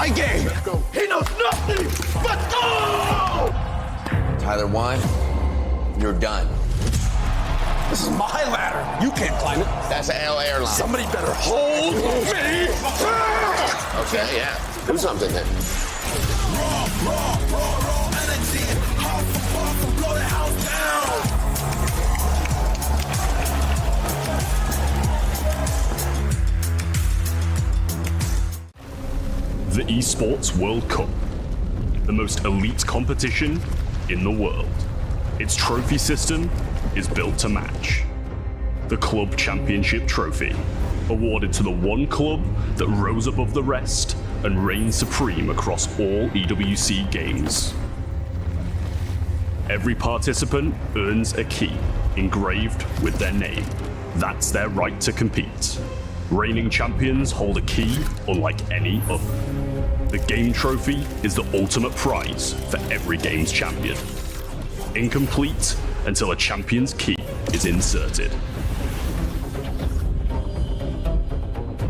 my game. He knows nothing but go! Tyler won. You're done. This is my ladder. You can't climb it. That's an L airline. Somebody better hold me back. Okay, yeah. Do something then. Raw energy. Blow the house down. The Esports World Cup, the most elite competition in the world. Its trophy system is built to match. The Club Championship trophy, awarded to the one club that rose above the rest and reigned supreme across all EWC games. Every participant earns a key engraved with their name. That's their right to compete. Reigning champions hold a key unlike any other. The game trophy is the ultimate prize for every game's champion. Incomplete until a champion's key is inserted.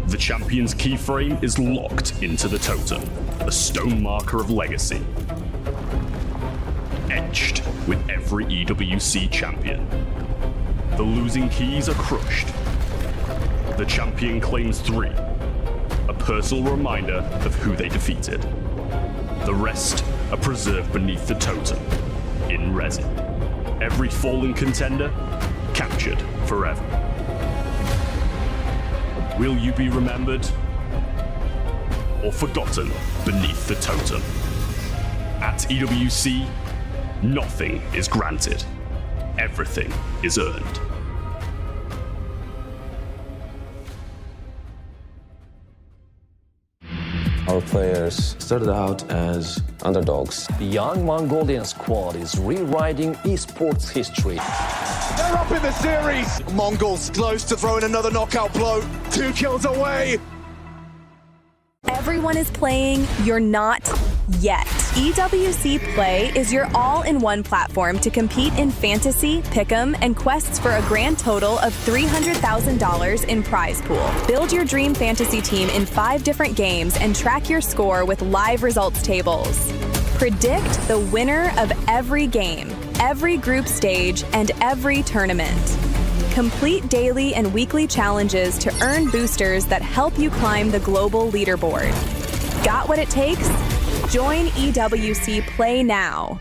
The champion's keyframe is locked into the totem, a stone marker of legacy, etched with every EWC champion. The losing keys are crushed. The champion claims 3, a personal reminder of who they defeated. The rest are preserved beneath the totem, in resin. Every fallen contender captured forever. Will you be remembered or forgotten beneath the totem? At EWC, nothing is granted. Everything is earned. Our players started out as underdogs. The young Mongolian squad is rewriting esports history. They're up in the series. Mongols close to throwing another knockout blow. 2 kills away. Everyone is playing, you're not yet. EWC Play is your all-in-one platform to compete in fantasy, pick'em, and quests for a grand total of $300,000 in prize pool. Build your dream fantasy team in 5 different games and track your score with live results tables. Predict the winner of every game, every group stage, and every tournament. Complete daily and weekly challenges to earn boosters that help you climb the global leaderboard. Got what it takes? Join EWC Play now.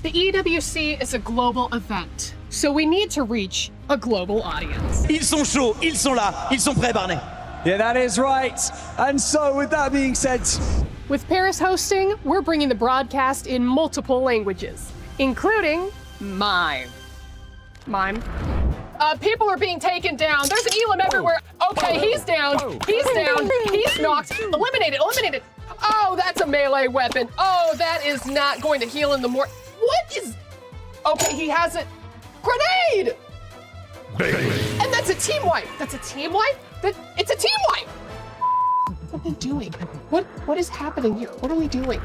The EWC is a global event, so we need to reach a global audience. Ils sont chauds, ils sont là, ils sont prêts, Barney. Yeah, that is right. And so, with that being said, With Paris hosting, we're bringing the broadcast in multiple languages, including mime. Mime. People are being taken down. There's an Elam everywhere. Okay, he's down. He's down. He's knocked. Eliminated. Eliminated. Oh, that's a melee weapon. Oh, that is not going to heal in the more. What is? Okay, he has a grenade. And that's a team wipe. That's a team wipe. It's a team wipe. What are they doing? What is happening here? What are we doing?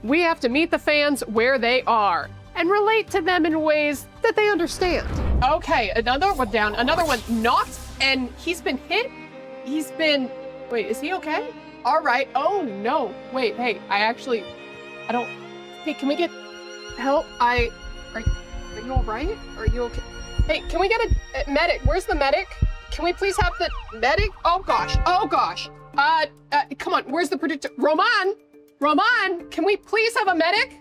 We have to meet the fans where they are and relate to them in ways that they understand. Okay, another one down, another one knocked, and he's been hit. Wait, is he okay? All right. Oh no. Wait, hey, I don't. Hey, can we get help? Are you all right? Are you okay? Hey, can we get a medic? Where's the medic? Can we please have the medic? Oh gosh. Come on, where's the predictor? Roman, can we please have a medic?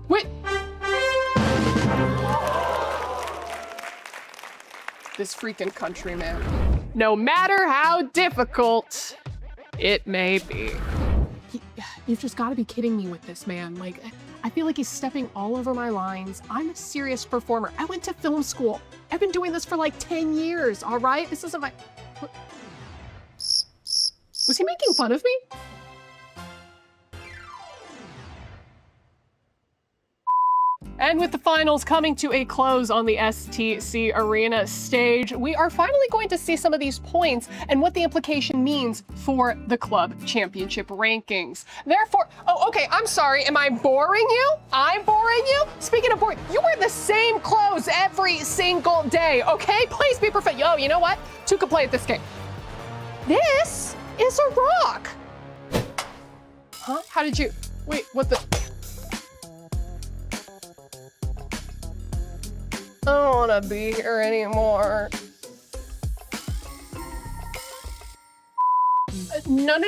Wait. This freaking country, man. No matter how difficult it may be. You've just got to be kidding me with this, man. Like, I feel like he's stepping all over my lines. I'm a serious performer. I went to film school. I've been doing this for like 10 years, all right? This isn't my... Was he making fun of me? And with the finals coming to a close on the STC Arena stage, we are finally going to see some of these points and what the implication means for the club championship rankings. Therefore, oh, okay, I'm sorry, am I boring you? I'm boring you? Speaking of boring, you wear the same clothes every single day, okay? Please be perfect. Oh, you know what? Two can play at this game. This is a rock. Huh? How did you, wait, what the? I don't want to be here anymore. No.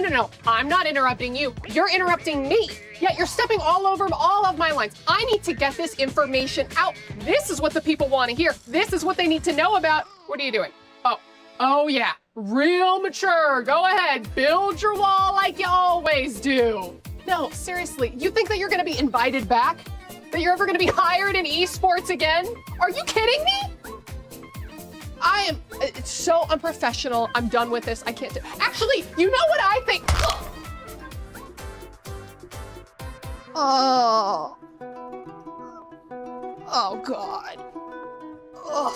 I'm not interrupting you. You're interrupting me. Yeah, you're stepping all over all of my lines. I need to get this information out. This is what the people want to hear. This is what they need to know about. What are you doing? Oh yeah, real mature. Go ahead, build your wall like you always do. No, seriously, you think that you're going to be invited back? That you're ever going to be hired in esports again? Are you kidding me? It's so unprofessional. I'm done with this. I can't do. Actually, you know what I think? Oh God. Ugh.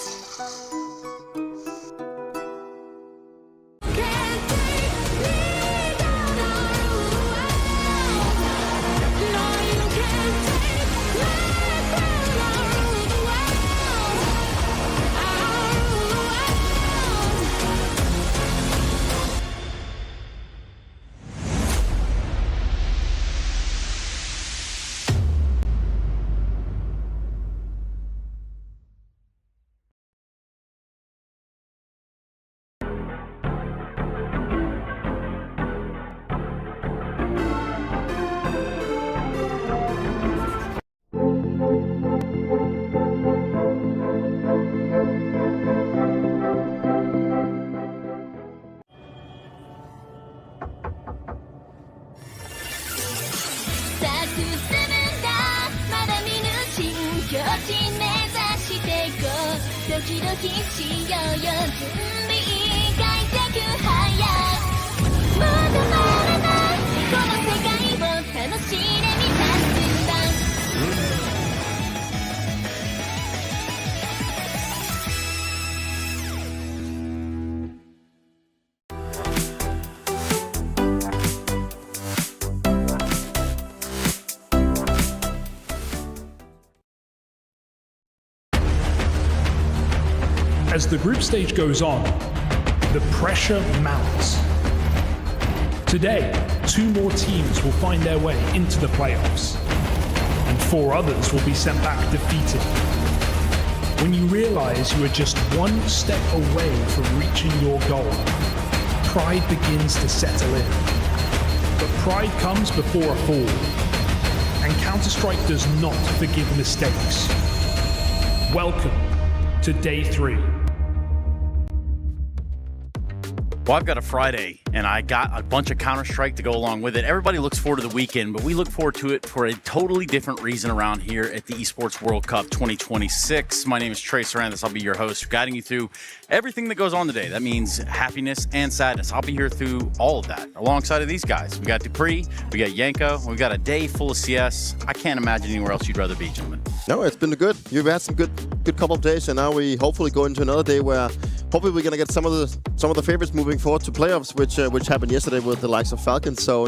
As the group stage goes on, the pressure mounts. Today, 2 more teams will find their way into the playoffs, and 4 others will be sent back defeated. When you realize you are just 1 step away from reaching your goal, pride begins to settle in. But pride comes before a fall, and Counter-Strike does not forgive mistakes. Welcome to Day 3. Well, I've got a Friday, and I got a bunch of Counter-Strike to go along with it. Everybody looks forward to the weekend, but we look forward to it for a totally different reason around here at the Esports World Cup 2026. My name is Trey Sarandis. I'll be your host, guiding you through everything that goes on today. That means happiness and sadness. I'll be here through all of that, alongside of these guys. We got Dupree, we got Yanko, we got a day full of CS. I can't imagine anywhere else you'd rather be, gentlemen. No, it's been good. You've had some good couple of days, and now we hopefully go into another day where hopefully we're gonna get some of the favorites moving forward to playoffs, which happened yesterday with the likes of Falcons. So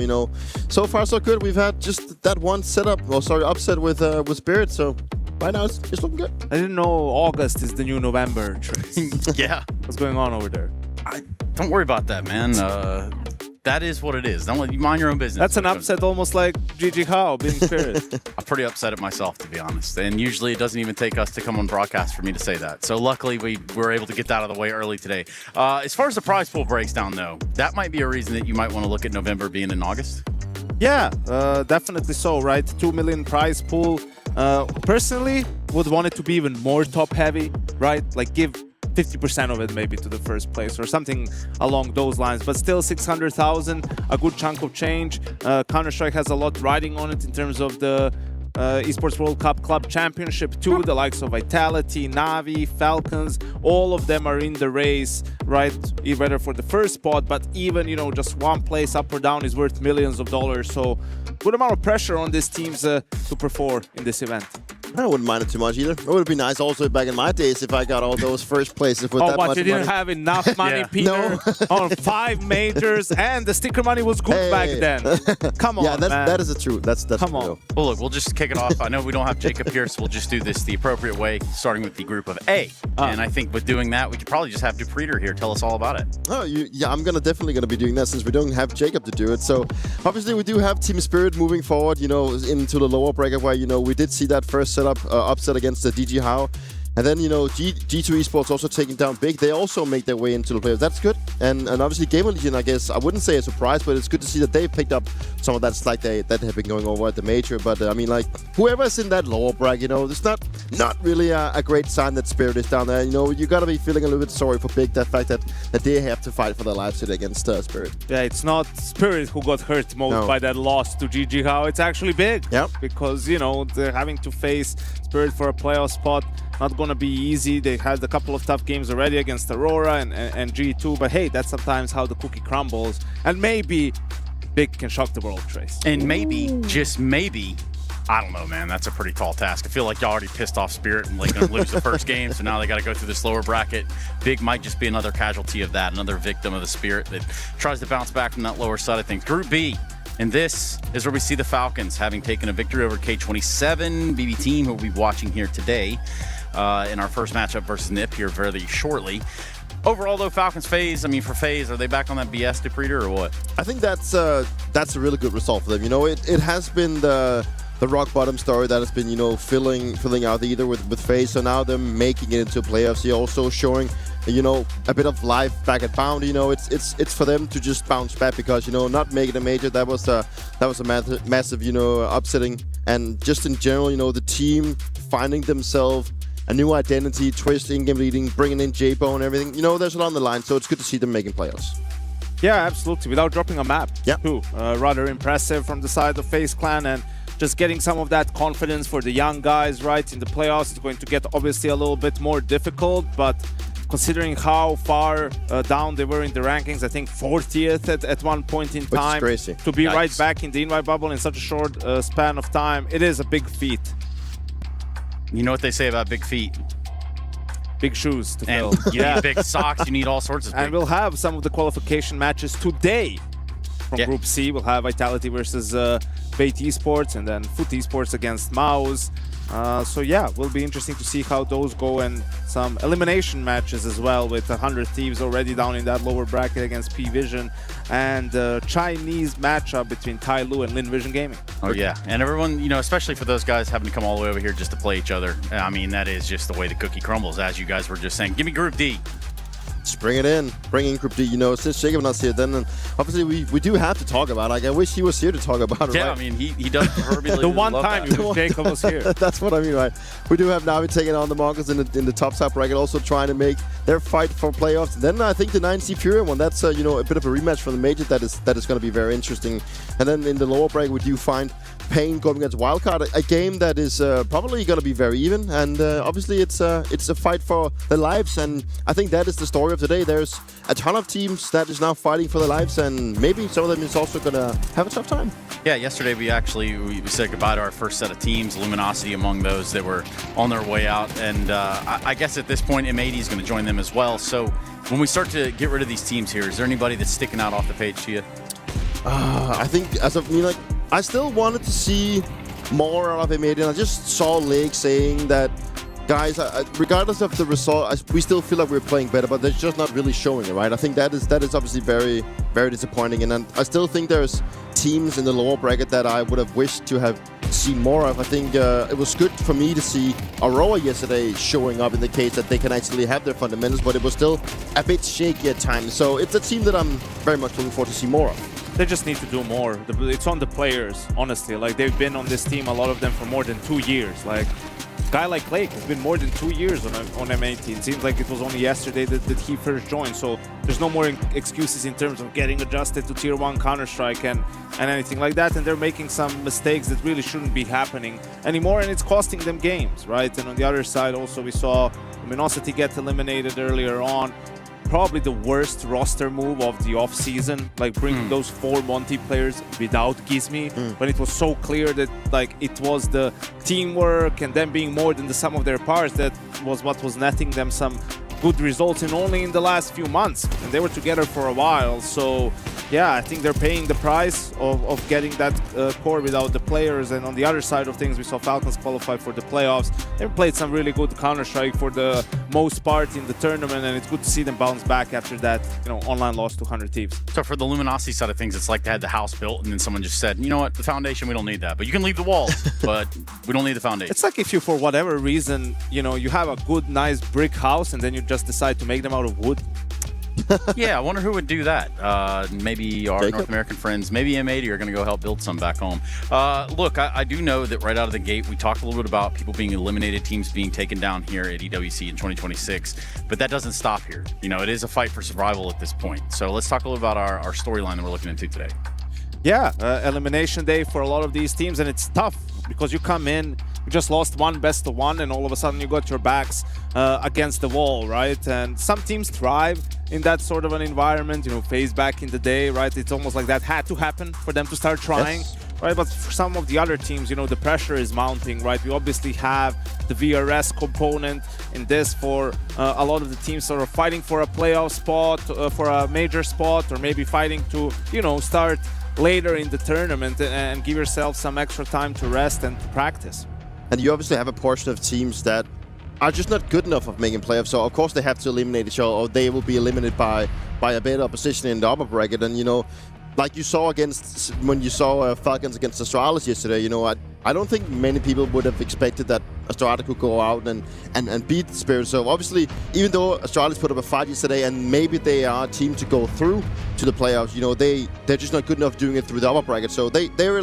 so far so good. We've had just that one upset with Spirit. So right now it's looking good. I didn't know August is the new November, Trace. Yeah. What's going on over there? Don't worry about that, man. That is what it is. Don't let you mind your own business. That's an upset, almost like GG How being Spirit. I'm pretty upset at myself, to be honest. And usually it doesn't even take us to come on broadcast for me to say that. So luckily we were able to get that out of the way early today. As far as the prize pool breaks down, though, that might be a reason that you might want to look at November being in August. Yeah, definitely so, right? 2 million prize pool. Personally, would want it to be even more top heavy, right? Like give 50% of it maybe to the first place or something along those lines, but still 600,000, a good chunk of change. Counter-Strike has a lot riding on it in terms of the Esports World Cup Club Championship too. The likes of Vitality, Navi, Falcons, all of them are in the race, right? Whether for the first spot, but even, just one place up or down is worth millions of dollars. So good amount of pressure on these teams to perform in this event. I wouldn't mind it too much either. It would be nice also back in my days if I got all those first places with that much you didn't money. have enough money, Peter, on 5 majors, and the sticker money was good back then. Come on, yeah, man. that is the truth. That's Come on. true. Well, look, we'll just kick it off. I know we don't have Jacob here, so we'll just do this the appropriate way, starting with the group of A. And I think with doing that, we could probably just have Dupreeter here tell us all about it. Oh, yeah, I'm definitely gonna be doing that since we don't have Jacob to do it. So obviously we do have Team Spirit moving forward, into the lower bracket where we did see that first setup upset against the DG How. And then, G2 Esports also taking down Big. They also make their way into the playoffs. That's good. And obviously Gamer Legion, I guess, I wouldn't say a surprise, but it's good to see that they picked up some of that slack that have been going over at the major. But, whoever's in that lower bracket, it's not really a great sign that Spirit is down there. You got to be feeling a little bit sorry for Big, the fact that they have to fight for their lives today against Spirit. Yeah, it's not Spirit who got hurt most by that loss to GG How. It's actually Big. Yeah. Because, they're having to face Spirit for a playoff spot. Not going to be easy. They had a couple of tough games already against Aurora and G2. But hey, that's sometimes how the cookie crumbles. And maybe Big can shock the world, Trace. And maybe, just maybe, I don't know, man. That's a pretty tall task. I feel like y'all already pissed off Spirit and going to lose the first game. So now they got to go through this lower bracket. Big might just be another casualty of that, another victim of the Spirit that tries to bounce back from that lower side of things. Group B. And this is where we see the Falcons having taken a victory over K27 BB team, who we'll be watching here today in our first matchup versus NIP here very shortly. Overall, though, Falcons FaZe, for FaZe, are they back on that BS Dupreeter or what? I think that's a really good result for them. It has been the rock bottom story that has been, filling out either with FaZe. So now they're making it into playoffs. They're also showing a bit of life back at Bound. It's for them to just bounce back because, not making a major, that was a massive, upsetting. And just in general, the team finding themselves a new identity, Twist, in-game leading, bringing in J-Bo and everything. There's a lot on the line, so it's good to see them making playoffs. Yeah, absolutely. Without dropping a map, too. Rather impressive from the side of FaZe Clan, and just getting some of that confidence for the young guys, right, in the playoffs. It's going to get obviously a little bit more difficult, but considering how far down they were in the rankings, I think 40th at one point in time. Which is crazy. To be right back in the invite bubble in such a short span of time, it is a big feat. You know what they say about big feet? Big shoes to fill. And you need big socks, you need all sorts of And we'll have some of the qualification matches today. From Group C, we'll have Vitality versus Bait Esports, and then Foot Esports against Mouse. So yeah, will be interesting to see how those go, and some elimination matches as well, with 100 Thieves already down in that lower bracket against P-Vision, and Chinese matchup between Tai Lu and Lin Vision Gaming. Oh yeah, and everyone, especially for those guys having to come all the way over here just to play each other. That is just the way the cookie crumbles, as you guys were just saying. Give me Group D. Just bring it in. Bring in Group D. Since Jacob not here, then obviously we do have to talk about it. I wish he was here to talk about it. Yeah, right? he does proverbially the one time Jacob was here. That's what I mean, right? We do have Navi taking on the Mongols in the top side bracket, also trying to make their fight for playoffs. And then I think the 9C Fury one, that's a bit of a rematch from the major that is going to be very interesting. And then in the lower bracket, we do find Pain going against Wildcard, a game that is probably going to be very even. And obviously it's a fight for their lives, and I think that is the story of today. There's a ton of teams that is now fighting for their lives, and maybe some of them is also going to have a tough time. Yeah, yesterday we said goodbye to our first set of teams, Luminosity among those that were on their way out, and I guess at this point M80 is going to join them as well. So when we start to get rid of these teams here, is there anybody that's sticking out off the page to you? I think I still wanted to see more out of M80, and I just saw Lake saying that, guys, regardless of the result, we still feel like we're playing better, but they're just not really showing it, right? I think that is obviously very, very disappointing, and I still think there's teams in the lower bracket that I would have wished to have seen more of. I think it was good for me to see Aurora yesterday showing up in the case that they can actually have their fundamentals, but it was still a bit shaky at times. So it's a team that I'm very much looking forward to see more of. They just need to do more. It's on the players, honestly. Like, they've been on this team, a lot of them, for more than 2 years. Like, a guy like Lake has been more than 2 years on M80. It seems like it was only yesterday that he first joined. So there's no more excuses in terms of getting adjusted to Tier 1 Counter-Strike and anything like that. And they're making some mistakes that really shouldn't be happening anymore, and it's costing them games, right? And on the other side also, we saw Luminosity get eliminated earlier on. probably the worst roster move of the off-season, like bringing those 4 Monty players without Gizmi, when it was so clear that like it was the teamwork and them being more than the sum of their parts that was what was netting them some good results in only in the last few months, and they were together for a while. So yeah, I think they're paying the price of getting that core without the players. And on the other side of things, we saw Falcons qualify for the playoffs. They played some really good Counter-Strike for the most part in the tournament, and it's good to see them bounce back after that, you know, online loss to 100 Thieves. So for the Luminosity side of things, it's like they had the house built and then someone just said, you know what, the foundation, we don't need that. But you can leave the walls, but we don't need the foundation. It's like if you, for whatever reason, you know, you have a good, nice brick house and then you just decide to make them out of wood. Yeah, I wonder who would do that. Maybe our Jacob? North American friends, maybe M80 are going to go help build some back home. Look, I do know that right out of the gate, we talked a little bit about people being eliminated, teams being taken down here at EWC in 2026, but that doesn't stop here. You know, it is a fight for survival at this point. So let's talk a little about our storyline that we're looking into today. Yeah, elimination day for a lot of these teams, and it's tough because you come in, you just lost one best of one, and all of a sudden you got your backs against the wall, right? And some teams thrive in that sort of an environment, you know, FaZe back in the day, right? It's almost like that had to happen for them to start trying, right? But for some of the other teams, you know, the pressure is mounting, right? We obviously have the VRS component in this for a lot of the teams sort of fighting for a playoff spot, for a major spot, or maybe fighting to, you know, start later in the tournament and give yourself some extra time to rest and to practice. And you obviously have a portion of teams that are just not good enough of making playoffs, so of course they have to eliminate each other, or they will be eliminated by a better opposition in the upper bracket. And you know, like you saw when you saw Falcons against Astralis yesterday, you know, I don't think many people would have expected that Astralis could go out and beat Spirit. So obviously, even though Astralis put up a fight yesterday, and maybe they are a team to go through to the playoffs, you know, they're just not good enough doing it through the upper bracket. So they're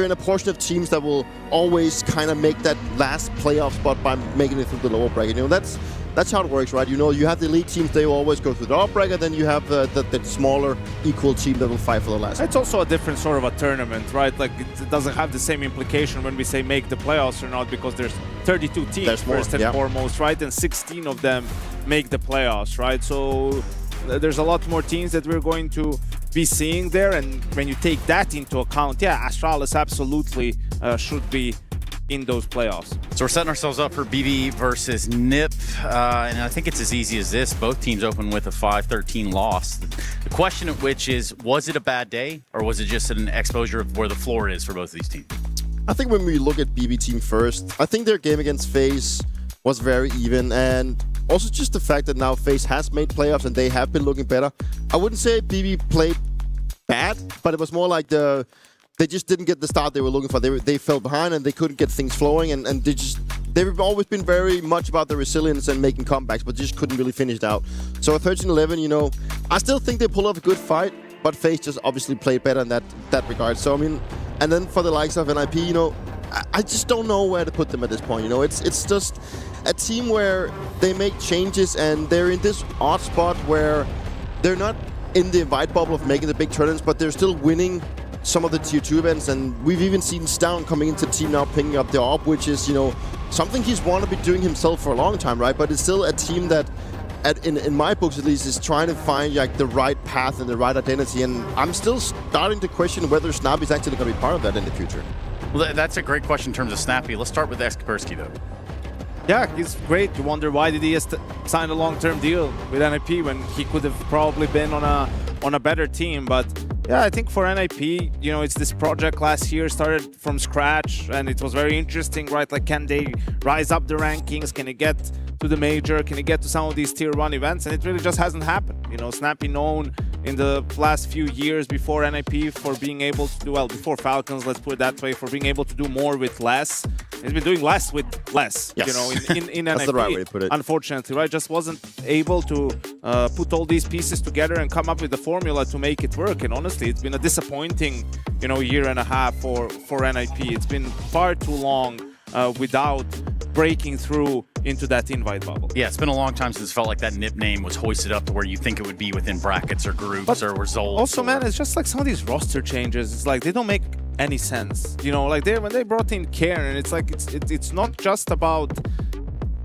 in a portion of teams that will always kind of make that last playoff spot by making it through the lower bracket. You know, that's how it works, right? You know, you have the elite teams, they will always go through the upper bracket, then you have the smaller, equal team that will fight for the last. It's also a different sort of a tournament, right? Like, it doesn't have the same implication when we say make the playoffs or not, because there's 32 teams first and foremost, right? And 16 of them make the playoffs, right? So there's a lot more teams that we're going to be seeing there, and when you take that into account, yeah, Astralis absolutely should be in those playoffs. So we're setting ourselves up for BB versus NIP, and I think it's as easy as this. Both teams open with a 5-13 loss. The question of which is, was it a bad day, or was it just an exposure of where the floor is for both of these teams? I think when we look at BB team first, I think their game against FaZe was very even, and also just the fact that now FaZe has made playoffs and they have been looking better. I wouldn't say BB played bad, but it was more like they just didn't get the start they were looking for. They fell behind and they couldn't get things flowing, and they've always been very much about the resilience and making comebacks, but just couldn't really finish it out. So at 13-11, you know, I still think they pull off a good fight, but FaZe just obviously played better in that regard. So I mean, and then for the likes of NIP, you know, I just don't know where to put them at this point. You know, it's just a team where they make changes and they're in this odd spot where they're not in the invite bubble of making the big tournaments, but they're still winning some of the tier 2 events. And we've even seen Stown coming into the team now, picking up the AWP, which is, you know, something he's wanted to be doing himself for a long time, right? But it's still a team that, in my books at least, is trying to find like the right path and the right identity. And I'm still starting to question whether Snappy is actually going to be part of that in the future. Well, that's a great question in terms of Snappy. Let's start with Kaspersky, though. Yeah, he's great. You wonder why did he sign a long-term deal with NIP when he could have probably been on a better team. But yeah, I think for NIP, you know, it's this project last year, started from scratch, and it was very interesting, right? Like, can they rise up the rankings? Can they get to the major? Can they get to some of these tier 1 events? And it really just hasn't happened. You know, Snappy known in the last few years before NIP for being able to do, well, before Falcons, let's put it that way, for being able to do more with less. He's been doing less with less, yes. You know, in That's NIP. the right way to put it. Unfortunately, right? Just wasn't able to put all these pieces together and come up with a formula to make it work. And honestly, it's been a disappointing, you know, year and a half for NIP. It's been far too long without breaking through into that invite bubble. Yeah, it's been a long time since it felt like that NIP name was hoisted up to where you think it would be within brackets or groups or results. Also, man, it's just like some of these roster changes. It's like they don't make any sense. You know, like when they brought in Karen, it's like it's not just about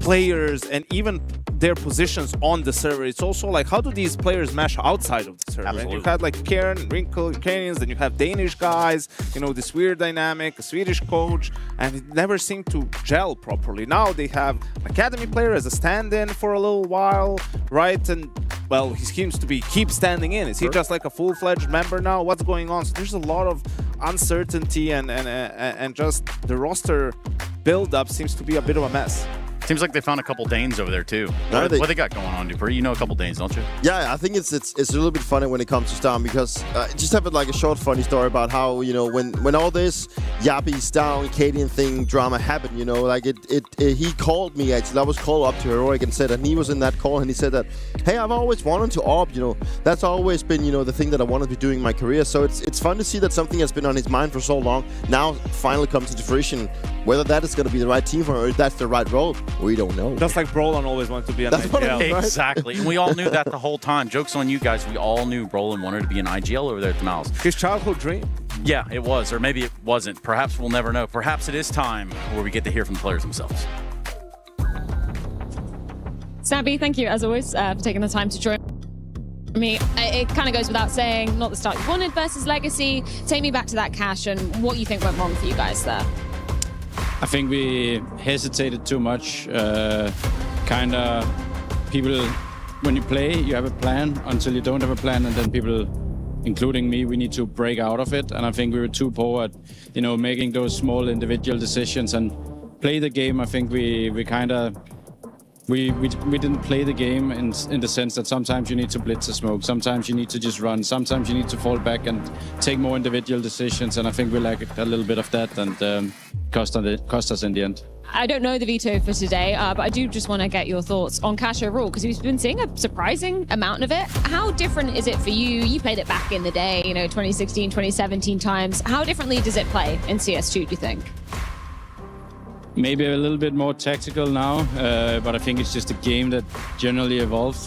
players and even their positions on the server. It's also like, how do these players mesh outside of the server? Absolutely. And you had like Karen, wrinkle Ukrainians, then you have Danish guys, you know, this weird dynamic, a Swedish coach, and it never seemed to gel properly. Now they have an academy player as a stand-in for a little while, right? And well, he seems to keep standing in. Is he just like a full-fledged member now? What's going on? So there's a lot of uncertainty and just the roster build-up seems to be a bit of a mess. Seems like they found a couple Danes over there too. What they got going on, Dupree? You know a couple Danes, don't you? Yeah, I think it's a little bit funny when it comes to Stam because just have like a short funny story about how, you know, when all this Yappy, Stam, Cadian thing drama happened, you know, like he called me actually. I was called up to Heroic and said, and he was in that call and he said that, hey, I've always wanted to AWP, you know, that's always been, you know, the thing that I wanted to be doing in my career. So it's fun to see that something has been on his mind for so long now finally comes into fruition. Whether that is going to be the right team for him or if that's the right role, we don't know. Just like Brolin always wanted to be an That's what IGL. I mean, right? Exactly. And we all knew that the whole time. Joke's on you guys. We all knew Brolin wanted to be an IGL over there at the Mouse. His childhood dream. Yeah, it was. Or maybe it wasn't. Perhaps we'll never know. Perhaps it is time where we get to hear from the players themselves. Snappy, thank you, as always, for taking the time to join me. It kind of goes without saying, not the start you wanted versus Legacy. Take me back to that cash and what you think went wrong for you guys there. I think we hesitated too much. People, when you play, you have a plan until you don't have a plan, and then people, including me, we need to break out of it. And I think we were too poor at, you know, making those small individual decisions and play the game. I think we didn't play the game in the sense that sometimes you need to blitz a smoke, sometimes you need to just run, sometimes you need to fall back and take more individual decisions. And I think we lacked a little bit of that, and cost us in the end. I don't know the veto for today, but I do just want to get your thoughts on cash overall, because we've been seeing a surprising amount of it. How different is it for you? You played it back in the day, you know, 2016, 2017 times. How differently does it play in CS2, do you think? Maybe a little bit more tactical now, but I think it's just a game that generally evolves.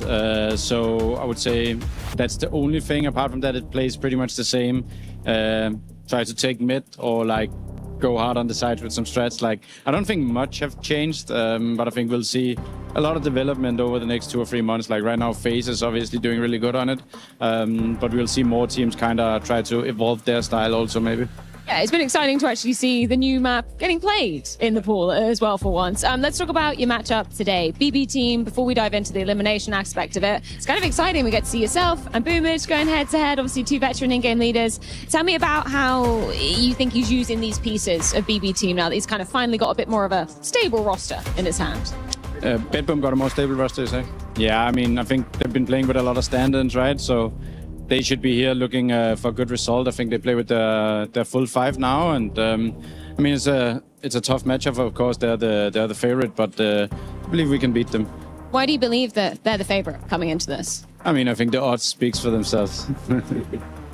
So I would say that's the only thing. Apart from that, it plays pretty much the same. Try to take mid or like go hard on the sides with some strats. Like, I don't think much have changed, but I think we'll see a lot of development over the next 2 or 3 months. Like right now, FaZe is obviously doing really good on it, but we'll see more teams kind of try to evolve their style also maybe. Yeah, it's been exciting to actually see the new map getting played in the pool as well for once. Let's talk about your matchup today. BB team, before we dive into the elimination aspect of it, it's kind of exciting. We get to see yourself and Boomage going head-to-head, obviously 2 veteran in-game leaders. Tell me about how you think he's using these pieces of BB team now that he's kind of finally got a bit more of a stable roster in his hand. Bedboom got a more stable roster, you say? Yeah, I mean, I think they've been playing with a lot of stand-ins, right? So they should be here looking for a good result. I think they play with their full 5 now, and I mean it's a tough matchup. Of course, they're the favorite, but I believe we can beat them. Why do you believe that they're the favorite coming into this? I mean, I think the odds speaks for themselves.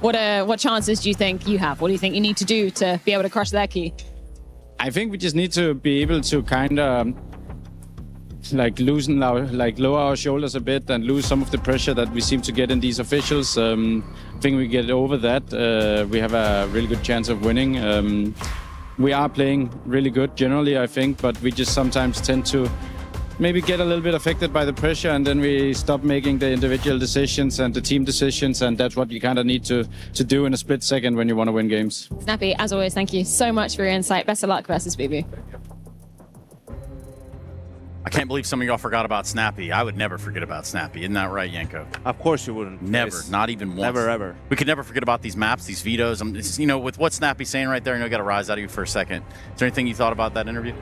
What chances do you think you have? What do you think you need to do to be able to crush their key? I think we just need to be able to kind of like lower our shoulders a bit and lose some of the pressure that we seem to get in these officials. I think we get over that. We have a really good chance of winning. We are playing really good generally, I think, but we just sometimes tend to maybe get a little bit affected by the pressure, and then we stop making the individual decisions and the team decisions, and that's what you kind of need to do in a split second when you want to win games. Snappy, as always, thank you so much for your insight. Best of luck versus BB. I can't believe some of y'all forgot about Snappy. I would never forget about Snappy. Isn't that right, Yanko? Of course you wouldn't. Never. Not even once. Never, ever. We could never forget about these maps, these vetoes. You know, with what Snappy's saying right there, I know I got to rise out of you for a second. Is there anything you thought about that interview?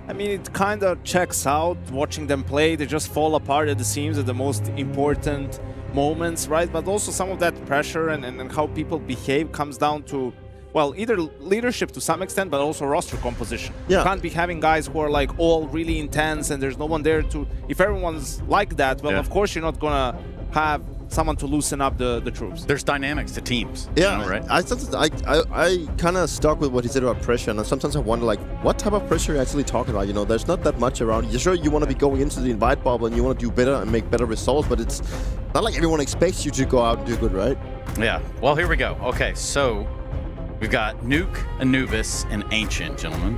I mean, it kind of checks out watching them play. They just fall apart at the seams at the most important moments, right? But also some of that pressure and how people behave comes down to, well, either leadership to some extent, but also roster composition. Yeah. You can't be having guys who are like all really intense and there's no one there to... If everyone's like that, well, of course you're not gonna have someone to loosen up the troops. There's dynamics to teams. Yeah, you know, right? I kind of stuck with what he said about pressure, and sometimes I wonder, like, what type of pressure are you actually talking about? You know, there's not that much around. You're sure you want to be going into the invite bubble and you want to do better and make better results, but it's not like everyone expects you to go out and do good, right? Yeah. Well, here we go. Okay, so we've got Nuke, Anubis, and Ancient, gentlemen.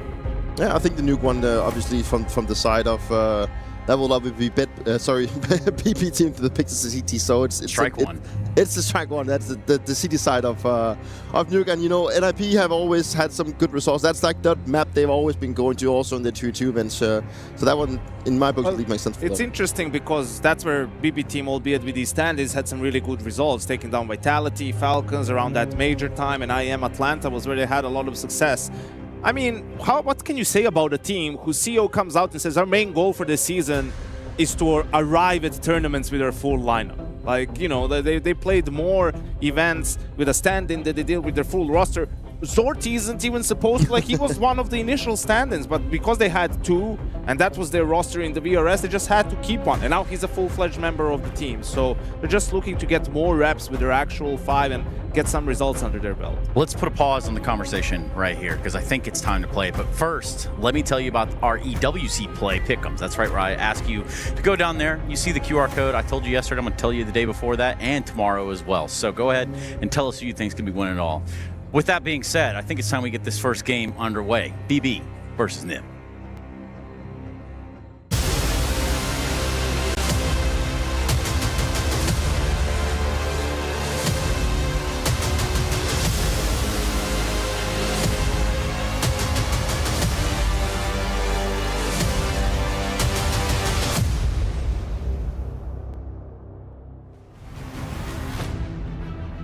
Yeah, I think the nuke one, obviously, from the side of that will obviously be PP team to the Pixel CT. So it's strike one. It's the strike one. That's the CT side of nuke. And you know, NIP have always had some good results. That's like that map they've always been going to also in the 2-2 events. So that one, in my book, makes sense. It's interesting because that's where BB team, albeit with these standings, had some really good results, taking down Vitality, Falcons around that major time, and IM Atlanta was where they had a lot of success. I mean, what can you say about a team whose CEO comes out and says our main goal for this season is to arrive at tournaments with our full lineup? Like, you know, they played more events with a stand-in than they did with their full roster. Zorti isn't even supposed to, like, he was one of the initial stand-ins, but because they had two, and that was their roster in the VRS, they just had to keep one. And now he's a full-fledged member of the team. So they're just looking to get more reps with their actual 5 and get some results under their belt. Let's put a pause on the conversation right here, because I think it's time to play. But first, let me tell you about our EWC Play Pick'ems. That's right, where I ask you to go down there. You see the QR code. I told you yesterday, I'm going to tell you the day before that and tomorrow as well. So go ahead and tell us who you think is going to be winning it all. With that being said, I think it's time we get this first game underway. BB versus NIM.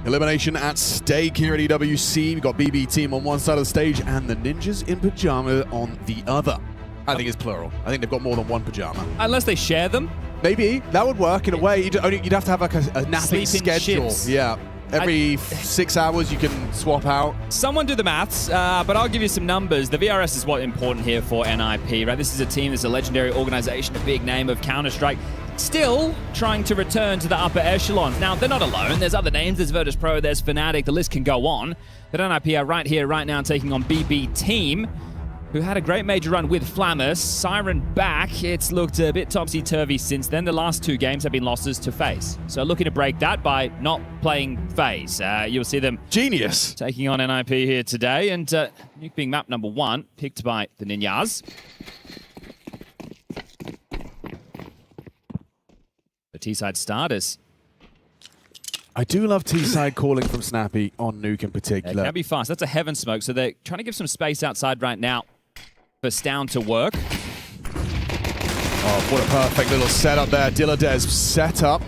Elimination at stake here at EWC. We've got BB team on one side of the stage and the Ninjas in Pajama on the other. I think it's plural. I think they've got more than one pajama. Unless they share them. Maybe. That would work in a way. You'd have to have like a napping schedule. Shifts. Yeah. Every 6 hours you can swap out. Someone do the maths, but I'll give you some numbers. The VRS is what's important here for NIP, right? This is a team that's a legendary organization, a big name of Counter-Strike. Still trying to return to the upper echelons. Now, they're not alone. There's other names. There's Virtus Pro, there's Fnatic. The list can go on. But NIP are right here, right now, taking on BB Team, who had a great major run with Flammus. Siren back. It's looked a bit topsy-turvy since then. The last 2 games have been losses to FaZe. So looking to break that by not playing FaZe. You'll see them genius taking on NIP here today. And Nuke being map number 1, picked by the Ninjas. The T-side starters. I do love T-side calling from Snappy on Nuke in particular. It can be fast. That's a heaven smoke. So they're trying to give some space outside right now for Stown to work. Oh, what a perfect little setup there. Dilladez set up.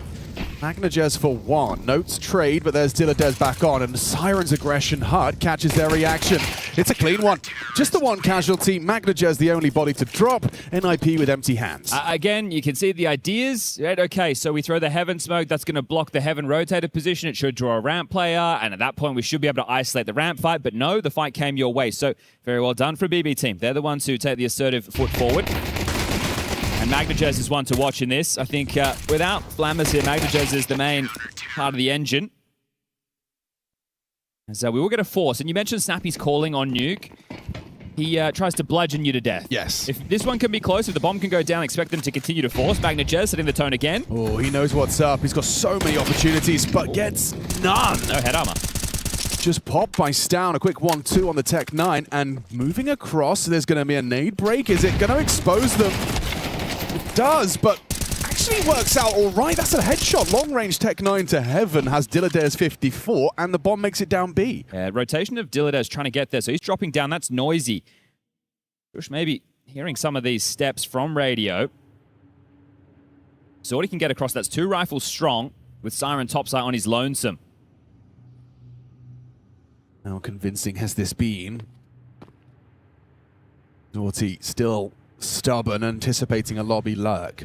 Magnajez for 1. Notes trade, but there's Dilladez back on, and Siren's aggression HUD catches their reaction. It's a clean one. Just the 1 casualty. Magnajez the only body to drop. NIP with empty hands. Again, you can see the ideas. Right? Okay, so we throw the heaven smoke. That's going to block the heaven rotated position. It should draw a ramp player, and at that point, we should be able to isolate the ramp fight. But no, the fight came your way. So very well done for BB team. They're the ones who take the assertive foot forward. And Magnajez is one to watch in this. I think without Flammus here, Magnajez is the main part of the engine. So we will get a force. And you mentioned Snappy's calling on Nuke. He tries to bludgeon you to death. Yes. If this one can be close, if the bomb can go down, expect them to continue to force. Magnajez setting the tone again. Oh, he knows what's up. He's got so many opportunities, but gets none. No head armor. Just popped by Stown. A quick 1-2 on the Tech 9. And moving across, there's going to be a nade break. Is it going to expose them? It does, but actually works out all right. That's a headshot. Long-range Tech 9 to heaven has Dilladez 54, and the bomb makes it down B. Rotation of Dilladez trying to get there, so he's dropping down. That's noisy. Push maybe hearing some of these steps from radio. Zorti can get across. That's 2 rifles strong with Siren topside on his lonesome. How convincing has this been? Zorti still stubborn, anticipating a lobby lurk.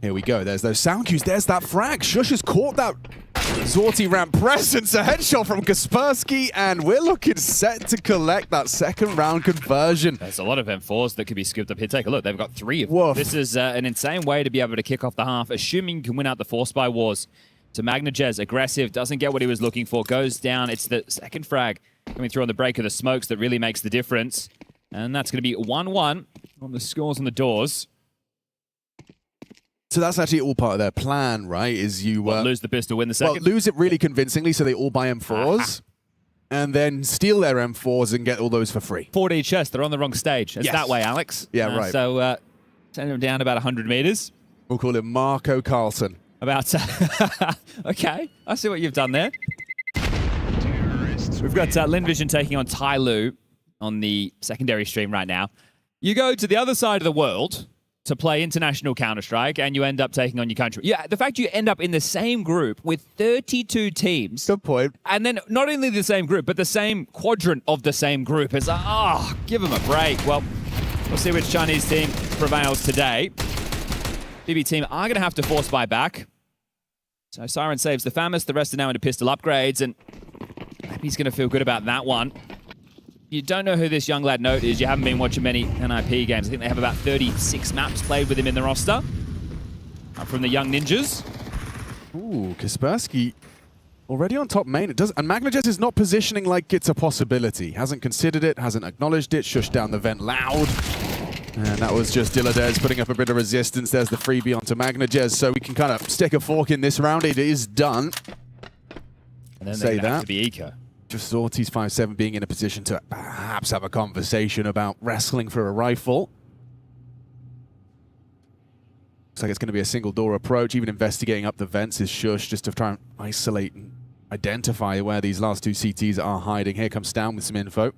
Here we go. There's those sound cues. There's that frag. Shush has caught that Zorti ramp presence. A headshot from Kaspersky, and we're looking set to collect that second round conversion. There's a lot of M4s that could be scooped up here. Take a look. They've got 3 of them. This is an insane way to be able to kick off the half, assuming you can win out the Force by Wars. To Magnajez, aggressive, doesn't get what he was looking for, goes down. It's the second frag coming through on the break of the smokes that really makes the difference. And that's going to be 1-1 on the scores on the doors. So that's actually all part of their plan, right? Is you lose the pistol, win the second? Well, lose it really convincingly so they all buy M4s. and then steal their M4s and get all those for free. 4D chess, they're on the wrong stage. It's that way, Alex. Yeah, right. So send them down about 100 meters. We'll call him Marco Carlson. About, okay, I see what you've done there. We've got Linvision taking on Tai Lu on the secondary stream right now. You go to the other side of the world to play international Counter-Strike, and you end up taking on your country. Yeah, the fact you end up in the same group with 32 teams. Good point. And then not only the same group, but the same quadrant of the same group. It's like, give them a break. Well, we'll see which Chinese team prevails today. BB team are going to have to force buy back. So Siren saves the FAMAS. The rest are now into pistol upgrades, and maybe he's going to feel good about that one. You don't know who this young lad Note is. You haven't been watching many NIP games. I think they have about 36 maps played with him in the roster. Up from the young ninjas. Ooh, Kaspersky already on top main. It does, and MagnaJet is not positioning like it's a possibility. Hasn't considered it, hasn't acknowledged it. Shushed down the vent loud. And that was just Dilladez putting up a bit of resistance. There's the freebie onto MagnaJet. So we can kind of stick a fork in this round. It is done. And then they have to be eco. Just Zorti's 5-7 being in a position to perhaps have a conversation about wrestling for a rifle. Looks like it's going to be a single door approach. Even investigating up the vents is Shush just to try and isolate and identify where these last two CTs are hiding. Here comes Down with some info.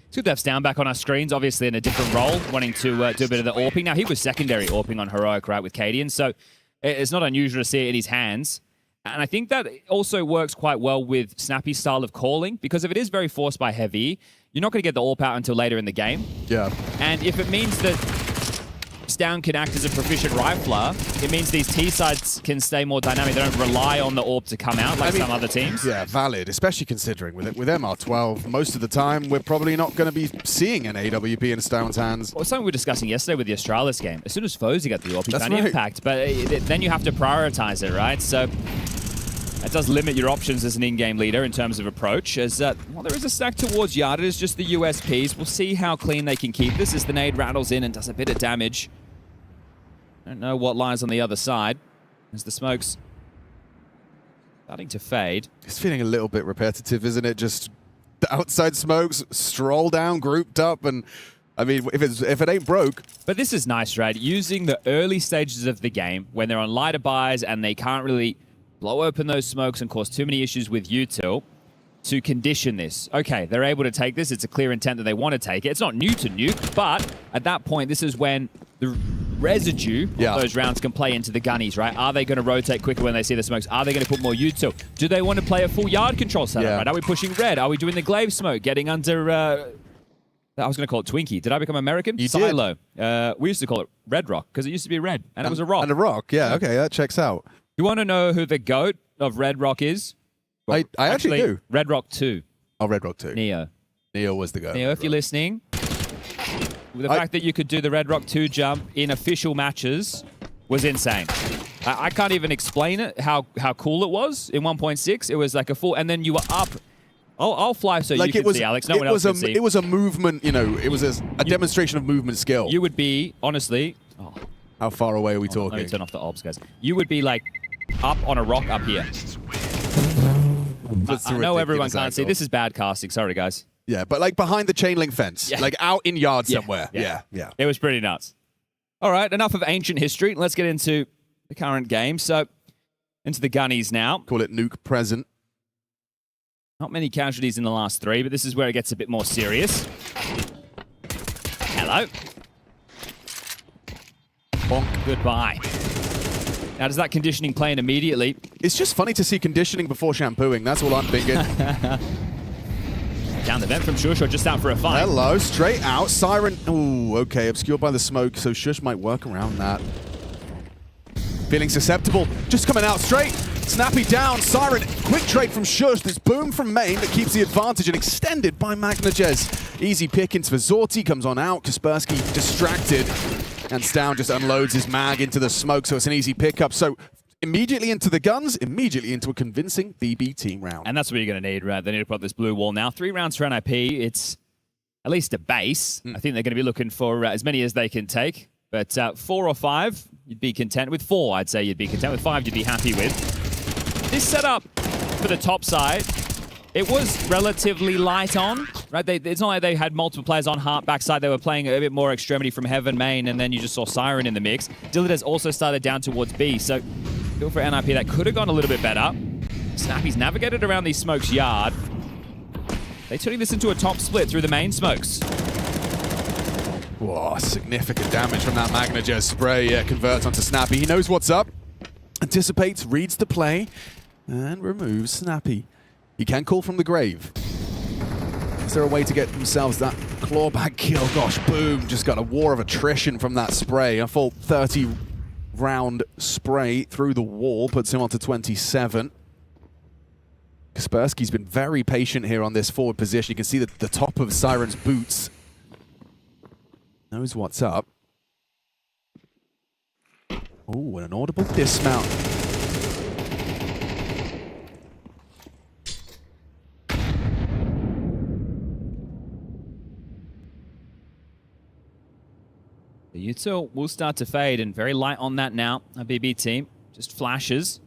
It's good to have Stown back on our screens, obviously in a different role, wanting to do a bit of the AWPing. Now, he was secondary AWPing on Heroic, right, with Cadian, so it's not unusual to see it in his hands. And I think that also works quite well with Snappy's style of calling, because if it is very forced by Heavy, you're not going to get the AWP out until later in the game. Yeah. And if it means that Stown can act as a proficient rifler, it means these T-sides can stay more dynamic. They don't rely on the AWP to come out like some other teams. Yeah, valid, especially considering with MR12, most of the time we're probably not going to be seeing an AWP in Stown's hands. Well, something we were discussing yesterday with the Astralis game. As soon as Fozy got the AWP, That's found right. impact, but then you have to prioritize it, right? So that does limit your options as an in-game leader in terms of approach. As well, there is a stack towards Yard. It is just the USPs. We'll see how clean they can keep this as the nade rattles in and does a bit of damage. Don't know what lies on the other side as the smoke's starting to fade. It's feeling a little bit repetitive, isn't it? Just the outside smokes, stroll down, grouped up, and I mean, if it ain't broke. But this is nice, right? Using the early stages of the game when they're on lighter buys and they can't really blow open those smokes and cause too many issues with util to condition this. Okay, they're able to take this. It's a clear intent that they want to take it. It's not new to nuke, but at that point, this is when the residue of those rounds can play into the gunnies, right? Are they going to rotate quicker when they see the smokes? Are they going to put more util? Do they want to play a full yard control setup, right? Are we pushing red? Are we doing the glaive smoke? Getting under... I was going to call it Twinkie. Did I become American? You Silo. We used to call it Red Rock because it used to be red, and it was a rock. And a rock, yeah. Okay, that checks out. You want to know who the GOAT of Red Rock is? Well, I actually do. Red Rock 2. Oh, Red Rock 2. Neo. Neo was the GOAT. Neo, if you're listening, the fact that you could do the Red Rock 2 jump in official matches was insane. I can't even explain it, how cool it was in 1.6. It was like a full, and then you were up. I'll fly so you can see, Alex. No one else can see. It was a movement, you know, it was a demonstration of movement skill. You would be, honestly... Oh, how far away are we talking? Let me turn off the orbs, guys. You would be like up on a rock up here. I know everyone can't see. This is bad casting. Sorry, guys. Yeah, but like behind the chain link fence. Yeah. Like out in yard somewhere. Yeah. It was pretty nuts. All right, enough of ancient history. Let's get into the current game. So, into the gunnies now. Call it nuke present. Not many casualties in the last 3, but this is where it gets a bit more serious. Hello. Bonk. Goodbye. Now, does that conditioning play in immediately? It's just funny to see conditioning before shampooing. That's all I'm thinking. Down the vent from Shush, or just out for a fight. Hello, straight out. Siren. Ooh, okay, obscured by the smoke, so Shush might work around that. Feeling susceptible. Just coming out straight. Snappy down. Siren. Quick trade from Shush. This boom from main that keeps the advantage and extended by MagnaJet. Easy pickings for Zorti. Comes on out. Kaspersky distracted. And Stown just unloads his mag into the smoke, so it's an easy pickup. So immediately into the guns, immediately into a convincing BB team round. And that's what you're going to need, right? They need to put up this blue wall now. 3 rounds for NIP. It's at least a base. I think they're going to be looking for as many as they can take. But 4 or 5, you'd be content with. 4, I'd say you'd be content with. 5, you'd be happy with. this setup for the top side, it was relatively light on, right? It's not like they had multiple players on Heart backside. They were playing a bit more Extremity from Heaven main, and then you just saw Siren in the mix. Dilladez also started down towards B, so feel for NIP, that could have gone a little bit better. Snappy's navigated around these smokes yard. They're turning this into a top split through the main smokes. Whoa, significant damage from that Magnajez spray. Yeah, converts onto Snappy. He knows what's up, anticipates, reads the play, and removes Snappy. He can call from the grave. Is there a way to get themselves that clawback kill? Gosh, boom, just got a war of attrition from that spray. A full 30-round spray through the wall puts him onto 27. Kaspersky's been very patient here on this forward position. You can see the top of Siren's boots. Knows what's up. Oh, and an audible dismount. The util will start to fade, and very light on that now. A BB team just flashes.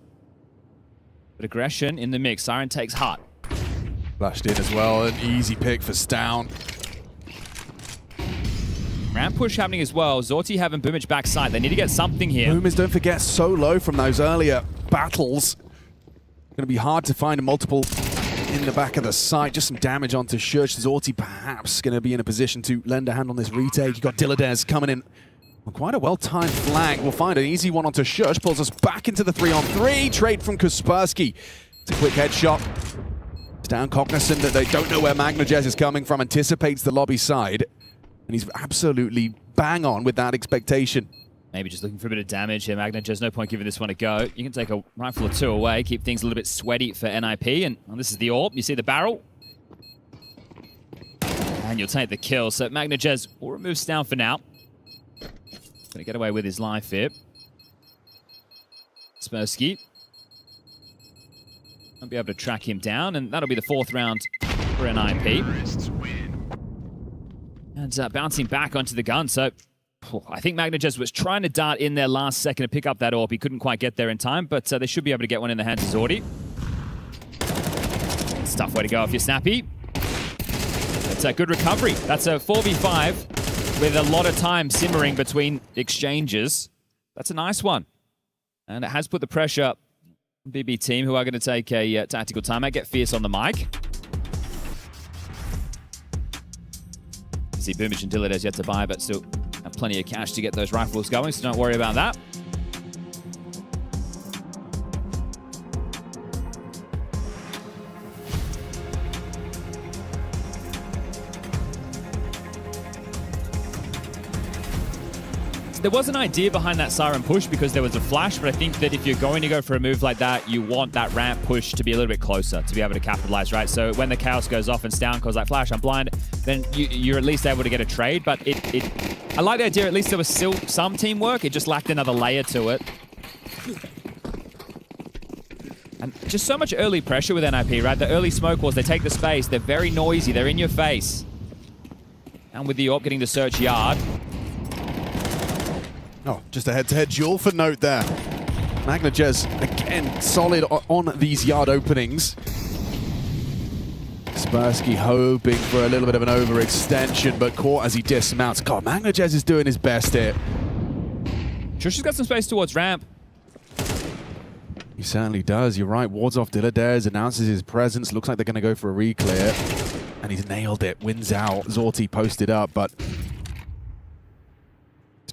But aggression in the mix. Siren takes Heart. Flashed in as well. An easy pick for Stown. Ramp push happening as well. Zorti having Boomage backside. They need to get something here. Boomers, don't forget, so low from those earlier battles. Going to be hard to find a multiple in the back of the site. Just some damage onto Shush. Zorti perhaps going to be in a position to lend a hand on this retake. You got Dilladez coming in on quite a well-timed flank. We'll find an easy one onto Shush. Pulls us back into the 3-on-3. Trade from Kaspersky. It's a quick headshot. Stown cognizant that they don't know where Magnajez is coming from. Anticipates the lobby side. And he's absolutely bang on with that expectation. Maybe just looking for a bit of damage here. Magnajez, no point giving this one a go. You can take a rifle or two away, keep things a little bit sweaty for NIP. And well, this is the AWP. You see the barrel. And you'll take the kill. So Magnajez will remove Stown for now. Going to get away with his life here. Kaspersky won't be able to track him down. And that'll be the 4th round for NIP. And bouncing back onto the gun. So I think Magnajez was trying to dart in there last second to pick up that AWP. He couldn't quite get there in time, but they should be able to get one in the hands of Zorti. It's a tough way to go if you're Snappy. That's a good recovery. That's a 4v5 with a lot of time simmering between exchanges. That's a nice one. And it has put the pressure on BB team, who are going to take a tactical timeout, get fierce on the mic. See Boomage and Dilladez yet to buy, but still have plenty of cash to get those rifles going, so don't worry about that. There was an idea behind that Siren push because there was a flash, but I think that if you're going to go for a move like that, you want that ramp push to be a little bit closer to be able to capitalize, right? So when the chaos goes off and Stown calls that flash, I'm blind, then you're at least able to get a trade. But I like the idea, at least there was still some teamwork. It just lacked another layer to it. And just so much early pressure with NIP, right? The early smoke walls, they take the space. They're very noisy. They're in your face. And with the AWP getting to search yard. Oh, just a head-to-head duel for note there. Magnajez, again, solid on these yard openings. Kaspersky hoping for a little bit of an overextension, but caught as he dismounts. God, Magnajez is doing his best here. Shush has got some space towards ramp. He certainly does. You're right. Wards off Dilladez, announces his presence. Looks like they're going to go for a re-clear. And he's nailed it. Wins out. Zorti posted up, but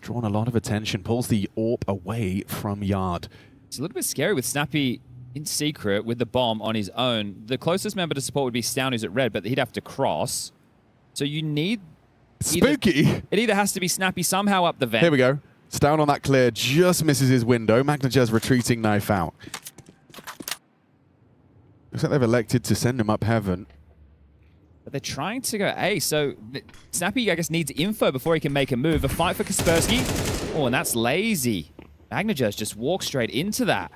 drawn a lot of attention, pulls the AWP away from yard. It's a little bit scary with Snappy in secret with the bomb on his own. The closest member to support would be Stown, who's at red, but he'd have to cross. So you need... Spooky! It either has to be Snappy somehow up the vent. Here we go. Stown on that clear, just misses his window. Magnajez retreating knife out. Looks like they've elected to send him up heaven. But they're trying to go A, so Snappy, I guess, needs info before he can make a move. A fight for Kaspersky. Oh, and that's lazy. Magnajez just walked straight into that.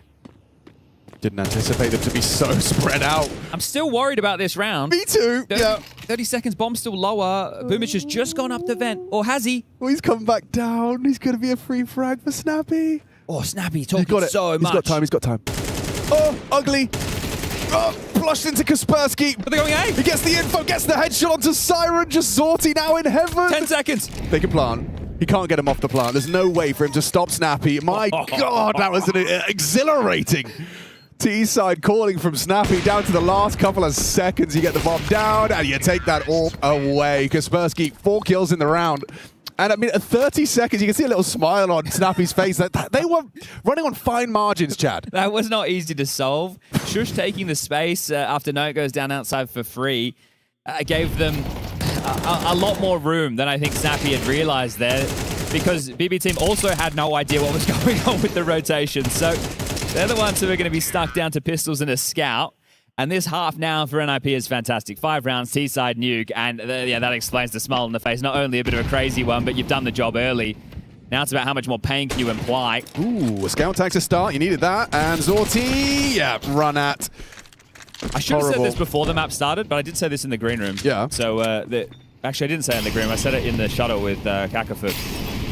Didn't anticipate them to be so spread out. I'm still worried about this round. Me too. 30 seconds, bomb still lower. Boomage has just gone up the vent. Or has he? Oh, he's coming back down. He's going to be a free frag for Snappy. Oh, Snappy talking so much. He's got time. Oh, ugly. Oh, flushed into Kaspersky. Are they going A? He gets the info, gets the headshot onto Siren. Just Zorti now in heaven. 10 seconds. They can plant. He can't get him off the plant. There's no way for him to stop Snappy. My God, that was an exhilarating T-side calling from Snappy down to the last couple of seconds. You get the bomb down and you take that AWP away. Kaspersky, 4 kills in the round. And I mean, at 30 seconds, you can see a little smile on Snappy's face. They were running on fine margins, Chad. That was not easy to solve. Shush taking the space after Note goes down outside for free gave them a lot more room than I think Snappy had realized there, because BB team also had no idea what was going on with the rotation. So they're the ones who are going to be stuck down to pistols and a scout. And this half now for NIP is fantastic. 5 rounds, T-side nuke, and yeah, that explains the smile on the face. Not only a bit of a crazy one, but you've done the job early. Now it's about how much more pain can you imply. Ooh, a scout takes a start. You needed that. And Zorti, yeah, run at. I should have said this before the map started, but I did say this in the green room. Yeah. So, actually, I didn't say it in the green room. I said it in the shuttle with Kakafoot.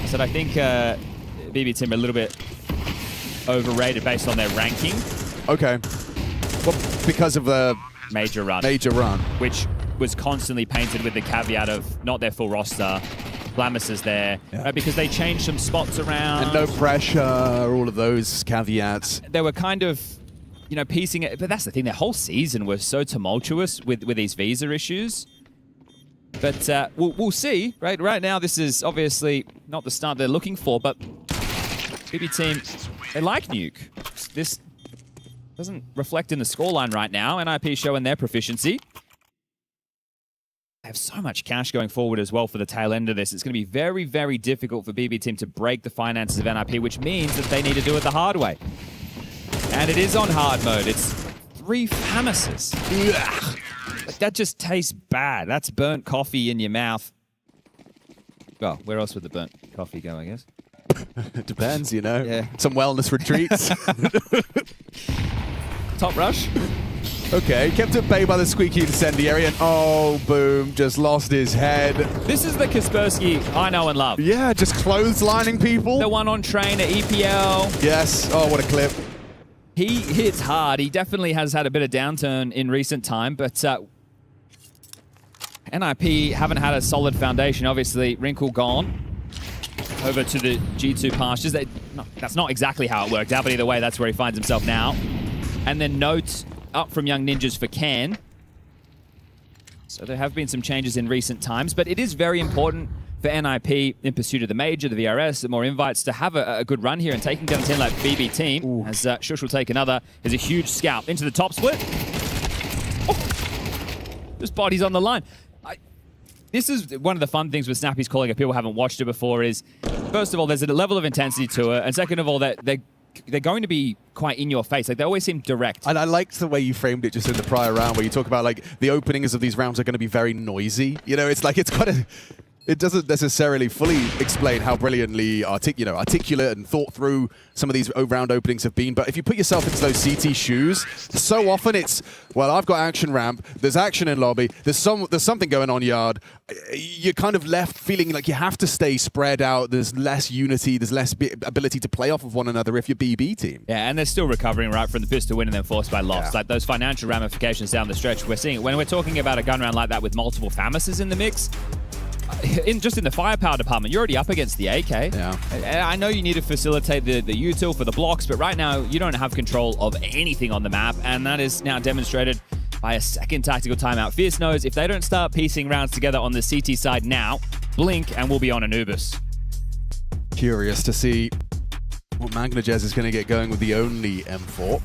I said I think BB team are a little bit overrated based on their ranking. Okay. Well, because of the major run. Which was constantly painted with the caveat of not their full roster. Glamis is there. Yeah. Because they changed some spots around. And no pressure, all of those caveats. They were kind of, you know, piecing it. But that's the thing. Their whole season was so tumultuous with these visa issues. But we'll see. Right now, this is obviously not the start they're looking for. But BB team, they like Nuke. This doesn't reflect in the scoreline right now. NIP showing their proficiency. They have so much cash going forward as well for the tail end of this. It's going to be very, very difficult for BB team to break the finances of NIP, which means that they need to do it the hard way. And it is on hard mode. It's 3 Famises. Like, that just tastes bad. That's burnt coffee in your mouth. Well, where else would the burnt coffee go, I guess? It depends, you know. Yeah. Some wellness retreats. Top rush. Okay, kept at bay by the squeaky incendiary, and oh, boom, just lost his head. This is the Kaspersky I know and love. Yeah, just clotheslining people. The one on train at EPL. Yes, oh, what a clip. He hits hard. He definitely has had a bit of downturn in recent time, but NIP haven't had a solid foundation. Obviously, Wrinkle gone over to the G2 pastures. That's not exactly how it worked out, but either way, that's where he finds himself now. And then Note up from Young Ninjas for Can. So there have been some changes in recent times, but it is very important for NIP in pursuit of the Major, the VRS, the more invites to have a good run here, and taking down a team like BB team. Ooh. As Shush will take another. There's a huge scout into the top split. Oh. This body's on the line. This is one of the fun things with Snappy's calling, if people haven't watched it before, is first of all, there's a level of intensity to it, and second of all, they're going to be quite in your face. Like, they always seem direct. And I liked the way you framed it just in the prior round, where you talk about, like, the openings of these rounds are going to be very noisy. You know, it's like, it's quite a... It doesn't necessarily fully explain how brilliantly articulate and thought through some of these round openings have been. But if you put yourself into those CT shoes, so often it's, well, I've got action ramp, there's action in lobby, there's something going on yard. You're kind of left feeling like you have to stay spread out. There's less unity, there's less ability to play off of one another if you're BB team. Yeah, and they're still recovering right from the pistol win and then forced by loss. Yeah. Like those financial ramifications down the stretch, we're seeing when we're talking about a gun round like that with multiple Famises in the mix. Just in the firepower department, you're already up against the AK. Yeah. I know you need to facilitate the util for the blocks, but right now you don't have control of anything on the map, and that is now demonstrated by a second tactical timeout. Fierce knows if they don't start piecing rounds together on the CT side now, blink and we'll be on Anubis. Curious to see what Magnajez is going to get going with the only M4.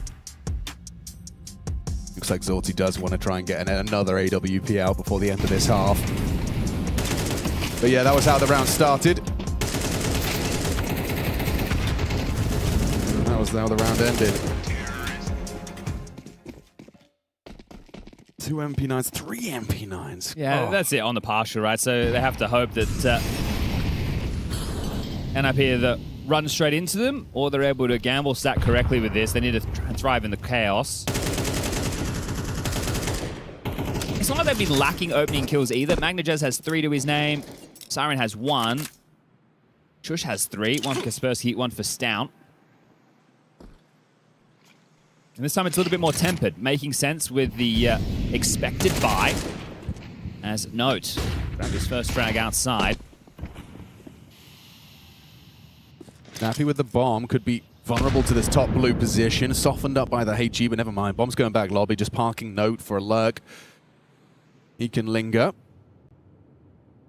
Looks like Zorti does want to try and get another AWP out before the end of this half. But yeah, that was how the round started. That was how the round ended. 2 MP9s, 3 MP9s. Yeah, That's it on the partial, right? So they have to hope that NIP either run straight into them or they're able to gamble stack correctly with this. They need to thrive in the chaos. It's not like they've been lacking opening kills either. Magnajez has 3 to his name. Siren has 1. Shush has 3. 1 for Kaspersky, 1 for Stout. And this time it's a little bit more tempered, making sense with the expected buy. As Note grabbed his first frag outside. Snappy with the bomb, could be vulnerable to this top blue position, softened up by the HE, but never mind. Bomb's going back lobby, just parking Note for a lurk. He can linger.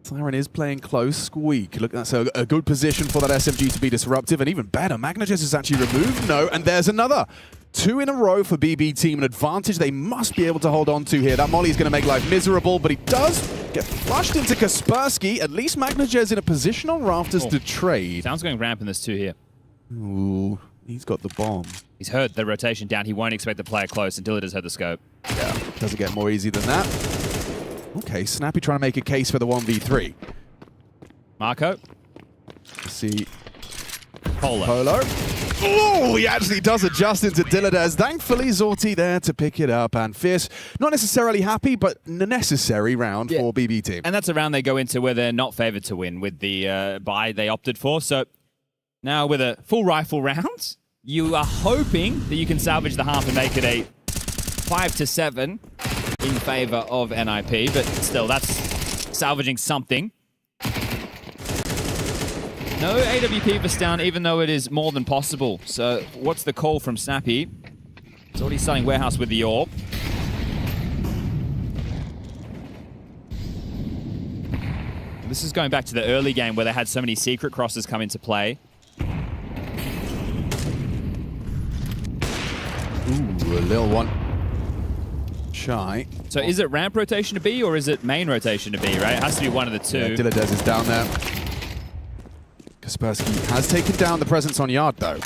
Siren is playing close. Squeak. Look, that's a good position for that SMG to be disruptive, and even better, Magnagess has actually removed Note, and there's another. 2 in a row for BB Team, an advantage they must be able to hold on to here. That Molly is going to make life miserable, but he does get flushed into Kaspersky. At least Magnagess in a position on rafters to trade. Sounds going ramp in this 2 here. Ooh, he's got the bomb. He's heard the rotation down. He won't expect the player close until it has heard the scope. Yeah, doesn't get more easy than that. Okay, Snappy trying to make a case for the 1v3. Marco. Let's see. Polo. Oh, he actually does adjust into Dilladez. Thankfully, Zorti there to pick it up. And Fierce, not necessarily happy, but necessary round for BB Team. And that's a round they go into where they're not favored to win with the buy they opted for. So now with a full rifle round, you are hoping that you can salvage the half and make it a 5-7 in favor of NIP. But still, that's salvaging something. No AWP for Stun, even though it is more than possible. So what's the call from Snappy? He's already starting Warehouse with the AWP. This is going back to the early game where they had so many secret crosses come into play. Ooh, a little one. Shy. So is it ramp rotation to B or is it main rotation to B, right? It has to be one of the two. Yeah, Dilladez is down there. Kaspersky has taken down the presence on Yard, though.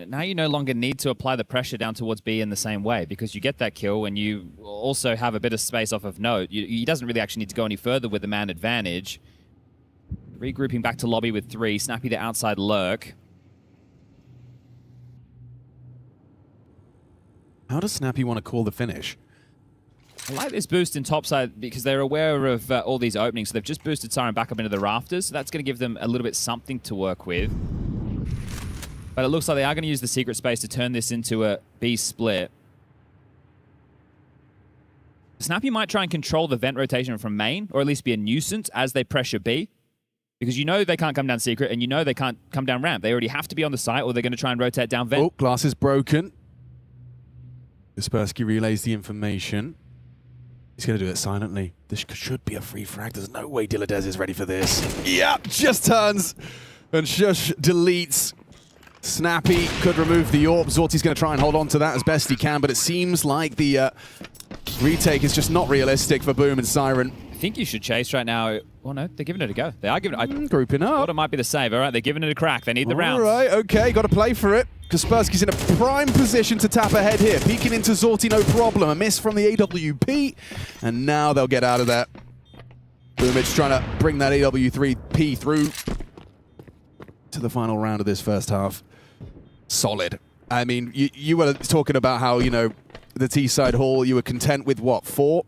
Now you no longer need to apply the pressure down towards B in the same way because you get that kill and you also have a bit of space off of Note. He doesn't really actually need to go any further with the man advantage. Regrouping back to lobby with 3. Snappy the outside lurk. How does Snappy want to call the finish? I like this boost in topside because they're aware of all these openings. So they've just boosted Siren back up into the rafters. So that's going to give them a little bit something to work with. But it looks like they are going to use the secret space to turn this into a B split. Snappy might try and control the vent rotation from main, or at least be a nuisance as they pressure B. Because you know they can't come down secret, and you know they can't come down ramp. They already have to be on the site, or they're going to try and rotate down vent. Oh, glass is broken. Kaspersky relays the information. He's going to do it silently. This should be a free frag. There's no way Dilladez is ready for this. Yeah, just turns and Shush deletes. Snappy could remove the AWP. Zorti's going to try and hold on to that as best he can, but it seems like the retake is just not realistic for Boom and Siren. I think you should chase right now. Well, no, they're giving it a go. They are giving it. Grouping up. I thought it might be the save. All right, they're giving it a crack. They need the rounds. All right, okay, got to play for it. Kaspersky's in a prime position to tap ahead here. Peeking into Zorti, no problem. A miss from the AWP, and now they'll get out of that. Boomich trying to bring that AW3P through to the final round of this first half. Solid. I mean, you were talking about how, you know, the T-side haul, you were content with, what, 4?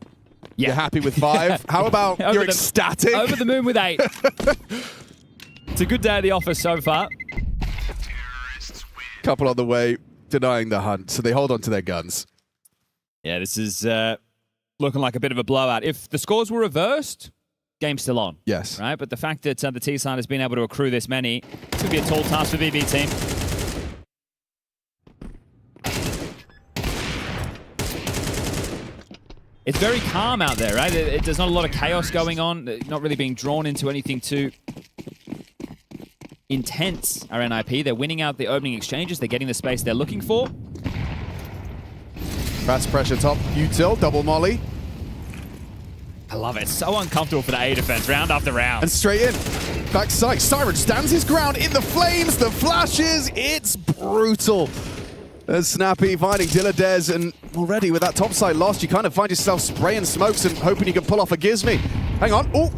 Yeah. You're happy with 5? How about you're ecstatic? Over the moon with 8. It's a good day at the office so far. Couple on the way, denying the hunt, so they hold on to their guns. Yeah, this is looking like a bit of a blowout. If the scores were reversed, game's still on. Yes. Right, but the fact that the T-side has been able to accrue this many, it's going to be a tall task for BB Team. It's very calm out there, right? There's not a lot of chaos going on. Not really being drawn into anything too intense, our NIP. They're winning out the opening exchanges. They're getting the space they're looking for. Fast pressure top, util, double molly. I love it. So uncomfortable for the A defense, round after round. And straight in. Backside. Siren stands his ground in the flames, the flashes. It's brutal. There's Snappy finding Dilladez, and already with that topside lost, you kind of find yourself spraying smokes and hoping you can pull off a Gizmy. Hang on. Oh,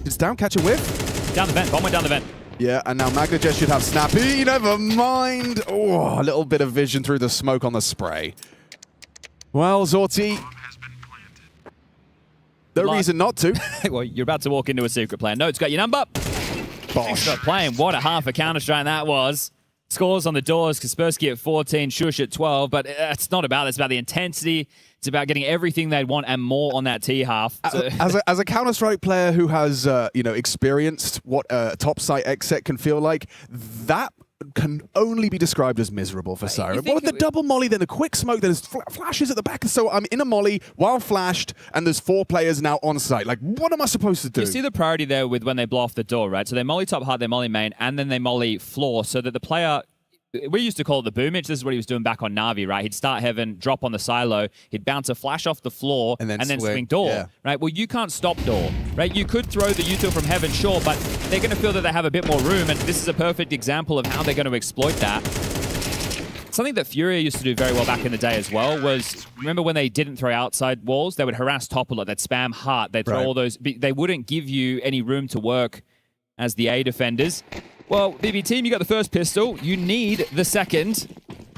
it's down. Catch a whiff. Down the vent. Bomb went down the vent. Yeah, and now Magnagess should have Snappy. Never mind. Oh, a little bit of vision through the smoke on the spray. Well, Zorti, no reason not to. Well, you're about to walk into a secret plan. No, it's got your number. Thanks for playing. What a half of Counter-Strike that was. Scores on the doors, Kaspersky at 14, Shush at 12, but it's not about that. It's about the intensity. It's about getting everything they'd want and more on that T half. So As a Counter-Strike player who has experienced what a top site exit can feel like, that can only be described as miserable for Siren. What with the double molly, then the quick smoke, then there's flashes at the back. So I'm in a molly while flashed, and there's 4 players now on site. Like, what am I supposed to do? You see the priority there with when they blow off the door, right? So they molly top hard, they molly main, and then they molly floor, so that the player... We used to call it the boom itch. This is what he was doing back on Na'Vi, right? He'd start heaven, drop on the silo, he'd bounce a flash off the floor, and then swing door, right? Well, you can't stop door, right? You could throw the util from heaven, sure, but they're going to feel that they have a bit more room, and this is a perfect example of how they're going to exploit that. Something that Furia used to do very well back in the day as well was, remember when they didn't throw outside walls? They would harass top a lot, they'd spam heart, they'd throw all those, they wouldn't give you any room to work as the A defenders. Well, BB team, you got the first pistol. You need the second,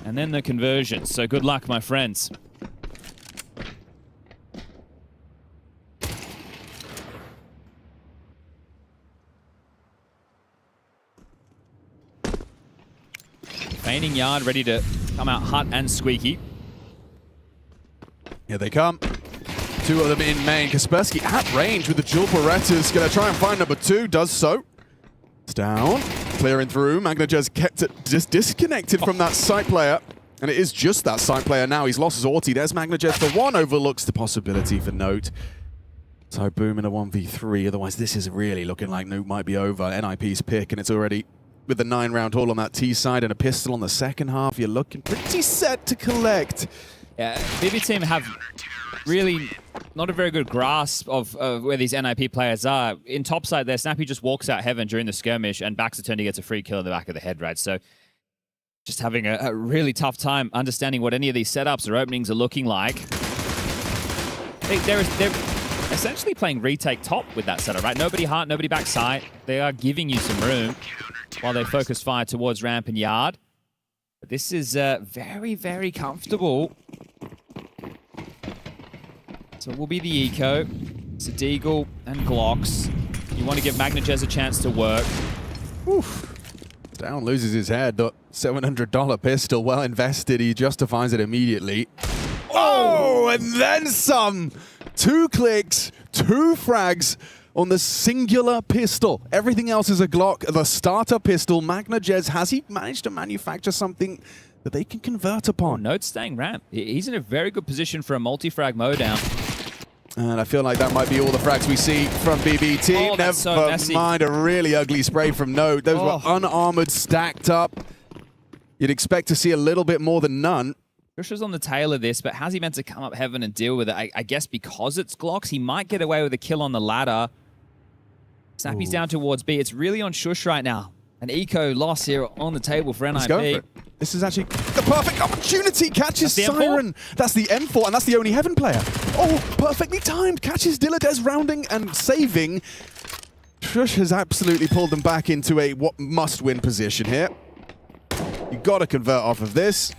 and then the conversion. So good luck, my friends. Feigning yard, ready to come out hot and squeaky. Here they come. 2 of them in main. Kaspersky at range with the dual Berettas. Going to try and find number 2. Does so. It's down. Clearing through. Magnajez kept it just disconnected from that site player. And it is just that site player now. He's lost his Orti. There's Magnajez for 1. Overlooks the possibility for Note. So boom in a 1v3. Otherwise, this is really looking like Note might be over. NIP's pick, and it's already with the 9-round haul on that T side and a pistol on the second half. You're looking pretty set to collect. Yeah, BB team have really not a very good grasp of where these NIP players are. In topside there, Snappy just walks out heaven during the skirmish and backs a turn, he gets a free kill in the back of the head, right? So just having a really tough time understanding what any of these setups or openings are looking like. They're essentially playing retake top with that setup, right? Nobody heart, nobody backside. They are giving you some room while they focus fire towards ramp and yard. But this is very, very comfortable. So it will be the Eco, Deagle, and Glocks. You want to give Magnajez a chance to work. Oof. Down loses his head. The $700 pistol, well invested. He justifies it immediately. Oh, and then some. 2 clicks, 2 frags on the singular pistol. Everything else is a Glock. The starter pistol, Magnajez, has he managed to manufacture something that they can convert upon? Note staying ramp. He's in a very good position for a multi-frag mowdown. And I feel like that might be all the frags we see from BBT. Oh, that's so messy. Mind a really ugly spray from Note. Those were unarmored, stacked up. You'd expect to see a little bit more than none. Pusher's on the tail of this, but how's he meant to come up heaven and deal with it? I guess because it's Glocks, he might get away with a kill on the ladder. Snappy's down towards B. It's really on Shush right now. An eco loss here on the table for NIP. Let's go for it. This is actually the perfect opportunity. Catches Siren. That's the M4, and that's the only Heaven player. Oh, perfectly timed. Catches Diladez rounding and saving. Shush has absolutely pulled them back into a must-win position here. You got to convert off of this.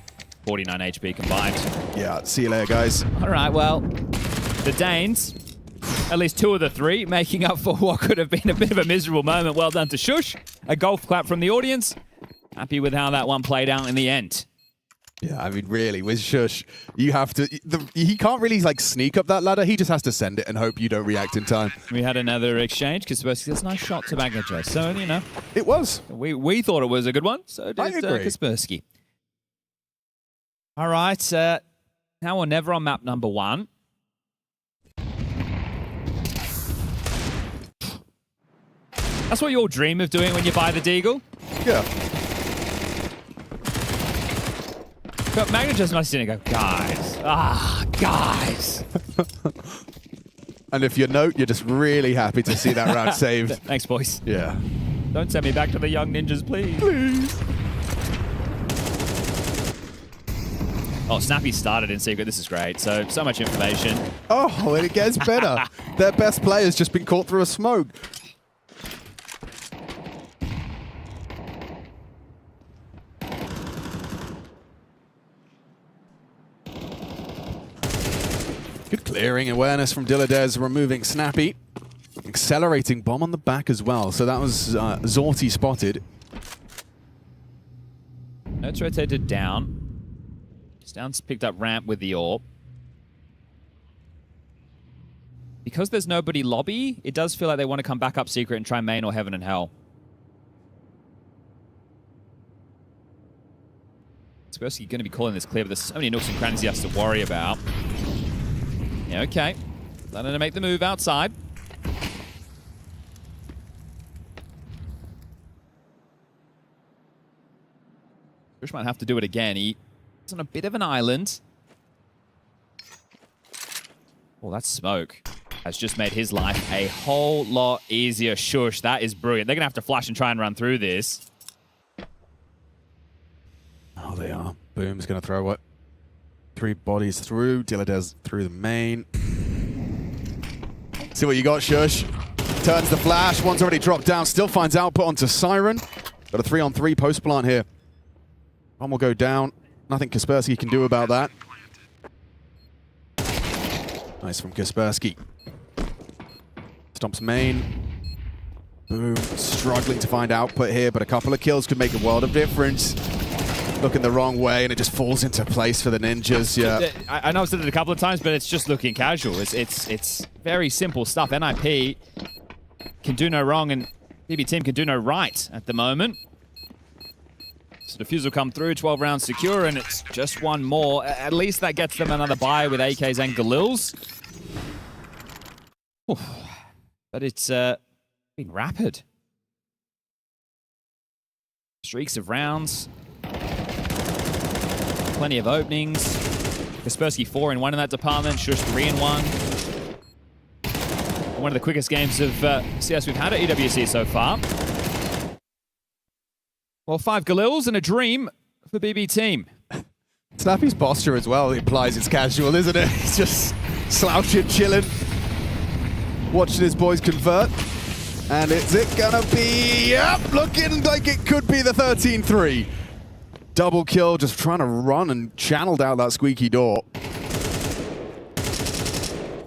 49 HP combined. Yeah, see you later, guys. All right, well, the Danes, at least 2 of the 3, making up for what could have been a bit of a miserable moment. Well done to Shush. A golf clap from the audience. Happy with how that one played out in the end. Yeah, I mean, really, with Shush, you have to... he can't really, like, sneak up that ladder. He just has to send it and hope you don't react in time. We had another exchange, because that's a nice shot to Magnajez. So, you know. It was. We thought it was a good one, so did Kaspersky. All right, now or never on map number 1. That's what you all dream of doing when you buy the Deagle? Yeah. But Magnajez must sit and go, guys. And if you're Note, you're just really happy to see that round saved. Thanks, boys. Yeah. Don't send me back to the young ninjas, please. Please. Oh, Snappy started in secret. This is great. So much information. Oh, and it gets better. Their best player's just been caught through a smoke. Good clearing awareness from Diladez, removing Snappy. accelerating bomb on the back as well. So that was Zorti spotted. Notes rotated down. Stoun's picked up ramp with the AWP. Because there's nobody lobby, it does feel like they want to come back up secret and try main or heaven and hell. Spursky going to be calling this clear, but there's so many nooks and crannies he has to worry about. Yeah, okay. Letting him make the move outside. Bush might have to do it again. He's on a bit of an island. Oh, that smoke has just made his life a whole lot easier. Shush, that is brilliant. They're going to have to flash and try and run through this. Oh, they are. Boom's going to throw it. 3 bodies through. Diladez through the main. See what you got, Shush. Turns the flash. One's already dropped down. Still finds output onto Siren. Got a 3-on-3 post plant here. One will go down. Nothing Kaspersky can do about that. Nice from Kaspersky. Stomps main. Boom. Struggling to find output here, but a couple of kills could make a world of difference. Looking the wrong way, and it just falls into place for the Ninjas. Yeah. I know I've said it a couple of times, but it's just looking casual. It's very simple stuff. NIP can do no wrong, and BB team can do no right at the moment. So defuse will come through, 12 rounds secure, and it's just one more. At least that gets them another buy with AKs and Galils. Oof. But it's been rapid. Streaks of rounds. Plenty of openings. Kaspersky 4-in-1 in that department. Shush 3-in-1. One of the quickest games of CS we've had at EWC so far. Well, 5 Galils and a dream for BB team. Snappy's posture as well implies it's casual, isn't it? He's just slouching, chilling, watching his boys convert. And is it gonna be, yep, looking like it could be the 13-3. Double kill, just trying to run and channeled out that squeaky door.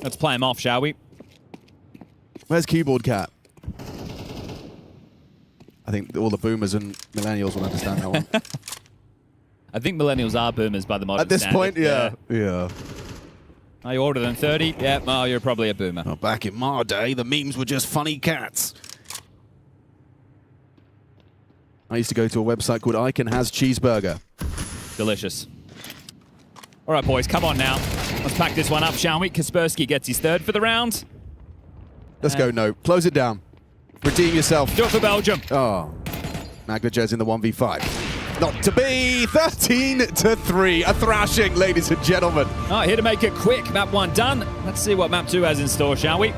Let's play him off, shall we? Where's Keyboard Cat? I think all the boomers and millennials will understand that one. I think millennials are boomers by the modern At this standard. point, yeah. Are you older than 30? Yeah, well, you're probably a boomer. Well, back in my day, the memes were just funny cats. I used to go to a website called Icon Has Cheeseburger. Delicious. All right, boys, come on now. Let's pack this one up, shall we? Kaspersky gets his 3rd for the round. Let's go, no. Close it down. Redeem yourself. Do it for Belgium. Oh. Magnajez in the 1v5. Not to be. 13-3. A thrashing, ladies and gentlemen. Oh, here to make it quick. Map 1 done. Let's see what Map 2 has in store, shall we?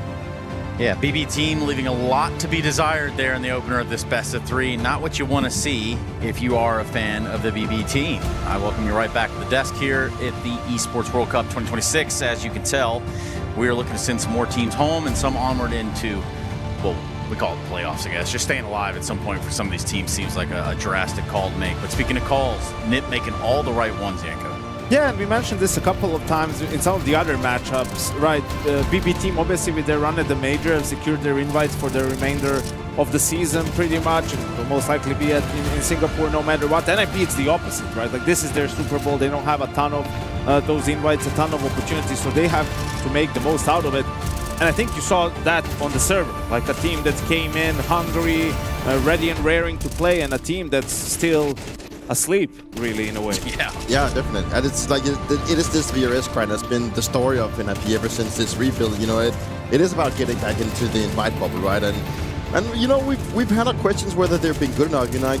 Yeah, BB team leaving a lot to be desired there in the opener of this best of 3. Not what you want to see if you are a fan of the BB team. I welcome you right back to the desk here at the Esports World Cup 2026. As you can tell, we are looking to send some more teams home and some onward into, well, we call it the playoffs, I guess. Just staying alive at some point for some of these teams seems like a drastic call to make. But speaking of calls, Nip making all the right ones, Yanko. Yeah, and we mentioned this a couple of times in some of the other matchups, right? BB team, obviously, with their run at the major, have secured their invites for the remainder of the season pretty much, and will most likely be in Singapore no matter what. NIP, it's the opposite, right? Like, this is their Super Bowl. They don't have a ton of those invites, a ton of opportunities, so they have to make the most out of it. And I think you saw that on the server, like a team that came in hungry, ready and raring to play, and a team that's still asleep, really, in a way. Yeah, definitely. And it's like, it is this VRS grind that's been the story of NIP ever since this rebuild. You know, it is about getting back into the invite bubble, right? And you know, we've had our questions whether they've been good enough. You know,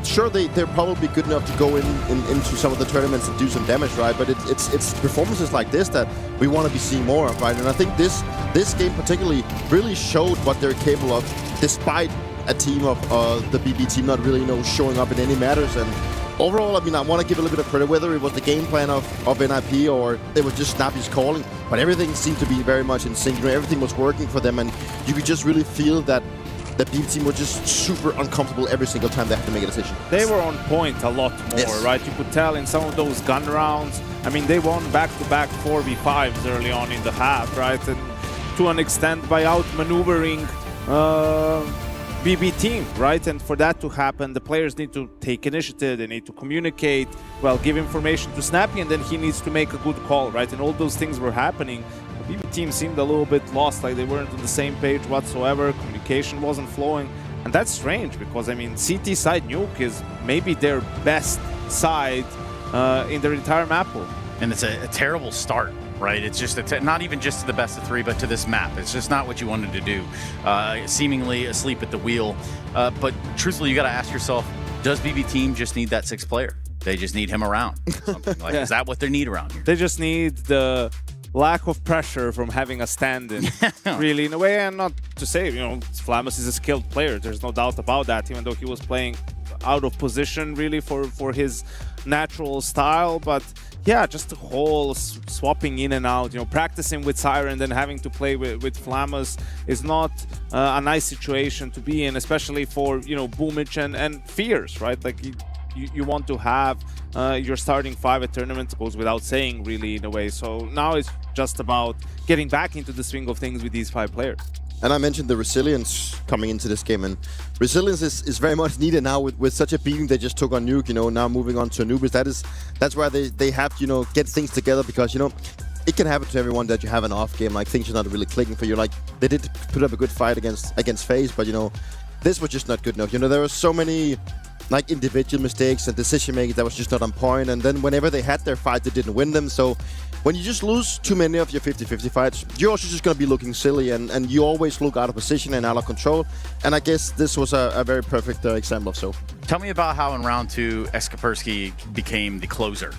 sure, they're probably good enough to go into some of the tournaments and do some damage, right? But it's performances like this that we want to be seeing more of, right? And I think this game particularly really showed what they're capable of, despite a team of the BB team not really, you know, showing up in any matters. And overall, I mean, I want to give a little bit of credit, whether it was the game plan of NIP or it was just Snappy's calling, but everything seemed to be very much in sync. You know, everything was working for them, and you could just really feel that the BB team were just super uncomfortable every single time they had to make a decision. They were on point a lot more, right? You could tell in some of those gun rounds. I mean, they won back-to-back 4v5s early on in the half, right? And to an extent by outmaneuvering BB team, right? And for that to happen, the players need to take initiative, they need to communicate, well, give information to Snappy, and then he needs to make a good call, right? And all those things were happening. The BB team seemed a little bit lost, like they weren't on the same page whatsoever, communication wasn't flowing. And that's strange because, I mean, CT side nuke is maybe their best side in their entire map pool. And it's a terrible start, right? It's just not even just to the best of 3, but to this map. It's just not what you wanted to do. Seemingly asleep at the wheel. But truthfully, you got to ask yourself, does BB Team just need that 6th player? They just need him around. Like, is that what they need around here? They just need the lack of pressure from having a stand-in, really, in a way. And not to say, you know, Flamus is a skilled player. There's no doubt about that, even though he was playing out of position, really, for his natural style. But yeah, just the whole swapping in and out, you know, practicing with Siren, then having to play with Flamus is not a nice situation to be in, especially for, you know, Boomich and Fierce, right? Like, you want to have your starting 5 at tournaments, goes without saying, really, in a way. So now it's just about getting back into the swing of things with these 5 players. And I mentioned the resilience coming into this game, and resilience is very much needed now with such a beating they just took on Nuke, you know, now moving on to Anubis. That's why they have to, you know, get things together, because, you know, it can happen to everyone that you have an off game, like things are not really clicking for you. Like, they did put up a good fight against FaZe, but, you know, this was just not good enough. You know, there were so many like individual mistakes and decision making that was just not on point, and then whenever they had their fight, they didn't win them. So when you just lose too many of your 50-50 fights, you're also just going to be looking silly, and you always look out of position and out of control. And I guess this was a very perfect example of so. Tell me about how in round 2, Kaspersky became the closer.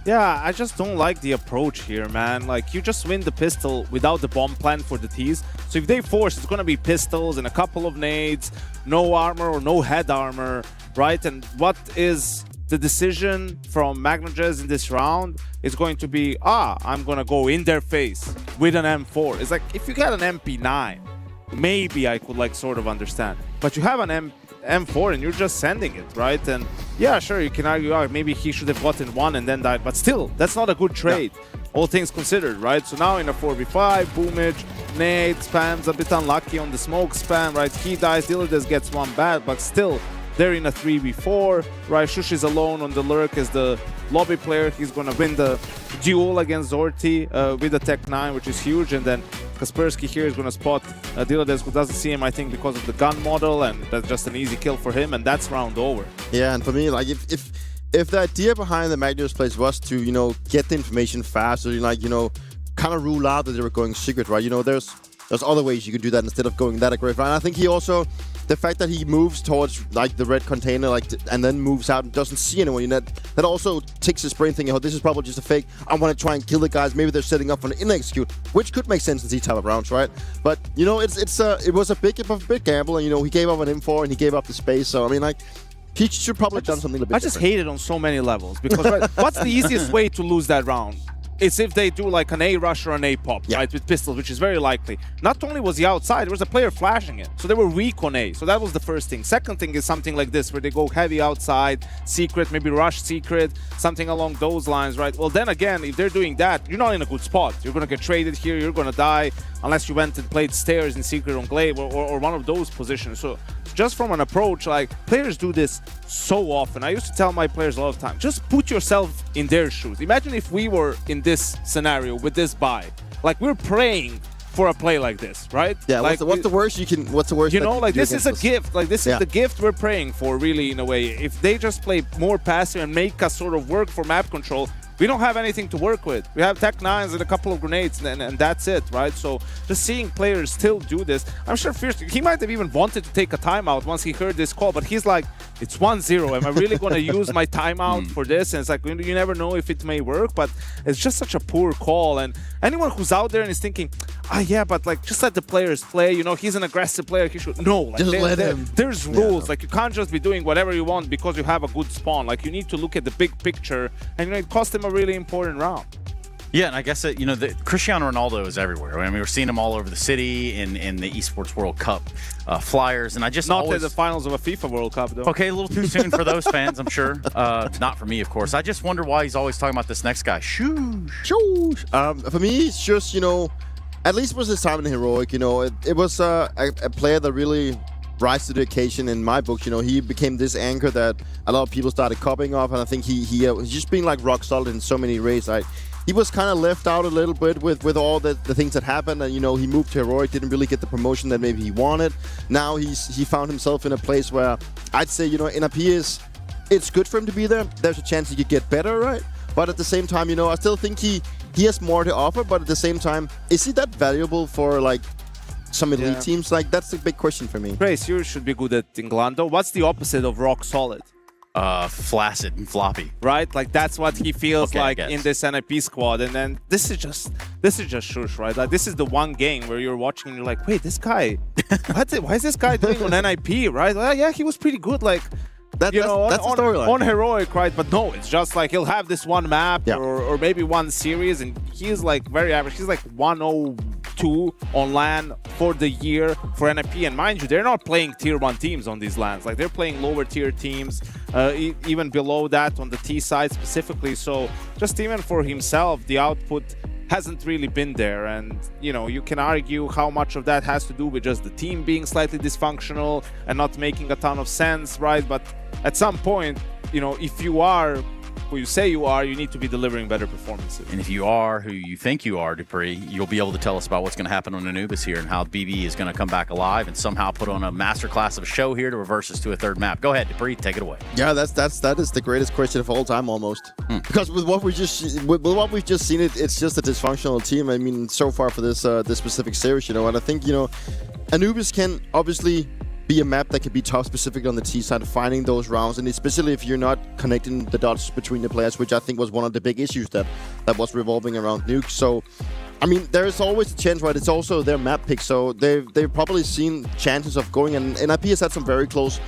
Yeah, I just don't like the approach here, man. Like, you just win the pistol without the bomb plan for the T's. So if they force, it's going to be pistols and a couple of nades, no armor or no head armor, right? And what is the decision from Magnajez in this round is going to be, I'm going to go in their face with an M4. It's like, if you got an MP9, maybe I could, like, sort of understand. But you have an M4 and you're just sending it, right? And yeah, sure, you can argue, maybe he should have gotten one and then died, but still, that's not a good trade, all things considered, right? So now in a 4v5, Boomage, nade, spams, a bit unlucky on the smoke spam, right? He dies, Dillides gets one bad, but still, they're in a 3v4, right? Shush is alone on the lurk as the lobby player. He's gonna win the duel against Zorti with the Tech 9, which is huge, and then Kaspersky here is gonna spot Dillides, who doesn't see him, I think, because of the gun model, and that's just an easy kill for him, and that's round over. Yeah, and for me, like, if the idea behind the Magnus plays was to, you know, get the information fast, or, like, you know, kind of rule out that they were going secret, right? You know, there's other ways you could do that instead of going that aggressive. And I think he also, the fact that he moves towards, like, the red container, like, and then moves out and doesn't see anyone, you know, that also takes his brain thinking, oh, this is probably just a fake. I want to try and kill the guys. Maybe they're setting up for an in-execute, which could make sense in these type of rounds, right? But, you know, it was a big gamble, and, you know, he gave up an M4 and he gave up the space. So, I mean, like, he should probably have done something a bit I just hate it on so many levels, because right, what's the easiest way to lose that round? It's if they do like an A rush or an A pop, right, with pistols, which is very likely. Not only was he outside, there was a player flashing it. So they were weak on A. So that was the first thing. Second thing is something like this, where they go heavy outside, secret, maybe rush secret, something along those lines, right? Well, then again, if they're doing that, you're not in a good spot. You're going to get traded here, you're going to die, unless you went and played stairs in secret on Glaive or one of those positions. So just from an approach, like, players do this so often. I used to tell my players a lot of time, just put yourself in their shoes. Imagine if we were in this scenario with this buy. Like, we're praying for a play like this, right? Yeah, like, what's the worst you can, what's the worst? You know, like, this is a gift. Like, this is the gift we're praying for, really, in a way. If they just play more passive and make us sort of work for map control, we don't have anything to work with. We have Tech 9s and a couple of grenades, and that's it, right? So just seeing players still do this, I'm sure Fierce, he might have even wanted to take a timeout once he heard this call, but he's like, it's 1-0. Am I really going to use my timeout for this? And it's like, you never know if it may work, but it's just such a poor call. And anyone who's out there and is thinking, yeah, but, like, just let the players play. You know, he's an aggressive player. He should. No, like, just let him. There's rules. Like, you can't just be doing whatever you want because you have a good spawn. Like, you need to look at the big picture, and, you know, it cost him a really important round. Yeah, and I guess that, you know, Cristiano Ronaldo is everywhere. I mean, we're seeing him all over the city in the Esports World Cup flyers, and I just not the finals of a FIFA World Cup, though. Okay, a little too soon for those fans, I'm sure. Not for me, of course. I just wonder why he's always talking about this next guy. Shoosh. For me, it's just, you know, at least it was his time in Heroic. You know, it was a player that really rise to the occasion in my book. You know, he became this anchor that a lot of people started copying off, and I think he was just being like rock solid in so many ways. He was kind of left out a little bit with all the things that happened, and you know, he moved to Heroic, didn't really get the promotion that maybe he wanted. Now he found himself in a place where I'd say, you know, NIP it's good for him to be there. There's a chance he could get better, right? But at the same time, you know, I still think he has more to offer, but at the same time, is he that valuable for like some elite teams? Like, that's the big question for me. Grace, you should be good at Inglando. What's the opposite of rock solid? Flaccid and floppy. Right? Like, that's what he feels like in this NIP squad. And then this is just shush, right? Like, this is the one game where you're watching and you're like, wait, this guy, why is this guy doing on NIP, right? Like, yeah, he was pretty good. Like, that's the storyline. On Heroic, right? But no, it's just like he'll have this one map or maybe one series, and he's like very average. He's like 102 on LAN for the year for NIP. And mind you, they're not playing tier 1 teams on these LANs. Like, they're playing lower tier teams, even below that on the T side specifically. So just even for himself, the output hasn't really been there. And, you know, you can argue how much of that has to do with just the team being slightly dysfunctional and not making a ton of sense, right? But at some point, you know, if you are who you say you are, you need to be delivering better performances. And if you are who you think you are, Dupree, you'll be able to tell us about what's going to happen on Anubis here and how BB is going to come back alive and somehow put on a masterclass of a show here to reverse us to a third map. Go ahead, Dupree, take it away. Yeah, that is the greatest question of all time almost. Because with what we've just seen, it's just a dysfunctional team. I mean, so far for this specific series, you know, and I think, you know, Anubis can obviously be a map that could be tough, specifically on the T side, finding those rounds, and especially if you're not connecting the dots between the players, which I think was one of the big issues that was revolving around Nuke. So, I mean, there is always a chance, right? It's also their map pick, so they've probably seen chances of going, and NIP has had some very close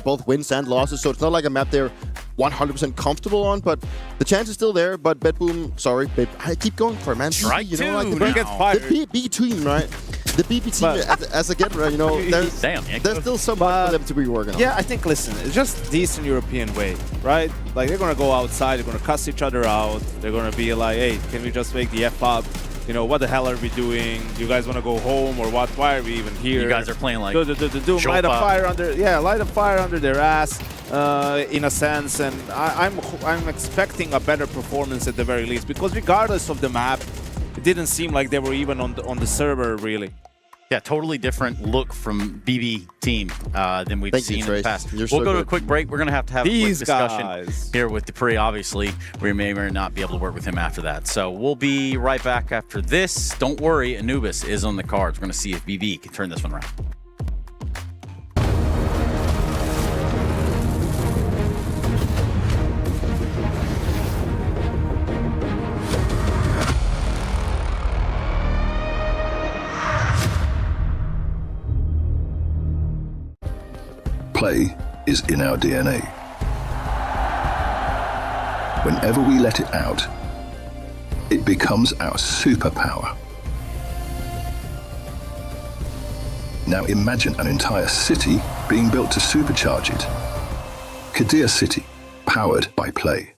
both wins and losses, so it's not like a map they're 100% comfortable on, but the chance is still there. But Bedboom, sorry, I keep going for it, man. Strike you know, like the B team, right? The BB team, as a getter, you know, there's still some for them to be working on. Yeah, I think, listen, it's just decent European way, right? Like, they're going to go outside, they're going to cuss each other out, they're going to be like, hey, can we just make the F up? You know, what the hell are we doing? You guys want to go home or what? Why are we even here? You guys are playing like light a fire under their ass, in a sense. And I'm expecting a better performance at the very least, because regardless of the map, it didn't seem like they were even on the server, really. Yeah, totally different look from BB team than we've seen in the past. We'll go to a quick break. We're going to have a quick discussion here with Dupree. Obviously, we may or may not be able to work with him after that. So we'll be right back after this. Don't worry, Anubis is on the cards. We're going to see if BB can turn this one around. Play is in our DNA. Whenever we let it out, it becomes our superpower. Now imagine an entire city being built to supercharge it. Kadir City, powered by Play.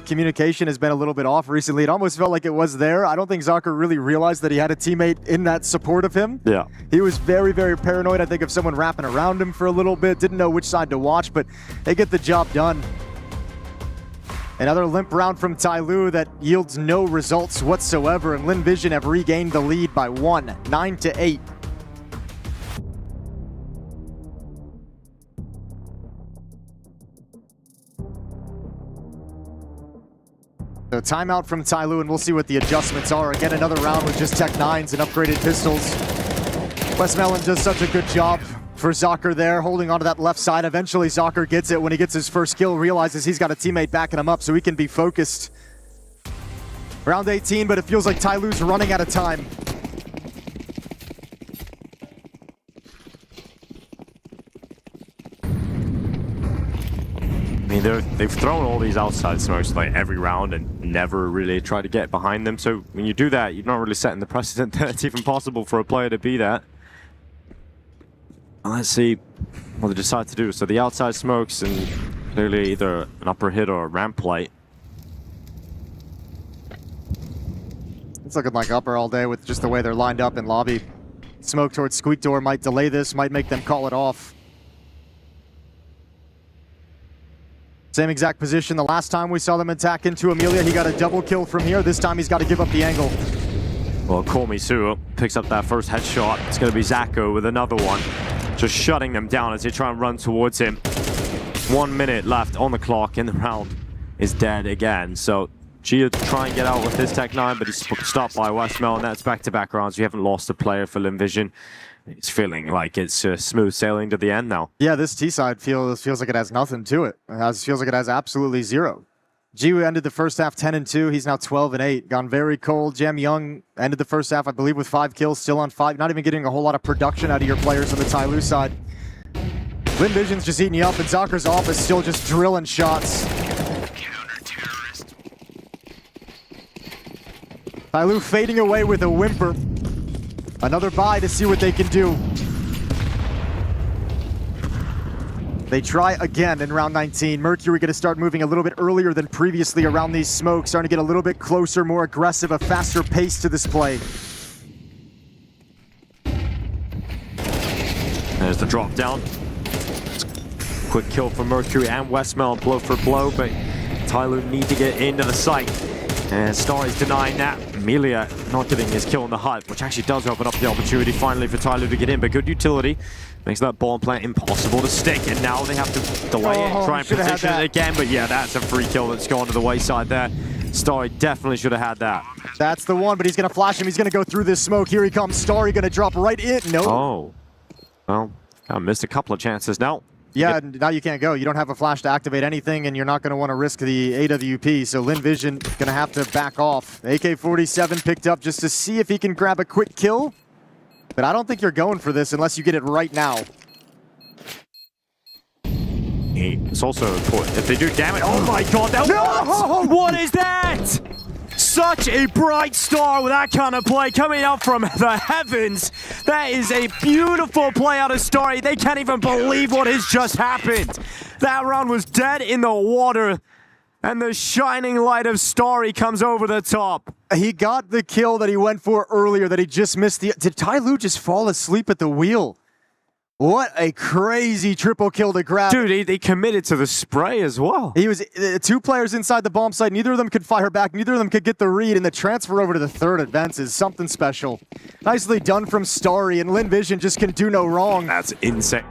Communication has been a little bit off recently. It almost felt like it was there. I don't think Zocker really realized that he had a teammate in that support of him. Yeah. He was very, very paranoid, I think, of someone wrapping around him for a little bit. Didn't know which side to watch, but they get the job done. Another limp round from Tyloo that yields no results whatsoever, and Lin Vision have regained the lead by 1, 9-8. So timeout from Tyloo, and we'll see what the adjustments are. Again, another round with just Tech 9s and upgraded pistols. Westmelon does such a good job for Zocker there, holding onto that left side. Eventually, Zocker gets it when he gets his first kill, realizes he's got a teammate backing him up, so he can be focused. Round 18, but it feels like Tyloo's running out of time. I mean, they've thrown all these outside smokes like every round and never really tried to get behind them. So when you do that, you're not really setting the precedent that it's even possible for a player to be that. Let's see what they decide to do. So the outside smokes and clearly either an upper hit or a ramp light. It's looking like upper all day with just the way they're lined up in lobby. Smoke towards Squeak Door might delay this, might make them call it off. Same exact position the last time we saw them attack into Amelia. He got a double kill from here. This time he's got to give up the angle. Well, Kormisu picks up that first headshot. It's going to be Zako with another one. Just shutting them down as they try and run towards him. 1 minute left on the clock in the round. Is dead again. So Gia try and get out with his Tech 9, but he's stopped by Westmel, and that's back-to-back rounds. We haven't lost a player for Limvision. It's feeling like it's smooth sailing to the end now. Yeah, this T-side feels like it has nothing to it. Feels like it has absolutely zero. Jiwoo ended the first half 10-2. He's now 12-8. Gone very cold. Jam Young ended the first half, I believe, with 5 kills, still on 5. Not even getting a whole lot of production out of your players on the Tyloo side. Limvision's just eating you up, and Zacher's off is still just drilling shots. Tyloo fading away with a whimper. Another buy to see what they can do. They try again in round 19. Mercury going to start moving a little bit earlier than previously around these smokes, starting to get a little bit closer, more aggressive, a faster pace to this play. There's the drop down. Quick kill for Mercury and Westmel, blow for blow, but Tyloo need to get into the site. And Star is denying that. Amelia not getting his kill on the hut, which actually does open up the opportunity finally for Tyloo to get in, but good utility. Makes that bomb plant impossible to stick, and now they have to delay it, try and position it again, but yeah, that's a free kill that's gone to the wayside there. Starry definitely should have had that. That's the one, but he's going to flash him. He's going to go through this smoke. Here he comes. Starry going to drop right in. No. Oh. Well, kind of missed a couple of chances now. Yeah, now you can't go. You don't have a flash to activate anything, and you're not going to want to risk the AWP, so Limvision going to have to back off. AK-47 picked up just to see if he can grab a quick kill, but I don't think you're going for this unless you get it right now. It's also important. If they do damage, oh my god, that was, what is that? Such a bright star with that kind of play coming up from the heavens. That is a beautiful play out of Starry. They can't even believe what has just happened. That round was dead in the water, and the shining light of Starry comes over the top. He got the kill that he went for earlier that he just missed. Did Tyloo just fall asleep at the wheel? What a crazy triple kill to grab. Dude, he committed to the spray as well. He was 2 players inside the bomb site. Neither of them could fire back. Neither of them could get the read. And the transfer over to the third advance is something special. Nicely done from Starry. And Limvision just can do no wrong. That's insane.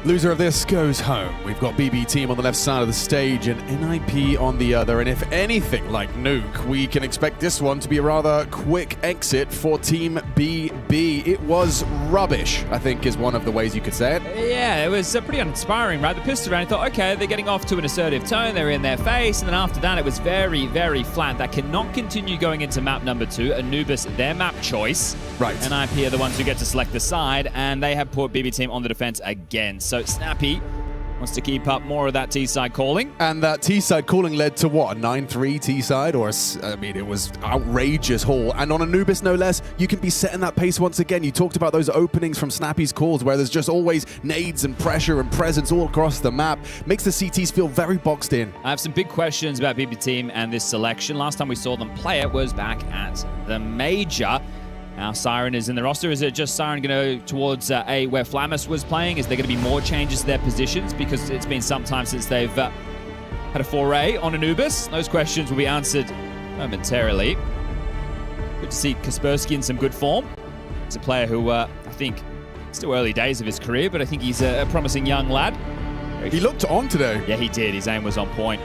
Loser of this goes home. We've got BB Team on the left side of the stage and NIP on the other. And if anything like Nuke, we can expect this one to be a rather quick exit for Team BB. It was rubbish, I think is one of the ways you could say it. Yeah, it was pretty uninspiring, right? The pistol round, I thought, okay, they're getting off to an assertive tone. They're in their face. And then after that, it was very, very flat. That cannot continue going into map number 2. Anubis, their map choice. Right. NIP are the ones who get to select the side. And they have put BB Team on the defense again. So Snappy wants to keep up more of that T-side calling. And that T-side calling led to what? A 9-3 T-side? Or, I mean, it was outrageous haul. And on Anubis, no less, you can be setting that pace once again. You talked about those openings from Snappy's calls where there's just always nades and pressure and presence all across the map. Makes the CTs feel very boxed in. I have some big questions about BB Team and this selection. Last time we saw them play it was back at the Major. Now Siren is in the roster. Is it just Siren going to go towards A where Flamus was playing? Is there going to be more changes to their positions? Because it's been some time since they've had a foray on Anubis. Those questions will be answered momentarily. Good to see Kaspersky in some good form. He's a player who I think still early days of his career, but I think he's a promising young lad. He looked on today. Yeah, he did. His aim was on point.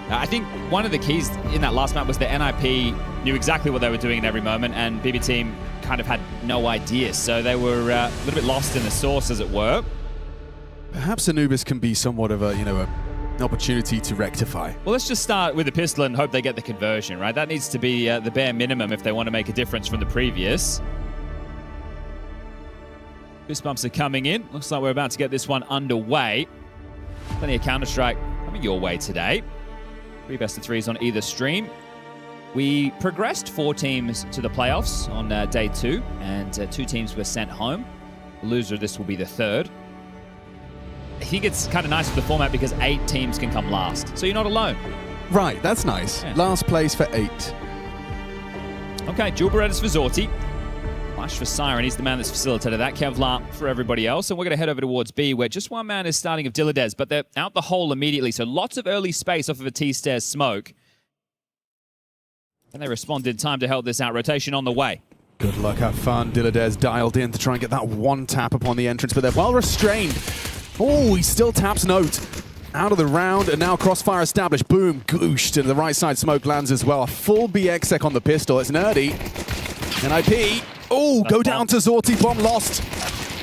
I think one of the keys in that last map was the NIP knew exactly what they were doing in every moment, and BB Team kind of had no idea. So they were a little bit lost in the sauce, as it were. Perhaps Anubis can be somewhat of a, an opportunity to rectify. Well, let's just start with the pistol and hope they get the conversion, right? That needs to be the bare minimum if they want to make a difference from the previous. Fist bumps are coming in. Looks like we're about to get this one underway. Plenty of Counter-Strike coming your way today. 3 best-of-3s on either stream. We progressed 4 teams to the playoffs on day 2, and 2 teams were sent home. The loser of this will be the 3rd. I think it's kind of nice with the format because 8 teams can come last, so you're not alone. Right, that's nice. Yeah. Last place for 8. Okay, Dual Berettas for Zorti. Flash for Siren, he's the man that's facilitated that. Kevlar for everybody else. And we're going to head over towards B, where just one man is starting of Dilladez, but they're out the hole immediately. So lots of early space off of a T-Stairs smoke. And they respond in time to help this out. Rotation on the way. Good luck, have fun. Dilladez dialed in to try and get that one tap upon the entrance, but they're well restrained. Oh, he still taps Note. Out of the round, and now crossfire established. Boom, gooshed, and the right side smoke lands as well. A full BX sec on the pistol. It's Nerdy. NIP. Oh, go down to Zorti. Bomb lost.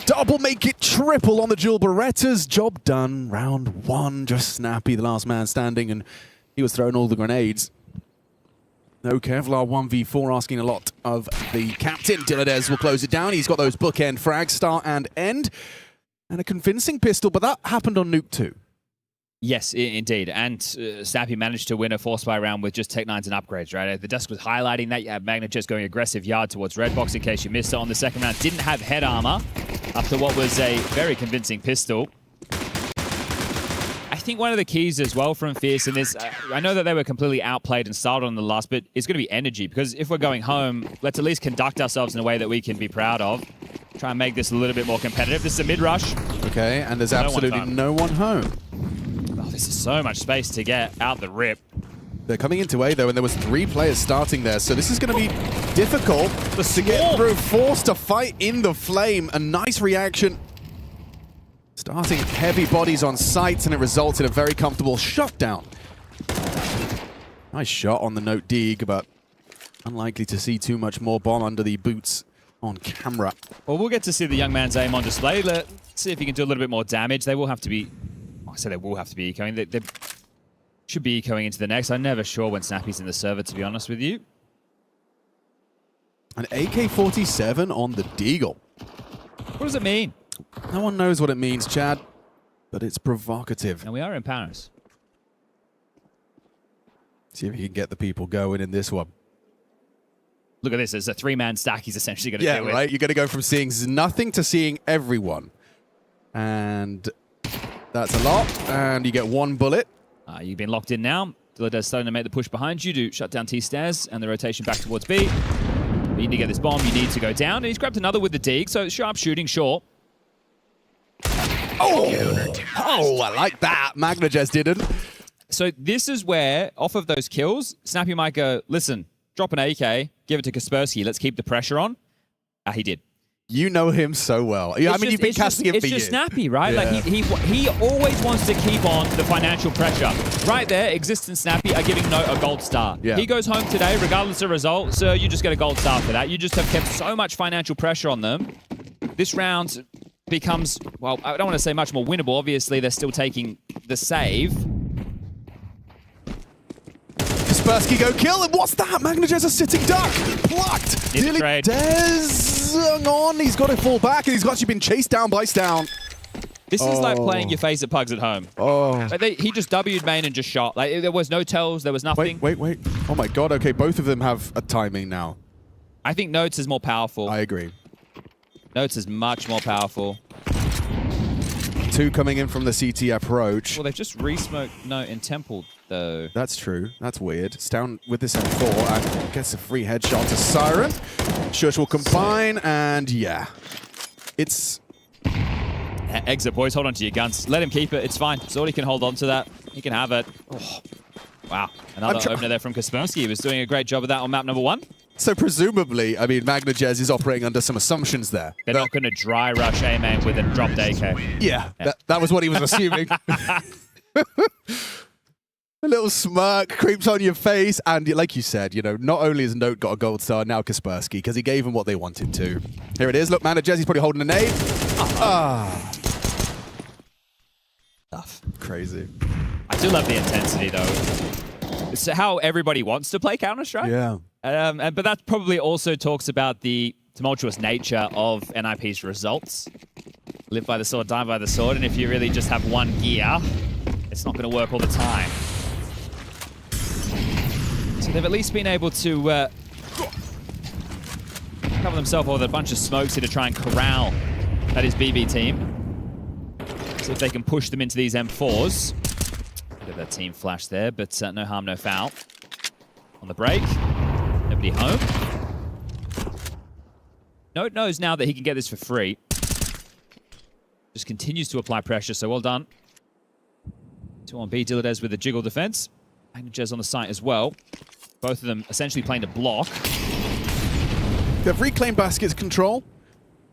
Double make it triple on the Dual Berettas. Job done. Round 1. Just Snappy, the last man standing, and he was throwing all the grenades. No Kevlar 1v4 asking a lot of the captain. Dilladez will close it down. He's got those bookend frags, start and end. And a convincing pistol, but that happened on Nuke 2. Yes, indeed. And Snappy managed to win a force buy round with just Tech 9s and upgrades, right? The desk was highlighting that. You had Magnet just going aggressive yard towards Redbox in case you missed it on the second round. Didn't have head armor after what was a very convincing pistol. I think one of the keys as well from Fierce in this, I know that they were completely outplayed and styled on the last, but it's going to be energy, because if we're going home, let's at least conduct ourselves in a way that we can be proud of. Try and make this a little bit more competitive. This is a mid-rush. Okay, and there's absolutely no one home. Oh, this is so much space to get out the rip. They're coming into A, though, and there was 3 players starting there, so this is going to be difficult to get through. Forced to fight in the flame. A nice reaction. Starting heavy bodies on sights, and it results in a very comfortable shutdown. Nice shot on the Note Dig, but unlikely to see too much more bomb under the boots on camera. Well, we'll get to see the young man's aim on display. Let's see if he can do a little bit more damage. They will have to be... I say they will have to be ecoing. They should be ecoing into the next. I'm never sure when Snappy's in the server, to be honest with you. An AK-47 on the Deagle. What does it mean? No one knows what it means, Chad, but it's provocative. And we are in Paris. See if he can get the people going in this one. Look at this. It's a 3-man stack he's essentially going to do it. Yeah, right? You're going to go from seeing nothing to seeing everyone. And that's a lot. And you get 1 bullet. You've been locked in now. Dilladez starting to make the push behind you to shut down T-Stairs and the rotation back towards B. You need to get this bomb. You need to go down. And he's grabbed another with the Dig, so sharp shooting, sure. Oh, I like that. Magna just didn't. So this is where, off of those kills, Snappy might go, listen, drop an AK, give it to Kaspersky, let's keep the pressure on. He did. You know him so well. I mean, you've been casting him for years. It's just Snappy, right? Yeah. Like he always wants to keep on the financial pressure. Right there, Exist and Snappy are giving Note a gold star. Yeah. He goes home today, regardless of result, so you just get a gold star for that. You just have kept so much financial pressure on them. This round becomes, well, I don't want to say much more winnable. Obviously, they're still taking the save. Kaspersky go kill, and what's that? Magnajez a sitting duck. Plucked. Nearly trade. Hang on, he's got to fall back, and he's actually been chased down by Stown. This is like playing your face at Pugs at home. Oh. Like he just W'd main and just shot. Like there was no tells, there was nothing. Wait. Oh my god, okay, both of them have a timing now. I think Notes is more powerful. I agree. Notes is much more powerful. 2 coming in from the CT approach. Well, they've just re-smoked Note in Temple, though. That's true. That's weird. Stown with this M4 and gets a free headshot to Siren. Shush will combine, and yeah. It's... Exit, boys. Hold on to your guns. Let him keep it. It's fine. Zordy can hold on to that. He can have it. Oh. Wow. Another opener there from Kaspersky. He was doing a great job of that on map number 1. So presumably, I mean, Magnajez is operating under some assumptions there. They're not going to dry rush A-main with a dropped AK. Yeah. That was what he was assuming. A little smirk creeps on your face, and like you said, you know, not only has Note got a gold star, now Kaspersky, because he gave him what they wanted to. Here it is. Look, Magnajez, he's probably holding a nade. Tough. Crazy. I do love the intensity, though. It's how everybody wants to play Counter-Strike. Yeah. But that probably also talks about the tumultuous nature of NIP's results. Live by the sword, die by the sword, and if you really just have one gear, it's not going to work all the time. So they've at least been able to cover themselves with a bunch of smokes here to try and corral that is BB team. See if they can push them into these M4s. Bit of that team flash there, but no harm, no foul. On the break, nobody home. Note knows now that he can get this for free. Just continues to apply pressure, so well done. 2 on B, Dilladez with the jiggle defense. Magnajez on the site as well. Both of them essentially playing to block. They've reclaimed Basket's control,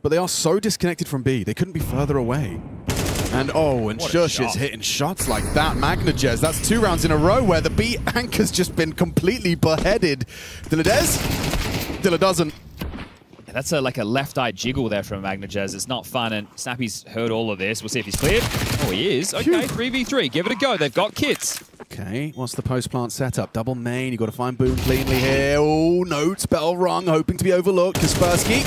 but they are so disconnected from B. They couldn't be further away. And Shush is hitting shots like that. Magnajez, that's 2 rounds in a row where the B anchor's just been completely beheaded. Dilladez? Dilla doesn't. Yeah, that's like a left-eye jiggle there from Magnajez. It's not fun, and Snappy's heard all of this. We'll see if he's cleared. Oh, he is. Okay, 3v3. Give it a go. They've got kits. Okay, what's the post-plant setup? Double main. You've got to find Boom cleanly here. Oh, Note, bell rung, hoping to be overlooked. Kaspersky.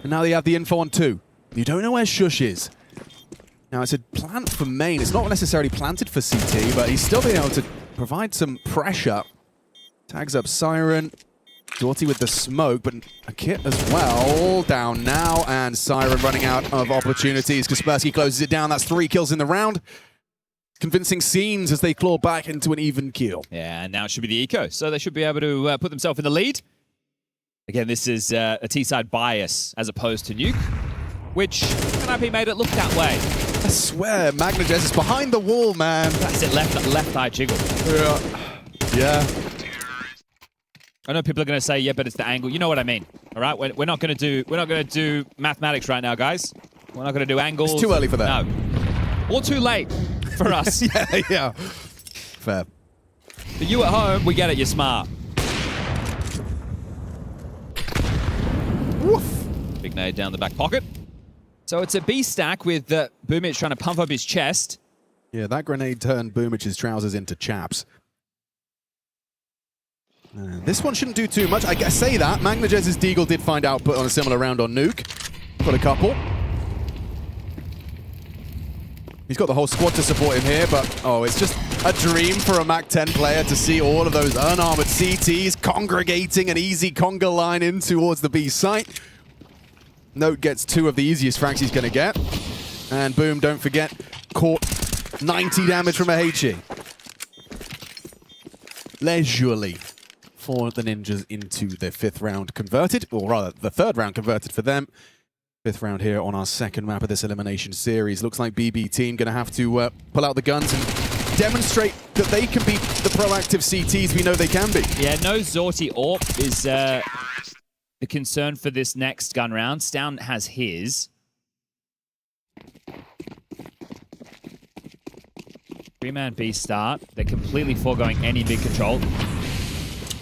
And now they have the info on 2. You don't know where Shush is. Now, it's a plant for main. It's not necessarily planted for CT, but he's still being able to provide some pressure. Tags up Siren. Doughty with the smoke, but a kit as well. Down now, and Siren running out of opportunities. Kaspersky closes it down. That's 3 kills in the round. Convincing scenes as they claw back into an even kill. Yeah, and now it should be the Eco, so they should be able to put themselves in the lead. Again, this is a T-side bias as opposed to Nuke, which NIP made it look that way. I swear, Magnajez is behind the wall, man. That's it, left eye jiggle. Yeah. I know people are going to say, yeah, but it's the angle. You know what I mean, all right? We're not going to do mathematics right now, guys. We're not going to do angles. It's too early for that. No, or too late for us. yeah. Fair. But you at home, we get it. You're smart. Woof. Big nade down the back pocket. So it's a B stack with Boomich trying to pump up his chest. Yeah, that grenade turned Boomich's trousers into chaps. This one shouldn't do too much. I say that. Magnajez's Deagle did find output on a similar round on Nuke. Got a couple. He's got the whole squad to support him here, but it's just a dream for a MAC-10 player to see all of those unarmored CTs congregating an easy conga line in towards the B site. Note gets 2 of the easiest frags he's going to get. And Boom, don't forget, caught 90 damage from a HE. Leisurely for the Ninjas into their 5th round converted, or rather, the 3rd round converted for them. 5th round here on our 2nd map of this elimination series. Looks like BB team going to have to pull out the guns and demonstrate that they can be the proactive CTs we know they can be. Yeah, no Zorty AWP is the concern for this next gun round. Stown has his. 3-man B start. They're completely foregoing any mid control.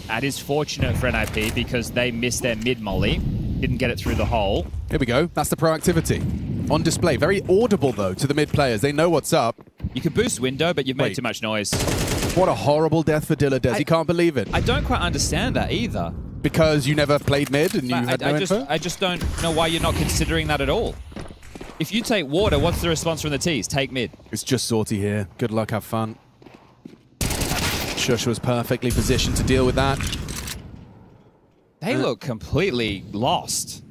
That is fortunate for NIP because they missed their mid molly. Didn't get it through the hole. Here we go. That's the proactivity. On display. Very audible, though, to the mid players. They know what's up. You can boost window, but you've made too much noise. What a horrible death for Dilla. You can't believe it. I don't quite understand that either. Because you never played mid and you had no info? I just don't know why you're not considering that at all. If you take water, what's the response from the T's? Take mid. It's just Sorty here. Good luck, have fun. Shush was perfectly positioned to deal with that. They look completely lost.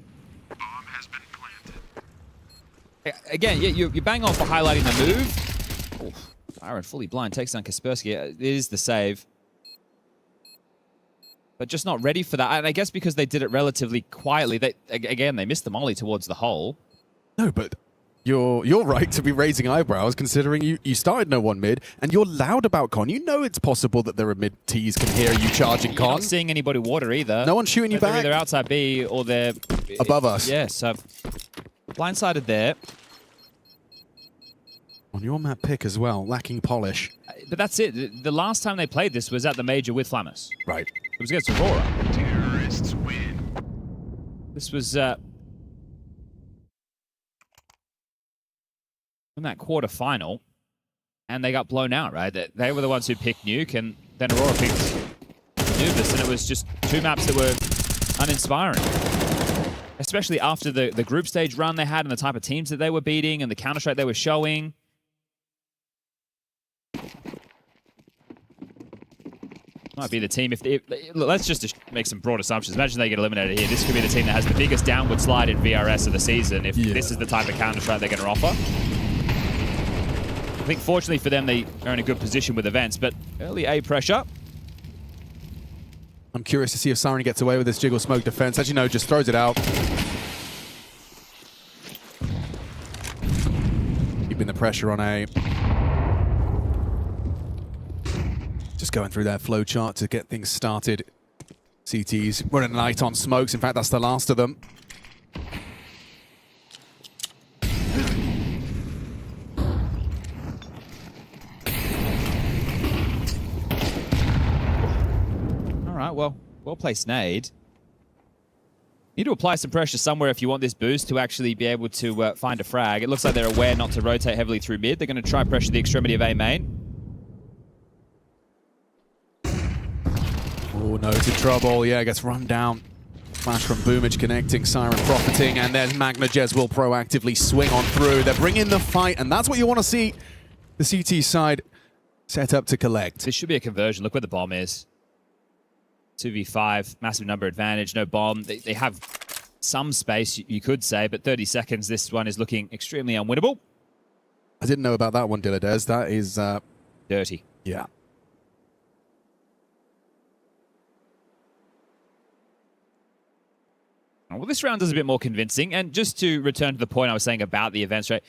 Again, you bang on for highlighting the move. Oof. Byron fully blind, takes down Kaspersky. It is the save. But just not ready for that. And I guess because they did it relatively quietly, they missed the molly towards the hole. No, but you're right to be raising eyebrows considering you started no one mid and you're loud about Con. You know it's possible that there are mid T's can hear you charging Con. You're not seeing anybody water either. No one's shooting you back. They're either outside B or they're above us. Yeah, so blindsided there. On your map pick as well, lacking polish. But that's it. The last time they played this was at the major with Flamus. Right. It was against Aurora. Terrorists win. This was in that quarterfinal, and they got blown out, right? They were the ones who picked Nuke, and then Aurora picked Nubis, and it was just two maps that were uninspiring. Especially after the group stage run they had and the type of teams that they were beating and the Counter-Strike they were showing. Might be the team let's just make some broad assumptions. Imagine they get eliminated here. This could be the team that has the biggest downward slide in VRS of the season if this is the type of Counter-Strike they're going to offer. I think fortunately for them, they are in a good position with events, but early A pressure. I'm curious to see if Siren gets away with this jiggle smoke defense. As you know, just throws it out. Keeping the pressure on A. Just going through their flow chart to get things started. CT's running a night on smokes. In fact, that's the last of them. All right, well placed nade. Need to apply some pressure somewhere if you want this boost to actually be able to find a frag. It looks like they're aware not to rotate heavily through mid. They're going to try pressure the extremity of A main. Oh, no to trouble. Yeah, gets run down. Flash from Boomage connecting, Siren profiting, and then MagnaJez will proactively swing on through. They're bringing the fight, and that's what you want to see. The CT side set up to collect. This should be a conversion. Look where the bomb is. 2v5, massive number advantage, no bomb. They have some space, you could say, but 30 seconds, this one is looking extremely unwinnable. I didn't know about that one, Dilladez. That is... dirty. Yeah. Well, this round is a bit more convincing, and just to return to the point I was saying about the events, right?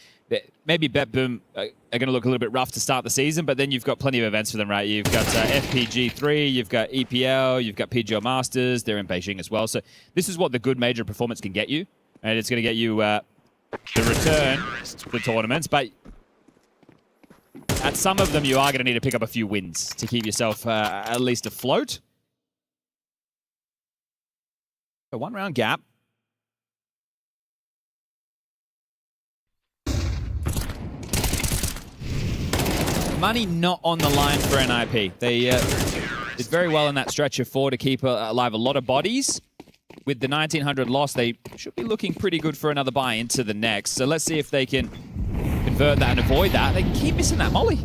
Maybe BetBoom are going to look a little bit rough to start the season, but then you've got plenty of events for them, right? You've got FPG3, you've got EPL, you've got PGL Masters, they're in Beijing as well. So this is what the good major performance can get you, and it's going to get you the return to the tournaments, but at some of them you are going to need to pick up a few wins to keep yourself at least afloat. A one-round gap. Money not on the line for NIP. They did very well in that stretch of 4 to keep alive a lot of bodies. With the 1900 loss, they should be looking pretty good for another buy into the next. So let's see if they can convert that and avoid that. They keep missing that molly.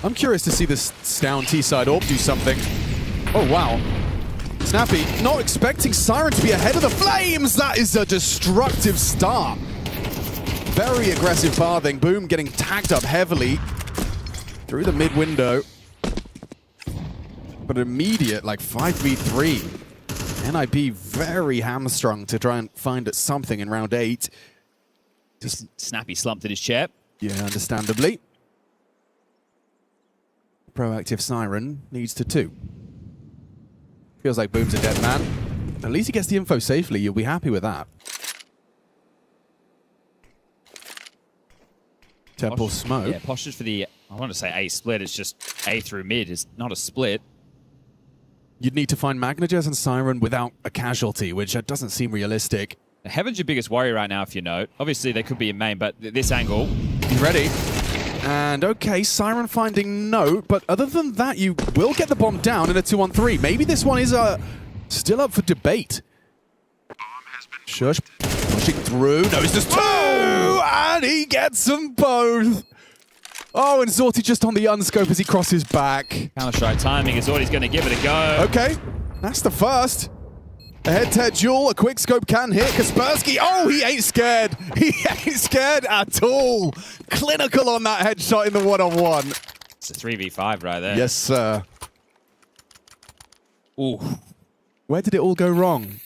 I'm curious to see this Stown T-side AWP do something. Oh, wow. Snappy, not expecting Siren to be ahead of the Flames. That is a destructive start. Very aggressive farthing. Boom getting tagged up heavily through the mid window. But immediate, like 5v3. NIP very hamstrung to try and find something in round 8. Just Snappy slumped in his chair. Yeah, understandably. Proactive Siren needs to 2. Feels like Boom's a dead man. at least he gets the info safely. You'll be happy with that. Temple smoke. Yeah, postures for the, I want to say A split. It's just A through mid. It's not a split. You'd need to find Magnagez and Siren without a casualty, which doesn't seem realistic. Heaven's your biggest worry right now, if you note. Obviously, they could be in main, but this angle. He's ready. And okay, Siren finding Note, but other than that, you will get the bomb down in a 2-on-3. Maybe this one is still up for debate. Shush pushing through. No, it's just two! And he gets them both. Oh, and Zorti just on the unscope as he crosses back. Counter-Strike timing is Zorti's going to give it a go. Okay, that's the first. A head-to-head duel, a quick scope can hit. Kaspersky, oh, he ain't scared. He ain't scared at all. Clinical on that headshot in the one-on-one. It's a 3v5 right there. Yes, sir. Ooh. Where did it all go wrong?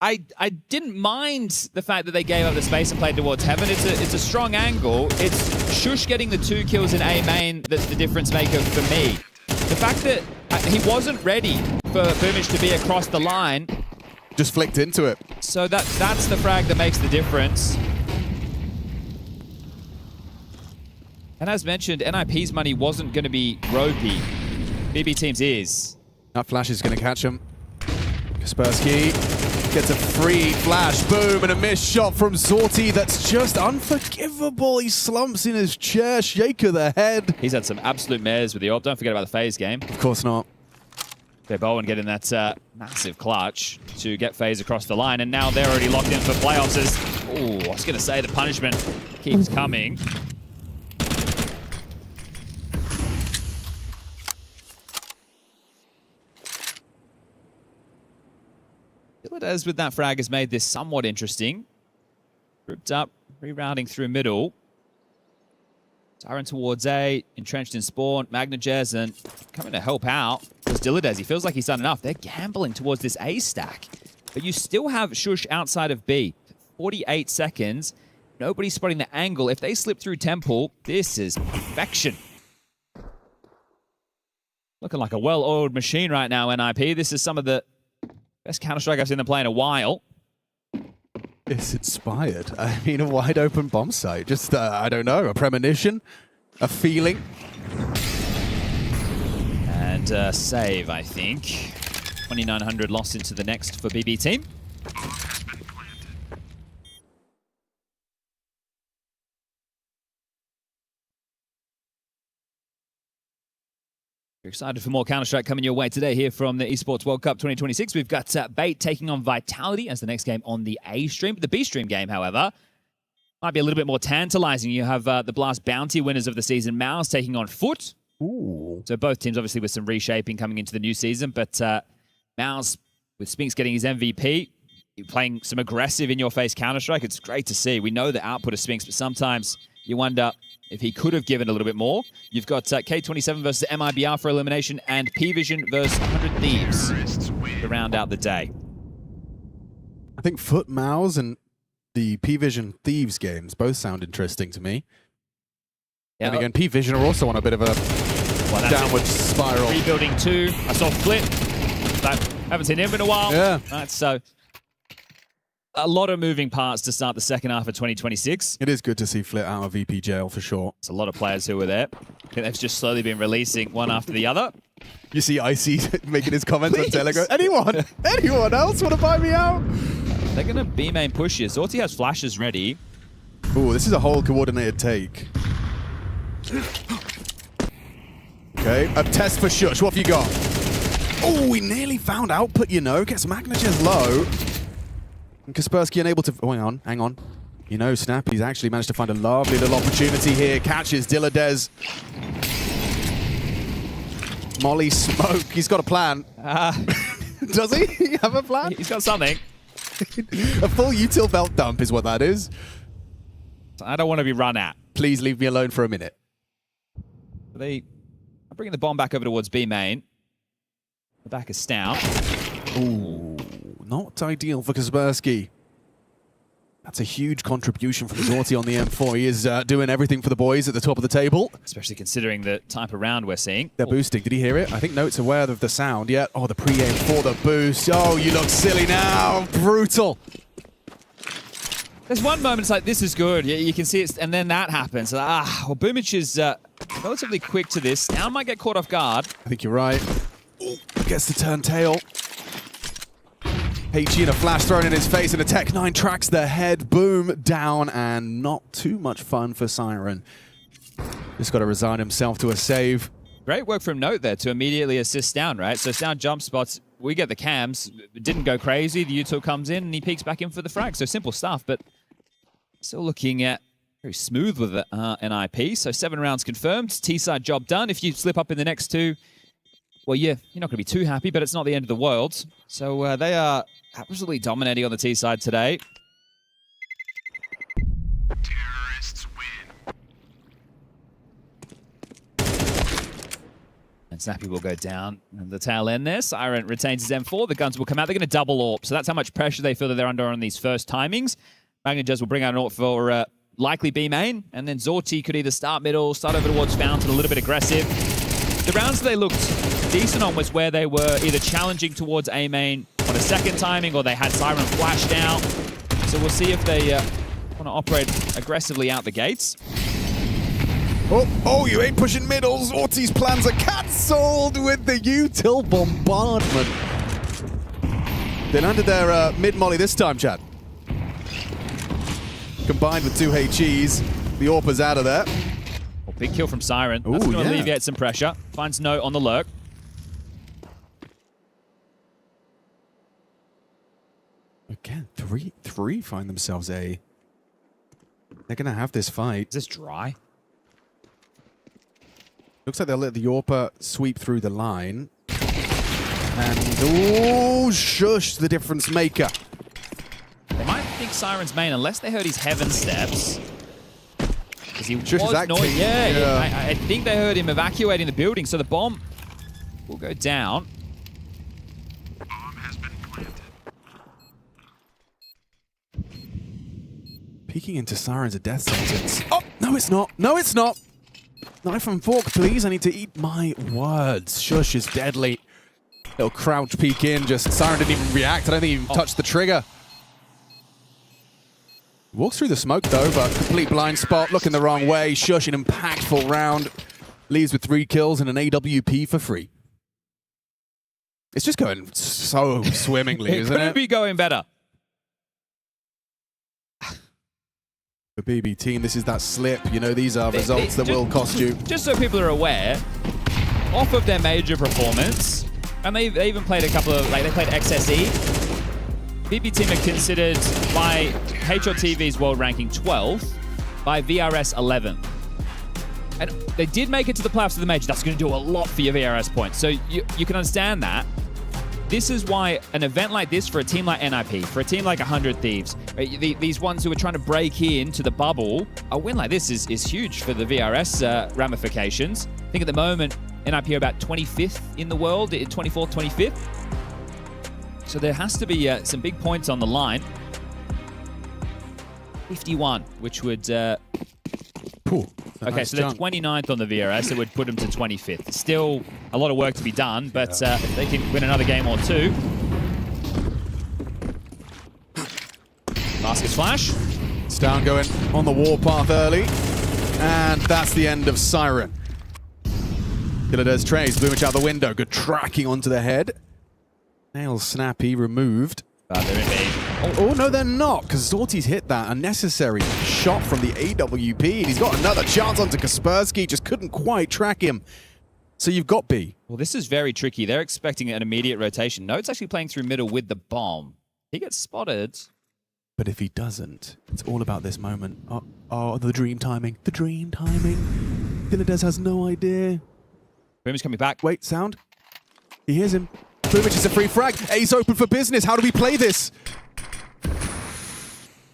I didn't mind the fact that they gave up the space and played towards Heaven. It's a strong angle. It's Shush getting the 2 kills in A main that's the difference maker for me. The fact that he wasn't ready for Boomage to be across the line. Just flicked into it. So that's the frag that makes the difference. And as mentioned, NIP's money wasn't going to be ropey. BB Team's is. That flash is going to catch him. Kaspersky gets a free flash, boom, and a missed shot from Zorti that's just unforgivable. He slumps in his chair, shake of the head. He's had some absolute mares with the AWP. Don't forget about the FaZe game. Of course not. Bowen getting that massive clutch to get FaZe across the line, and now they're already locked in for playoffs as, I was going to say the punishment keeps coming. As with that frag has made this somewhat interesting. Grouped up, rerouting through middle. Siren towards A, entrenched in spawn, Magnagez, and coming to help out was Dilladez. He feels like he's done enough. They're gambling towards this A stack. But you still have Shush outside of B. 48 seconds. Nobody's spotting the angle. If they slip through Temple, this is perfection. Looking like a well-oiled machine right now, NIP. This is some of the best Counter-Strike I've seen them play in a while. It's inspired. I mean, a wide open bomb site. Just, I don't know, a premonition, a feeling. And save, I think. 2,900 lost into the next for BB Team. You're excited for more Counter-Strike coming your way today here from the Esports World Cup 2026. We've got Bait taking on Vitality as the next game on the A stream. The B stream game, however, might be a little bit more tantalizing. You have the Blast Bounty winners of the season, Mouse taking on Foot. Ooh. So both teams obviously with some reshaping coming into the new season, but Mouse with Spinks getting his MVP, playing some aggressive in-your-face Counter-Strike. It's great to see. We know the output of Spinks, but sometimes you wonder if he could have given a little bit more. You've got K27 versus MIBR for elimination and P-Vision versus 100 Thieves to round out the day. I think Foot Mouse and the P-Vision Thieves games both sound interesting to me. Yeah, and again, P-Vision are also on a bit of a downward spiral. Rebuilding 2. I saw Flit. I haven't seen him in a while. Yeah. Right, so a lot of moving parts to start the second half of 2026. It is good to see Flit out of VP jail for sure. There's a lot of players who were there. I think they've just slowly been releasing one after the other. You see Icy making his comments on Telegram. Anyone else want to buy me out? They're going to B main push here. Zorti has flashes ready. Ooh, this is a whole coordinated take. Okay, a test for Shush. What have you got? Oh, we nearly found output, you know. Gets Magnagez low. And Kaspersky unable to... Oh, hang on. You know, Snappy's actually managed to find a lovely little opportunity here. Catches Dilladez. Molly Smoke. He's got a plan. Does he have a plan? He's got something. A full util belt dump is what that is. I don't want to be run at. Please leave me alone for a minute. They are bringing the bomb back over towards B main. The back is stout. Ooh, not ideal for Kaspersky. That's a huge contribution from Zorti on the M4. He is doing everything for the boys at the top of the table. Especially considering the type of round we're seeing. They're boosting. Did he hear it? I think Note's aware of the sound. Yeah. Oh, the pre-aim for the boost. Oh, you look silly now. Brutal. There's one moment it's like, this is good. You can see it, and then that happens. Well, Boomich is relatively quick to this. Now might get caught off guard. I think you're right. Ooh, gets the turn tail. HG and a flash thrown in his face, and a Tech9 tracks the head. Boom, down, and not too much fun for Siren. Just got to resign himself to a save. Great work from Note there to immediately assist down, right? So down jump spots, we get the cams. It didn't go crazy. The util comes in, and he peeks back in for the frag. So simple stuff, but still looking at very smooth with an IP. So 7 rounds confirmed. T-side job done. If you slip up in the next 2, well, yeah, you're not going to be too happy, but it's not the end of the world. So they are absolutely dominating on the T side today. Terrorists win. And Snappy will go down at the tail end there. Siren retains his M4. The guns will come out. They're going to double AWP. So that's how much pressure they feel that they're under on these first timings. Magnajez will bring out an AWP for likely B main. And then Zorti could either start middle, start over towards Fountain, a little bit aggressive. The rounds they looked decent on was where they were either challenging towards A main on a second timing, or they had Siren flashed out. So we'll see if they want to operate aggressively out the gates. Oh, you ain't pushing middles. Orti's plans are cancelled with the util bombardment. They landed their mid-molly this time, Chad. Combined with 2 HEs, the AWP's out of there. Well, big kill from Siren. That's going to alleviate some pressure. Finds Note on the lurk. Again, three find themselves A. They're going to have this fight. Is this dry? Looks like they'll let the AWP sweep through the line. And, oh, shush, the difference maker. They might think Siren's main unless they heard his heaven steps. Because he Shush was is acting. I think they heard him evacuating the building, so the bomb will go down. Bomb has been planted. Peeking into Siren's a death sentence. Oh, no, it's not. No, it's not. Knife and fork, please. I need to eat my words. Shush is deadly. Little crouch peek in. Just Siren didn't even react. I don't think he even touched the trigger. Walks through the smoke, though, but complete blind spot. Looking the wrong way. Shush, an impactful round. Leaves with 3 kills and an AWP for free. It's just going so swimmingly, isn't it? It could be going better. The BB team, this is that slip. You know, these are results that will cost you. Just so people are aware, off of their major performance, and they even played a couple of, like, they played XSE. BB team are considered by HOTV's world ranking 12th, by VRS 11th. And they did make it to the playoffs of the major. That's going to do a lot for your VRS points. So you can understand that. This is why an event like this for a team like NIP, for a team like 100 Thieves, these ones who are trying to break into the bubble, a win like this is huge for the VRS ramifications. I think at the moment, NIP are about 25th in the world, 24th, 25th. So there has to be some big points on the line. 51, which would... okay, so they're 29th on the VRS. It would put them to 25th. Still a lot of work to be done, but if they can win another game or 2. Baskets flash. Down going on the warpath early. And that's the end of Siren. Killades trays, Boomich out the window. Good tracking onto the head. Nails Snappy removed. They're in B. Oh, no, they're not, because Zorti's hit that unnecessary shot from the AWP. And he's got another chance onto Kaspersky, just couldn't quite track him. So you've got B. Well, this is very tricky. They're expecting an immediate rotation. Note's actually playing through middle with the bomb. He gets spotted. But if he doesn't, it's all about this moment. Oh, the dream timing. The dream timing. Killades has no idea. Boomich coming back. Wait, sound. He hears him. Boomich is a free frag. A's open for business. How do we play this?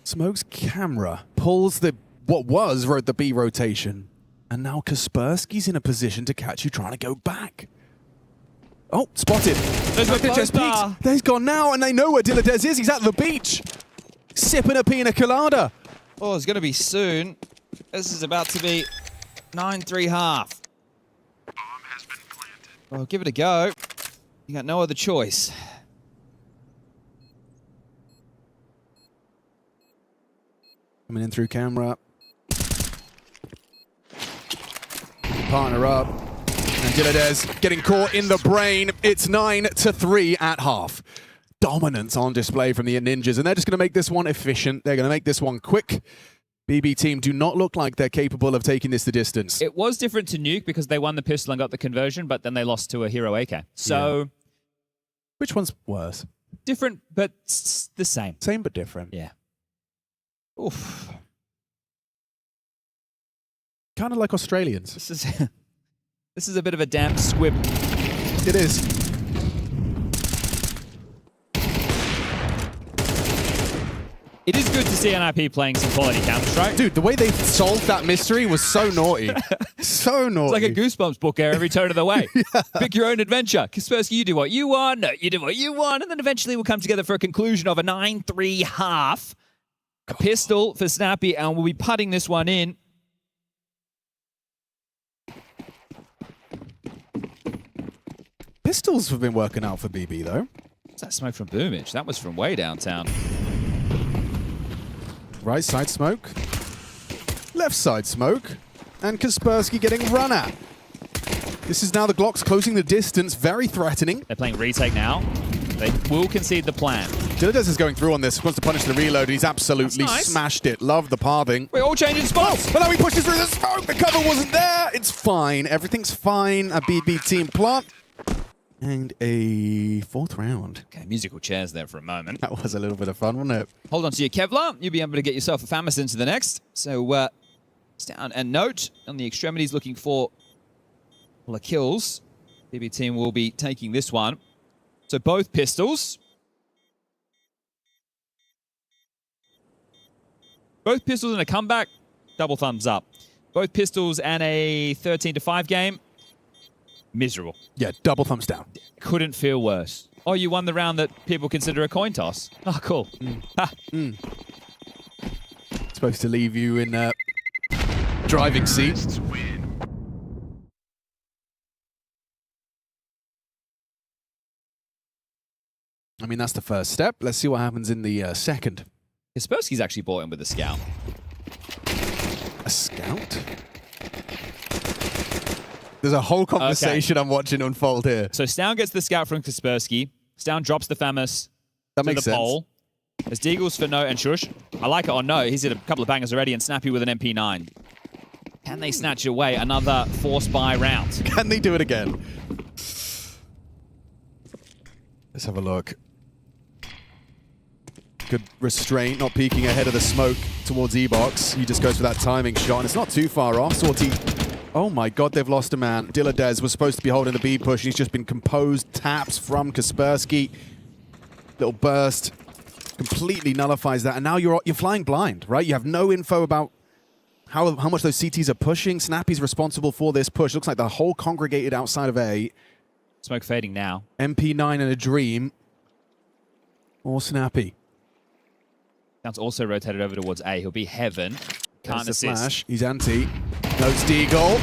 Smoke's camera pulls what was the B rotation. And now Kaspersky's in a position to catch you trying to go back. Oh, spotted. There's He's gone now, and they know where Dilladez is. He's at the beach. sipping a pina colada. Oh, it's going to be soon. This is about to be 9-3 half. Well, give it a go. You got no other choice. Coming in through camera. Partner up. And Dilladez getting caught in the brain. It's 9-3 at half. Dominance on display from the Ninjas, and they're just going to make this one efficient. They're going to make this one quick. BB team do not look like they're capable of taking this the distance. It was different to Nuke because they won the pistol and got the conversion, but then they lost to a Hero AK. So, yeah. Which one's worse? Different, but the same. Same but different. Yeah. Oof. Kind of like Australians. This is a bit of a damp squib. It is. It is good to see NIP playing some quality Counter-Strike. Dude, the way they solved that mystery was so naughty. So naughty. It's like a Goosebumps book there every turn of the way. Yeah. Pick your own adventure. Kaspersky, you do what you want. No, you do what you want. And then eventually we'll come together for a conclusion of a 9-3 half. A pistol for Snappy, and we'll be putting this one in. Pistols have been working out for BB, though. What's that smoke from Boomage? That was from way downtown. Right side smoke. Left side smoke. And Kaspersky getting run at. This is now the Glocks closing the distance. Very threatening. They're playing retake now. They will concede the plan. Dilladez is going through on this. Wants to punish the reload. He's absolutely smashed it. Love the pathing. We're all changing spots. Oh, but now he pushes through the smoke. The cover wasn't there. It's fine. Everything's fine. A BB team plant. And a 4th round. Okay, musical chairs there for a moment. That was a little bit of fun, wasn't it? Hold on to your Kevlar. You'll be able to get yourself a Famis into the next. So, down and note on the extremities looking for the kills. BB team will be taking this one. So both pistols. Both pistols and a comeback. Double thumbs up. Both pistols and a 13-5 game. Miserable. Yeah, double thumbs down. Couldn't feel worse. Oh, you won the round that people consider a coin toss. Oh, cool. Supposed to leave you in driving seat. I mean, that's the first step. Let's see what happens in the second. Kaspersky's actually bought in with a scout. A scout? There's a whole conversation I'm watching unfold here. So Stown gets the scout from Kaspersky. Stown drops the Famis to the pole. There's Deagles for No and Shush. I like it or no. He's hit a couple of bangers already, and Snappy with an MP9. Can they snatch away another force buy round? Can they do it again? Let's have a look. Good restraint, not peeking ahead of the smoke towards E-Box. He just goes for that timing shot, and it's not too far off. Sortie. Oh my god, they've lost a man. Dilladez was supposed to be holding the B push, and he's just been composed. Taps from Kaspersky. Little burst. Completely nullifies that, and now you're flying blind, right? You have no info about how much those CTs are pushing. Snappy's responsible for this push. Looks like the whole congregated outside of A. Smoke fading now. MP9 and a Dream. Or Snappy. Sounds also rotated over towards A. He'll be Heaven. Can't assist. Flash. He's anti. Notes Deagle.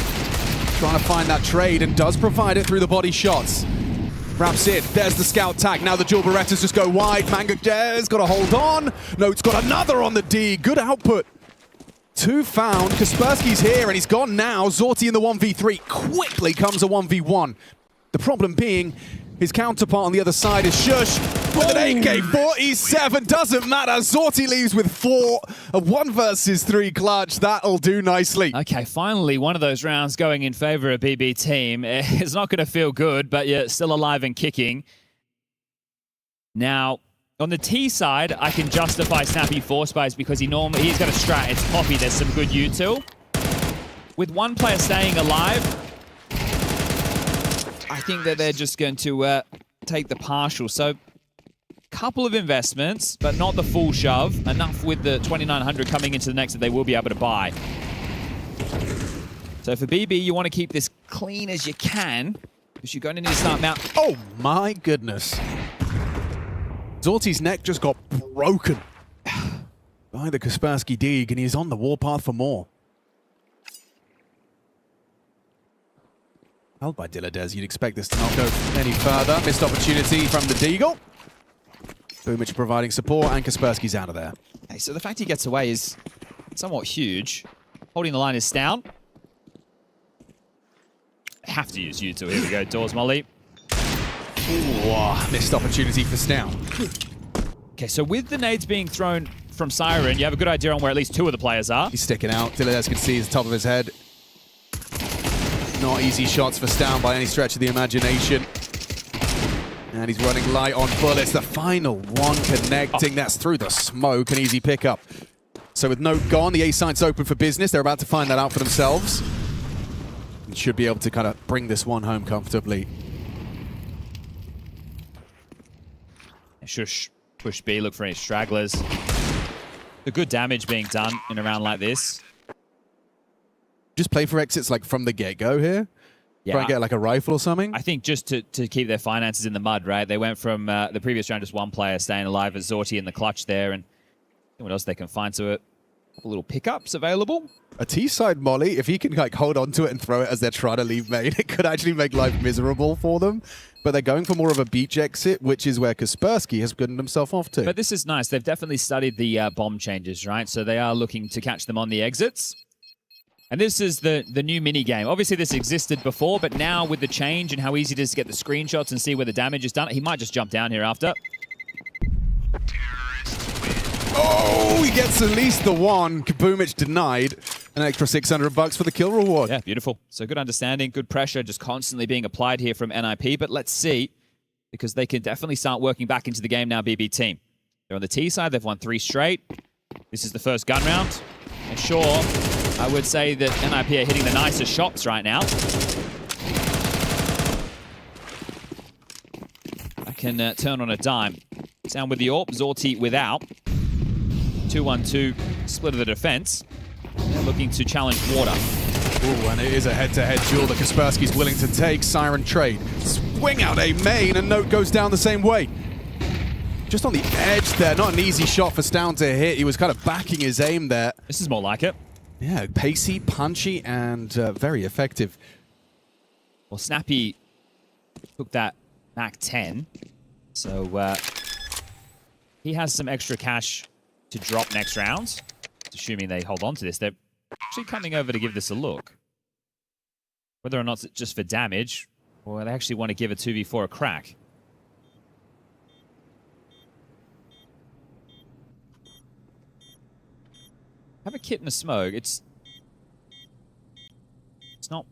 Trying to find that trade and does provide it through the body shots. Wraps it. There's the scout tag. Now the dual Berettas just go wide. Manga Jares got to hold on. Notes got another on the D. Good output. 2 found. Kaspersky's here and he's gone now. Sortie in the 1v3. Quickly comes a 1v1. The problem being his counterpart on the other side is Shush with an AK-47. Doesn't matter. Sortie leaves with 4. A 1 versus 3 clutch. That'll do nicely. Okay, finally one of those rounds going in favor of BB team. It's not going to feel good, but you're still alive and kicking. Now, on the T side, I can justify Snappy force buys because he's got a strat. It's Poppy. There's some good util. With one player staying alive, I think that they're just going to take the partial. So, couple of investments, but not the full shove. Enough with the 2,900 coming into the next that they will be able to buy. So for BB, you want to keep this clean as you can, because you're going to need to start mount. Oh my goodness. Sortie's neck just got broken. by the Kaspersky Dig, and he's on the warpath for more. Held by Dilladez, you'd expect this to not go any further. Missed opportunity from the Deagle. Boomich providing support, and Kaspersky's out of there. Okay, so the fact he gets away is somewhat huge. Holding the line is Stown. Have to use U2. Here we go, Doors Molly. Ooh, missed opportunity for Stown. Okay, so with the nades being thrown from Siren, you have a good idea on where at least two of the players are. He's sticking out. Dilladez can see the top of his head. Not easy shots for Stown by any stretch of the imagination. And he's running light on bullets. The final one connecting. That's through the smoke. An easy pickup. So with Note gone, the A site's open for business. They're about to find that out for themselves. And should be able to kind of bring this one home comfortably. Shush. Push B, look for any stragglers. The good damage being done in a round like this. Just play for exits like from the get-go here? Yeah. Try and get like a rifle or something? I think just to keep their finances in the mud, right? They went from the previous round just one player staying alive as Zorti in the clutch there, and what else they can find to it. A couple little pickups available. A T-side molly, if he can like hold on to it and throw it as they're trying to leave main, it could actually make life miserable for them. But they're going for more of a beach exit, which is where Kaspersky has gotten himself off to. But this is nice. They've definitely studied the bomb changes, right? So they are looking to catch them on the exits. And this is the new mini game. Obviously, this existed before, but now with the change and how easy it is to get the screenshots and see where the damage is done, he might just jump down here after. Oh, he gets at least the one. Kaboomich denied. An extra $600 for the kill reward. Yeah, beautiful. So good understanding, good pressure just constantly being applied here from NIP. But let's see, because they can definitely start working back into the game now, BB team. They're on the T side. They've won 3 straight. This is the first gun round. And sure, I would say that NIP are hitting the nicest shots right now. I can turn on a dime. Down with the AWP, Zorti without. 2-1-2, split of the defense. They're looking to challenge Water. Ooh, and it is a head-to-head duel that Kaspersky's willing to take. Siren trade. Swing out a main, and Note goes down the same way. Just on the edge there. Not an easy shot for Stown to hit. He was kind of backing his aim there. This is more like it. Yeah, pacey, punchy, and very effective. Well, Snappy took that MAC-10. So he has some extra cash to drop next round. Assuming they hold on to this. They're actually coming over to give this a look. Whether or not it's just for damage, or they actually want to give a 2v4 a crack. Have a kit and a smoke. It's not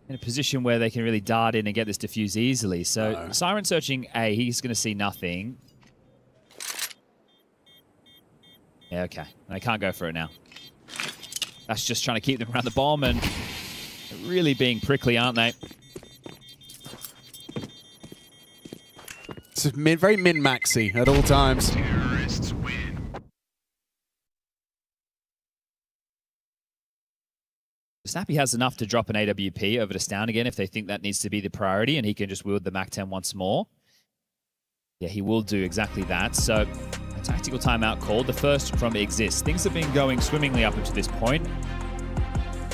in a position where they can really dart in and get this defuse easily. So Siren searching A, he's going to see nothing. Yeah, okay. They can't go for it now. That's just trying to keep them around the bomb, and really being prickly, aren't they? It's very min-maxy at all times. Terrorists win. Snappy has enough to drop an AWP over to Stown again if they think that needs to be the priority, and he can just wield the MAC-10 once more. Yeah, he will do exactly that. So, a tactical timeout called, the first from Exist. Things have been going swimmingly up until this point.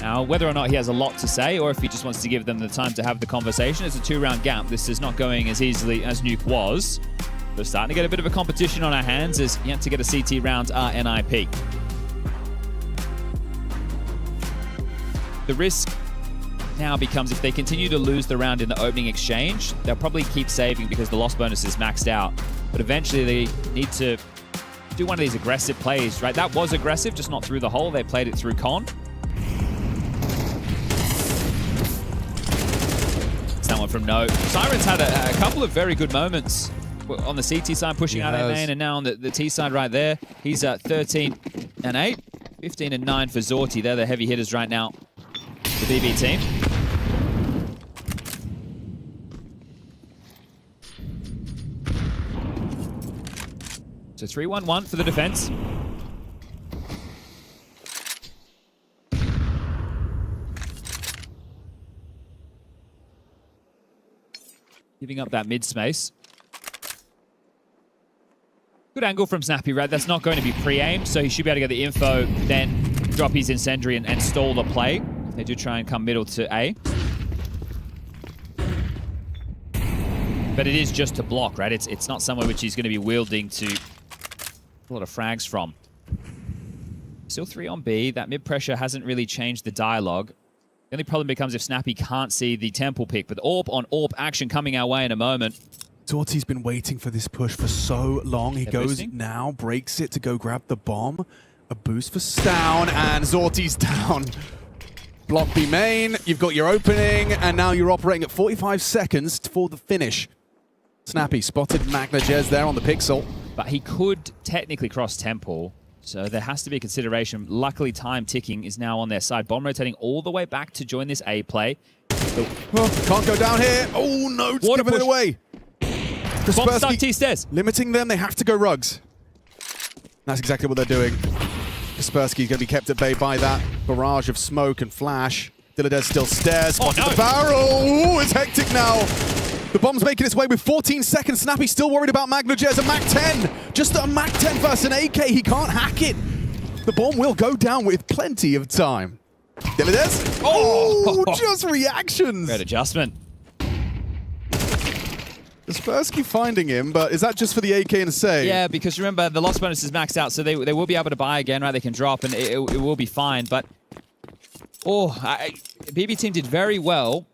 Now, whether or not he has a lot to say, or if he just wants to give them the time to have the conversation, it's a 2-round gap. This is not going as easily as Nuke was. We're starting to get a bit of a competition on our hands as yet to get a CT round are NIP. The risk now becomes if they continue to lose the round in the opening exchange, they'll probably keep saving because the loss bonus is maxed out. But eventually they need to do one of these aggressive plays, right? That was aggressive, just not through the hole. They played it through con. It's that one from Note. Siren's had a couple of very good moments on the CT side, pushing out a main, and now on the T side right there. He's at 13 and 8, 15 and 9 for Zorti. They're the heavy hitters right now. The BB team. So 3-1-1 for the defense. Giving up that mid space. Good angle from Snappy, right? That's not going to be pre-aimed, so he should be able to get the info, then drop his incendiary and stall the play. They do try and come middle to A. But it is just to block, right? It's not somewhere which he's going to be wielding to a lot of frags from. Still 3 on B. That mid pressure hasn't really changed the dialogue. The only problem becomes if Snappy can't see the temple pick, but the AWP on AWP action coming our way in a moment. Zorti's been waiting for this push for so long. He goes boosting. now, breaks it to go grab the bomb. A boost for Stown, and Zorti's down. Block B main, you've got your opening, and now you're operating at 45 seconds for the finish. Snappy spotted Magnajez there on the pixel. But he could technically cross temple, so there has to be a consideration. Luckily, time ticking is now on their side. Bomb rotating all the way back to join this A play. Oh, can't go down here. Oh no, it's giving it away. Bomb stuck T-stairs. Limiting them, they have to go rugs. That's exactly what they're doing. Kaspersky's going to be kept at bay by that barrage of smoke and flash. Dilladez still stares. Oh, no. The barrel. Ooh, it's hectic now. The bomb's making its way with 14 seconds. Snappy still worried about Magnajez. A Mac 10. Just a Mac 10 versus an AK. He can't hack it. The bomb will go down with plenty of time. Dilladez. Oh, just reactions. Great adjustment. Kaspersky finding him, but is that just for the AK and a save? Yeah, because remember, the loss bonus is maxed out, so they will be able to buy again, right? They can drop, and it will be fine. But, BB team did very well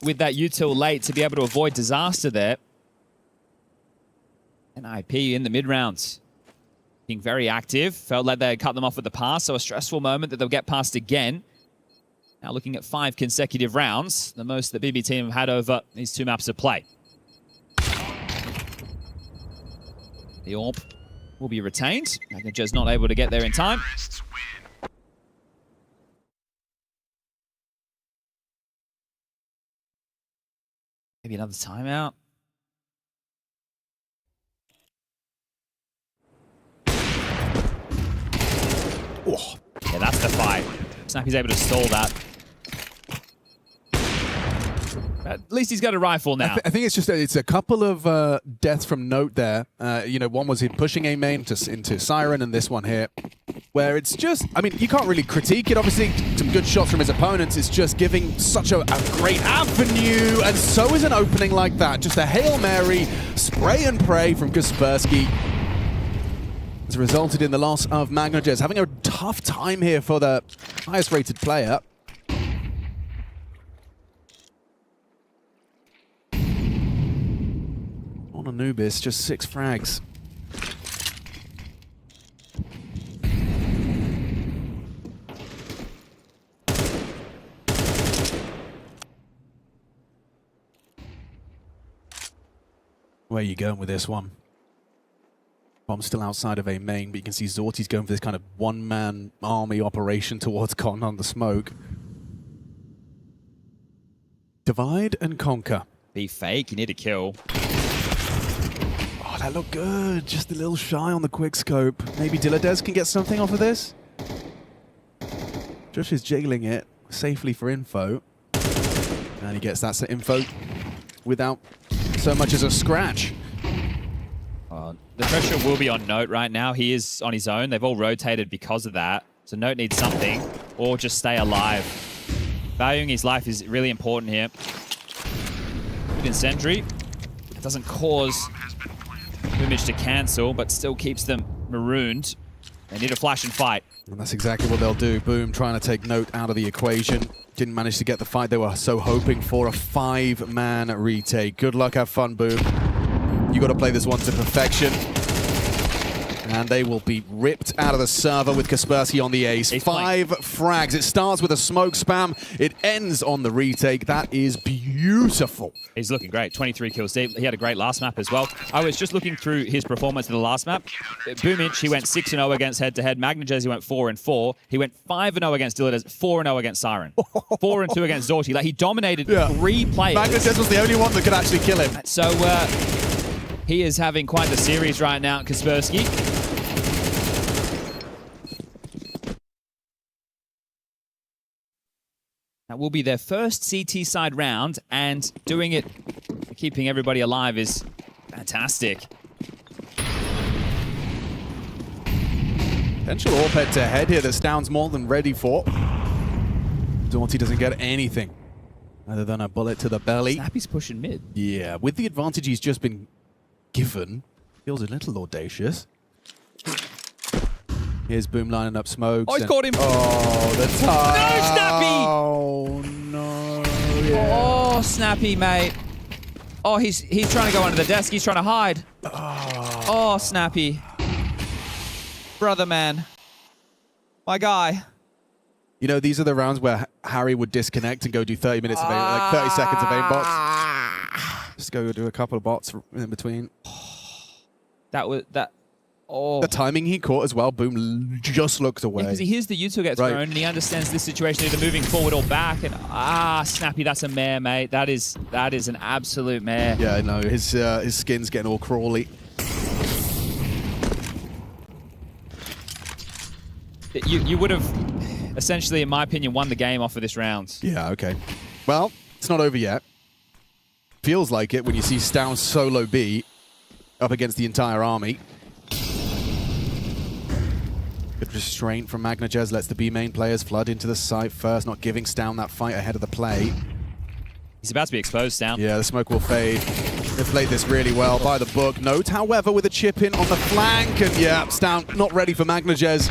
with that util late to be able to avoid disaster there. And IP in the mid-rounds. Being very active. Felt like they had cut them off with the pass, so a stressful moment that they'll get past again. Now looking at 5 consecutive rounds, the most that BB team have had over these 2 maps of play. The AWP will be retained. Magnajez not able to get there in time. Maybe another timeout. Oh. Yeah, that's the fight. Snappy's able to stall that. At least he's got a rifle now. I think it's a couple of deaths from note there. One was him pushing A main into Siren, and this one here, where it's just, I mean, you can't really critique it. Obviously, some good shots from his opponents. It's just giving such a great avenue, and so is an opening like that. Just a Hail Mary, spray and pray from Kaspersky. Has resulted in the loss of Magnajez, having a tough time here for the highest rated player. Anubis, just 6 frags. Where are you going with this one? Bomb's still outside of A main, but you can see Zorti's going for this kind of one-man army operation towards Con on the smoke. Divide and conquer. Be fake, you need a kill. That looked good. Just a little shy on the quick scope. Maybe Dilladez can get something off of this. Josh is jiggling it safely for info. And he gets that info without so much as a scratch. The pressure will be on Note right now. He is on his own. They've all rotated because of that. So Note needs something, or just stay alive. Valuing his life is really important here. Incendiary. It doesn't cause image to cancel, but still keeps them marooned. They need a flash and fight. And that's exactly what they'll do. Boom, trying to take Note out of the equation. Didn't manage to get the fight they were so hoping for. A 5-man retake. Good luck, have fun, Boom. You got to play this one to perfection. And they will be ripped out of the server with Kaspersky on the ace. 5 frags. It starts with a smoke spam. It ends on the retake. That is beautiful. He's looking great. 23 kills deep. He had a great last map as well. I was just looking through his performance in the last map. Boomich, he went 6-0 against head-to-head. Magnajez, he went 4-4. He went 5-0 against Dilladez, 4-0 against Siren. 4-2 against Zorti. Like, he dominated 3 players. Magnajez was the only one that could actually kill him. So, he is having quite the series right now, Kaspersky. That will be their first CT side round, and doing it, keeping everybody alive is fantastic. Potential AWP head-to-head here that Stound's more than ready for. Doughty doesn't get anything other than a bullet to the belly. Snappy's pushing mid. Yeah, with the advantage he's just been given, feels a little audacious. Here's Boom lining up smokes. Oh, he's caught him. Oh, the time. No, Snappy! Oh, no. Yeah. Oh, Snappy, mate. Oh, he's trying to go under the desk. He's trying to hide. Oh, Snappy. Brother, man. My guy. You know, these are the rounds where Harry would disconnect and go do 30 minutes of aim, like 30 seconds of aimbots. Just go do a couple of bots in between. Oh. The timing he caught as well. Boom just looked away. Because he hears the util gets thrown and he understands this situation, either moving forward or back. And Snappy, that's a mare, mate. That is an absolute mare. Yeah, I know. His skin's getting all crawly. You would have essentially, in my opinion, won the game off of this round. Yeah, okay. Well, it's not over yet. Feels like it when you see Stound solo B up against the entire army. Good restraint from MagnaJez lets the B main players flood into the site first, not giving Stound that fight ahead of the play. He's about to be exposed, Stound. Yeah, the smoke will fade. They've played this really well by the book. Note, however, with a chip in on the flank, and yeah, Stound not ready for MagnaJez.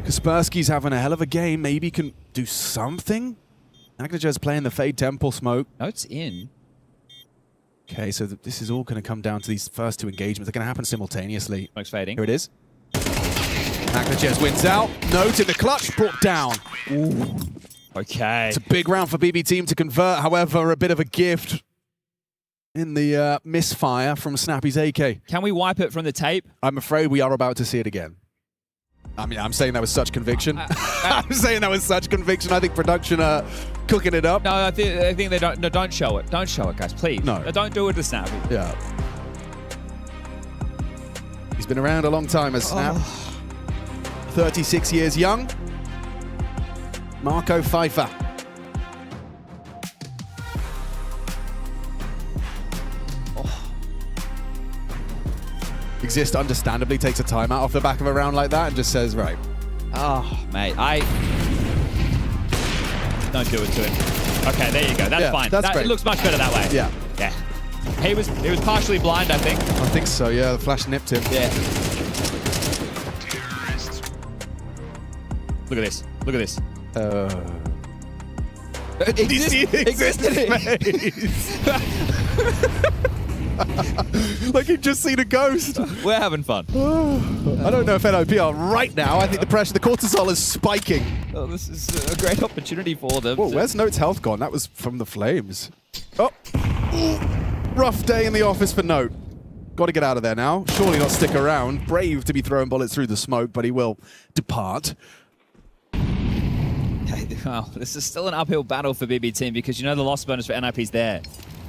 Kaspersky's having a hell of a game. Maybe can do something. MagnaJez playing the Fade Temple smoke. Note's in. Okay, so this is all going to come down to these first two engagements. They're going to happen simultaneously. Smoke's fading. Here it is. MagnaJez wins out. Note in the clutch, brought down. Ooh. Okay. It's a big round for BB Team to convert. However, a bit of a gift in the misfire from Snappy's AK. Can we wipe it from the tape? I'm afraid we are about to see it again. I mean, I'm saying that with such conviction. I'm saying that with such conviction. I think production are cooking it up. No, I think they don't. No, don't show it. Don't show it, guys, please. No. Don't do it to Snappy. Yeah. He's been around a long time as Snap. 36 years young. Marco Pfeiffer. Exist understandably takes a timeout off the back of a round like that and just says, right. Oh, mate, don't do it to him. Okay, there you go. That's fine. That's great. It looks much better that way. Yeah. Yeah. He was partially blind, I think. I think so, yeah. The flash nipped him. Yeah. Look at this. Look at this. Did you see existed. Like you've just seen a ghost. We're having fun. I don't know if NIP are right now. I think the pressure, the cortisol is spiking. Oh, this is a great opportunity for them. Whoa, where's Note's health gone? That was from the flames. Oh, rough day in the office for Note. Got to get out of there now. Surely not stick around. Brave to be throwing bullets through the smoke, but he will depart. Well, this is still an uphill battle for BB Team because you know the loss bonus for NIP's there.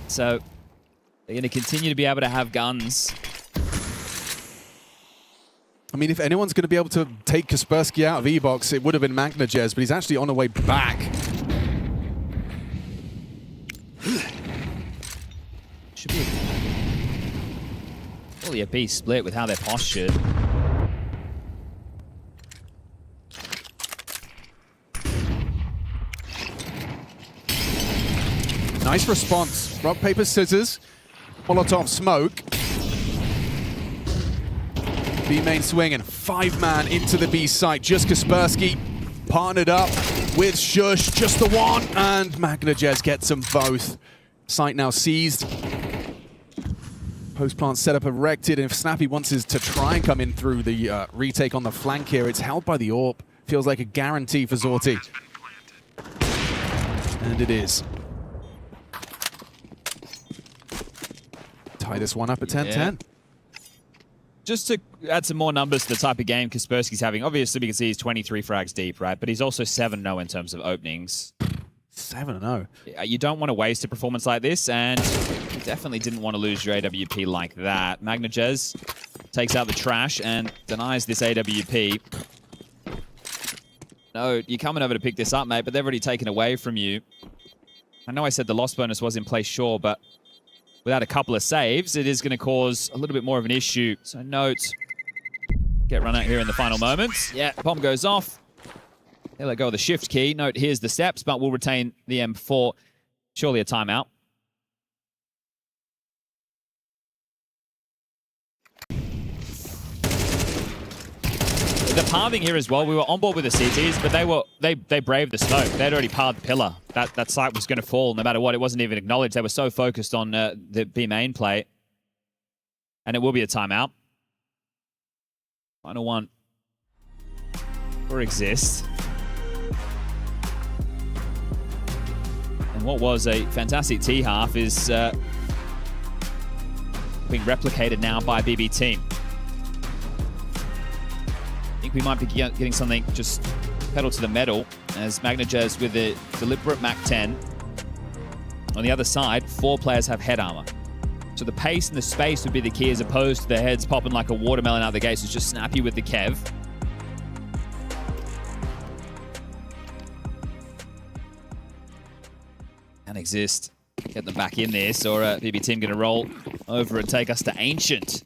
So they're going to continue to be able to have guns. I mean, if anyone's going to be able to take Kaspersky out of E-Box, it would have been MagnaJez, but he's actually on the way back. Should be fully a B split with how they're postured. Nice response. Rock, paper, scissors. Molotov smoke. B main swinging. 5-man into the B site. Just Kaspersky partnered up with Shush. Just the one. And MagnaJez gets them both. Site now seized. Post plant setup erected. And if Snappy wants to try and come in through the retake on the flank here, it's held by the AWP. Feels like a guarantee for Zorti. And it is. Tie this one up at 10-10. Yeah. Just to add some more numbers to the type of game Kaspersky's having, obviously we can see he's 23 frags deep, right? But he's also 7-0 in terms of openings. 7-0. You don't want to waste a performance like this, and you definitely didn't want to lose your AWP like that. MagnaJez takes out the trash and denies this AWP. No, you're coming over to pick this up, mate, but they've already taken away from you. I know I said the loss bonus was in place, sure, but without a couple of saves, it is going to cause a little bit more of an issue. So Note get run out here in the final moments. Yeah, bomb goes off. They let go of the shift key. Note, here's the steps, but we'll retain the M4. Surely a timeout. The pathing here as well, we were on board with the CTs, but they braved the smoke. They'd already parred the pillar. That site was going to fall no matter what. It wasn't even acknowledged. They were so focused on the B main play. And it will be a timeout. Final one for Exist. And what was a fantastic T-half is being replicated now by BB Team. I think we might be getting something just pedal to the metal as Magnajez with a deliberate MAC-10. On the other side, 4 players have head armor. So the pace and the space would be the key as opposed to the heads popping like a watermelon out the gates. It's just snappy with the Kev. And Exist. Get them back in this, or BB Team going to roll over and take us to Ancient.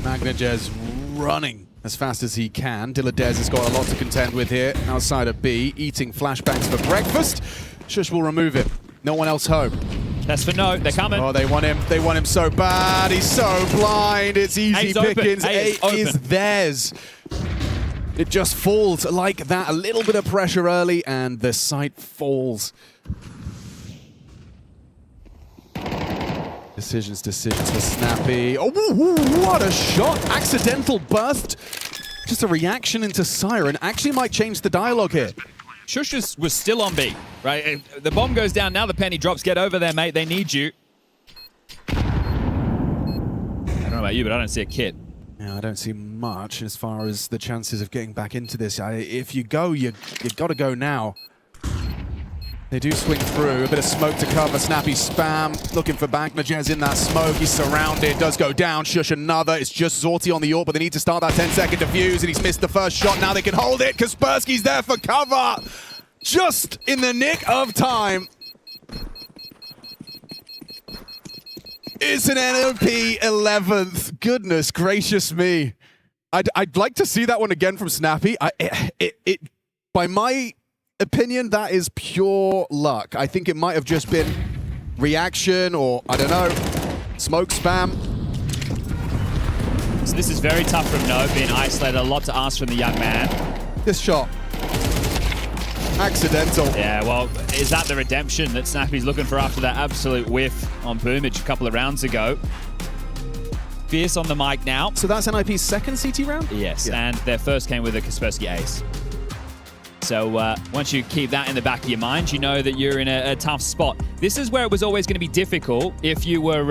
Magnajez running as fast as he can. Diladez has got a lot to contend with here. Outside of B, eating flashbangs for breakfast. Shush will remove him. No one else home. That's for no. They're coming. Oh, they want him. They want him so bad. He's so blind. It's easy pickings. A is theirs. It just falls like that. A little bit of pressure early, and the site falls. Decisions for Snappy. Oh, what a shot. Accidental burst. Just a reaction into Siren. Actually might change the dialogue here. Shush was still on B, right? The bomb goes down, now the penny drops. Get over there, mate. They need you. I don't know about you, but I don't see a kit. Yeah, I don't see much as far as the chances of getting back into this. If you go, you've got to go now. They do swing through. A bit of smoke to cover. Snappy spam. Looking for Magnajez in that smoke. He's surrounded. Does go down. Shush another. It's just Zorti on the AWP, but they need to start that 10-second defuse, and he's missed the first shot. Now they can hold it. Kaspersky's there for cover. Just in the nick of time. It's an NLP 11th. Goodness gracious me. I'd like to see that one again from Snappy. By my opinion, that is pure luck. I think it might have just been reaction or, I don't know, smoke spam. So this is very tough from No, being isolated. A lot to ask from the young man. This shot. Accidental. Yeah, well, is that the redemption that Snappy's looking for after that absolute whiff on Boomage a couple of rounds ago? Fierce on the mic now. So that's NIP's second CT round? Yes, yeah. And their first came with a Kaspersky ace. So once you keep that in the back of your mind, you know that you're in a tough spot. This is where it was always going to be difficult if you were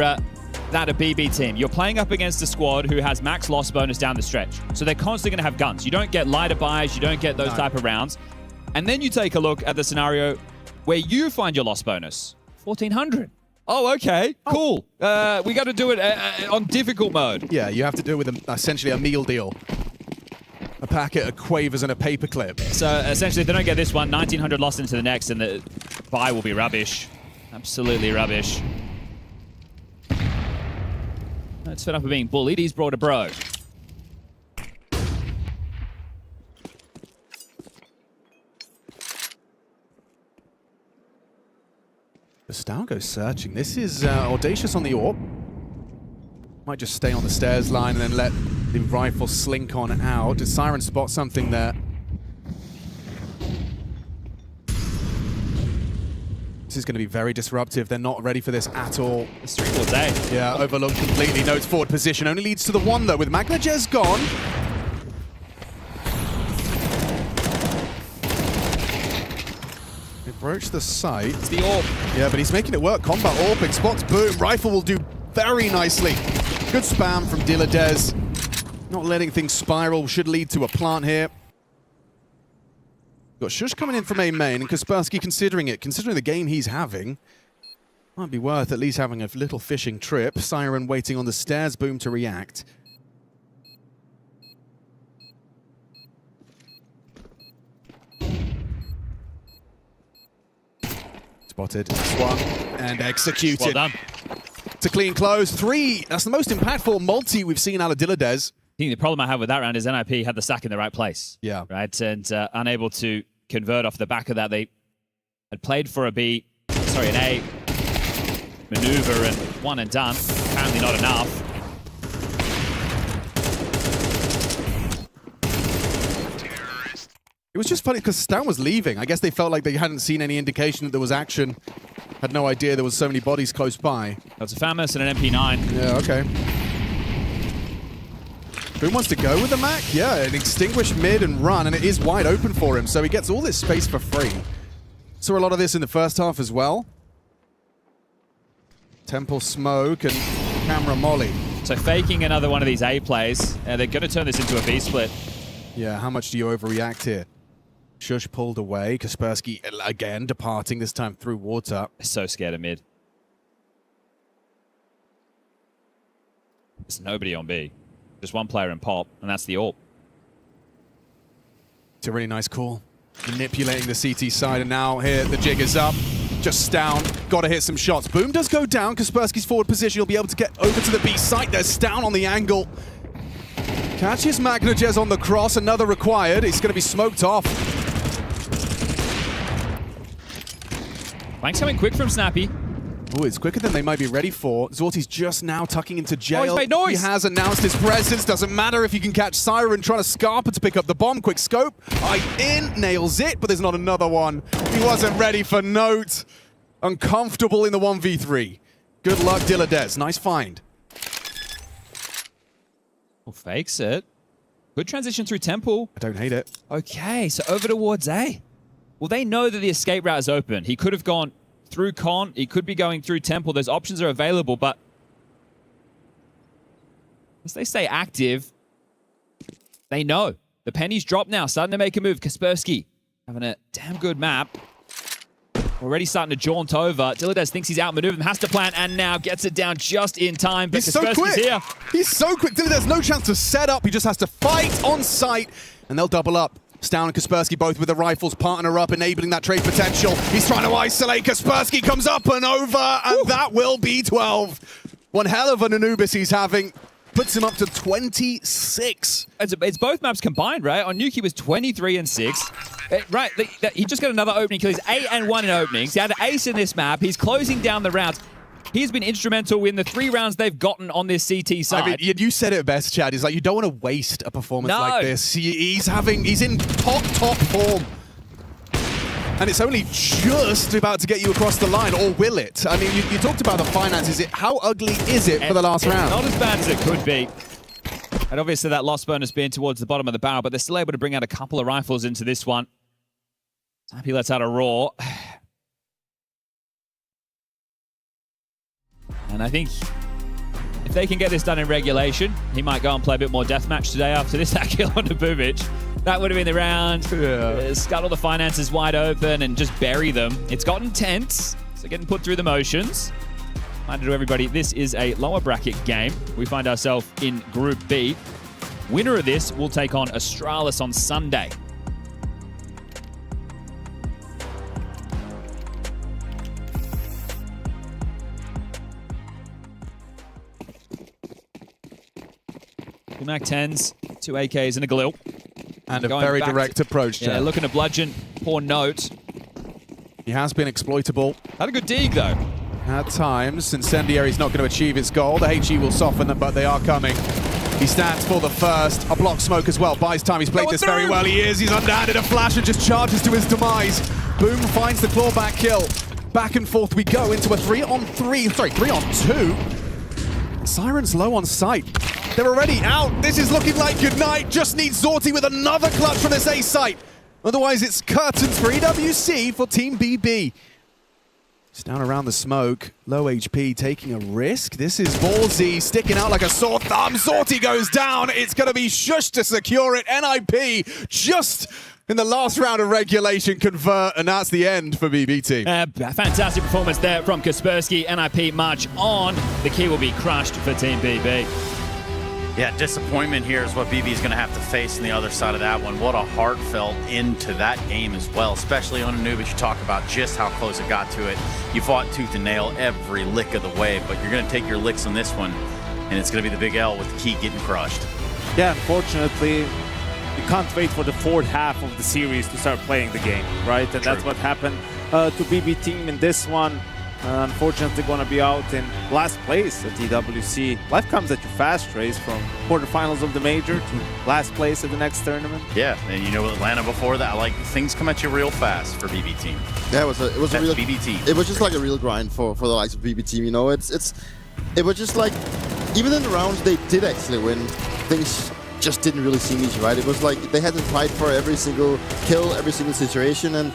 that a BB team. You're playing up against a squad who has max loss bonus down the stretch. So they're constantly going to have guns. You don't get lighter buys. You don't get those type of rounds. And then you take a look at the scenario where you find your loss bonus. 1,400. Oh, okay. Cool. We got to do it on difficult mode. Yeah, you have to do it with essentially a meal deal. A packet of quavers and a paperclip. So essentially, if they don't get this one, 1,900 lost into the next, and the buy will be rubbish. Absolutely rubbish. It's fed up with being bullied. He's brought a bro. Stow goes searching. This is Audacious on the AWP. Might just stay on the stairs line and then let the rifle slink on out. Did Siren spot something there? This is going to be very disruptive. They're not ready for this at all. It's 3-4 day. Yeah, overlooked completely. Notes forward position. Only leads to the one, though, with Magnajez gone. They broach the site. It's the AWP. Yeah, but he's making it work. Combat AWPing. Spots boom. Rifle will do very nicely. Good spam from Diladez. Not letting things spiral should lead to a plant here. Got Shush coming in from main, and Kaspersky considering the game he's having. Might be worth at least having a little fishing trip. Siren waiting on the stairs, boom to react. Spotted, swung, and executed. Well done. to clean close. 3, that's the most impactful multi we've seen out of Diladez. I think the problem I have with that round is NIP had the stack in the right place. Yeah. Right, and unable to convert off the back of that. They had played for an A maneuver and one and done. Apparently not enough. It was just funny because Stan was leaving. I guess they felt like they hadn't seen any indication that there was action. Had no idea there was so many bodies close by. That's a FAMAS and an MP9. Yeah, okay. Who wants to go with the Mac? Yeah, an extinguished mid and run, and it is wide open for him, so he gets all this space for free. Saw a lot of this in the first half as well. Temple smoke and camera molly. So faking another one of these A plays, they're going to turn this into a B split. Yeah, how much do you overreact here? Shush pulled away. Kaspersky again departing, this time through water. So scared of mid. There's nobody on B. Just one player in pop, and that's the AWP. It's a really nice call. Manipulating the CT side, and now here the jig is up. Just down. Got to hit some shots. Boom does go down. Kaspersky's forward position. He'll be able to get over to the B site. There's Down on the angle. Catches Magnajez on the cross. Another required. It's going to be smoked off. Flank's coming quick from Snappy. Oh, it's quicker than they might be ready for. Zorti's just now tucking into jail. Oh, he's made noise. He has announced his presence. Doesn't matter if you can catch Siren trying to Scarper to pick up the bomb. Quick scope. Eye in. Nails it, but there's not another one. He wasn't ready for Note. Uncomfortable in the 1v3. Good luck, Diladez. Nice find. Well, fakes it. Good transition through Temple. I don't hate it. Okay, so over towards A. Well, they know that the escape route is open. He could have gone through Con. He could be going through Temple. Those options are available, but as they stay active, they know. The pennies drop now, starting to make a move. Kaspersky having a damn good map. Already starting to jaunt over. Diladez thinks he's outmaneuvered him, has to plant, and now gets it down just in time. But He's so quick. Here. He's so quick. Diladez no chance to set up. He just has to fight on sight, and they'll double up. Stown and Kaspersky both with the rifles, partner up, enabling that trade potential. He's trying to isolate. Kaspersky comes up and over, and that will be 12. One hell of an Anubis he's having. Puts him up to 26. It's both maps combined, right? On Nuke, he was 23 and 6. Right, he just got another opening kill. He's 8 and 1 in openings. He had an ace in this map. He's closing down the rounds. He's been instrumental in the 3 rounds they've gotten on this CT side. I mean, you said it best, Chad. He's like, you don't want to waste a performance like this. He's in top form. And it's only just about to get you across the line, or will it? I mean, you talked about the finances. How ugly is it for the last round? Not as bad as it could be. And obviously that loss bonus being towards the bottom of the barrel, but they're still able to bring out a couple of rifles into this one. Snappy lets out a roar. And I think if they can get this done in regulation, he might go and play a bit more deathmatch today after this kill on Nabumic. That would have been the round. Yeah. Scuttle the finances wide open and just bury them. It's gotten tense, so getting put through the motions. Reminder to everybody, this is a lower bracket game. We find ourselves in Group B. Winner of this will take on Astralis on Sunday. Two Mac 10s, 2 AKs, and a Galil. And a very direct approach, Chad. Yeah, looking to bludgeon. Poor Note. He has been exploitable. Had a good dig, though. At times, Incendiary's not going to achieve its goal. The HE will soften them, but they are coming. He stands for the first. A block smoke as well. Buys time. He's played this very well. He is. He's underhanded a flash and just charges to his demise. Boom finds the clawback kill. Back and forth we go into a 3-on-3. Sorry, 3-on-2. Siren's low on sight. They're already out. This is looking like goodnight. Just needs Zorti with another clutch from this A site. Otherwise, it's curtains for EWC for Team BB. It's down around the smoke. Low HP, taking a risk. This is ballsy, sticking out like a sore thumb. Zorti goes down. It's going to be Shush to secure it. NIP just in the last round of regulation convert, and that's the end for BB team. Fantastic performance there from Kaspersky. NIP march on. The key will be crushed for Team BB. Yeah, disappointment here is what BB is going to have to face on the other side of that one. What a heartfelt end to that game as well, especially on Anubis. You talk about just how close it got to it. You fought tooth and nail every lick of the way, but you're going to take your licks on this one, and it's going to be the big L with the key getting crushed. Yeah, unfortunately, you can't wait for the fourth half of the series to start playing the game, right? And that's what happened to BB team in this one. Unfortunately, going to be out in last place at EWC. Life comes at you fast, Trace, from quarterfinals of the major to last place at the next tournament. Yeah, and you know Atlanta before that, like things come at you real fast for BB team. Yeah, it was a real BB team. It was just like a real grind for the likes of BB team. You know, it was just like, even in the rounds they did actually win, things just didn't really seem easy, right? It was like they had to fight for every single kill, every single situation, and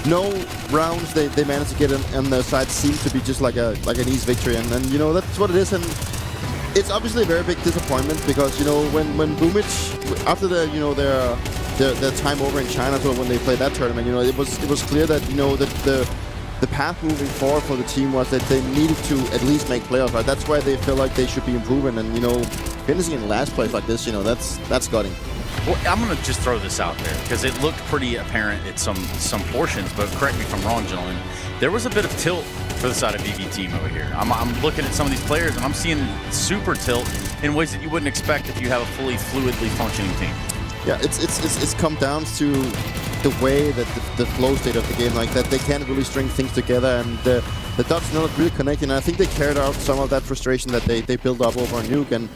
no rounds they managed to get on their side seemed to be just like an easy victory, and you know that's what it is. And it's obviously a very big disappointment because you know when Boomich, after their time over in China, so when they played that tournament, you know it was clear that you know that the path moving forward for the team was that they needed to at least make playoffs, right? That's why they feel like they should be improving, and you know finishing in last place like this, you know that's gutting. Well, I'm going to just throw this out there because it looked pretty apparent at some portions, but correct me if I'm wrong, gentlemen. There was a bit of tilt for the side of BB team over here. I'm looking at some of these players and I'm seeing super tilt in ways that you wouldn't expect if you have a fully fluidly functioning team. Yeah, it's come down to the way that the flow state of the game, like that they can't really string things together, and the dots not really connecting. And I think they carried out some of that frustration that they built up over on Nuke, and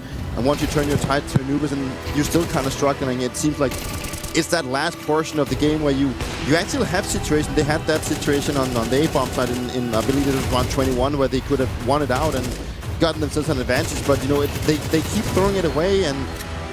once you turn your tide to Anubis and you're still kind of struggling, it seems like it's that last portion of the game where you actually have situations. They had that situation on the A-bomb side in I believe it was round 21 where they could have won it out and gotten themselves an advantage, but you know they keep throwing it away, and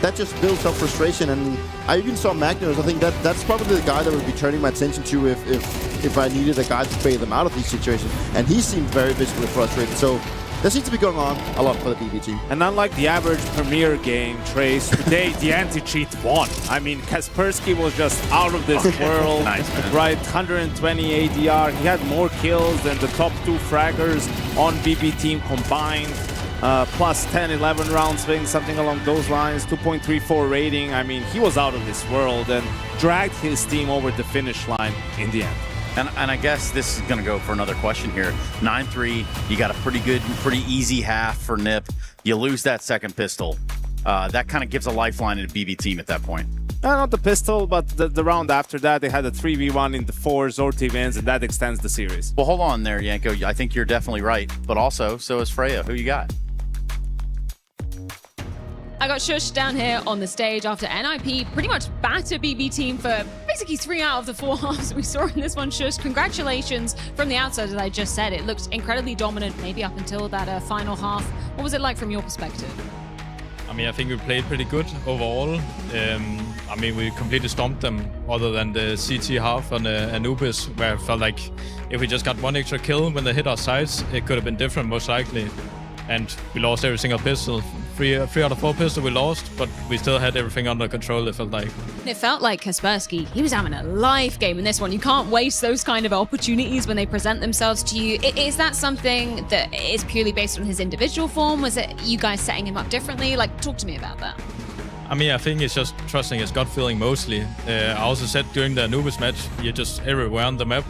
that just builds up frustration. And I even saw Magnus. I think that's probably the guy that would be turning my attention to if I needed a guy to bail them out of these situations, and he seemed very visibly frustrated. So there seems to be going on a lot for the BB team. And unlike the average Premier game, Trace, today the anti-cheat won. I mean, Kaspersky was just out of this world. Nice, man. Right, 120 ADR. He had more kills than the top two fraggers on BB team combined. Plus 10, 11 round swing, something along those lines. 2.34 rating. I mean, he was out of this world and dragged his team over the finish line in the end. And I guess this is going to go for another question here. 9-3, you got a pretty easy half for Nip. You lose that second pistol. That kind of gives a lifeline to the BB team at that point. Not the pistol, but the round after that, they had a 3v1 in the 4. Zorti wins, and that extends the series. Well, hold on there, Yanko. I think you're definitely right. But also, so is Freya. Who you got? I got shushed down here on the stage after NIP pretty much battered BB team for basically 3 out of the 4 halves we saw in this one. Shush, congratulations from the outside, as I just said. It looked incredibly dominant, maybe up until that final half. What was it like from your perspective? I mean, I think we played pretty good overall. I mean, we completely stomped them other than the CT half on Anubis, where I felt like if we just got 1 extra kill when they hit our sides, it could have been different, most likely. And we lost every single pistol. 3 out of 4 pistols we lost, but we still had everything under control, it felt like. It felt like Kaspersky, he was having a life game in this one. You can't waste those kind of opportunities when they present themselves to you. Is that something that is purely based on his individual form? Was it you guys setting him up differently? Like, talk to me about that. I mean, I think it's just trusting his gut feeling mostly. I also said during the Anubis match, you're just everywhere on the map.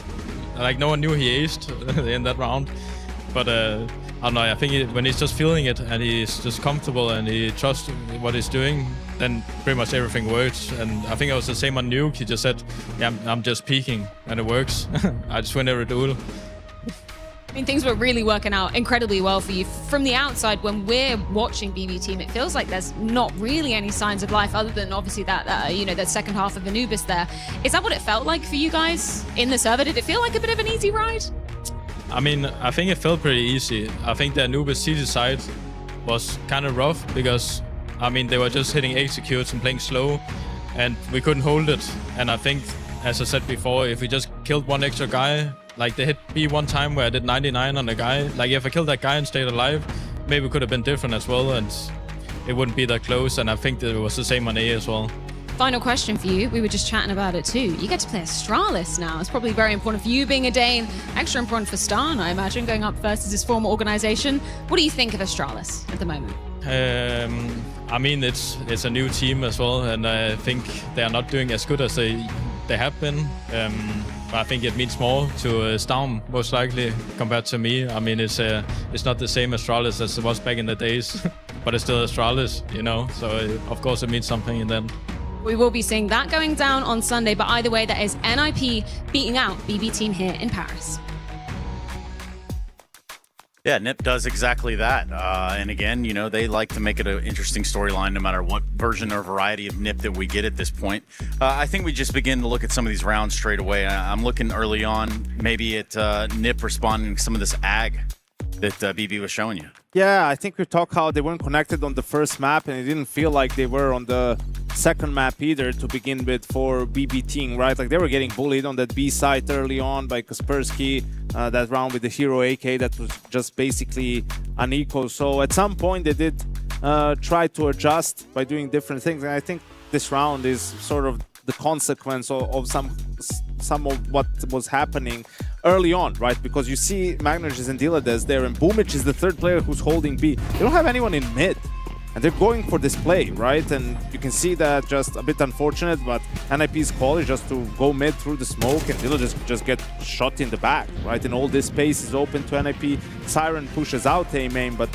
Like, no one knew he aced in that round. But I don't know, I think when he's just feeling it and he's just comfortable and he trusts what he's doing, then pretty much everything works. And I think it was the same on Nuke. He just said, yeah, I'm just peeking, and it works. I just win every duel. I mean, things were really working out incredibly well for you. From the outside, when we're watching BB team, it feels like there's not really any signs of life other than obviously that, that second half of Anubis there. Is that what it felt like for you guys in the server? Did it feel like a bit of an easy ride? I mean, I think it felt pretty easy. I think the Anubis CT side was kind of rough because, I mean, they were just hitting executes and playing slow, and we couldn't hold it. And I think, as I said before, if we just killed 1 extra guy, like they hit B one time where I did 99 on a guy, like if I killed that guy and stayed alive, maybe it could have been different as well, and it wouldn't be that close. And I think that it was the same on A as well. Final question for you. We were just chatting about it too. You get to play Astralis now. It's probably very important for you being a Dane. Extra important for Stan, I imagine, going up versus his former organization. What do you think of Astralis at the moment? I mean, it's a new team as well, and I think they are not doing as good as they have been. But I think it means more to Storm, most likely, compared to me. I mean, it's not the same Astralis as it was back in the days, but it's still Astralis, you know. So of course it means something in them. We will be seeing that going down on Sunday, but either way, that is NIP beating out BB Team here in Paris. Yeah, NIP does exactly that. And again, you know, they like to make it an interesting storyline no matter what version or variety of NIP that we get at this point. I think we just begin to look at some of these rounds straight away. I'm looking early on, maybe at NIP responding to some of this ag that BB was showing you. Yeah, I think we talked how they weren't connected on the first map, and it didn't feel like they were on the second map either to begin with for BB Team, right? Like they were getting bullied on that B site early on by Kaspersky, that round with the Hero AK that was just basically unequal. So at some point they did try to adjust by doing different things, and I think this round is sort of the consequence of some of what was happening early on, right? Because you see Magnus and Dilades there, and Boomich is the third player who's holding B. They don't have anyone in mid, and they're going for this play, right? And you can see that just a bit unfortunate, but NIP's call is just to go mid through the smoke, and Dilades just get shot in the back, right? And all this space is open to NIP. Siren pushes out A-main, but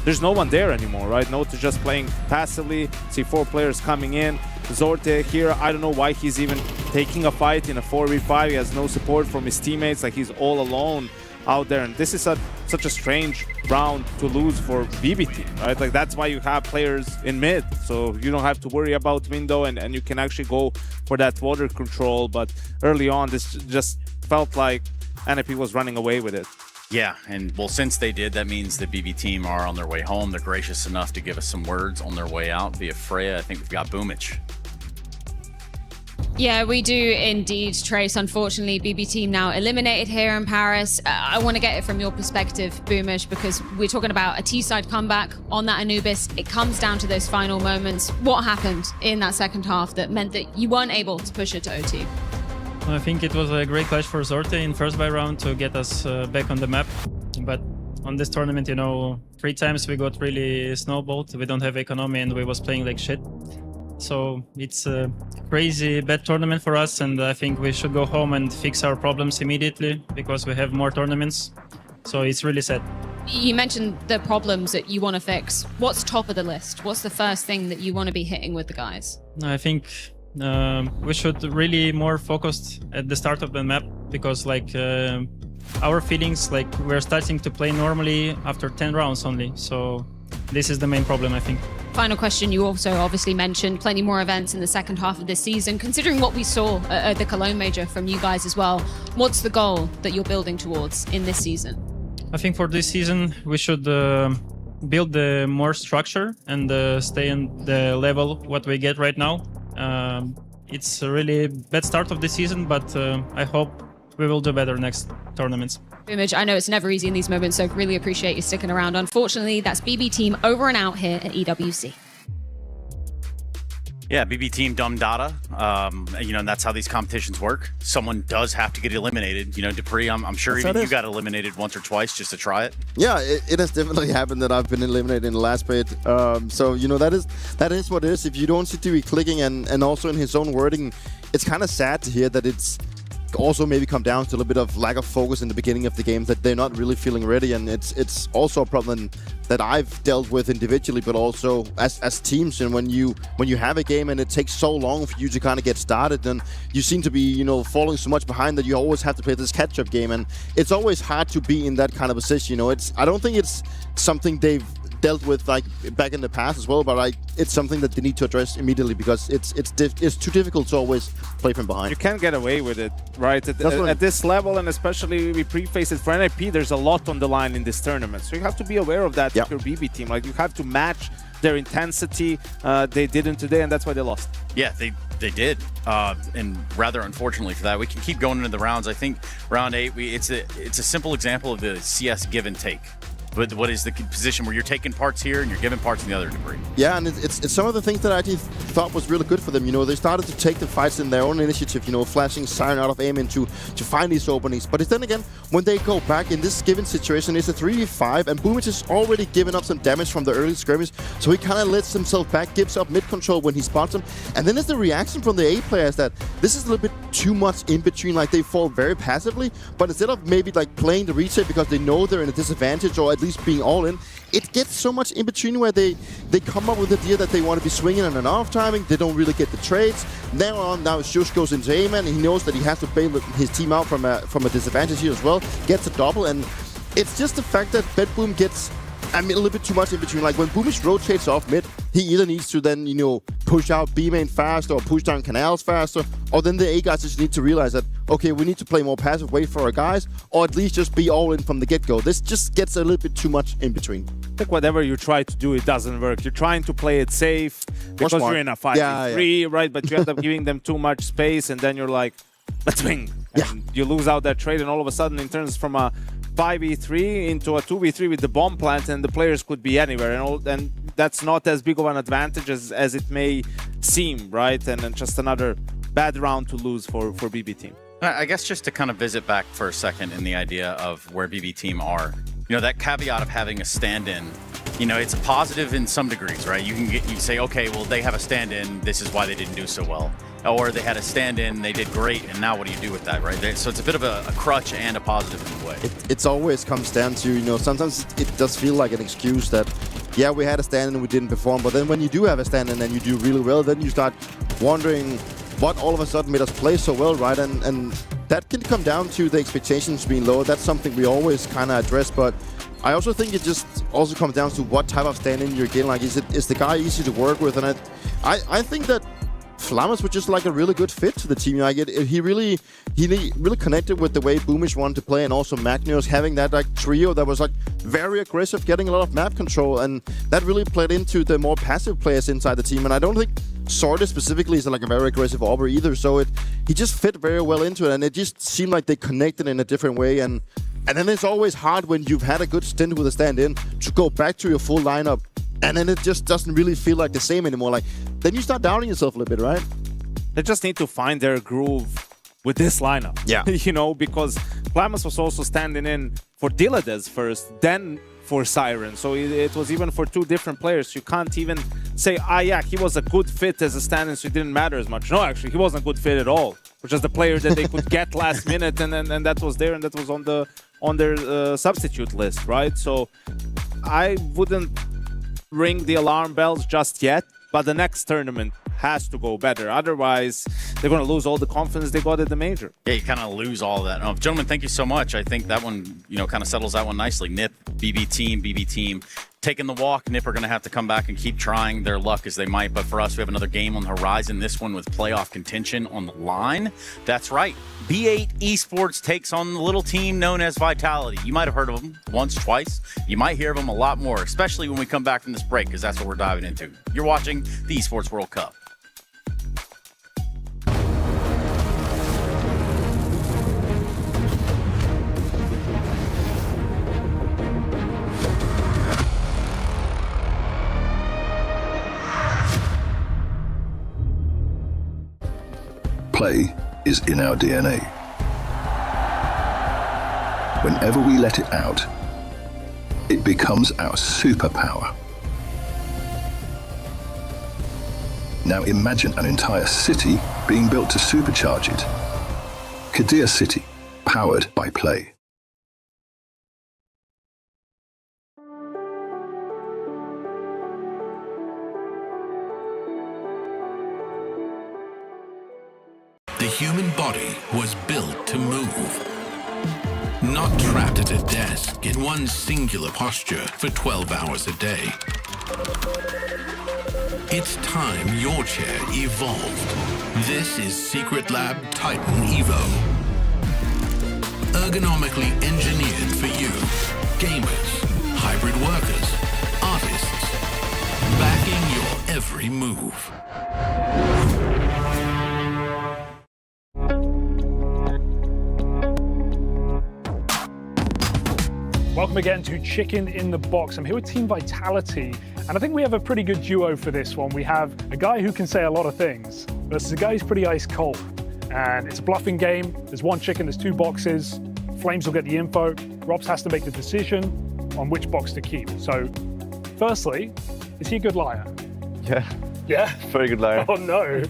there's no one there anymore, right? Note is just playing passively. See 4 players coming in. Zorte here, I don't know why he's even taking a fight in a 4v5. He has no support from his teammates, like he's all alone out there. And this is such a strange round to lose for BB Team, right? Like that's why you have players in mid, so you don't have to worry about window, and you can actually go for that water control. But early on, this just felt like NIP was running away with it. Yeah, and well, since they did, that means the BB Team are on their way home. They're gracious enough to give us some words on their way out via Freya. I think we've got Boomich. Yeah, we do indeed, Trace. Unfortunately, BB Team now eliminated here in Paris. I want to get it from your perspective, Boomish, because we're talking about a T-side comeback on that Anubis. It comes down to those final moments. What happened in that second half that meant that you weren't able to push it to OT? I think it was a great clash for Zorte in first buy round to get us back on the map. But on this tournament, you know, 3 times we got really snowballed. We don't have economy and we was playing like shit. So it's a crazy bad tournament for us, and I think we should go home and fix our problems immediately because we have more tournaments. So it's really sad. You mentioned the problems that you want to fix. What's top of the list? What's the first thing that you want to be hitting with the guys? I think we should really more focused at the start of the map, because like our feelings, like we're starting to play normally after 10 rounds only. So this is the main problem, I think. Final question, you also obviously mentioned plenty more events in the second half of this season. Considering what we saw at the Cologne Major from you guys as well, what's the goal that you're building towards in this season? I think for this season, we should build the more structure and stay on the level what we get right now. It's a really bad start of the season, but I hope we will do better next tournaments. Boomage, I know it's never easy in these moments, so really appreciate you sticking around. Unfortunately, that's BB Team over and out here at EWC. Yeah, BB Team dumb data. You know, and that's how these competitions work. Someone does have to get eliminated. You know, Dupree, I'm sure even you got eliminated once or twice just to try it. Yeah, it has definitely happened that I've been eliminated in the last bit. So, you know, that is what it is. If you don't see to be clicking, and also in his own wording, it's kind of sad to hear that it's also maybe come down to a little bit of lack of focus in the beginning of the game, that they're not really feeling ready, and it's also a problem that I've dealt with individually, but also as teams. And when you have a game and it takes so long for you to kind of get started, then you seem to be, you know, falling so much behind that you always have to play this catch-up game, and it's always hard to be in that kind of position. You know, I don't think it's something they've dealt with like back in the past as well, but like it's something that they need to address immediately, because it's too difficult to always play from behind. You can't get away with it, right? At this level, and especially we preface it for NIP, there's a lot on the line in this tournament, so you have to be aware of that. If you're BB Team, like you have to match their intensity. They didn't today, and that's why they lost. Yeah, they did, and rather unfortunately for that. We can keep going into the rounds. I think round 8, it's a simple example of the CS give and take. But what is the position where you're taking parts here and you're giving parts in the other debris? Yeah, and it's some of the things that I actually thought was really good for them. You know, they started to take the fights in their own initiative, you know, flashing Siren out of aim to find these openings. But then again, when they go back in this given situation, it's a 3v5, and Boomich has already given up some damage from the early skirmish, so he kind of lets himself back, gives up mid-control when he spots him. And then there's the reaction from the A players that this is a little bit too much in between, like they fall very passively, but instead of maybe like playing the retake because they know they're in a disadvantage or at least being all in, it gets so much in between where they come up with the idea that they want to be swinging on an off timing, they don't really get the trades. Now Shush goes into aim and he knows that he has to bail his team out from a disadvantage here as well, gets a double, and it's just the fact that Bedboom gets a little bit too much in between. Like when Boomish rotates off mid, he either needs to then, you know, push out B main faster or push down canals faster, or then the A guys just need to realize that, okay, we need to play more passive, wait for our guys, or at least just be all in from the get-go. This just gets a little bit too much in between. I think whatever you try to do, it doesn't work. You're trying to play it safe because you're in a 5v3, right? But you end up giving them too much space, and then you're like, let's win. And you lose out that trade, and all of a sudden it turns from a 5v3 into a 2v3 with the bomb plant, and the players could be anywhere, and that's not as big of an advantage as it may seem, right? And then just another bad round to lose for BB Team. I guess just to kind of visit back for a second in the idea of where BB Team are, you know, that caveat of having a stand-in, you know, it's a positive in some degrees, right? You can say, okay, well, they have a stand-in, this is why they didn't do so well. Or they had a stand-in, they did great, and now what do you do with that, right? So it's a bit of a crutch and a positive in a way. It's always comes down to, you know, sometimes it does feel like an excuse that, yeah, we had a stand-in and we didn't perform, but then when you do have a stand-in and you do really well, then you start wondering what all of a sudden made us play so well, right? And that can come down to the expectations being low. That's something we always kind of address, but I also think it just also comes down to what type of stand-in you're getting. Like, is the guy easy to work with? And I think that Flammers was just like a really good fit to the team. Like he really connected with the way Boomish wanted to play, and also Magnus having that like trio that was like very aggressive, getting a lot of map control, and that really played into the more passive players inside the team. And I don't think Sorda specifically is like a very aggressive Aubrey either, so he just fit very well into it, and it just seemed like they connected in a different way. And then it's always hard when you've had a good stint with a stand-in to go back to your full lineup, and then it just doesn't really feel like the same anymore. Like, then you start doubting yourself a little bit, right? They just need to find their groove with this lineup. Yeah. You know, because Plamus was also standing in for Dilades first, then for Siren. So it was even for two different players. You can't even say, yeah, he was a good fit as a stand-in, so it didn't matter as much. No, actually, he wasn't a good fit at all. Which is the player that they could get last minute, and that was there, and that was on their substitute list, right? So I wouldn't ring the alarm bells just yet, but the next tournament has to go better. Otherwise, they're going to lose all the confidence they got at the major. Yeah, you kind of lose all of that. Oh, gentlemen, thank you so much. I think that one, you know, kind of settles that one nicely. Nip, BB Team, taking the walk. Nip are going to have to come back and keep trying their luck as they might. But for us, we have another game on the horizon, this one with playoff contention on the line. That's right. B8 Esports takes on the little team known as Vitality. You might have heard of them once, twice. You might hear of them a lot more, especially when we come back from this break, because that's what we're diving into. You're watching the Esports World Cup. Play is in our DNA. Whenever we let it out, it becomes our superpower. Now imagine an entire city being built to supercharge it. Kadir City, powered by play. The human body was built to move. Not trapped at a desk in one singular posture for 12 hours a day. It's time your chair evolved. This is Secret Lab Titan Evo. Ergonomically engineered for you, gamers, hybrid workers, artists, backing your every move. Welcome again to Chicken in the Box. I'm here with Team Vitality, and I think we have a pretty good duo for this one. We have a guy who can say a lot of things versus a guy who's pretty ice cold. And it's a bluffing game. There's one chicken, there's two boxes. Flames will get the info. Robs has to make the decision on which box to keep. So, firstly, is he a good liar? Yeah. Yeah? Very good liar. Oh no.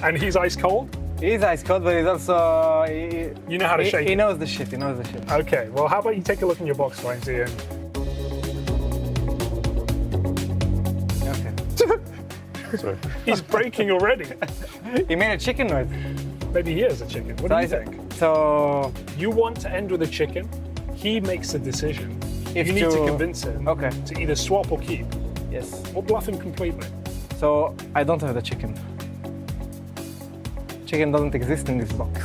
And he's ice cold? He's ice cold, but he's also... You know how to shake He it? knows the shit, he knows the shit. Okay, well, how about you take a look in your box, Flamesy, and... Okay. Sorry. He's breaking already. He made a chicken noise. Maybe he is a chicken. What do you think? So... You want to end with a chicken. He makes a decision. If you need to convince him to either swap or keep. Yes. Or bluff him completely. So, I don't have the chicken. Chicken doesn't exist in this box.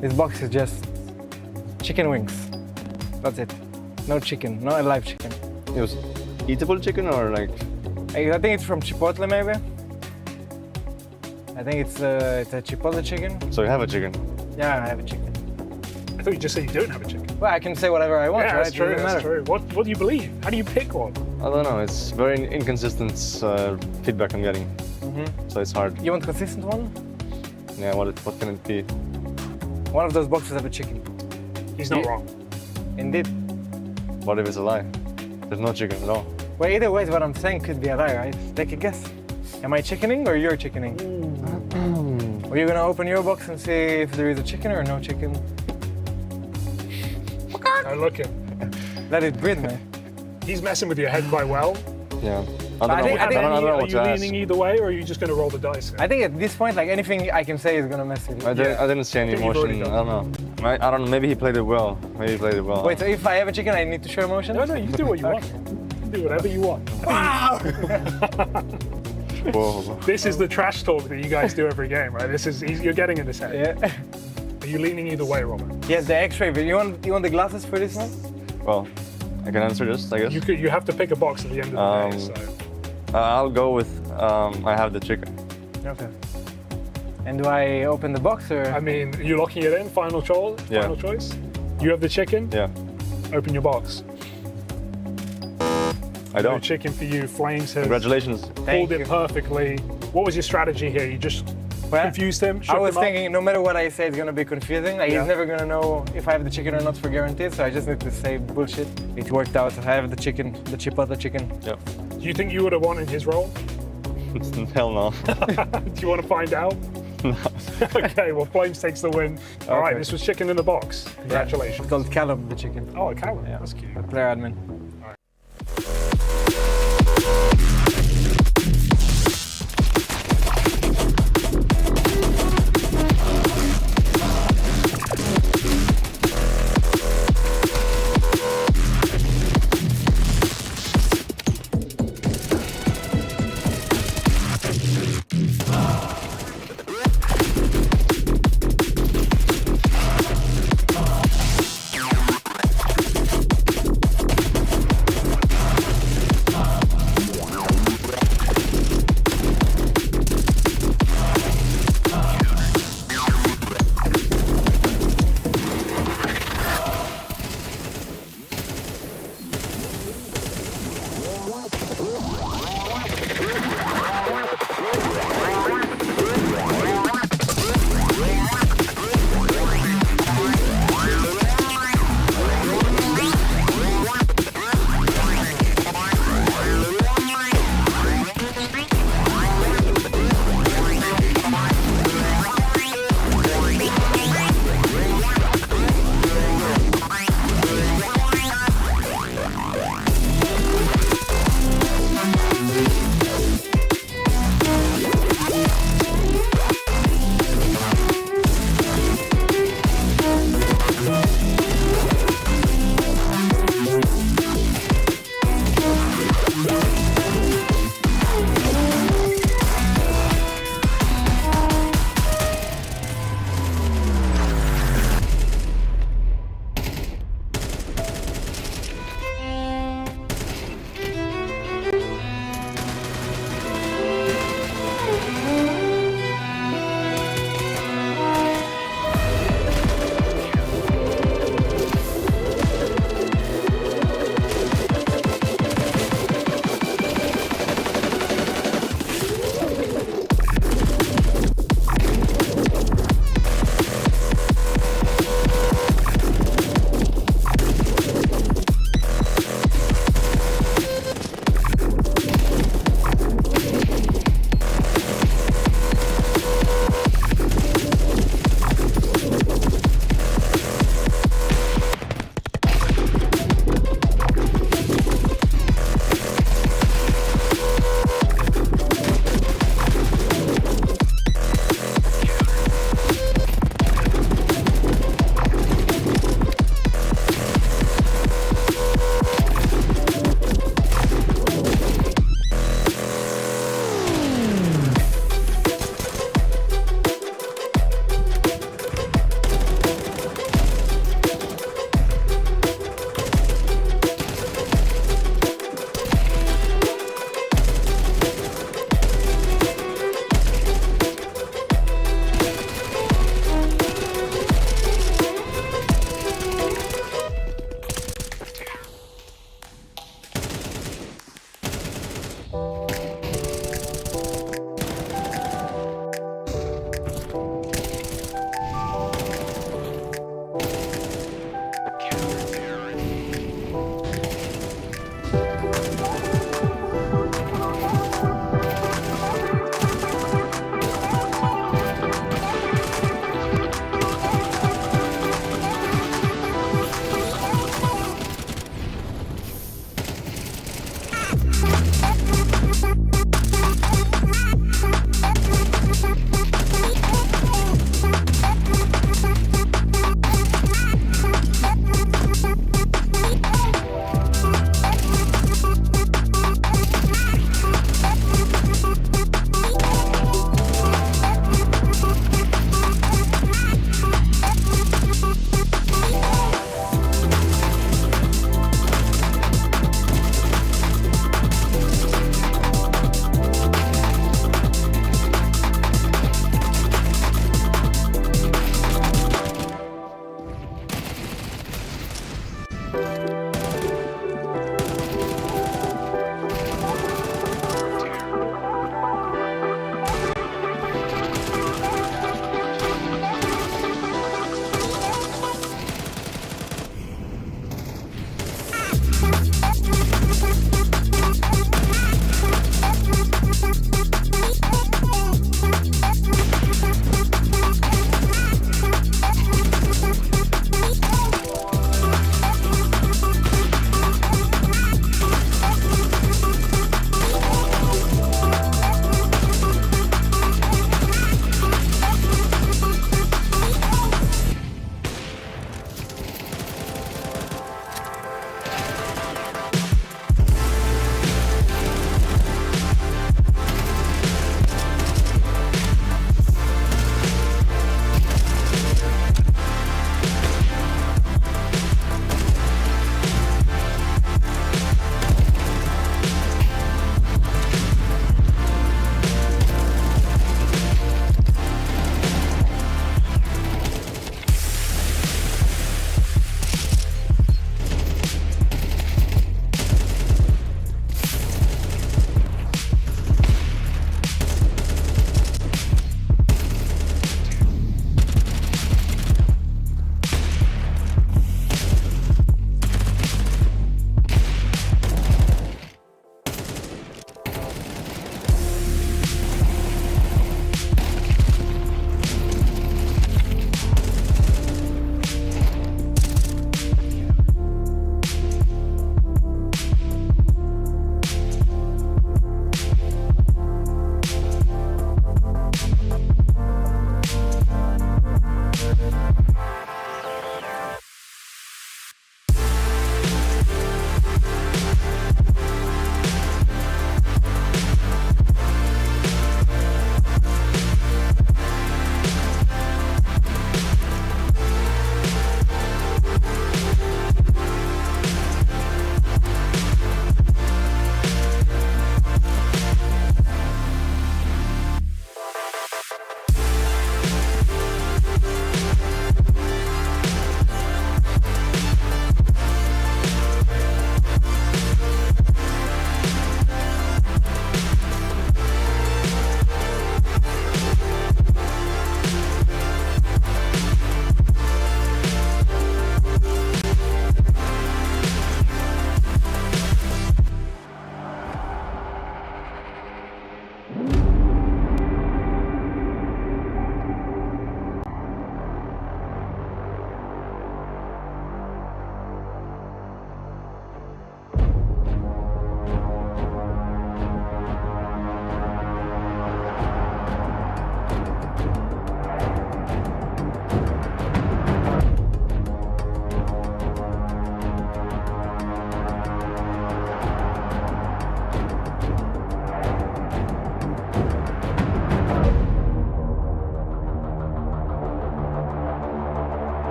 This box is just chicken wings. That's it. No chicken, no alive chicken. It was eatable chicken or like? I think it's from Chipotle maybe. I think it's a Chipotle chicken. So you have a chicken? Yeah, I have a chicken. I thought you just said you don't have a chicken. Well, I can say whatever I want, yeah, right? that's true, that's true. What do you believe? How do you pick one? I don't know, it's very inconsistent feedback I'm getting. So it's hard. You want consistent one? Yeah, what can it be? One of those boxes have a chicken. He's not wrong. Indeed. What if it's a lie? There's no chicken at all. Well, either way, what I'm saying could be a lie, right? Take a guess. Am I chickening or you're chickening? Are you gonna open your box and see if there is a chicken or no chicken? Now look at. Let it breathe, man. He's messing with your head quite well. Yeah. Are you ask. leaning either way, or are you just going to roll the dice? I think at this point, like anything I can say is gonna mess with you. I didn't see any emotion. I don't know. I don't know. Maybe he played it well. Maybe he played it well. Wait, so if I have a chicken, I need to show emotion? No, you do what you want. You can do whatever you want. Wow! Whoa. This is the trash talk that you guys do every game, right? You're getting in his head. Yeah. Are you leaning either way, Robin? Yes, the X-ray. But you want the glasses for this one? Well, I can answer this, I guess. You have to pick a box at the end of the day. So. I'll go with I have the chicken. Okay. And do I open the box or? I mean, are you locking it in? Final choice? Yeah. Final choice? You have the chicken? Yeah. Open your box. I don't. No chicken for you. Flames has Congratulations. pulled it perfectly. What was your strategy here? You just confused him? I was shook him up? thinking no matter what I say, it's gonna be confusing. Like he's never gonna know if I have the chicken or not for guaranteed. So I just need to say bullshit. It worked out. I have the chicken, the Chipotle chicken. Yeah. Do you think you would have won in his role? Hell no. Do you want to find out? No. Okay, well, Flames takes the win. All right, this was chicken in the box. Congratulations. Yeah. It's called Callum, the chicken. Oh, Callum. Yeah. That's cute. Player admin.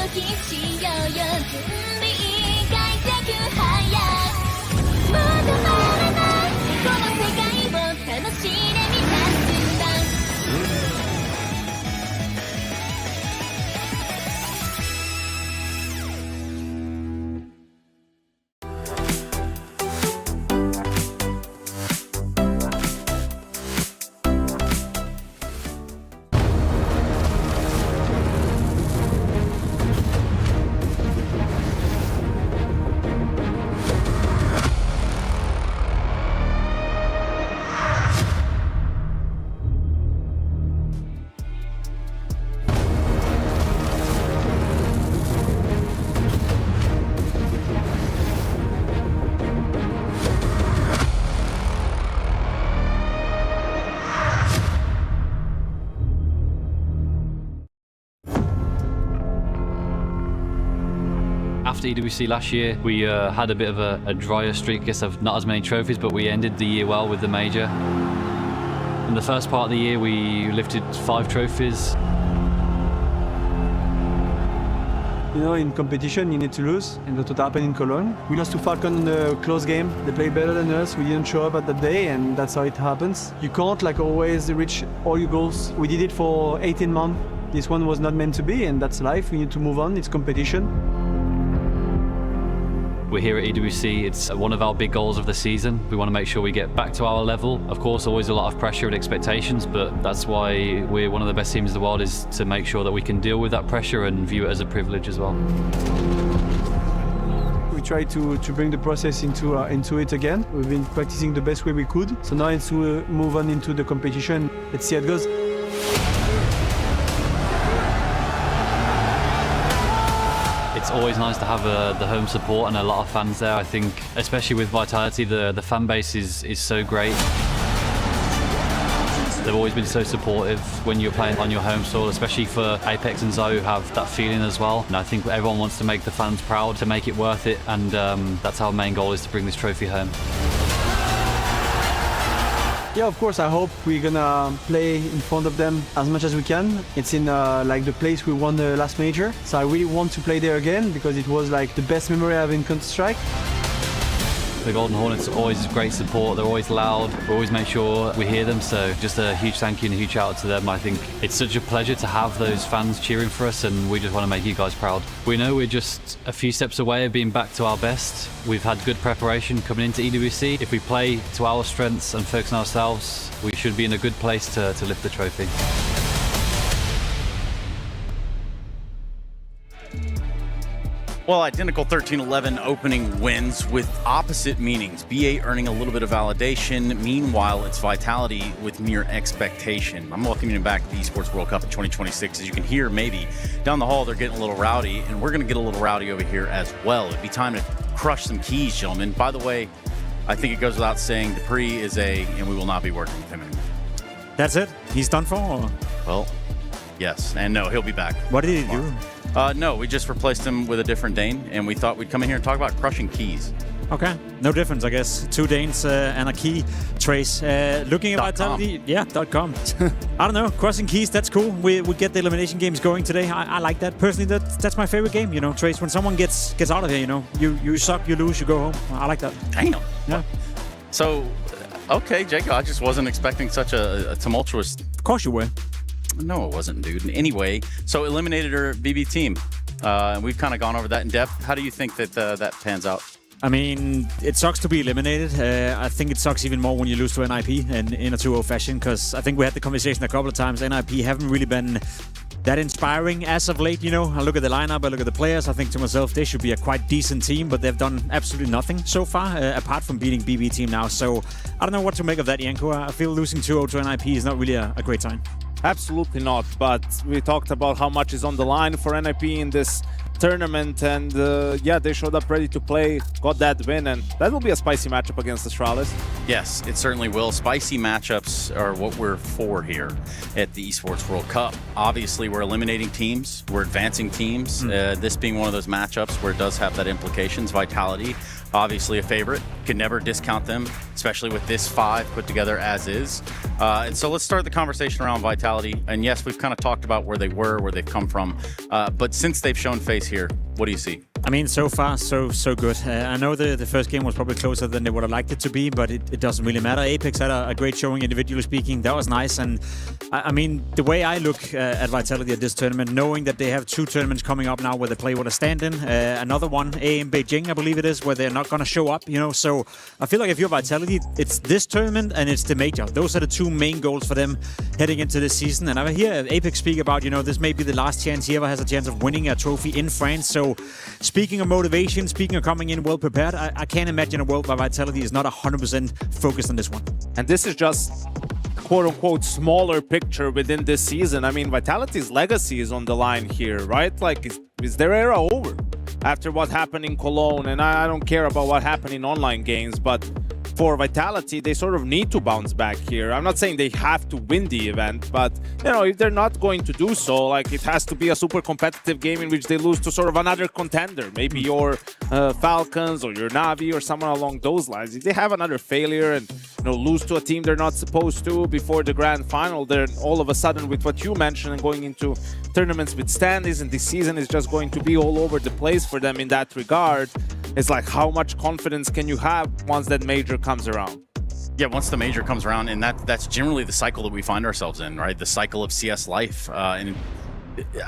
きしようよ準備開拓早まだまだないこの世界を楽しんでみたんだ After EWC last year, we had a bit of a drier streak, I guess, of not as many trophies, but we ended the year well with the major. In the first part of the year, we lifted 5 trophies. You know, in competition, you need to lose, and that's what happened in Cologne. We lost to Falcon in a close game. They played better than us. We didn't show up at that day, and that's how it happens. You can't, like always, reach all your goals. We did it for 18 months. This one was not meant to be, and that's life. We need to move on. It's competition. We're here at EWC. It's one of our big goals of the season. We want to make sure we get back to our level. Of course, always a lot of pressure and expectations, but that's why we're one of the best teams in the world, is to make sure that we can deal with that pressure and view it as a privilege as well. We try to bring the process into it again. We've been practicing the best way we could. So now it's to move on into the competition. Let's see how it goes. It's always nice to have the home support and a lot of fans there. I think, especially with Vitality, the fan base is so great. They've always been so supportive when you're playing on your home soil, especially for Apex and Zoe, who have that feeling as well. And I think everyone wants to make the fans proud, to make it worth it, and that's our main goal, is to bring this trophy home. Yeah, of course, I hope we're gonna play in front of them as much as we can. It's in like the place we won the last major. So I really want to play there again, because it was like the best memory I have in Counter-Strike. The Golden Hornets are always great support. They're always loud. We always make sure we hear them. So just a huge thank you and a huge shout out to them. I think it's such a pleasure to have those fans cheering for us, and we just want to make you guys proud. We know we're just a few steps away of being back to our best. We've had good preparation coming into EWC. If we play to our strengths and focus on ourselves, we should be in a good place to lift the trophy. Well, identical 13-11 opening wins with opposite meanings. BA earning a little bit of validation. Meanwhile, it's Vitality with mere expectation. I'm welcoming you back to the Esports World Cup in 2026. As you can hear, maybe down the hall, they're getting a little rowdy, and we're going to get a little rowdy over here as well. It'd be time to crush some keys, gentlemen. By the way, I think it goes without saying, Dupree is and we will not be working with him anymore. That's it? He's done for? Or? Well, yes, and no, he'll be back. What did he do? No, we just replaced him with a different Dane, and we thought we'd come in here and talk about crushing keys. Okay, no difference, I guess. 2 Danes and a key trace. Looking at Vitality, yeah, .com. I don't know, crushing keys, that's cool. We get the elimination games going today. I like that. Personally, that's my favorite game, you know, Trace. When someone gets out of here, you know, you suck, you lose, you go home. I like that. Damn. Yeah. So, okay, Jacob, I just wasn't expecting such a tumultuous... Of course you were. No, it wasn't, dude. Anyway, so eliminated our BB team. We've kind of gone over that in depth. How do you think that that pans out? I mean, it sucks to be eliminated. I think it sucks even more when you lose to NIP in a 2-0 fashion, because I think we had the conversation a couple of times. NIP haven't really been that inspiring as of late, you know. I look at the lineup, I look at the players, I think to myself, they should be a quite decent team, but they've done absolutely nothing so far, apart from beating BB team now. So I don't know what to make of that, Yanko. I feel losing 2-0 to NIP is not really a great sign. Absolutely not, but we talked about how much is on the line for NIP in this tournament, and yeah, they showed up ready to play, got that win, and that will be a spicy matchup against Astralis. Yes, it certainly will. Spicy matchups are what we're for here at the Esports World Cup. Obviously, we're eliminating teams, we're advancing teams. This being one of those matchups where it does have that implications. Vitality, obviously a favorite. Can never discount them, especially with this 5 put together as is. And so let's start the conversation around Vitality. And yes, we've kind of talked about where they were, where they've come from. But since they've shown face here, what do you see? I mean, so far, so good. I know the first game was probably closer than they would have liked it to be, but it doesn't really matter. Apex had a great showing, individually speaking. That was nice. And I mean, the way I look at Vitality at this tournament, knowing that they have 2 tournaments coming up now where they play with a stand-in, another one, in Beijing, I believe it is, where they're not going to show up, you know. So I feel like if you're Vitality, it's this tournament and it's the major. Those are the 2 main goals for them heading into this season. And I hear Apex speak about, you know, this may be the last chance he ever has a chance of winning a trophy in France. So speaking of motivation, speaking of coming in well prepared, I can't imagine a world where Vitality is not 100% focused on this one. And this is just quote-unquote smaller picture within this season. I mean, Vitality's legacy is on the line here, right? Like, is their era over after what happened in Cologne? And I don't care about what happened in online games, but for Vitality, they sort of need to bounce back here. I'm not saying they have to win the event, but, you know, if they're not going to do so, like, it has to be a super competitive game in which they lose to sort of another contender, maybe your Falcons or your Na'Vi or someone along those lines. If they have another failure and, you know, lose to a team they're not supposed to before the grand final, then all of a sudden, with what you mentioned and going into tournaments with standings, and this season is just going to be all over the place for them in that regard. It's like, how much confidence can you have once that major comes around? Yeah, once the major comes around, and that's generally the cycle that we find ourselves in, right? The cycle of CS life. And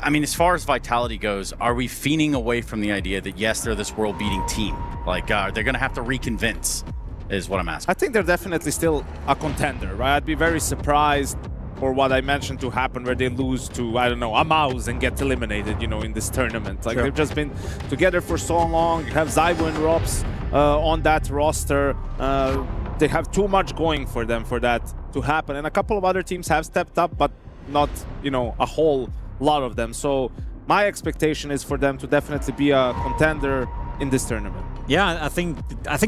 I mean, as far as Vitality goes, are we fiending away from the idea that, yes, they're this world-beating team? Like, they're going to have to reconvince, is what I'm asking. I think they're definitely still a contender, right? I'd be very surprised for what I mentioned to happen where they lose to, I don't know, a mouse and get eliminated, you know, in this tournament. Like, They've just been together for so long. You have Zybo and Rops on that roster. They have too much going for them for that to happen. And a couple of other teams have stepped up, but not, you know, a whole lot of them. So my expectation is for them to definitely be a contender in this tournament. Yeah, I think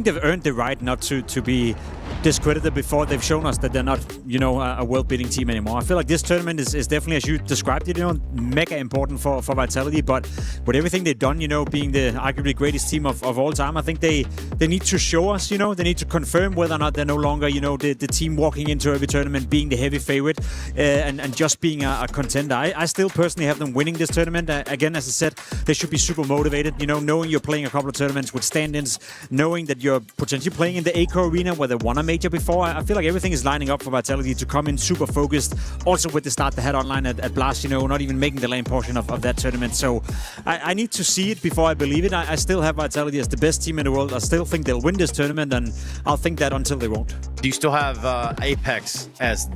they've earned the right not to be discredited before they've shown us that they're not, you know, a world-beating team anymore. I feel like this tournament is definitely, as you described it, you know, mega important for Vitality. But with everything they've done, you know, being the arguably greatest team of all time, I think they need to show us, you know, they need to confirm whether or not they're no longer, you know, the team walking into every tournament being the heavy favorite and just being a contender. I still personally have them winning this tournament. Again, as I said, they should be super motivated, you know, knowing you're playing a couple of tournaments with stand-ins, knowing that you're potentially playing in the ACO arena where they won a major before. I feel like everything is lining up for Vitality to come in super focused. Also with the start they had online at Blast, you know, not even making the lane portion of that tournament. So I need to see it before I believe it. I still have Vitality as the best team in the world. I still think they'll win this tournament, and I'll think that until they won't. Do you still have Apex as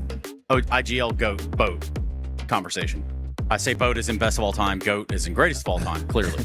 IGL GOAT BOAT conversation? I say BOAT is in best of all time, GOAT is in greatest of all time, clearly.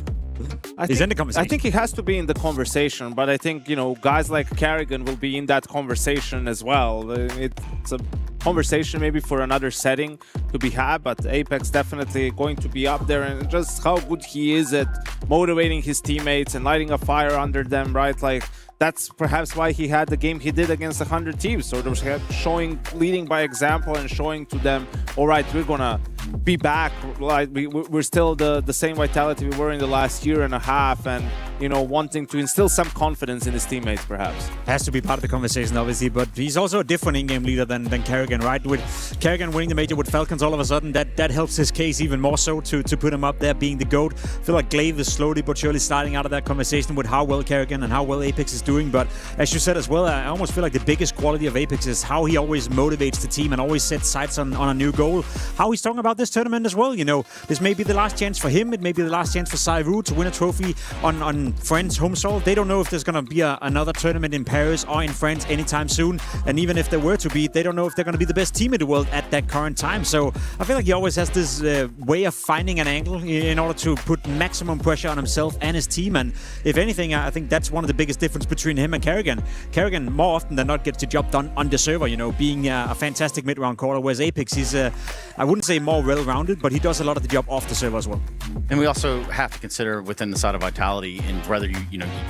He's in the conversation. I think he has to be in the conversation, but I think, you know, guys like Carrigan will be in that conversation as well. It's a conversation maybe for another setting to be had, but Apex definitely going to be up there, and just how good he is at motivating his teammates and lighting a fire under them, right? Like, that's perhaps why he had the game he did against 100 teams, sort of showing, leading by example and showing to them, all right, we're gonna be back, like we're still the same Vitality we were in the last year and a half, and, you know, wanting to instill some confidence in his teammates perhaps. Has to be part of the conversation, obviously, but he's also a different in-game leader than Carrigan, right? With Carrigan winning the major with Falcons all of a sudden, that helps his case even more so to put him up there being the GOAT. I feel like Glaive is slowly but surely starting out of that conversation with how well Carrigan and how well Apex is doing, but as you said as well, I almost feel like the biggest quality of Apex is how he always motivates the team and always sets sights on a new goal. How he's talking about this tournament as well, you know, this may be the last chance for him, it may be the last chance for Sairu to win a trophy on in France home soil. They don't know if there's going to be another tournament in Paris or in France anytime soon. And even if there were to be, they don't know if they're going to be the best team in the world at that current time. So I feel like he always has this way of finding an angle in order to put maximum pressure on himself and his team. And if anything, I think that's one of the biggest difference between him and Kerrigan. Kerrigan, more often than not, gets the job done on the server, being a fantastic mid-round caller, whereas Apex, he's, I wouldn't say more well-rounded, but he does a lot of the job off the server as well. And we also have to consider within the side of Vitality, and whether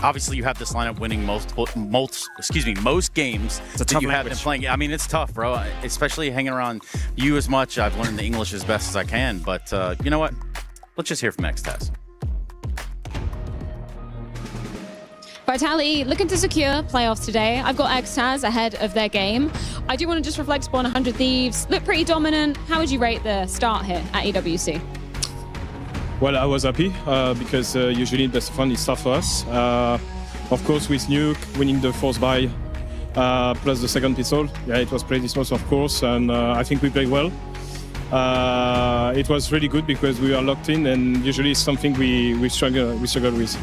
obviously you have this lineup winning most games that you have been playing. I mean, it's tough, bro, especially hanging around you as much. I've learned the English as best as I can, but you know what? Let's just hear from Xtaz. Vitality looking to secure playoffs today. I've got Xtaz ahead of their game. I do want to just reflect upon 100 Thieves. Look pretty dominant. How would you rate the start here at EWC? Well, I was happy because usually in best of 1 it's tough for us. Of course, with Nuke winning the fourth buy plus the second pistol, yeah, it was pretty smooth, of course, and I think we played well. It was really good because we were locked in, and usually it's something we struggle with.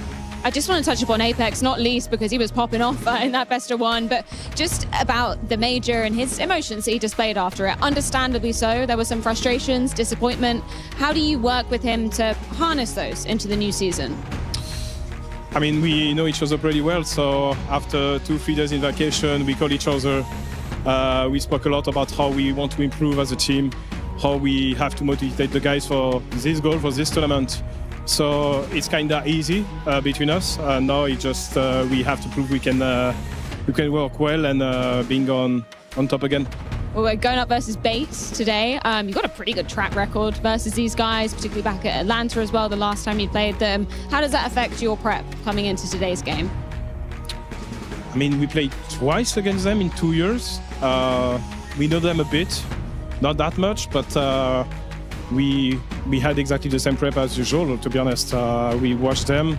I just want to touch upon Apex, not least because he was popping off in that best of 1, but just about the major and his emotions that he displayed after it. Understandably so, there were some frustrations, disappointment. How do you work with him to harness those into the new season? I mean, we know each other pretty well, so after 2-3 days in vacation, we call each other. We spoke a lot about how we want to improve as a team, how we have to motivate the guys for this goal, for this tournament. So it's kind of easy between us. Now it's just we have to prove we can work well and being on top again. Well, we're going up versus Bates today. You've got a pretty good track record versus these guys, particularly back at Atlanta as well, the last time you played them. How does that affect your prep coming into today's game? I mean, we played twice against them in 2 years. We know them a bit, not that much, but we had exactly the same prep as usual, to be honest. We watched them.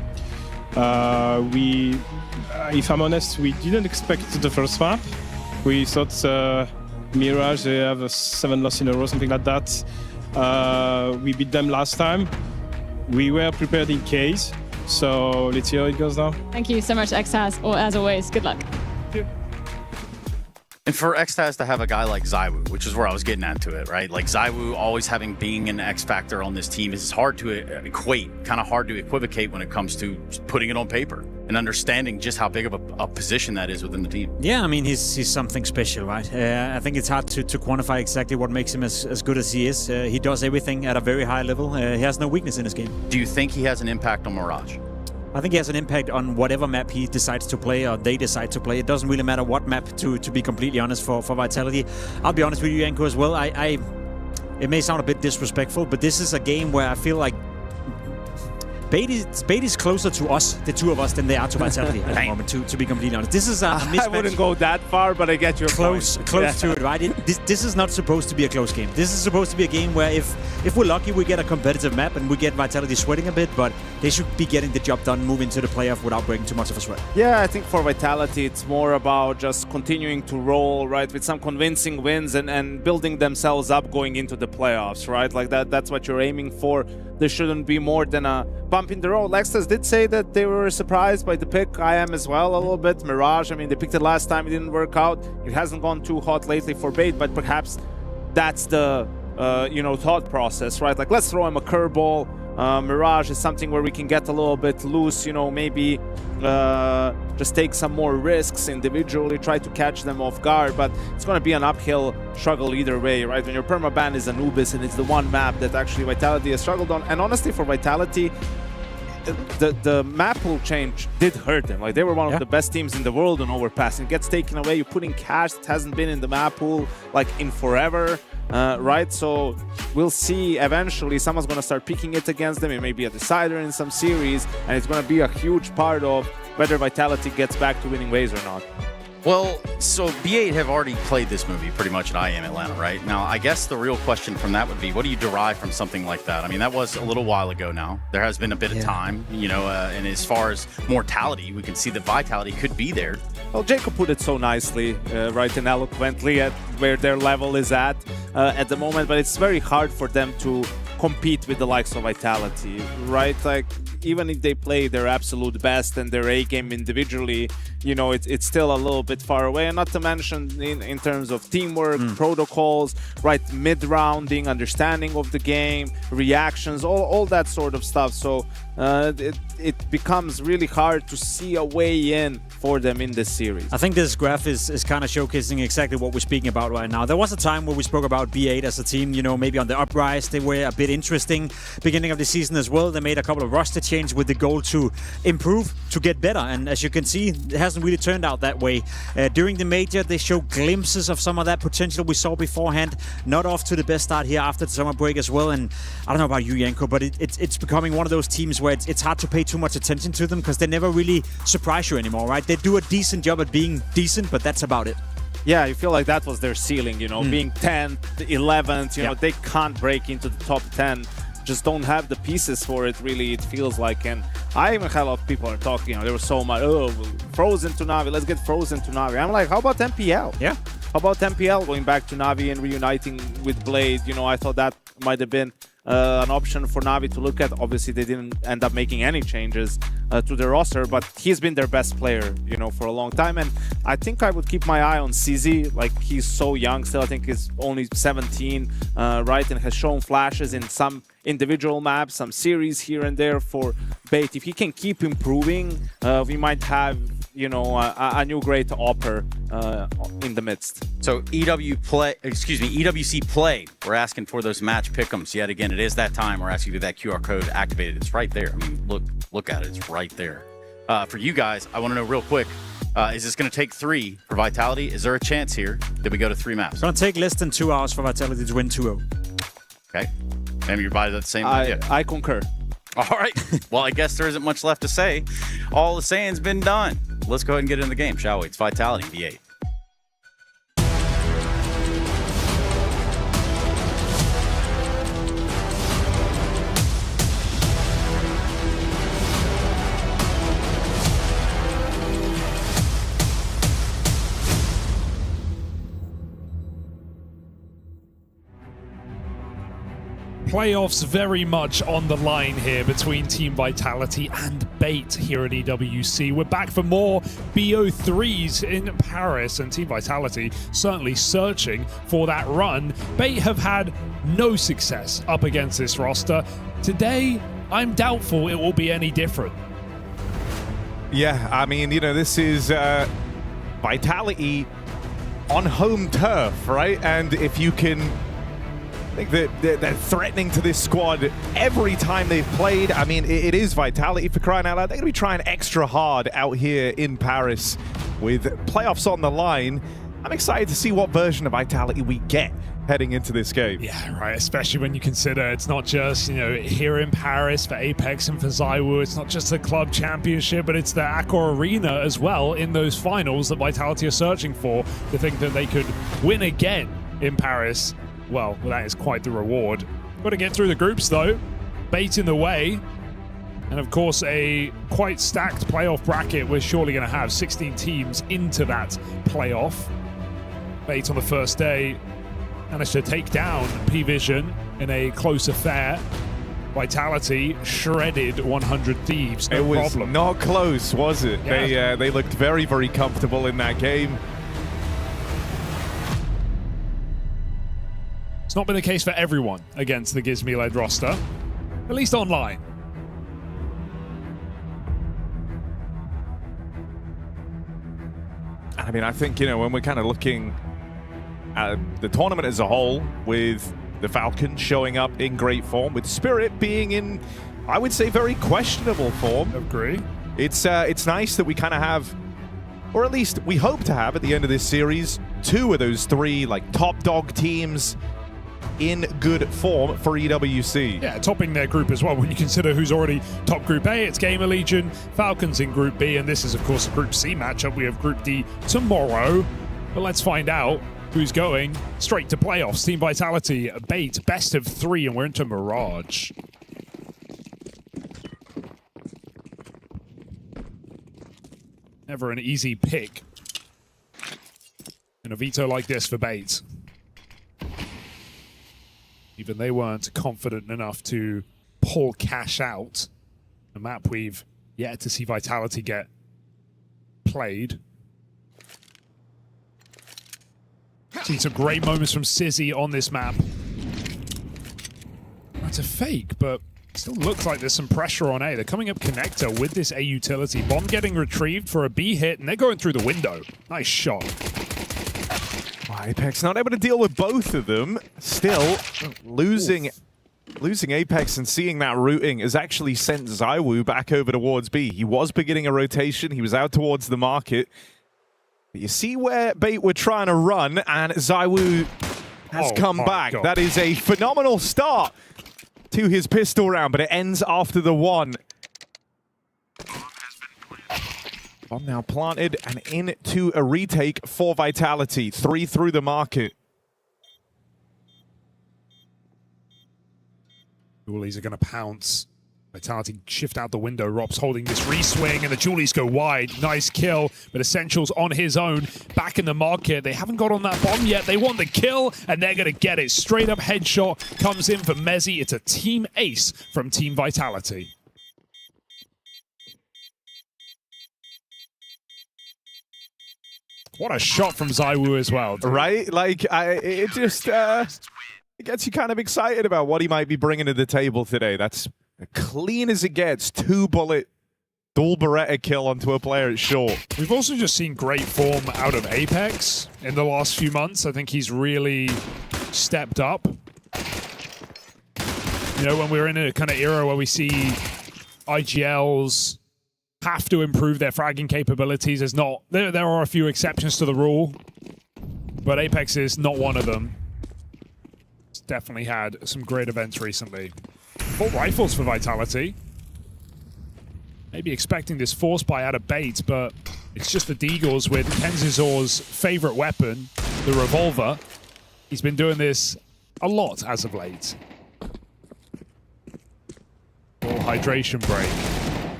If I'm honest, we didn't expect the first map. We thought Mirage, they have 7 losses in a row, something like that. We beat them last time. We were prepared in case. So let's see how it goes now. Thank you so much, Xtaz. As always, good luck. Thank you. And for Xtaz to have a guy like ZywOo, which is where I was getting at to it, right? Like ZywOo always being an X factor on this team is hard to equate, kind of hard to equivocate when it comes to putting it on paper and understanding just how big of a position that is within the team. Yeah, I mean, he's something special, right? I think it's hard to quantify exactly what makes him as good as he is. He does everything at a very high level. He has no weakness in his game. Do you think he has an impact on Mirage? I think he has an impact on whatever map he decides to play or they decide to play. It doesn't really matter what map, to be completely honest, for Vitality. I'll be honest with you, Yanko, as well. It may sound a bit disrespectful, but this is a game where I feel like Bait is closer to us, the two of us, than they are to Vitality at the moment, to be completely honest. This is a mismatch. I wouldn't go that far, but I get your close to it, right? This is not supposed to be a close game. This is supposed to be a game where if we're lucky, we get a competitive map and we get Vitality sweating a bit, but they should be getting the job done, moving to the playoff without breaking too much of a sweat. Yeah, I think for Vitality, it's more about just continuing to roll, right, with some convincing wins and building themselves up going into the playoffs, right? Like that's what you're aiming for. There shouldn't be more than a bump in the road. Lexus did say that they were surprised by the pick. I am as well a little bit. Mirage, I mean, they picked it last time. It didn't work out. It hasn't gone too hot lately for Bait, but perhaps that's the, thought process, right? Like, let's throw him a curveball. Mirage is something where we can get a little bit loose, maybe just take some more risks individually, try to catch them off guard, but it's going to be an uphill struggle either way, right? When your permaban is Anubis and it's the one map that actually Vitality has struggled on, and honestly for Vitality, the map pool change did hurt them. Like, they were one of the best teams in the world on overpassing. It gets taken away, you're putting cash that hasn't been in the map pool like in forever. Right, so we'll see eventually someone's going to start picking it against them. It may be a decider in some series, and it's going to be a huge part of whether Vitality gets back to winning ways or not. Well, so B8 have already played this movie pretty much at IEM Atlanta, right? Now, I guess the real question from that would be, what do you derive from something like that? I mean, that was a little while ago now. There has been a bit of time, and as far as mortality, we can see that Vitality could be there. Well, Jacob put it so nicely, right, and eloquently at where their level is at the moment, but it's very hard for them to compete with the likes of Vitality, right? Like, even if they play their absolute best and their A game individually, you know, it's still a little bit far away. And not to mention in terms of teamwork, protocols, right? Mid-rounding, understanding of the game, reactions, all that sort of stuff. So it becomes really hard to see a way in for them in this series. I think this graph is kind of showcasing exactly what we're speaking about right now. There was a time where we spoke about B8 as a team, you know, maybe on the uprise. They were a bit interesting beginning of the season as well. They made a couple of roster changes with the goal to improve, to get better. And as you can see, it hasn't really turned out that way. During the major, they show glimpses of some of that potential we saw beforehand. Not off to the best start here after the summer break as well. And I don't know about you, Janko, but it's becoming one of those teams where it's hard to pay too much attention to them because they never really surprise you anymore, right? They do a decent job at being decent, but that's about it. Yeah, you feel like that was their ceiling, you know, being 10th, 11th, you know, they can't break into the top 10. Just don't have the pieces for it, really, it feels like. And I even had a lot of people are talking, you know, there was so much, oh, Frozen to Na'Vi, let's get Frozen to Na'Vi. I'm like, how about MPL? Yeah. How about MPL going back to Na'Vi and reuniting with Blade? You know, I thought that might have been an option for Na'Vi to look at. Obviously, they didn't end up making any changes to their roster, but he's been their best player, you know, for a long time. And I think I would keep my eye on CZ. Like, he's so young still. I think he's only 17, right? And has shown flashes in some individual maps, some series here and there for Bait. If he can keep improving, we might have, you know, a new great opper in the midst. So EWC Play, we're asking for those match pick'ems yet again. It is that time. We're asking you to get that QR code activated. It's right there. I mean, look at it. It's right there. For you guys, I want to know real quick, is this going to take 3 for Vitality? Is there a chance here that we go to 3 maps? It's going to take less than 2 hours for Vitality to win 2-0. Okay. Maybe you're by that same idea. I concur. All right. Well, I guess there isn't much left to say. All the saying's been done. Let's go ahead and get in the game, shall we? It's Vitality V8. Playoffs very much on the line here between Team Vitality and Bait here at EWC. We're back for more BO3s in Paris, and Team Vitality certainly searching for that run. Bait have had no success up against this roster. Today, I'm doubtful it will be any different. Yeah, I mean, you know, this is Vitality on home turf, right? And if you can... I think that they're threatening to this squad every time they've played. I mean, it is Vitality, for crying out loud. They're going to be trying extra hard out here in Paris with playoffs on the line. I'm excited to see what version of Vitality we get heading into this game. Yeah, right, especially when you consider it's not just, you know, here in Paris for Apex and for ZywOo, it's not just the club championship, but it's the Accor Arena as well in those finals that Vitality are searching for, to think that they could win again in Paris. Well, that is quite the reward. Got to get through the groups, though. Bait in the way. And, of course, a quite stacked playoff bracket. We're surely going to have 16 teams into that playoff. Bait on the first day managed to take down P-Vision in a close affair. Vitality shredded 100 Thieves. No problem. It was not close, was it? Yeah. They looked very, very comfortable in that game. It's not been the case for everyone against the Gizmi-led roster, at least online. I mean, I think, you know, when we're kind of looking at the tournament as a whole, with the Falcons showing up in great form, with Spirit being in, I would say, very questionable form. Agree. It's nice that we kind of have, or at least we hope to have at the end of this series, 2 of those 3 like top dog teams in good form for EWC. Yeah, topping their group as well. When you consider who's already top Group A, it's Gamer Legion, Falcons in Group B, and this is, of course, a Group C matchup. We have Group D tomorrow. But let's find out who's going straight to playoffs. Team Vitality, Bait, best of 3, and we're into Mirage. Never an easy pick. And a veto like this for Bait. Even they weren't confident enough to pull cash out. A map we've yet to see Vitality get played. Seen some great moments from Sizzy on this map. That's a fake, but still looks like there's some pressure on A. They're coming up connector with this A utility. Bomb getting retrieved for a B hit, and they're going through the window. Nice shot. Apex not able to deal with both of them. Still, losing Apex and seeing that routing has actually sent ZywOo back over towards B. He was beginning a rotation. He was out towards the market. But you see where Bait were trying to run, and ZywOo has come back. God. That is a phenomenal start to his pistol round, but it ends after the one. Bomb now planted and into a retake for Vitality. 3 through the market. Julies are going to pounce. Vitality shift out the window. Rop's holding this re-swing, and the Julies go wide. Nice kill, but Essentials on his own. Back in the market. They haven't got on that bomb yet. They want the kill, and they're going to get it. Straight up headshot comes in for Mezzy. It's a team ace from Team Vitality. What a shot from ZywOo as well. Dude. Right? Like, it just it gets you kind of excited about what he might be bringing to the table today. That's clean as it gets. 2-bullet dual Beretta kill onto a player at short. We've also just seen great form out of Apex in the last few months. I think he's really stepped up. You know, when we're in a kind of era where we see IGLs have to improve their fragging capabilities. There are a few exceptions to the rule, but Apex is not one of them. It's definitely had some great events recently. 4 rifles for Vitality. Maybe expecting this force buy out of Bait, but it's just the Deagles with Kenzizor's favorite weapon, the revolver. He's been doing this a lot as of late. Or hydration break.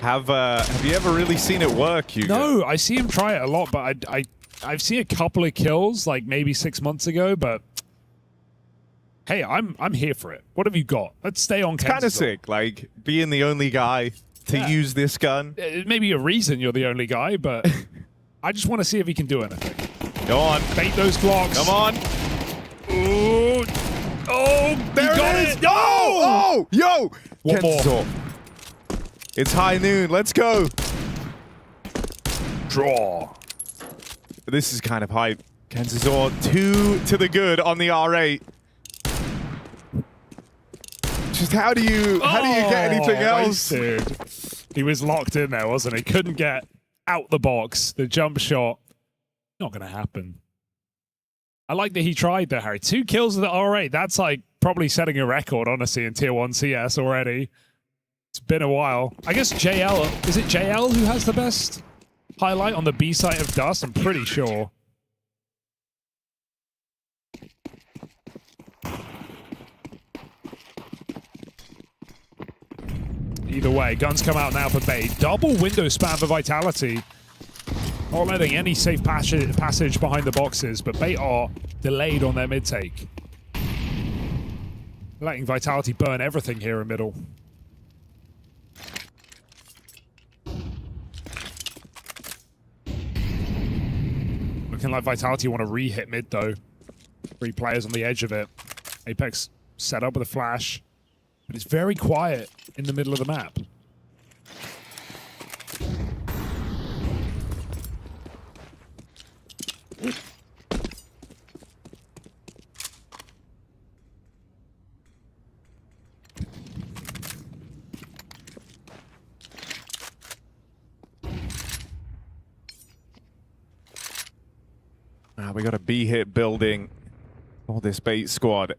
Have you ever really seen it work, Hugo? No, I see him try it a lot, but I've seen a couple of kills, like maybe 6 months ago, but hey, I'm here for it. What have you got? Let's stay on Kenzizor. Kind of sick, like being the only guy to use this gun. It may be a reason you're the only guy, but I just want to see if he can do anything. Go on. Bait those Glocks. Come on. Ooh. Oh, there it is. Oh! Yo! One Kenzizor. more. It's high noon. Let's go. Draw. This is kind of hype. Kenzizor 2 to the good on the R8. Just how do you get anything else? Nice, dude. He was locked in there, wasn't he? Couldn't get out the box. The jump shot, not going to happen. I like that he tried there, Harry. 2 kills with the R8. That's like probably setting a record, honestly, in Tier 1 CS already. It's been a while. I guess JL, is it JL who has the best highlight on the B side of Dust? I'm pretty sure. Either way, guns come out now for Bait. Double window spam for Vitality. Not letting any safe passage behind the boxes, but Bait are delayed on their mid-take. Letting Vitality burn everything here in middle. Looking like Vitality want to re-hit mid, though. 3 players on the edge of it. Apex set up with a flash, but it's very quiet in the middle of the map. We got a B-hit building for this Bait squad.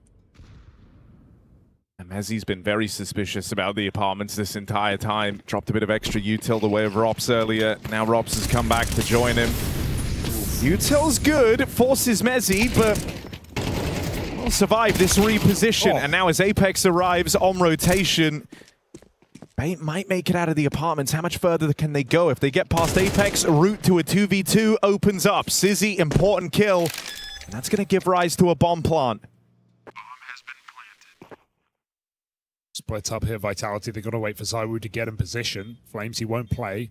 And Mezzy's been very suspicious about the apartments this entire time. Dropped a bit of extra util the way of Rops earlier. Now Rops has come back to join him. Util's good, forces Mezzy, but will survive this reposition. And now as Apex arrives on rotation, Bait might make it out of the apartments. How much further can they go? If they get past Apex, a route to a 2v2 opens up. Sizzy, important kill. And that's going to give rise to a bomb plant. split up here. Vitality, they've got to wait for ZywOo to get in position. Flames, he won't play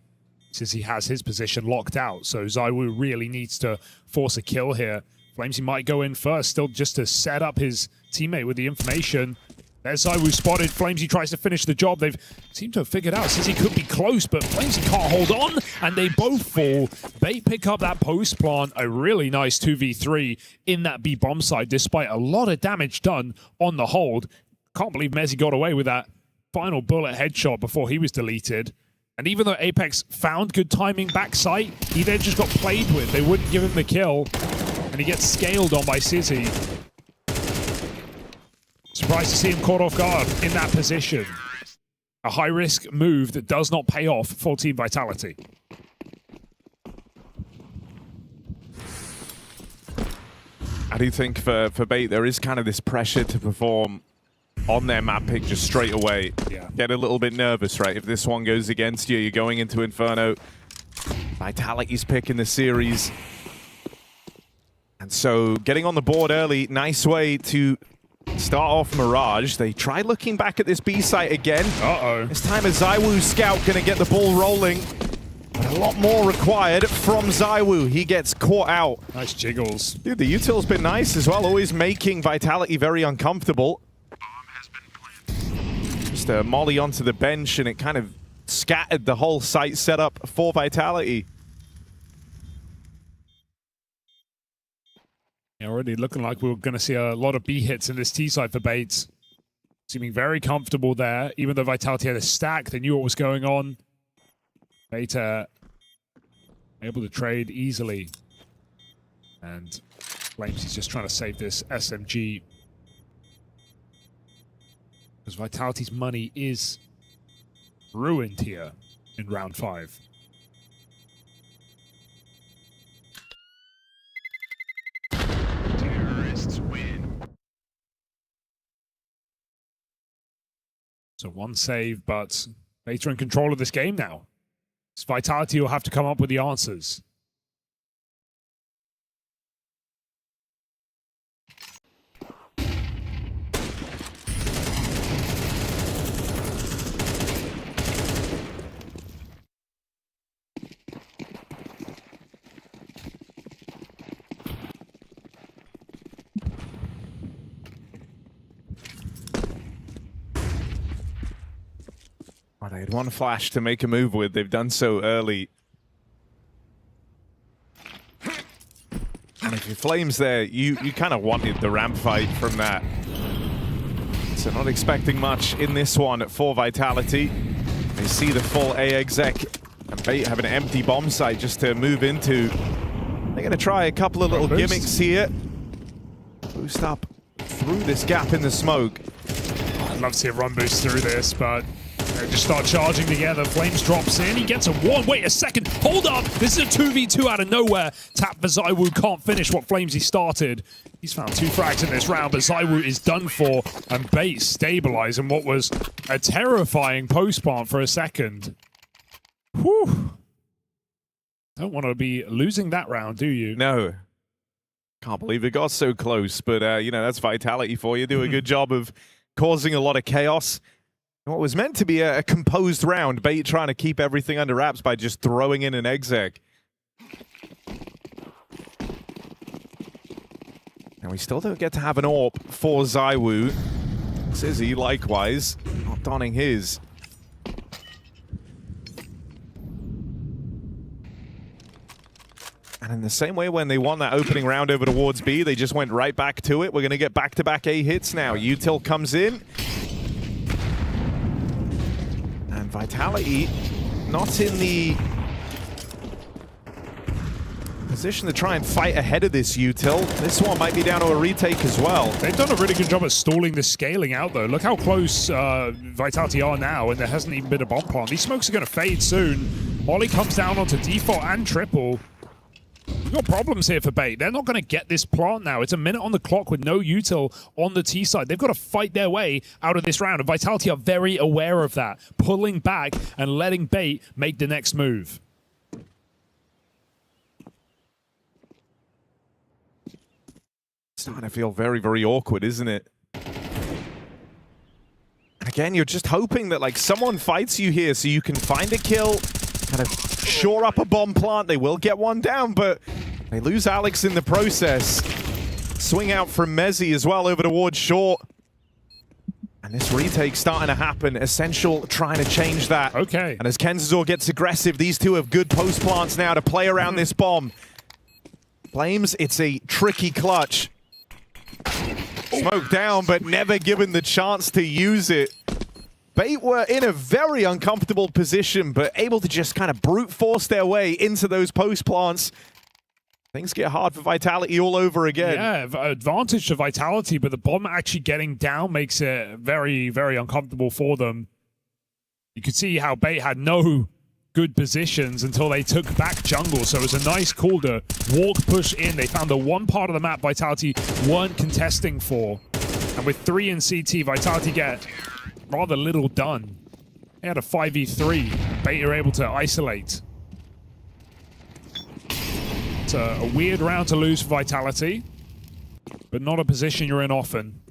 since he has his position locked out. So ZywOo really needs to force a kill here. Flames, he might go in first, still just to set up his teammate with the information. There's ZywOo spotted. Flamesy tries to finish the job. They've seemed to have figured out since he could be close, but Flamesy can't hold on, and they both fall. Bait pick up that post plant. A really nice 2v3 in that B bomb side, despite a lot of damage done on the hold. Can't believe Mezzy got away with that final bullet headshot before he was deleted. And even though Apex found good timing backside, he then just got played with. They wouldn't give him the kill, and he gets scaled on by City. Surprised to see him caught off guard in that position. A high-risk move that does not pay off for Team Vitality. I do think for Bait, there is kind of this pressure to perform on their map pick just straight away. Yeah. Get a little bit nervous, right? If this one goes against you, you're going into Inferno. Vitality's pick in the series. And so getting on the board early, nice way to start off Mirage. They try looking back at this B site again. Uh-oh. This time a ZywOo scout going to get the ball rolling. But a lot more required from ZywOo. He gets caught out. Nice jiggles. Dude, the util's been nice as well, always making Vitality very uncomfortable. Just a molly onto the bench, and it kind of scattered the whole site setup for Vitality. Already looking like we're going to see a lot of B hits in this T side for Bates. Seeming very comfortable there. Even though Vitality had a stack, they knew what was going on. Beta able to trade easily. And Flames is just trying to save this SMG. Because Vitality's money is ruined here in round 5. So one save, but Beta in control of this game now. It's Vitality will have to come up with the answers. They had one flash to make a move with. They've done so early. And if you're Flames there, you kind of wanted the ramp fight from that. So not expecting much in this one for Vitality. They see the full A exec, and Bait have an empty bomb site just to move into. They're going to try a couple of little gimmicks here. Boost up through this gap in the smoke. I'd love to see a run boost through this, but they just start charging together. Flames drops in. He gets a one. Wait a second. Hold up. This is a 2v2 out of nowhere. Tap for ZywOo. Can't finish what Flamesy started. He's found 2 frags in this round, but ZywOo is done for. And Bait stabilizing what was a terrifying post plant for a second. Whew. Don't want to be losing that round, do you? No. Can't believe it got so close, but, you know, that's Vitality for you. Do a good job of causing a lot of chaos. What was meant to be a composed round, Bait trying to keep everything under wraps by just throwing in an exec. And we still don't get to have an AWP for ZywOo. Sizzy, likewise, not donning his. And in the same way when they won that opening round over towards B, they just went right back to it. We're going to get back-to-back A hits now. Util comes in. And Vitality not in the position to try and fight ahead of this Util. This one might be down to a retake as well. They've done a really good job at stalling the scaling out, though. Look how close Vitality are now, and there hasn't even been a bomb plant. These smokes are going to fade soon. Molly comes down onto default and triple. We've got problems here for Bait. They're not going to get this plant now. It's a minute on the clock with no util on the T side. They've got to fight their way out of this round. And Vitality are very aware of that, pulling back and letting Bait make the next move. Starting to feel very, very awkward, isn't it? And again, you're just hoping that like someone fights you here so you can find a kill, kind of shore up a bomb plant. They will get one down, but they lose Alex in the process. Swing out from Mezzi as well over towards short. And this retake starting to happen. Essential trying to change that. Okay. And as Kenzazor gets aggressive, these two have good post plants now to play around this bomb. Flames, it's a tricky clutch. Smoke down, but never given the chance to use it. Bait were in a very uncomfortable position, but able to just kind of brute force their way into those post plants. Things get hard for Vitality all over again. Yeah, advantage to Vitality, but the bomb actually getting down makes it very, very uncomfortable for them. You could see how Bait had no good positions until they took back jungle, so it was a nice call to walk, push in. They found the one part of the map Vitality weren't contesting for. And with 3 in CT, Vitality get rather little done. They had a 5v3. Bait are able to isolate. It's a weird round to lose for Vitality, but not a position you're in often.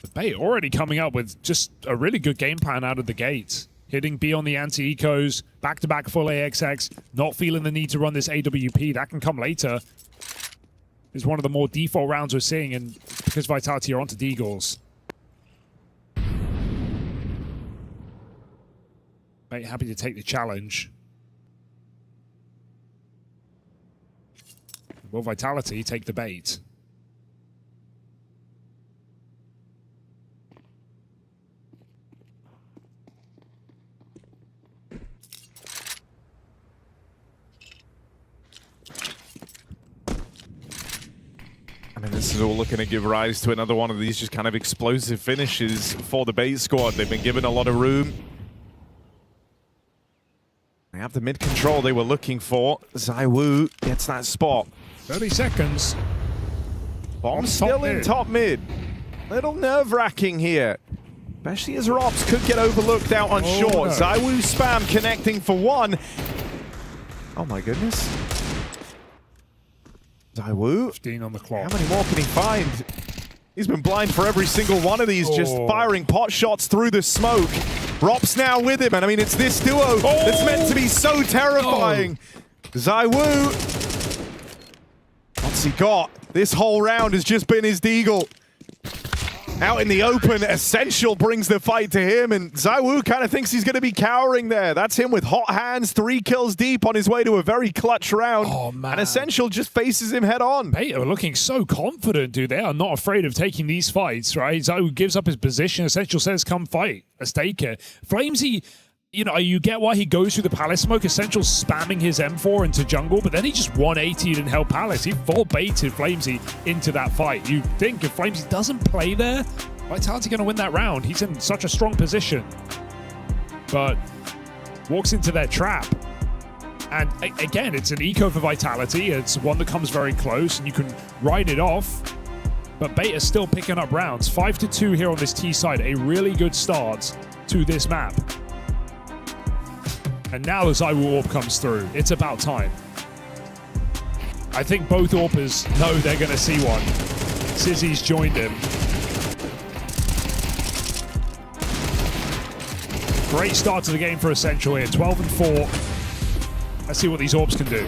The Bait already coming up with just a really good game plan out of the gate. Hitting B on the anti-ecos, back-to-back full AXX, not feeling the need to run this AWP. That can come later. It's one of the more default rounds we're seeing, and because Vitality are onto Deagles. Bait happy to take the challenge. Will Vitality take the bait? I mean, this is all looking to give rise to another one of these just kind of explosive finishes for the Bait squad. They've been given a lot of room. They have the mid control they were looking for. ZywOo gets that spot. 30 seconds. Bomb still in top mid. Little nerve-wracking here. Especially as Rops could get overlooked out on short. No. ZywOo spam connecting for one. Oh my goodness. ZywOo. 15 on the clock. How many more can he find? He's been blind for every single one of these, just firing pot shots through the smoke. Rops now with him, and I mean, it's this duo that's meant to be so terrifying. ZywOo. What's he got? This whole round has just been his deagle. Out in the open, Essential brings the fight to him, and ZywOo kind of thinks he's going to be cowering there. That's him with hot hands, 3 kills deep on his way to a very clutch round. Oh, man. And Essential just faces him head on. Bait are looking so confident, dude. They are not afraid of taking these fights, right? ZywOo gives up his position. Essential says, come fight. Let's take it. Flamesy, you know, you get why he goes through the Palace smoke. Essential spamming his M4 into jungle, but then he just 180'd and held Palace. He full baited Flamesy into that fight. You think if Flamesy doesn't play there, Vitality going to win that round. He's in such a strong position. But walks into their trap. And again, it's an eco for Vitality. It's one that comes very close, and you can ride it off. But Bait is still picking up rounds. 5-2 here on this T side. A really good start to this map. And now the ZywOo AWP comes through. It's about time. I think both AWPers know they're going to see one. Sizzy's joined him. Great start to the game for Essential here. 12-4. Let's see what these AWPs can do.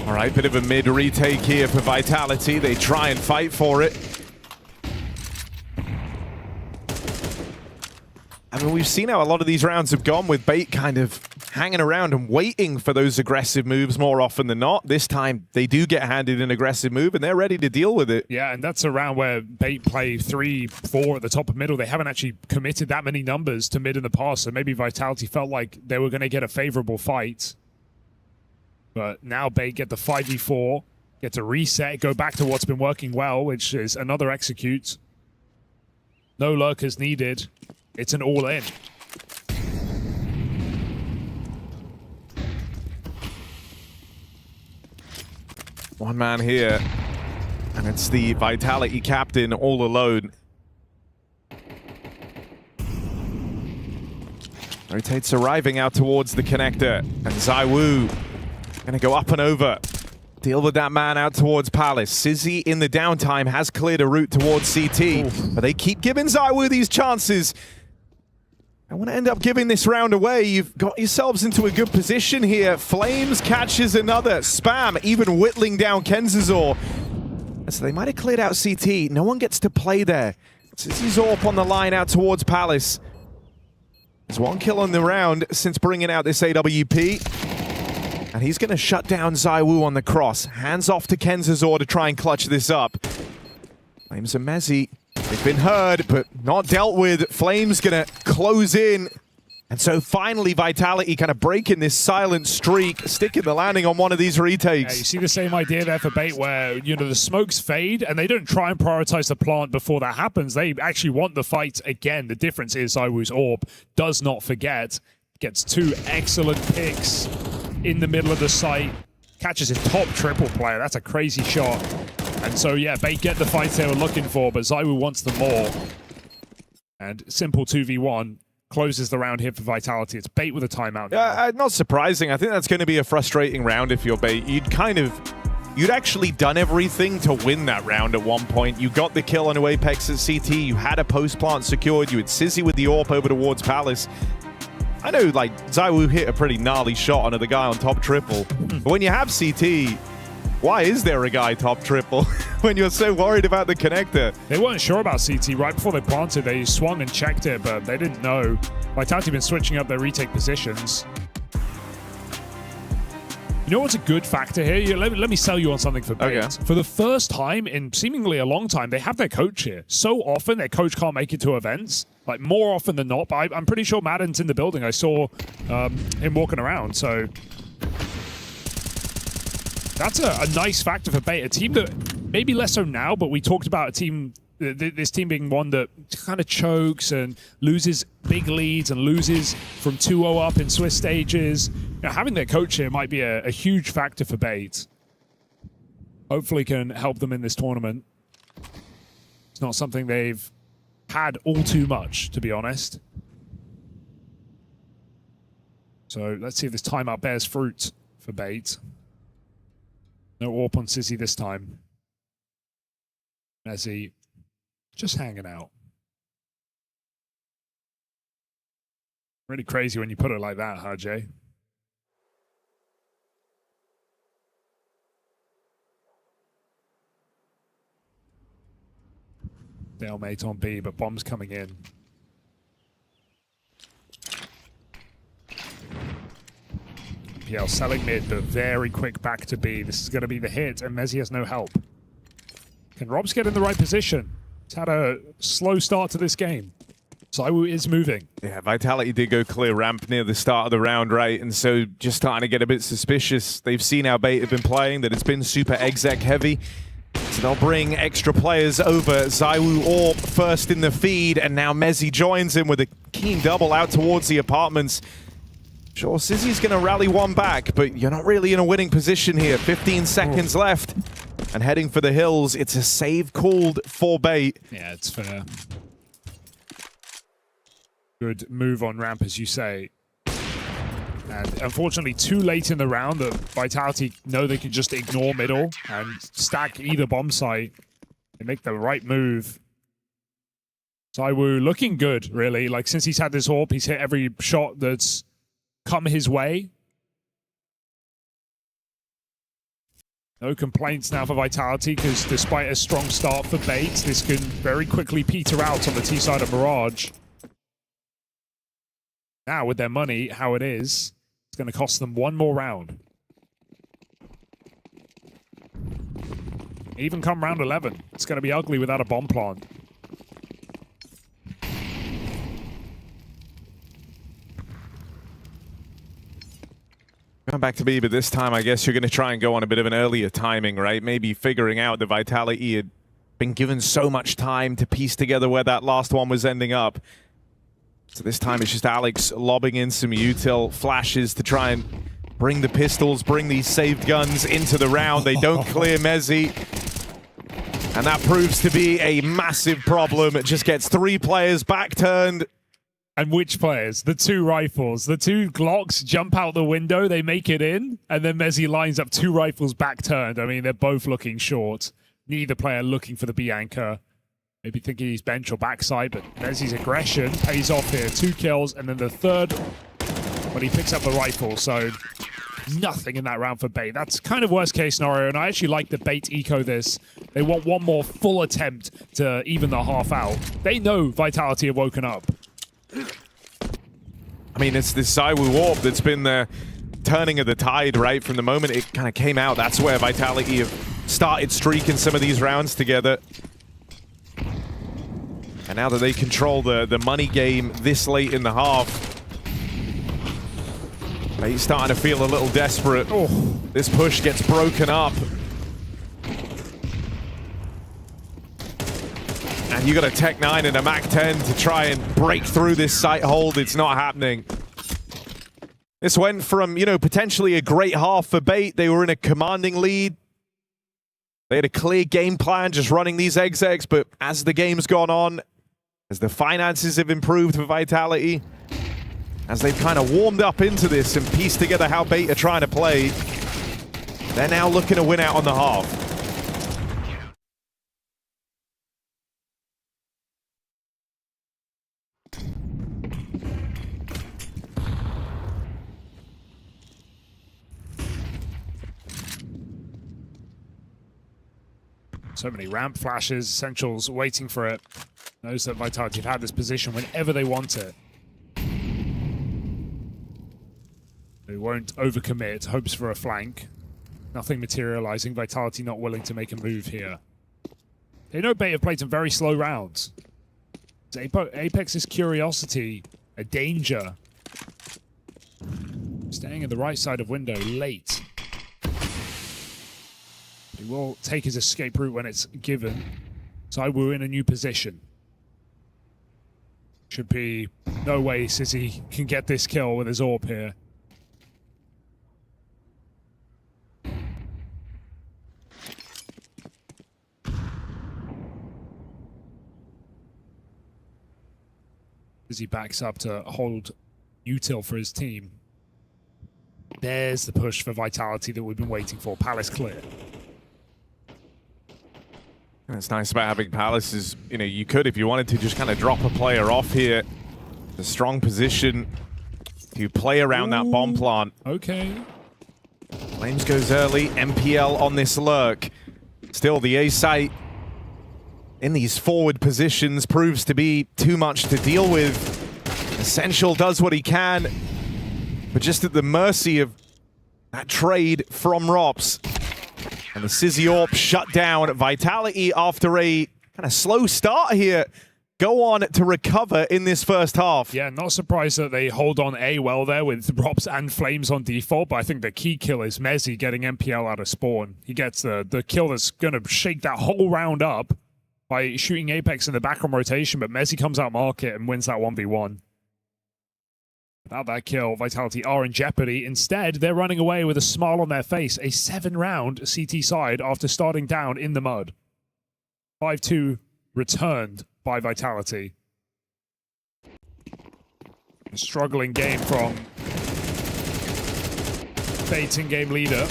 All right, bit of a mid retake here for Vitality. They try and fight for it. I mean, we've seen how a lot of these rounds have gone with Bait kind of hanging around and waiting for those aggressive moves more often than not. This time, they do get handed an aggressive move, and they're ready to deal with it. Yeah, and that's a round where Bait play 3-4 at the top of middle. They haven't actually committed that many numbers to mid in the past, so maybe Vitality felt like they were going to get a favorable fight. But now Bait get the 5v4, get to reset, go back to what's been working well, which is another execute. No lurkers needed. It's an all-in. One man here, and it's the Vitality captain all alone. Rotates arriving out towards the connector. And ZywOo gonna go up and over. Deal with that man out towards Palace. Sizzy in the downtime has cleared a route towards CT. But they keep giving ZywOo these chances. I want to end up giving this round away. You've got yourselves into a good position here. Flames catches another. Spam even whittling down Kenzazor. So they might have cleared out CT. No one gets to play there. Sizzy Zorp on the line out towards Palace. There's one kill on the round since bringing out this AWP. And he's going to shut down ZywOo on the cross. Hands off to Kenzazor to try and clutch this up. Flames and Mezzy, they've been heard, but not dealt with. Flames going to close in. And so finally, Vitality kind of breaking this silent streak, sticking the landing on one of these retakes. Yeah, you see the same idea there for Bait where, you know, the smokes fade and they don't try and prioritize the plant before that happens. They actually want the fight again. The difference is ZywOo's AWP does not forget. Gets 2 excellent picks in the middle of the site. Catches his top triple player. That's a crazy shot. And so, yeah, Bait get the fights they were looking for, but ZywOo wants them more. And simple 2v1. Closes the round here for Vitality. It's Bait with a timeout now. Yeah, not surprising. I think that's going to be a frustrating round if you're Bait. You'd actually done everything to win that round at one point. You got the kill on Apex at CT. You had a post plant secured. You had Sizzy with the AWP over towards Palace. I know, like, ZywOo hit a pretty gnarly shot onto the guy on top triple. But when you have CT, why is there a guy top triple when you're so worried about the connector? They weren't sure about CT. Right before they planted, they swung and checked it, but they didn't know. Vitality been switching up their retake positions. You know what's a good factor here? Let me sell you on something for Bait. Okay. For the first time in seemingly a long time, they have their coach here. So often, their coach can't make it to events. Like, more often than not. But I'm pretty sure Madden's in the building. I saw him walking around, so... That's a nice factor for Bait. A team that, maybe less so now, but we talked about a team, this team being one that kind of chokes and loses big leads and loses from 2-0 up in Swiss stages. You know, having their coach here might be a huge factor for Bait. Hopefully can help them in this tournament. It's not something they've had all too much, to be honest. So let's see if this timeout bears fruit for Bait. No AWP on Sizzy this time. Mezzy just hanging out. Really crazy when you put it like that, huh, Jay? Stalemate on B, but bombs coming in. PL selling mid, but very quick back to B. This is going to be the hit, and Mezzy has no help. Can Robs get in the right position? He's had a slow start to this game. ZywOo is moving. Yeah, Vitality did go clear ramp near the start of the round, right? And so just starting to get a bit suspicious. They've seen how Bait have been playing, that it's been super exec heavy. So they'll bring extra players over. ZywOo AWP first in the feed, and now Mezzy joins him with a keen double out towards the apartments. Sure, Sizzy's going to rally one back, but you're not really in a winning position here. 15 seconds left, and heading for the hills. It's a save called for Bait. Yeah, it's fair. Good move on ramp, as you say. And unfortunately, too late in the round that Vitality know they can just ignore middle and stack either bomb site. They make the right move. ZywOo looking good, really. Like, since he's had this AWP, he's hit every shot that's come his way. No complaints now for Vitality, because despite a strong start for Bait, this can very quickly peter out on the T side of Mirage. Now, with their money, how it is, it's going to cost them one more round. Even come round 11, it's going to be ugly without a bomb plant. Going back to B, but this time I guess you're going to try and go on a bit of an earlier timing, right? Maybe figuring out the Vitality had been given so much time to piece together where that last one was ending up. So this time it's just Alex lobbing in some util flashes to try and bring the pistols, bring these saved guns into the round. They don't clear Mezzy. And that proves to be a massive problem. It just gets 3 players back turned. And which players? The 2 rifles. The 2 Glocks jump out the window, they make it in, and then Mezzi lines up 2 rifles back turned. I mean, they're both looking short. Neither player looking for the B anchor. Maybe thinking he's bench or backside, but Mezzi's aggression pays off here. 2 kills, and then the third when he picks up the rifle. So nothing in that round for Bait. That's kind of worst case scenario, and I actually like the Bait eco this. They want one more full attempt to even the half out. They know Vitality have woken up. I mean, it's this ZywOo Warp that's been the turning of the tide, right? From the moment it kind of came out, that's where Vitality have started streaking some of these rounds together. And now that they control the money game this late in the half, he's starting to feel a little desperate. Oh, this push gets broken up. And you got a Tech 9 and a Mac 10 to try and break through this site hold. It's not happening. This went from, you know, potentially a great half for Bait. They were in a commanding lead. They had a clear game plan just running these execs, but as the game's gone on, as the finances have improved for Vitality, as they've kind of warmed up into this and pieced together how Bait are trying to play, they're now looking to win out on the half. So many ramp flashes, Essentials waiting for it. Knows that Vitality have had this position whenever they want it. They won't overcommit, hopes for a flank. Nothing materializing, Vitality not willing to make a move here. They know Bait have played some very slow rounds. Apex's curiosity, a danger. Staying in the right side of window late. He will take his escape route when it's given. ZywOo in a new position. Should be no way City can get this kill with his AWP here. As he backs up to hold util for his team. There's the push for Vitality that we've been waiting for. Palace clear. What's nice about having Palace is, you know, you could, if you wanted to, just kind of drop a player off here. A strong position to play around that bomb plant. Okay. Flames goes early. MPL on this lurk. Still, the A site in these forward positions proves to be too much to deal with. Essential does what he can, but just at the mercy of that trade from Rops. And the Sizzy AWP shut down. Vitality, after a kind of slow start here, go on to recover in this first half. Yeah, not surprised that they hold on A well there with Rops and Flames on default, but I think the key kill is Mezzi getting MPL out of spawn. He gets the kill that's going to shake that whole round up by shooting Apex in the back on rotation, but Mezzi comes out market and wins that 1v1. Without that kill, Vitality are in jeopardy. Instead, they're running away with a smile on their face. A 7-round CT side after starting down in the mud. 5-2 returned by Vitality. A struggling game from Bait's in-game leader.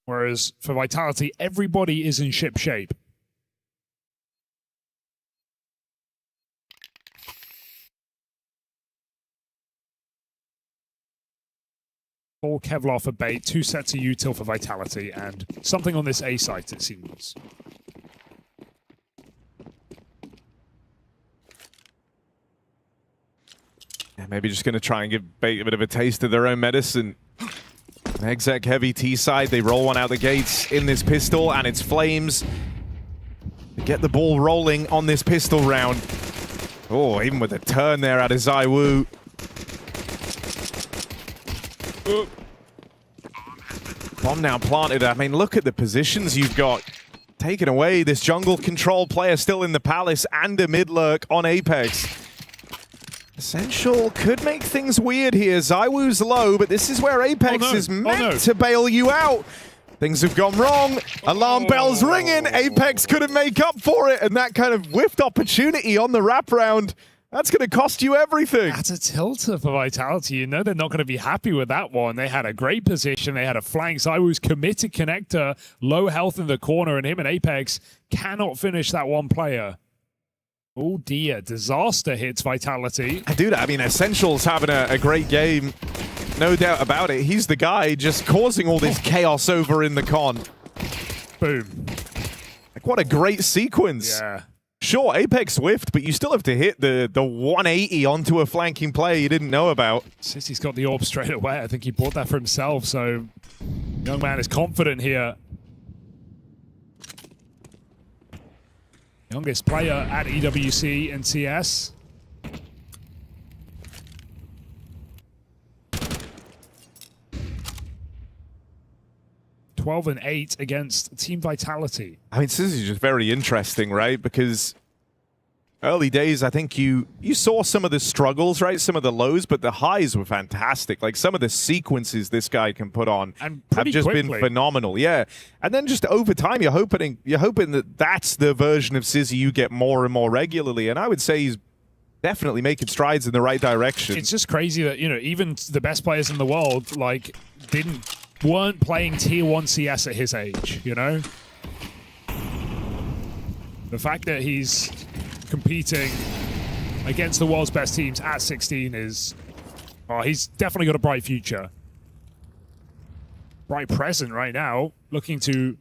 Whereas for Vitality, everybody is in ship shape. Full Kevlar for Bait, 2 sets of util for Vitality, and something on this A site, it seems. Yeah, maybe just going to try and give Bait a bit of a taste of their own medicine. An exec heavy T side, they roll one out the gates in this pistol, and it's Flames to get the ball rolling on this pistol round. Oh, even with a turn there out of ZywOo. Bomb now planted. I mean, look at the positions you've got. Taken away. This jungle control player still in the Palace and a mid lurk on Apex. Essential could make things weird here. ZywOo's low, but this is where Apex is meant to bail you out. Things have gone wrong. Alarm bells ringing. Apex couldn't make up for it. And that kind of whiffed opportunity on the wraparound, that's going to cost you everything. That's a tilter for Vitality. You know they're not going to be happy with that one. They had a great position. They had a flank. ZywOo's committed connector, low health in the corner, and him and Apex cannot finish that one player. Oh dear, disaster hits Vitality. Dude, I mean, Essential's having a great game. No doubt about it. He's the guy just causing all this chaos over in the con. Boom. Like, what a great sequence. Yeah. Sure, Apex whiffed, but you still have to hit the 180 onto a flanking play you didn't know about. City's got the orb straight away. I think he bought that for himself, so young man is confident here. Youngest player at EWC and CS. (12-8) against Team Vitality. I mean, this is just very interesting, right? Because early days, I think you saw some of the struggles, right? Some of the lows, but the highs were fantastic. Like, some of the sequences this guy can put on have just been phenomenal. Yeah. And then just over time, you're hoping that that's the version of Sizzy you get more and more regularly. And I would say he's definitely making strides in the right direction. It's just crazy that, you know, even the best players in the world, like, weren't playing tier 1 CS at his age, you know? The fact that he's competing against the world's best teams at 16 is... Oh, he's definitely got a bright future. Bright present right now, looking to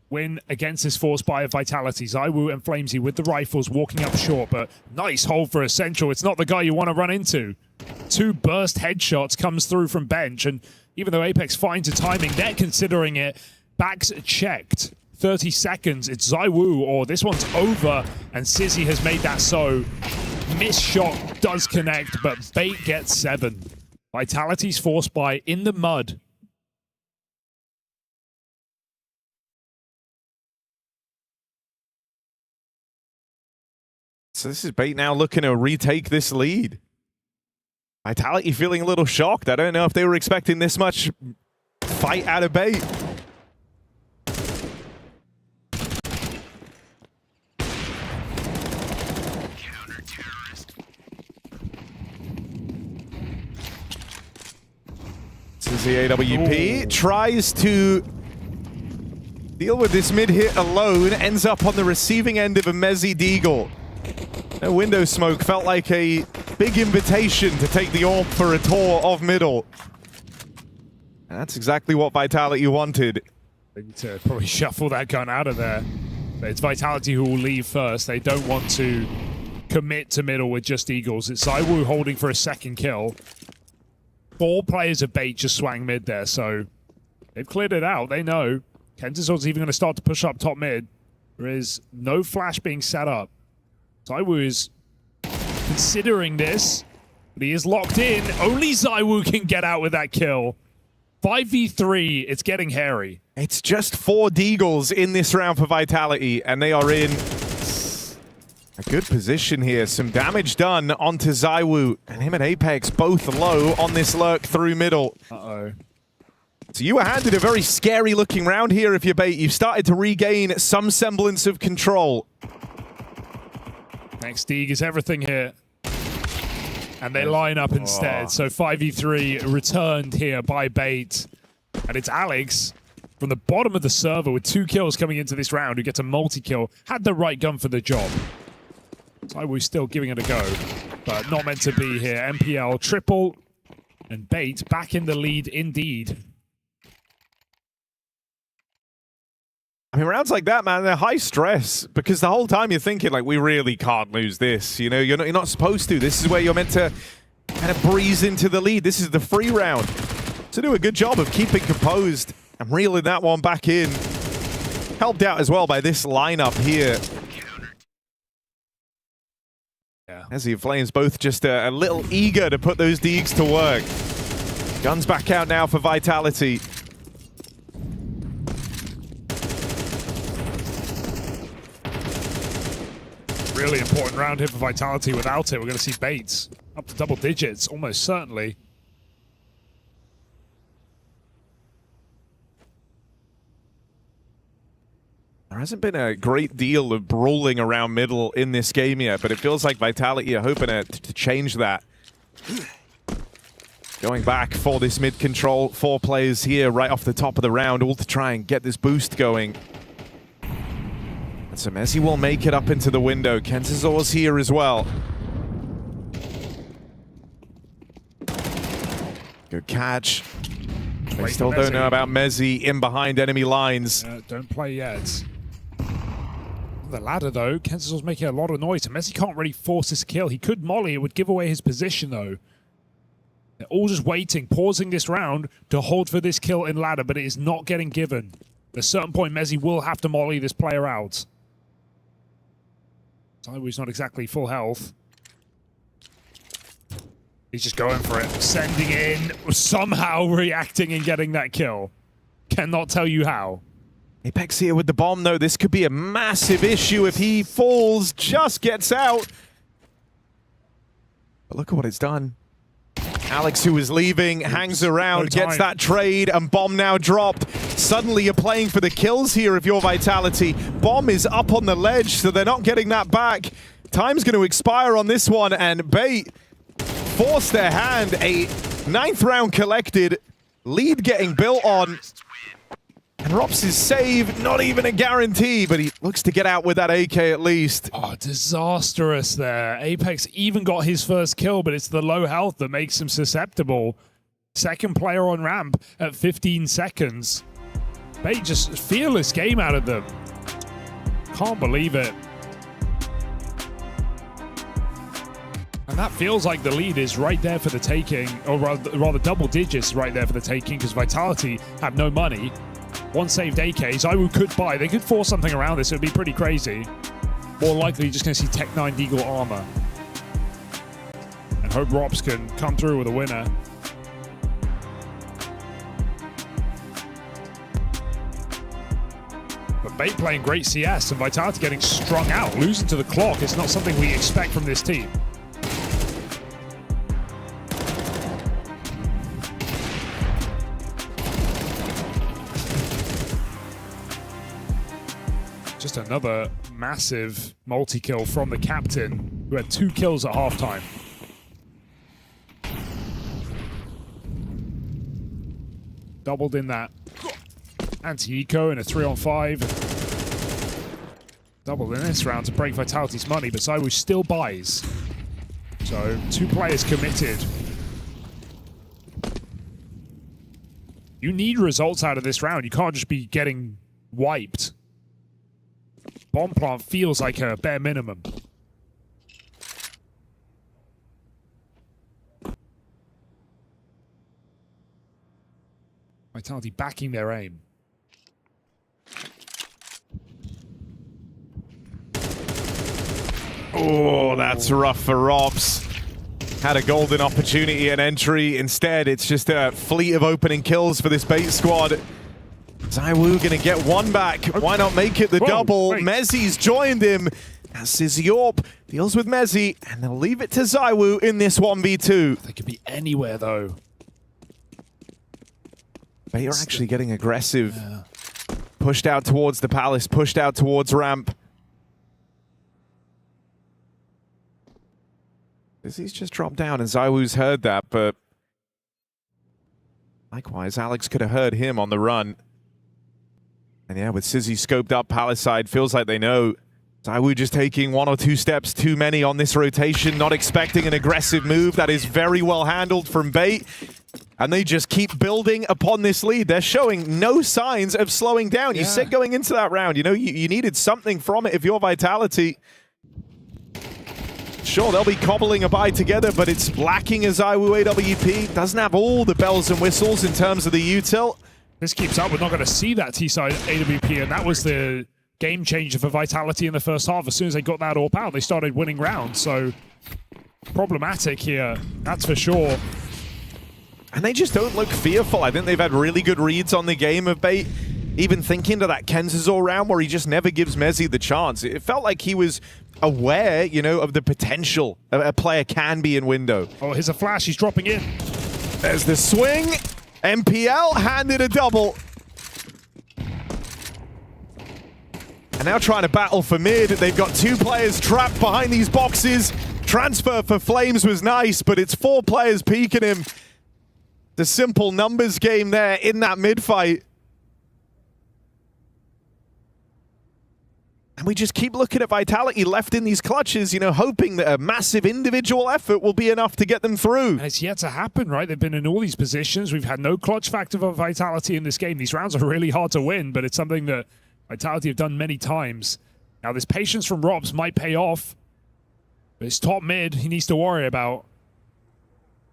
win against this force by Vitality. ZywOo and Flamesy with the rifles walking up short, but nice hold for Essential. It's not the guy you want to run into. 2 burst headshots comes through from bench, and even though Apex finds a timing, they're considering it. Backs checked. 30 seconds. It's ZywOo, or this one's over, and Sizzy has made that so. Missed shot does connect, but Bait gets 7. Vitality's force buy in the mud. So this is Bait now looking to retake this lead. Vitality feeling a little shocked. I don't know if they were expecting this much fight out of Bait. This is the AWP. Tries to deal with this mid-hit alone. Ends up on the receiving end of a Mezzy Deagle. No window smoke. Felt like a big invitation to take the AWP for a tour of middle. And that's exactly what Vitality wanted. They need to probably shuffle that gun out of there. But it's Vitality who will leave first. They don't want to commit to middle with just Eagles. It's ZywOo holding for a second kill. 4 players of Bait just swang mid there, so they've cleared it out. They know. Kentazor's even going to start to push up top mid. There is no flash being set up. ZywOo is considering this, but he is locked in. Only ZywOo can get out with that kill. 5v3, it's getting hairy. It's just 4 Deagles in this round for Vitality, and they are in a good position here. Some damage done onto ZywOo, and him and Apex both low on this lurk through middle. Uh-oh. So you were handed a very scary looking round here if you're Bait. You've started to regain some semblance of control. Next Deag is everything here. And they line up instead. So 5v3 returned here by Bait. And it's Alex from the bottom of the server with 2 kills coming into this round who gets a multi-kill. Had the right gun for the job. ZywOo still giving it a go. But not meant to be here. MPL triple. And Bait back in the lead indeed. I mean, rounds like that, man, they're high stress because the whole time you're thinking, like, we really can't lose this. You know, you're not supposed to. This is where you're meant to kind of breeze into the lead. This is the free round. So do a good job of keeping composed and reeling that one back in. Helped out as well by this lineup here. Yeah. As the Flames both just a little eager to put those Deags to work. Guns back out now for Vitality. Really important round here for Vitality. Without it, we're going to see Bates up to double digits, almost certainly. There hasn't been a great deal of brawling around middle in this game yet, but it feels like Vitality are hoping to change that. Going back for this mid control, 4 players here right off the top of the round, all to try and get this boost going. And so Messi will make it up into the window. Kenzazor's here as well. Good catch. They still don't know about Messi in behind enemy lines. Don't play yet. The ladder, though, Kenzazor's making a lot of noise, and Messi can't really force this kill. He could molly, it would give away his position, though. They're all just waiting, pausing this round to hold for this kill in ladder, but it is not getting given. At a certain point, Messi will have to molly this player out. ZywOo's not exactly full health. He's just going for it, sending in, somehow reacting and getting that kill. Cannot tell you how. Apex here with the bomb, though. This could be a massive issue if he falls, just gets out. But look at what it's done. Alex, who is leaving, hangs around, gets that trade, and bomb now dropped. Suddenly you're playing for the kills here if you're Vitality. Bomb is up on the ledge, so they're not getting that back. Time's going to expire on this one, and Bait forced their hand. A 9th round collected, lead getting built on. And Rops' save, not even a guarantee, but he looks to get out with that AK at least. Oh, disastrous there. Apex even got his first kill, but it's the low health that makes him susceptible. Second player on ramp at 15 seconds. Bait just fearless game out of them. Can't believe it. And that feels like the lead is right there for the taking, or rather double digits right there for the taking, because Vitality have no money. One saved AK, ZywOo could buy. They could force something around this. It would be pretty crazy. More likely, just going to see Tech 9 Deagle armor. And hope Rops can come through with a winner. But Bait playing great CS and Vitality getting strung out. Losing to the clock is not something we expect from this team. Just another massive multi-kill from the captain, who had 2 kills at halftime. Doubled in that anti-eco in a 3-on-5. Doubled in this round to break Vitality's money, but ZywOo still buys. So 2 players committed. You need results out of this round. You can't just be getting wiped. Bomb plant feels like a bare minimum. Vitality backing their aim. Oh, that's rough for Rops. Had a golden opportunity and entry. Instead, it's just a fleet of opening kills for this Bait squad. ZywOo gonna get 1 back. Why not make it the double? Wait. Mezzi's joined him. As Sizyorp deals with Mezzi, and they'll leave it to ZywOo in this 1v2. They could be anywhere, though. They are actually getting aggressive. Yeah. Pushed out towards the Palace, pushed out towards ramp. He's just dropped down, and ZywOo's heard that, but likewise, Alex could have heard him on the run. And yeah, with Sizzy scoped up Palace side, feels like they know. ZywOo just taking 1 or 2 steps too many on this rotation, not expecting an aggressive move. That is very well handled from Bait. And they just keep building upon this lead. They're showing no signs of slowing down. You said going into that round, you know, you needed something from it if you're Vitality. Sure, they'll be cobbling a buy together, but it's lacking a ZywOo AWP. Doesn't have all the bells and whistles in terms of the util. This keeps up. We're not going to see that T-side AWP, and that was the game changer for Vitality in the first half. As soon as they got that AWP out, they started winning rounds. So problematic here, that's for sure. And they just don't look fearful. I think they've had really good reads on the game of Bait. Even thinking to that Kenzazor round where he just never gives Mezzi the chance. It felt like he was aware, you know, of the potential a player can be in window. Oh, here's a flash. He's dropping in. There's the swing. MPL handed a double. And now trying to battle for mid. They've got 2 players trapped behind these boxes. Transfer for Flames was nice, but it's 4 players peeking him. The simple numbers game there in that mid fight. And we just keep looking at Vitality left in these clutches, you know, hoping that a massive individual effort will be enough to get them through. And it's yet to happen, right? They've been in all these positions. We've had no clutch factor for Vitality in this game. These rounds are really hard to win, but it's something that Vitality have done many times. Now, this patience from Robs might pay off, but it's top mid he needs to worry about.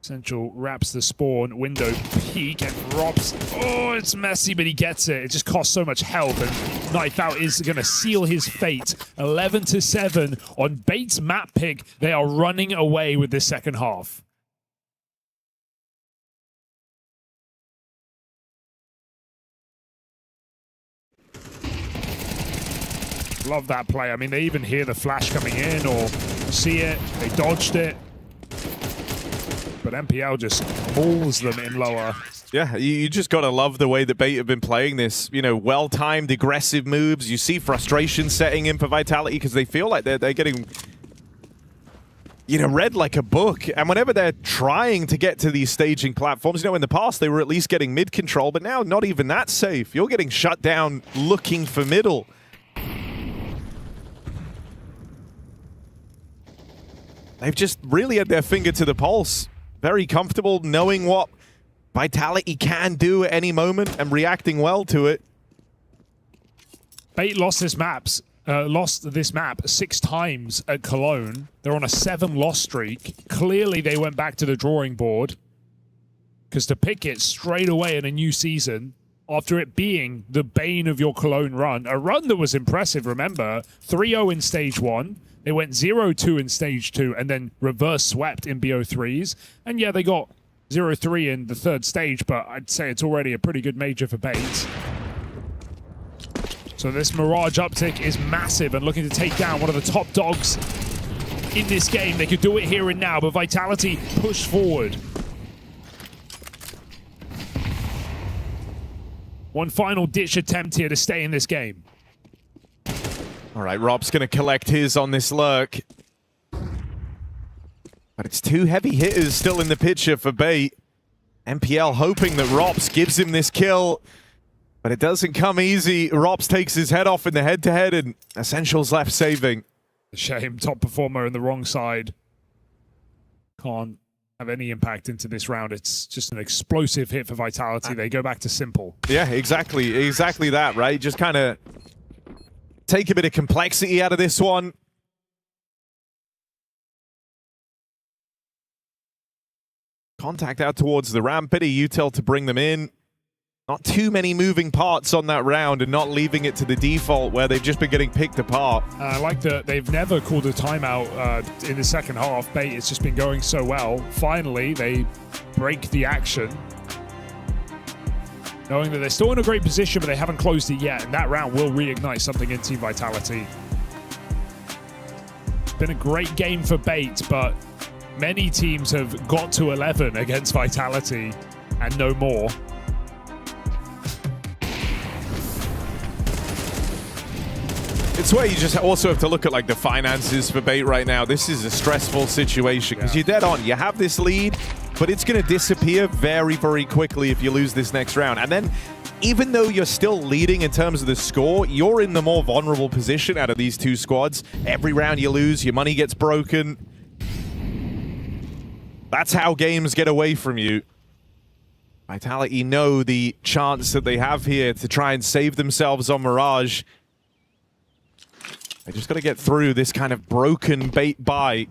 Essential wraps the spawn, window peek, and Robs. Oh, it's messy, but he gets it. It just costs so much health, and Knife Out is going to seal his fate. 11-7 on Bait's map pick. They are running away with this second half. Love that play. I mean, they even hear the flash coming in or see it. They dodged it. But MPL just mauls them in lower. Yeah, you just got to love the way that Bait have been playing this. You know, well-timed, aggressive moves. You see frustration setting in for Vitality because they feel like they're getting, you know, read like a book. And whenever they're trying to get to these staging platforms, you know, in the past they were at least getting mid control, but now not even that safe. You're getting shut down looking for middle. They've just really had their finger to the pulse. Very comfortable knowing what Vitality can do at any moment and reacting well to it. Bait lost this map 6 times at Cologne. They're on a 7-loss streak. Clearly they went back to the drawing board, because to pick it straight away in a new season after it being the bane of your Cologne run, a run that was impressive, remember, 3-0 in stage 1. They went 0-2 in stage 2 and then reverse swept in BO3s. And yeah, they got 0-3 in the 3rd stage, but I'd say it's already a pretty good major for Bait. So this Mirage uptick is massive and looking to take down one of the top dogs in this game. They could do it here and now, but Vitality push forward. One final ditch attempt here to stay in this game. All right, Rob's going to collect his on this lurk. But it's 2 heavy hitters still in the picture for Bait. MPL hoping that Robs gives him this kill. But it doesn't come easy. Robs takes his head off in the head-to-head, and Essential's left saving. A shame, top performer on the wrong side. Can't have any impact into this round. It's just an explosive hit for Vitality. They go back to simple. Yeah, exactly that, right? Just kind of take a bit of complexity out of this one. Contact out towards the ramp. Bit of util to bring them in. Not too many moving parts on that round and not leaving it to the default where they've just been getting picked apart. I like that they've never called a timeout in the second half. Bait, it's just been going so well. Finally, they break the action. Knowing that they're still in a great position, but they haven't closed it yet. And that round will reignite something in Team Vitality. It's been a great game for Bait, but many teams have got to 11 against Vitality and no more. It's where you just also have to look at like the finances for Bait right now. This is a stressful situation because you're dead on. You have this lead, but it's going to disappear very, very quickly if you lose this next round. And then even though you're still leading in terms of the score, you're in the more vulnerable position out of these 2 squads. Every round you lose, your money gets broken. That's how games get away from you. Vitality know the chance that they have here to try and save themselves on Mirage. They just got to get through this kind of broken Bait buy.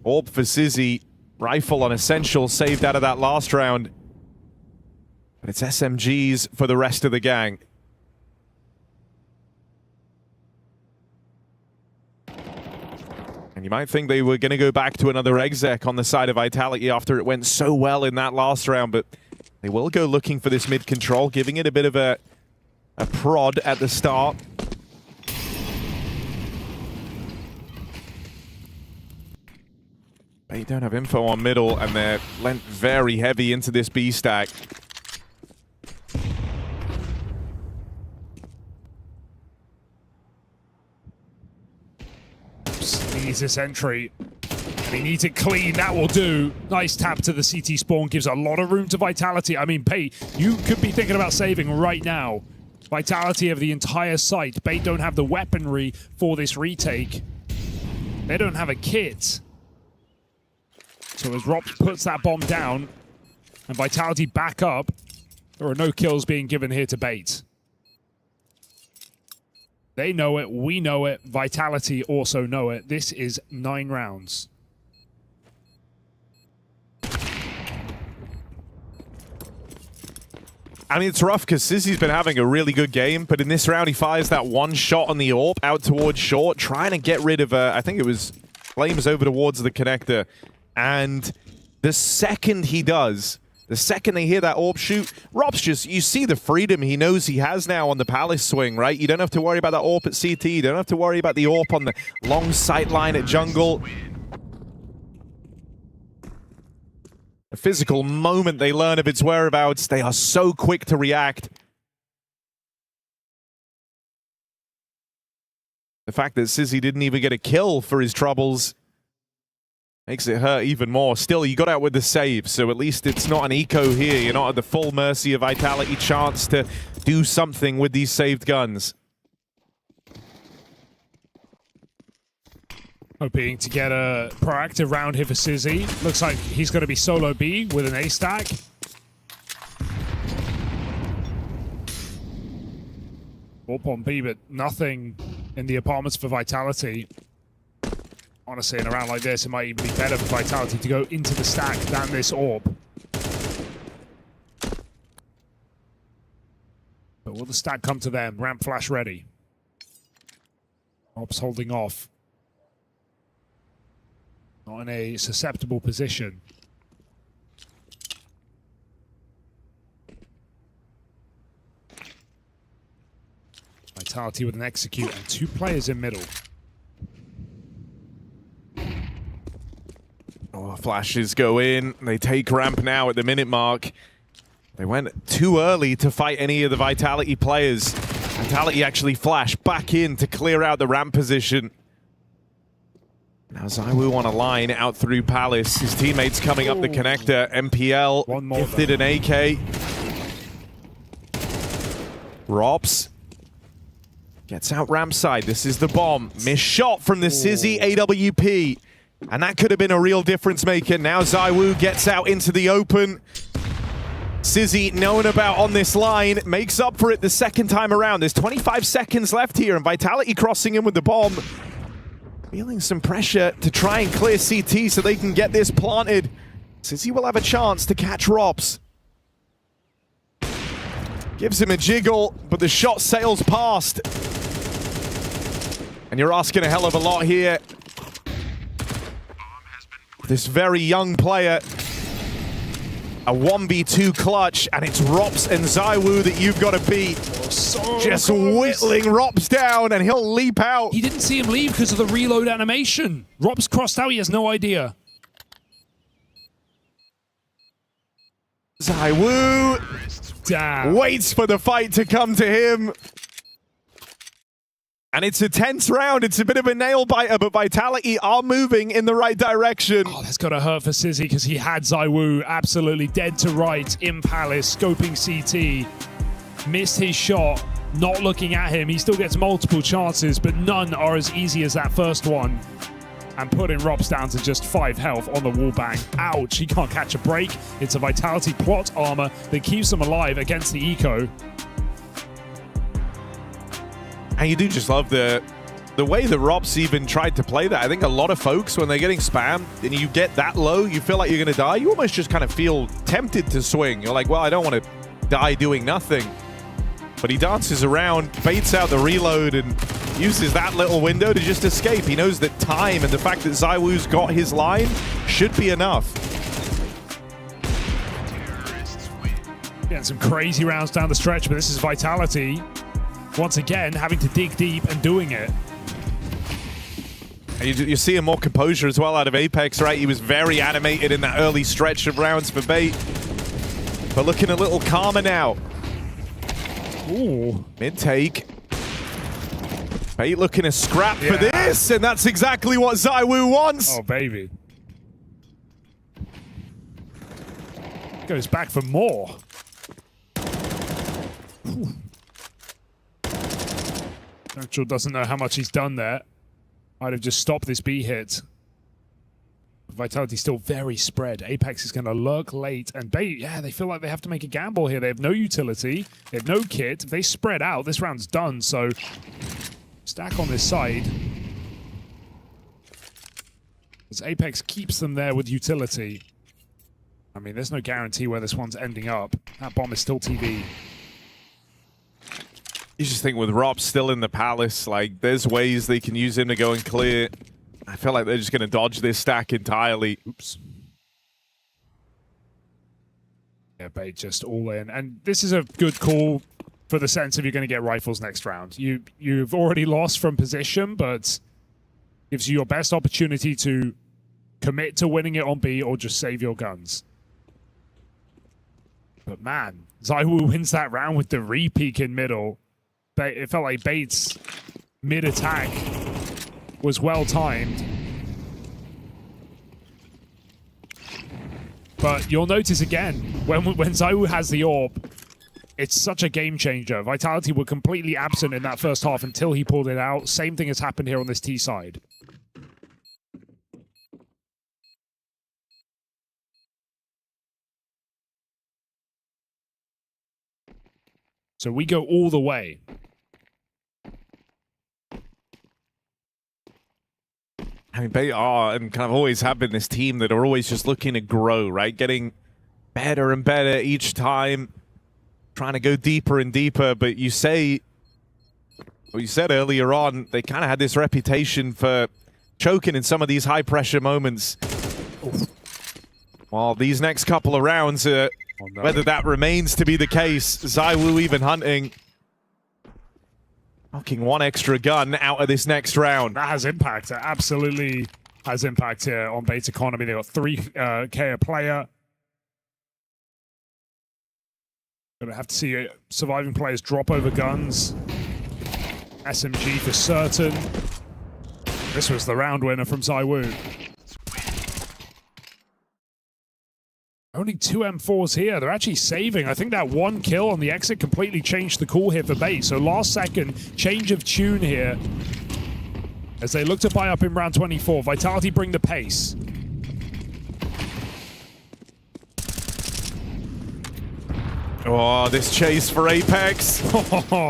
Orb for Sizzy. Rifle on Essential saved out of that last round. But it's SMGs for the rest of the gang. And you might think they were going to go back to another exec on the side of Vitality after it went so well in that last round, but they will go looking for this mid control, giving it a bit of a prod at the start. They don't have info on middle, and they're lent very heavy into this B stack. needs this entry. He needs it clean. That will do. Nice tap to the CT spawn. Gives a lot of room to Vitality. I mean, Bait, you could be thinking about saving right now. Vitality of the entire site. Bait don't have the weaponry for this retake. They don't have a kit. So as Rops puts that bomb down and Vitality back up, there are no kills being given here to Bait. They know it. We know it. Vitality also know it. This is 9 rounds. I mean, it's rough because Sizzy's been having a really good game, but in this round he fires that one shot on the AWP out towards short, trying to get rid of, I think it was Flames over towards the connector. And the second he does, the second they hear that AWP shoot, Rob's just, you see the freedom he knows he has now on the Palace swing, right? You don't have to worry about that AWP at CT, you don't have to worry about the AWP on the long sight line at jungle. The physical moment they learn of its whereabouts, they are so quick to react. The fact that Sizzy didn't even get a kill for his troubles makes it hurt even more. Still, you got out with the save, so at least it's not an eco here. You're not at the full mercy of Vitality. Chance to do something with these saved guns. Hoping to get a proactive round here for Sizzy. Looks like he's going to be solo B with an A stack. Up on B, but nothing in the apartments for Vitality. Honestly, in a round like this, it might even be better for Vitality to go into the stack than this AWP. But will the stack come to them? Ramp flash ready. AWP's holding off. Not in a susceptible position. Vitality with an execute and 2 players in middle. Oh, flashes go in. They take ramp now at the minute mark. They went too early to fight any of the Vitality players. Vitality actually flashed back in to clear out the ramp position. Now ZywOo on a line out through Palace. His teammates coming up the connector. MPL gifted an AK. Rops gets out ramp side. This is the bomb. Missed shot from the Sizzy AWP. And that could have been a real difference maker. Now ZywOo gets out into the open. Sizzy, known about on this line, makes up for it the second time around. There's 25 seconds left here, and Vitality crossing in with the bomb. Feeling some pressure to try and clear CT so they can get this planted. Sizzy will have a chance to catch Rops. Gives him a jiggle, but the shot sails past. And you're asking a hell of a lot here. This very young player. A 1v2 clutch, and it's Rops and ZywOo that you've got to beat. Just whittling Rops down, and he'll leap out. He didn't see him leave because of the reload animation. Rops crossed out, he has no idea. ZywOo waits for the fight to come to him. And it's a tense round. It's a bit of a nail-biter, but Vitality are moving in the right direction. Oh, that's got to hurt for Sizzy because he had ZywOo absolutely dead to right in Palace, scoping CT. Missed his shot, not looking at him. He still gets multiple chances, but none are as easy as that first one. And putting Rops down to just 5 health on the wallbang. Ouch, he can't catch a break. It's a Vitality plot armor that keeps him alive against the eco. And you do just love the way that Rops even tried to play that. I think a lot of folks, when they're getting spammed and you get that low, you feel like you're going to die, you almost just kind of feel tempted to swing. You're like, well, I don't want to die doing nothing. But he dances around, baits out the reload, and uses that little window to just escape. He knows that time and the fact that ZywOo's got his line should be enough. Getting some crazy rounds down the stretch, but this is Vitality. Once again, having to dig deep and doing it. And you're seeing more composure as well out of Apex, right? He was very animated in that early stretch of rounds for Bait. But looking a little calmer now. Ooh. Mid-take. Bait looking to scrap for this, and that's exactly what ZywOo wants. Oh, baby. Goes back for more. Actual doesn't know how much he's done there. Might have just stopped this B hit. Vitality still very spread. Apex is going to lurk late, and Bait, yeah, they feel like they have to make a gamble here. They have no utility. They have no kit. If they spread out, this round's done, so stack on this side. As Apex keeps them there with utility. I mean, there's no guarantee where this one's ending up. That bomb is still TV. You just think with Rob still in the palace, like, there's ways they can use him to go and clear. I feel like they're just going to dodge this stack entirely. Oops. Yeah, Bait just all in. And this is a good call for the sense of you're going to get rifles next round. You've already lost from position, but gives you your best opportunity to commit to winning it on B or just save your guns. But man, ZywOo wins that round with the re-peek in middle. It felt like Bait's mid-attack was well-timed. But you'll notice again, when ZywOo has the AWP, it's such a game changer. Vitality were completely absent in that first half until he pulled it out. Same thing has happened here on this T side. So we go all the way. I mean, Bait are and kind of always have been this team that are always just looking to grow, right? Getting better and better each time, trying to go deeper and deeper. But you say, well, you said earlier on, they kind of had this reputation for choking in some of these high-pressure moments. Well, these next couple of rounds, whether that remains to be the case, ZywOo even hunting. Knocking one extra gun out of this next round. That has impact. It absolutely has impact here on Bait's economy. They got 3K a player. Gonna have to see surviving players drop over guns. SMG for certain. This was the round winner from ZywOo. Only 2 M4s here. They're actually saving. I think that one kill on the exit completely changed the call here for Bait. So last second, change of tune here. As they look to buy up in round 24. Vitality bring the pace. Oh, this chase for Apex.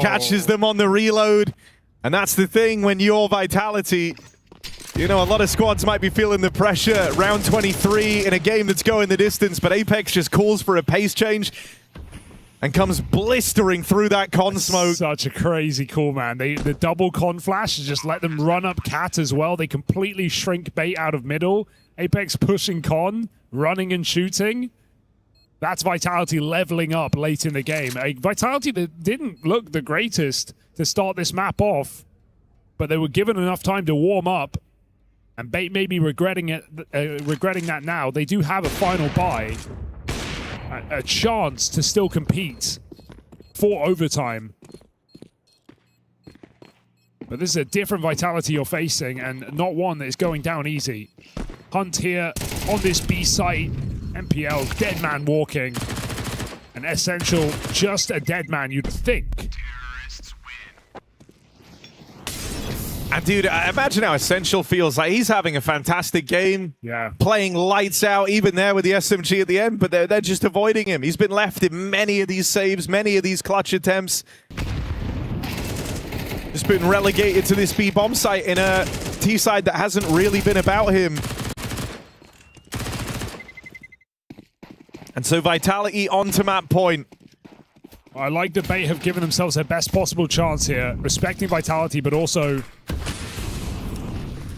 Catches them on the reload. And that's the thing when you're Vitality. You know, a lot of squads might be feeling the pressure. Round 23 in a game that's going the distance, but Apex just calls for a pace change and comes blistering through that con smoke. Such a crazy call, man. The double con flash just let them run up Cat as well. They completely shrink Bait out of middle. Apex pushing con, running and shooting. That's Vitality leveling up late in the game. A Vitality that didn't look the greatest to start this map off, but they were given enough time to warm up. And Bait may be regretting that now. They do have a final buy, a chance to still compete for overtime. But this is a different Vitality you're facing, and not one that is going down easy. Hunt here on this B site. MPL, dead man walking. And Essential, just a dead man, you'd think. And dude, I imagine how Essential feels. Like he's having a fantastic game. Yeah. Playing lights out, even there with the SMG at the end, but they're just avoiding him. He's been left in many of these saves, many of these clutch attempts. Just been relegated to this B bomb site in a T side that hasn't really been about him. And so Vitality onto map point. I like that Bait have given themselves their best possible chance here, respecting Vitality, but also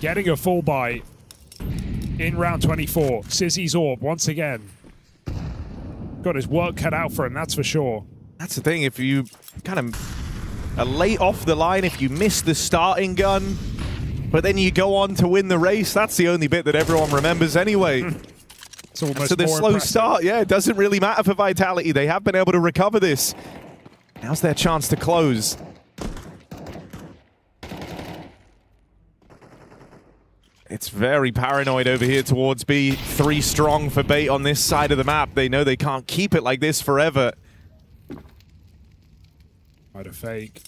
getting a full buy in round 24. Sizzy's AWP, once again. Got his work cut out for him, that's for sure. That's the thing, if you kind of are late off the line, if you miss the starting gun, but then you go on to win the race, that's the only bit that everyone remembers anyway. So the slow start, yeah, it doesn't really matter for Vitality. They have been able to recover this. Now's their chance to close. It's very paranoid over here towards B. 3 strong for Bait on this side of the map. They know they can't keep it like this forever. Quite a fake.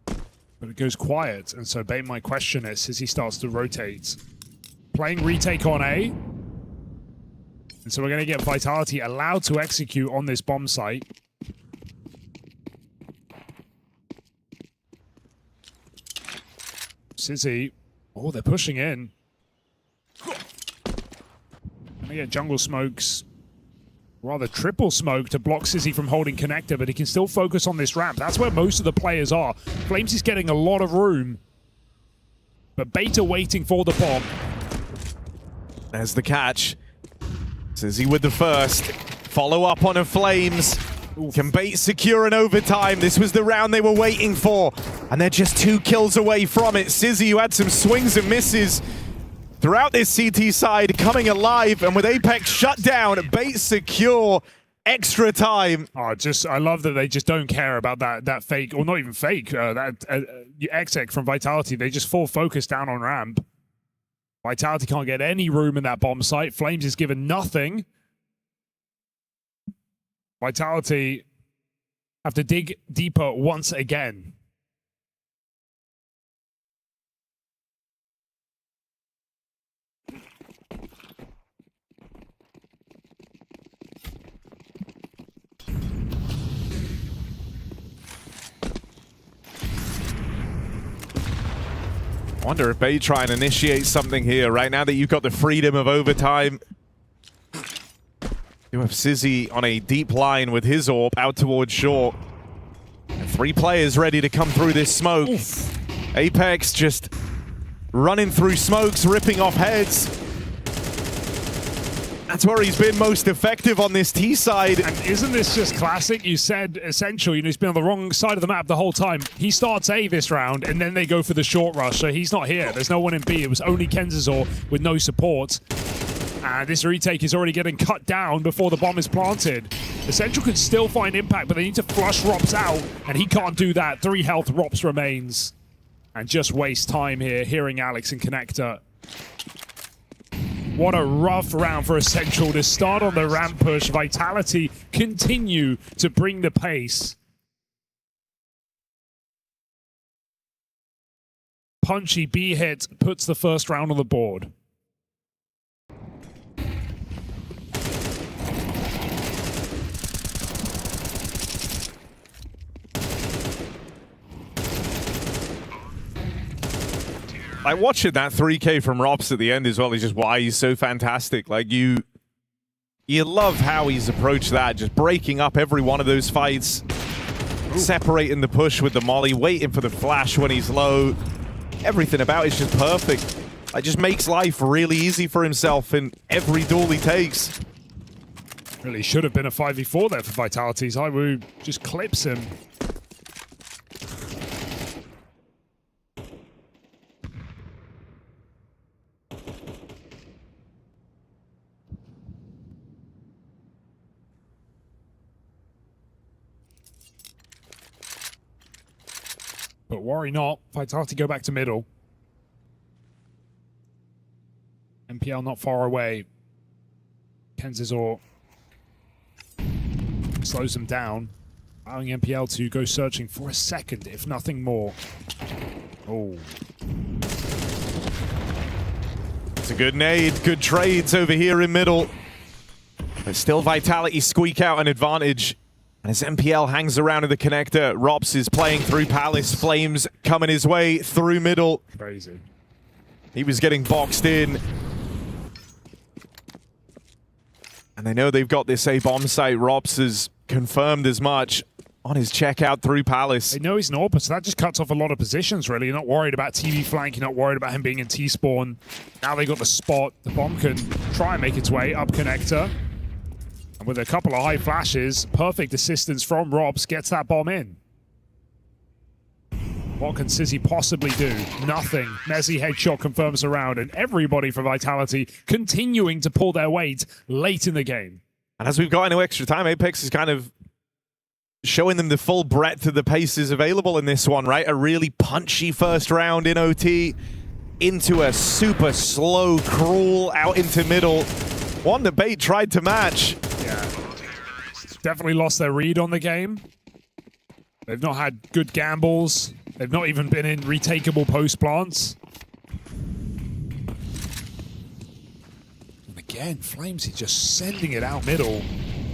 But it goes quiet, and so Bait might question it as he starts to rotate. Playing retake on A. And so we're going to get Vitality allowed to execute on this bomb site. Sizzy. Oh, they're pushing in. Gonna get jungle smokes. Rather triple smoke to block Sizzy from holding connector, but he can still focus on this ramp. That's where most of the players are. Flames is getting a lot of room. But Beta waiting for the bomb. There's the catch. Sizzy with the first. Follow up on a Flames. Can Bait secure an overtime? This was the round they were waiting for. And they're just 2 kills away from it. Sizzy, who had some swings and misses throughout this CT side, coming alive. And with Apex shut down, Bait secure. Extra time. Oh, I love that they just don't care about that fake, or not even fake, that exec from Vitality. They just full focus down on ramp. Vitality can't get any room in that bomb site. Flames is given nothing. Vitality have to dig deeper once again. I wonder if Bay try and initiate something here right now that you've got the freedom of overtime. You have Sizzy on a deep line with his AWP out towards short. And 3 players ready to come through this smoke. Oof. Apex just running through smokes, ripping off heads. That's where he's been most effective on this T side. And isn't this just classic? You said Essential, he's been on the wrong side of the map the whole time. He starts A this round, and then they go for the short rush, so he's not here. There's no one in B. It was only Kenzazor with no support. And this retake is already getting cut down before the bomb is planted. Essential could still find impact, but they need to flush Rops out, and he can't do that. 3 health, Rops remains. And just waste time here, hearing Alex and Connector. What a rough round for Essential to start on the ramp push. Vitality continue to bring the pace. Punchy B hit puts the first round on the board. Like watching that 3K from Rops at the end as well is just why he's so fantastic. Like you love how he's approached that, just breaking up every one of those fights, separating the push with the molly, waiting for the flash when he's low. Everything about it's just perfect. It just makes life really easy for himself in every duel he takes. Really should have been a 5v4 there for Vitality. Zywoo just clips him. But worry not, Vitality go back to middle. MPL not far away. Kenzazor slows them down, allowing MPL to go searching for a second, if nothing more. Oh. It's a good nade, good trades over here in middle. But still Vitality squeak out an advantage. And as MPL hangs around in the connector, Rops is playing through Palace. Flames coming his way through middle. Crazy. He was getting boxed in. And they know they've got this A bomb site. Rops has confirmed as much on his checkout through Palace. They know he's an AWP, so that just cuts off a lot of positions, really. You're not worried about TV flank. You're not worried about him being in T-spawn. Now they got the spot. The bomb can try and make its way up connector. And with a couple of high flashes, perfect assistance from Rops gets that bomb in. What can Sizzy possibly do? Nothing. Messi headshot confirms the round, and everybody for Vitality continuing to pull their weight late in the game. And as we've got into extra time, Apex is kind of showing them the full breadth of the paces available in this one, right? A really punchy first round in OT. into a super slow crawl out into middle. One that Bait tried to match. Yeah. Definitely lost their read on the game. They've not had good gambles. They've not even been in retakeable post plants. And again, Flames is just sending it out middle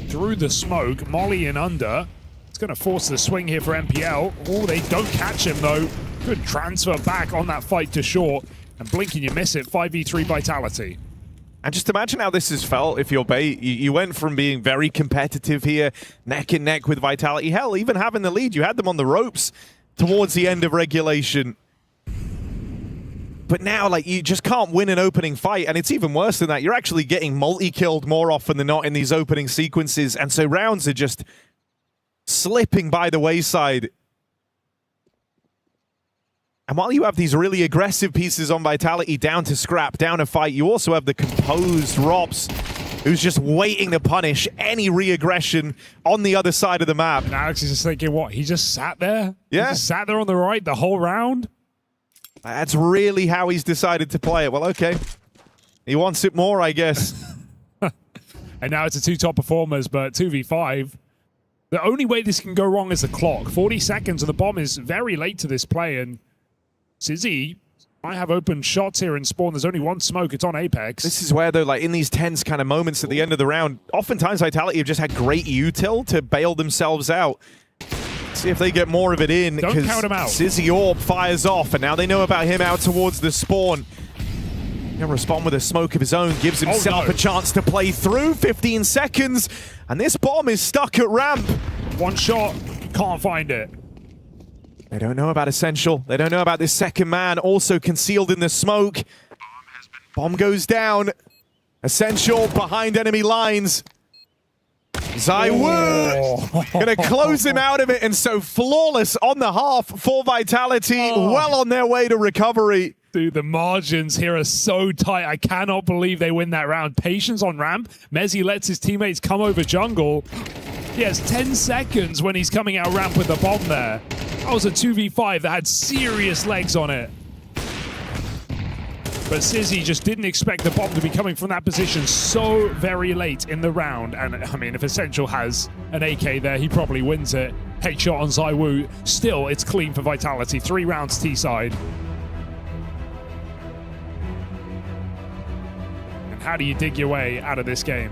through the smoke. Molly in under. It's going to force the swing here for MPL. Oh, they don't catch him though. Good transfer back on that fight to short. And blink and you miss it. 5v3 Vitality. And just imagine how this has felt if you're Bait. You went from being very competitive here, neck and neck with Vitality. Hell, even having the lead, you had them on the ropes towards the end of regulation. But now, like, you just can't win an opening fight, and it's even worse than that. You're actually getting multi-killed more often than not in these opening sequences, and so rounds are just slipping by the wayside. And while you have these really aggressive pieces on Vitality down to scrap, down to fight, you also have the composed Rops, who's just waiting to punish any re-aggression on the other side of the map. And Alex is just thinking, what? He just sat there? Yeah. He just sat there on the right the whole round? That's really how he's decided to play it. Well, okay. He wants it more, I guess. And now it's a two top performers, but 2v5. The only way this can go wrong is the clock. 40 seconds, and the bomb is very late to this play, and Sizzy might have open shots here in spawn. There's only one smoke. It's on Apex. This is where, though, like in these tense kind of moments at the end of the round, oftentimes Vitality have just had great util to bail themselves out. See if they get more of it in. Don't count him out. Sizzy Orb fires off, and now they know about him out towards the spawn. He'll respond with a smoke of his own, gives himself a chance to play through. 15 seconds, and this bomb is stuck at ramp. One shot, can't find it. They don't know about Essential. They don't know about this second man, also concealed in the smoke. Bomb goes down. Essential behind enemy lines. ZywOo gonna close him out of it, and so flawless on the half for Vitality, well on their way to recovery. Dude, the margins here are so tight. I cannot believe they win that round. Patience on ramp. Mezzi lets his teammates come over jungle. He has 10 seconds when he's coming out ramp with the bomb there. That was a 2v5 that had serious legs on it. But Sizzy just didn't expect the bomb to be coming from that position so very late in the round. And, I mean, if Essential has an AK there, he probably wins it. Headshot on ZywOo. Still, it's clean for Vitality. 3 rounds T-side. And how do you dig your way out of this game?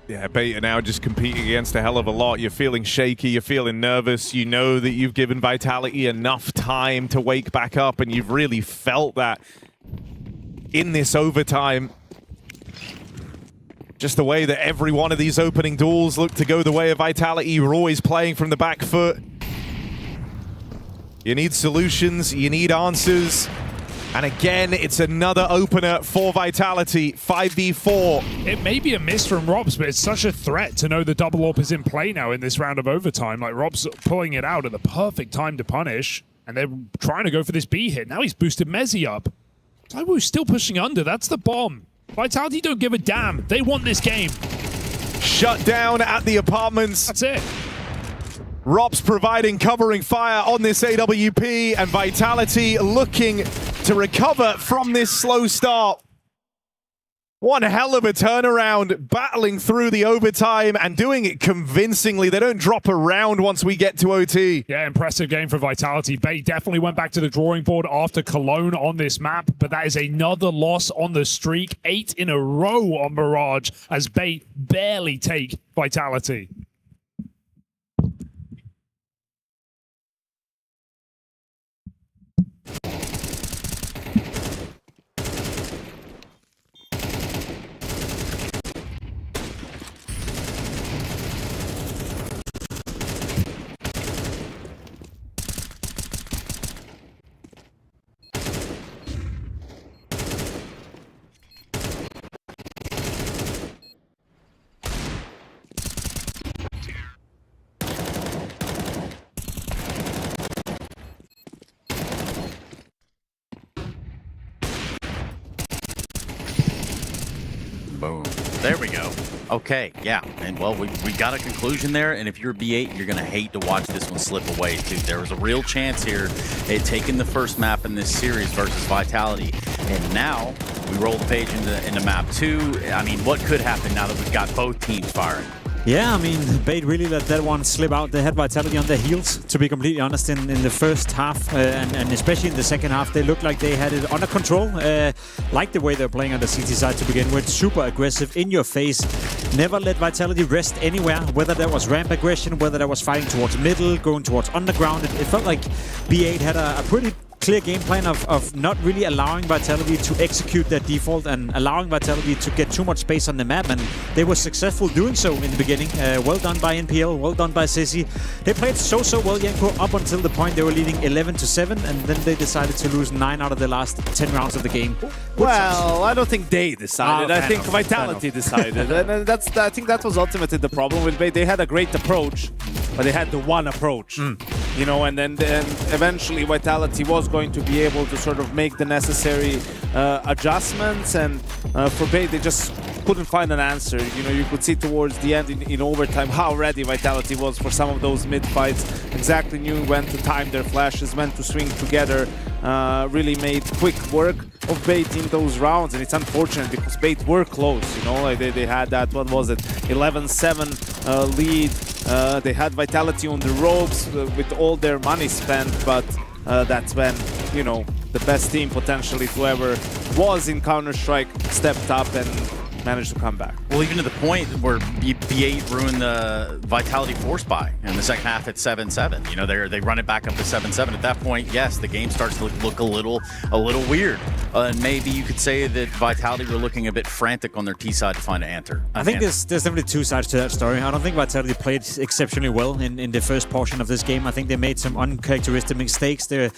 Yeah, Bait are now just competing against a hell of a lot. You're feeling shaky, you're feeling nervous. You know that you've given Vitality enough time to wake back up, and you've really felt that in this overtime. Just the way that every one of these opening duels look to go the way of Vitality. You're always playing from the back foot. You need solutions, you need answers. And again, it's another opener for Vitality, 5v4. It may be a miss from Robs, but it's such a threat to know the double AWP is in play now in this round of overtime. Like, Robs pulling it out at the perfect time to punish, and they're trying to go for this B hit. Now he's boosted Mezzi up. ZywOo's still pushing under. That's the bomb. Vitality don't give a damn. They want this game. Shut down at the apartments. That's it. Rops providing covering fire on this AWP, and Vitality looking to recover from this slow start. One hell of a turnaround, battling through the overtime and doing it convincingly. They don't drop a round once we get to OT. Yeah, impressive game for Vitality. Bait definitely went back to the drawing board after Cologne on this map, but that is another loss on the streak. 8 in a row on Mirage as Bait barely take Vitality. Boom. There we go. Okay, yeah. And well, we got a conclusion there. And if you're B8, you're going to hate to watch this one slip away, too. There was a real chance here at taking the first map in this series versus Vitality. And now we roll the page into map 2. I mean, what could happen now that we've got both teams firing? Yeah, I mean, Bait really let that one slip out. They had Vitality on their heels, to be completely honest, in the first half, and especially in the second half. They looked like they had it under control, like the way they're playing on the CT side to begin with. Super aggressive, in your face. Never let Vitality rest anywhere, whether that was ramp aggression, whether that was fighting towards middle, going towards underground. It felt like B8 had a pretty clear game plan of not really allowing Vitality to execute their default and allowing Vitality to get too much space on the map, and they were successful doing so in the beginning. Well done by NPL, well done by Sissy. They played so well, Janko, up until the point they were leading 11-7, and then they decided to lose 9 out of the last 10 rounds of the game. Well, I don't think they decided. I think Vitality decided. And I think that was ultimately the problem with Bait. They had a great approach, but they had the one approach. You know, and then eventually Vitality was going to be able to sort of make the necessary adjustments, and for Bait they just couldn't find an answer. You know, you could see towards the end in overtime how ready Vitality was for some of those mid fights. Exactly knew when to time their flashes, when to swing together. Really made quick work of Bait in those rounds, and it's unfortunate because Bait were close. You know, like they had that, what was it, 11-7 lead. They had Vitality on the ropes with all their money spent, but that's when, you know, the best team potentially to ever was in Counter-Strike stepped up and managed to come back. Well, even to the point where B8 ruined the Vitality force buy in the second half at 7-7. You know, they run it back up to 7-7. At that point, yes, the game starts to look a little weird. And maybe you could say that Vitality were looking a bit frantic on their T side to find an answer. I think there's definitely two sides to that story. I don't think Vitality played exceptionally well in the first portion of this game. I think they made some uncharacteristic mistakes. We're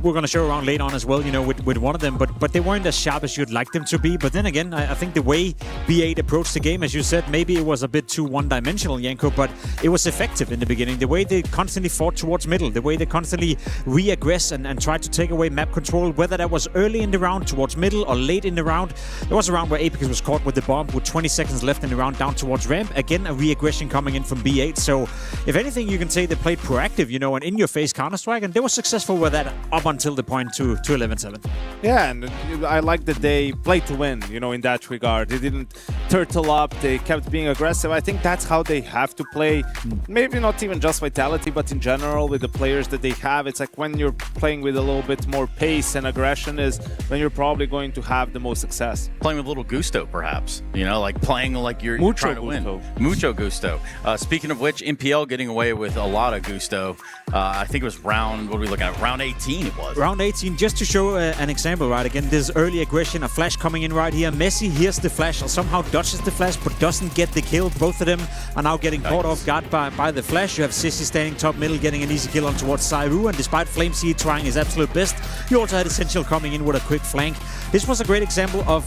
going to show around late on as well, you know, with one of them, but they weren't as sharp as you'd like them to be. But then again, I think the way B8 approached the game, as you said, maybe it was a bit too one-dimensional, Janko, but it was effective in the beginning. The way they constantly fought towards middle, the way they constantly re-aggress and tried to take away map control, whether that was early in the round towards middle or late in the round. There was a round where Apex was caught with the bomb with 20 seconds left in the round down towards ramp. Again, a re-aggression coming in from B8. So if anything, you can say they played proactive, you know, and in-your-face Counter-Strike, and they were successful with that up until the point to 11-7. Yeah, and I like that they played to win, you know, in that regard. They didn't turtle up, they kept being aggressive. I think that's how they have to play. Maybe not even just Vitality, but in general with the players that they have. It's like when you're playing with a little bit more pace and aggression is when you're probably going to have the most success. Playing with a little gusto, perhaps. You know, like playing like you're trying to win. Mucho gusto. Speaking of which, MPL getting away with a lot of gusto. I think it was round, what are we looking at? Round 18 it was. Round 18, just to show an example, right? Again, this early aggression, a flash coming in right here. Messi hears the flash, or somehow dodges the flash, but doesn't get the kill. Both of them are now getting caught off guard by the flash. You have Sissy standing top middle, getting an easy kill on towards Sairu, and despite Flamesy trying his absolute best, you also had Essential coming in with a quick flank. This was a great example of,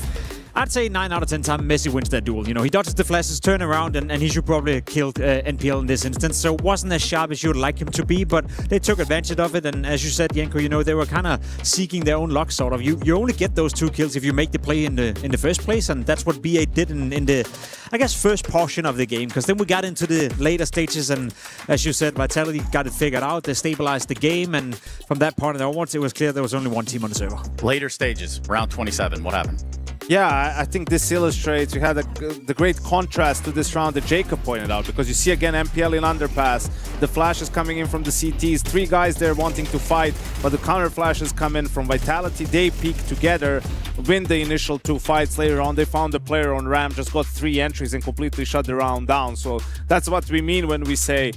I'd say 9 out of 10 times Messi wins that duel. You know, he dodges the flashes, turn around, and he should probably have killed NPL in this instance. So it wasn't as sharp as you'd like him to be, but they took advantage of it. And as you said, Janko, you know, they were kind of seeking their own luck, sort of. You only get those 2 kills if you make the play in the first place, and that's what B8 did in the, I guess, first portion of the game. Because then we got into the later stages, and as you said, Vitality got it figured out. They stabilized the game, and from that point onwards, it was clear there was only one team on the server. Later stages, round 27, what happened? Yeah, I think this illustrates, you had the great contrast to this round that Jacob pointed out, because you see again MPL in underpass, the flashes coming in from the CTs, 3 guys there wanting to fight, but the counter flashes come in from Vitality, they peak together, win the initial 2 fights. Later on they found a player on ramp, just got 3 entries and completely shut the round down. So that's what we mean when we say,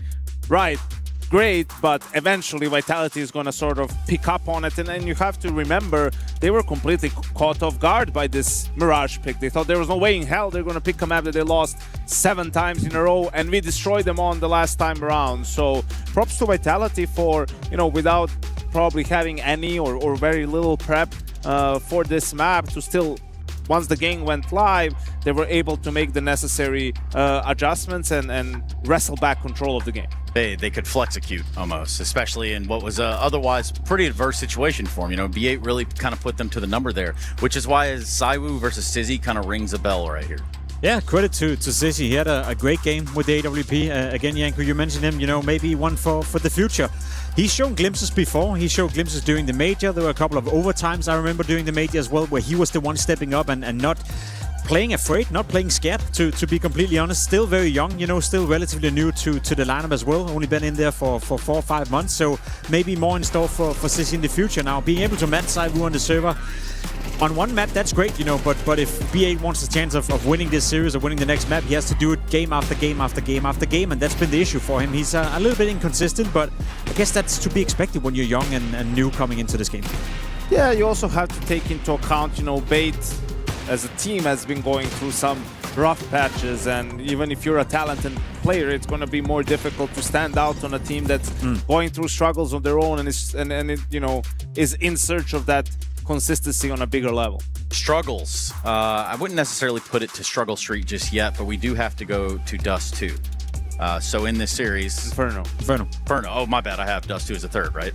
right, great, but eventually Vitality is going to sort of pick up on it. And then you have to remember, they were completely caught off guard by this Mirage pick. They thought there was no way in hell they're going to pick a map that they lost 7 times in a row, and we destroyed them on the last time around. So props to Vitality for, you know, without probably having any or very little prep for this map, to still once the game went live, they were able to make the necessary adjustments and wrestle back control of the game. They could flexecute almost, especially in what was otherwise pretty adverse situation for them. You know, B8 really kind of put them to the number there, which is why Zaiwu versus Sizzy kind of rings a bell right here. Yeah, credit to Sizzy. He had a great game with the AWP. Again, Janko, you mentioned him, you know, maybe one for the future. He's shown glimpses before. He showed glimpses during the major. There were a couple of overtimes, I remember, during the major as well, where he was the one stepping up and not playing afraid, not playing scared, to be completely honest. Still very young, you know, still relatively new to the lineup as well. Only been in there for 4 or 5 months, so maybe more in store for Sizzy in the future. Now, being able to match Zaiwu on the server, on one map, that's great, you know, but if B8 wants a chance of winning this series or winning the next map, he has to do it game after game after game after game, and that's been the issue for him. He's a little bit inconsistent, but I guess that's to be expected when you're young and new coming into this game. Yeah, you also have to take into account, you know, Bait as a team has been going through some rough patches, and even if you're a talented player, it's going to be more difficult to stand out on a team that's going through struggles on their own and it, you know, is in search of that consistency on a bigger level. Struggles. I wouldn't necessarily put it to struggle street just yet, but we do have to go to Dust 2. So in this series... Inferno. Oh, my bad. I have Dust 2 as a third, right?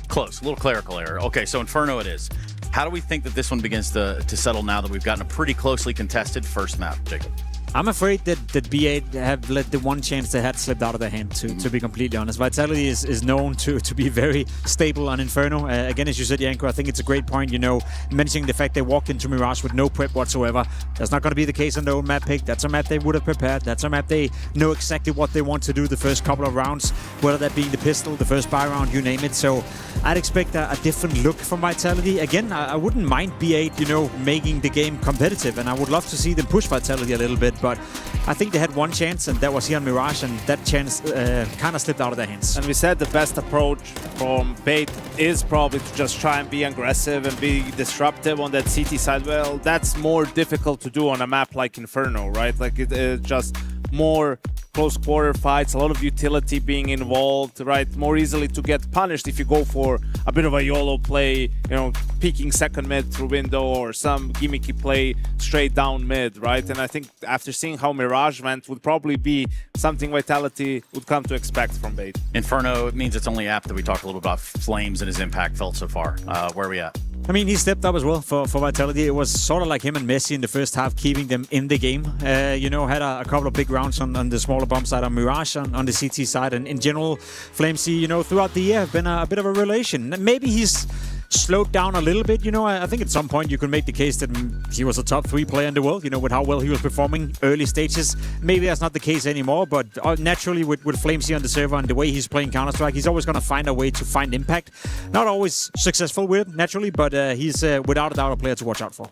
Close. A little clerical error. Okay, so Inferno it is. How do we think that this one begins to settle now that we've gotten a pretty closely contested first map, Jacob? I'm afraid that B8 have let the one chance they had slipped out of their hand, to be completely honest. Vitality is known to be very stable on Inferno. Again, as you said, Janko, I think it's a great point, you know, mentioning the fact they walked into Mirage with no prep whatsoever. That's not going to be the case on the old map pick. That's a map they would have prepared. That's a map they know exactly what they want to do the first couple of rounds, whether that being the pistol, the first buy round, you name it. So I'd expect a different look from Vitality. Again, I wouldn't mind B8, you know, making the game competitive, and I would love to see them push Vitality a little bit, but I think they had one chance, and that was here on Mirage, and that chance kind of slipped out of their hands. And we said the best approach from Bait is probably to just try and be aggressive and be disruptive on that CT side. Well, that's more difficult to do on a map like Inferno, right? Like it's just more close quarter fights, a lot of utility being involved, right? More easily to get punished if you go for a bit of a YOLO play, you know, peeking second mid through window or some gimmicky play straight down mid, right? And I think after seeing how Mirage went, would probably be something Vitality would come to expect from Bait. Inferno, it means it's only apt that we talk a little about Flames and his impact felt so far. Where are we at? I mean, he stepped up as well for Vitality. It was sort of like him and Messi in the first half, keeping them in the game. You know, had a couple of big rounds on the smaller bomb side, on Mirage, on the CT side. And in general, Flamesy, you know, throughout the year have been a bit of a relation. Maybe he's slowed down a little bit, you know. I think at some point you could make the case that he was a top 3 player in the world, you know, with how well he was performing early stages. Maybe that's not the case anymore, but naturally with Flamesy on the server and the way he's playing Counter-Strike, he's always going to find a way to find impact. Not always successful with it, naturally, but he's without a doubt a player to watch out for.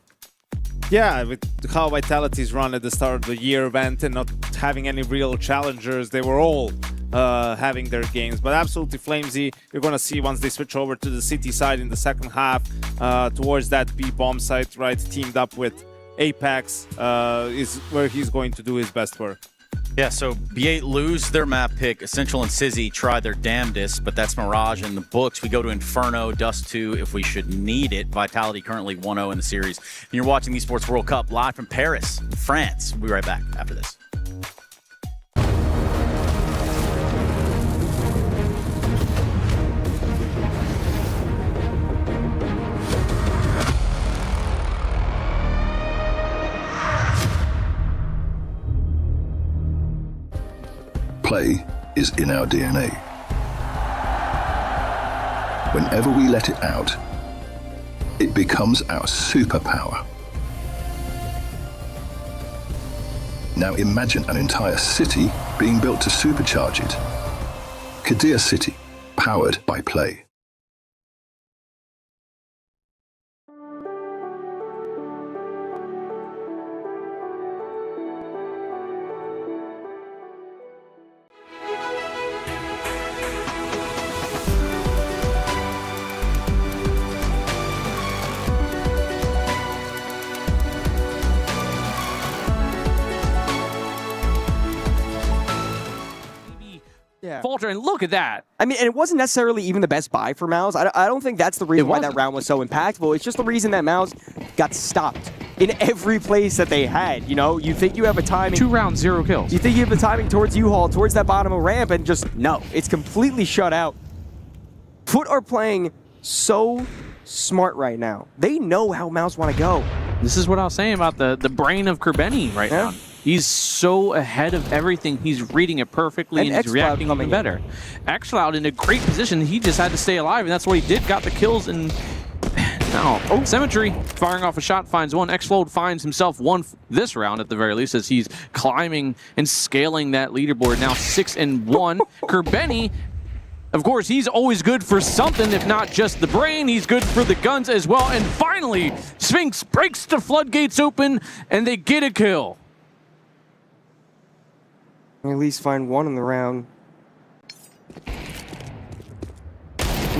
Yeah, with how Vitality's run at the start of the year event and not having any real challengers, they were all having their games. But absolutely Flamesy, you're going to see once they switch over to the city side in the second half, towards that B-bomb site, right, teamed up with Apex, is where he's going to do his best work. Yeah, so B8 lose their map pick. Essential and Sizzy try their damnedest, but that's Mirage in the books. We go to Inferno, Dust 2 if we should need it. Vitality currently 1-0 in the series. And you're watching the Esports World Cup live from Paris, France. We'll be right back after this. Play is in our DNA. Whenever we let it out, it becomes our superpower. Now imagine an entire city being built to supercharge it. Kadir City, powered by play. Falter, and look at that. I mean, and it wasn't necessarily even the best buy for Mouse. I don't think that's the reason why that round was so impactful. It's just the reason that Mouse got stopped in every place that they had. You know, you think you have a timing. 2 rounds, 0 kills. You think you have the timing towards U-Haul, towards that bottom of ramp, and just no, it's completely shut out. Foot are playing so smart right now. They know how Mouse want to go. This is what I was saying about the brain of Kerbeni right now. He's so ahead of everything. He's reading it perfectly, and he's reacting even better. Xcloud in a great position. He just had to stay alive, and that's what he did. Got the kills, and now Symmetry firing off a shot finds one. Xflow finds himself one this round at the very least as he's climbing and scaling that leaderboard. Now 6-1. Kerbeni, of course, he's always good for something, if not just the brain. He's good for the guns as well. And finally, Sphinx breaks the floodgates open, and they get a kill. At least find one in the round. He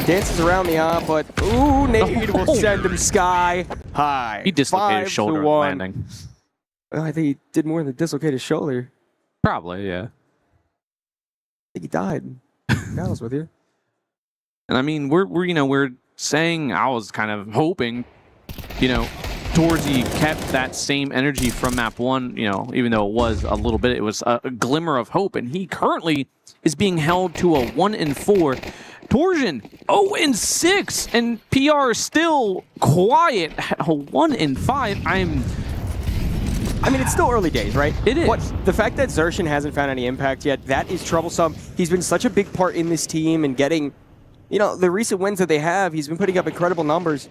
dances around the op, but ooh, Nade will send him sky high. He dislocated his shoulder on landing. Well, I think he did more than dislocate his shoulder. Probably, yeah. I think he died. I was with you. And I mean, we're saying, I was kind of hoping, Torzy kept that same energy from map 1, even though it was a little bit, it was a glimmer of hope. And he currently is being held to a 1-4. Torsion 0-6, and PR is still quiet at a 1-5. I mean, it's still early days, right? It is. But the fact that Xerxin hasn't found any impact yet, that is troublesome. He's been such a big part in this team and getting, the recent wins that they have, he's been putting up incredible numbers.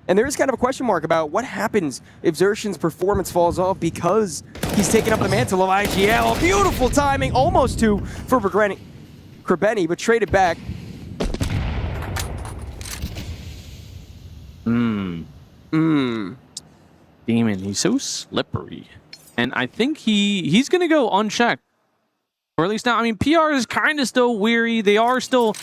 And there is kind of a question mark about what happens if Xerxin's performance falls off because he's taken up the mantle of IGL. Beautiful timing, almost two for Kerbeni, but traded back. Demon, he's so slippery. And I think he's going to go unchecked. Or at least now, I mean, PR is kind of still weary. They are still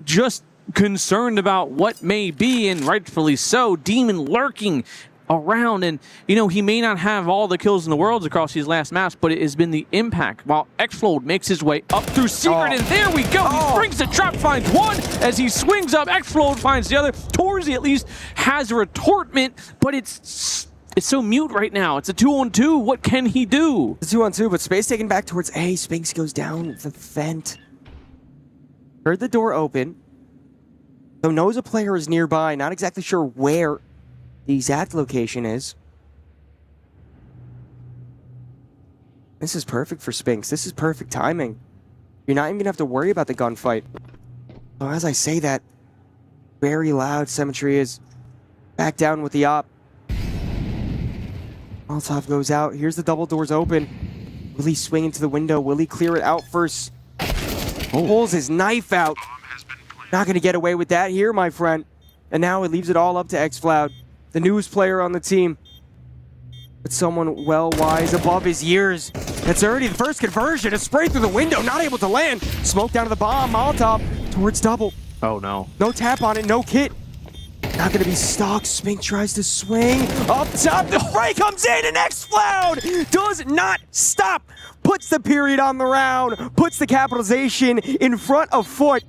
just concerned about what may be, and rightfully so. Demon lurking around, and he may not have all the kills in the world across these last maps, but it has been the impact. While Xflow makes his way up through Secret, and there we go. He springs the trap, finds one as he swings up. Xflow finds the other. Torzy at least has a retortment, but it's so mute right now. It's a 2-on-2. What can he do? It's a 2-on-2, but space taken back towards A. Sphinx goes down the vent. Heard the door open. So knows a player is nearby. Not exactly sure where the exact location is. This is perfect for Sphinx. This is perfect timing. You're not even gonna have to worry about the gunfight. So as I say that, very loud Symmetry is back down with the op. Molotov goes out. Here's the double doors open. Will he swing into the window? Will he clear it out first? Pulls his knife out. Not going to get away with that here, my friend. And now it leaves it all up to Xcloud, the newest player on the team. But someone well wise above his years. That's already the first conversion. A spray through the window, not able to land. Smoke down to the bomb. Molotov towards double. Oh, no. No tap on it, no kit. Not going to be stuck. Spink tries to swing. Up top, the spray comes in, and Xcloud does not stop. Puts the period on the round. Puts the capitalization in front of Foot.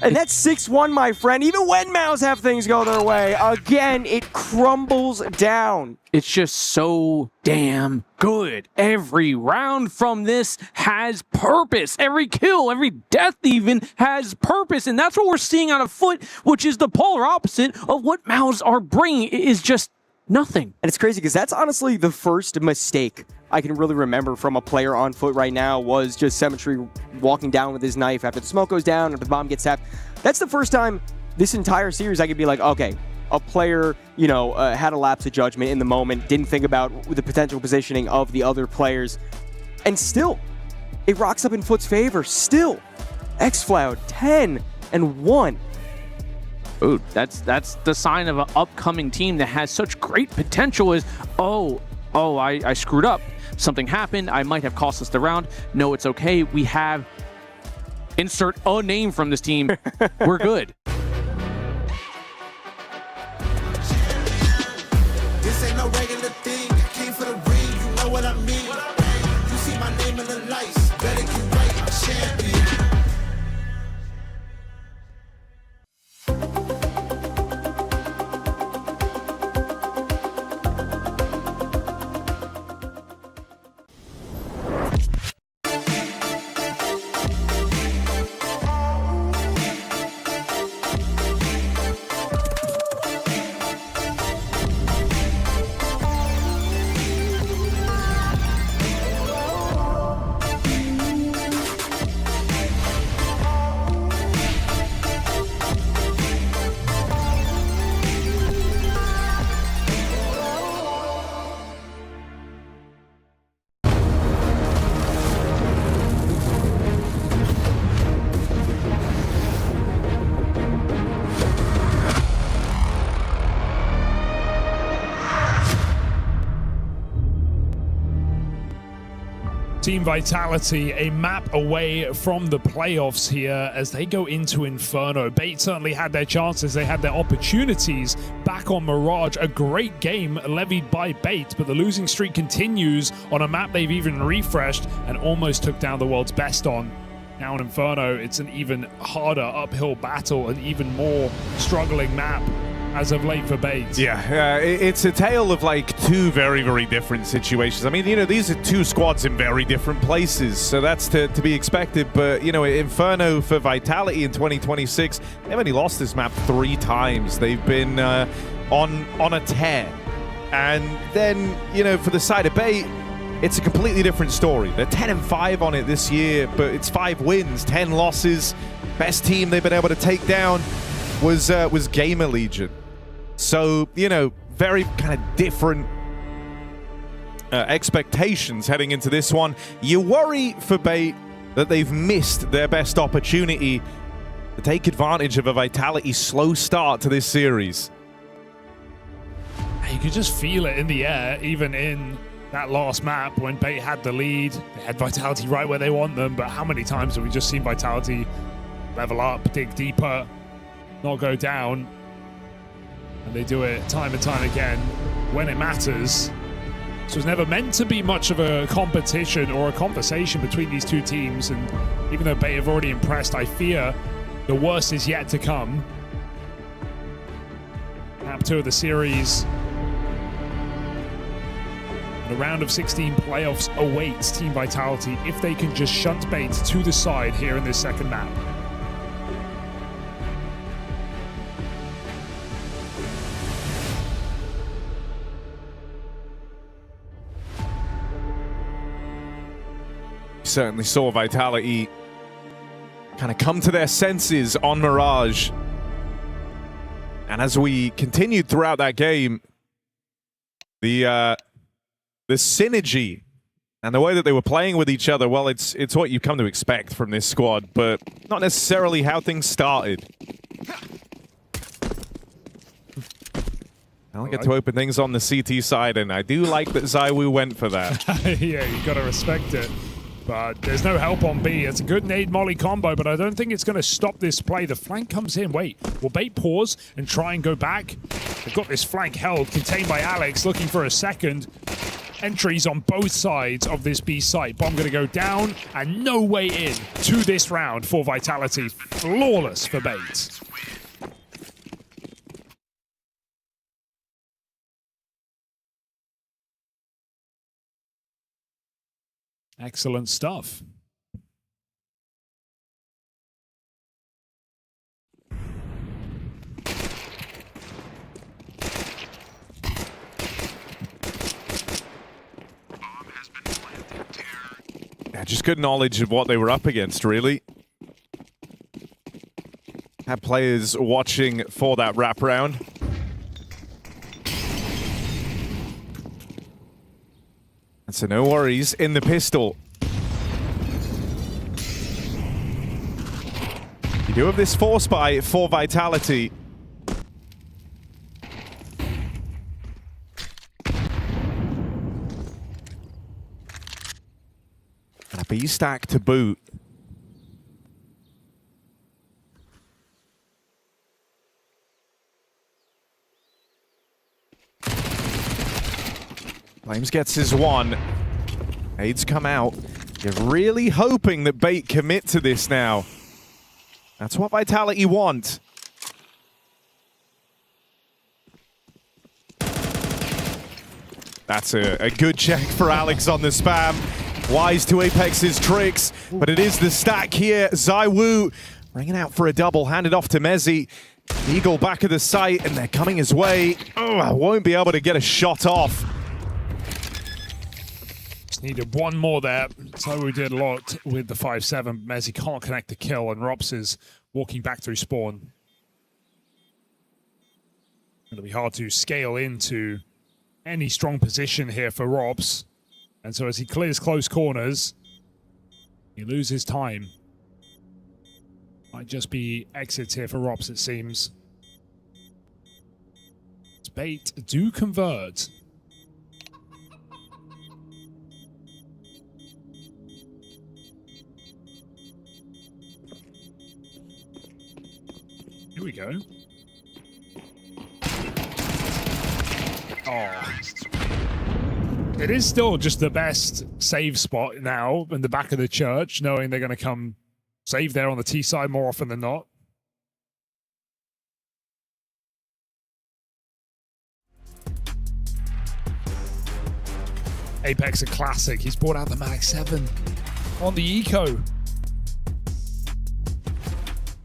And that's 6-1, my friend. Even when Mouse have things go their way, again, it crumbles down. It's just so damn good. Every round from this has purpose. Every kill, every death even has purpose. And that's what we're seeing out of Foot, which is the polar opposite of what Mouse are bringing. It is just nothing. And it's crazy because that's honestly the first mistake I can really remember from a player on Foot right now was just Symmetry walking down with his knife after the smoke goes down, after the bomb gets tapped. That's the first time this entire series I could be like, okay, a player, had a lapse of judgment in the moment, didn't think about the potential positioning of the other players. And still, it rocks up in Foot's favor. Still, Xcloud 10-1. Ooh, that's the sign of an upcoming team that has such great potential is, I screwed up. Something happened. I might have cost us the round. No, it's okay. We have insert a name from this team. We're good. This ain't no regular thing. I came for the ring. You know what I mean. You see my name in the lights. Better get right. I'm champion. Team Vitality a map away from the playoffs here as they go into Inferno. Bait certainly had their chances, they had their opportunities back on Mirage. A great game levied by Bait, but the losing streak continues on a map they've even refreshed and almost took down the world's best on. Now in Inferno, it's an even harder uphill battle, an even more struggling map as of late for Bait. Yeah, it's a tale of like two very, very different situations. I mean, you know, these are two squads in very different places, so that's to be expected. But, you know, Inferno for Vitality in 2026, they've only lost this map 3 times. They've been on a tear. And then, you know, for the side of Bait, it's a completely different story. They're 10-5 on it this year, but it's 5 wins, 10 losses. Best team they've been able to take down was Gamer Legion. So, you know, very kind of different expectations heading into this one. You worry for Bait that they've missed their best opportunity to take advantage of a Vitality slow start to this series. You could just feel it in the air, even in that last map when Bait had the lead. They had Vitality right where they want them, but how many times have we just seen Vitality level up, dig deeper, not go down? And they do it time and time again when it matters. So it's never meant to be much of a competition or a conversation between these two teams. And even though Bait have already impressed, I fear the worst is yet to come. Map 2 of the series. The round of 16 playoffs awaits Team Vitality if they can just shunt Bait to the side here in this second map. Certainly saw Vitality kind of come to their senses on Mirage. And as we continued throughout that game, the synergy and the way that they were playing with each other, well, it's what you come to expect from this squad, but not necessarily how things started. I'll get to open things on the CT side, and I do like that ZywOo went for that. Yeah, you gotta respect it. But there's no help on B. It's a good nade molly combo, but I don't think it's going to stop this play. The flank comes in. Wait, will Bait pause and try and go back? They've got this flank held, contained by Alex, looking for a second. Entries on both sides of this B site. Bomb going to go down, and no way in to this round for Vitality. Flawless for Bait. Excellent stuff. Yeah, just good knowledge of what they were up against, really. Had players watching for that wraparound. And so no worries in the pistol. You do have this force buy for Vitality. And a B stack to boot. Flames gets his one. Nades come out. You're really hoping that Bait commit to this now. That's what Vitality want. That's a good check for Alex on the spam. Wise to Apex's tricks, but it is the stack here. ZywOo bringing out for a double, handed off to Mezzi. Eagle back of the site, and they're coming his way. Oh, I won't be able to get a shot off. Just needed one more there. ZywOo did a lot with the 5-7. Mezzi can't connect the kill, and Rops is walking back through spawn. It'll be hard to scale into any strong position here for Rops. And so as he clears close corners, he loses time. Might just be exits here for Rops, it seems. Bait do convert. we go. Oh. It is still just the best save spot now in the back of the church, knowing they're going to come save there on the T side more often than not. Apex a classic. He's brought out the Mag 7 on the Eco.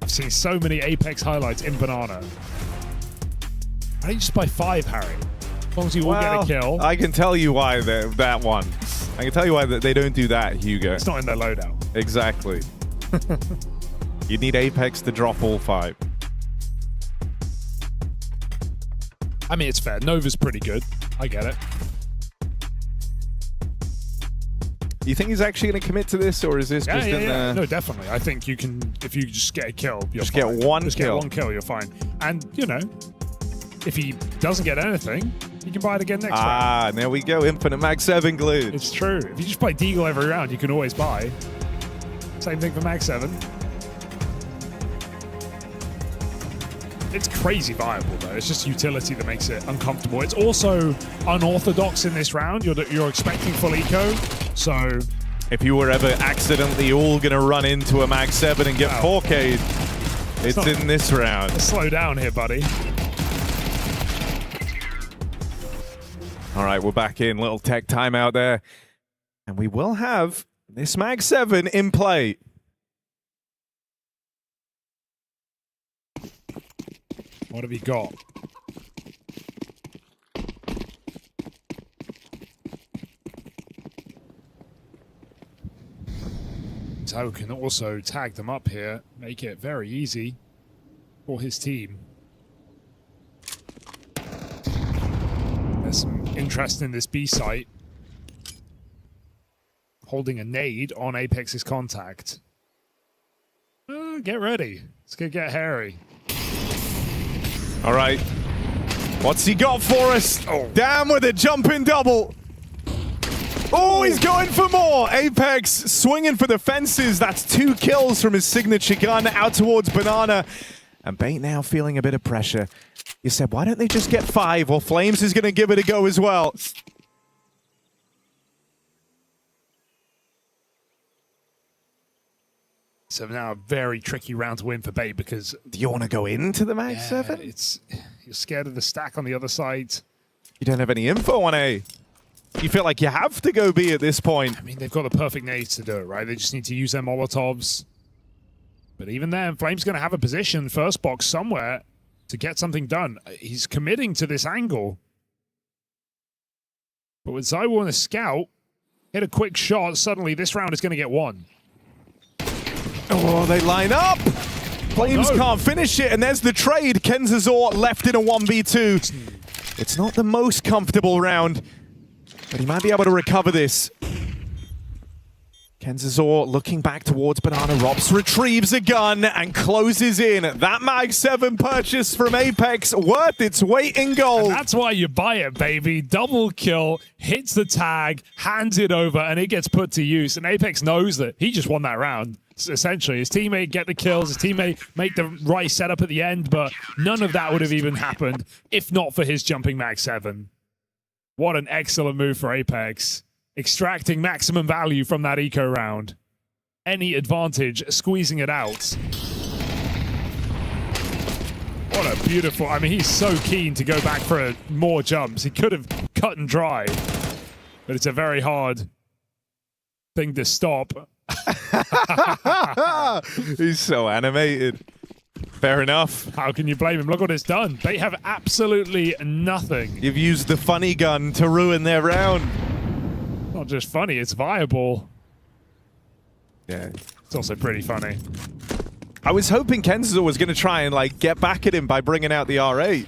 I've seen so many Apex highlights in Banana. Why don't you just buy 5, Harry? As long as you all get a kill. I can tell you why that one. I can tell you why they don't do that, Hugo. It's not in their loadout. Exactly. You need Apex to drop all 5. I mean, it's fair. Nova's pretty good. I get it. You think he's actually going to commit to this, or is this just in the... No, definitely. I think you can, if you just get a kill, you're just fine. get one just kill. Get one kill, you're fine. And, you know, if he doesn't get anything, you can buy it again next round. Ah, there we go. Infinite Mag 7 glitch. It's true. If you just play Deagle every round, you can always buy. Same thing for Mag 7. It's crazy viable, though. It's just utility that makes it uncomfortable. It's also unorthodox in this round. You're expecting full eco, so... If you were ever accidentally all going to run into a Mag 7 and get 4K'd, it's in this round. Slow down here, buddy. All right, we're back in. Little tech timeout there. And we will have this Mag 7 in play. What have you got? So can also tag them up here, make it very easy for his team. There's some interest in this B site. Holding a nade on Apex's contact. Get ready. It's gonna get hairy. All right. What's he got for us? Oh. Damn with a jumping double. Oh, he's going for more. Apex swinging for the fences. That's 2 kills from his signature gun out towards Banana. And Bait now feeling a bit of pressure. You said, why don't they just get 5? Well, Flames is going to give it a go as well. So now a very tricky round to win for Bait because... Do you want to go into the Mag 7? You're scared of the stack on the other side. You don't have any info on A. You feel like you have to go B at this point. I mean, they've got the perfect nades to do it, right? They just need to use their Molotovs. But even then, Flame's going to have a position, first box somewhere, to get something done. He's committing to this angle. But with Zywar and a scout, hit a quick shot, suddenly this round is going to get 1. Oh, they line up. Flames can't finish it, and there's the trade. Kenzazor left in a 1v2. It's not the most comfortable round, but he might be able to recover this. Kenzazor looking back towards Banana. Rops retrieves a gun and closes in. That Mag 7 purchase from Apex worth its weight in gold. And that's why you buy it, baby. Double kill, hits the tag, hands it over, and it gets put to use. And Apex knows that he just won that round. Essentially, his teammate get the kills, his teammate make the right setup at the end, but none of that would have even happened if not for his jumping Mag 7. What an excellent move for Apex. Extracting maximum value from that eco round. Any advantage, squeezing it out. What a beautiful... I mean, he's so keen to go back for more jumps. He could have cut and dry, but it's a very hard thing to stop. He's so animated. Fair enough. How can you blame him? Look what it's done. They have absolutely nothing. You've used the funny gun to ruin their round. Not just funny, it's viable. Yeah. It's also pretty funny. I was hoping Kenzazor was going to try and like get back at him by bringing out the R8.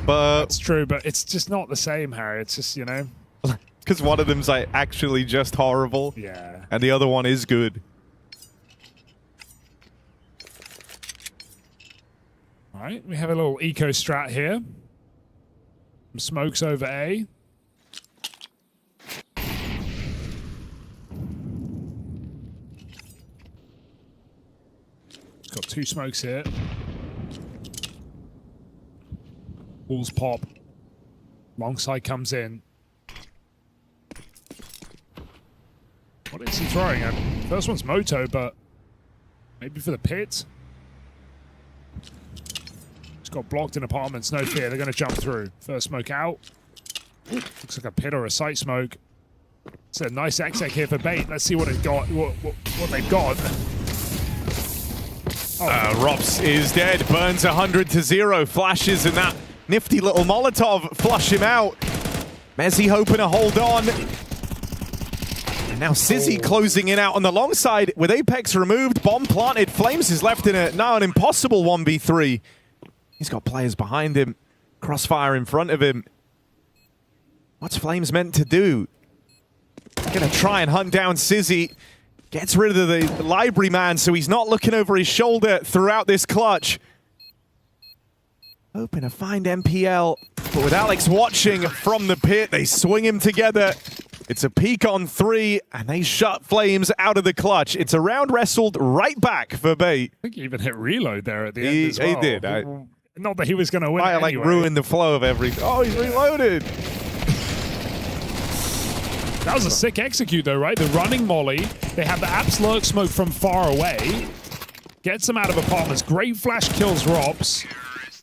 But it's true, but it's just not the same, Harry. It's just, you know. Because one of them's like actually just horrible. Yeah. And the other one is good. All right, we have a little eco strat here. Some smokes over A. Got 2 smokes here. Walls pop. Long side comes in. What is he throwing at? First one's Moto, but maybe for the pit. It's got blocked in apartments, no fear. They're going to jump through. First smoke out. Looks like a pit or a site smoke. It's a nice exec here for Bait. Let's see what it's got. What they've got. Rops is dead. Burns 100-0. Flashes and that nifty little Molotov flush him out. Messi hoping to hold on. And now Sizzy closing in out on the long side with Apex removed. Bomb planted. Flames is left in now an impossible 1v3. He's got players behind him. Crossfire in front of him. What's Flames meant to do? Gonna try and hunt down Sizzy. Gets rid of the library man, so he's not looking over his shoulder throughout this clutch. Hoping to find MPL, but with Alex watching from the pit, they swing him together. It's a peak on 3, and they shut Flames out of the clutch. It's a round wrestled right back for Bait. I think he even hit reload there at the end as well. He did. Not that he was going to win I anyway. ruined the flow of everything. Oh, he's reloaded. That was a sick execute though, right? The running molly. They have the Apps lurk smoke from far away. Gets them out of apartments. Great flash kills Rops.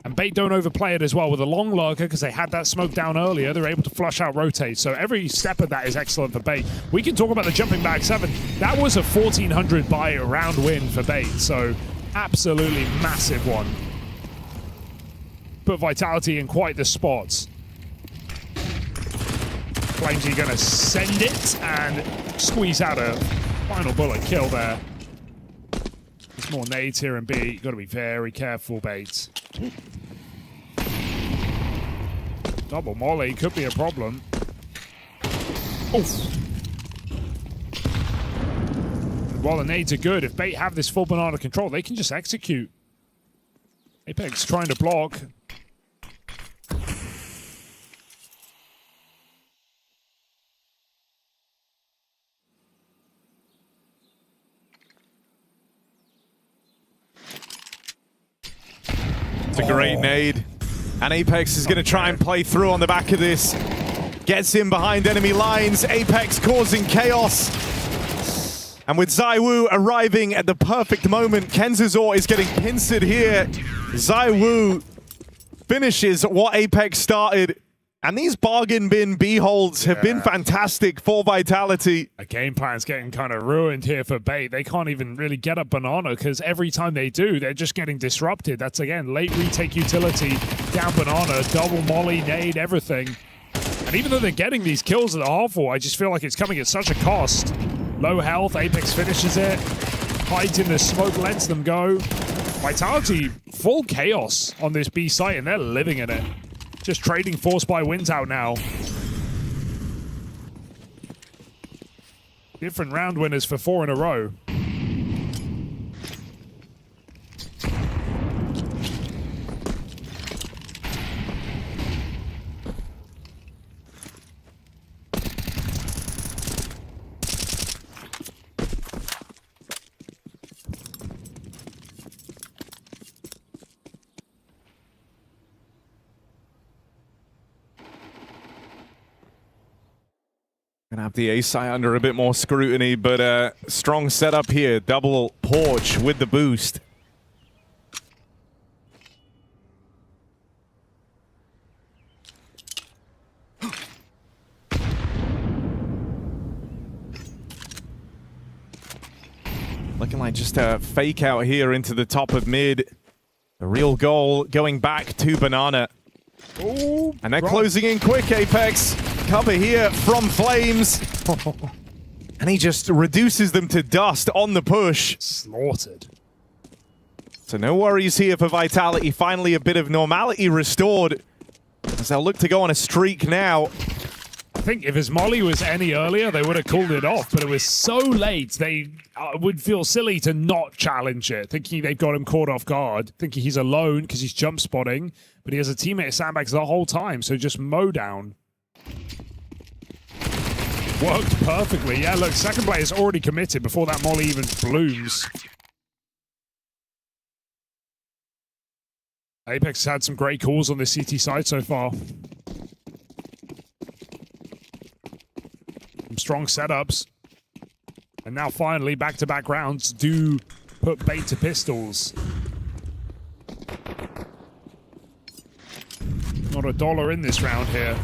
And Bait don't overplay it as well with a long lurker because they had that smoke down earlier. They're able to flush out rotate. So every step of that is excellent for Bait. We can talk about the jumping back 7. That was a 1400 by round win for Bait. So absolutely massive one. Put Vitality in quite the spots. Flames are going to send it and squeeze out a final bullet kill there. There's more nades here in B. You've got to be very careful, Bates. Double molly could be a problem. Oof. While the nades are good, if Bait have this full banana control, they can just execute. Apex trying to block. It's a great nade. And Apex is going to try and play through on the back of this. Gets in behind enemy lines. Apex causing chaos. And with ZywOo arriving at the perfect moment, Kenzazor is getting pincered here. ZywOo finishes what Apex started. And these bargain bin B holds have been fantastic for Vitality. A game plan's getting kind of ruined here for Bait. They can't even really get a banana because every time they do, they're just getting disrupted. That's, again, late retake utility, down banana, double molly, nade, everything. And even though they're getting these kills at the half wall, I just feel like it's coming at such a cost. Low health, Apex finishes it. Hides in the smoke, lets them go. Vitality, full chaos on this B site, and they're living in it. Just trading force by wins out now. Different round winners for 4 in a row. Gonna have the ace eye under a bit more scrutiny, but strong setup here. Double porch with the boost. Looking like just a fake out here into the top of mid. The real goal going back to Banana. Ooh, and they're closing in quick, Apex. Cover here from Flames. And he just reduces them to dust on the push. Slaughtered. So no worries here for Vitality. Finally a bit of normality restored. As they'll look to go on a streak now. I think if his molly was any earlier, they would have called it off, but it was so late, they would feel silly to not challenge it, thinking they've got him caught off guard, thinking he's alone because he's jump spotting, but he has a teammate sandbags the whole time, so just mow down. Worked perfectly. Yeah, look, second player's already committed before that molly even blooms. Apex has had some great calls on the CT side so far. Some strong setups. And now finally, back-to-back rounds do put bait to pistols. Not a dollar in this round here.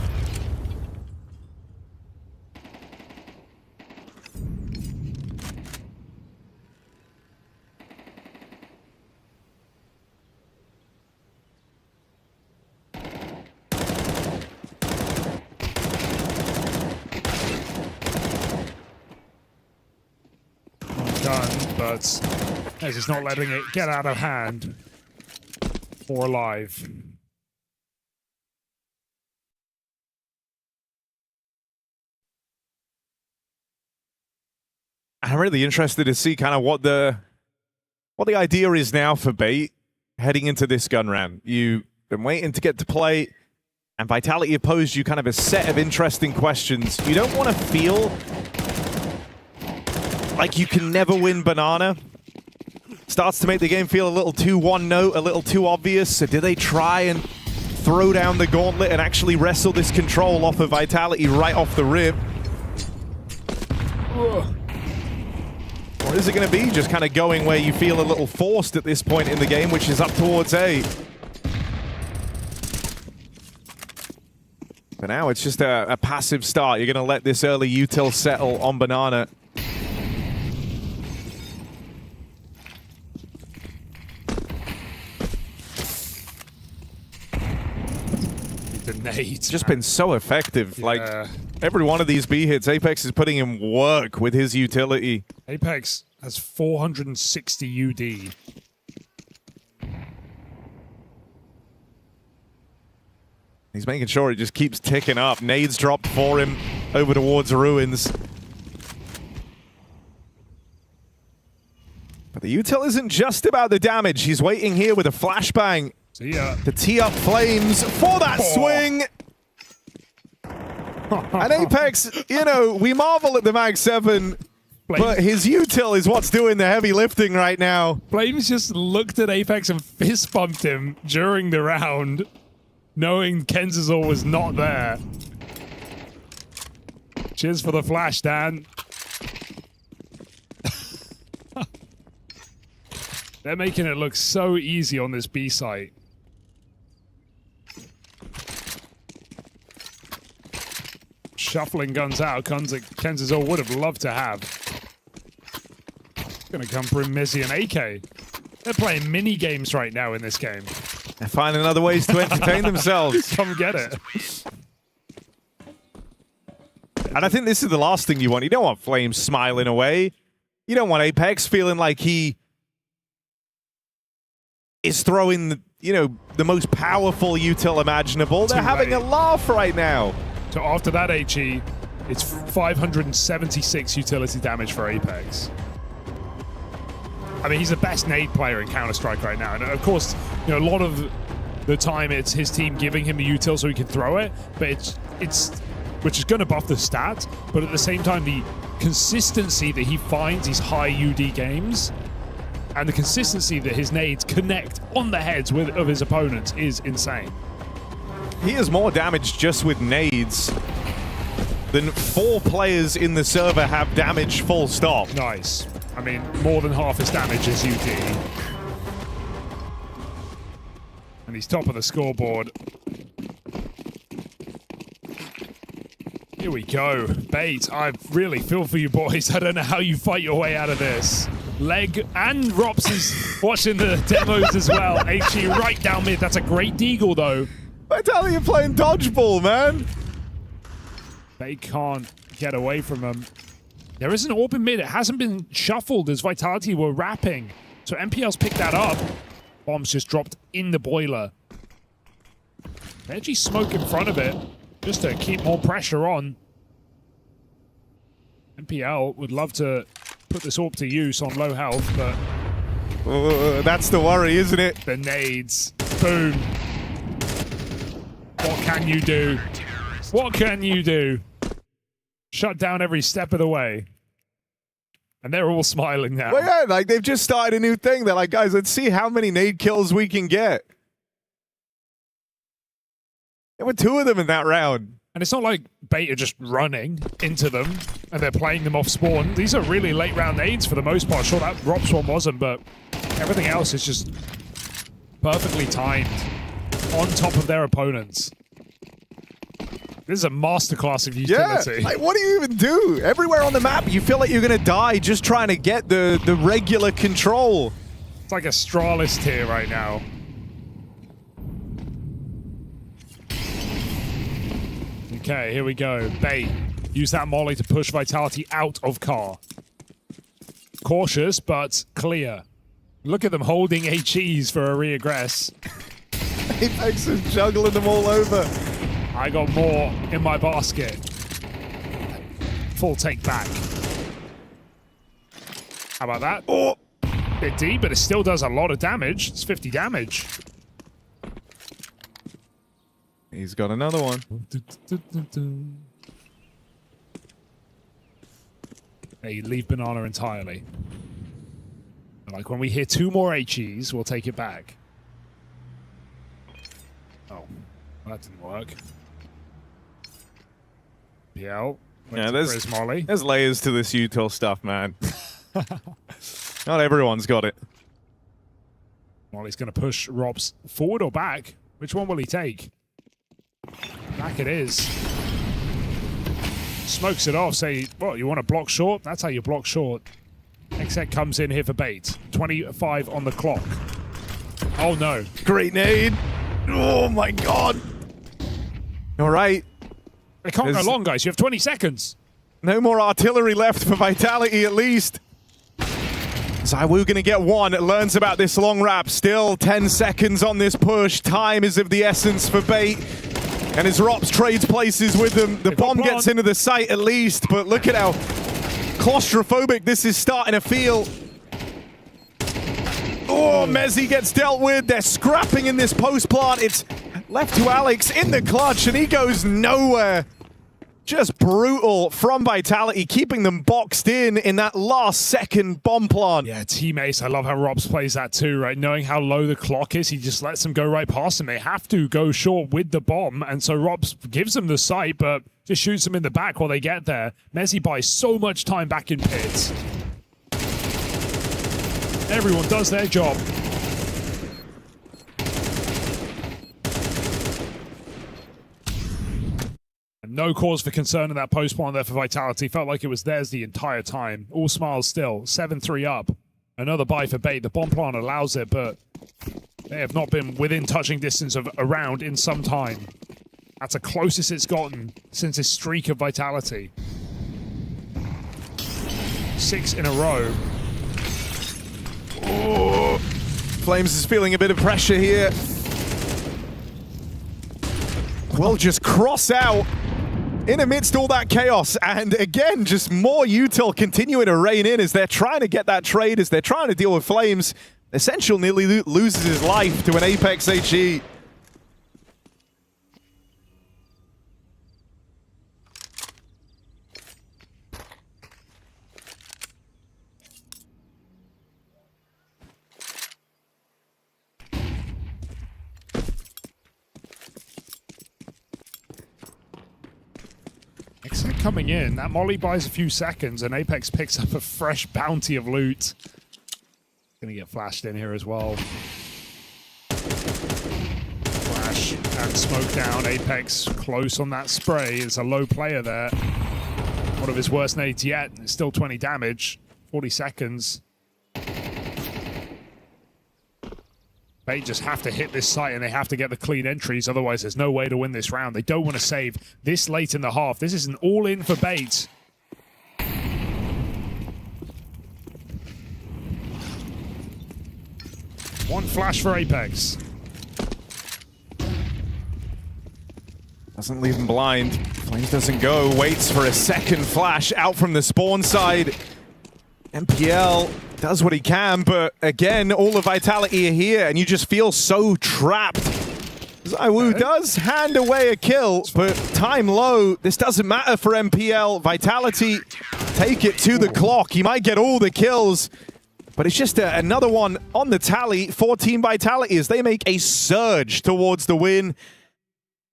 But as he's not letting it get out of hand or alive. I'm really interested to see kind of what the idea is now for Bait heading into this gun round. You've been waiting to get to play, and Vitality have posed you kind of a set of interesting questions. You don't want to feel like you can never win Banana. Starts to make the game feel a little too one-note, a little too obvious. So do they try and throw down the gauntlet and actually wrestle this control off of Vitality right off the rip? Or is it going to be just kind of going where you feel a little forced at this point in the game, which is up towards A? But now it's just a passive start. You're going to let this early util settle on Banana. The nades, just been so effective. Yeah. Like every one of these B hits, Apex is putting in work with his utility. Apex has 460 UD. He's making sure it just keeps ticking up. Nades dropped for him over towards Ruins. But the util isn't just about the damage. He's waiting here with a flashbang. See ya. To tee up Flames for that swing. And Apex, you know, we marvel at the Mag 7, but his util is what's doing the heavy lifting right now. Flames just looked at Apex and fist bumped him during the round, knowing Kenzazor was not there. Cheers for the flash, Dan. They're making it look so easy on this B site. Shuffling guns out, guns that Kenzazor would have loved to have. Gonna come from Mizzy and AK. They're playing mini games right now in this game. They're finding other ways to entertain themselves. Come get it. And I think this is the last thing you want. You don't want Flames smiling away. You don't want Apex feeling like he is throwing, you know, the most powerful util imaginable. They're having a laugh right now. So after that HE, it's 576 utility damage for Apex. I mean, he's the best nade player in Counter-Strike right now. And of course, you know, a lot of the time it's his team giving him the util so he can throw it, but it's which is going to buff the stat, but at the same time, the consistency that he finds these high UD games and the consistency that his nades connect on the heads of his opponents is insane. He has more damage just with nades than 4 players in the server have damage full stop. Nice. I mean, more than half his damage is UD. And he's top of the scoreboard. Here we go. Bait, I really feel for you boys. I don't know how you fight your way out of this. Leg and Rops is watching the demos as well. HE right down mid. That's a great deagle, though. Vitality are playing dodgeball, man. They can't get away from him. There is an AWP in mid. It hasn't been shuffled as Vitality were wrapping. So MPL's picked that up. Bombs just dropped in the boiler. Edgy smoke in front of it just to keep more pressure on. MPL would love to put this AWP to use on low health, but... that's the worry, isn't it? The nades. Boom. What can you do? What can you do? Shut down every step of the way. And they're all smiling now. Well, yeah, like they've just started a new thing. They're like, guys, let's see how many nade kills we can get. There were 2 of them in that round. And it's not like Bait are just running into them and they're playing them off spawn. These are really late round nades for the most part. Sure, that Rops one wasn't, but everything else is just perfectly timed on top of their opponents. This is a masterclass of utility. Yeah, like what do you even do? Everywhere on the map, you feel like you're going to die just trying to get the regular control. It's like a Astralis tier right now. Okay, here we go. Bait. Use that molly to push Vitality out of car. Cautious, but clear. Look at them holding HEs for a reaggress. Apex is juggling them all over. I got more in my basket. Full take back. How about that? Oh! Bit deep, but it still does a lot of damage. It's 50 damage. He's got another one. Hey, leave banana entirely. Like when we hear 2 more HEs, we'll take it back. Oh, that didn't work. PL. Yeah, there's layers to this util stuff, man. Not everyone's got it. Molly's going to push Robs forward or back. Which one will he take? Back it is. Smokes it off. Say, what, you want to block short? That's how you block short. Exec comes in here for Bait. 25 on the clock. Oh, no. Great nade. Oh, my God. All right. They can't go long, guys. You have 20 seconds. No more artillery left for Vitality, at least. ZywOo gonna get one. It learns about this long wrap. Still 10 seconds on this push. Time is of the essence for Bait. And as Rops trades places with them, the bomb gets into the site at least. But look at how claustrophobic this is starting to feel. Oh, Mezzy gets dealt with. They're scrapping in this post plant. It's left to Alex in the clutch, and he goes nowhere. Just brutal from Vitality, keeping them boxed in that last second bomb plant. Yeah, teammates, I love how Robs plays that too, right? Knowing how low the clock is, he just lets them go right past him. They have to go short with the bomb, and so Robs gives them the sight, but just shoots them in the back while they get there. Mezzy buys so much time back in pits. Everyone does their job. No cause for concern in that post plant there for Vitality. Felt like it was theirs the entire time. All smiles still. 7-3 up. Another buy for Bait. The bomb plant allows it, but they have not been within touching distance of a round in some time. That's the closest it's gotten since this streak of Vitality. 6 in a row. Oh, Flames is feeling a bit of pressure here. Will just cross out in amidst all that chaos, and again, just more util continuing to rain in as they're trying to get that trade, as they're trying to deal with Flames. Essential nearly loses his life to an Apex HE. Exec coming in. That molly buys a few seconds, and Apex picks up a fresh bounty of loot. Gonna get flashed in here as well. Flash and smoke down. Apex close on that spray. It's a low player there. One of his worst nades yet. It's still 20 damage. 40 seconds. They just have to hit this site and they have to get the clean entries, otherwise there's no way to win this round. They don't want to save this late in the half. This is an all-in for Bait. One flash for Apex. Doesn't leave him blind. Flames doesn't go, waits for a second flash out from the spawn side. MPL does what he can, but again, all of Vitality are here, and you just feel so trapped. ZywOo does hand away a kill, but time low. This doesn't matter for MPL. Vitality take it to the clock. He might get all the kills, but it's just another one on the tally for Team Vitality as they make a surge towards the win.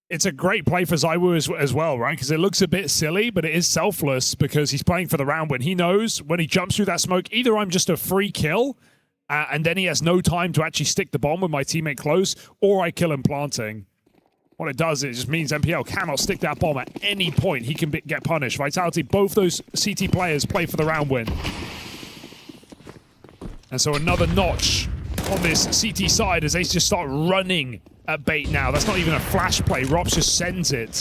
It's a great play for Zywoo as well, right? Because it looks a bit silly, but it is selfless because he's playing for the round win. He knows when he jumps through that smoke, either I'm just a free kill, and then he has no time to actually stick the bomb with my teammate close, or I kill him planting. What it does, it just means MPL cannot stick that bomb at any point. He can get punished. Vitality, both those CT players play for the round win. And so another notch on this CT side as they just start running at bait now. That's not even a flash play. Rops just sends it.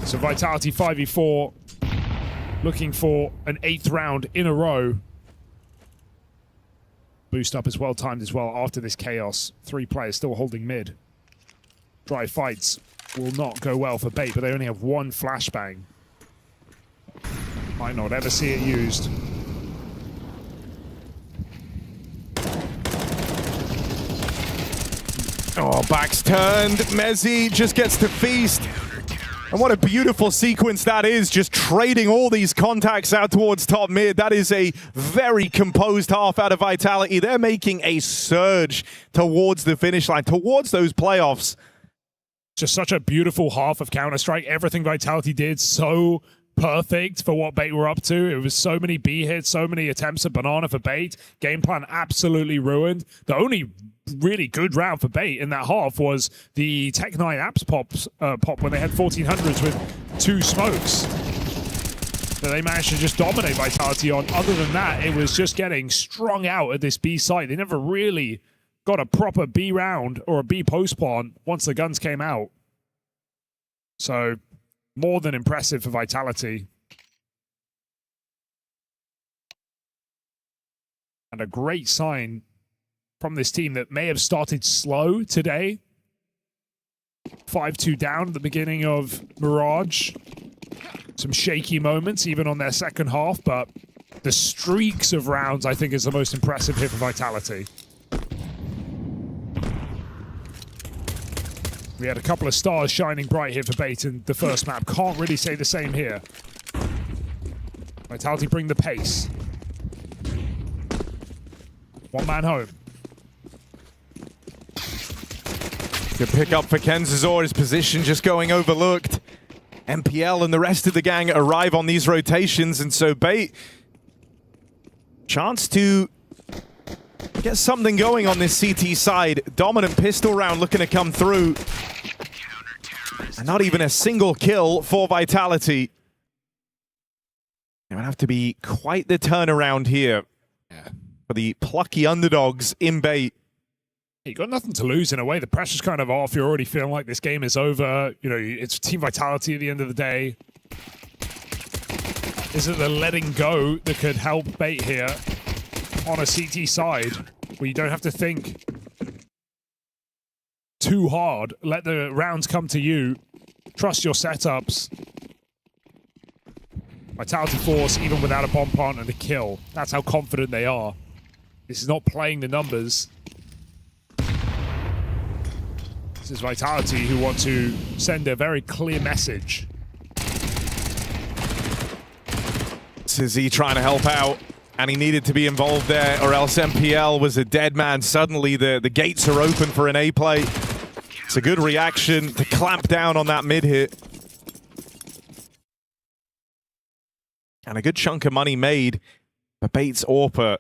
So Vitality 5v4 looking for an 8th round in a row. Boost up is well timed as well after this chaos. 3 players still holding mid. Dry fights will not go well for bait, but they only have 1 flashbang. Might not ever see it used. Oh, back's turned. Mezzi just gets to feast. And what a beautiful sequence that is, just trading all these contacts out towards top mid. That is a very composed half out of Vitality. They're making a surge towards the finish line, towards those playoffs. Just such a beautiful half of Counter-Strike. Everything Vitality did so perfect for what bait were up to. It was so many B hits, so many attempts at banana for bait. Game plan absolutely ruined. The only really good round for bait in that half was the Tech 9 apps pop when they had 1400s with 2 smokes that they managed to just dominate Vitality on. Other than that, it was just getting strung out at this B site. They never really got a proper B round or a B post plant once the guns came out. So more than impressive for Vitality. And a great sign from this team that may have started slow today. 5-2 down at the beginning of Mirage. Some shaky moments even on their second half, but the streaks of rounds I think is the most impressive here for Vitality. We had a couple of stars shining bright here for bait in the first map. Can't really say the same here. Vitality bring the pace. 1 man home. Good pick up for Kenzazor. His position just going overlooked. MPL and the rest of the gang arrive on these rotations, and so bait, chance to get something going on this CT side. Dominant pistol round looking to come through. And not even a single kill for Vitality. It would have to be quite the turnaround here for the plucky underdogs in bait. You got nothing to lose in a way. The pressure's kind of off. You're already feeling like this game is over. You know, it's Team Vitality at the end of the day. Is it the letting go that could help bait here on a CT side where you don't have to think too hard? Let the rounds come to you. Trust your setups. Vitality Force, even without a bomb plant and a kill. That's how confident they are. This is not playing the numbers. This is Vitality who want to send a very clear message. Sizzy trying to help out, and he needed to be involved there, or else MPL was a dead man. Suddenly the gates are open for an A play. It's a good reaction to clamp down on that mid hit. And a good chunk of money made for Bates Orpa.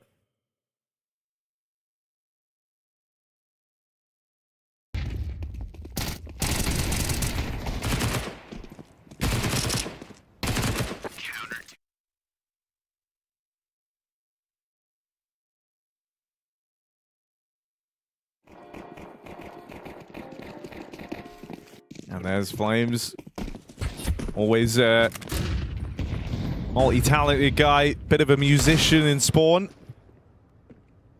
And there's Flames. Always a multi-talented guy, bit of a musician in Spawn.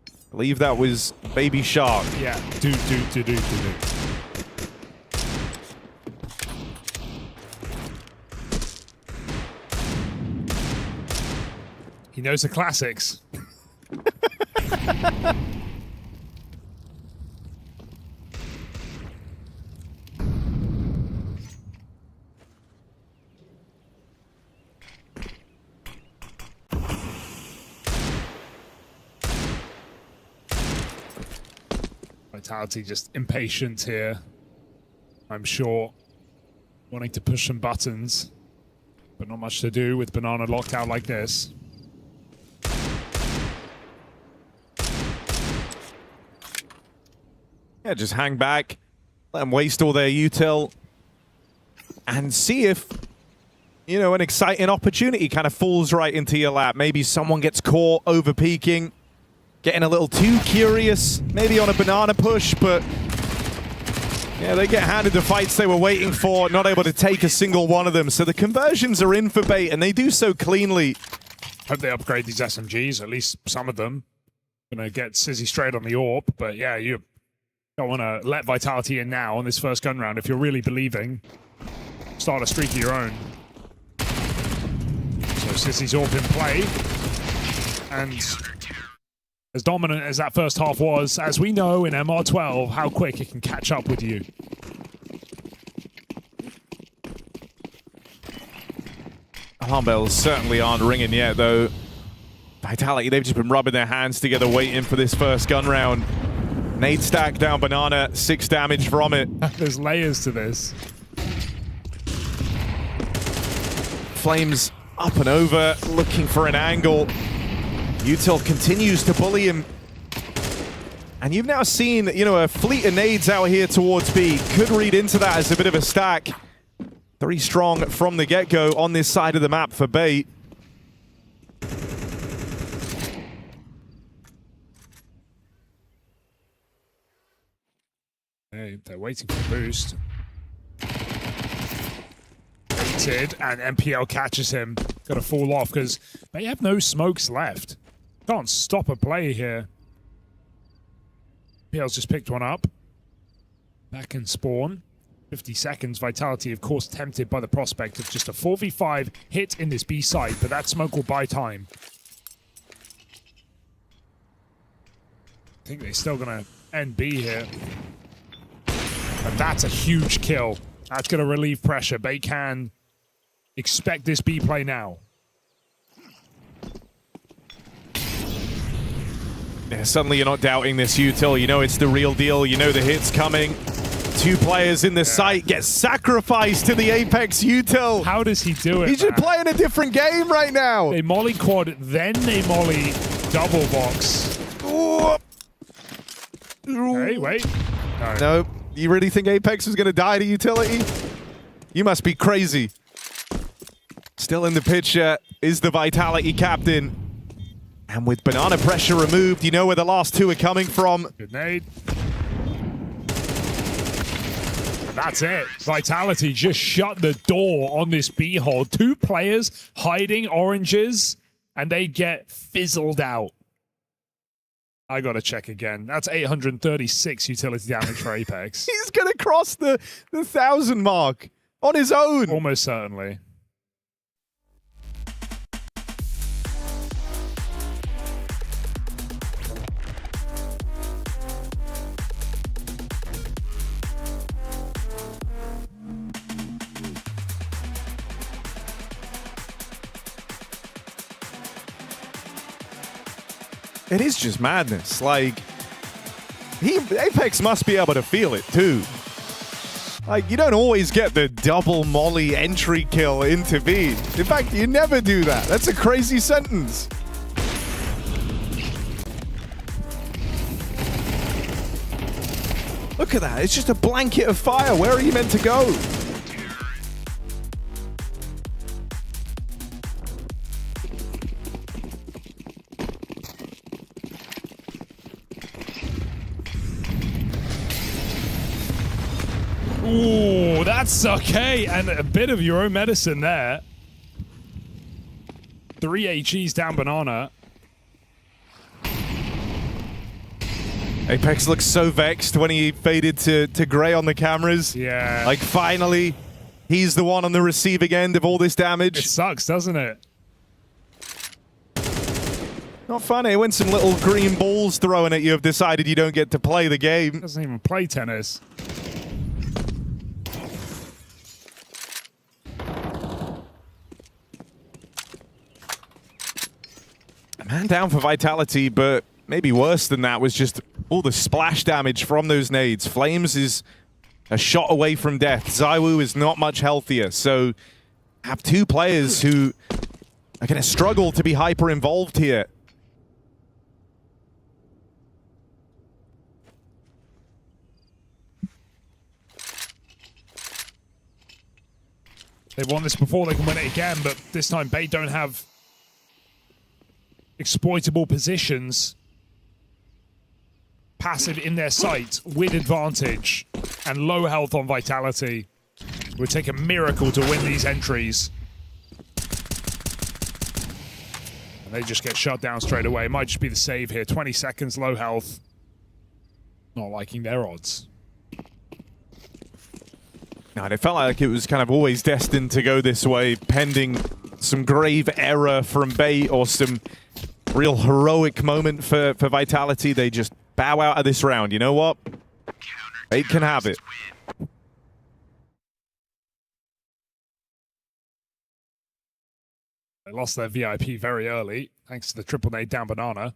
I believe that was Baby Shark. Yeah, do. He knows the classics. Vitality just impatient here. I'm sure. Wanting to push some buttons, but not much to do with Banana locked out like this. Yeah, just hang back, let them waste all their util, and see if, you know, an exciting opportunity kind of falls right into your lap. Maybe someone gets caught over peaking, getting a little too curious, maybe on a Banana push, but yeah, they get handed the fights they were waiting for, not able to take a single one of them. So the conversions are in for Bait, and they do so cleanly. Hope they upgrade these SMGs, at least some of them. Gonna get Sizzy straight on the AWP, but yeah, you don't want to let Vitality in now on this first gun round if you're really believing. Start a streak of your own. So Sizzy's AWP in play. And as dominant as that first half was, as we know in MR12, how quick it can catch up with you. Alarm bells certainly aren't ringing yet, though. Vitality, they've just been rubbing their hands together waiting for this first gun round. Nade stack down Banana, 6 damage from it. There's layers to this. Flames up and over, looking for an angle. Util continues to bully him. And you've now seen, you know, a fleet of nades out here towards B. Could read into that as a bit of a stack. 3 strong from the get-go on this side of the map for Bait. Hey, they're waiting for the boost. Baited, and MPL catches him. Got to fall off because they have no smokes left. Can't stop a play here. MPL's just picked one up. Back in spawn. 50 seconds. Vitality, of course, tempted by the prospect of just a 4v5 hit in this B side, but that smoke will buy time. I think they're still going to end B here. And that's a huge kill. That's going to relieve pressure. They can expect this B play now. Yeah, suddenly you're not doubting this util. You know it's the real deal. You know the hit's coming. 2 players in the site get sacrificed to the Apex util. How does he do it, He's just playing a different game right now. They molly quad, then they molly double box. Hey, wait. No. You really think Apex was going to die to utility? You must be crazy. Still in the picture is the Vitality captain. And with Banana pressure removed, you know where the last 2 are coming from. Good nade. And that's it. Vitality just shut the door on this B hole. 2 players hiding oranges, and they get fizzled out. I gotta check again. That's 836 utility damage for Apex. He's gonna cross the 1,000 mark on his own. Almost certainly. It is just madness. Like, Apex must be able to feel it too. Like, you don't always get the double molly entry kill into B. In fact, you never do that. That's a crazy sentence. Look at that. It's just a blanket of fire. Where are you meant to go? Ooh, that's okay. And a bit of your own medicine there. 3 HEs down Banana. Apex looks so vexed when he faded to Gray on the cameras. Yeah. Like, finally, he's the one on the receiving end of all this damage. It sucks, doesn't it? Not funny when some little green balls thrown at you have decided you don't get to play the game. Doesn't even play tennis. A man down for Vitality, but maybe worse than that was just all the splash damage from those nades. Flames is a shot away from death. ZywOo is not much healthier, so have two players who are going to struggle to be hyper involved here. They've won this before, they can win it again, but this time Bait don't have exploitable positions. Passive in their sight with advantage and low health on Vitality. It would take a miracle to win these entries. And they just get shut down straight away. It might just be the save here. 20 seconds, low health. Not liking their odds. No, and it felt like it was kind of always destined to go this way, pending some grave error from Bait or some real heroic moment for Vitality. They just bow out of this round. You know what? Bait can have it. They lost their VIP very early, thanks to the triple nade down banana.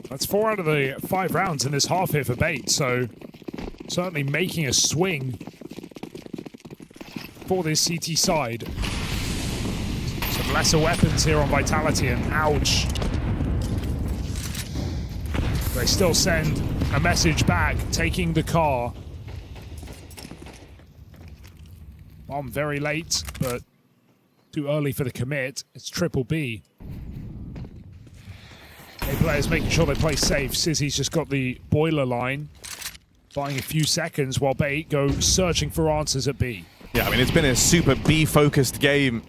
That's 4 out of the 5 rounds in this half here for Bait, so certainly making a swing for this CT side. Some lesser weapons here on Vitality, and ouch. They still send a message back, taking the car. Bomb very late, but too early for the commit. It's triple B. Players making sure they play safe. Sizzy's just got the boiler line, buying a few seconds while Bait go searching for answers at B. Yeah, I mean, it's been a super B-focused game.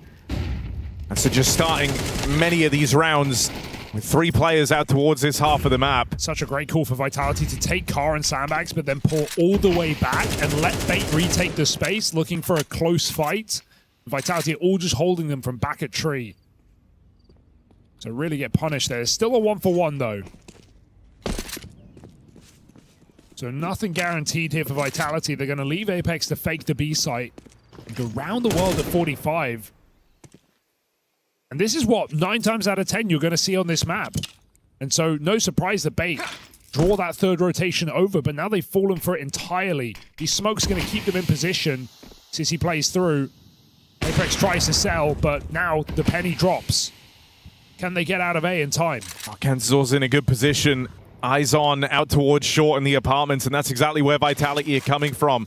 And so just starting many of these rounds with 3 players out towards this half of the map. Such a great call for Vitality to take car and sandbags, but then pull all the way back and let Bait retake the space, looking for a close fight. Vitality all just holding them from back at tree. So really get punished there. Still a 1-for-1 though. So nothing guaranteed here for Vitality. They're going to leave Apex to fake the B site and go round the world at 45. And this is what 9 times out of 10 you're going to see on this map. And so no surprise that Bait draw that third rotation over, but now they've fallen for it entirely. These smokes going to keep them in position. Sissy plays through. Apex tries to sell, but now the penny drops. Can they get out of A in time? Kansas in a good position. Eyes on out towards short in the apartments, and that's exactly where Vitality are coming from.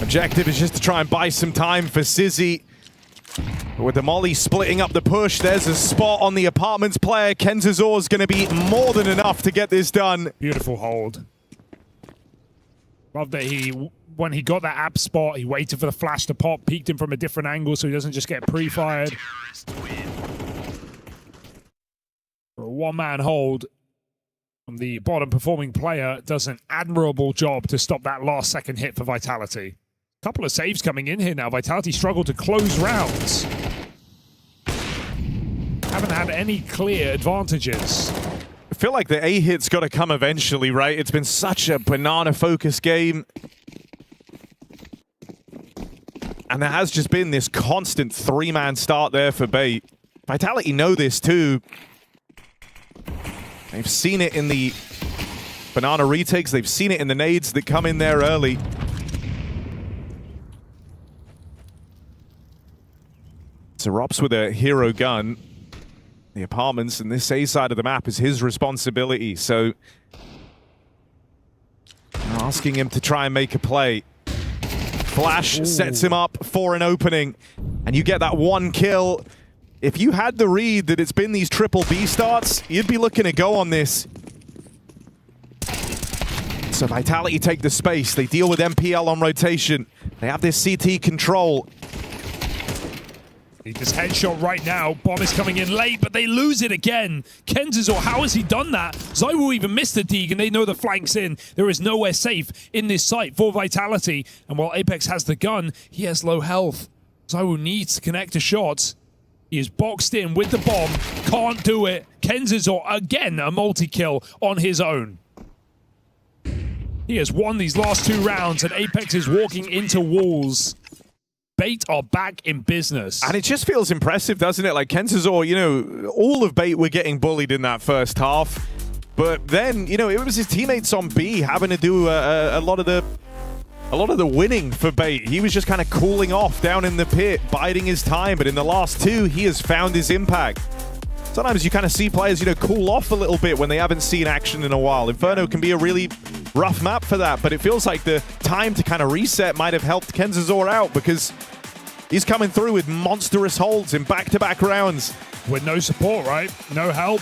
Objective is just to try and buy some time for Sizzy. With the molly splitting up the push, there's a spot on the apartments player. Kenzazor's going to be more than enough to get this done. Beautiful hold. Love that when he got that app spot, he waited for the flash to pop, peeked him from a different angle so he doesn't just get pre-fired. For a one-man hold from the bottom performing player, does an admirable job to stop that last second hit for Vitality. A couple of saves coming in here now. Vitality struggled to close rounds. Haven't had any clear advantages. I feel like the A hit's got to come eventually, right? It's been such a banana-focused game. And there has just been this constant 3-man start there for Bait. Vitality know this too. They've seen it in the banana retakes. They've seen it in the nades that come in there early. So Rops with a hero gun. The apartments and this A side of the map is his responsibility. So asking him to try and make a play. Flash sets him up for an opening. And you get that 1 kill. If you had the read that it's been these triple B starts, you'd be looking to go on this. So Vitality take the space. They deal with MPL on rotation. They have this CT control. He just headshot right now. Bomb is coming in late, but they lose it again. Kenzazor, how has he done that? ZywOo even missed the Deeg, and they know the flank's in. There is nowhere safe in this site for Vitality. And while Apex has the gun, he has low health. ZywOo needs to connect a shot. He is boxed in with the bomb. Can't do it. Kenzazor, again, a multi-kill on his own. He has won these last 2 rounds, and Apex is walking into walls. Bait are back in business. And it just feels impressive, doesn't it? Like Kenzazor, you know, all of Bait were getting bullied in that first half. But then, you know, it was his teammates on B having to do a lot of the winning for Bait. He was just kind of cooling off down in the pit, biding his time. But in the last 2, he has found his impact. Sometimes you kind of see players, you know, cool off a little bit when they haven't seen action in a while. Inferno can be a really rough map for that, but it feels like the time to kind of reset might have helped Kenzazor out because he's coming through with monstrous holds in back-to-back rounds. With no support, right? No help.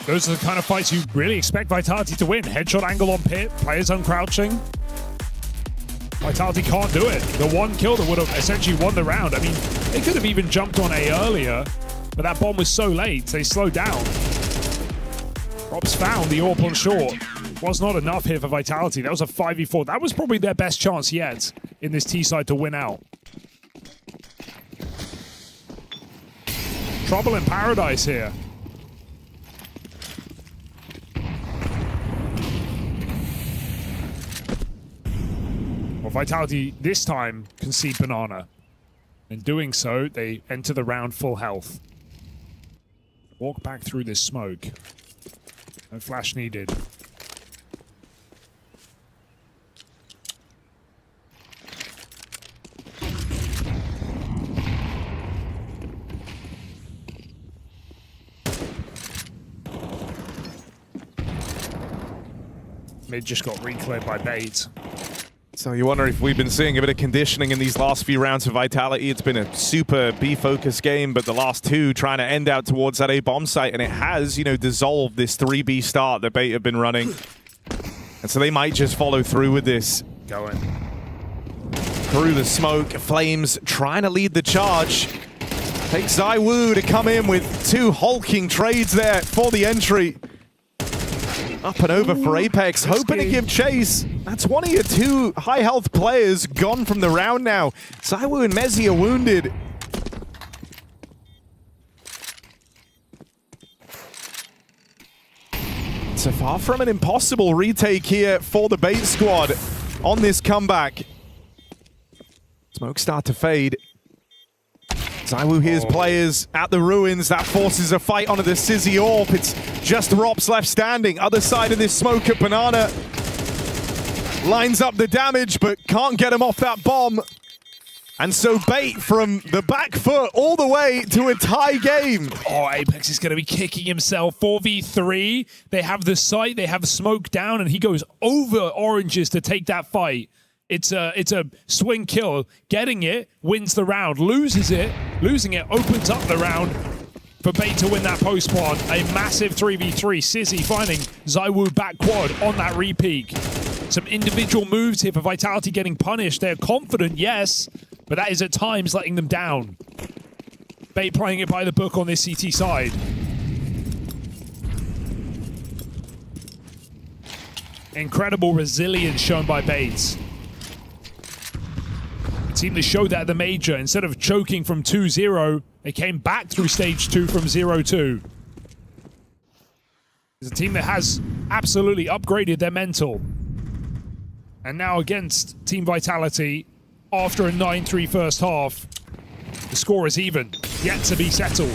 Those are the kind of fights you really expect Vitality to win. Headshot angle on pit, players uncrouching. Vitality can't do it. The one kill that would have essentially won the round. I mean, they could have even jumped on A earlier, but that bomb was so late, they slowed down. Rob's found the AWP on short. Was not enough here for Vitality. That was a 5v4. That was probably their best chance yet in this T side to win out. Trouble in paradise here. Well, Vitality this time concede banana. In doing so, they enter the round full health. Walk back through this smoke. No flash needed. Mid just got recleared by Bait. So you wonder if we've been seeing a bit of conditioning in these last few rounds of Vitality. It's been a super B-focused game, but the last 2 trying to end out towards that A bomb site, and it has, you know, dissolved this 3B start that Bait have been running. And so they might just follow through with this. Going through the smoke, Flames trying to lead the charge. Takes ZywOo to come in with 2 hulking trades there for the entry. Up and over for Apex, hoping to give chase. That's one of your 2 high-health players gone from the round now. ZywOo and Mezzi are wounded. So far from an impossible retake here for the Bait squad on this comeback. Smoke start to fade. ZywOo hears players at the ruins. That forces a fight onto the Sizzy AWP. It's just Rops left standing. Other side of this smoke at Banana. Lines up the damage, but can't get him off that bomb. And so Bait from the back foot all the way to a tie game. Oh, Apex is going to be kicking himself. 4v3. They have the site. They have smoke down, and he goes over Oranges to take that fight. It's a swing kill. Getting it wins the round. Losing it opens up the round for Bait to win that post spawn. A massive 3v3. Sizzy finding ZywOo back quad on that repeak. Some individual moves here for Vitality getting punished. They're confident, yes, but that is at times letting them down. Bait playing it by the book on this CT side. Incredible resilience shown by Bait. The team that showed that at the major, instead of choking from 2-0, they came back through stage 2 from 0-2. It's a team that has absolutely upgraded their mental. And now against Team Vitality, after a 9-3 first half, the score is even, yet to be settled.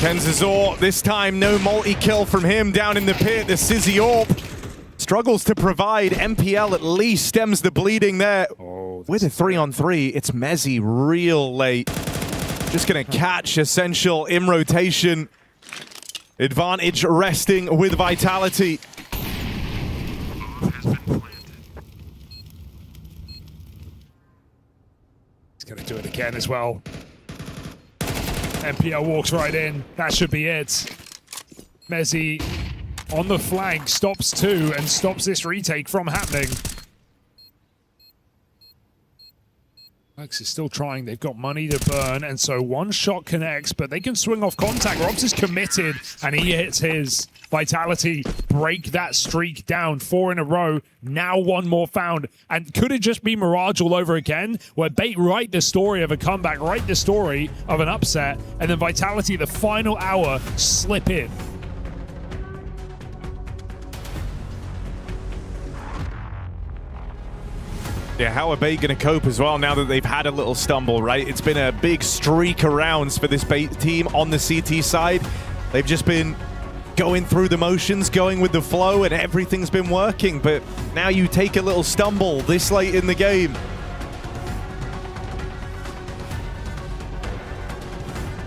Kenzazor, this time no multi-kill from him down in the pit. The Sizzy AWP struggles to provide. MPL at least stems the bleeding there. With a 3-on-3, it's Mezzi real late. Just gonna catch Essential in rotation. Advantage resting with Vitality. He's gonna do it again as well. MPL walks right in. That should be it. Mezzi on the flank stops 2 and stops this retake from happening. Alex is still trying. They've got money to burn, and so one shot connects, but they can swing off contact. Robs is committed, and he hits his. Vitality break that streak down. 4 in a row. Now 1 more found. And could it just be Mirage all over again? Where Bait write the story of a comeback, write the story of an upset, and then Vitality, the final hour, slip in. Yeah, how are Bait going to cope as well now that they've had a little stumble, right? It's been a big streak of rounds for this Bait team on the CT side. They've just been going through the motions, going with the flow, and everything's been working. But now you take a little stumble this late in the game.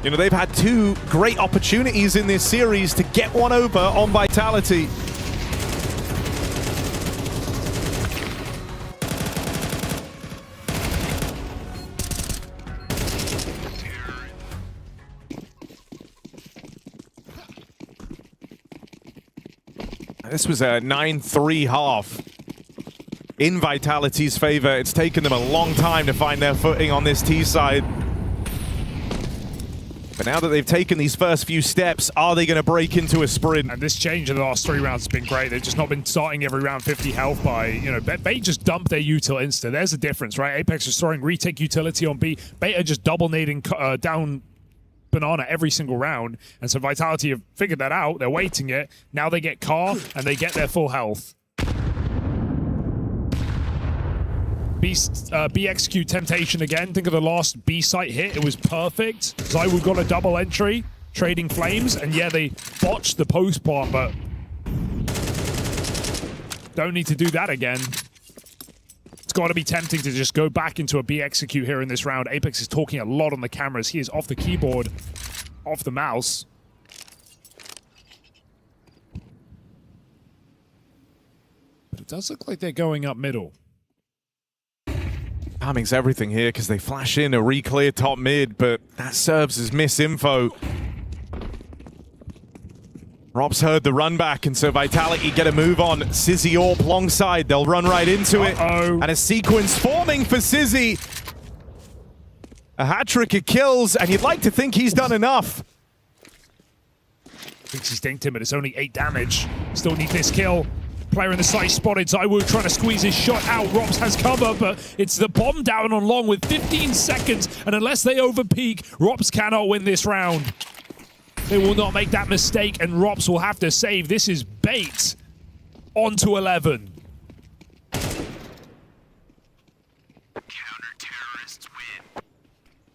You know, they've had 2 great opportunities in this series to get one over on Vitality. This was a 9-3 half in Vitality's favor. It's taken them a long time to find their footing on this T side. But now that they've taken these first few steps, are they going to break into a sprint? And this change in the last 3 rounds has been great. They've just not been starting every round 50 health by, you know, Bait just dumped their util insta. There's the difference, right? Apex is throwing retake utility on B. Bait are just double nading down Banana every single round. And so Vitality have figured that out. They're waiting it. Now they get Car and they get their full health. B execute Temptation again. Think of the last B site hit. It was perfect. ZywOo got a double entry, trading flames, and yeah, they botched the post part, but don't need to do that again. It's got to be tempting to just go back into a B execute here in this round. Apex is talking a lot on the cameras. He is off the keyboard, off the mouse. But it does look like they're going up middle. Timing's everything here because they flash in a re-clear top mid, but that serves as misinfo. Rob's heard the run back, and so Vitality get a move on. Sizzy AWP long side. They'll run right into it. And a sequence forming for Sizzy. A hat-trick of kills, and you'd like to think he's done enough. Thinks he's dinked him, but it's only 8 damage. Still need this kill. Player in the site spotted. ZywOo trying to squeeze his shot out. Robs has cover, but it's the bomb down on long with 15 seconds. And unless they overpeak, Robs cannot win this round. They will not make that mistake, and Robs will have to save. This is Bait on to 11.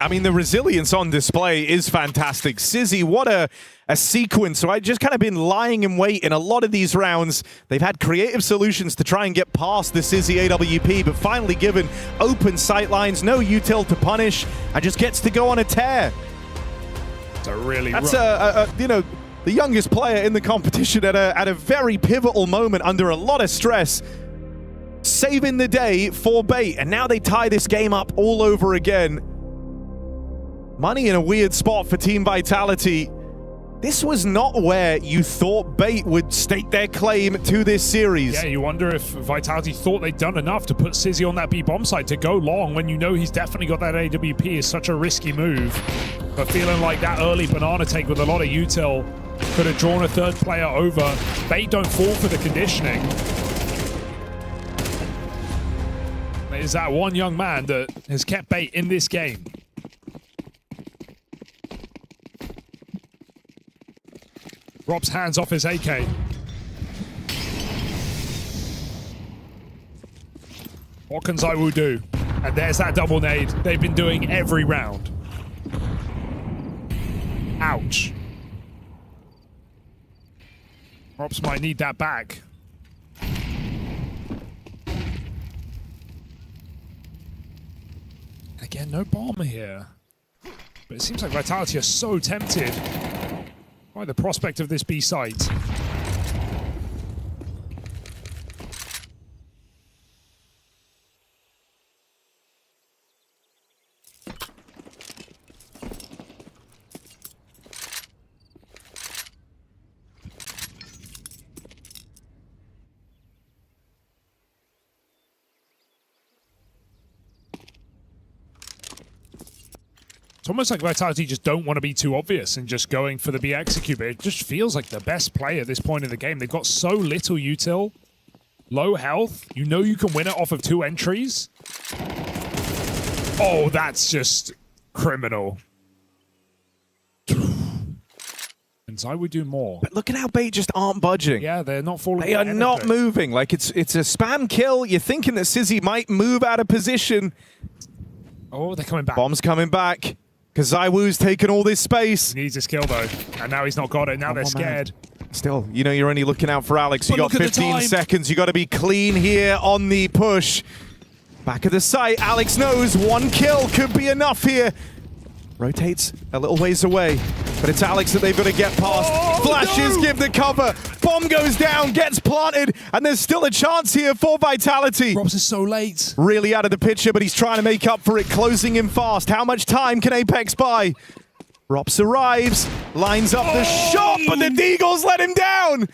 I mean, the resilience on display is fantastic. Sizzy, what a sequence. So I've just kind of been lying in wait in a lot of these rounds. They've had creative solutions to try and get past the Sizzy AWP, but finally given open sight lines, no util to punish, and just gets to go on a tear. That's you know, the youngest player in the competition at a very pivotal moment under a lot of stress, saving the day for Bait, and now they tie this game up all over again. Money in a weird spot for Team Vitality. This was not where you thought Bait would stake their claim to this series. Yeah, you wonder if Vitality thought they'd done enough to put Sizzy on that B-bomb side to go long when you know he's definitely got that AWP is such a risky move. But feeling like that early banana take with a lot of util could have drawn a third player over. Bait don't fall for the conditioning. There's that one young man that has kept Bait in this game. Rob's hands off his AK. What can ZywOo do? And there's that double nade they've been doing every round. Ouch. Robs might need that back. Again, no bomber here. But it seems like Vitality are so tempted by the prospect of this B site. It's almost like Vitality just don't want to be too obvious and just going for the B execute, but it just feels like the best play at this point in the game. They've got so little util, low health. You know you can win it off of 2 entries. Oh, that's just criminal. And I would do more. But look at how Bait just aren't budging. Yeah, they're not falling. They are not moving. Like, it's a spam kill. You're thinking that Sizzy might move out of position. Oh, they're coming back. Bomb's coming back. Because ZywOo's taken all this space. He needs his kill, though. And now he's not got it. Now they're scared. Still, you know, you're only looking out for Alex. You But got look at the 15 time. seconds. You got to be clean here on the push. Back of the site. Alex knows one kill could be enough here. Rotates a little ways away. But it's Alex that they've got to get past. Flashes, give the cover. Bomb goes down, gets planted, and there's still a chance here for Vitality. Robs is so late. Really out of the picture, but he's trying to make up for it, closing him fast. How much time can Apex buy? Rops arrives, lines up the shot, but the Deagles let him down.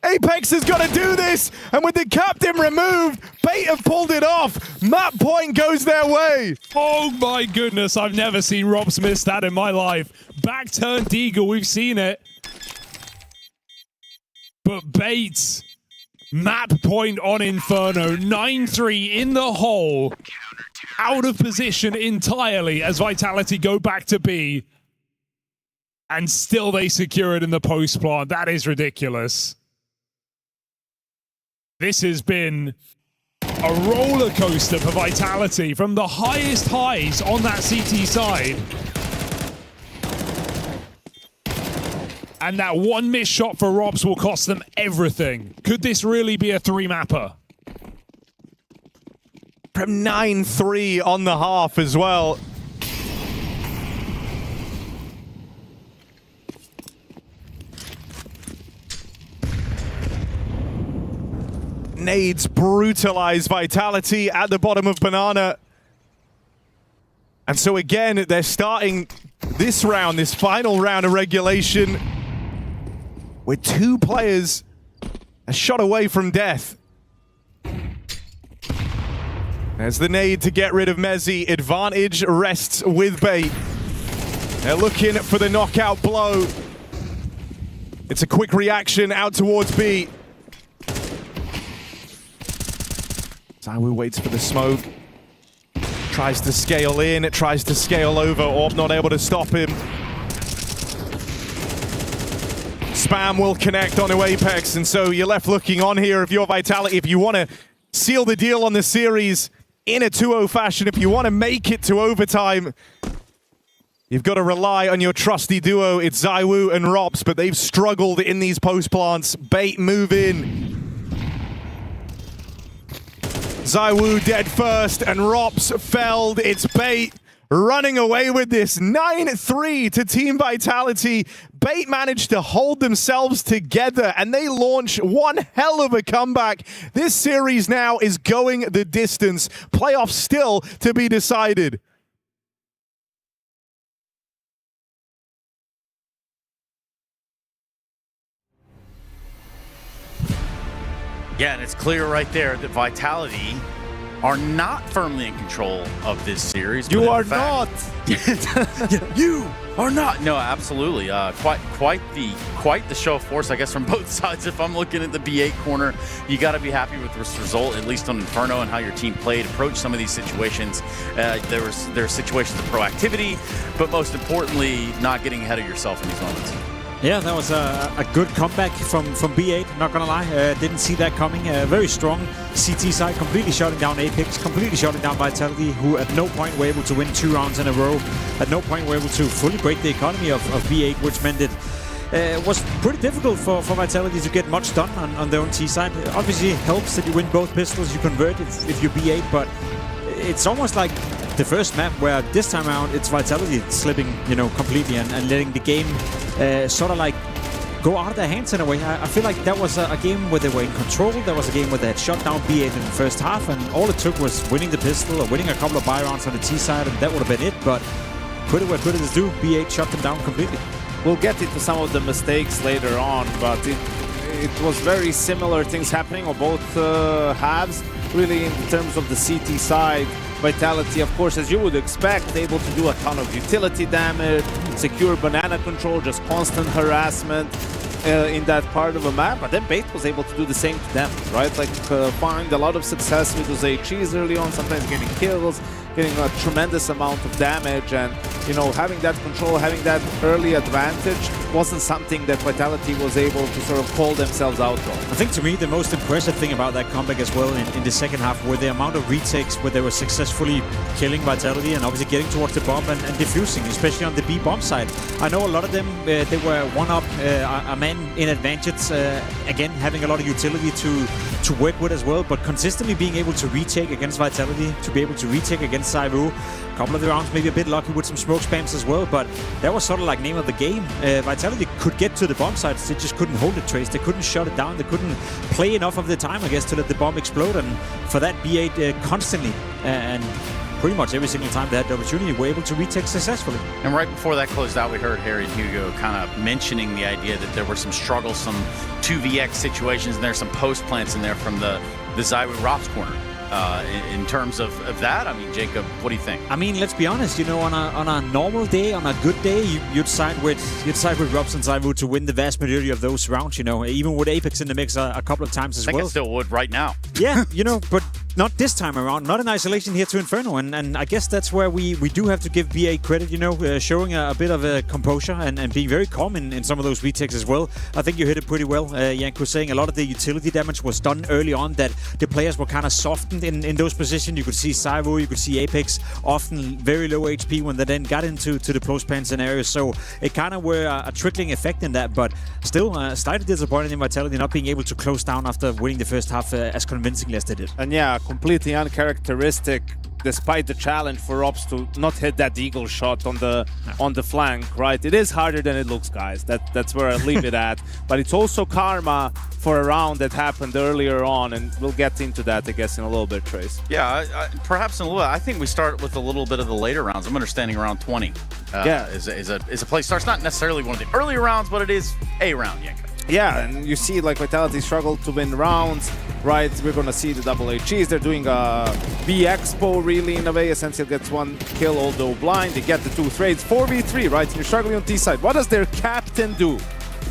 Apex has got to do this, and with the captain removed, Bait have pulled it off. Map point goes their way. Oh my goodness, I've never seen Robs miss that in my life. Back turn Deagle, we've seen it. But Bait, map point on Inferno, 9-3 in the hole. Out of position entirely as Vitality go back to B. And still they secure it in the post plant. That is ridiculous. This has been a roller coaster for Vitality from the highest highs on that CT side. And that one missed shot for Robs will cost them everything. Could this really be a three-mapper? From 9-3 on the half as well. Nades brutalize Vitality at the bottom of Banana. And so again, they're starting this round, this final round of regulation, with two players a shot away from death. There's the nade to get rid of Mezzy. Advantage rests with Bait. They're looking for the knockout blow. It's a quick reaction out towards B. ZywOo waits for the smoke. Tries to scale in, it tries to scale over. Orb not able to stop him. Spam will connect onto Apex, and so you're left looking on here if you're Vitality. If you want to seal the deal on the series in a 2-0 fashion, if you want to make it to overtime, you've got to rely on your trusty duo. It's ZywOo and Rops, but they've struggled in these post plants. Bait move in. ZywOo dead first, and Rops felled. It's Bait running away with this. 9-3 to Team Vitality. Bait managed to hold themselves together, and they launch one hell of a comeback. This series now is going the distance. Playoffs still to be decided. Yeah, and it's clear right there that Vitality are not firmly in control of this series. You are not. You are not. No, absolutely. Quite the show of force, I guess, from both sides. If I'm looking at the B8 corner, you got to be happy with this result, at least on Inferno, and how your team played, approached some of these situations. There are situations of proactivity, but most importantly, not getting ahead of yourself in these moments. Yeah, that was a good comeback from B8, not gonna lie. Didn't see that coming. Very strong CT side, completely shutting down Apex, completely shutting down Vitality, who at no point were able to win 2 rounds in a row. At no point were able to fully break the economy of B8, which meant it was pretty difficult for Vitality to get much done on their own T side. Obviously, it helps that you win both pistols, you convert if you're B8, but it's almost like the first map where this time around it's Vitality slipping, completely and letting the game sort of like go out of their hands in a way. I feel like that was a game where they were in control. That was a game where they had shut down B8 in the first half, and all it took was winning the pistol or winning a couple of buy rounds on the T side, and that would have been it. But credit where credit is due, B8 shut them down completely. We'll get into some of the mistakes later on, but it was very similar things happening on both halves. Really, in terms of the CT side, Vitality, of course, as you would expect, able to do a ton of utility damage, secure banana control, just constant harassment in that part of a map. But then Bait was able to do the same to them, right? Like find a lot of success with those HEs early on, sometimes getting kills, getting a tremendous amount of damage, and you know, having that control, having that early advantage wasn't something that Vitality was able to sort of call themselves out on. I think to me the most impressive thing about that comeback as well in the second half were the amount of retakes where they were successfully killing Vitality and obviously getting towards the bomb and defusing, especially on the B bomb side. I know a lot of them, they were one-up, a man in advantage, again, having a lot of utility to work with as well, but consistently being able to retake against Vitality, to be able to retake against Zaivu. A couple of the rounds maybe a bit lucky with some smoke spams as well, but that was sort of like name of the game. Vitality could get to the bomb sites, they just couldn't hold it, Trace. They couldn't shut it down, they couldn't play enough of the time, I guess, to let the bomb explode, and for that B8 constantly and pretty much every single time they had the opportunity, were able to retake successfully. And right before that closed out, we heard Harry and Hugo kind of mentioning the idea that there were some struggles, some 2vx situations, and there's some post plants in there from the Zaiwu Rops corner. In terms of that, I mean, Jacob, what do you think? I mean, let's be honest. You know, on a normal day, on a good day, you'd side with Robs and Zaivu to win the vast majority of those rounds. You know, even with Apex in the mix a couple of times as well. I think I still would right now. Yeah, you know, but not this time around. Not in isolation here to Inferno, and I guess that's where we do have to give BA credit. You know, showing a bit of a composure and being very calm in some of those retakes as well. I think you hit it pretty well. Yanko saying a lot of the utility damage was done early on, that the players were kind of softened in those positions. You could see Zaivu, you could see Apex, often very low HP when they then got into the close pan scenarios. So it kind of were a trickling effect in that, but still slightly disappointed in Vitality not being able to close down after winning the first half as convincingly as they did. And yeah, completely uncharacteristic, despite the challenge for Ops to not hit that eagle shot on the flank, right? It is harder than it looks, guys. That's where I leave it at. But it's also karma for a round that happened earlier on, and we'll get into that, I guess, in a little bit, Trace. Yeah, perhaps in a little bit. I think we start with a little bit of the later rounds. I'm understanding around 20 is a place starts. Not necessarily one of the earlier rounds, but it is a round, Yanko. Yeah, and you see like Vitality struggle to win rounds, right? We're gonna see the double HGs. They're doing a B Expo really in a way. Essentially gets one kill, although blind. They get the 2 trades. 4v3, right? And you're struggling on T side. What does their captain do?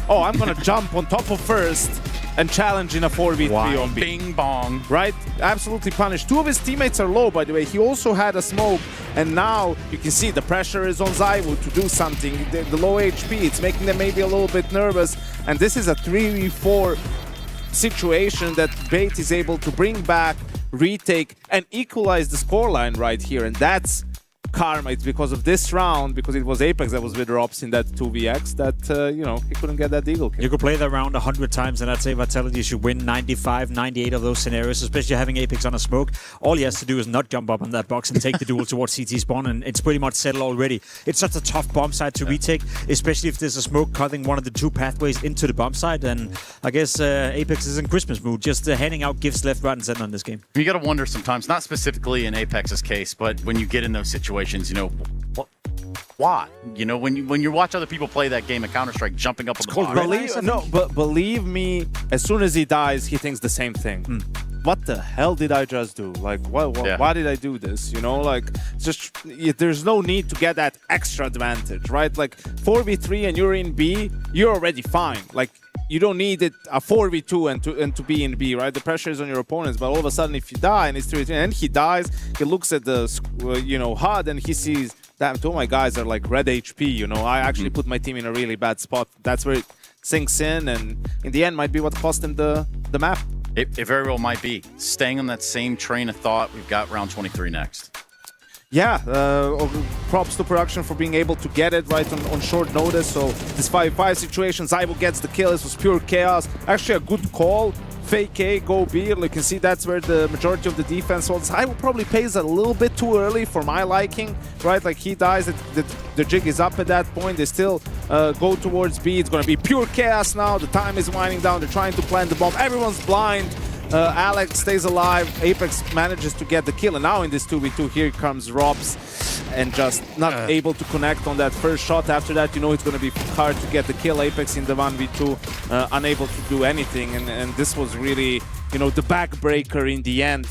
Oh, I'm gonna jump on top of first and challenge in a 4v3 on B. Bing bong. Right? Absolutely punished. 2 of his teammates are low, by the way. He also had a smoke, and now you can see the pressure is on Zaivu to do something. The low HP, it's making them maybe a little bit nervous. And this is a 3v4 situation that Bait is able to bring back, retake, and equalize the scoreline right here. And that's karma. It's because of this round, because it was Apex that was with Robs in that 2vx, that, you know, he couldn't get that eagle kill. You could play that round 100 times, and I'd say Vitality should win 95, 98 of those scenarios, especially having Apex on a smoke. All he has to do is not jump up on that box and take the duel towards CT spawn, and it's pretty much settled already. It's such a tough bomb site to retake, especially if there's a smoke cutting one of the 2 pathways into the bomb site, and I guess Apex is in Christmas mood, just handing out gifts left, right, and center on this game. You got to wonder sometimes, not specifically in Apex's case, but when you get in those situations, you know, why? You know, when you watch other people play that game of Counter-Strike, jumping up on the box. Believe me, as soon as he dies, he thinks the same thing. What the hell did I just do? Like, why did I do this? You know, like, just there's no need to get that extra advantage, right? Like 4v3 and you're in B, you're already fine. Like, you don't need it a 4v2 and to be in B, right? The pressure is on your opponents, but all of a sudden, if you die and it's 3v3 and he dies, he looks at the HUD and he sees, damn, 2 of my guys are like red HP. You know, I actually put my team in a really bad spot. That's where it sinks in, and in the end, might be what cost him the map. It very well might be. Staying on that same train of thought, we've got round 23 next. Yeah, props to production for being able to get it right on short notice. So this 5v5 situation, Zaivu gets the kill. This was pure chaos. Actually a good call. Fake A, go B. You can see that's where the majority of the defense was. Zaivu probably pays a little bit too early for my liking, right? Like he dies, the jig is up at that point. They still go towards B. It's going to be pure chaos now. The time is winding down. They're trying to plant the bomb. Everyone's blind. Alex stays alive. Apex manages to get the kill, and now in this 2v2, here comes Robs, and just not able to connect on that first shot. After that, you know it's going to be hard to get the kill. Apex in the 1v2, unable to do anything, and this was really, you know, the backbreaker in the end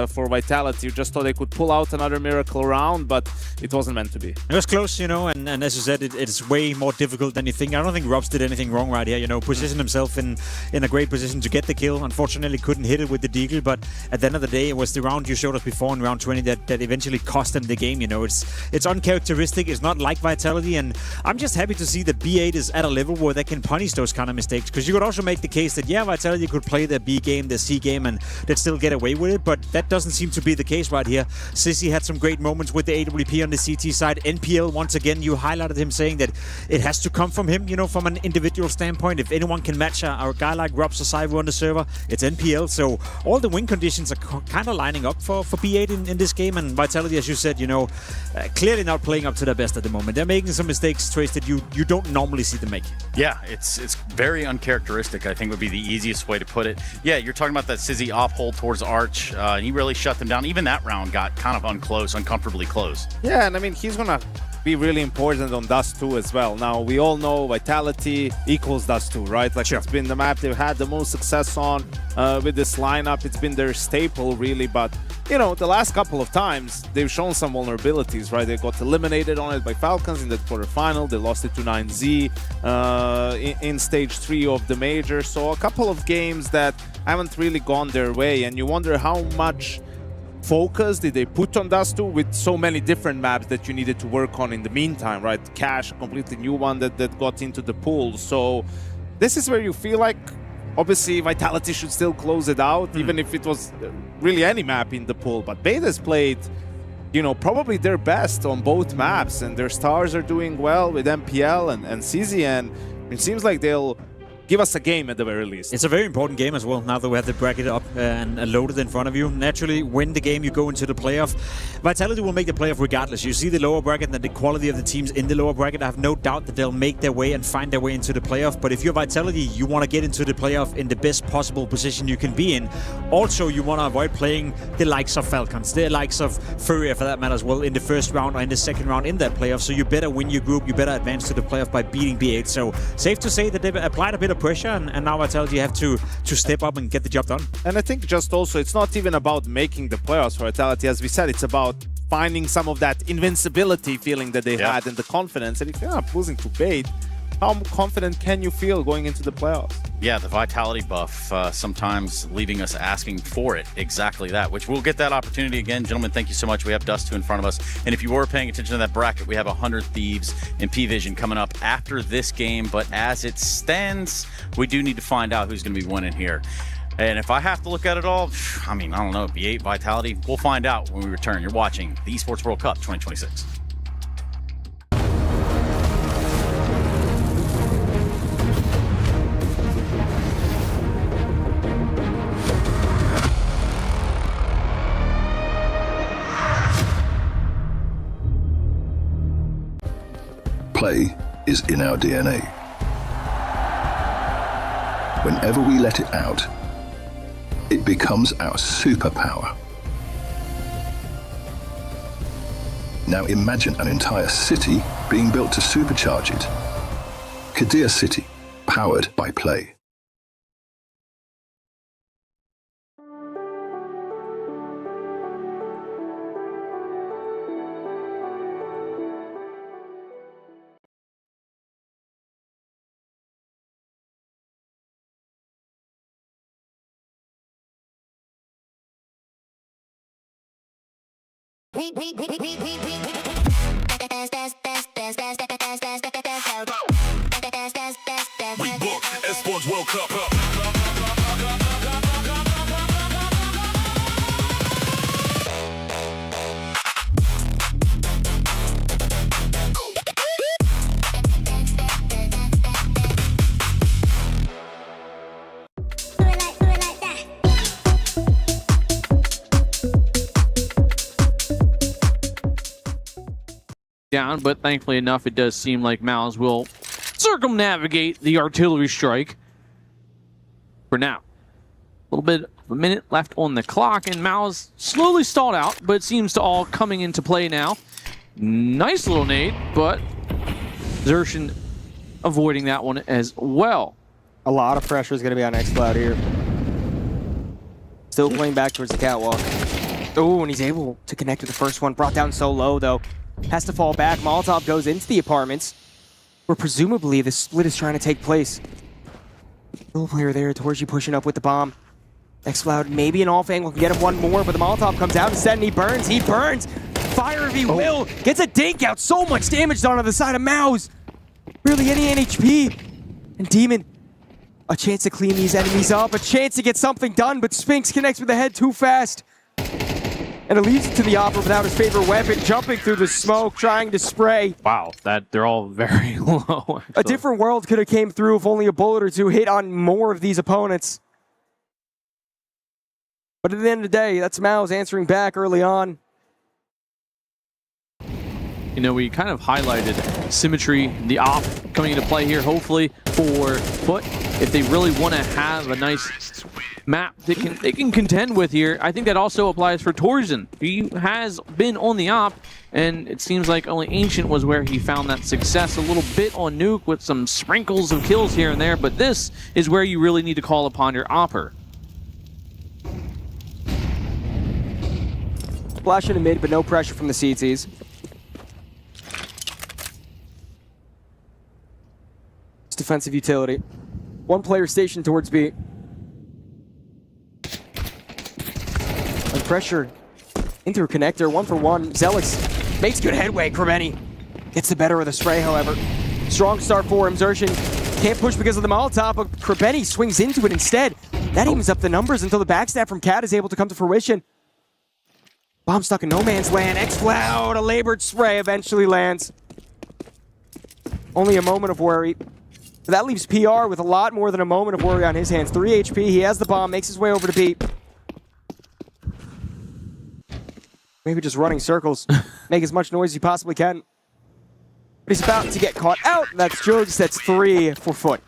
for Vitality. You just thought they could pull out another miracle round, but it wasn't meant to be. It was close, you know, and as you said, it's way more difficult than you think. I don't think Robs did anything wrong right here, you know, positioned himself in a great position to get the kill. Unfortunately, couldn't hit it with the deagle, but at the end of the day, it was the round you showed us before in round 20 that eventually cost them the game, you know. It's uncharacteristic, it's not like Vitality, and I'm just happy to see that B8 is at a level where they can punish those kind of mistakes, because you could also make the case that, yeah, Vitality could play the B game, the C game, and they'd still get away with it, but that doesn't seem to be the case right here. Sissy had some great moments with the AWP on the CT side. NPL, once again, you highlighted him saying that it has to come from him, you know, from an individual standpoint. If anyone can match a guy like Robs or Cyber on the server, it's NPL. So all the win conditions are kind of lining up for B8 in this game, and Vitality, as you said, you know, clearly not playing up to their best at the moment. They're making some mistakes, Trace, that you don't normally see them make. Yeah, it's very uncharacteristic, I think would be the easiest way to put it. Yeah, you're talking about that Sizzy off hold towards Arch. He really shut them down. Even that round got kind of uncomfortably close. Yeah, and I mean, he's gonna be really important on Dust 2 as well. Now, we all know Vitality equals Dust 2, right? Like, It's been the map they've had the most success on with this lineup. It's been their staple, really, but you know, the last couple of times, they've shown some vulnerabilities, right? They got eliminated on it by Falcons in the quarterfinal. They lost it to 9Z in stage 3 of the major. So a couple of games that haven't really gone their way, and you wonder how much focus did they put on Dust 2 with so many different maps that you needed to work on in the meantime, right? Cash, a completely new one that got into the pool. So this is where you feel like, obviously, Vitality should still close it out, even if it was really any map in the pool. But Beta's played, you know, probably their best on both maps, and their stars are doing well with MPL and CZ, and it seems like they'll give us a game at the very least. It's a very important game as well, now that we have the bracket up and loaded in front of you. Naturally, win the game, you go into the playoff. Vitality will make the playoff regardless. You see the lower bracket and the quality of the teams in the lower bracket. I have no doubt that they'll make their way and find their way into the playoff. But if you're Vitality, you want to get into the playoff in the best possible position you can be in. Also, you want to avoid playing the likes of Falcons, the likes of Furia for that matter as well, in the first round or in the second round in that playoff. So you better win your group, you better advance to the playoff by beating B8. So safe to say that they've applied a bit of pressure, and now Vitality have to step up and get the job done. And I think just also, it's not even about making the playoffs for Vitality. As we said, it's about finding some of that invincibility feeling that they had and the confidence. And if you're not losing to Bait, how confident can you feel going into the playoffs? Yeah, the Vitality buff sometimes leaving us asking for it, exactly that, which we'll get that opportunity again. Gentlemen, thank you so much. We have Dust 2 in front of us. And if you were paying attention to that bracket, we have 100 Thieves and P-Vision coming up after this game. But as it stands, we do need to find out who's going to be winning here. And if I have to look at it all, I mean, I don't know, B8, Vitality, we'll find out when we return. You're watching the Esports World Cup 2026. Play is in our DNA. Whenever we let it out, it becomes our superpower. Now imagine an entire city being built to supercharge it. Kadir City, powered by play. We book Esports World Cup. Down, but thankfully enough, it does seem like Mouse will circumnavigate the artillery strike for now. A little bit of a minute left on the clock, and Mouse slowly stalled out, but it seems to all coming into play now. Nice little nade, but Xertion avoiding that one as well. A lot of pressure is going to be on xCloud here. Still playing back towards the catwalk. Oh, and he's able to connect with the first one. Brought down so low, though. Has to fall back. Molotov goes into the apartments, where presumably the split is trying to take place. Little player there, Torji pushing up with the bomb. Xcloud, maybe an off angle can get him one more, but the Molotov comes out instead and he burns. He burns. Fire if he will. Gets a dink out. So much damage done on the side of Mouse. Really any NHP. And Demon, a chance to clean these enemies up, a chance to get something done, but Sphinx connects with the head too fast. And it leads it to the Opera without his favorite weapon, jumping through the smoke, trying to spray. Wow, they're all very low. A different world could have came through if only a bullet or two hit on more of these opponents. But at the end of the day, that's Mouse answering back early on. You know, we kind of highlighted symmetry, the op coming into play here, hopefully, for Foot. If they really want to have a nice map they can contend with here, I think that also applies for Torzen. He has been on the op, and it seems like only Ancient was where he found that success. A little bit on Nuke with some sprinkles of kills here and there, but this is where you really need to call upon your opper. Flash in the mid, but no pressure from the CTs. It's defensive utility. One player stationed towards B. And pressure into a connector, 1-for-1. Zelix makes good headway. Kremeni gets the better of the spray, however. Strong start for him. Zershin can't push because of the Molotov, but Kremeni swings into it instead. That evens up the numbers until the backstab from Cat is able to come to fruition. Bomb stuck in no man's land. Xcloud, a labored spray eventually lands. Only a moment of worry. But that leaves PR with a lot more than a moment of worry on his hands. 3 HP, he has the bomb, makes his way over to B. Maybe just running circles. Make as much noise as you possibly can. But he's about to get caught out. That's Jugs, that's 3 for Foot.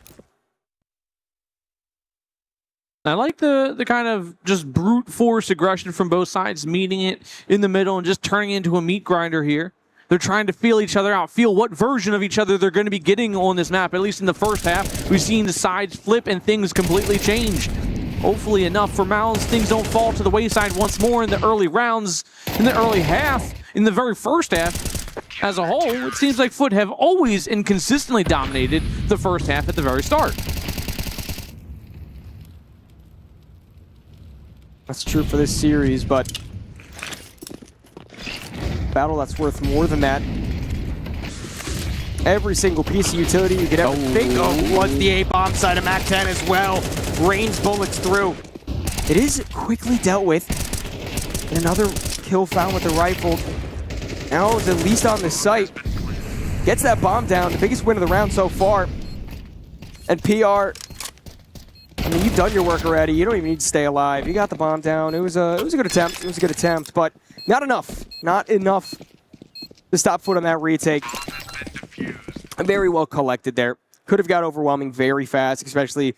I like the kind of just brute force aggression from both sides, meeting it in the middle and just turning into a meat grinder here. They're trying to feel each other out, feel what version of each other they're going to be getting on this map. At least in the first half, we've seen the sides flip and things completely change. Hopefully enough for Mouse, things don't fall to the wayside once more in the early rounds, in the early half, in the very first half. As a whole, it seems like Foot have always and consistently dominated the first half at the very start. That's true for this series, but battle that's worth more than that. Every single piece of utility you could ever think of was the A-bomb side of MAC-10 as well. Rains bullets through. It is quickly dealt with. And another kill found with the rifle. Now is at least on the site. Gets that bomb down, the biggest win of the round so far. And PR, I mean, you've done your work already. You don't even need to stay alive. You got the bomb down. It was a good attempt. It was a good attempt, but not enough. Not enough to stop Foot on that retake. Very well collected there. Could have got overwhelming very fast, especially,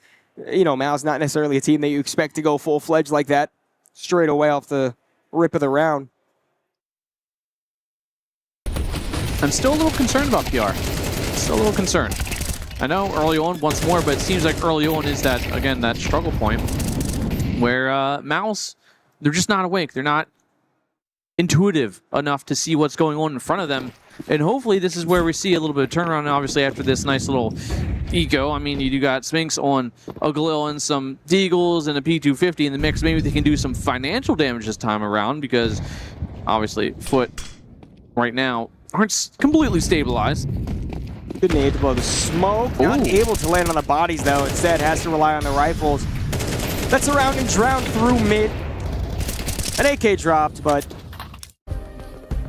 you know, Mao's not necessarily a team that you expect to go full-fledged like that straight away off the rip of the round. I'm still a little concerned about PR. Still a little concerned. I know early on once more, but it seems like early on is that, again, that struggle point where Mouse, they're just not awake. They're not intuitive enough to see what's going on in front of them. And hopefully this is where we see a little bit of turnaround, obviously, after this nice little eco. I mean, you got Sphinx on a Galil and some Deagles and a P250 in the mix. Maybe they can do some financial damage this time around because, obviously, Foot right now aren't completely stabilized. Good nade to blow the smoke. Not able to land on the bodies, though. Instead, has to rely on the rifles. That's around and drowned through mid. An AK dropped, but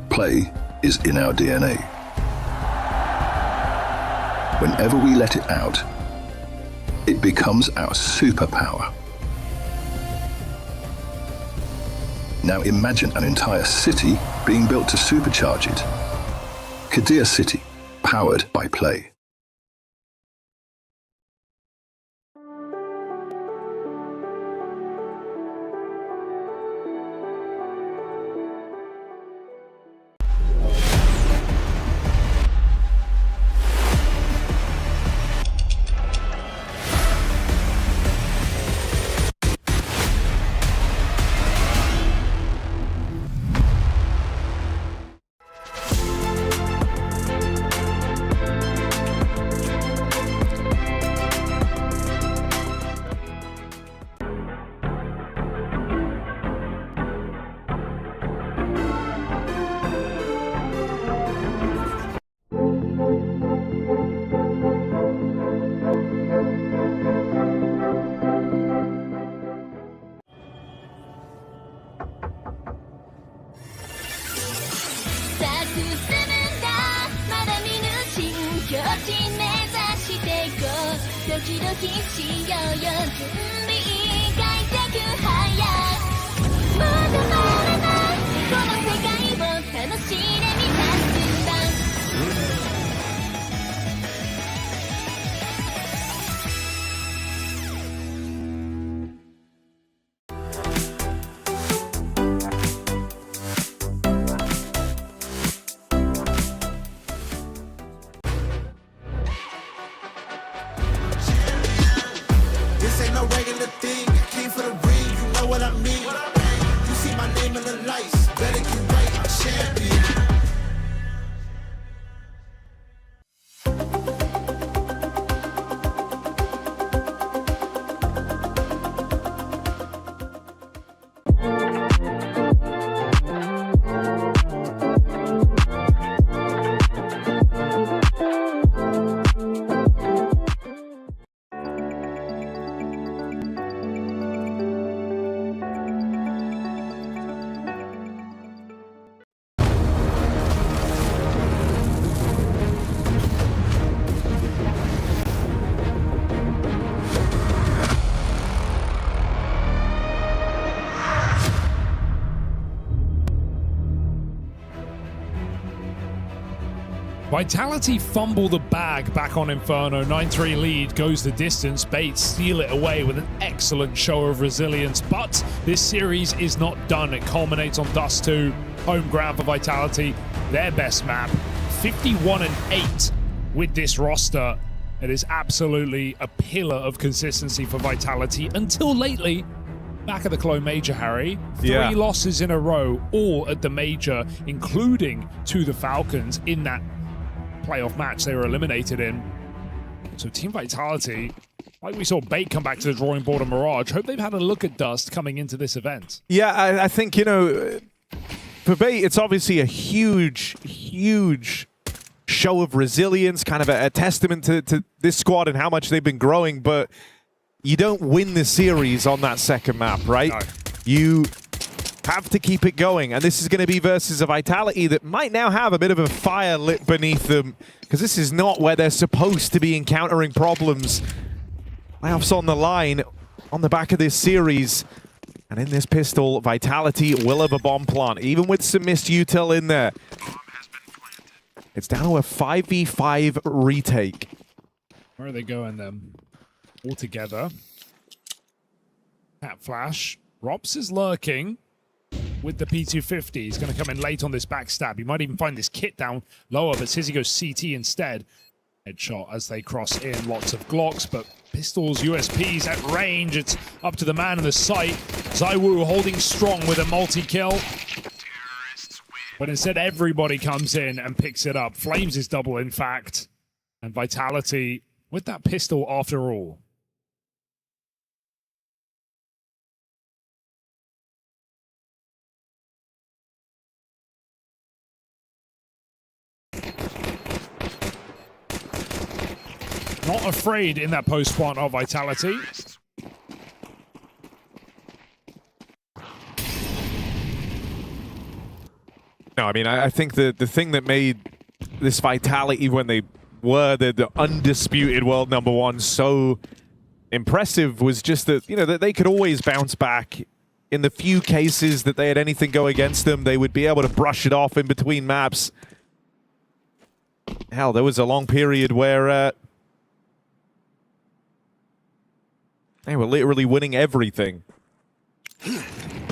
Play is in our DNA. Whenever we let it out, it becomes our superpower. Now imagine an entire city being built to supercharge it. Kadir City, powered by play. 地目指していこうドキドキしようよ準備快適早もう止まらないこの世界を楽しんでみた順番This ain't no regular thing. I came for the ring, you know what I mean. You see my name in the lights, better get right, I'm champion. Vitality fumble the bag back on Inferno. 9-3 lead goes the distance. Bates steal it away with an excellent show of resilience. But this series is not done. It culminates on Dust 2. Home ground for Vitality. Their best map. 51-8 with this roster. It is absolutely a pillar of consistency for Vitality until lately. Back at the Clone Major, Harry. Three losses in a row, all at the Major, including to the Falcons in that playoff match they were eliminated in. So Team Vitality, like we saw Bait come back to the drawing board of Mirage, hope they've had a look at Dust coming into this event. Yeah, I think, you know, for Bait, it's obviously a huge show of resilience, kind of a testament to this squad and how much they've been growing, but you don't win the series on that second map, right? No. You have to keep it going, and this is going to be versus a Vitality that might now have a bit of a fire lit beneath them, because this is not where they're supposed to be encountering problems. Playoffs on the line on the back of this series, and in this pistol, Vitality will have a bomb plant, even with some missed util in there. It's down to a 5v5 retake. Where are they going then? All together. Cat Flash. Rops is lurking with the P250. He's going to come in late on this backstab. He might even find this kit down lower, but Sizzy goes CT instead. Headshot as they cross in. Lots of Glocks, but pistols, USPs at range. It's up to the man in the sight. Zaiwu holding strong with a multi-kill. But instead, everybody comes in and picks it up. Flames is double, in fact. And Vitality with that pistol after all. Not afraid in that post plant of Vitality. No, I mean, I think the thing that made this Vitality when they were the undisputed world #1 so impressive was just that, you know, that they could always bounce back. In the few cases that they had anything go against them, they would be able to brush it off in between maps. Hell, there was a long period where they were literally winning everything.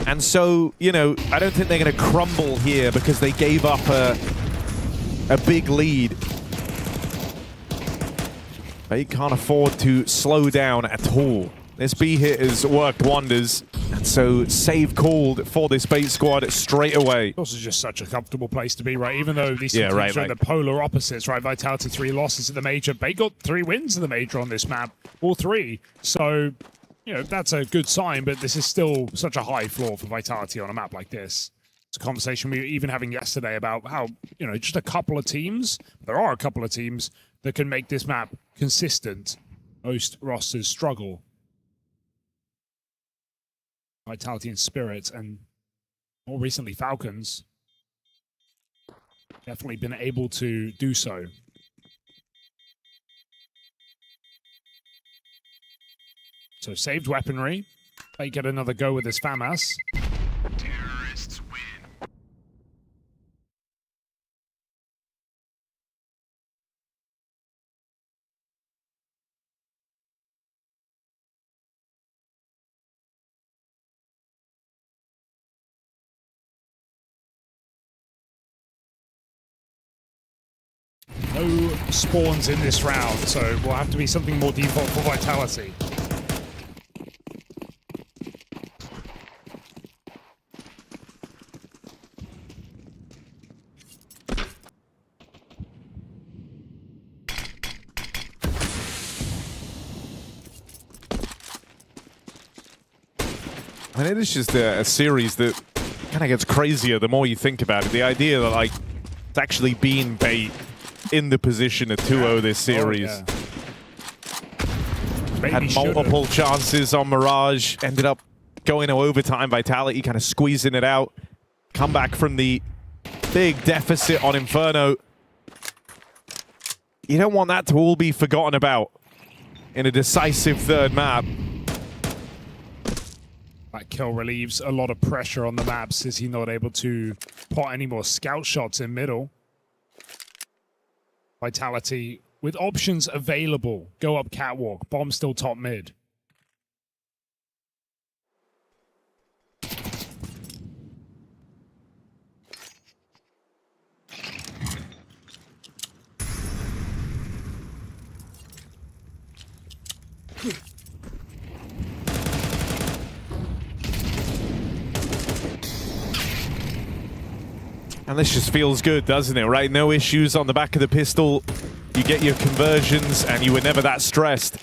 And so, you know, I don't think they're going to crumble here because they gave up a big lead. They can't afford to slow down at all. This B hit has worked wonders. And so save called for this Bait squad straight away. Also just such a comfortable place to be, right? Even though these two teams are the polar opposites, right? Vitality 3 losses at the Major. Bait got 3 wins at the Major on this map. All 3. So, you know, that's a good sign, but this is still such a high floor for Vitality on a map like this. It's a conversation we were even having yesterday about how, you know, just a couple of teams, there are a couple of teams that can make this map consistent. Most rosters struggle. Vitality and Spirit, and more recently Falcons, definitely been able to do so. So saved weaponry. They get another go with this FAMAS. Terrorists win. No spawns in this round, so will have to be something more default for Vitality. I mean, it is just a series that kind of gets crazier the more you think about it. The idea that, like, it's actually been bait in the position of 2-0 this series. Had multiple chances on Mirage, ended up going to overtime. Vitality kind of squeezing it out. Come back from the big deficit on Inferno. You don't want that to all be forgotten about in a decisive third map. That kill relieves a lot of pressure on the maps. Is he not able to pot any more scout shots in middle? Vitality with options available. Go up catwalk. Bomb still top mid. And this just feels good, doesn't it, right? No issues on the back of the pistol. You get your conversions, and you were never that stressed.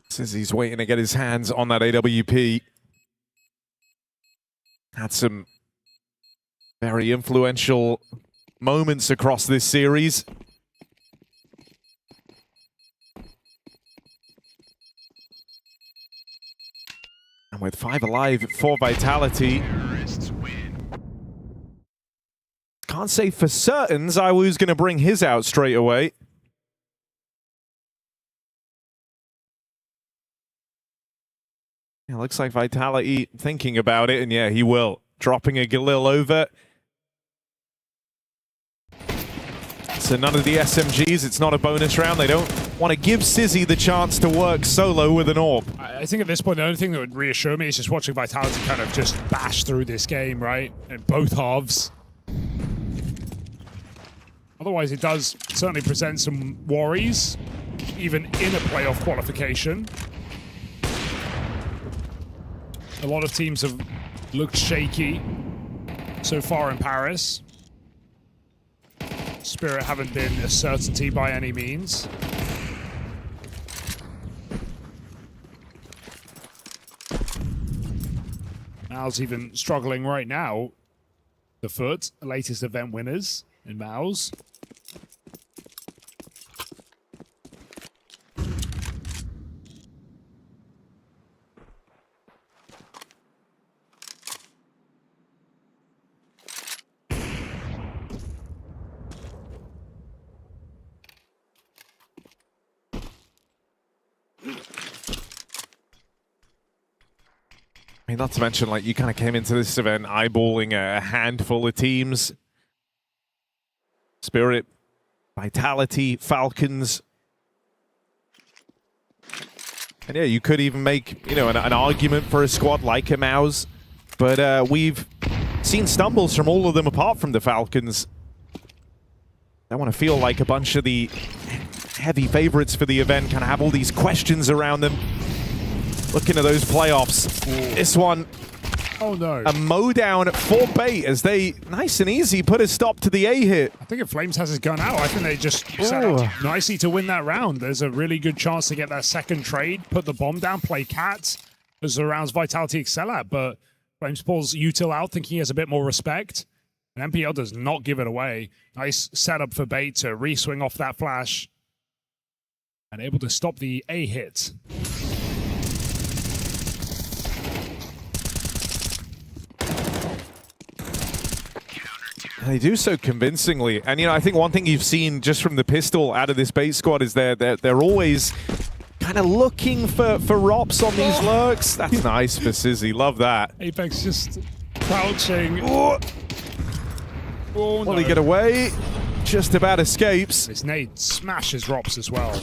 Says he's waiting to get his hands on that AWP. Had some very influential moments across this series. And with 5 alive for Vitality. Can't say for certain Zywoo's going to bring his out straight away. Yeah, looks like Vitality thinking about it, and yeah, he will. Dropping a Galil over. So none of the SMGs, it's not a bonus round. They don't want to give Sizzy the chance to work solo with an AWP. I think at this point, the only thing that would reassure me is just watching Vitality kind of just bash through this game, right? In both halves. Otherwise, it does certainly present some worries, even in a playoff qualification. A lot of teams have looked shaky so far in Paris. Spirit haven't been a certainty by any means. Mao's even struggling right now. The Foot, latest event winners in Mao's. I mean, not to mention, like, you kind of came into this event eyeballing a handful of teams. Spirit, Vitality, Falcons. And yeah, you could even make, you know, an argument for a squad like a Mao's. But we've seen stumbles from all of them apart from the Falcons. I want to feel like a bunch of the heavy favorites for the event kind of have all these questions around them. Looking at those playoffs. Ooh. This one, oh no, a mow down for bait as they, nice and easy, put a stop to the A hit. I think if Flames has his gun out, I think they just set up nicely to win that round. There's a really good chance to get that second trade, put the bomb down, play cat, as the rounds Vitality excel at, but Flames pulls util out, thinking he has a bit more respect. And MPL does not give it away. Nice setup for Bait to re-swing off that flash. And able to stop the A hit. They do so convincingly. And, you know, I think one thing you've seen just from the pistol out of this Bait squad is they're always kind of looking for ROPs on these lurks. That's nice for Sizzy. Love that. Apex just crouching. Oh, Will he get away? Just about escapes. This nade smashes ROPs as well.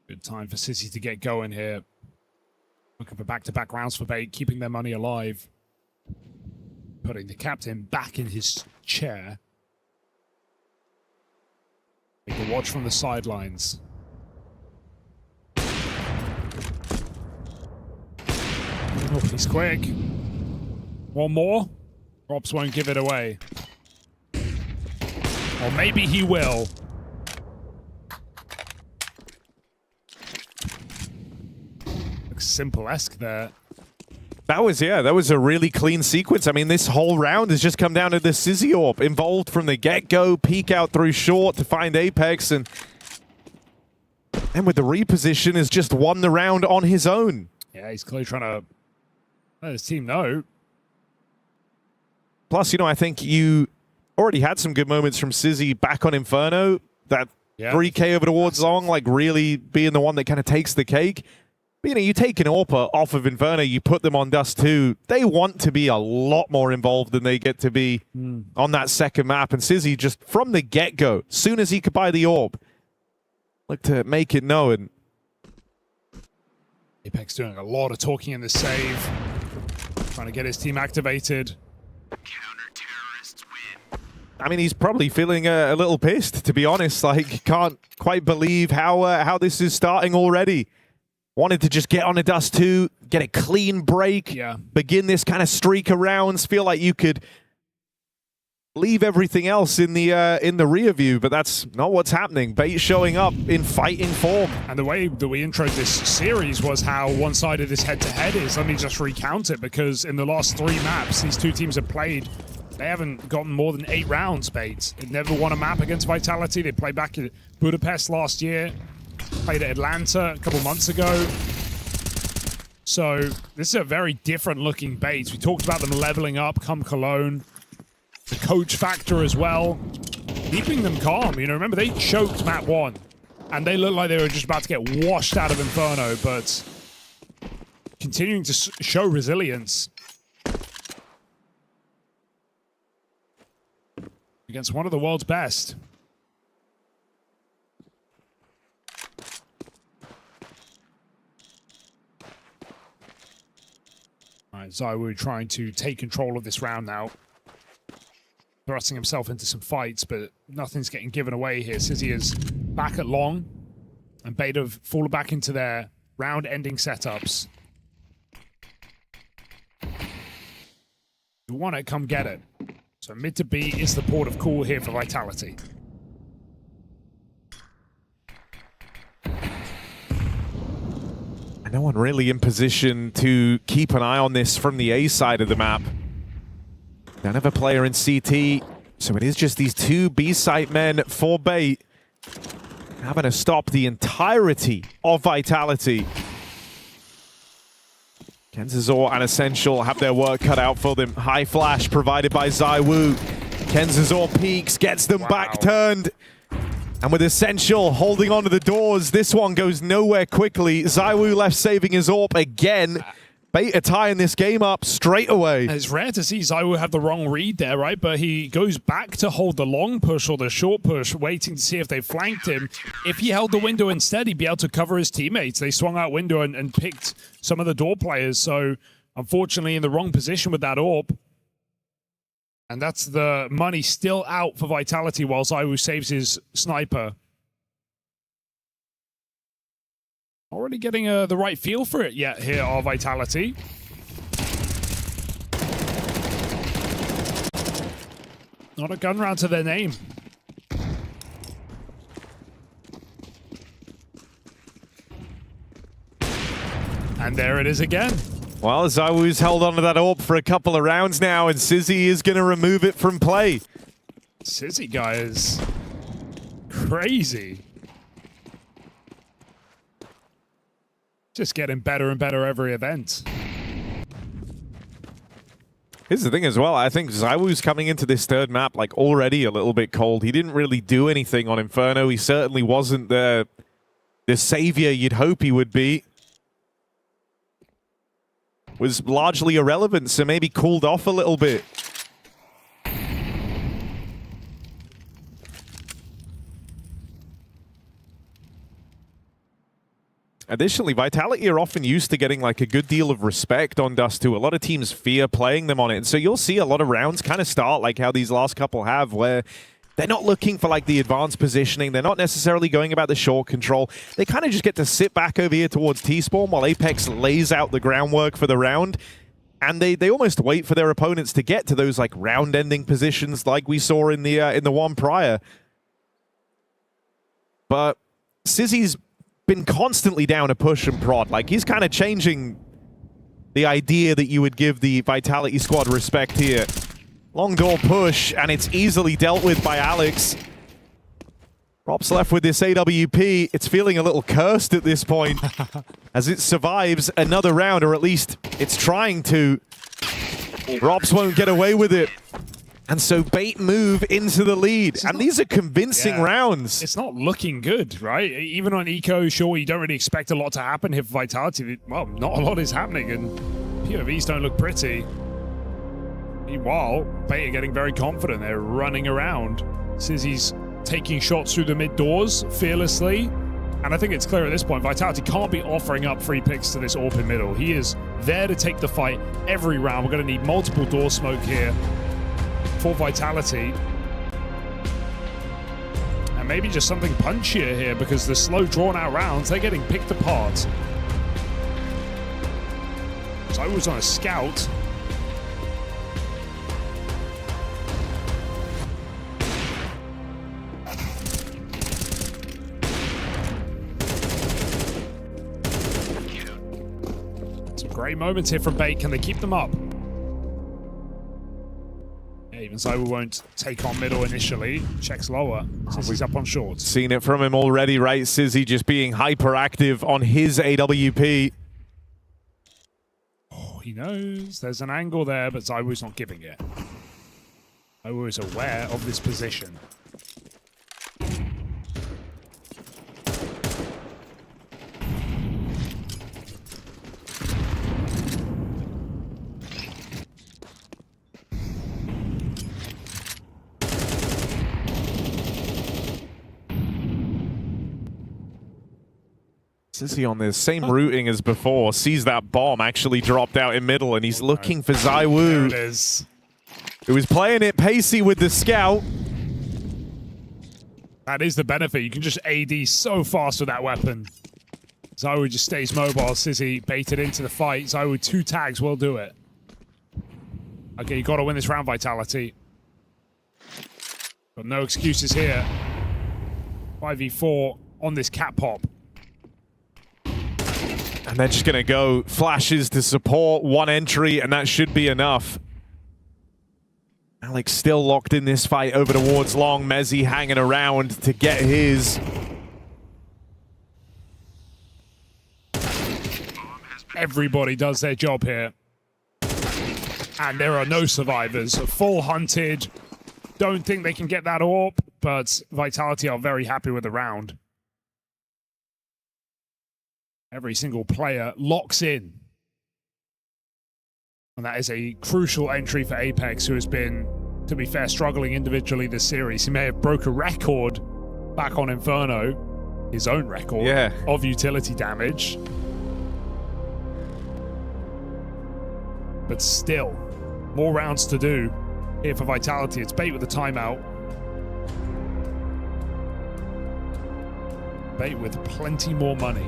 Good time for City to get going here. Looking for back-to-back rounds for Bait, keeping their money alive. Putting the captain back in his chair. Take a watch from the sidelines. Oh, he's quick. One more. ROPs won't give it away. Or maybe he will. Looks simple-esque there. That was a really clean sequence. I mean, this whole round has just come down to the Sizzy AWP. Involved from the get-go, peek out through short to find Apex, and with the reposition has just won the round on his own. Yeah, he's clearly trying to let his team know. Plus, you know, I think you already had some good moments from Sizzy back on Inferno. That 3K over towards Long, like really being the one that kind of takes the cake. But, you know, you take an AWPer off of Inferno, you put them on Dust 2, they want to be a lot more involved than they get to be on that second map. And Sizzy just from the get-go, soon as he could buy the AWP, like to make it known. Apex doing a lot of talking in the save. Trying to get his team activated. I mean, he's probably feeling a little pissed, to be honest. Like, can't quite believe how this is starting already. Wanted to just get on a Dust 2, get a clean break, begin this kind of streak of rounds, feel like you could leave everything else in the rear view, but that's not what's happening. Bait showing up in fighting form. And the way that we introed this series was how one-sided this head-to-head is. Let me just recount it, because in the last 3 maps these two teams have played, they haven't gotten more than 8 rounds, Bait. They've never won a map against Vitality. They played back in Budapest last year. Played at Atlanta a couple months ago. So this is a very different looking Bait. We talked about them leveling up come Cologne. The coach factor as well. Keeping them calm. You know, remember they choked map 1. And they looked like they were just about to get washed out of Inferno, but continuing to show resilience. Against one of the world's best. Alright, ZywOo trying to take control of this round now. Thrusting himself into some fights, but nothing's getting given away here. Sizzy is back at long, and Bait have fallen back into their round-ending setups. You want it, come get it. So mid to B is the port of call here for Vitality. No one really in position to keep an eye on this from the A side of the map. Don't have a player in CT, so it is just these 2 B site men for Bait. Having to stop the entirety of Vitality. Kenzazor and Essential have their work cut out for them. High flash provided by ZywOo. Kenzazor peeks, gets them back turned. And with Essential holding onto the doors, this one goes nowhere quickly. ZywOo left saving his AWP again. Bait are tying this game up straight away. And it's rare to see ZywOo have the wrong read there, right? But he goes back to hold the long push or the short push, waiting to see if they flanked him. If he held the window instead, he'd be able to cover his teammates. They swung out window and picked some of the door players. So, unfortunately, in the wrong position with that AWP. And that's the money still out for Vitality while ZywOo saves his sniper. Already getting the right feel for it yet here are Vitality. Not a gun round to their name. And there it is again. Well, ZywOo's held onto that AWP for a couple of rounds now, and Sizzy is going to remove it from play. Sizzy guy is crazy. Just getting better and better every event. Here's the thing as well. I think ZywOo's coming into this third map like already a little bit cold. He didn't really do anything on Inferno. He certainly wasn't the savior you'd hope he would be. Was largely irrelevant, so maybe cooled off a little bit. Additionally, Vitality are often used to getting like a good deal of respect on Dust 2. A lot of teams fear playing them on it. And so you'll see a lot of rounds kind of start like how these last couple have, where they're not looking for like the advanced positioning. They're not necessarily going about the short control. They kind of just get to sit back over here towards T-Spawn while Apex lays out the groundwork for the round. And they almost wait for their opponents to get to those like round-ending positions like we saw in the one prior. But Sizzy's been constantly down a push and prod. Like, he's kind of changing the idea that you would give the Vitality squad respect here. Long door push, and it's easily dealt with by Alex. Rob's left with this AWP. It's feeling a little cursed at this point as it survives another round, or at least it's trying to. Robs won't get away with it. And so Bait move into the lead. And these are convincing rounds. It's not looking good, right? Even on Eco, sure, you don't really expect a lot to happen here for Vitality. Well, not a lot is happening, and POVs don't look pretty. Meanwhile, Bait are getting very confident. They're running around. Sizzy's taking shots through the mid doors fearlessly. And I think it's clear at this point, Vitality can't be offering up free picks to this AWP in middle. He is there to take the fight every round. We're going to need multiple door smoke here for Vitality. And maybe just something punchier here, because the slow drawn out rounds, they're getting picked apart. So I was on a scout. Some great moments here from Bait. Can they keep them up? Even ZywOo won't take on middle initially. Checks lower. Sizzy's up on shorts. Seen it from him already, right? Sizzy just being hyperactive on his AWP. Oh, he knows there's an angle there, but ZywOo's not giving it. ZywOo is aware of this position. Sizzy on the same routing as before, sees that bomb actually dropped out in middle, and he's looking for ZywOo. There it is. Who was playing it pacey with the scout. That is the benefit. You can just AD so fast with that weapon. ZywOo just stays mobile. Sizzy baited into the fight. ZywOo 2 tags will do it. Okay, you got to win this round, Vitality. But no excuses here. 5v4 on this cat pop. And they're just going to go flashes to support, one entry, and that should be enough. Alex still locked in this fight over towards long. Mezzy hanging around to get his. Everybody does their job here. And there are no survivors. Full hunted. Don't think they can get that AWP, but Vitality are very happy with the round. Every single player locks in. And that is a crucial entry for Apex, who has been, to be fair, struggling individually this series. He may have broke a record back on Inferno, his own record of utility damage. But still, more rounds to do here for Vitality. It's Bait with the timeout. Bait with plenty more money.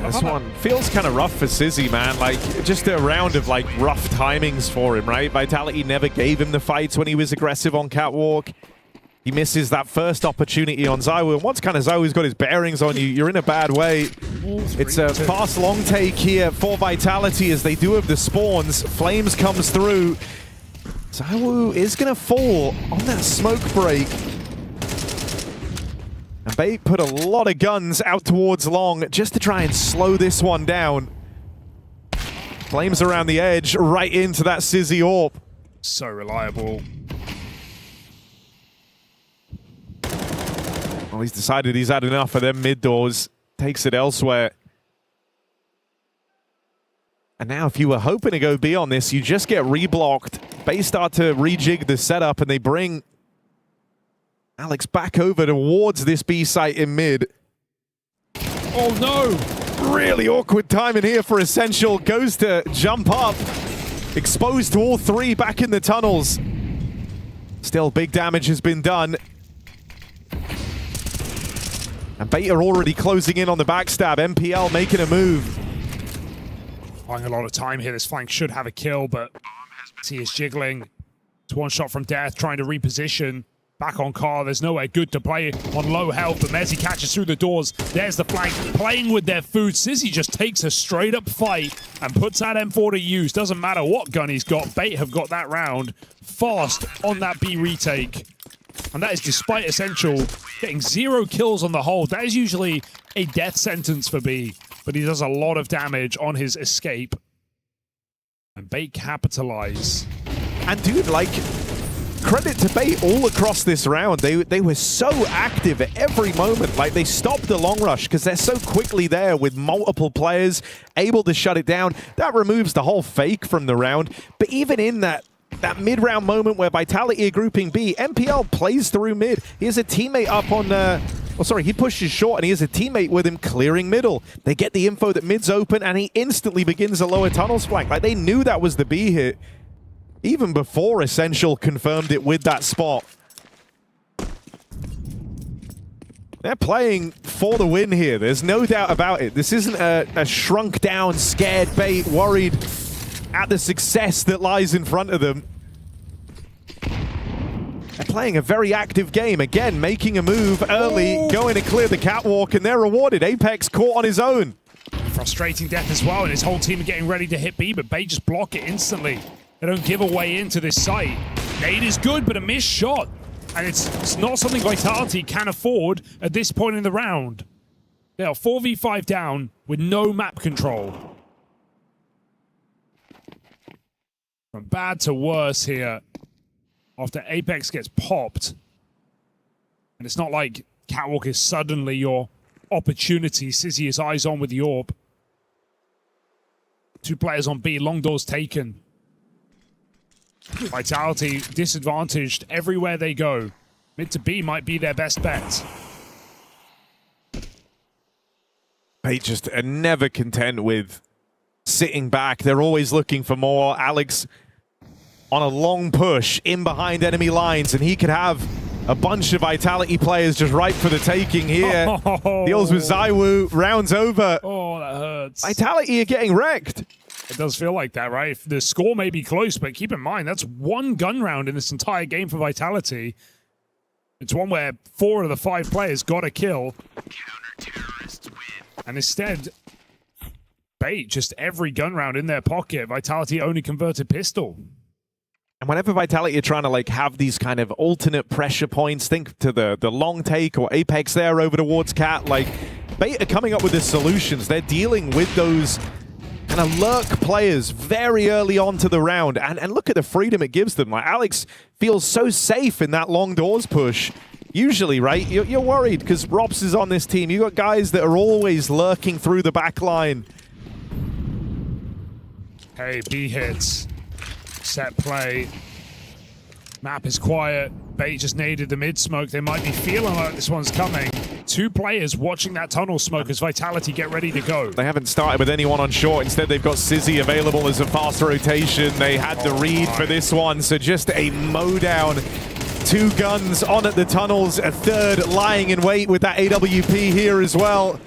This one feels kind of rough for Sizzy, man. Like, just a round of, like, rough timings for him, right? Vitality never gave him the fights when he was aggressive on Catwalk. He misses that first opportunity on ZywOo. And once kind of ZywOo's got his bearings on you, you're in a bad way. It's a fast long take here for Vitality as they do have the spawns. Flames comes through. ZywOo is going to fall on that smoke break. And Bait put a lot of guns out towards long just to try and slow this one down. Flames around the edge, right into that Sizzy AWP. So reliable. Well, he's decided he's had enough of them mid doors. Takes it elsewhere. And now if you were hoping to go B on this, you just get reblocked. Bait start to rejig the setup and they bring Alex back over towards this B site in mid. Oh no! Really awkward timing here for Essential. Goes to jump up. Exposed to all three back in the tunnels. Still, big damage has been done. And Bait are already closing in on the backstab. MPL making a move. Buying a lot of time here. This flank should have a kill, but he is jiggling. It's one shot from death, trying to reposition. Back on car, there's nowhere good to play on low health, but Mezzi catches through the doors. There's the flank, playing with their food. Sizzy just takes a straight up fight and puts that M4 to use. Doesn't matter what gun he's got. Bait have got that round fast on that B retake. And that is despite Essential getting 0 kills on the hold. That is usually a death sentence for B, but he does a lot of damage on his escape. And Bait capitalize. And dude, like, credit to Bait all across this round. They were so active at every moment. Like, they stopped the long rush because they're so quickly there with multiple players able to shut it down. That removes the whole fake from the round. But even in that mid-round moment where Vitality are grouping B, MPL plays through mid. He has a teammate up on... he pushes short and he has a teammate with him clearing middle. They get the info that mid's open and he instantly begins a lower tunnels flank. Like, they knew that was the B hit even before Essential confirmed it with that spot. They're playing for the win here. There's no doubt about it. This isn't a shrunk down, scared Bait, worried at the success that lies in front of them. They're playing a very active game. Again, making a move early, going to clear the catwalk, and they're rewarded. Apex caught on his own. Frustrating death as well, and his whole team are getting ready to hit B, but Bait just block it instantly. They don't give a way into this site. Nade is good, but a missed shot. And it's not something Vitality can afford at this point in the round. They are 4v5 down with no map control. From bad to worse here after Apex gets popped. And it's not like Catwalk is suddenly your opportunity. Sizzy is eyes on with the AWP. 2 players on B, long doors taken. Vitality disadvantaged everywhere they go. Mid to B might be their best bet. They just are never content with sitting back. They're always looking for more. Alex on a long push in behind enemy lines, and he could have a bunch of Vitality players just ripe for the taking here. Deals with ZywOo, rounds over. Oh, that hurts. Vitality are getting wrecked. It does feel like that, right? The score may be close, but keep in mind, that's 1 gun round in this entire game for Vitality. It's one where 4 of the 5 players got a kill. And instead, Bait, just every gun round in their pocket. Vitality only converted pistol. And whenever Vitality are trying to like have these kind of alternate pressure points, think to the long take or Apex there over towards Cat, like Bait are coming up with the solutions. They're dealing with those kind of lurk players very early on to the round. And look at the freedom it gives them. Like, Alex feels so safe in that long doors push. Usually, right, you're worried because Robs is on this team. You got guys that are always lurking through the back line. Hey, B hits. Set play. Map is quiet. Bait just naded the mid smoke. They might be feeling like this one's coming. 2 players watching that tunnel smoke as Vitality get ready to go. They haven't started with anyone on short. Instead, they've got Sizzy available as a fast rotation. They had the read for this one, so just a mow down. 2 guns on at the tunnels, a 3rd lying in wait with that AWP here as well.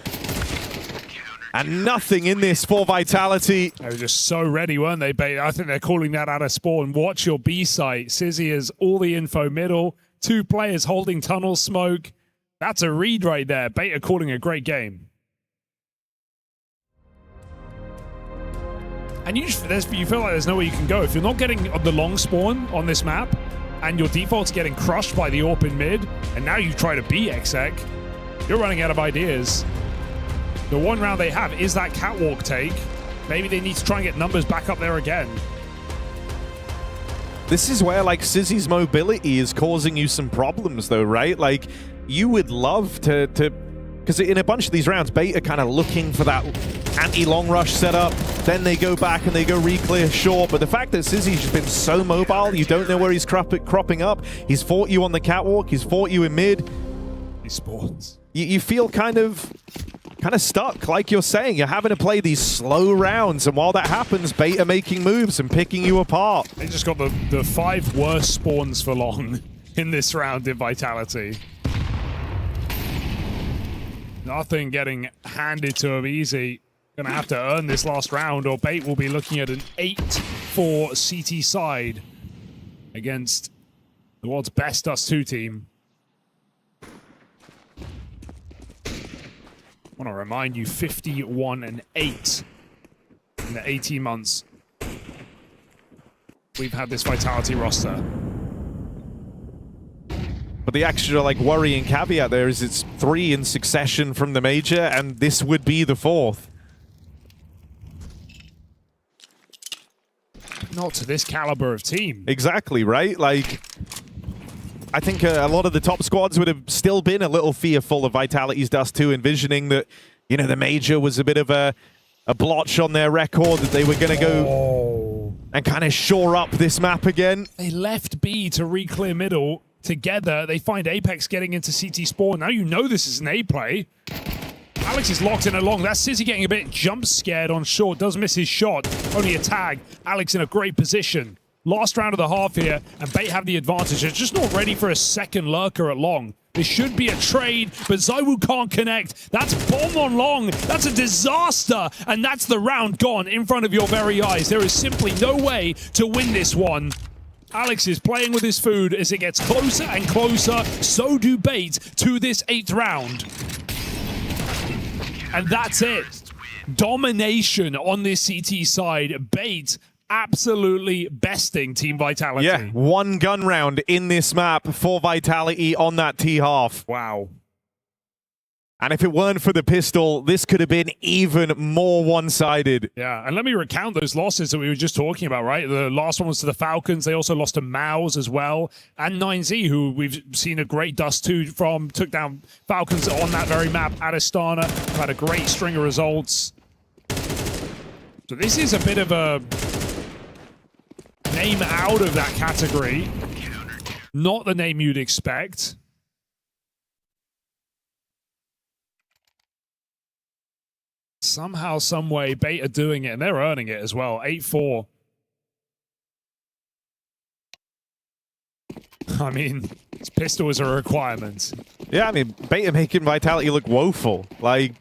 and nothing in this for Vitality. They were just so ready, weren't they, Bait? I think they're calling that out of spawn. Watch your B site. Sizzy has all the info middle. 2 players holding tunnel smoke. That's a read right there. Bait are calling a great game. And you feel like there's nowhere you can go. If you're not getting the long spawn on this map, and your default's getting crushed by the AWP in mid, and now you try to be exec, you're running out of ideas. The one round they have is that catwalk take. Maybe they need to try and get numbers back up there again. This is where, like, Sizzy's mobility is causing you some problems, though, right? Like, you would love to because in a bunch of these rounds, Bait are kind of looking for that anti-long rush setup. Then they go back and they go re-clear short. But the fact that Sizzy's just been so mobile, you don't know where he's cropping up. He's fought you on the catwalk. He's fought you in mid. Esports. You feel kind of stuck, like you're saying. You're having to play these slow rounds, and while that happens, Bait are making moves and picking you apart. They just got the 5 worst spawns for long in this round in Vitality. Nothing getting handed to him easy. Gonna have to earn this last round, or Bait will be looking at an 8-4 CT side against the world's best Dust2 team. I want to remind you, 51-8 in the 18 months we've had this Vitality roster. But the extra, like, worrying caveat there is it's 3 in succession from the major, and this would be the 4th. Not to this caliber of team. Exactly, right? Like, I think a lot of the top squads would have still been a little fearful of Vitality's Dust2, envisioning that, you know, the major was a bit of a blotch on their record, that they were going to go and kind of shore up this map again. They left B to re-clear middle. Together, they find Apex getting into CT spawn. Now you know this is an A play. Alex is locked in along. That's Sizzy getting a bit jump scared on short. Does miss his shot. Only a tag. Alex in a great position. Last round of the half here, and Bait have the advantage. They're just not ready for a second lurker at long. This should be a trade, but ZywOo can't connect. That's bomb on long. That's a disaster, and that's the round gone in front of your very eyes. There is simply no way to win this one. Alex is playing with his food as it gets closer and closer. So do Bait to this 8th round. And that's it. Domination on this CT side. Bait absolutely besting Team Vitality. Yeah, 1 gun round in this map for Vitality on that T-half. Wow. And if it weren't for the pistol, this could have been even more one-sided. Yeah, and let me recount those losses that we were just talking about, right? The last one was to the Falcons. They also lost to Maus as well. And 9Z, who we've seen a great Dust2 from, took down Falcons on that very map at Astana. Had a great string of results. So this is a bit of a name out of that category. Not the name you'd expect. Somehow, some way, Bait are doing it, and they're earning it as well. 8-4. I mean, this pistol is a requirement. Yeah, I mean, Bait are making Vitality look woeful. Like,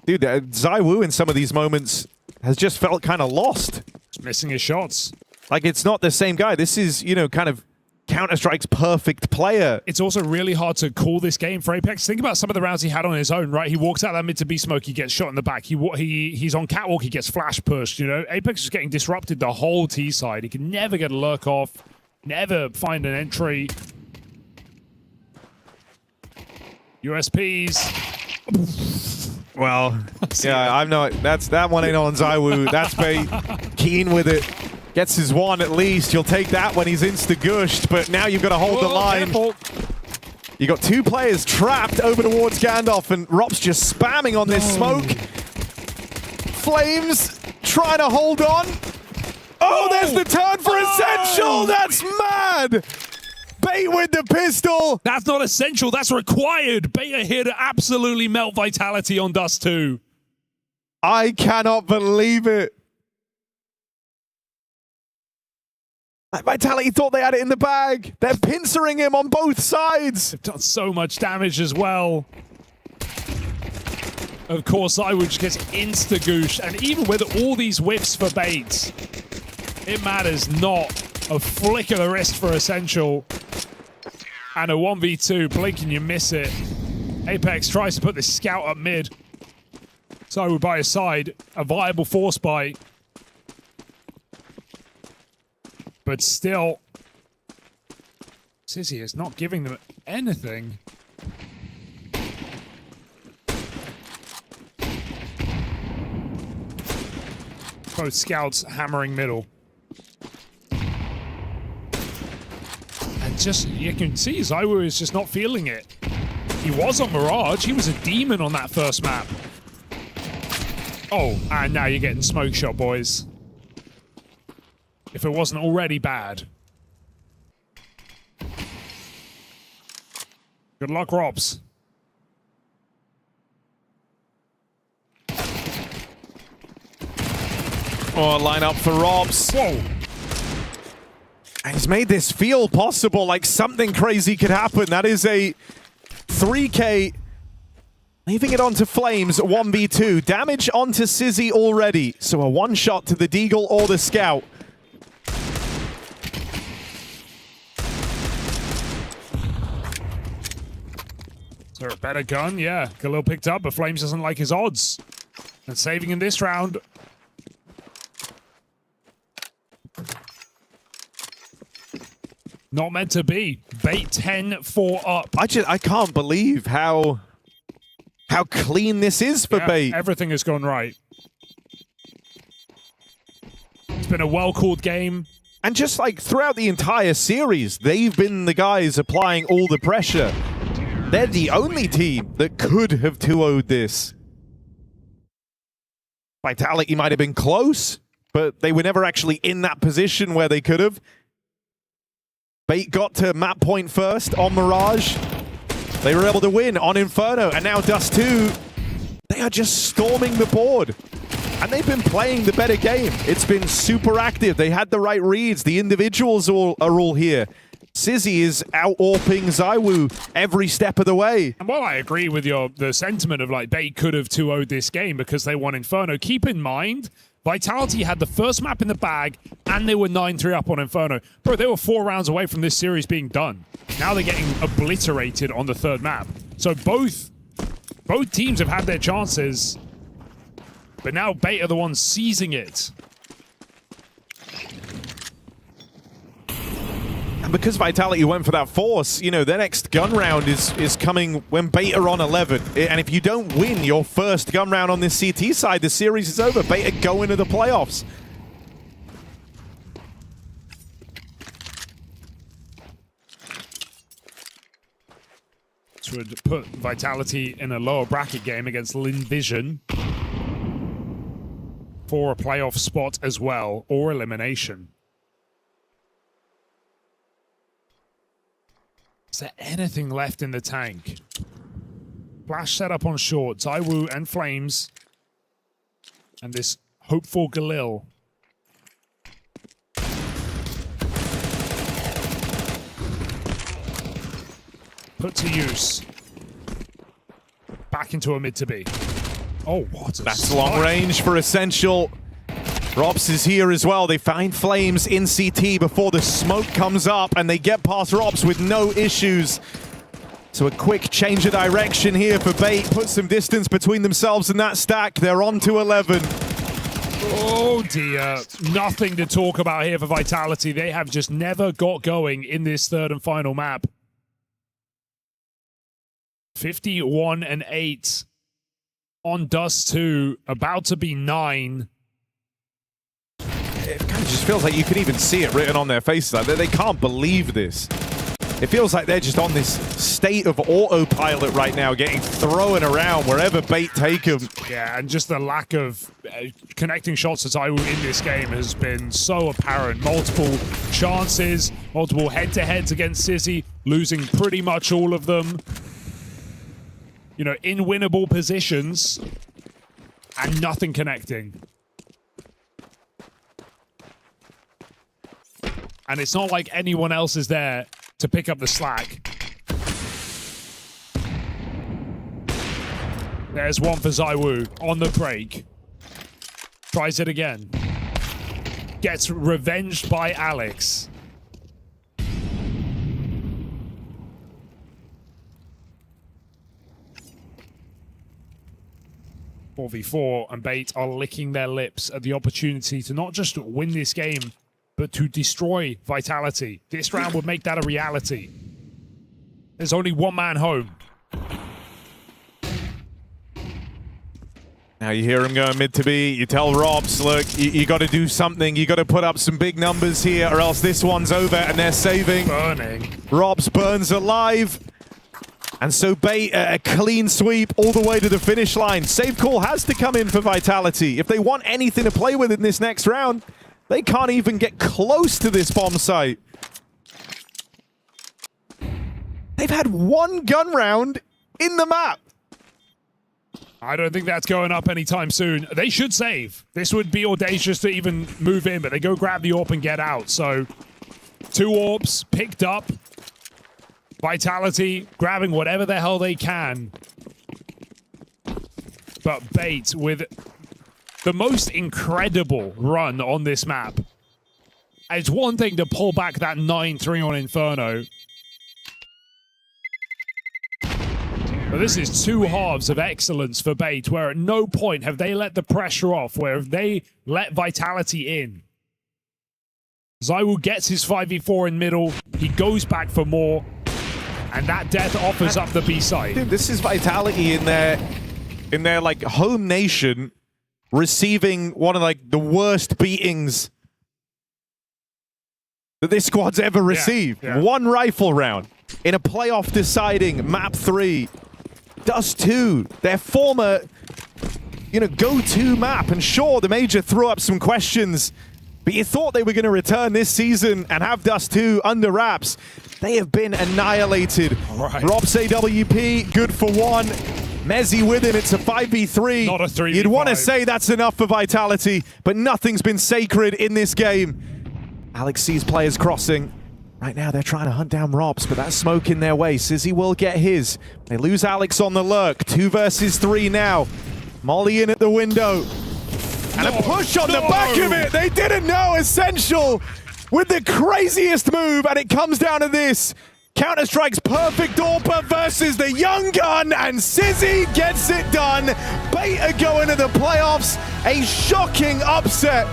dude, ZywOo in some of these moments has just felt kind of lost. Just missing his shots. Like, it's not the same guy. This is, you know, kind of Counter-Strike's perfect player. It's also really hard to call this game for Apex. Think about some of the rounds he had on his own, right? He walks out that mid to B smoke, he gets shot in the back. He's on catwalk, he gets flash pushed, you know? Apex is getting disrupted the whole T side. He can never get a lurk off, never find an entry. USPs. Well, yeah, I'm not. That one ain't on ZywOo. That's Bait. Keen with it. Gets his one at least. You'll take that when he's insta-gushed, but now you've got to hold the line. Careful. You got 2 players trapped over towards Gandalf, and Rop's just spamming on this smoke. Flames trying to hold on. Oh, there's the turn for Essential. That's mad. Bait with the pistol. That's not essential. That's required. Bait are here to absolutely melt Vitality on Dust2. I cannot believe it. Vitality thought they had it in the bag. They're pincering him on both sides. They've done so much damage as well. Of course, I would just get insta-gooshed, and even with all these whiffs for bait, it matters not. A flick of the wrist for Essential, and a 1v2, blink and you miss it. Apex tries to put the scout up mid. So by his side, a viable force buy. But still, Sizzy is not giving them anything. Both scouts hammering middle. And just, you can see Zaiwu is just not feeling it. He was on Mirage. He was a demon on that first map. Oh, and now you're getting smoke shot, boys. If it wasn't already bad. Good luck, Robs. Oh, line up for Robs. Whoa. And he's made this feel possible, like something crazy could happen. That is a 3K, leaving it onto Flames, 1v2. Damage onto Sizzy already. So a one shot to the Deagle or the Scout. Is there a better gun? Yeah, Khalil picked up, but Flames doesn't like his odds. And saving in this round. Not meant to be. Bait 10-4 up. I can't believe how clean this is for Bait. Everything has gone right. It's been a well-called game. And just like throughout the entire series, they've been the guys applying all the pressure. They're the only team that could have 2-0'd this. Vitality might have been close, but they were never actually in that position where they could have. Bait got to map point first on Mirage. They were able to win on Inferno, and now Dust 2, they are just storming the board. And they've been playing the better game. It's been super active. They had the right reads. The individuals are all here. Sizzy is out-AWPing Zaiwu every step of the way. And while I agree with the sentiment of like Bait could have 2-0'd this game because they won Inferno, keep in mind, Vitality had the first map in the bag, and they were 9-3 up on Inferno. Bro, they were 4 rounds away from this series being done. Now they're getting obliterated on the third map. So both teams have had their chances, but now Bait are the ones seizing it. And because Vitality went for that force, you know, their next gun round is coming when Bait are on 11. And if you don't win your first gun round on this CT side, the series is over. Bait are going to the playoffs. This would put Vitality in a lower bracket game against Linvision for a playoff spot as well, or elimination. Is there anything left in the tank? Flash set up on short. Zaiwu and Flames. And this hopeful Galil. Put to use. Back into a mid to B. Oh, what a That's long range for Essential. Robs is here as well. They find Flames in CT before the smoke comes up, and they get past Robs with no issues. So a quick change of direction here for Bait. Put some distance between themselves and that stack. They're on to 11. Oh dear. Nothing to talk about here for Vitality. They have just never got going in this third and final map. 51-8 on Dust 2. About to be 9. It kind of just feels like you can even see it written on their faces. Like they can't believe this. It feels like they're just on this state of autopilot right now, getting thrown around wherever Bait take them. Yeah, and just the lack of connecting shots at Zaiwu in this game has been so apparent. Multiple chances, multiple head-to-heads against Sizzy, losing pretty much all of them. You know, in winnable positions, and nothing connecting. And it's not like anyone else is there to pick up the slack. There's one for Zaiwu on the break. Tries it again. Gets revenged by Alex. .4v4 and Bait are licking their lips at the opportunity to not just win this game, but to destroy Vitality. This round would make that a reality. There's only one man home. Now you hear him going mid to B. You tell Robs, look, you got to do something. You got to put up some big numbers here or else this one's over, and they're saving. Burning. Robs burns alive. And so Bait, a clean sweep all the way to the finish line. Save call has to come in for Vitality. If they want anything to play with in this next round, they can't even get close to this bomb site. They've had one gun round in the map. I don't think that's going up anytime soon. They should save. This would be audacious to even move in, but they go grab the AWP and get out. So 2 AWPs picked up. Vitality grabbing whatever the hell they can. But Bait with the most incredible run on this map. It's one thing to pull back that 9-3 on Inferno. But this is 2 halves of excellence for Bait, where at no point have they let the pressure off, where they let Vitality in. Zaiwu gets his 5v4 in middle. He goes back for more. And that death offers up the B side. Dude, this is Vitality in their like home nation, receiving one of like the worst beatings that this squad's ever received. Yeah. One rifle round in a playoff deciding map 3. Dust 2, their former, go-to map. And sure, the Major threw up some questions, but you thought they were going to return this season and have Dust 2 under wraps. They have been annihilated. Right. Robs AWP, good for 1. Mezzi with him, it's a 5v3. Not a 3v5. You'd want to say that's enough for Vitality, but nothing's been sacred in this game. Alex sees players crossing. Right now, they're trying to hunt down Robs, but that's smoke in their way. Sizzy will get his. They lose Alex on the lurk. 2 versus 3 now. Molly in at the window. And a push on the back of it. They didn't know. Essential with the craziest move, and it comes down to this. Counter-Strike's perfect AWP versus the young gun, and Sizzy gets it done. Bait are going to the playoffs. A shocking upset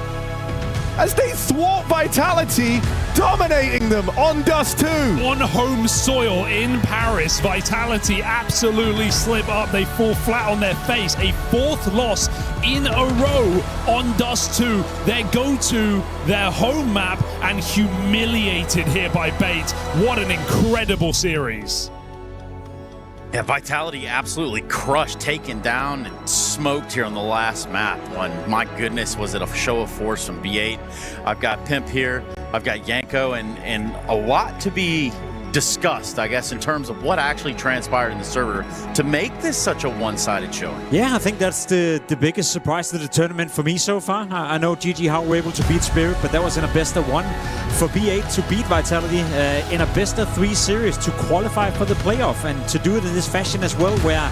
as they thwart Vitality, dominating them on Dust 2. On home soil in Paris, Vitality absolutely slip up. They fall flat on their face. A 4th loss in a row on Dust 2. Their go-to, their home map, and humiliated here by Bait. What an incredible series. Yeah, Vitality absolutely crushed, taken down, and smoked here on the last map. One, my goodness, was it a show of force from B8. I've got Pimp here, I've got Yanko, and a lot to be discussed, I guess, in terms of what actually transpired in the server to make this such a one-sided showing. Yeah, I think that's the biggest surprise to the tournament for me so far. I know GG how we're able to beat Spirit, but that was in a best of 1 for B8 to beat Vitality in a best of 3 series to qualify for the playoff, and to do it in this fashion as well, where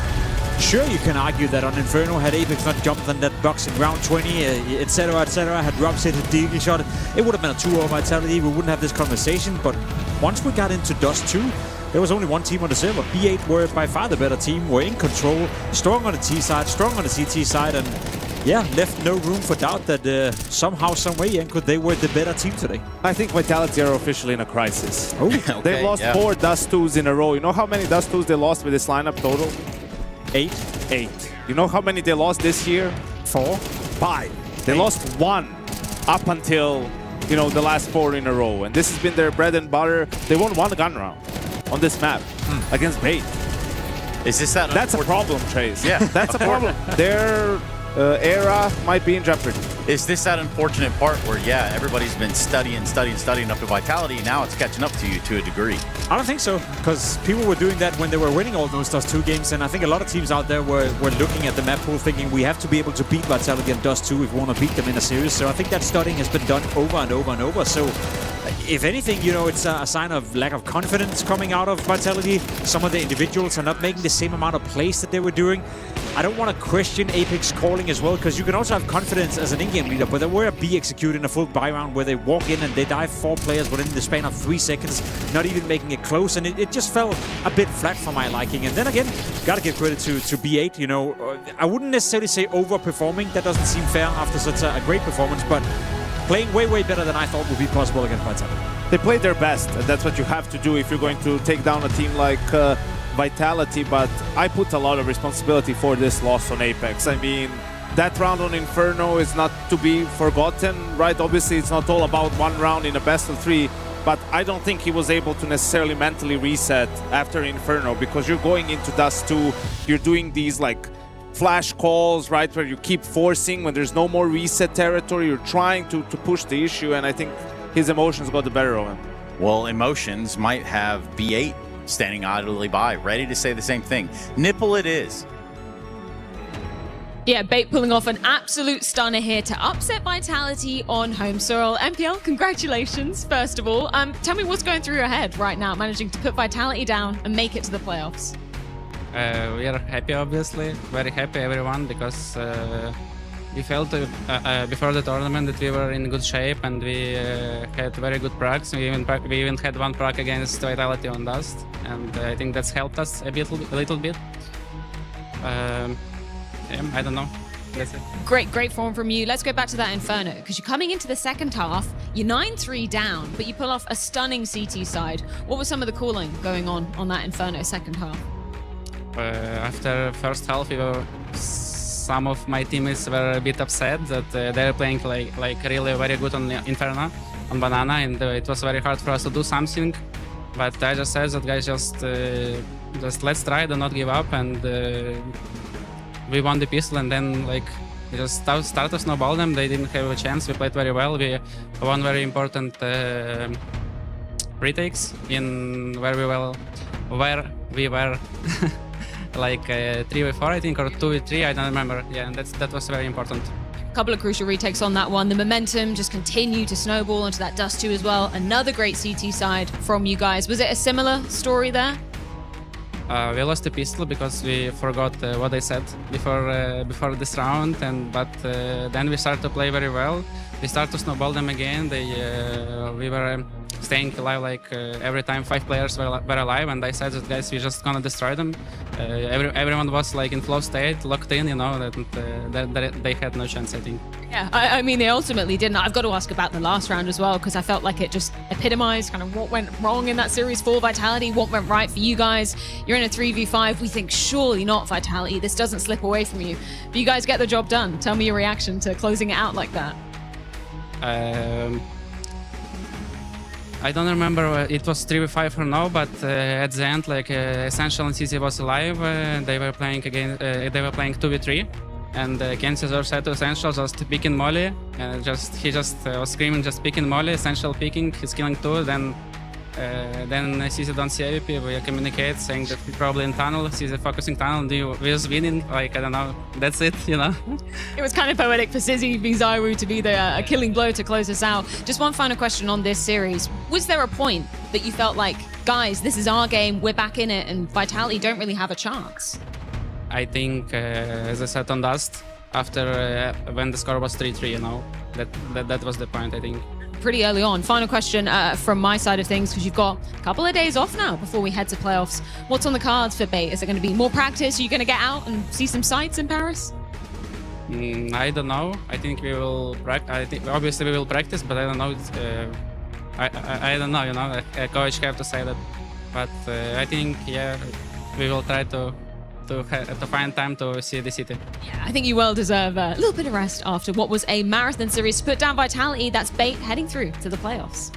sure, you can argue that on Inferno, had Apex not jumped on that box in round 20, etc., had Robs hit a deagle shot, it would have been a 2-0 Vitality. We wouldn't have this conversation, but once we got into Dust 2, there was only one team on the server. B8 were by far the better team, were in control, strong on the T side, strong on the CT side, and yeah, left no room for doubt that somehow, some way, they were the better team today. I think Vitality are officially in a crisis. Oh, okay, they lost 4 Dust 2s in a row. You know how many Dust 2s they lost with this lineup total? 8. You know how many they lost this year? 4. 5. They lost 1 up until, the last 4 in a row. And this has been their bread and butter. They won 1 gun round on this map against Bait. Is this that? That's a problem, Chase. Yeah. That's a problem. Their era might be in jeopardy. Is this that unfortunate part where, yeah, everybody's been studying up to Vitality, now it's catching up to you to a degree? I don't think so, because people were doing that when they were winning all those Dust 2 games, and I think a lot of teams out there were looking at the map pool thinking we have to be able to beat Vitality in Dust 2 if we want to beat them in a series. So I think that studying has been done over and over and over. So if anything, it's a sign of lack of confidence coming out of Vitality. Some of the individuals are not making the same amount of plays that they were doing. I don't want to question Apex calling as well, because you can also have confidence as an in-game leader, but there were a B executing a full buy round where they walk in and they dive 4 players within the span of 3 seconds, not even making it close, and it just fell a bit flat for my liking. And then again, gotta give credit to B8, you know. I wouldn't necessarily say overperforming, that doesn't seem fair after such a great performance, but playing way better than I thought would be possible against Vitality. They played their best, and that's what you have to do if you're going to take down a team like Vitality, but I put a lot of responsibility for this loss on Apex. I mean, that round on Inferno is not to be forgotten, right? Obviously, it's not all about one round in a best of 3, but I don't think he was able to necessarily mentally reset after Inferno, because you're going into Dust 2, you're doing these like flash calls, right, where you keep forcing when there's no more reset territory, you're trying to push the issue, and I think his emotions got the better of him. Well, emotions might have B8 standing idly by, ready to say the same thing. Nipple it is. Yeah, Bait pulling off an absolute stunner here to upset Vitality on home soil. MPL, congratulations, first of all. Tell me what's going through your head right now, managing to put Vitality down and make it to the playoffs. We are happy, obviously. Very happy, everyone, because we felt before the tournament that we were in good shape and we had very good procs. We even had one proc against Vitality on Dust, and I think that's helped us a little bit. I don't know. That's it. Great form from you. Let's go back to that Inferno, because you're coming into the second half, you're 9-3 down, but you pull off a stunning CT side. What was some of the cooling going on that Inferno second half? After first half, some of my teammates were a bit upset that they're playing like really very good on Inferno, on Banana, and it was very hard for us to do something. But I just said that guys, just let's try, do not give up, and we won the pistol, and then like we just start to snowball them. They didn't have a chance. We played very well. We won very important retakes in where we were like 3v4, I think, or 2v3, I don't remember. Yeah, and that was very important. Couple of crucial retakes on that one. The momentum just continued to snowball into that Dust 2 as well. Another great CT side from you guys. Was it a similar story there? We lost the pistol because we forgot what I said before this round, but then we started to play very well. We started to snowball them again. We were staying alive like every time 5 players were alive, and I said that guys, we're just gonna destroy them. Everyone was like in flow state, locked in, you know, that they had no chance, I think. Yeah, I mean, they ultimately didn't. I've got to ask about the last round as well, because I felt like it just epitomized kind of what went wrong in that series for Vitality, what went right for you guys. You're in a 3v5. We think, surely not Vitality. This doesn't slip away from you. But you guys get the job done. Tell me your reaction to closing it out like that. I don't remember it was 3v5 or no, but at the end, like Essential and CZ was alive. They were playing again. They were playing 2v3, and Kensizor said to Essential, just pick and molly, and he just was screaming, just pick and molly. Essential picking, he's killing 2. Then CZ don't see AVP. We communicate saying that he's probably in tunnel. CZ focusing tunnel, and we was winning. Like, I don't know. That's it, you know. It was kind of poetic for Sizzy v Zyru to be the killing blow to close us out. Just one final question on this series. Was there a point that you felt like, guys, this is our game, we're back in it, and Vitality don't really have a chance? I think, as I said on Dust, after when the score was 3-3, you know, that was the point, I think. Pretty early on. Final question from my side of things, because you've got a couple of days off now before we head to playoffs. What's on the cards for Bait? Is it going to be more practice? Are you going to get out and see some sights in Paris? I don't know. I think we will obviously we will practice, but I don't know. I don't know, you know. A coach have to say that. But I think, yeah, we will try to find time to see the city. Yeah, I think you well deserve a little bit of rest after what was a marathon series to put down Vitality. That's Bait heading through to the playoffs.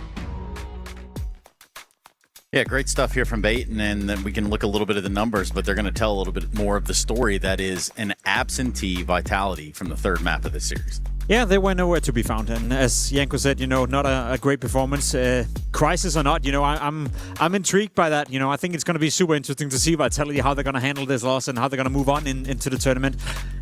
Yeah, great stuff here from Bait, and then we can look a little bit at the numbers, but they're going to tell a little bit more of the story that is an absentee Vitality from the third map of this series. Yeah, they were nowhere to be found, and as Janko said, you know, not a great performance. Crisis or not, you know, I'm intrigued by that. You know, I think it's going to be super interesting to see Vitality, how they're going to handle this loss and how they're going to move on into the tournament.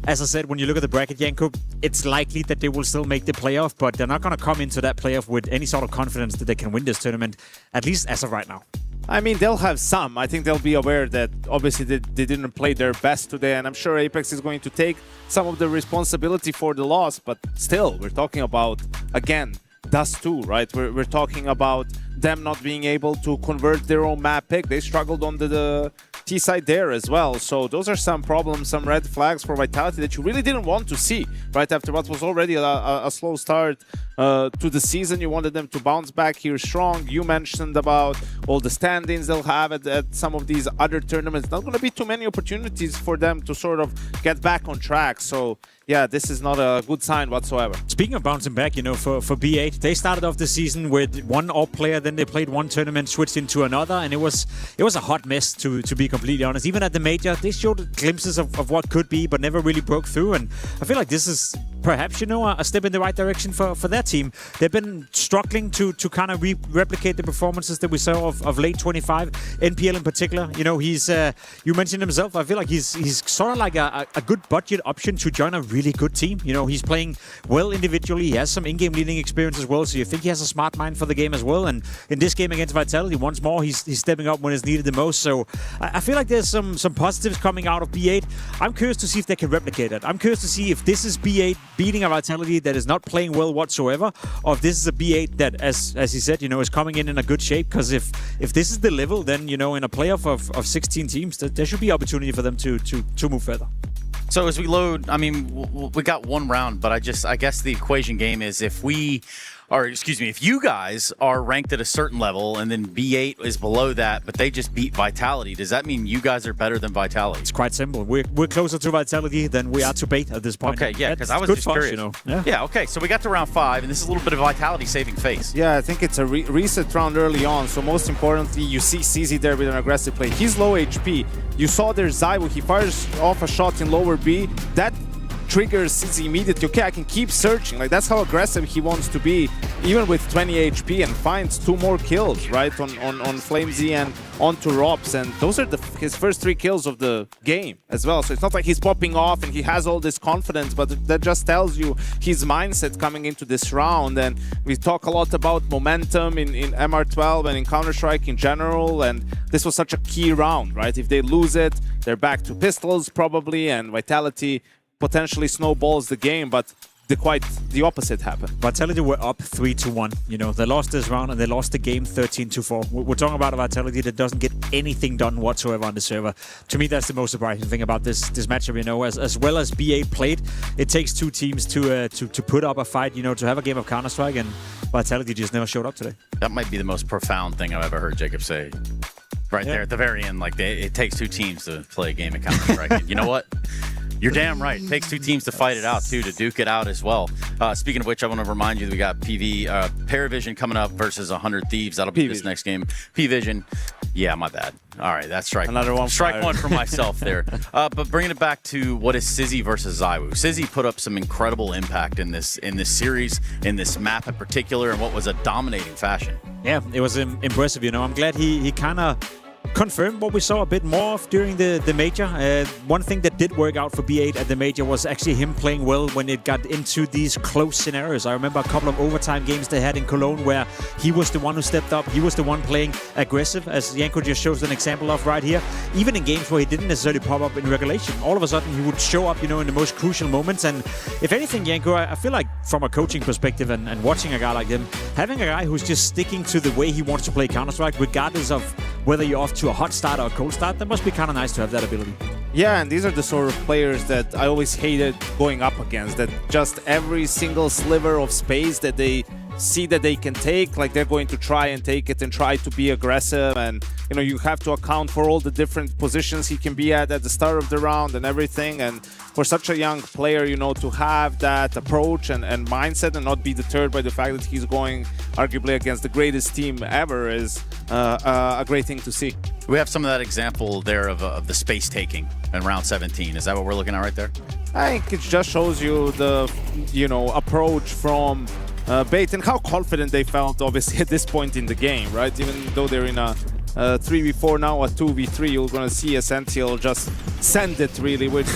As I said, when you look at the bracket, Janko, it's likely that they will still make the playoff, but they're not going to come into that playoff with any sort of confidence that they can win this tournament, at least as of right now. I mean, they'll have some. I think they'll be aware that obviously they didn't play their best today, and I'm sure Apex is going to take some of the responsibility for the loss, but still, we're talking about, again, Dust 2, right? We're talking about them not being able to convert their own map pick. They struggled on the T side there as well. So those are some problems, some red flags for Vitality that you really didn't want to see, right? After what was already a slow start to the season, you wanted them to bounce back here strong. You mentioned about all the standings they'll have at some of these other tournaments. Not going to be too many opportunities for them to sort of get back on track. So yeah, this is not a good sign whatsoever. Speaking of bouncing back, you know, for B8, they started off the season with one AWP player, then they played one tournament, switched into another, and it was a hot mess, to be completely honest. Even at the major, they showed glimpses of what could be, but never really broke through, and I feel like this is perhaps, you know, a step in the right direction for their team. They've been struggling to kind of replicate the performances that we saw of late 25, NPL in particular. You know, he's, you mentioned himself, I feel like he's sort of like a good budget option to join a really good team. You know, he's playing well individually. He has some in-game leading experience as well, so you think he has a smart mind for the game as well. And in this game against Vitality, once more, he's stepping up when it's needed the most. So I feel like there's some positives coming out of B8. I'm curious to see if they can replicate it. I'm curious to see if this is B8 beating a Vitality that is not playing well whatsoever, or if this is a B8 that, as he said, you know, is coming in a good shape. Because if this is the level, then, you know, in a playoff of 16 teams, there should be opportunity for them to move further. So as we load, I mean, we got one round, but I guess the equation game is if you guys are ranked at a certain level and then B8 is below that, but they just beat Vitality, does that mean you guys are better than Vitality? It's quite simple. We're closer to Vitality than we are to Bait at this point. Okay, yeah, because I was just curious. You know? Yeah, okay, so we got to round 5, and this is a little bit of Vitality saving face. Yeah, I think it's a reset round early on, so most importantly, you see CZ there with an aggressive play. He's low HP. You saw there Zaiwu, he fires off a shot in lower B. That triggers CZ immediately. Okay, I can keep searching. Like, that's how aggressive he wants to be, even with 20 HP, and finds 2 more kills, right, on Flamesy and onto Rops, and those are his first 3 kills of the game as well. So it's not like he's popping off and he has all this confidence, but that just tells you his mindset coming into this round. And we talk a lot about momentum in MR12 and in Counter-Strike in general, and this was such a key round, right? If they lose it, they're back to pistols probably, and Vitality potentially snowballs the game, but the opposite happened. Vitality were up 3-1. You know, they lost this round and they lost the game 13-4. We're talking about a Vitality that doesn't get anything done whatsoever on the server. To me, that's the most surprising thing about this matchup. You know, as well as BA played, it takes 2 teams to put up a fight. You know, to have a game of Counter-Strike, and Vitality just never showed up today. That might be the most profound thing I've ever heard Jacob say. Right there at the very end, like it takes 2 teams to play a game of Counter-Strike. And you know what? You're damn right. It takes 2 teams to fight it out, too, to duke it out as well. Speaking of which, I want to remind you that we got Paravision coming up versus 100 Thieves. That'll be this next game. P-Vision. Yeah, my bad. All right, that's strike. Another one. Strike one for myself there. But bringing it back to what is CZ versus Zaiwu. CZ put up some incredible impact in this series, in this map in particular, in what was a dominating fashion. Yeah, it was impressive. You know, I'm glad he kind of confirmed what we saw a bit more of during the major. One thing that did work out for B8 at the major was actually him playing well when it got into these close scenarios. I remember a couple of overtime games they had in Cologne where he was the one who stepped up. He was the one playing aggressive, as Janko just shows an example of right here. Even in games where he didn't necessarily pop up in regulation, all of a sudden he would show up, you know, in the most crucial moments. And if anything, Janko, I feel like from a coaching perspective and watching a guy like him, having a guy who's just sticking to the way he wants to play Counter-Strike, regardless of whether you're off to a hot start or a cold start, that must be kind of nice to have that ability. Yeah, and these are the sort of players that I always hated going up against, that just every single sliver of space that they see that they can take, like they're going to try and take it and try to be aggressive. And you know, you have to account for all the different positions he can be at the start of the round and everything. And for such a young player, you know, to have that approach and mindset and not be deterred by the fact that he's going arguably against the greatest team ever is a great thing to see. We have some of that example there of the space taking in round 17. Is that what we're looking at right there? I think it just shows you the, you know, approach from Bait and how confident they felt, obviously, at this point in the game, right? Even though they're in a 3v4 now, a 2v3, you're going to see Essential just send it, really. With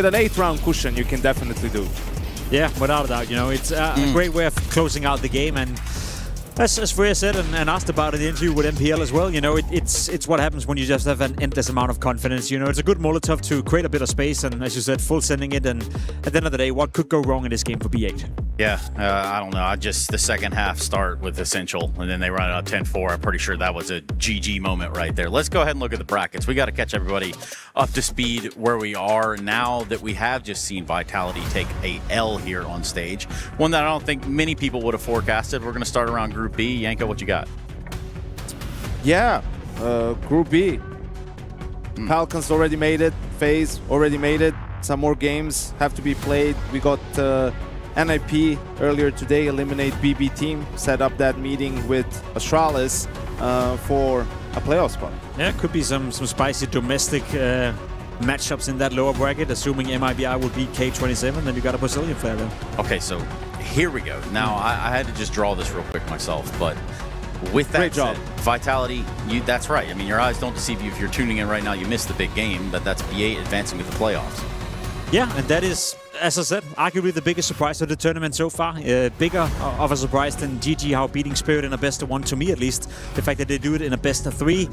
an 8-round cushion, you can definitely do. Yeah, without a doubt. You know, it's a great way of closing out the game. And As Freya said and asked about in the interview with MPL as well, you know, it's what happens when you just have an endless amount of confidence. You know, it's a good Molotov to create a bit of space and, as you said, full sending it. And at the end of the day, what could go wrong in this game for B8? Yeah, I don't know. The second half start with Essential, and then they run it out 10-4. I'm pretty sure that was a GG moment right there. Let's go ahead and look at the brackets. We got to catch everybody up to speed where we are now that we have just seen Vitality take a L here on stage. One that I don't think many people would have forecasted. We're going to start around Group B. Yanko, what you got? Yeah, Group B. Falcons already made it. FaZe already made it. Some more games have to be played. We got NIP earlier today eliminate BB team, set up that meeting with Astralis for a playoff spot. Yeah, could be some spicy domestic matchups in that lower bracket, assuming MIBR will beat K27, then you got a Brazilian player there. Okay, so here we go. Now, I had to just draw this real quick myself, but with that said, Vitality, that's right. I mean, your eyes don't deceive you. If you're tuning in right now, you missed the big game, but that's B8 advancing with the playoffs. Yeah, and that is, as I said, arguably the biggest surprise of the tournament so far. Bigger of a surprise than GG how beating Spirit in a best of one, to me at least. The fact that they do it in a best of three.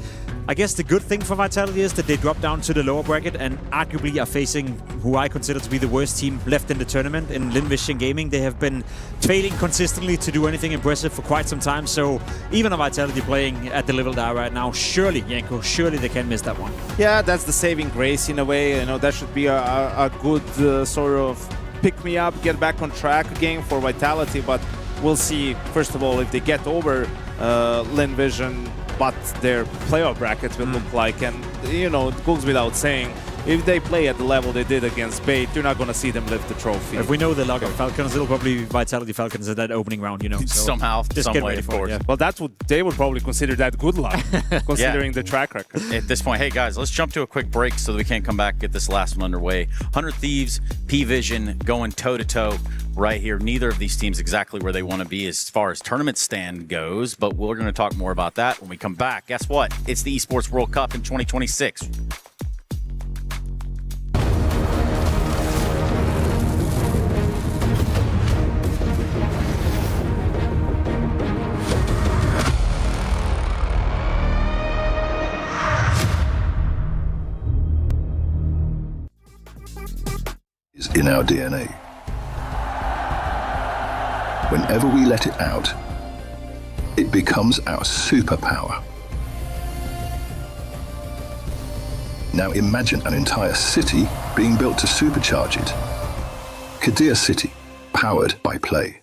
I guess the good thing for Vitality is that they drop down to the lower bracket and arguably are facing who I consider to be the worst team left in the tournament in Linvision Gaming. They have been failing consistently to do anything impressive for quite some time. So even a Vitality playing at the level they are right now, surely, Yanko, surely they can miss that one. Yeah, that's the saving grace in a way. You know, that should be a good sort of pick me up, get back on track again for Vitality. But we'll see, first of all, if they get over Linvision, what their playoff brackets will look like. And, you know, it goes without saying, if they play at the level they did against Bait, you're not going to see them lift the trophy. If we know the luck of Falcons, it'll probably be Vitality Falcons at that opening round, you know. So somehow, just some get way, ready of for it, course. yeah. Well, that's what they would probably consider that good luck, considering the track record. At this point, hey guys, let's jump to a quick break so that we can come back and get this last one underway. 100 Thieves, P-Vision going toe-to-toe right here. Neither of these teams exactly where they want to be as far as tournament stand goes, but we're going to talk more about that when we come back. Guess what? It's the Esports World Cup in 2026. In our DNA. Whenever we let it out, it becomes our superpower. Now imagine an entire city being built to supercharge it. Kadir City, powered by play.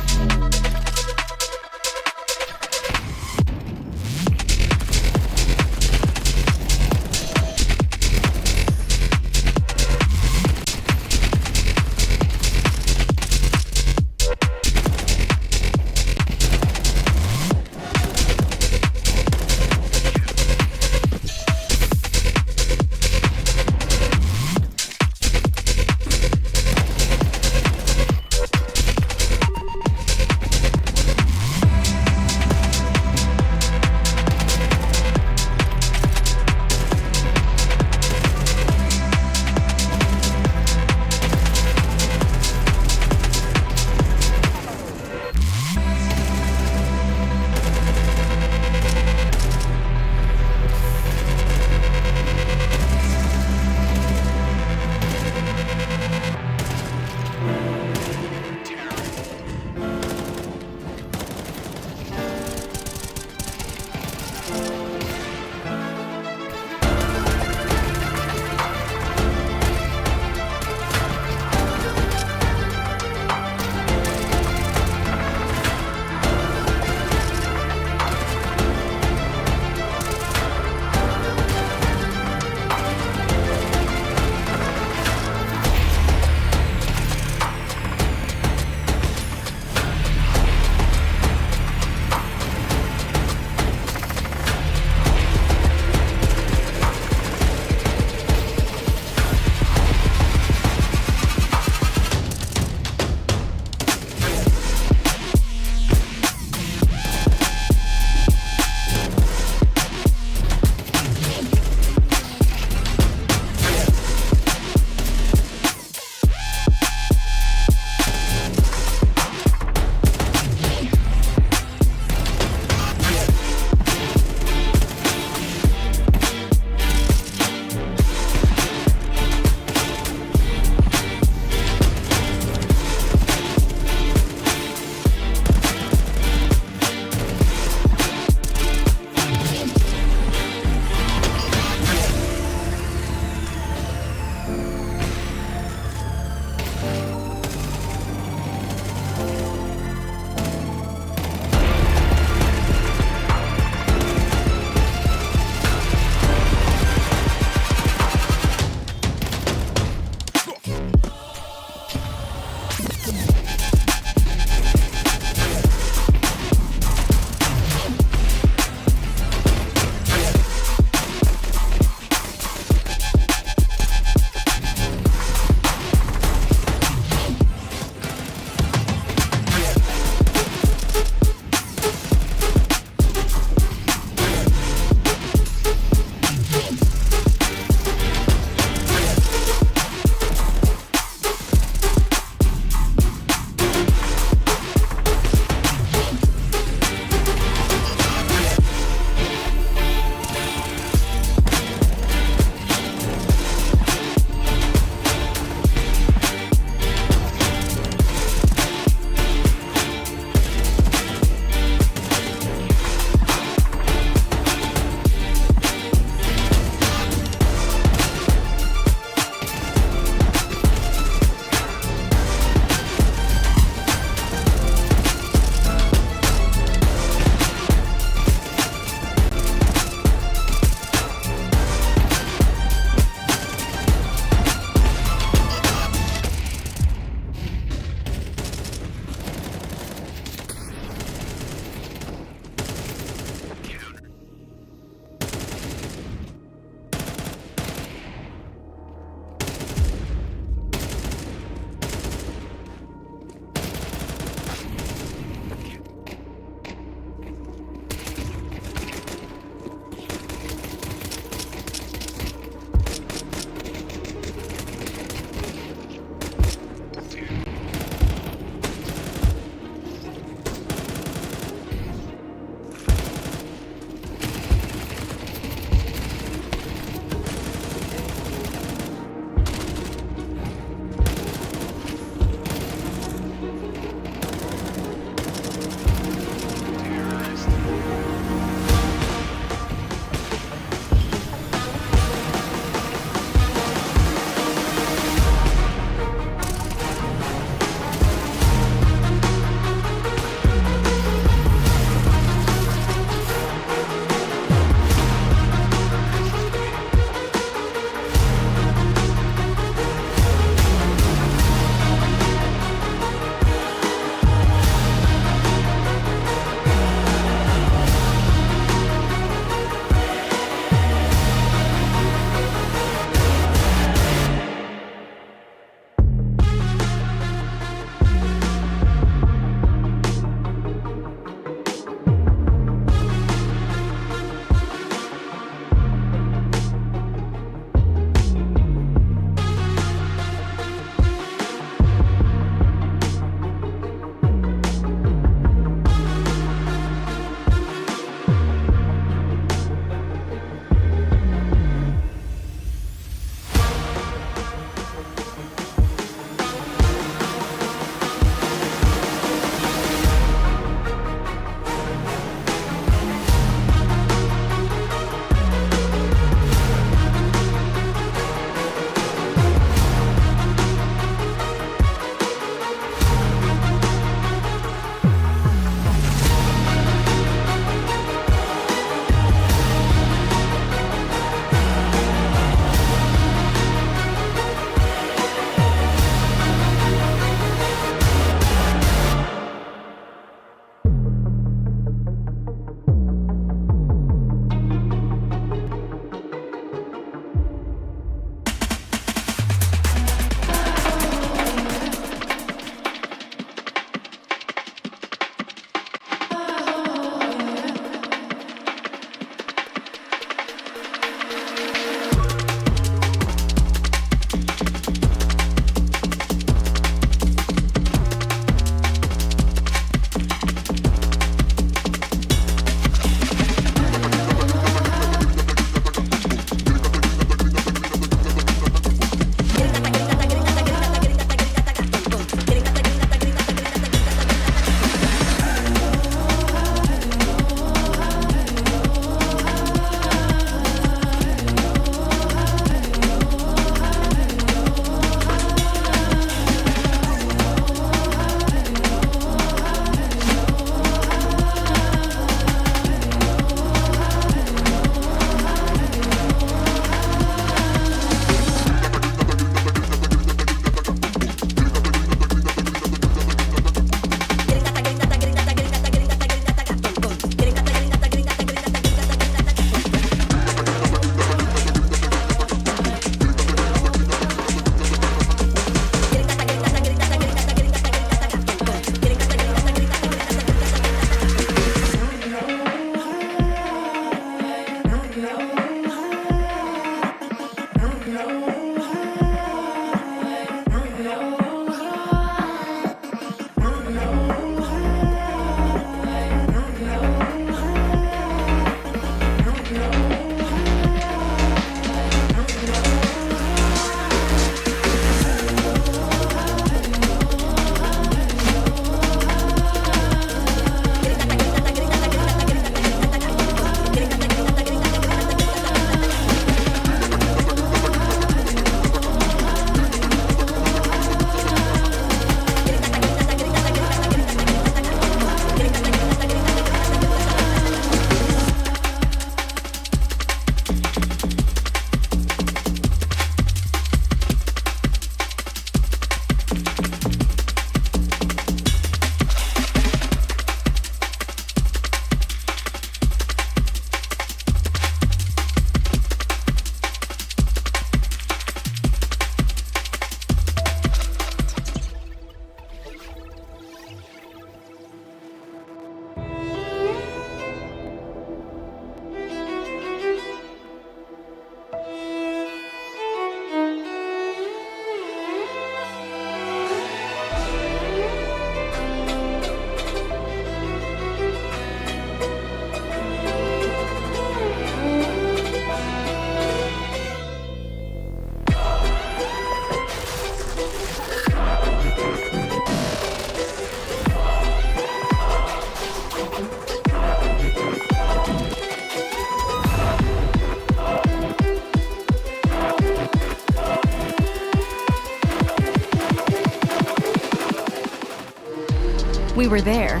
We were there.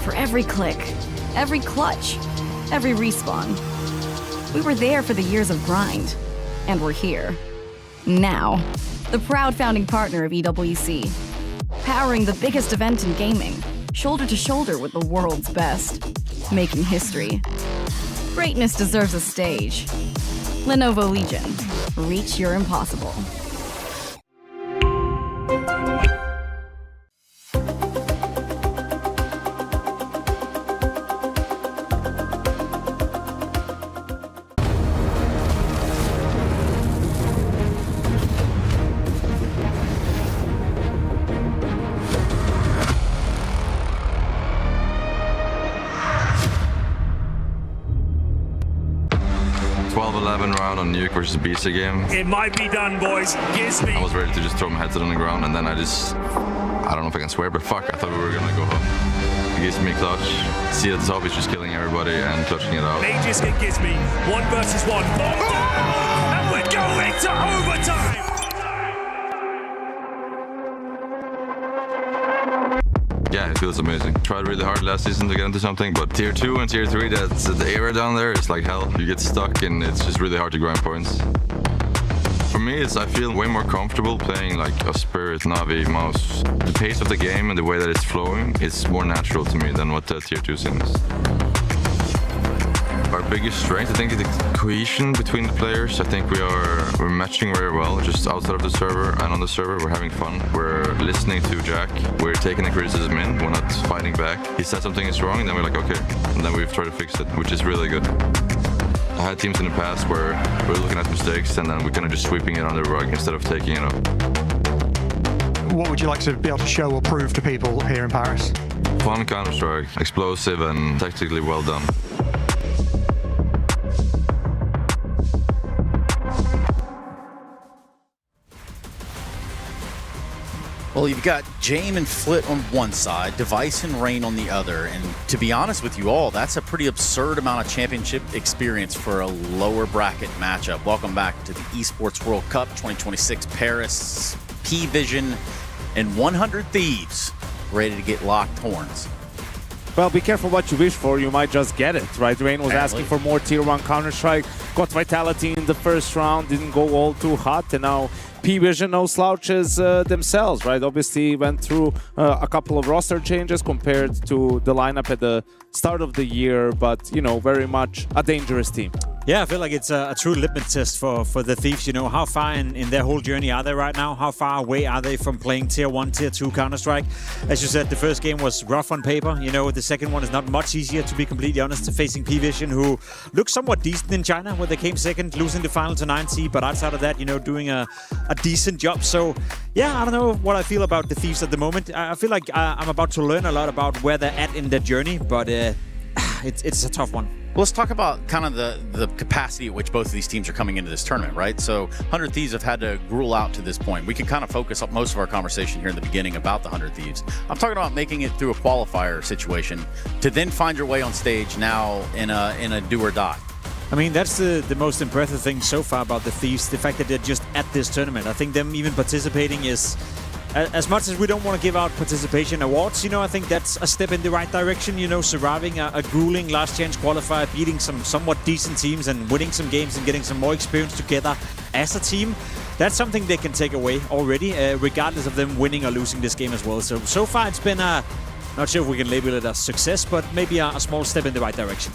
For every click, every clutch, every respawn. We were there for the years of grind. And we're here. Now. The proud founding partner of EWC. Powering the biggest event in gaming. Shoulder to shoulder with the world's best. Making history. Greatness deserves a stage. Lenovo Legion. Reach your impossible. Round on Nuke versus Pizza game. It might be done, boys. Gives me. I was ready to just throw my headset on the ground, and then I don't know if I can swear, but fuck, I thought we were gonna go home. He gives me clutch. See at the top, he's just killing everybody and clutching it out. They just get gives me 1 versus 1. And we're going to overtime. Yeah, it feels amazing. Tried really hard last season to get into something, but tier 2 and tier 3, that's the area down there is like hell. You get stuck and it's just really hard to grind points. For me, I feel way more comfortable playing like a Spirit, Navi, Mouse. The pace of the game and the way that it's flowing is more natural to me than what the tier 2 seems. Our biggest strength, I think, is the cohesion between the players. I think we're matching very well, just outside of the server and on the server. We're having fun. We're listening to Jack. We're taking the criticism in. We're not fighting back. He said something is wrong, and then we're like, okay. And then we've tried to fix it, which is really good. I had teams in the past where we're looking at mistakes and then we're kind of just sweeping it under the rug instead of taking it up. What would you like to be able to show or prove to people here in Paris? Fun Counter-Strike, explosive and tactically well done. Well, you've got Jame and Flit on one side, Device and Rain on the other, and to be honest with you all, that's a pretty absurd amount of championship experience for a lower bracket matchup. Welcome back to the Esports World Cup 2026 Paris, P-Vision, and 100 Thieves ready to get locked horns. Well, be careful what you wish for. You might just get it, right? Rain was asking for more Tier 1 Counter-Strike. Got Vitality in the first round. Didn't go all too hot. And now P-Vision, no slouches themselves, right? Obviously went through a couple of roster changes compared to the lineup at the start of the year. But, you know, very much a dangerous team. Yeah, I feel like it's a true litmus test for the Thieves. You know, how far in their whole journey are they right now? How far away are they from playing Tier 1, Tier 2 Counter-Strike? As you said, the first game was rough on paper. You know, the second one is not much easier, to be completely honest, facing P-Vision, who looked somewhat decent in China, where they came second, losing the final to 9C. But outside of that, you know, doing a decent job. So, yeah, I don't know what I feel about the Thieves at the moment. I feel like I'm about to learn a lot about where they're at in their journey, but it's a tough one. Well, let's talk about kind of the capacity at which both of these teams are coming into this tournament, right? So 100 Thieves have had to gruel out to this point. We can kind of focus up most of our conversation here in the beginning about the 100 Thieves. I'm talking about making it through a qualifier situation to then find your way on stage now in a do or die. I mean, that's the most impressive thing so far about the Thieves, the fact that they're just at this tournament. I think them even participating is... As much as we don't want to give out participation awards, you know, I think that's a step in the right direction. You know, surviving a grueling last chance qualifier, beating some somewhat decent teams and winning some games and getting some more experience together as a team. That's something they can take away already, regardless of them winning or losing this game as well. So far it's been not sure if we can label it a success, but maybe a small step in the right direction.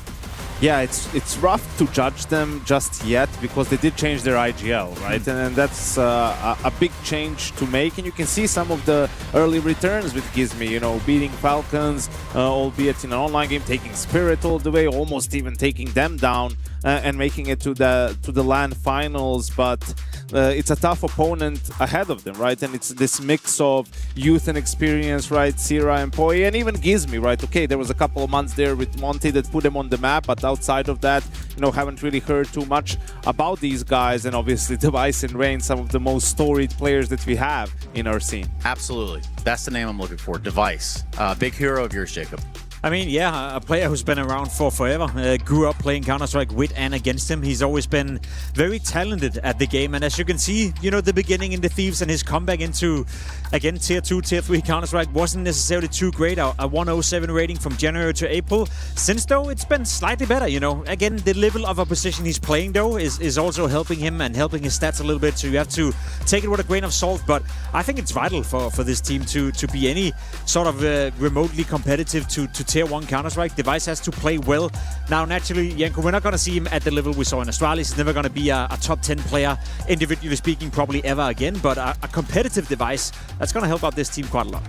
Yeah, it's rough to judge them just yet because they did change their IGL, right? And that's a big change to make. And you can see some of the early returns with Gizmi, you know, beating Falcons, albeit in an online game, taking Spirit all the way, almost even taking them down and making it to the LAN finals. But it's a tough opponent ahead of them, right? And it's this mix of youth and experience, right? Sira and Poi, and even Gizmi, right? Okay, there was a couple of months there with Monty that put them on the map, but outside of that, you know, haven't really heard too much about these guys. And obviously Device and Rain, some of the most storied players that we have in our scene. Absolutely. That's the name I'm looking for, Device. Big hero of yours, Jacob. I mean, yeah, a player who's been around for forever, grew up playing Counter-Strike with and against him. He's always been very talented at the game, and as you can see, you know, the beginning in the Thieves and his comeback into, again, Tier 2, Tier 3 Counter-Strike wasn't necessarily too great. A 107 rating from January to April. Since, though, it's been slightly better, you know. Again, the level of opposition he's playing, though, is also helping him and helping his stats a little bit, so you have to take it with a grain of salt, but I think it's vital for this team to be any sort of remotely competitive to Tier 1 Counter-Strike. Device has to play well. Now, naturally, Janko, we're not going to see him at the level we saw in Astralis. He's never going to be a top 10 player, individually speaking, probably ever again, but a competitive Device, that's going to help out this team quite a lot.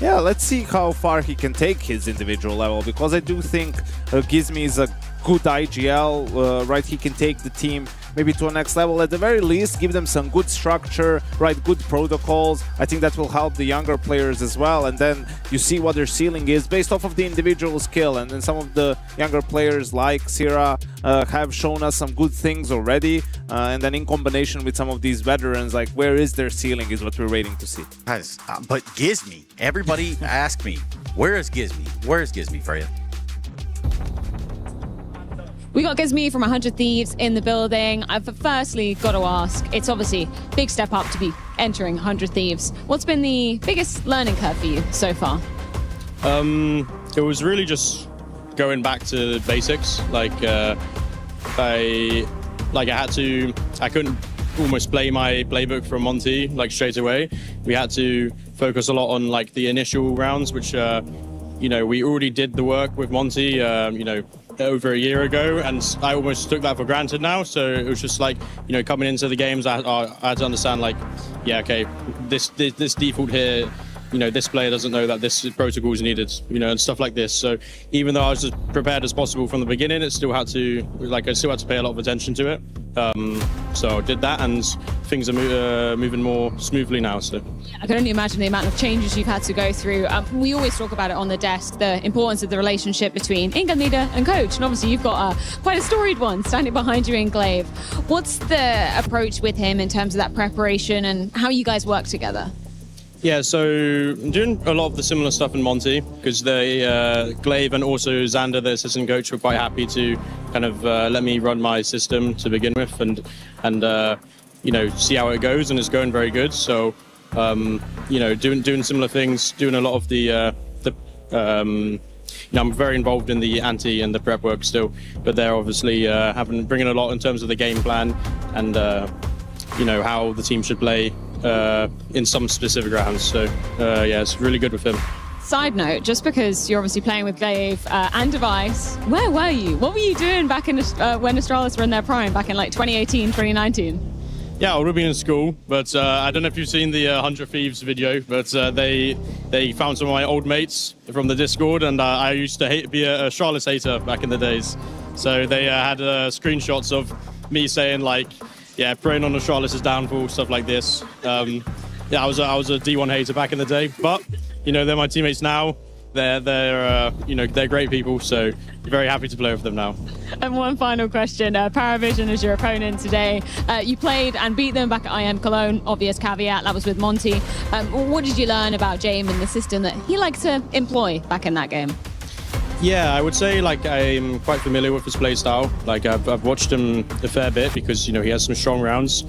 Yeah, let's see how far he can take his individual level, because I do think Gizmi is a good IGL, right? He can take the team maybe to a next level. At the very least, give them some good structure, right? Good protocols. I think that will help the younger players as well. And then you see what their ceiling is based off of the individual skill. And then some of the younger players like Sira have shown us some good things already. And then in combination with some of these veterans, like where is their ceiling is what we're waiting to see. Guys, but Gizmi, everybody ask me, where is Gizmi? Where is Gizmi, Freya? We got Gizmi from 100 Thieves in the building. I've firstly got to ask, it's obviously a big step up to be entering 100 Thieves. What's been the biggest learning curve for you so far? It was really just going back to basics. I couldn't almost play my playbook from Monty like straight away. We had to focus a lot on like the initial rounds, which we already did the work with Monty, over a year ago, and I almost took that for granted now. So it was just like, coming into the games, I had to understand like, yeah, okay, this default here, this player doesn't know that this protocol is needed, and stuff like this. So even though I was as prepared as possible from the beginning, I still had to pay a lot of attention to it. So I did that, and things are moving more smoothly now. So I can only imagine the amount of changes you've had to go through. We always talk about it on the desk, the importance of the relationship between Inga leader and coach. And obviously you've got quite a storied one standing behind you in Glaive. What's the approach with him in terms of that preparation and how you guys work together? Yeah, so I'm doing a lot of the similar stuff in Monty, because Glaive and also Xander, the assistant coach, were quite happy to kind of let me run my system to begin with and see how it goes, and it's going very good. So doing similar things, doing a lot of I'm very involved in the anti and the prep work still, but they're obviously bringing a lot in terms of the game plan and how the team should play in some specific rounds. So it's really good with him. Side note, just because you're obviously playing with Glaive and Device, where were you? What were you doing back in when Astralis were in their prime, back in like 2018, 2019? Yeah, I would have been in school, but I don't know if you've seen the 100 Thieves video, but they found some of my old mates from the Discord, and I used to be a Astralis hater back in the days. So they had screenshots of me saying like, yeah, preying on Astralis' downfall, stuff like this. I was a D1 hater back in the day, but they're my teammates now. They're great people, so very happy to play with them now. And one final question: Paravision is your opponent today. You played and beat them back at IM Cologne. Obvious caveat, that was with Monty. What did you learn about James and the system that he liked to employ back in that game? Yeah, I would say like I'm quite familiar with his play style. Like I've watched him a fair bit because he has some strong rounds,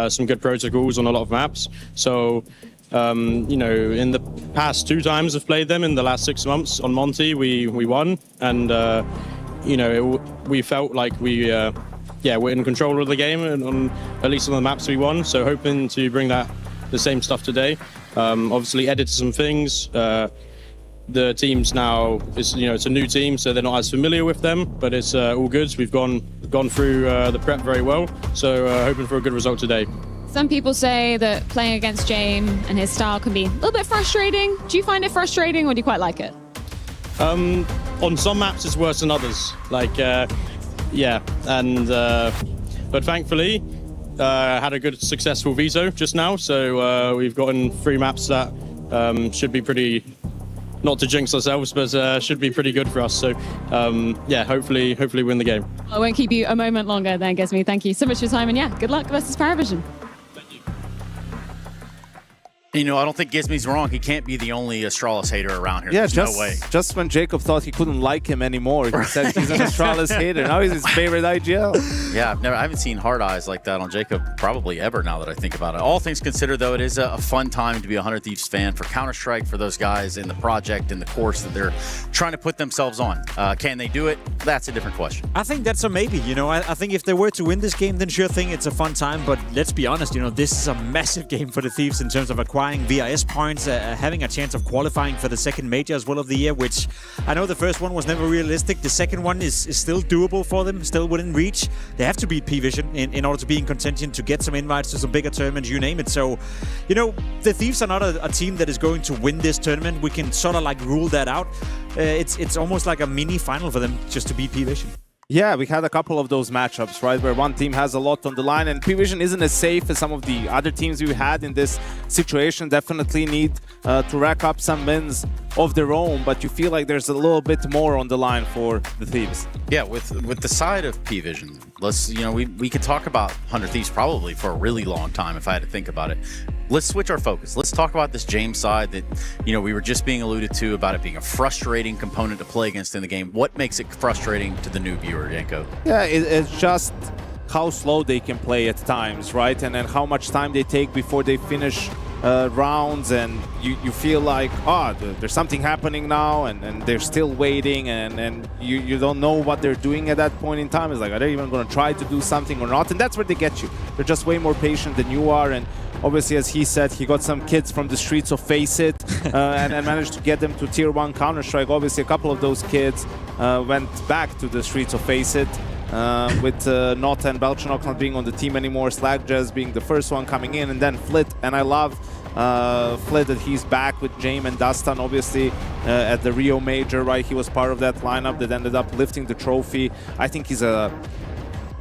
some good protocols on a lot of maps. So in the past 2 times I've played them in the last 6 months on Monty, we won, and we felt like we're in control of the game, and at least on the maps we won. So hoping to bring the same stuff today. Obviously edited some things. The teams now it's a new team, so they're not as familiar with them, but it's all good. We've gone through the prep very well, so hoping for a good result today. Some people say that playing against James and his style can be a little bit frustrating. Do you find it frustrating, or do you quite like it? On some maps it's worse than others. But thankfully had a good successful veto just now, so we've gotten 3 maps that should be pretty, not to jinx ourselves, but should be pretty good for us. So hopefully win the game. I won't keep you a moment longer then, Gizmi. Thank you so much for your time, and good luck versus Paravision. You know, I don't think Gizmy's wrong. He can't be the only Astralis hater around here. Yeah, There's no way. Just when Jacob thought he couldn't like him anymore, he said he's an Astralis hater. Now he's his favorite IGL. Yeah, I haven't seen hard eyes like that on Jacob probably ever now that I think about it. All things considered, though, it is a fun time to be a 100 Thieves fan for Counter-Strike, for those guys in the project and the course that they're trying to put themselves on. Can they do it? That's a different question. I think that's a maybe. You know, I think if they were to win this game, then sure thing, it's a fun time. But let's be honest, you know, this is a massive game for the Thieves in terms of acquiring VIS points, having a chance of qualifying for the second major as well of the year, which I know the first one was never realistic. The second one is still doable for them, still within reach. They have to beat P-Vision in order to be in contention to get some invites to some bigger tournaments, you name it. So, you know, the Thieves are not a team that is going to win this tournament. We can sort of like rule that out. It's almost like a mini final for them just to beat P-Vision. Yeah, we had a couple of those matchups, right, where one team has a lot on the line, and P-Vision isn't as safe as some of the other teams we had in this situation. Definitely need to rack up some wins of their own, but you feel like there's a little bit more on the line for the Thieves. Yeah, with the side of P-Vision, we could talk about 100 Thieves probably for a really long time if I had to think about it. Let's switch our focus. Let's talk about this James side that, you know, we were just being alluded to about it being a frustrating component to play against in the game. What makes it frustrating to the new viewer, Yanko? Yeah, it's just how slow they can play at times, right? And then how much time they take before they finish rounds, and you feel like, there's something happening now, and they're still waiting, and you don't know what they're doing at that point in time. It's like, are they even going to try to do something or not? And that's where they get you. They're just way more patient than you are, and obviously, as he said, he got some kids from the streets of Face It and managed to get them to Tier 1 Counter-Strike. Obviously, a couple of those kids went back to the streets of Face It, with Not and Belchanok not being on the team anymore, Slackjazz being the first one coming in, and then Flit. And I love Flit that he's back with James and Dustin, obviously, at the Rio Major, right? He was part of that lineup that ended up lifting the trophy. I think he's a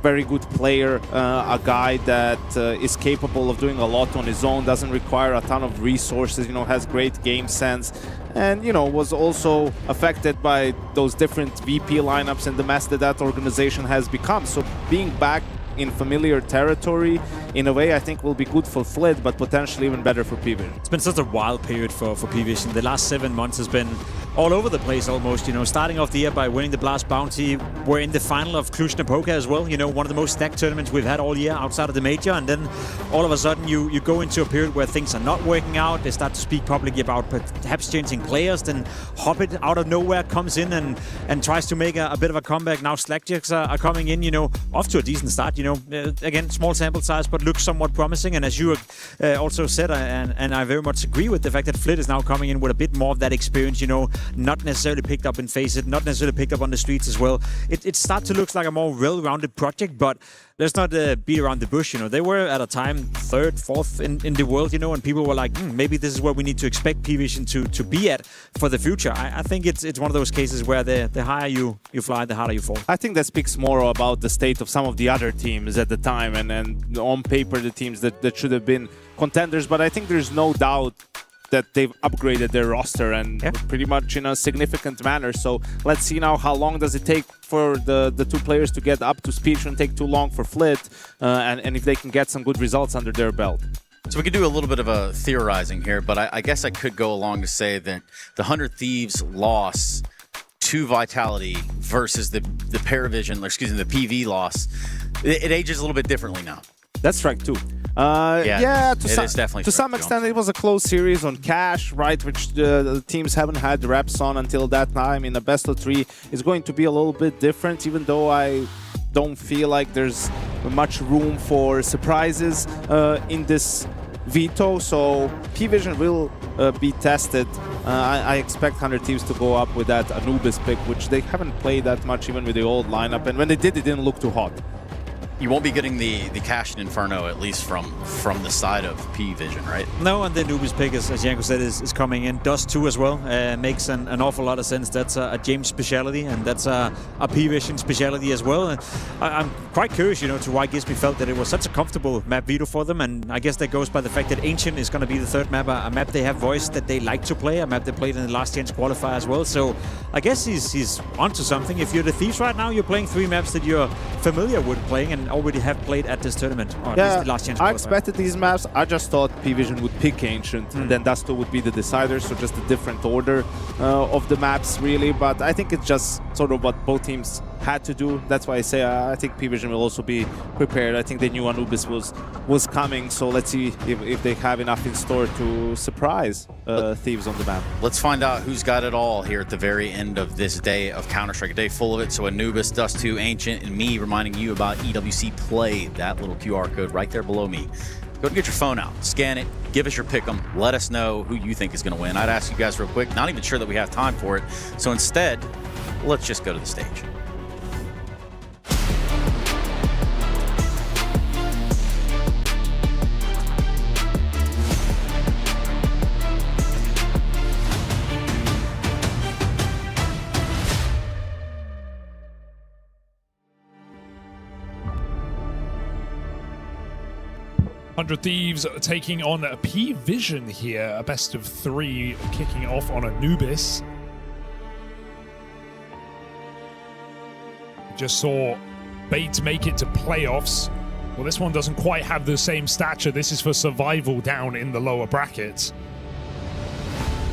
very good player, a guy that is capable of doing a lot on his own, doesn't require a ton of resources, you know, has great game sense, and, you know, was also affected by those different VP lineups and the mess that organization has become. So being back in familiar territory, in a way, I think will be good for Flit, but potentially even better for P-Vision. It's been such a wild period for P-Vision. The last 7 months has been all over the place almost, you know, starting off the year by winning the Blast Bounty. We're in the final of Cluj-Napoca as well, you know, one of the most stacked tournaments we've had all year outside of the major, and then all of a sudden you go into a period where things are not working out. They start to speak publicly about perhaps changing players, then Hobbit out of nowhere comes in and tries to make a bit of a comeback. Now Slackjacks are coming in, you know, off to a decent start, you know, again, small sample size, but looks somewhat promising. And as you also said, and I very much agree with the fact that Flit is now coming in with a bit more of that experience, you know, not necessarily picked up in Face It, not necessarily picked up on the streets as well. It starts to look like a more well-rounded project, but let's not beat around the bush, you know. They were at a time 3rd, 4th in the world, you know, and people were like, maybe this is where we need to expect P-Vision to be at for the future. I think it's one of those cases where the higher you fly, the harder you fall. I think that speaks more about the state of some of the other teams at the time, and on paper the teams that should have been contenders, but I think there's no doubt that they've upgraded their roster, and pretty much in a significant manner. So let's see now how long does it take for the two players to get up to speed. Shouldn't take too long for Flit, and if they can get some good results under their belt. So we could do a little bit of a theorizing here, but I guess I could go along to say that the 100 Thieves loss to Vitality versus the Paravision, or excuse me, the PV loss, it ages a little bit differently now. That's right too. To some extent, it was a close series on cash, right, which the teams haven't had reps on until that time. In the best of 3, it's going to be a little bit different, even though I don't feel like there's much room for surprises in this veto. So P-Vision will be tested. I expect 100 Thieves to go up with that Anubis pick, which they haven't played that much even with the old lineup, and when they did, it didn't look too hot. You won't be getting the Cash and Inferno, at least from the side of P-Vision, right? No, and the Anubis pick, as Yanko said, is coming in. Dust 2 as well. Makes an awful lot of sense. That's a James speciality, and that's a P-Vision speciality as well. And I'm quite curious, you know, to why Gizmy felt that it was such a comfortable map veto for them, and I guess that goes by the fact that Ancient is going to be the 3rd map, a map they have voiced that they like to play, a map they played in the last chance qualifier as well. So I guess he's onto something. If you're the Thieves right now, you're playing 3 maps that you're familiar with playing, and already have played at this tournament. Or at Yeah, least the last chance to I qualify. expected these maps. I just thought P-Vision would pick Ancient, and then Dusto would be the decider, so just a different order of the maps, really. But I think it's just sort of what both teams had to do. That's why I say I think P-Vision will also be prepared. I think they knew Anubis was coming, so let's see if they have enough in store to surprise Thieves on the map. Let's find out who's got it all here at the very end of this day of Counter-Strike, a day full of it. So Anubis, Dust2, Ancient, and me reminding you about EWC Play, that little QR code right there below me. Go and get your phone out, scan it, give us your pick'em, let us know who you think is going to win. I'd ask you guys real quick, not even sure that we have time for it. So instead, let's just go to the stage. Hundred Thieves taking on P-Vision here, a best of 3 kicking off on Anubis. Just saw Bates make it to playoffs. Well, this one doesn't quite have the same stature. This is for survival down in the lower brackets.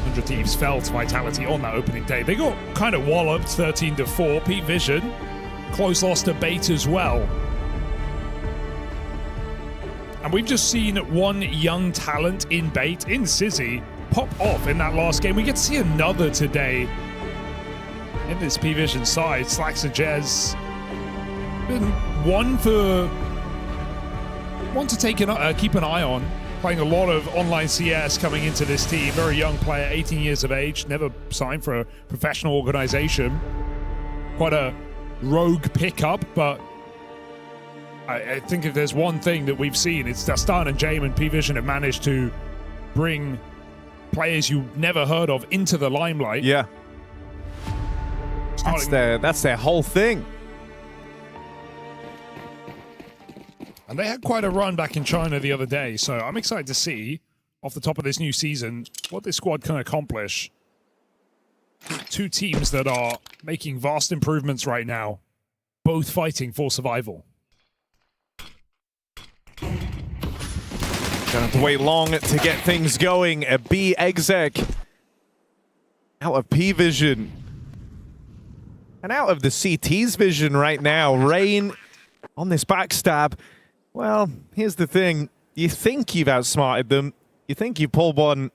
100 Thieves fell to Vitality on that opening day. They got kind of walloped 13-4. P-Vision, close loss to Bait as well. And we've just seen one young talent in Bait, in Sizzy, pop off in that last game. We get to see another today in this P-Vision side. Slaxer Jez been one to take keep an eye on. Playing a lot of online CS coming into this team. Very young player, 18 years of age, never signed for a professional organization. Quite a rogue pickup, but I think if there's one thing that we've seen, it's Dastan and Jame and P-Vision have managed to bring players you never heard of into the limelight. Yeah. That's their whole thing. And they had quite a run back in China the other day, so I'm excited to see, off the top of this new season, what this squad can accomplish. 2 teams that are making vast improvements right now, both fighting for survival. Don't have to wait long to get things going. A B exec out of P-Vision. And out of the CT's vision right now. Rain on this backstab. Well, here's the thing. You think you've outsmarted them. You think you pulled one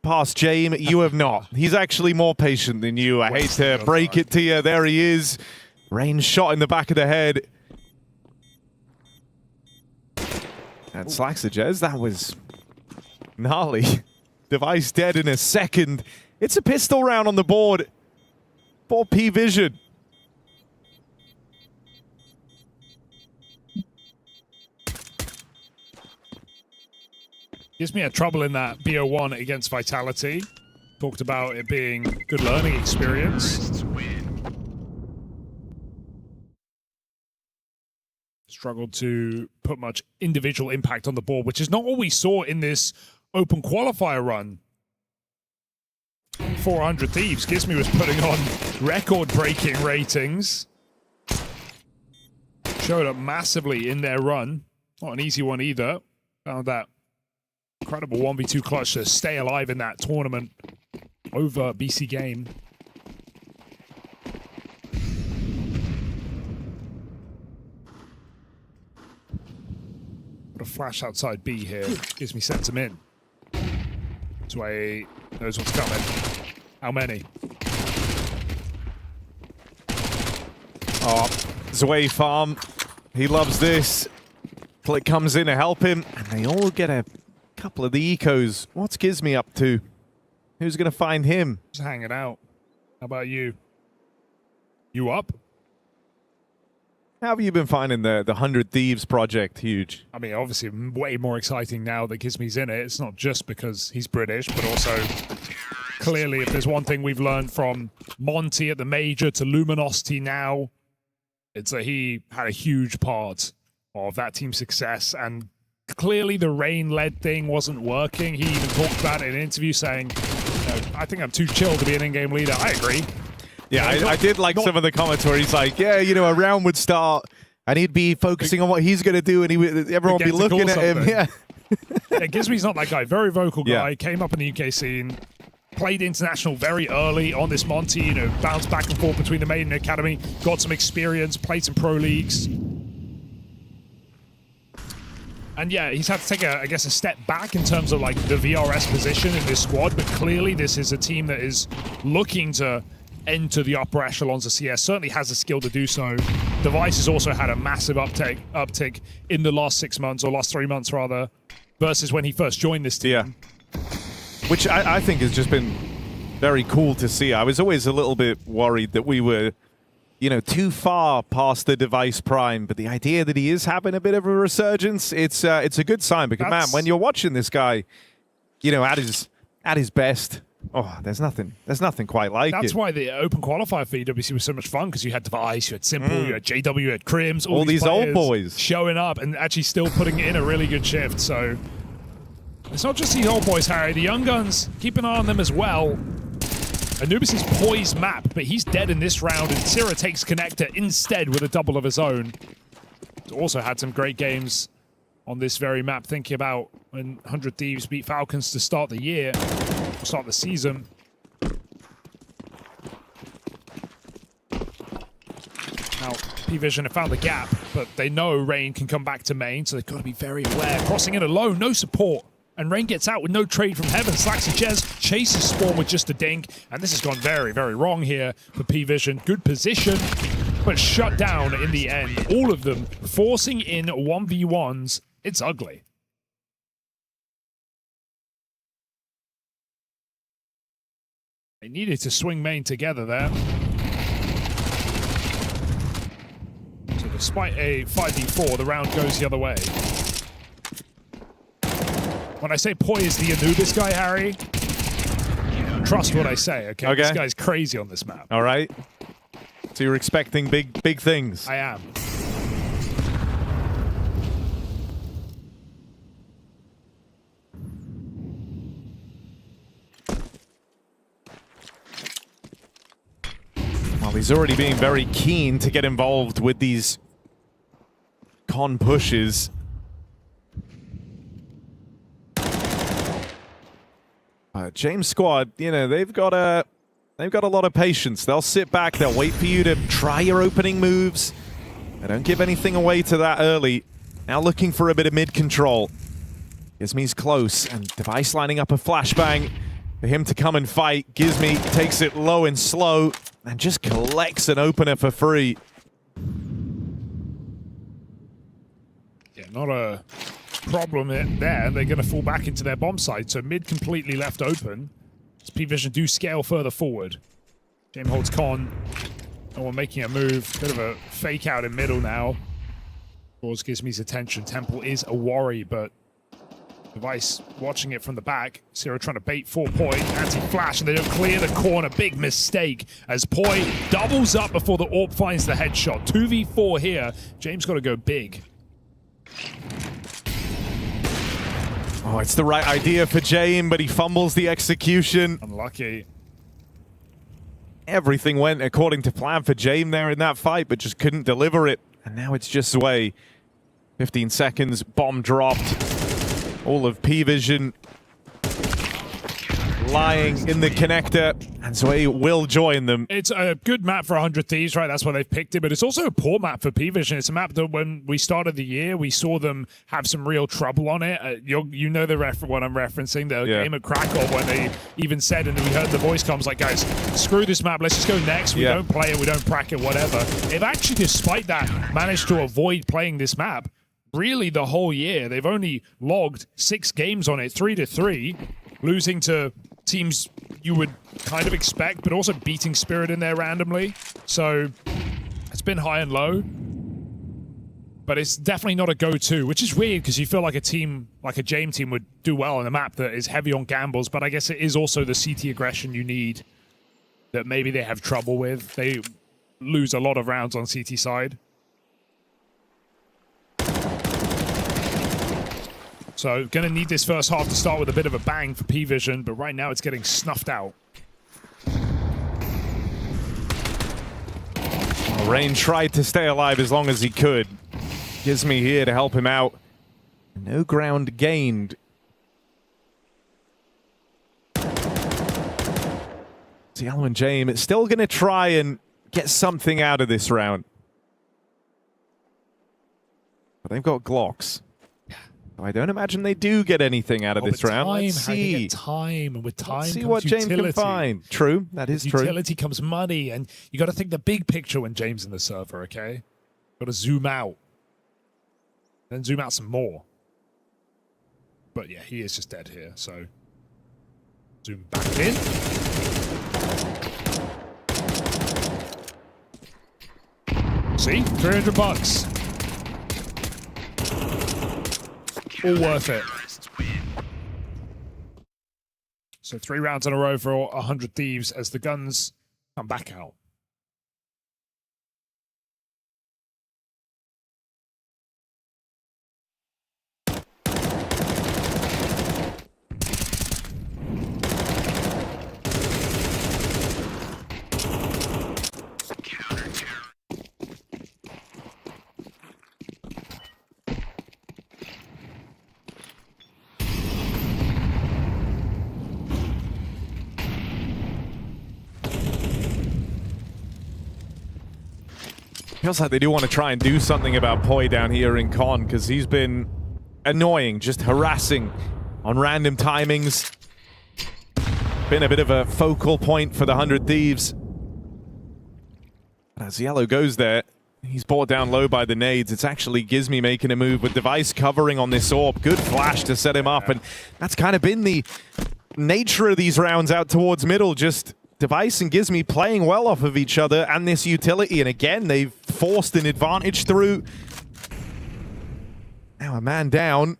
past Jame. You have not. He's actually more patient than you. I hate to break it to you. There he is. Rain shot in the back of the head. And Slaxer Jez, that was gnarly. Device dead in a second. It's a pistol round on the board for P-Vision. Gives me a trouble in that BO1 against Vitality. Talked about it being good learning experience. Struggled to put much individual impact on the board, which is not what we saw in this open qualifier run. 400 Thieves. Gizmi was putting on record-breaking ratings. Showed up massively in their run. Not an easy one either. Found that incredible 1v2 clutch to stay alive in that tournament over BC Game. Got a flash outside B here. Gives me sends him in. Zwei knows what's coming. How many? Oh, Zwei farm. He loves this. Click comes in to help him, and they all get a couple of the ecos. What's Gizmi up to? Who's going to find him? Just hanging out. How about you? You up? How have you been finding the 100 Thieves project, Huge? I mean, obviously, way more exciting now that Gizmi's in it. It's not just because he's British, but also clearly, if there's one thing we've learned from Monty at the Major to Luminosity now, it's that he had a huge part of that team's success. And clearly, the rain-led thing wasn't working. He even talked about it in an interview saying, I think I'm too chill to be an in-game leader. I agree. Yeah, I did like some of the comments where he's like, yeah, you know, a round would start And he'd be focusing on what he's going to do, and everyone would be looking at him. Yeah. Gizmi's not that guy. Very vocal guy. Yeah. Came up in the UK scene. Played international very early on this Monty. You know, bounced back and forth between the main and academy. Got some experience. Played some pro leagues. And yeah, he's had to take, I guess, a step back in terms of like the VRS position in this squad. But clearly, this is a team that is looking to enter the upper echelons of CS. Certainly has the skill to do so. Device has also had a massive uptick in the last 6 months, or last 3 months rather, versus when he first joined this team. Yeah. Which I think has just been very cool to see. I was always a little bit worried that we were, you know, too far past the Device prime, but the idea that he is having a bit of a resurgence, it's a good sign, because man, when you're watching this guy, you know, at his best, oh, there's nothing quite like it. That's why the open qualifier for EWC was so much fun, because you had Device, you had Simple, you had JW, you had Crims, all these old boys showing up and actually still putting in a really good shift. So it's not just these old boys, Harry. The young guns, keep an eye on them as well. Anubis' poised map, but he's dead in this round, and Sira takes Connector instead with a double of his own. He's also had some great games on this very map, thinking about when 100 Thieves beat Falcons to start the year, start the season. Now, P-Vision have found the gap, but they know Rain can come back to main, so they've got to be very aware. Crossing in alone, no support. And Rain gets out with no trade from Heaven. Slaxy Jez chases Spawn with just a dink. And this has gone very, very wrong here for P-Vision. Good position, but shut down in the end. All of them forcing in 1v1s. It's ugly. They needed to swing main together there. So despite a 5v4, the round goes the other way. When I say Poi is the Anubis guy, Harry, trust what I say, okay? This guy's crazy on this map. All right. So you're expecting big things. I am. Well, he's already being very keen to get involved with these con pushes. James squad, you know, they've got a lot of patience. They'll sit back, they'll wait for you to try your opening moves. They don't give anything away to that early. Now looking for a bit of mid control. Gizmi's close, and Device lining up a flashbang for him to come and fight. Gizmi takes it low and slow and just collects an opener for free. Yeah, not a problem there. They're going to fall back into their bomb site, so mid completely left open. As P-Vision do scale further forward. James holds con. No one making a move. Bit of a fake out in middle now. Draws Gizmi's attention. Temple is a worry, but Device watching it from the back. Zero trying to bait for Poi. Anti-flash, and they don't clear the corner. Big mistake as Poi doubles up before the AWP finds the headshot. 2v4 here. James got to go big. Oh, it's the right idea for Jame, but he fumbles the execution. Unlucky. Everything went according to plan for Jame there in that fight, but just couldn't deliver it. And now it's just away. 15 seconds, bomb dropped. All of P-Vision lying in the connector, and Sway will join them. It's a good map for 100 Thieves, right? That's why they've picked it, but it's also a poor map for P-Vision. It's a map that when we started the year, we saw them have some real trouble on it. You know what I'm referencing, the game at Krakow, when they even said, and we heard the voice comms like, guys, screw this map, let's just go next. We don't play it, we don't prac it, whatever. They've actually, despite that, managed to avoid playing this map really the whole year. They've only logged 6 games on it, 3-3, losing to teams you would kind of expect, but also beating Spirit in there randomly. So it's been high and low, but it's definitely not a go-to, which is weird because you feel like a team, like a Jame team, would do well on a map that is heavy on gambles, but I guess it is also the CT aggression you need that maybe they have trouble with. They lose a lot of rounds on CT side. So going to need this first half to start with a bit of a bang for P-Vision, but right now it's getting snuffed out. Rain tried to stay alive as long as he could. Gizmi here to help him out. No ground gained. Zialo and James still going to try and get something out of this round. But they've got Glocks. I don't imagine they do get anything out of this round. Let's see. Time, and with time Let's see comes what James utility. can find. True, that is true. Utility comes money, and you got to think the big picture when James in the server. Okay, got to zoom out, then zoom out some more. But yeah, he is just dead here. So zoom back in. See, $300. All worth it. So 3 rounds in a row for 100 Thieves as the guns come back out. Feels like they do want to try and do something about Poi down here in Con, because he's been annoying, just harassing on random timings. Been a bit of a focal point for the 100 Thieves. As Yellow goes there, he's brought down low by the nades. It's actually Gizmi making a move with Device covering on this AWP. Good flash to set him up, and that's kind of been the nature of these rounds out towards middle. Just Device and Gizmi playing well off of each other and this utility, and again, they've forced an advantage through. Now a man down.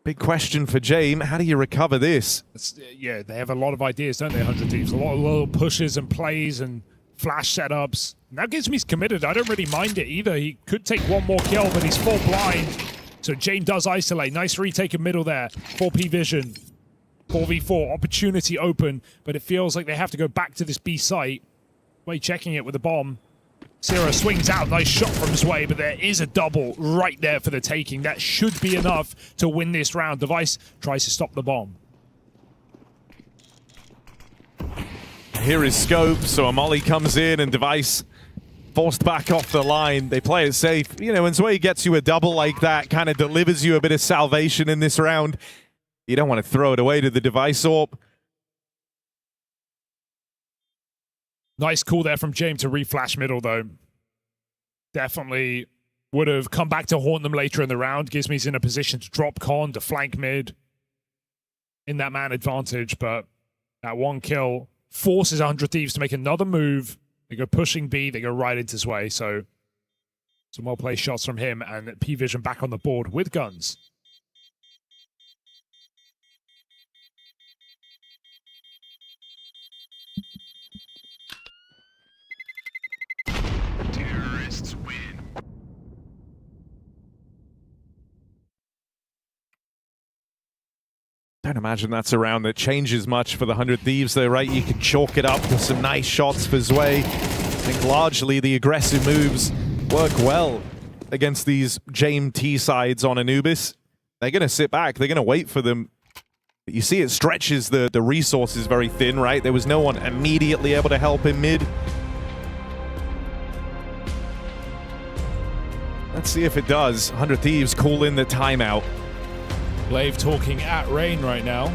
Big question for James, how do you recover this? Yeah, they have a lot of ideas, don't they, 100 Thieves? A lot of little pushes and plays and flash setups. Now Gizmi's committed. I don't really mind it either. He could take one more kill, but he's full blind. So James does isolate. Nice retake in middle there. 4P vision. 4v4, opportunity open, but it feels like they have to go back to this B site. Way checking it with the bomb. Zero swings out, nice shot from his way, but there is a double right there for the taking. That should be enough to win this round. Device tries to stop the bomb. Here is Scope, so a molly comes in and Device forced back off the line. They play it safe. You know, when Zway gets you a double like that, kind of delivers you a bit of salvation in this round. You don't want to throw it away to the Device AWP. Nice call there from James to reflash middle, though. Definitely would have come back to haunt them later in the round. Gizmi's in a position to drop Con, to flank mid in that man advantage, but that one kill forces 100 Thieves to make another move. They go pushing B, they go right into Zway, so some well-placed shots from him, and P-Vision back on the board with guns. Terrorists win. Don't imagine that's a round that changes much for the 100 Thieves though, right? You can chalk it up with some nice shots for Zway. I think largely the aggressive moves work well against these James T sides on Anubis. They're going to sit back. They're going to wait for them. But you see it stretches the resources very thin, right? There was no one immediately able to help him mid. Let's see if it does. 100 Thieves call in the timeout. Glaive talking at Rain right now.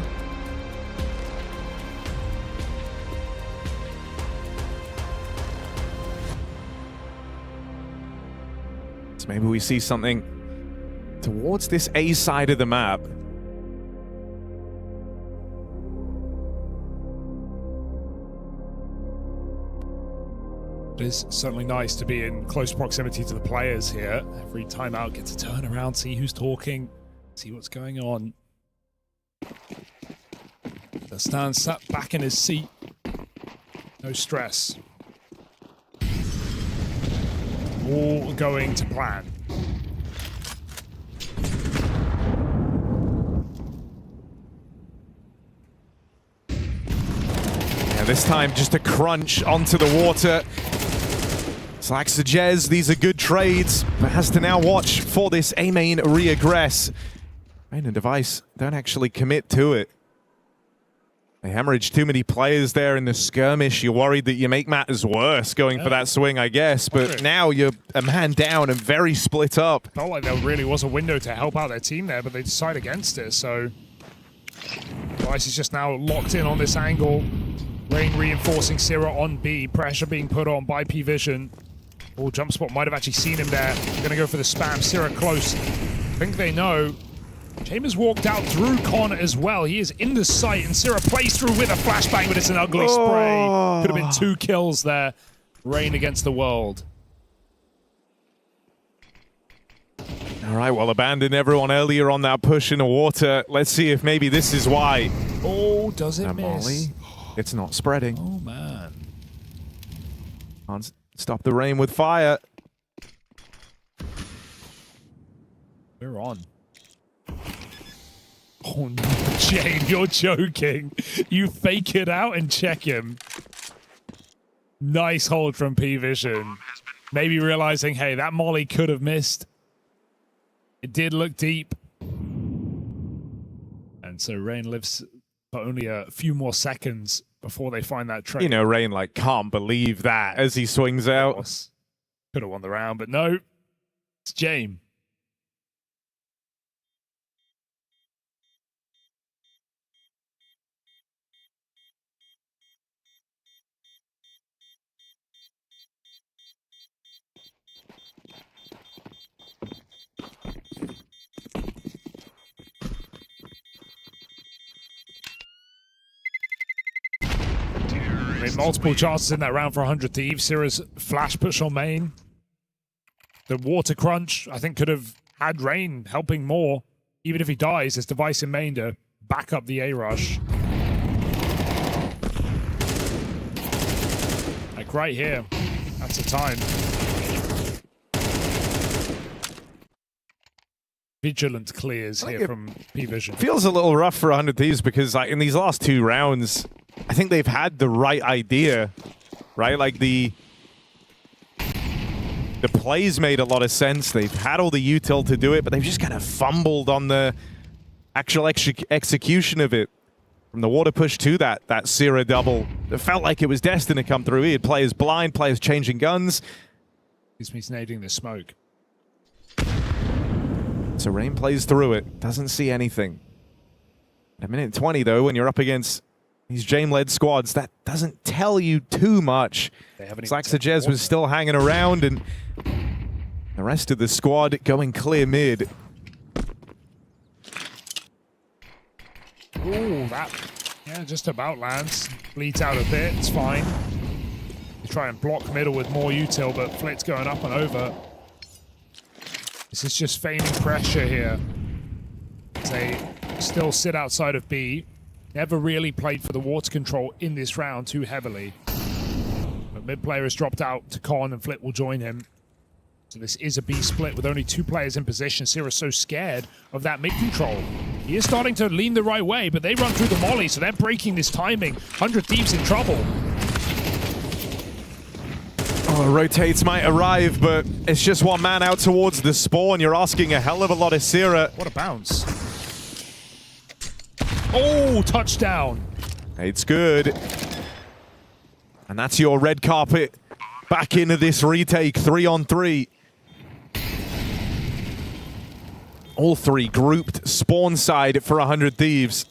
So maybe we see something towards this A side of the map. It is certainly nice to be in close proximity to the players here. Every timeout gets a turn around, see who's talking, see what's going on. The Stan sat back in his seat. No stress. All going to plan. Yeah, this time just a crunch onto the water. Slacks to Jez, these are good trades, but has to now watch for this A main reaggress. Rain and Device don't actually commit to it. They hemorrhage too many players there in the skirmish. You're worried that you make matters worse going for that swing, I guess. But now you're a man down and very split up. Felt like there really was a window to help out their team there, but they decide against it. So Device is just now locked in on this angle. Rain reinforcing Syrah on B. Pressure being put on by P-Vision. Oh, jump spot might have actually seen him there. They're going to go for the spam. Syrah close. I think they know. Chambers walked out through Con as well. He is in the sight, and Syrah plays through with a flashbang, but it's an ugly spray. Could have been 2 kills there. Rain against the world. All right, well, abandoned everyone earlier on that push in the water. Let's see if maybe this is why. Oh, does it miss? Molly, it's not spreading. Oh, man. Can't stop the rain with fire. We're on. Oh no, Jane, you're joking. You fake it out and check him. Nice hold from P-Vision. Maybe realizing, hey, that molly could have missed. It did look deep. And so Rain lives for only a few more seconds before they find that trade. You know, Rain, like, can't believe that as he swings out. Could have won the round, but no. It's James. I mean, multiple chances in that round for 100 Thieves. Syrah's flash push on main. The water crunch, I think, could have had Rain helping more. Even if he dies, there's Device in main to back up the A-rush. Like right here. That's the time. Vigilant clears here from P-Vision. Feels a little rough for 100 Thieves because, like, in these last 2 rounds, I think they've had the right idea, right? Like, the plays made a lot of sense. They've had all the util to do it, but they've just kind of fumbled on the actual execution of it. From the water push to that Syrah double, it felt like it was destined to come through. He had players blind, players changing guns. He's nading the smoke. So Rain plays through it, doesn't see anything. At minute 20, though, when you're up against these James-led squads, that doesn't tell you too much. Slaxajez was still hanging around, and the rest of the squad going clear mid. Ooh, that, yeah, just about lands. Bleeds out a bit, it's fine. You try and block middle with more util, but Flit's going up and over. This is just feigning pressure here. They still sit outside of B. Never really played for the water control in this round too heavily. But mid player has dropped out to Con, and Flit will join him. So this is a B split with only 2 players in position. Syrah's so scared of that mid control. He is starting to lean the right way, but they run through the molly, so they're breaking this timing. 100 Thieves in trouble. Oh, rotates might arrive, but it's just one man out towards the spawn. You're asking a hell of a lot of Syrah. What a bounce. Oh, touchdown. It's good. And that's your red carpet back into this retake, 3-on-3. All 3 grouped spawn side for 100 Thieves.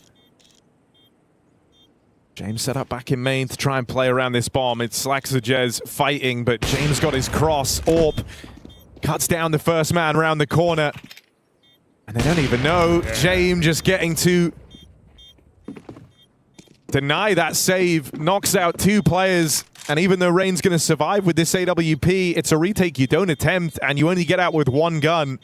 James set up back in main to try and play around this bomb. It's Slaxajez fighting, but James got his cross. Orp cuts down the first man around the corner. And they don't even know. Yeah. James just getting to deny that save. Knocks out 2 players. And even though Rain's going to survive with this AWP, it's a retake you don't attempt, and you only get out with 1 gun.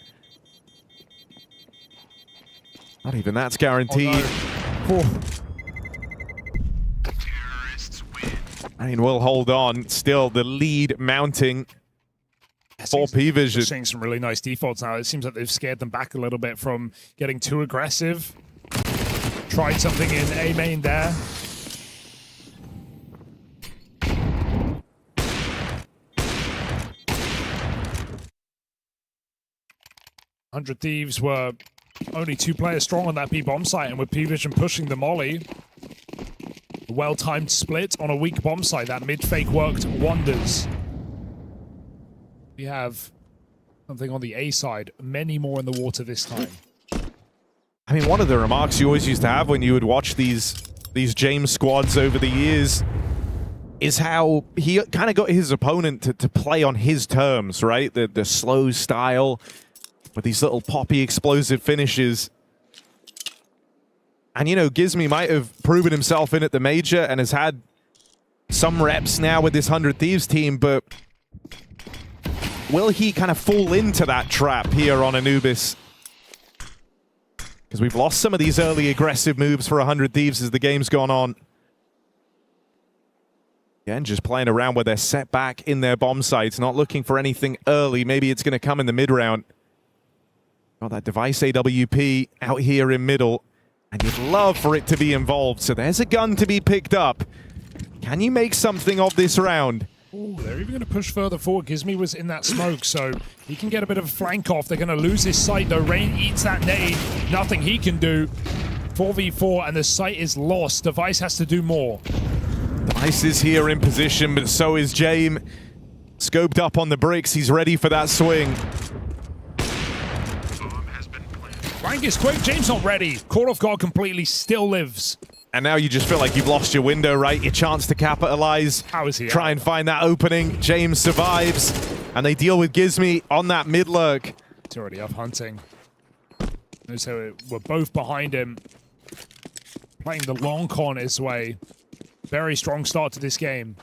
Not even that's guaranteed. Oh, no. Rain will hold on. Still, the lead mounting for P-Vision. We're seeing some really nice defaults now. It seems like they've scared them back a little bit from getting too aggressive. Tried something in A main there. 100 Thieves were only 2 players strong on that B bomb site, and with P-Vision pushing the molly, a well-timed split on a weak bomb site, that mid-fake worked wonders. We have something on the A side, many more in the water this time. I mean, one of the remarks you always used to have when you would watch these James squads over the years is how he kind of got his opponent to play on his terms, right? The slow style with these little poppy explosive finishes. And, you know, Gizmy might have proven himself in at the major and has had some reps now with this 100 Thieves team, but will he kind of fall into that trap here on Anubis? Because we've lost some of these early aggressive moves for 100 Thieves as the game's gone on. Again, just playing around with their setback in their bomb sites, not looking for anything early. Maybe it's going to come in the mid-round. Got that device AWP out here in middle, and you'd love for it to be involved. So there's a gun to be picked up. Can you make something of this round? Ooh, they're even going to push further forward. Gizmy was in that smoke, so he can get a bit of a flank off. They're going to lose his sight, though. Rain eats that nade. Nothing he can do. 4v4, and the sight is lost. Device has to do more. Device is here in position, but so is Jame. Scoped up on the bricks. He's ready for that swing. Rank is quick. James not ready. Caught off guard completely. Still lives. And now you just feel like you've lost your window, right? Your chance to capitalize. How is he Try and find that opening. James survives. And they deal with Gizmy on that mid lurk. It's already up hunting. So we're both behind him. Playing the long con his way. Very strong start to this game.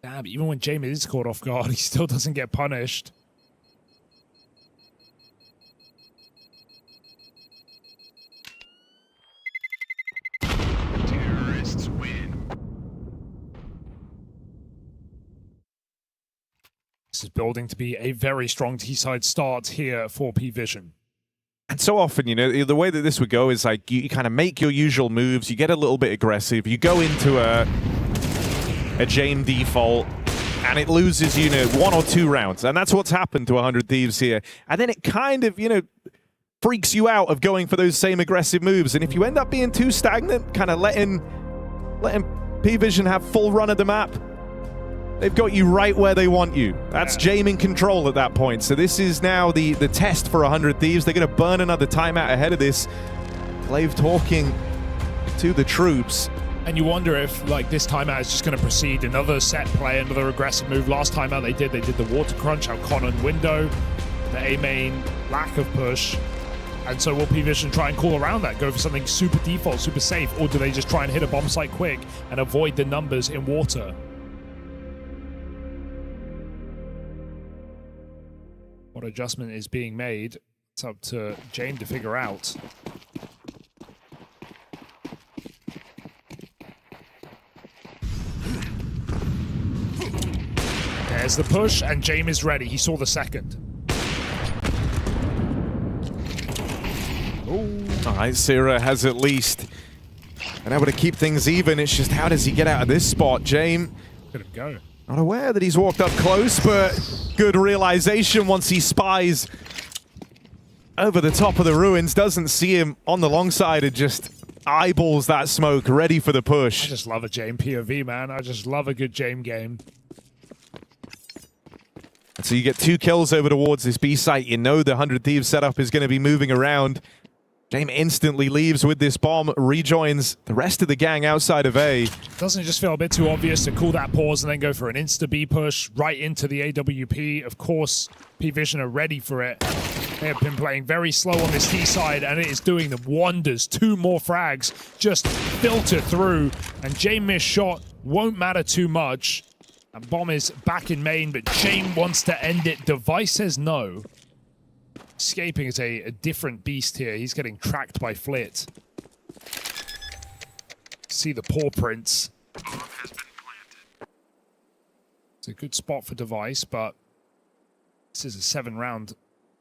Damn, even when James is caught off guard, he still doesn't get punished. Terrorists win. This is building to be a very strong T-side start here for P-Vision. And so often, you know, the way that this would go is like you kind of make your usual moves, you get a little bit aggressive, you go into a Jame default, and it loses, you know, 1 or 2 rounds. And that's what's happened to 100 Thieves here. And then it kind of, you know, freaks you out of going for those same aggressive moves. And if you end up being too stagnant, kind of letting P-Vision have full run of the map, they've got you right where they want you. That's Jame in control at that point. So this is now the test for 100 Thieves. They're going to burn another timeout ahead of this. Glaive talking to the troops. And you wonder if, like, this timeout is just going to proceed. Another set play, another aggressive move. Last timeout they did the water crunch, out con and window, the A main, lack of push. And so will P-Vision try and call around that, go for something super default, super safe, or do they just try and hit a bomb site quick and avoid the numbers in water? What adjustment is being made? It's up to Jane to figure out. There's the push, and Jame is ready. He saw the second. All right, Sira has at least been able to keep things even. It's just how does he get out of this spot? Jame, let him go. Not aware that he's walked up close, but good realization once he spies over the top of the ruins. Doesn't see him on the long side and just eyeballs that smoke, ready for the push. I just love a Jame POV, man. I just love a good Jame game. And so you get 2 kills over towards this B site. You know the 100 Thieves setup is going to be moving around. Jame instantly leaves with this bomb, rejoins the rest of the gang outside of A. Doesn't it just feel a bit too obvious to call that pause and then go for an insta-B push right into the AWP? Of course, P-Vision are ready for it. They have been playing very slow on this T side, and it is doing them wonders. 2 more frags just filter through, and Jame missed shot won't matter too much. And bomb is back in main, but Jame wants to end it. Device says no. Escaping is a different beast here. He's getting tracked by Flit. See the paw prints. It's a good spot for Device, but this is a 7-round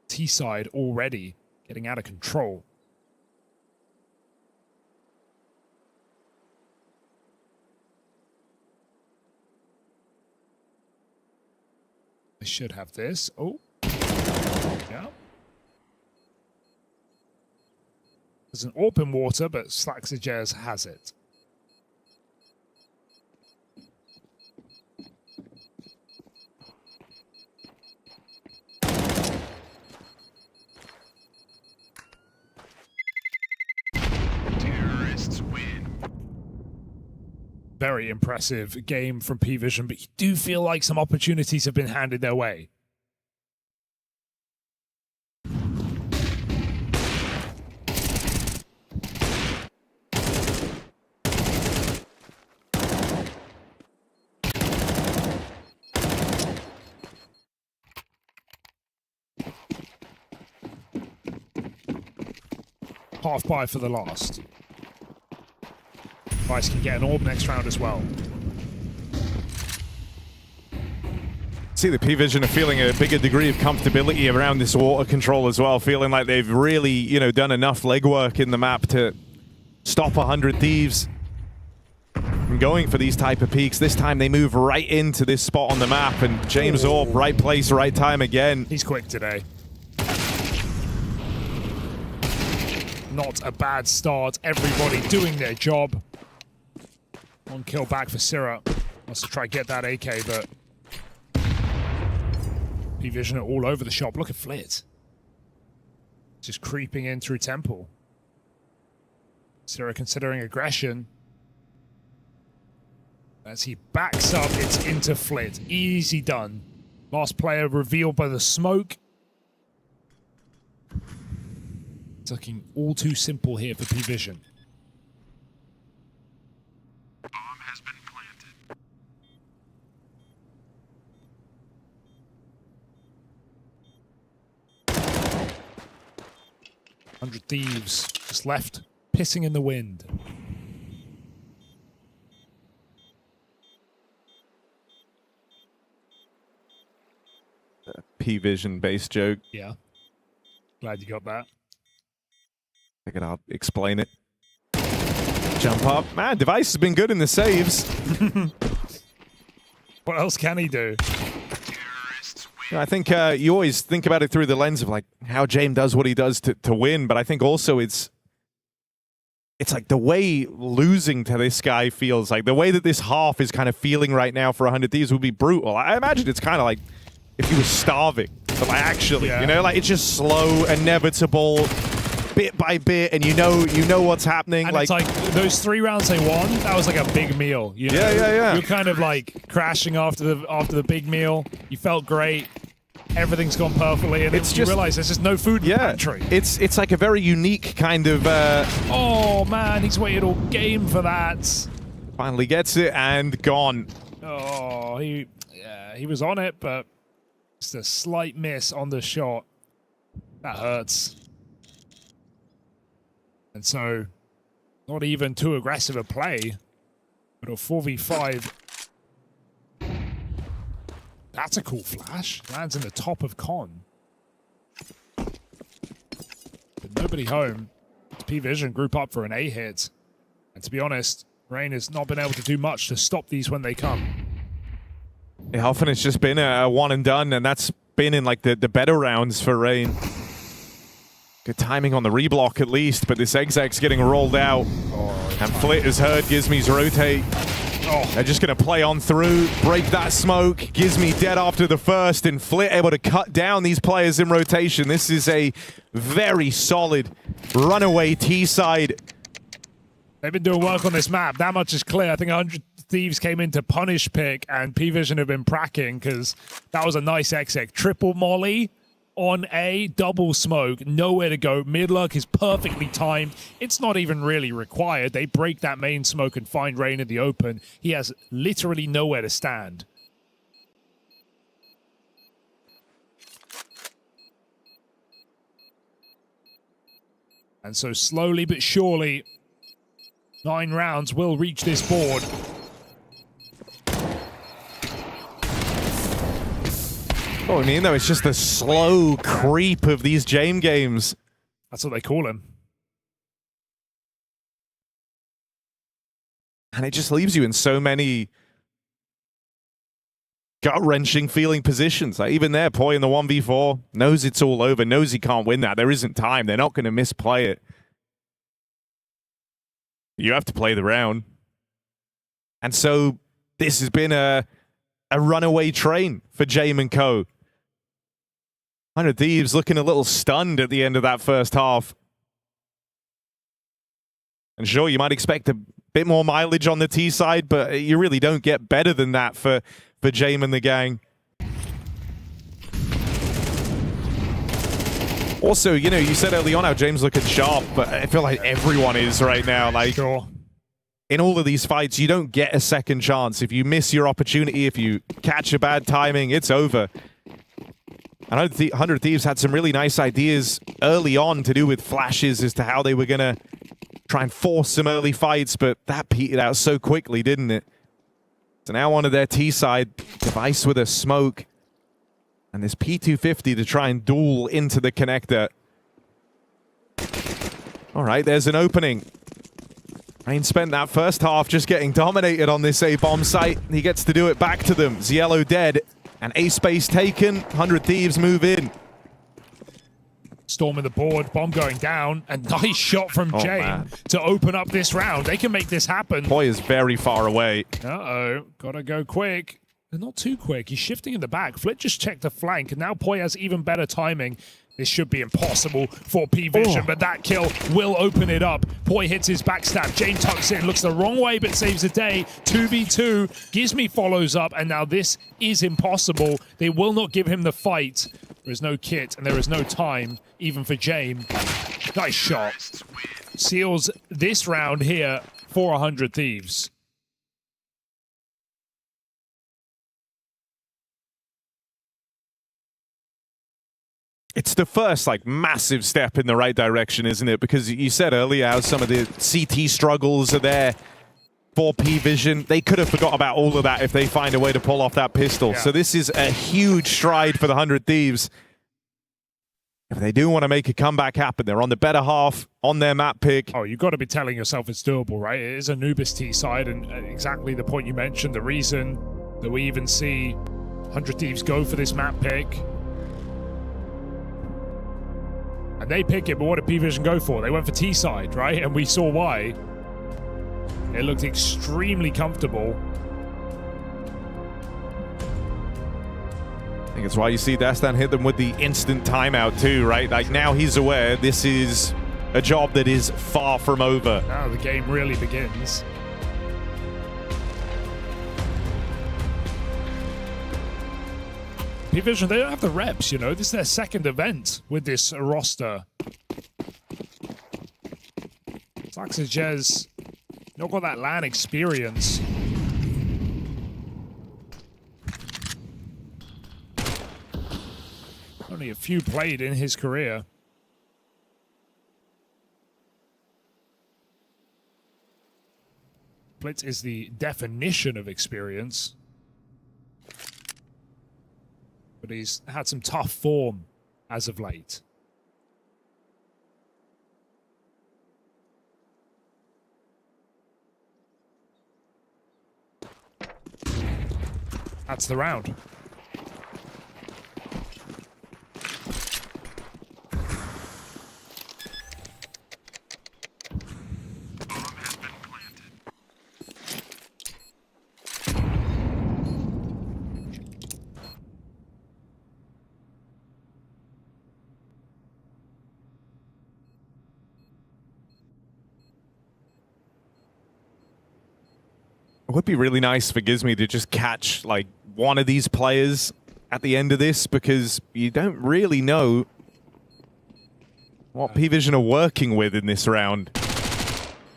T-side already, getting out of control. should have this. Oh. Yeah. There's an AWP in water, but Slaxajez has it. Terrorists win. Very impressive game from P-Vision, but you do feel like some opportunities have been handed their way. Half buy for the last. Vice can get an orb next round as well. See, the P-Vision are feeling a bigger degree of comfortability around this water control as well, feeling like they've really, you know, done enough legwork in the map to stop 100 Thieves from going for these type of peaks. This time they move right into this spot on the map, and James Orb, right place, right time again. He's quick today. Not a bad start. Everybody doing their job. One kill back for Syrah. Wants to try to get that AK, but P-Vision are all over the shop. Look at Flit. Just creeping in through Temple. Syrah considering aggression. As he backs up, it's into Flit. Easy done. Last player revealed by the smoke. It's looking all too simple here for P-Vision. Bomb has been planted. 100 Thieves just left, pissing in the wind. P-Vision based joke. Yeah. Glad you got that. Figured I'll explain it. Jump up. Man, Device has been good in the saves. What else can he do? You know, I think you always think about it through the lens of like how James does what he does to win, but I think also it's like the way losing to this guy feels like, the way that this half is kind of feeling right now for 100 Thieves would be brutal. I imagine it's kind of like if he was starving, but like actually, you know, like it's just slow, inevitable, bit by bit, and you know what's happening. And like, it's like those 3 rounds they won, that was like a big meal. You know? Yeah. You're kind of like crashing after the big meal. You felt great. Everything's gone perfectly, and it's you realize there's just no food in the pantry. It's like a very unique kind of. Oh man, he's waited all game for that. Finally gets it and gone. Oh, he was on it, but just a slight miss on the shot. That hurts. And so, not even too aggressive a play, but a 4v5. That's a cool flash. Lands in the top of Con. But nobody home. P-Vision group up for an A hit. And to be honest, Rain has not been able to do much to stop these when they come. Yeah, often it's just been a one and done, and that's been in like the better rounds for Rain. Good timing on the reblock at least, but this exec's getting rolled out. And Flit has heard Gizmi's rotate. They're just going to play on through, break that smoke. Gizmi dead after the first, and Flit able to cut down these players in rotation. This is a very solid runaway T-side. They've been doing work on this map. That much is clear. I think 100 Thieves came in to punish pick, and P-Vision have been pracking because that was a nice exec. Triple molly on A, double smoke, nowhere to go. Mid-luck is perfectly timed. It's not even really required. They break that main smoke and find Rain in the open. He has literally nowhere to stand. And so slowly but surely, 9 rounds will reach this board. Oh, I mean, though, it's just the slow creep of these James games. That's what they call him. And it just leaves you in so many gut-wrenching feeling positions. Like even there, Porte in the 1v4 knows it's all over, knows he can't win that. There isn't time. They're not going to misplay it. You have to play the round. And so this has been a runaway train for Jame and co. 100 Thieves looking a little stunned at the end of that first half. And sure, you might expect a bit more mileage on the T side, but you really don't get better than that for Jame and the gang. Also, you know, you said early on how James looking sharp, but I feel like everyone is right now. Like, sure. In all of these fights, you don't get a second chance. If you miss your opportunity, if you catch a bad timing, it's over. I know 100 Thieves had some really nice ideas early on to do with flashes as to how they were going to try and force some early fights, but that petered out so quickly, didn't it? So now onto their T-side device with a smoke. And this P250 to try and duel into the connector. All right, there's an opening. Rain spent that first half just getting dominated on this A-bomb site. He gets to do it back to them. Ziello dead. And A-space taken. 100 Thieves move in. Storming the board, bomb going down, and nice shot from Jane to open up this round. They can make this happen. Porte is very far away. Uh-oh, gotta go quick. They're not too quick. He's shifting in the back. Flit just checked the flank, and now Porte has even better timing. This should be impossible for P-Vision, but that kill will open it up. Porte hits his backstab. Jane tucks in, looks the wrong way, but saves the day. 2v2. Gizmi follows up, and now this is impossible. They will not give him the fight. There is no kit, and there is no time, even for Jame. Nice shot. Seals this round here for 100 Thieves. It's the first, like, massive step in the right direction, isn't it? Because you said earlier how some of the CT struggles are there for P-Vision. They could have forgot about all of that if they find a way to pull off that pistol. Yeah. So this is a huge stride for the 100 Thieves. If they do want to make a comeback happen, they're on the better half, on their map pick. Oh, you've got to be telling yourself it's doable, right? It is Anubis T side, and exactly the point you mentioned, the reason that we even see 100 Thieves go for this map pick. And they pick it, but what did P-Vision go for? They went for T-side, right? And we saw why. It looked extremely comfortable. I think it's why you see Dastan hit them with the instant timeout too, right? Like now he's aware this is a job that is far from over. Now the game really begins. P-Vision, they don't have the reps, you know. This is their second event with this roster. Saxajez not got that LAN experience. Only a few played in his career. Blitz is the definition of experience. But he's had some tough form as of late. That's the round. It would be really nice for Gizmi to just catch like one of these players at the end of this, because you don't really know what P-Vision are working with in this round.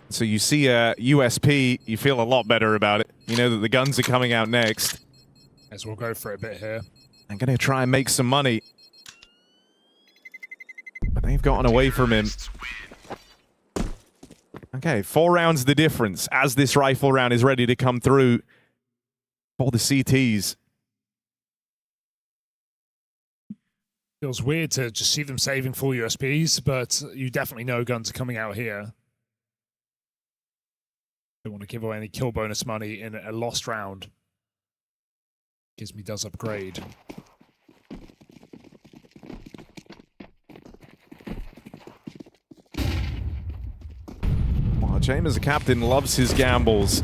So you see a USP, you feel a lot better about it. You know that the guns are coming out next. As we'll go for a bit here. I'm going to try and make some money. But they've gotten away from him. Okay, 4 rounds the difference as this rifle round is ready to come through for the CTs. Feels weird to just see them saving full USPs, but you definitely know guns are coming out here. Don't want to give away any kill bonus money in a lost round. Gizmi does upgrade. Well, James, the captain, loves his gambles.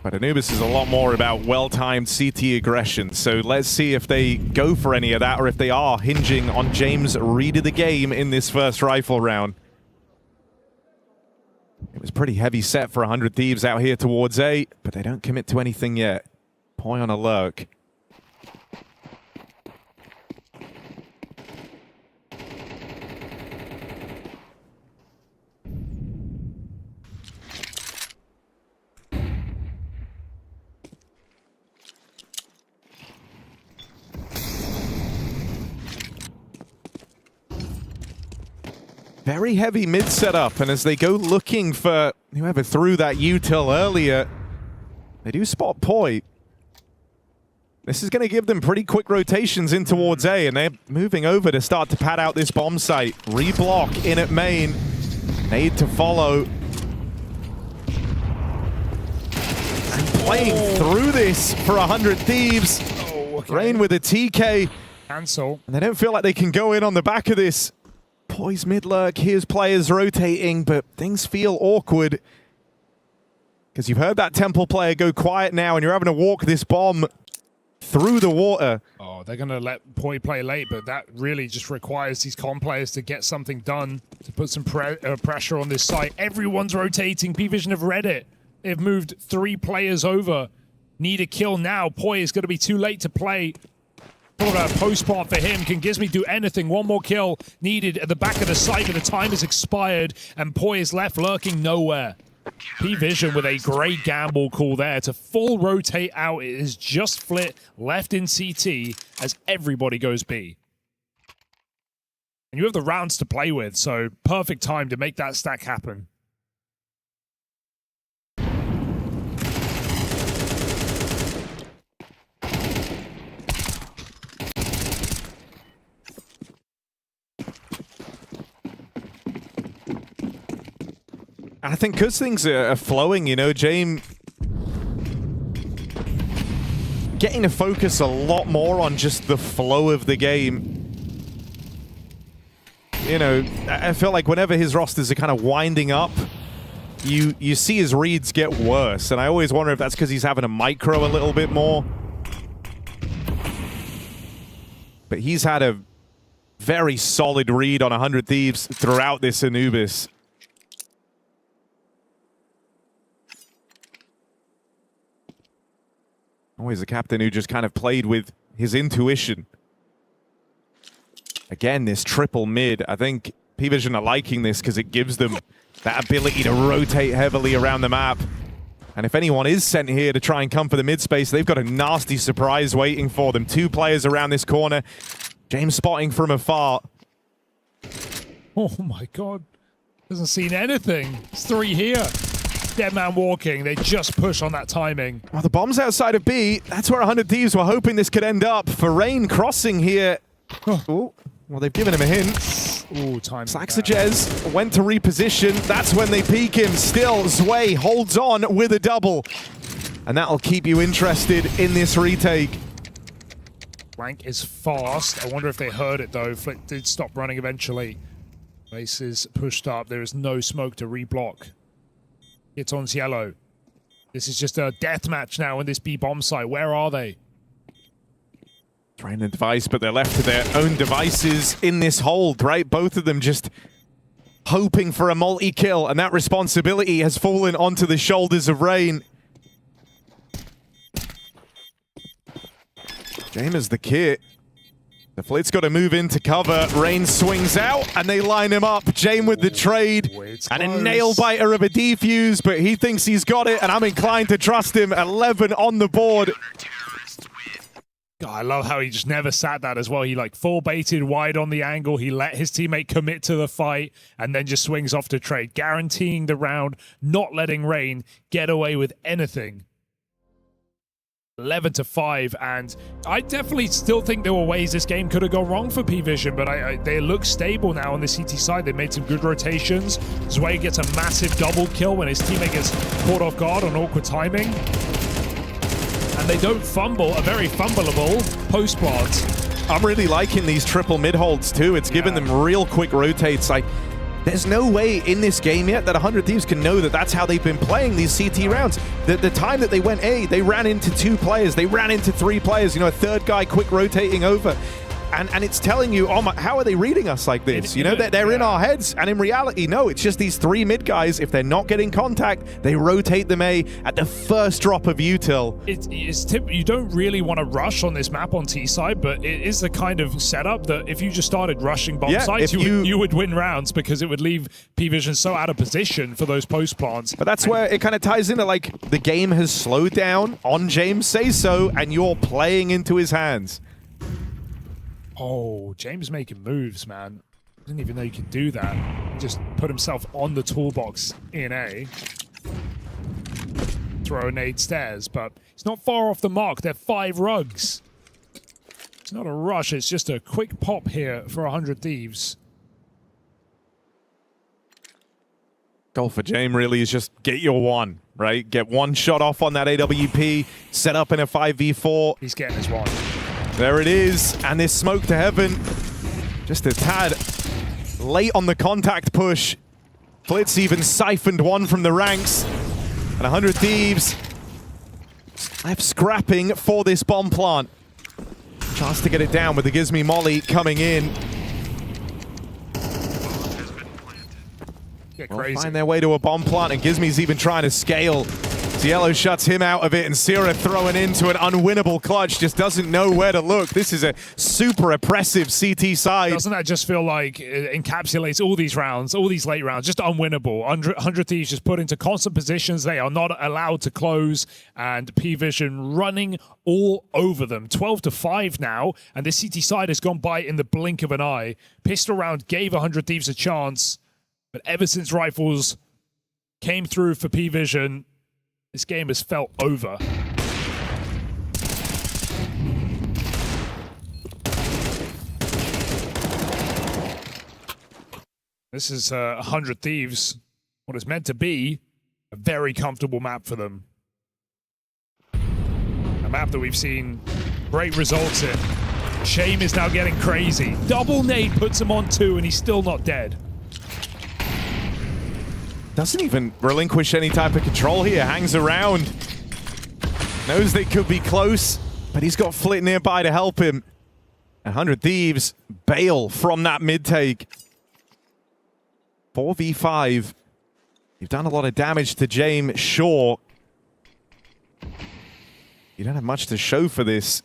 But Anubis is a lot more about well-timed CT aggression, so let's see if they go for any of that or if they are hinging on James' read of the game in this first rifle round. It was pretty heavy set for 100 Thieves out here towards A, but they don't commit to anything yet. Poi on a lurk. Very heavy mid setup, and as they go looking for whoever threw that util earlier, they do spot Poi. This is going to give them pretty quick rotations in towards A, and they're moving over to start to pad out this bomb site. Reblock in at main. Nade to follow. And playing through this for 100 Thieves. Rain with a TK. Cancel. And they don't feel like they can go in on the back of this. Poise mid lurk, here's players rotating, but things feel awkward. Because you've heard that Temple player go quiet now, and you're having to walk this bomb through the water. Oh, they're going to let Poi play late, but that really just requires these com players to get something done, to put some pressure on this site. Everyone's rotating. P-Vision have read it. They've moved 3 players over. Need a kill now. Poi is going to be too late to play. Thought a post-part for him. Can Gizmi do anything? One more kill needed at the back of the site, but the time has expired, and Poi is left lurking nowhere. P-Vision with a great gamble call there to full rotate out. It is just Flit left in CT as everybody goes B. And you have the rounds to play with, so perfect time to make that stack happen. I think because things are flowing, you know, James getting to focus a lot more on just the flow of the game. You know, I feel like whenever his rosters are kind of winding up, you see his reads get worse. And I always wonder if that's because he's having to micro a little bit more. But he's had a very solid read on 100 Thieves throughout this Anubis. Always a captain who just kind of played with his intuition. Again, this triple mid. I think P-Vision are liking this because it gives them that ability to rotate heavily around the map. And if anyone is sent here to try and come for the mid space, they've got a nasty surprise waiting for them. 2 players around this corner. James spotting from afar. Oh my god. Hasn't seen anything. It's 3 here. Dead man walking. They just push on that timing. Well, the bomb's outside of B. That's where 100 Thieves were hoping this could end up. For Rain crossing here. Oh, well, they've given him a hint. Ooh, time. Saxajez went to reposition. That's when they peek him. Still, Zwei holds on with a double. And that'll keep you interested in this retake. Blank is fast. I wonder if they heard it, though. Flick did stop running eventually. Base is pushed up. There is no smoke to reblock. It's on yellow. This is just a death match now in this B bomb site. Where are they? Trying a device, but they're left to their own devices in this hold, right? Both of them just hoping for a multi-kill, and that responsibility has fallen onto the shoulders of Rain. Jamer's the kit. The Flit's got to move in to cover. Rain swings out, and they line him up. Jame with the trade, and a nail-biter of a defuse, but he thinks he's got it, and I'm inclined to trust him. 11 on the board. God, I love how he just never sat that as well. He like full baited wide on the angle. He let his teammate commit to the fight, and then just swings off to trade, guaranteeing the round, not letting Rain get away with anything. 11-5, and I definitely still think there were ways this game could have gone wrong for P-Vision, but they look stable now on the CT side. They made some good rotations. Zwei gets a massive double kill when his teammate gets caught off guard on awkward timing. and they don't fumble a very fumbleable post plant. I'm really liking these triple mid holds too. It's given them real quick rotates. Like, there's no way in this game yet that 100 Thieves can know that that's how they've been playing these CT rounds. The time that they went A, they ran into 2 players, they ran into 3 players, you know, a third guy quick rotating over. And it's telling you, oh my, how are they reading us like this? You know, they're in our heads. And in reality, no, it's just these 3 mid guys. If they're not getting contact, they rotate them A at the first drop of util. You don't really want to rush on this map on T side, but it is the kind of setup that if you just started rushing bomb sites, you would win rounds because it would leave P-Vision so out of position for those post plants. But that's where it kind of ties into, like, the game has slowed down on James Say So, and you're playing into his hands. Oh, James making moves, man. Didn't even know you could do that. Just put himself on the toolbox in A. Throw a nade stairs, but it's not far off the mark. They're 5 rugs. It's not a rush, it's just a quick pop here for 100 Thieves. Goal for James really is just get your one, right? Get one shot off on that AWP, set up in a 5v4. He's getting his one. There it is, and this smoke to heaven. Just a tad late on the contact push. Flitz even siphoned one from the ranks. And 100 Thieves left scrapping for this bomb plant. Chance to get it down with the Gizmy Molly coming in. They'll find their way to a bomb plant, and Gizmy's even trying to scale. Cielo shuts him out of it, and Sierra throwing into an unwinnable clutch, just doesn't know where to look. This is a super oppressive CT side. Doesn't that just feel like it encapsulates all these rounds, all these late rounds, just unwinnable? 100 Thieves just put into constant positions. They are not allowed to close, and P-Vision running all over them. 12-5 now, and this CT side has gone by in the blink of an eye. Pistol round gave 100 Thieves a chance, but ever since Rifles came through for P-Vision, this game has felt over. This is 100 Thieves, what is meant to be a very comfortable map for them. A map that we've seen great results in. Shame is now getting crazy. Double nade puts him on 2 and he's still not dead. Doesn't even relinquish any type of control here. Hangs around. Knows they could be close, but he's got Flit nearby to help him. 100 Thieves bail from that mid take. 4v5. You've done a lot of damage to James, sure. You don't have much to show for this.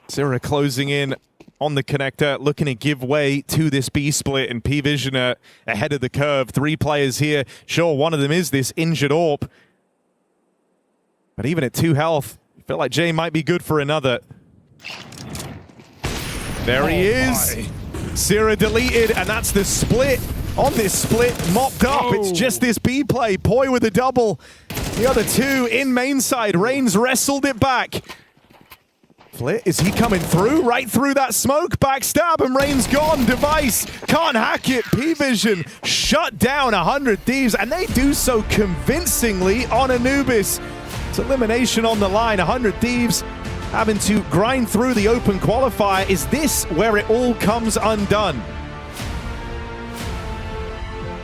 Zera closing in on the connector, looking to give way to this B split, and P-Vision ahead of the curve. 3 players here. Sure, one of them is this injured AWP. But even at 2 health, I feel like Jay might be good for another. There he is. Zera deleted, and that's the split. On this split, mopped up. It's just this B play. Poi with a double. The other 2 in main side. Reigns wrestled it back. Flit, is he coming through? Right through that smoke. Backstab, and Reigns gone. Device can't hack it. P-Vision shut down 100 Thieves, and they do so convincingly on Anubis. It's elimination on the line. 100 Thieves having to grind through the open qualifier. Is this where it all comes undone?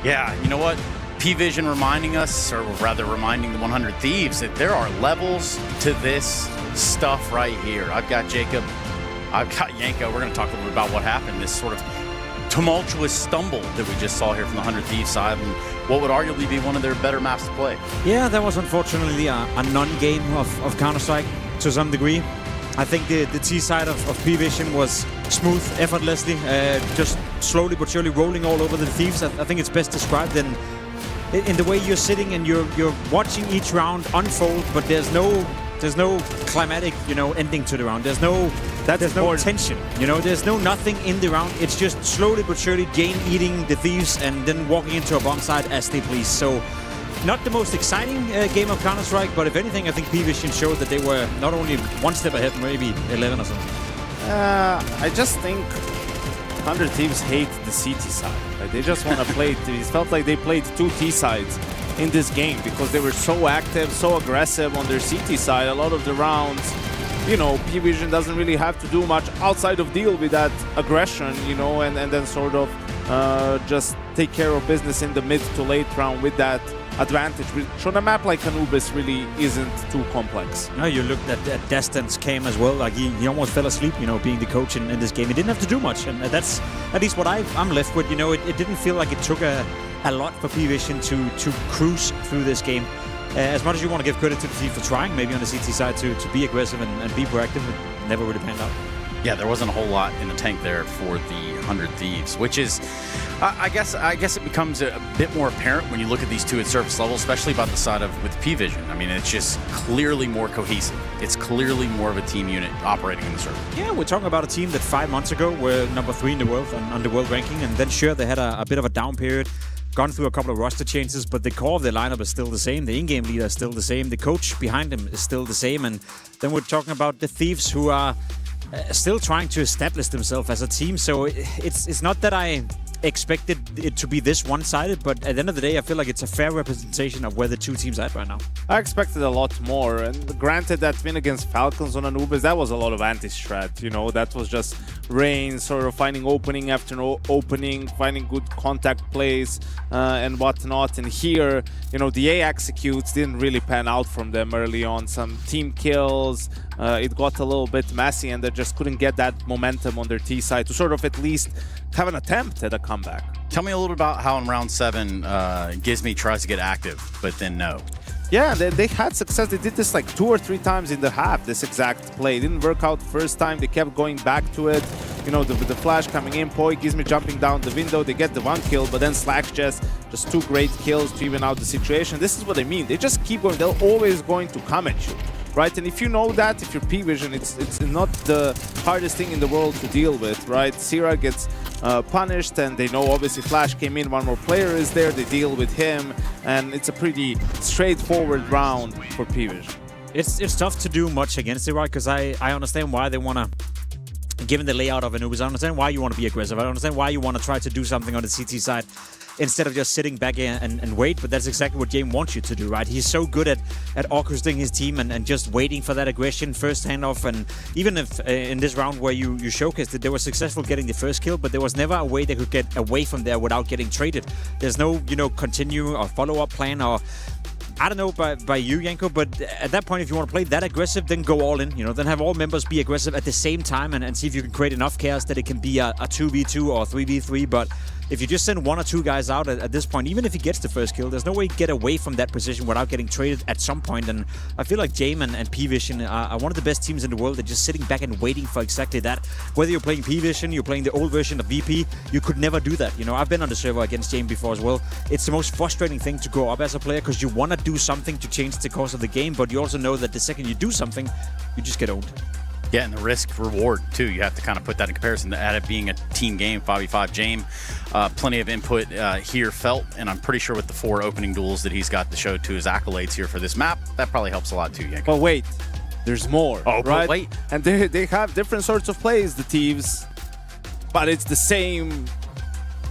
Yeah, you know what? P-Vision reminding us, or rather reminding the 100 Thieves, that there are levels to this stuff right here. I've got Jacob, I've got Yanko. We're going to talk a little bit about what happened, this sort of tumultuous stumble that we just saw here from the 100 Thieves side, and what would arguably be one of their better maps to play. Yeah, that was unfortunately a non-game of Counter-Strike to some degree. I think the T side of P-Vision was smooth, effortlessly, just slowly but surely rolling all over the Thieves. I think it's best described in the way you're sitting and you're watching each round unfold, but there's no climatic, ending to the round. There's no tension, there's nothing in the round. It's just slowly but surely Jane eating the Thieves and then walking into a bomb site as they please. So not the most exciting game of Counter-Strike, but if anything, I think P-Vision showed that they were not only one step ahead, maybe 11 or something. I just think 100 Thieves hate the CT side. Like, they just want to play. It felt like they played 2 T sides in this game because they were so active, so aggressive on their CT side. A lot of the rounds, you know, P-Vision doesn't really have to do much outside of deal with that aggression, you know, and then sort of just take care of business in the mid to late round with that advantage, which on a map like Anubis really isn't too complex. No, you looked at Destin's came as well. Like he almost fell asleep, you know, being the coach in this game. He didn't have to do much, and that's at least what I'm left with. You know, it didn't feel like it took a lot for P-Vision to cruise through this game. As much as you want to give credit to the team for trying, maybe on the CT side to be aggressive and be proactive, it never really panned out. Yeah, there wasn't a whole lot in the tank there for the 100 Thieves, which is, I guess it becomes a bit more apparent when you look at these two at surface level, especially about the side of with P-Vision. I mean, it's just clearly more cohesive. It's clearly more of a team unit operating in the server. Yeah, we're talking about a team that 5 months ago were number 3 in the world on the world ranking, and then sure, they had a bit of a down period, gone through a couple of roster changes, but the core of their lineup is still the same. The in-game leader is still the same. The coach behind him is still the same. And then we're talking about the Thieves, who are still trying to establish themselves as a team. So it's not that I expected it to be this one-sided, but at the end of the day, I feel like it's a fair representation of where the two teams are at right now. I expected a lot more, and granted that win against Falcons on Anubis, that was a lot of anti-strat, you know, that was just Rain sort of finding opening after opening, finding good contact plays and whatnot, and here, you know, the A executes didn't really pan out from them early on. Some team kills, it got a little bit messy, and they just couldn't get that momentum on their T side to sort of at least have an attempt at a comeback. Tell me a little bit about how in round 7 Gizmi tries to get active, but then no. Yeah, they had success. They did this like 2 or 3 times in the half, this exact play. It didn't work out first time. They kept going back to it. You know, the flash coming in, Porte, Gizmi jumping down the window. They get the 1 kill, but then Slack just 2 great kills to even out the situation. This is what I mean. They just keep going. They're always going to come at you, right? And if you know that, if you're P-Vision, it's not the hardest thing in the world to deal with, right? Sira gets punished, and they know obviously Flash came in, 1 more player is there, they deal with him, and it's a pretty straightforward round for P-Vision. It's tough to do much against it, right? Because I understand why they want to, given the layout of Anubis, I understand why you want to be aggressive. I understand why you want to try to do something on the CT side instead of just sitting back and wait, but that's exactly what James wants you to do, right? He's so good at orchestrating his team and just waiting for that aggression, first handoff, and even if in this round where you showcased that they were successful getting the first kill, but there was never a way they could get away from there without getting traded. There's no, you know, continue or follow-up plan, or I don't know by you, Yanko, but at that point, if you want to play that aggressive, then go all in. You know, then have all members be aggressive at the same time and see if you can create enough chaos that it can be a 2v2 or 3v3. But if you just send 1 or 2 guys out at this point, even if he gets the first kill, there's no way to get away from that position without getting traded at some point. And I feel like Jame and P-Vision are one of the best teams in the world. They're just sitting back and waiting for exactly that. Whether you're playing P-Vision, you're playing the old version of VP, you could never do that. You know, I've been on the server against Jame before as well. It's the most frustrating thing to grow up as a player because you want to do something to change the course of the game, but you also know that the second you do something, you just get owned. Yeah, and the risk reward too. You have to kind of put that in comparison to it being a team game, 5v5. Jame, plenty of input here felt, and I'm pretty sure with the 4 opening duels that he's got to show to his accolades here for this map, that probably helps a lot too, Yanko. But wait, there's more, oh, right? But wait. And they have different sorts of plays, the Thieves, but it's the same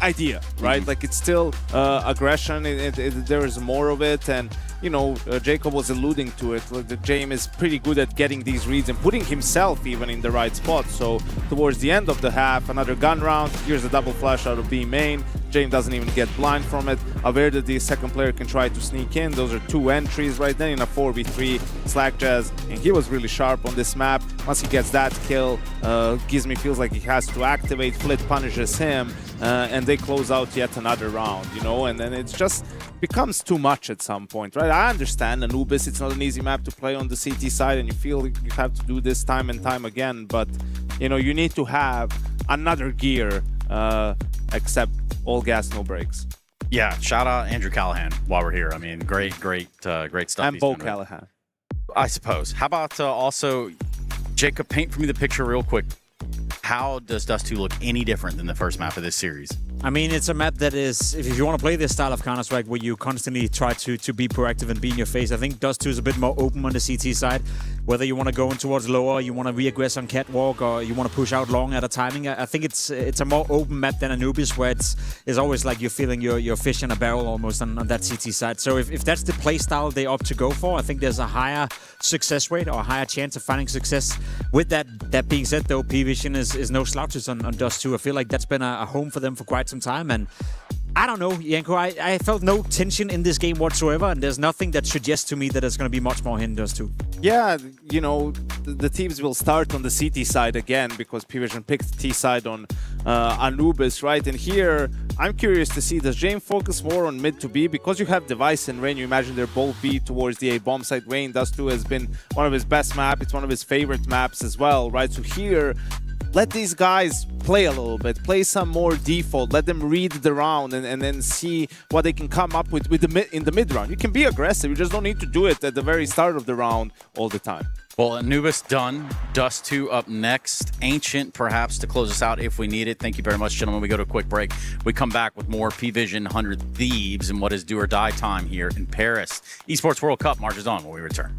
idea, right? Like it's still aggression, there is more of it, and you know, Jacob was alluding to it. James is pretty good at getting these reads and putting himself even in the right spot. So towards the end of the half, another gun round. Here's a double flash out of B main. James doesn't even get blind from it. Averted, the second player, can try to sneak in. Those are 2 entries right then in a 4v3. Slack Jazz, and he was really sharp on this map. Once he gets that kill, Gizmi feels like he has to activate. Flit punishes him, and they close out yet another round, you know, and then it's just becomes too much at some point, right? I understand Anubis, it's not an easy map to play on the CT side, and you feel like you have to do this time and time again, but you know, you need to have another gear except all gas, no brakes. Yeah, shout out Andrew Callahan while we're here. I mean, great stuff. And Bo Callahan, I suppose. How about also, Jacob, paint for me the picture real quick. How does Dust 2 look any different than the first map of this series? I mean, it's a map that is, if you want to play this style of Counter-Strike where you constantly try to be proactive and be in your face, I think Dust 2 is a bit more open on the CT side. whether you want to go in towards lower, you want to re-aggress on catwalk, or you want to push out long at a timing. I think it's a more open map than Anubis, where it's always like you're feeling you're fish in a barrel almost on that CT side. So if that's the play style they opt to go for, I think there's a higher success rate or a higher chance of finding success. With that being said, though, P-Vision is no slouches on Dust 2. I feel like that's been a home for them for quite some time, and I don't know, Yanko. I felt no tension in this game whatsoever, and there's nothing that suggests to me that there's going to be much more hinders too. Yeah, you know, the teams will start on the CT side again because P-Vision picked T side on Anubis, right? And here, I'm curious to see, does Jane focus more on mid to B? Because you have Device and Rain, you imagine they're both B towards the A bomb site. Rain, Dust 2 has been one of his best maps. It's one of his favorite maps as well, right? So here, let these guys play a little bit, play some more default, let them read the round and then see what they can come up with in the mid round. You can be aggressive, you just don't need to do it at the very start of the round all the time. Well, Anubis done. Dust 2 up next. Ancient, perhaps, to close us out if we need it. Thank you very much, gentlemen. We go to a quick break. We come back with more P-Vision 100 Thieves and what is do or die time here in Paris. Esports World Cup marches on when we return.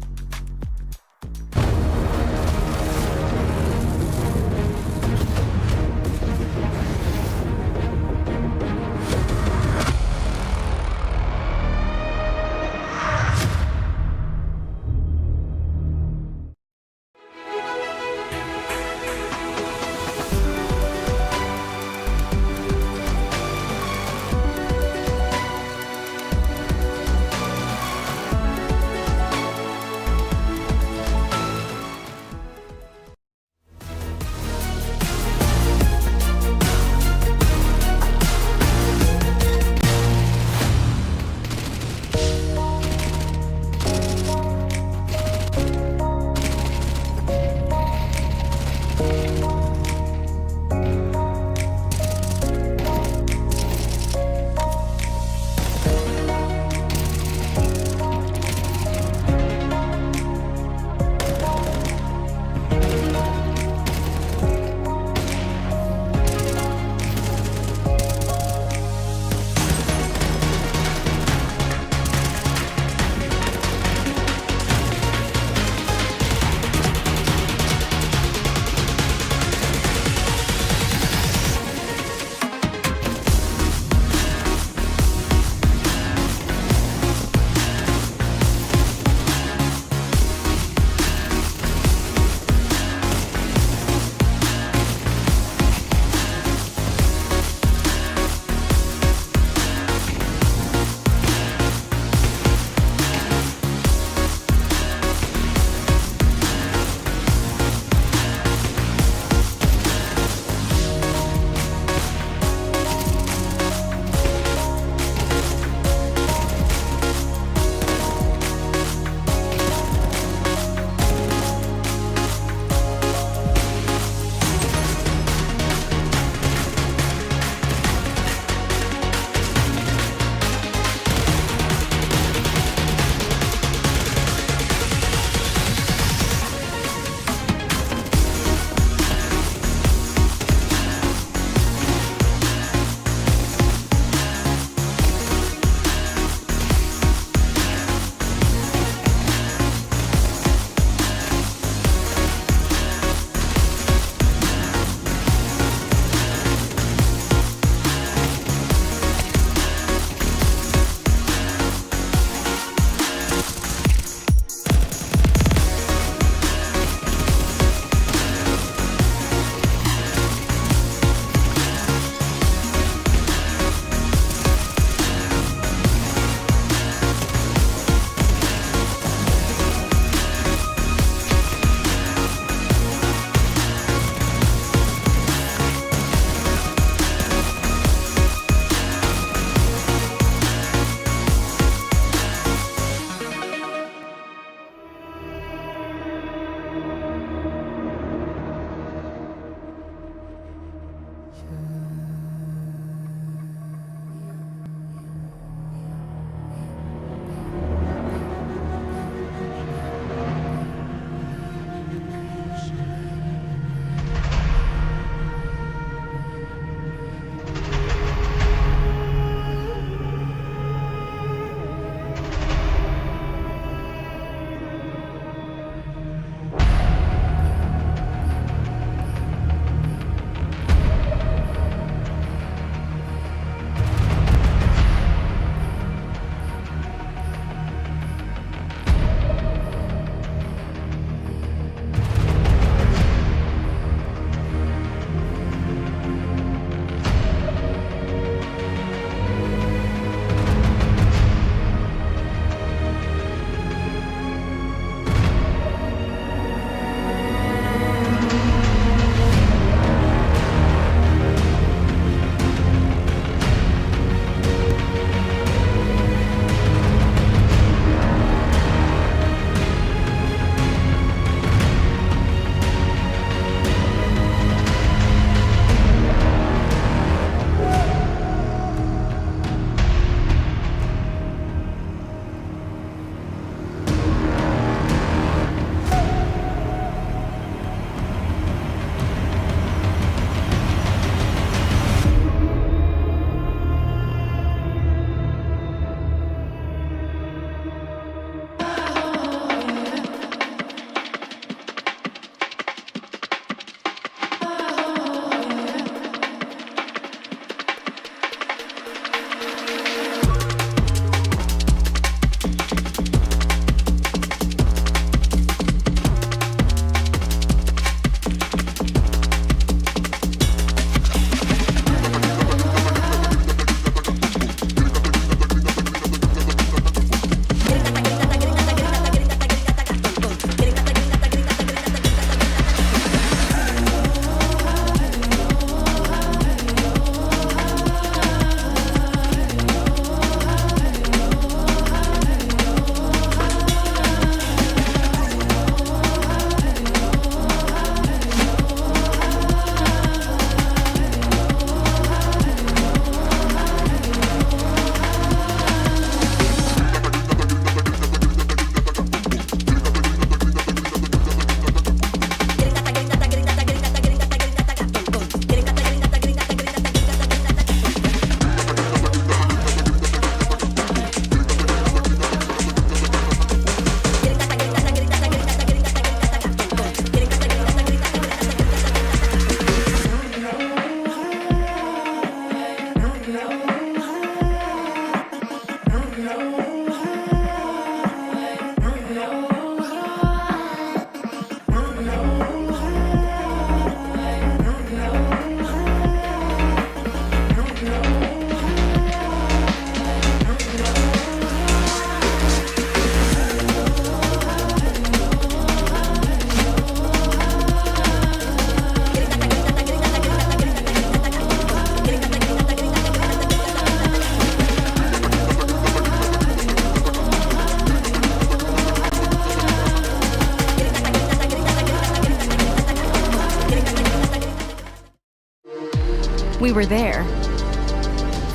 We were there.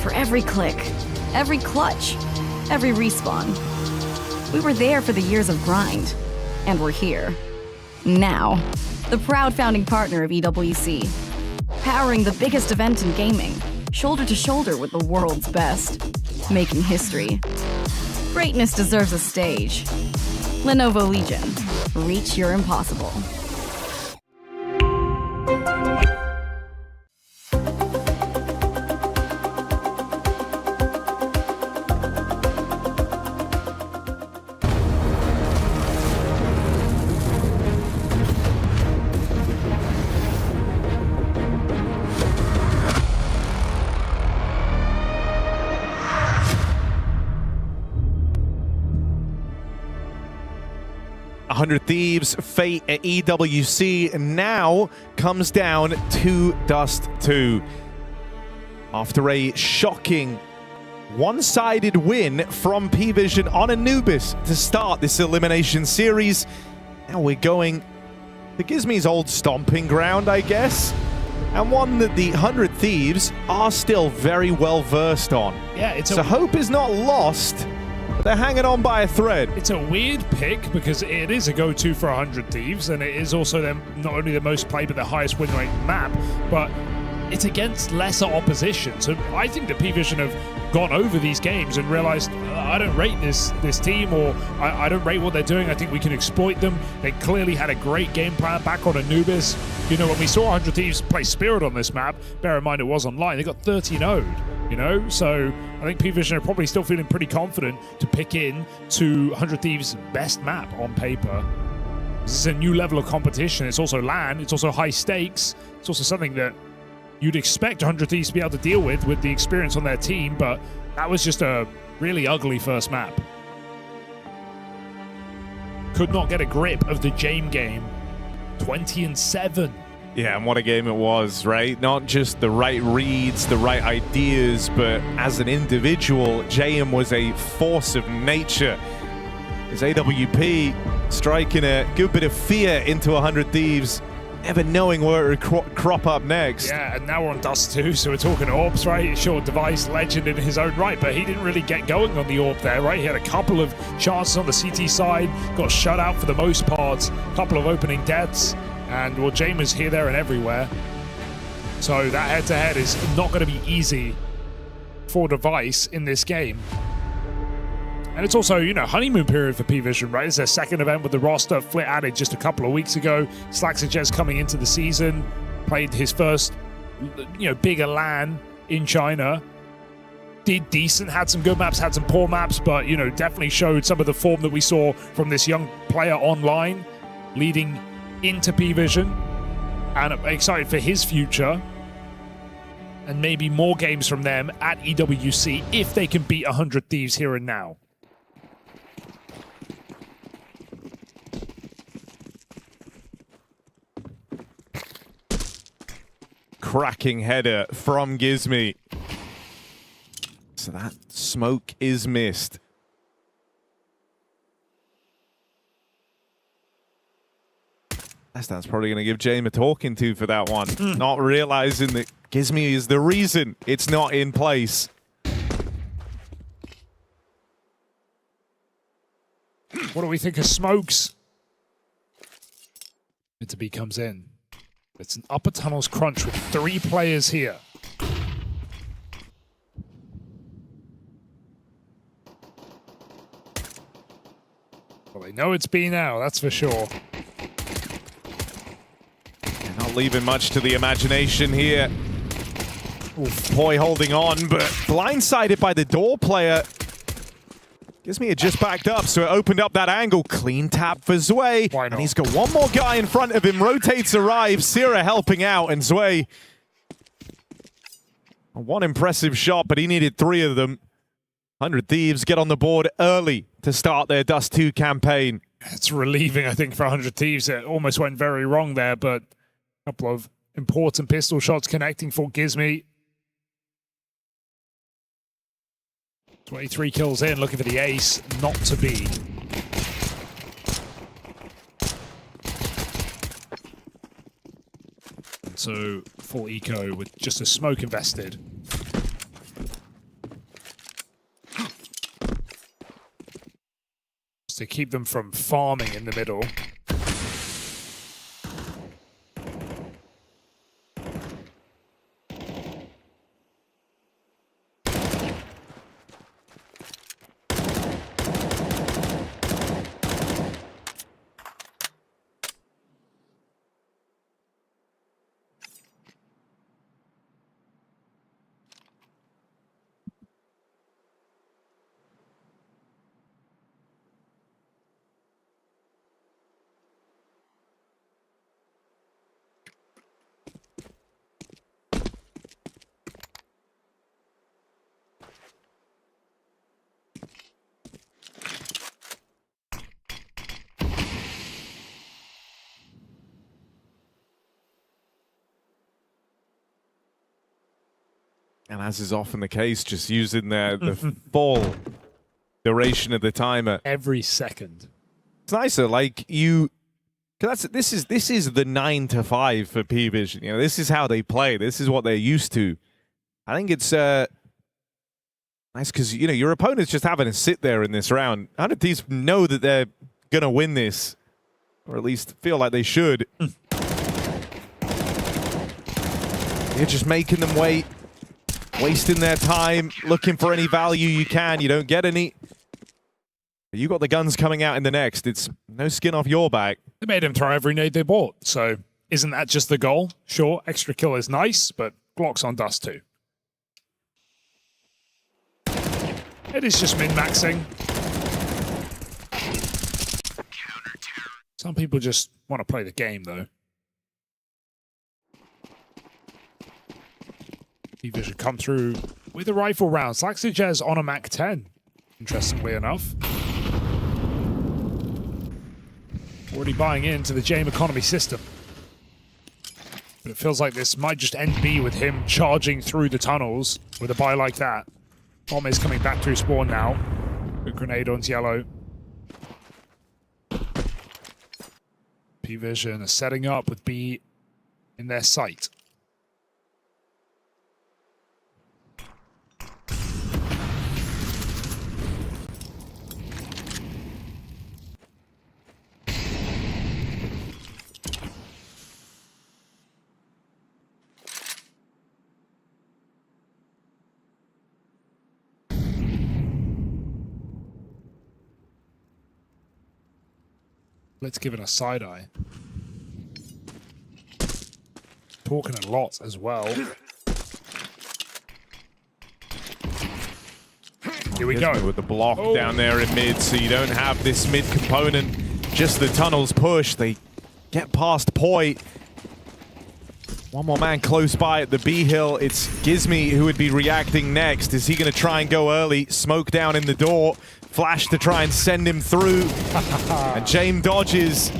For every click, every clutch, every respawn. We were there for the years of grind. And we're here. Now. The proud founding partner of EWC. Powering the biggest event in gaming. Shoulder to shoulder with the world's best. Making history. Greatness deserves a stage. Lenovo Legion. Reach your impossible. Thieves' fate at EWC now comes down to Dust 2. After a shocking one-sided win from P-Vision on Anubis to start this elimination series, now we're going to Gizmi's old stomping ground, I guess, and one that the 100 Thieves are still very well versed on. Yeah, so hope is not lost. They're hanging on by a thread. It's a weird pick because it is a go-to for 100 Thieves, and it is also them not only the most played but the highest win rate map, but it's against lesser opposition. So I think that P-Vision have gone over these games and realized, I don't rate this team, or I don't rate what they're doing. I think we can exploit them. They clearly had a great game plan back on Anubis. You know, when we saw 100 Thieves play Spirit on this map, bear in mind it was online, they got 13-0'd, you know? So I think P-Vision are probably still feeling pretty confident to pick in to 100 Thieves' best map on paper. This is a new level of competition. It's also LAN, it's also high stakes. It's also something that you'd expect 100 Thieves to be able to deal with the experience on their team, but that was just a really ugly first map. Could not get a grip of the Jame game. 20-7. Yeah, and what a game it was, right? Not just the right reads, the right ideas, but as an individual, JM was a force of nature. His AWP striking a good bit of fear into 100 Thieves, never knowing where it would crop up next. Yeah, and now we're on Dust 2, so we're talking Orbs, right? Short device, legend in his own right, but he didn't really get going on the Orb there, right? He had a couple of chances on the CT side, got shut out for the most part, a couple of opening deaths, and well, Jame is here, there, and everywhere. So that head-to-head is not going to be easy for Device in this game. And it's also, you know, honeymoon period for P-Vision, right? It's their second event with the roster. Flit added just a couple of weeks ago. Slaxajez coming into the season, played his first, you know, bigger LAN in China. Did decent, had some good maps, had some poor maps, but, you know, definitely showed some of the form that we saw from this young player online, leading into P-Vision. And I'm excited for his future. And maybe more games from them at EWC if they can beat 100 Thieves here and now. Cracking header from Gizmi. So that smoke is missed. That's probably going to give Jame a talking to for that one. Not realizing that Gizmi is the reason it's not in place. What do we think of Smokes? Interby comes in. It's an upper tunnels crunch with 3 players here. Well, they know it's B now, that's for sure. Not leaving much to the imagination here. Poi holding on, but blindsided by the door player. Gizmi had just backed up, so it opened up that angle. Clean tap for Zwei. And he's got one more guy in front of him. Rotates, arrives. Sira helping out, and Zwei. One impressive shot, but he needed 3 of them. 100 Thieves get on the board early to start their Dust 2 campaign. It's relieving, I think, for 100 Thieves. It almost went very wrong there, but a couple of important pistol shots connecting for Gizmi. 23 kills in, looking for the ace, not to be. So full eco with just a smoke invested. Just to keep them from farming in the middle. And as is often the case, just using the full duration of the timer. Every second. It's nicer, like you. Cause this is the 9 to 5 for P-Vision. You know, this is how they play. This is what they're used to. I think it's nice because you know your opponent's just having to sit there in this round. 100 Thieves know that they're gonna win this, or at least feel like they should. You're just making them wait. Wasting their time, looking for any value you can. You don't get any. You got the guns coming out in the next. It's no skin off your back. They made him throw every nade they bought. So isn't that just the goal? Sure, extra kill is nice, but Glock's on dust too. It is just min-maxing. Some people just want to play the game, though. P-Vision come through with a rifle round. Slaxijez on a Mac 10, interestingly enough. Already buying into the Jame economy system. But it feels like this might just end B with him charging through the tunnels with a buy like that. Bomb is coming back through spawn now. Good grenade on yellow. P-Vision are setting up with B in their sight. Let's give it a side eye. Talking a lot as well. Here we go. With the block down there in mid, so you don't have this mid component. Just the tunnels push. They get past Porte. One more man close by at the B hill. It's Gizmy who would be reacting next. Is he going to try and go early? Smoke down in the door. Flash to try and send him through. And Jame dodges.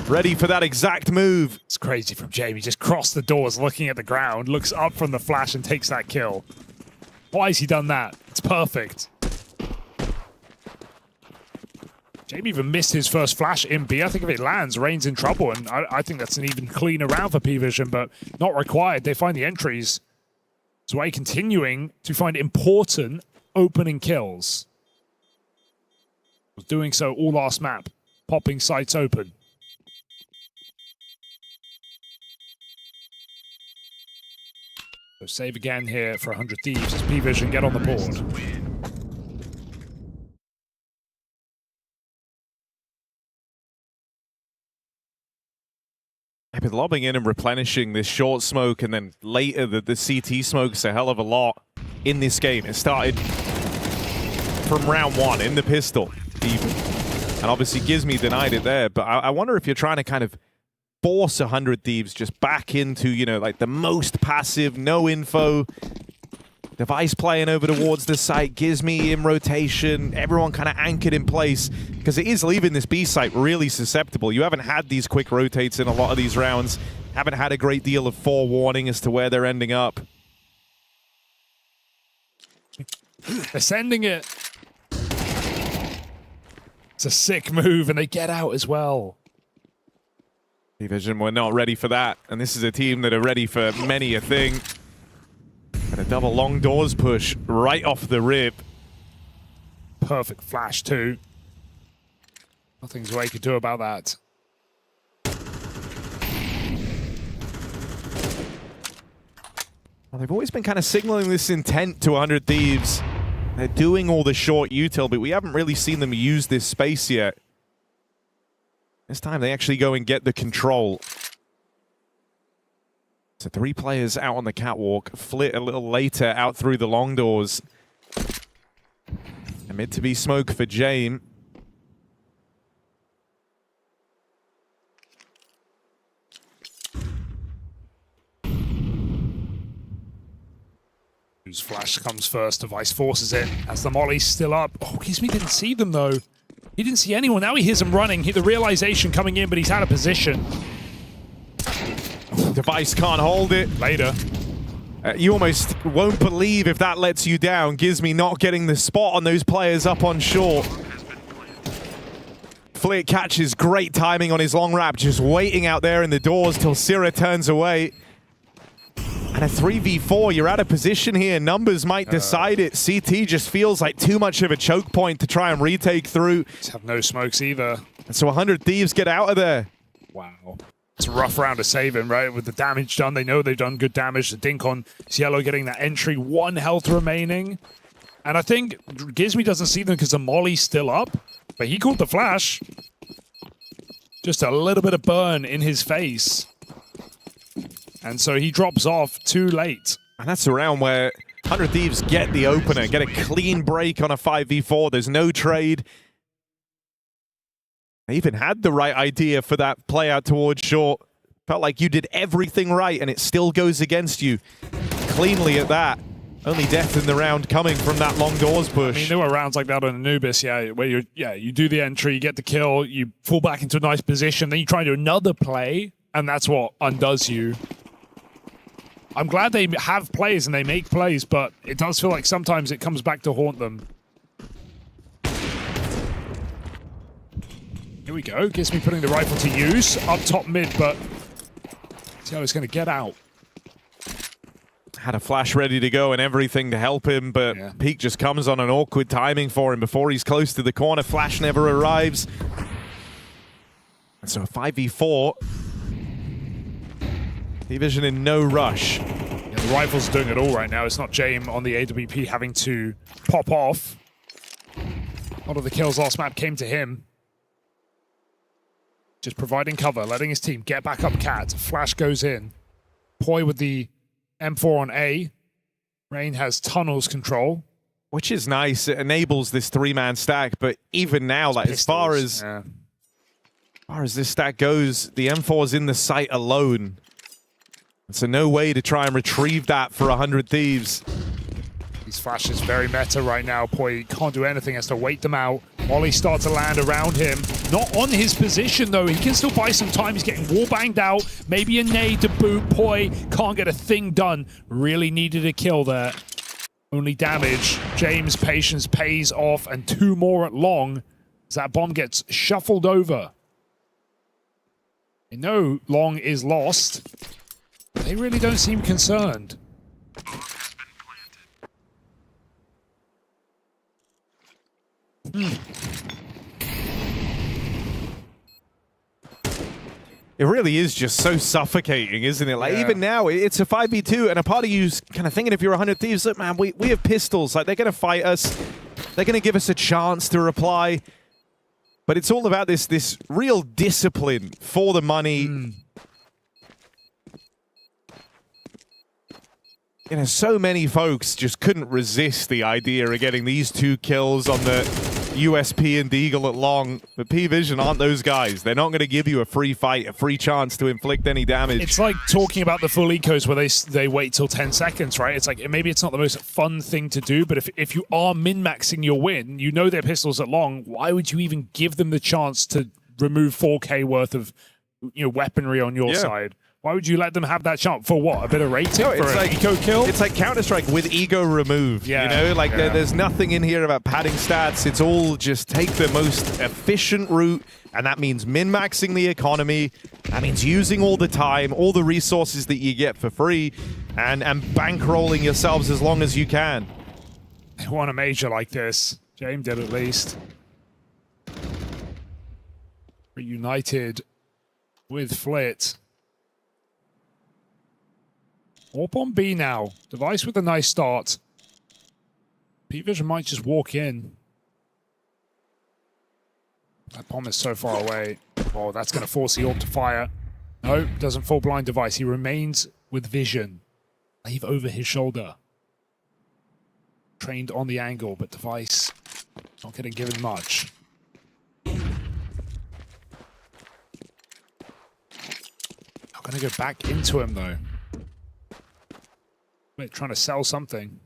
Ready for that exact move. It's crazy from Jame. He just crossed the doors looking at the ground, looks up from the flash and takes that kill. Why has he done that? It's perfect. Jame even missed his first flash in B. I think if it lands, Rain's in trouble, and I think that's an even cleaner round for P-Vision, but not required. They find the entries. Zwei continuing to find important opening kills. Was doing so all last map, popping sites open. So save again here for 100 Thieves as P-Vision get on the board. I've been lobbing in and replenishing this short smoke, and then later the CT smoke's a hell of a lot in this game. It started from round 1 in the pistol, even. And obviously Gizmy denied it there, but I wonder if you're trying to kind of force 100 Thieves just back into, you know, like the most passive, no info, Device playing over towards the site, Gizmy in rotation, everyone kind of anchored in place, because it is leaving this B site really susceptible. You haven't had these quick rotates in a lot of these rounds, haven't had a great deal of forewarning as to where they're ending up. They're sending it. It's a sick move, and they get out as well. Vision were not ready for that, and this is a team that are ready for many a thing. And a double long doors push right off the rip. Perfect flash too. Nothing Zwei could do about that. Well, they've always been kind of signaling this intent to 100 Thieves. They're doing all the short util, but we haven't really seen them use this space yet. This time they actually go and get the control. So 3 players out on the catwalk. Flit a little later out through the long doors. And mid to be smoke for Jame. Whose flash comes first, Device forces it as the molly's still up. Oh, Gizmi didn't see them though. He didn't see anyone. Now he hears them running. The realization coming in, but he's out of position. Device can't hold it. Later. You almost won't believe if that lets you down. Gizmi not getting the spot on those players up on short. Flit catches great timing on his long wrap, just waiting out there in the doors till Syrah turns away. And a 3v4, you're out of position here. Numbers might decide it. CT just feels like too much of a choke point to try and retake through. Just have no smokes either. And so 100 Thieves get out of there. Wow. It's a rough round to save him, right? With the damage done, they know they've done good damage. The dink on Cielo getting that entry, 1 health remaining. And I think Gizmi doesn't see them because the molly's still up, but he caught the flash. Just a little bit of burn in his face. And so he drops off too late. And that's a round where 100 Thieves get the opener, get a clean break on a 5v4. There's no trade. They even had the right idea for that play out towards short. Felt like you did everything right, and it still goes against you. Cleanly at that. Only death in the round coming from that long doors push. I mean, there were rounds like that on Anubis, where you do the entry, you get the kill, you fall back into a nice position, then you try to do another play, and that's what undoes you. I'm glad they have plays and they make plays, but it does feel like sometimes it comes back to haunt them. Here we go. Gizmi putting the rifle to use. Up top mid, but see how he's going to get out. Had a flash ready to go and everything to help him, but Peak just comes on an awkward timing for him before he's close to the corner. Flash never arrives. And so a 5v4. Vision in no rush. Yeah, the rifle's doing it all right now. It's not Jame on the AWP having to pop off. A lot of the kills last map came to him. Just providing cover, letting his team get back up cat. Flash goes in. Poi with the M4 on A. Rain has tunnels control. Which is nice. It enables this 3-man stack, but even now, like as far as this stack goes, the M4's in the site alone. So no way to try and retrieve that for 100 Thieves. These flashes very meta right now. Poi can't do anything, has to wait them out. Molly starts to land around him. Not on his position though. He can still buy some time. He's getting wall banged out. Maybe a nade to boot. Poi can't get a thing done. Really needed a kill there. Only damage. James' patience pays off, and 2 more at long as that bomb gets shuffled over. They know long is lost. They really don't seem concerned. It really is just so suffocating, isn't it? Like, even now, it's a 5v2, and a part of you's kind of thinking if you're 100 Thieves, look, man, we have pistols. Like, they're going to fight us. They're going to give us a chance to reply. But it's all about this real discipline for the money. You know, so many folks just couldn't resist the idea of getting these 2 kills on the USP and Deagle at long. But P-Vision aren't those guys. They're not going to give you a free fight, a free chance to inflict any damage. It's like talking about the full ecos where they wait till 10 seconds, right? It's like, maybe it's not the most fun thing to do, but if you are min-maxing your win, you know their pistols at long, why would you even give them the chance to remove 4K worth of weaponry on your side? Why would you let them have that chance? For what? A bit of rating? No, for an eco kill? It's like Counter-Strike with ego removed. Yeah. You know, like there's nothing in here about padding stats. It's all just take the most efficient route, and that means min-maxing the economy. That means using all the time, all the resources that you get for free, and bankrolling yourselves as long as you can. They want a major like this. James did at least. Reunited with Flit. Orp on B now. Device with a nice start. P-Vision might just walk in. That bomb is so far away. Oh, that's going to force the Orp to fire. No, doesn't fall blind Device. He remains with vision. Wave over his shoulder. Trained on the angle, but Device not getting given much. I'm going to go back into him, though. We're trying to sell something.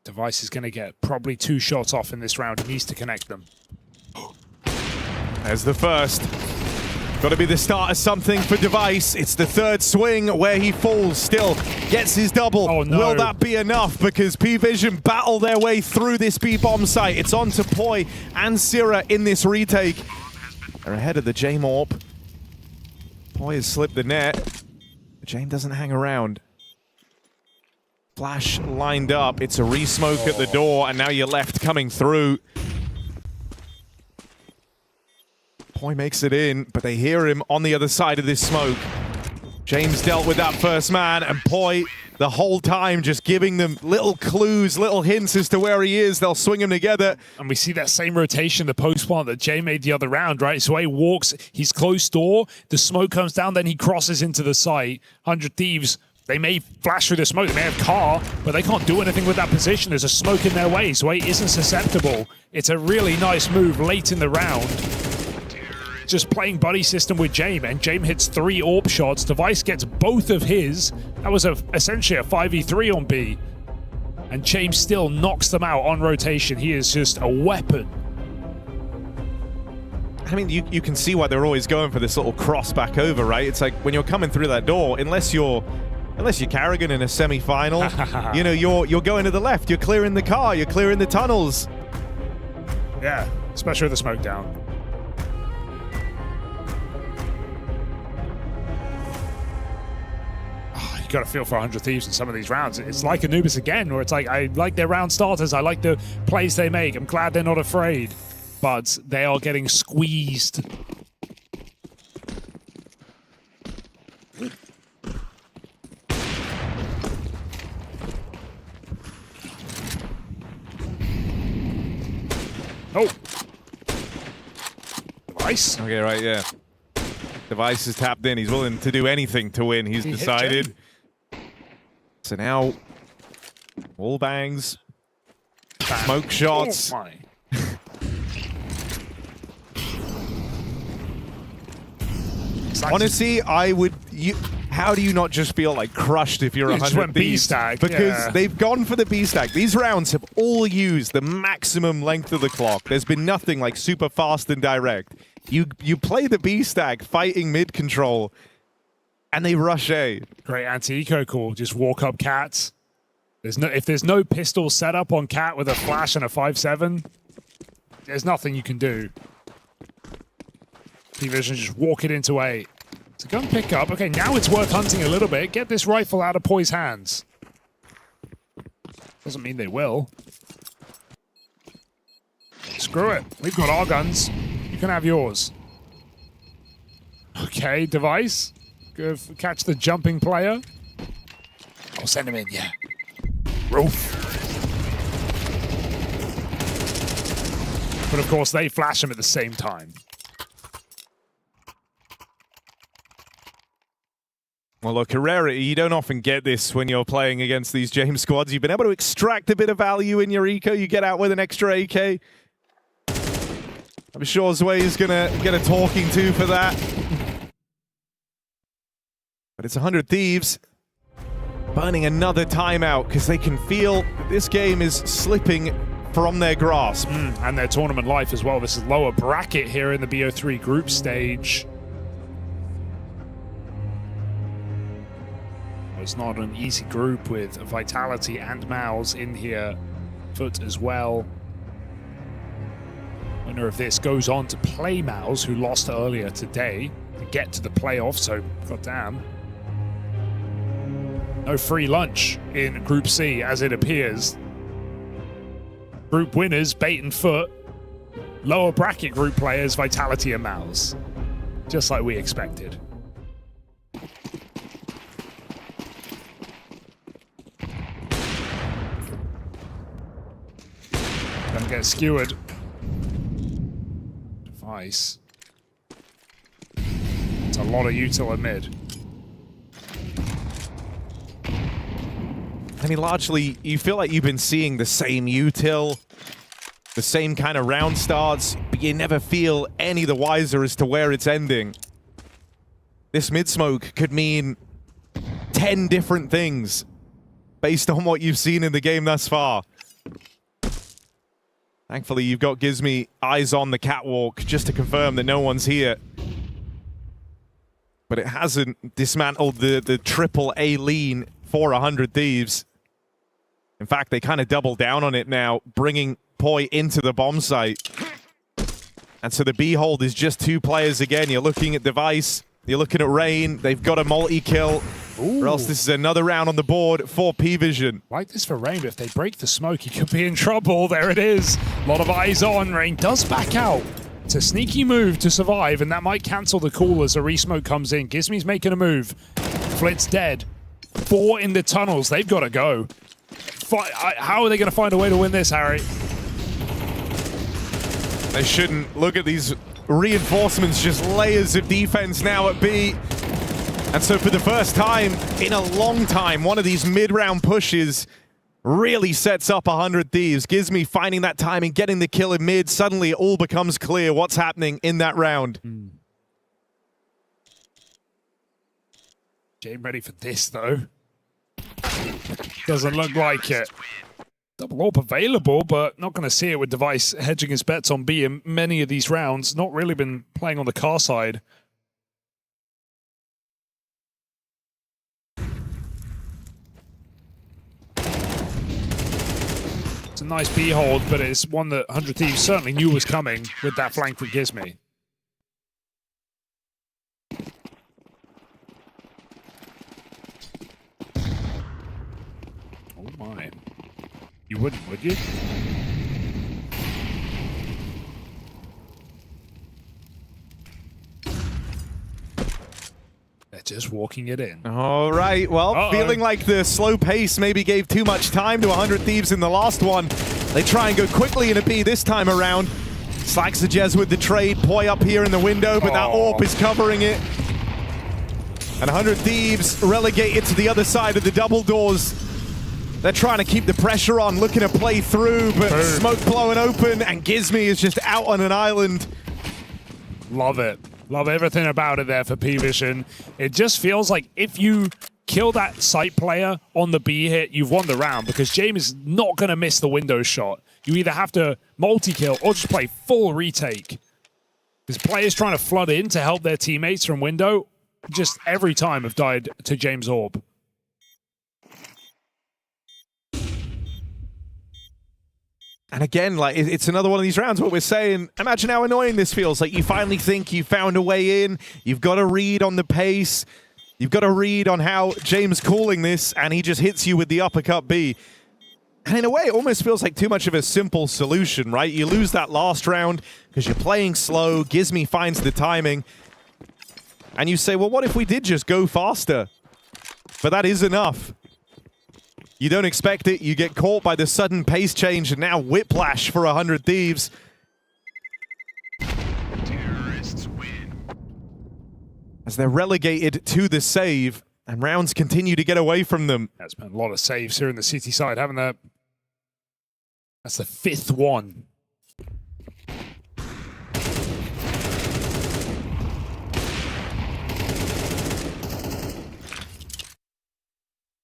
Device is going to get probably 2 shots off in this round. He needs to connect them. There's the first. Got to be the start of something for Device. It's the third swing where he falls. Still gets his double. Oh, no. Will that be enough? Because P-Vision battle their way through this B-bomb site. It's on to Poi and Syrah in this retake. They're ahead of the Jame Orp. Poi has slipped the net. Jame doesn't hang around. Flash lined up. It's a re-smoke at the door, and now you're left coming through. Poi makes it in, but they hear him on the other side of this smoke. James dealt with that first man, and Poi the whole time just giving them little clues, little hints as to where he is. They'll swing him together. And we see that same rotation, the post plant that Jay made the other round, right? So he walks, he's close door, the smoke comes down, then he crosses into the site. 100 Thieves, they may flash through the smoke, they may have car, but they can't do anything with that position. There's a smoke in their way, so he isn't susceptible. It's a really nice move late in the round. Just playing buddy system with Jame, and Jame hits 3 AWP shots. Device gets both of his. That was essentially a 5v3 on B. And Jame still knocks them out on rotation. He is just a weapon. I mean, you can see why they're always going for this little cross back over, right? It's like when you're coming through that door, unless you're Carrigan in a semi-final, you know, you're going to the left, you're clearing the car, you're clearing the tunnels. Yeah, especially with the smoke down. You got to feel for 100 Thieves in some of these rounds. It's like Anubis again, where it's like, I like their round starters, I like the plays they make, I'm glad they're not afraid, but they are getting squeezed. Oh. Device. Okay, right, yeah. Device is tapped in. He's willing to do anything to win. He's decided. So now, wall bangs, smoke shots. Oh my. Honestly, I would. How do you not just feel like crushed if you're 100 Thieves? B-stack, because they've gone for the B-stack. These rounds have all used the maximum length of the clock. There's been nothing like super fast and direct. You play the B-stack fighting mid-control, and they rush A. Great anti-eco call. Just walk up Cats. If there's no pistol set up on Cat with a flash and a 5-7, there's nothing you can do. P-Vision just walk it into A. It's a gun pickup. Okay, now it's worth hunting a little bit. Get this rifle out of Poi's hands. Doesn't mean they will. Screw it. We've got our guns. You can have yours. Okay, Device. Go catch the jumping player. I'll send him in, yeah. Roof. But of course, they flash him at the same time. Well, look, Herrera, you don't often get this when you're playing against these James squads. You've been able to extract a bit of value in your eco. You get out with an extra AK. I'm sure Zwei is going to get a talking to for that. But it's 100 Thieves burning another timeout because they can feel that this game is slipping from their grasp. And their tournament life as well. This is lower bracket here in the BO3 group stage. It's not an easy group with Vitality and Mouse in here. Foot as well. Winner of this goes on to play Mouse, who lost earlier today, to get to the playoffs, so goddamn. No free lunch in Group C, as it appears. Group winners, Bait and Foot. Lower bracket group players, Vitality and Mouse. Just like we expected. Gonna get skewered. Device. It's a lot of util mid. I mean, largely, you feel like you've been seeing the same util, the same kind of round starts, but you never feel any the wiser as to where it's ending. This mid-smoke could mean 10 different things based on what you've seen in the game thus far. Thankfully, you've got Gizmy eyes on the catwalk just to confirm that no one's here. But it hasn't dismantled the triple A lean for 100 Thieves. In fact, they kind of double down on it now, bringing Poi into the bomb site. And so the B hold is just 2 players again. You're looking at Device, you're looking at Rain. They've got a multi-kill, or else this is another round on the board for P-Vision. Like this for Rain, but if they break the smoke, he could be in trouble. There it is. A lot of eyes on. Rain does back out. It's a sneaky move to survive, and that might cancel the call as a re-smoke comes in. Gizmy's making a move. Flit's dead. 4 in the tunnels. They've got to go. How are they going to find a way to win this, Harry? They shouldn't. Look at these reinforcements, just layers of defense now at B. And so for the first time in a long time, one of these mid-round pushes really sets up 100 Thieves. Gizmy finding that timing, getting the kill in mid. Suddenly it all becomes clear what's happening in that round. Jame ready for this, though. Doesn't look like it. Double AWP available, but not going to see it with Device hedging his bets on B in many of these rounds. Not really been playing on the car side. It's a nice B hold, but it's one that 100 Thieves certainly knew was coming with that flank from Gizmy. Oh my. You wouldn't, would you? They're just walking it in. All right, well, feeling like the slow pace maybe gave too much time to 100 Thieves in the last one. They try and go quickly in a B this time around. Slacks the Jez with the trade. Poi up here in the window, but that AWP is covering it. And 100 Thieves relegated to the other side of the double doors. They're trying to keep the pressure on, looking to play through, but smoke blowing open, and Gizmy is just out on an island. Love it. Love everything about it there for P-Vision. It just feels like if you kill that site player on the B hit, you've won the round, because James is not going to miss the window shot. You either have to multi-kill or just play full retake. Because players trying to flood in to help their teammates from window, just every time have died to James Orb. And again, like, it's another one of these rounds where we're saying, imagine how annoying this feels. Like, you finally think you found a way in. You've got a read on the pace. You've got a read on how James calling this, and he just hits you with the uppercut B. And in a way, it almost feels like too much of a simple solution, right? You lose that last round because you're playing slow. Gizmy finds the timing. And you say, well, what if we did just go faster? But that is enough. You don't expect it. You get caught by the sudden pace change, and now whiplash for 100 Thieves. Terrorists win. As they're relegated to the save, and rounds continue to get away from them. There's been a lot of saves here in the city side, haven't there? That's the 5th one.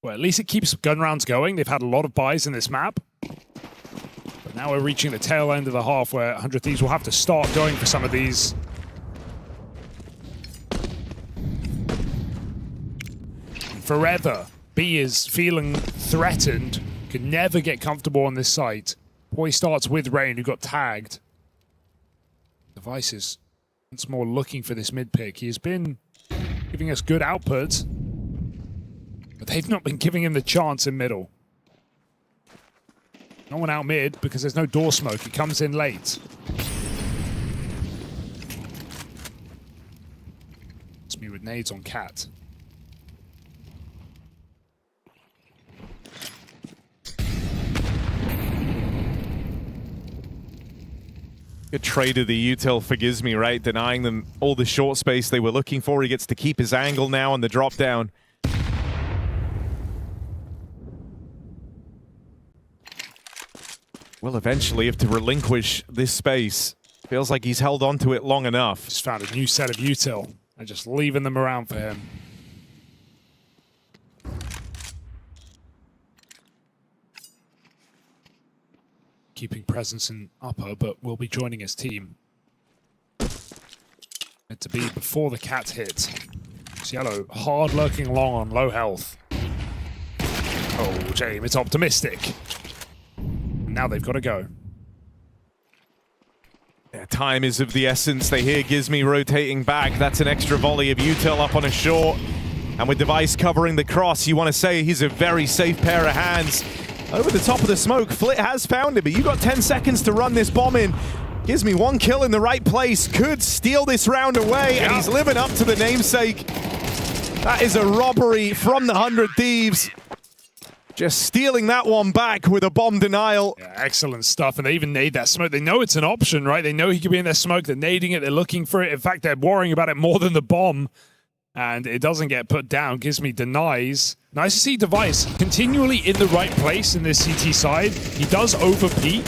Well, at least it keeps gun rounds going. They've had a lot of buys in this map. But Now we're reaching the tail end of the half where 100 Thieves will have to start going for some of these. Forever, B is feeling threatened, can never get comfortable on this site. Boy starts with Rain, who got tagged. Devices once more looking for this mid pick. He has been giving us good output, but they've not been giving him the chance in middle. No one out mid because there's no door smoke. He comes in late. It's me with nades on Cat. Good trade of the util for Gizmi, right? Denying them all the short space they were looking for. He gets to keep his angle now on the drop down. Will eventually have to relinquish this space. Feels like he's held on to it long enough. Just found a new set of util and just leaving them around for him. Keeping presence in upper, but will be joining his team. Meant to be before the Cat hit. It's Yellow, hard lurking long on low health. Oh, James, it's optimistic. Now they've got to go. Yeah, time is of the essence. They hear Gizmi rotating back. That's an extra volley of util up on a short. And with Device covering the cross, you want to say he's a very safe pair of hands. Over the top of the smoke, Flit has found it, but you got 10 seconds to run this bomb in. Gives me one kill in the right place, could steal this round away, and he's living up to the namesake. That is a robbery from the 100 Thieves. Just stealing that one back with a bomb denial. Yeah, excellent stuff, and they even nade that smoke. They know it's an option, right? They know he could be in their smoke. They're nading it, they're looking for it. In fact, they're worrying about it more than the bomb. And it doesn't get put down. Gizmi denies. Nice to see Device continually in the right place in this CT side. He does over-peak,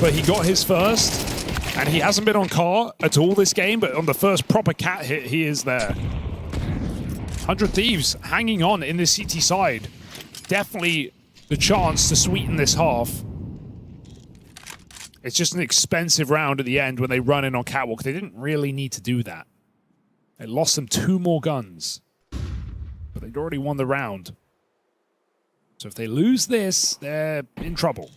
but he got his first. And he hasn't been on car at all this game, but on the first proper Cat hit, he is there. 100 Thieves hanging on in this CT side. Definitely the chance to sweeten this half. It's just an expensive round at the end when they run in on Catwalk. They didn't really need to do that. They lost them 2 more guns, but they'd already won the round. So if they lose this, they're in trouble.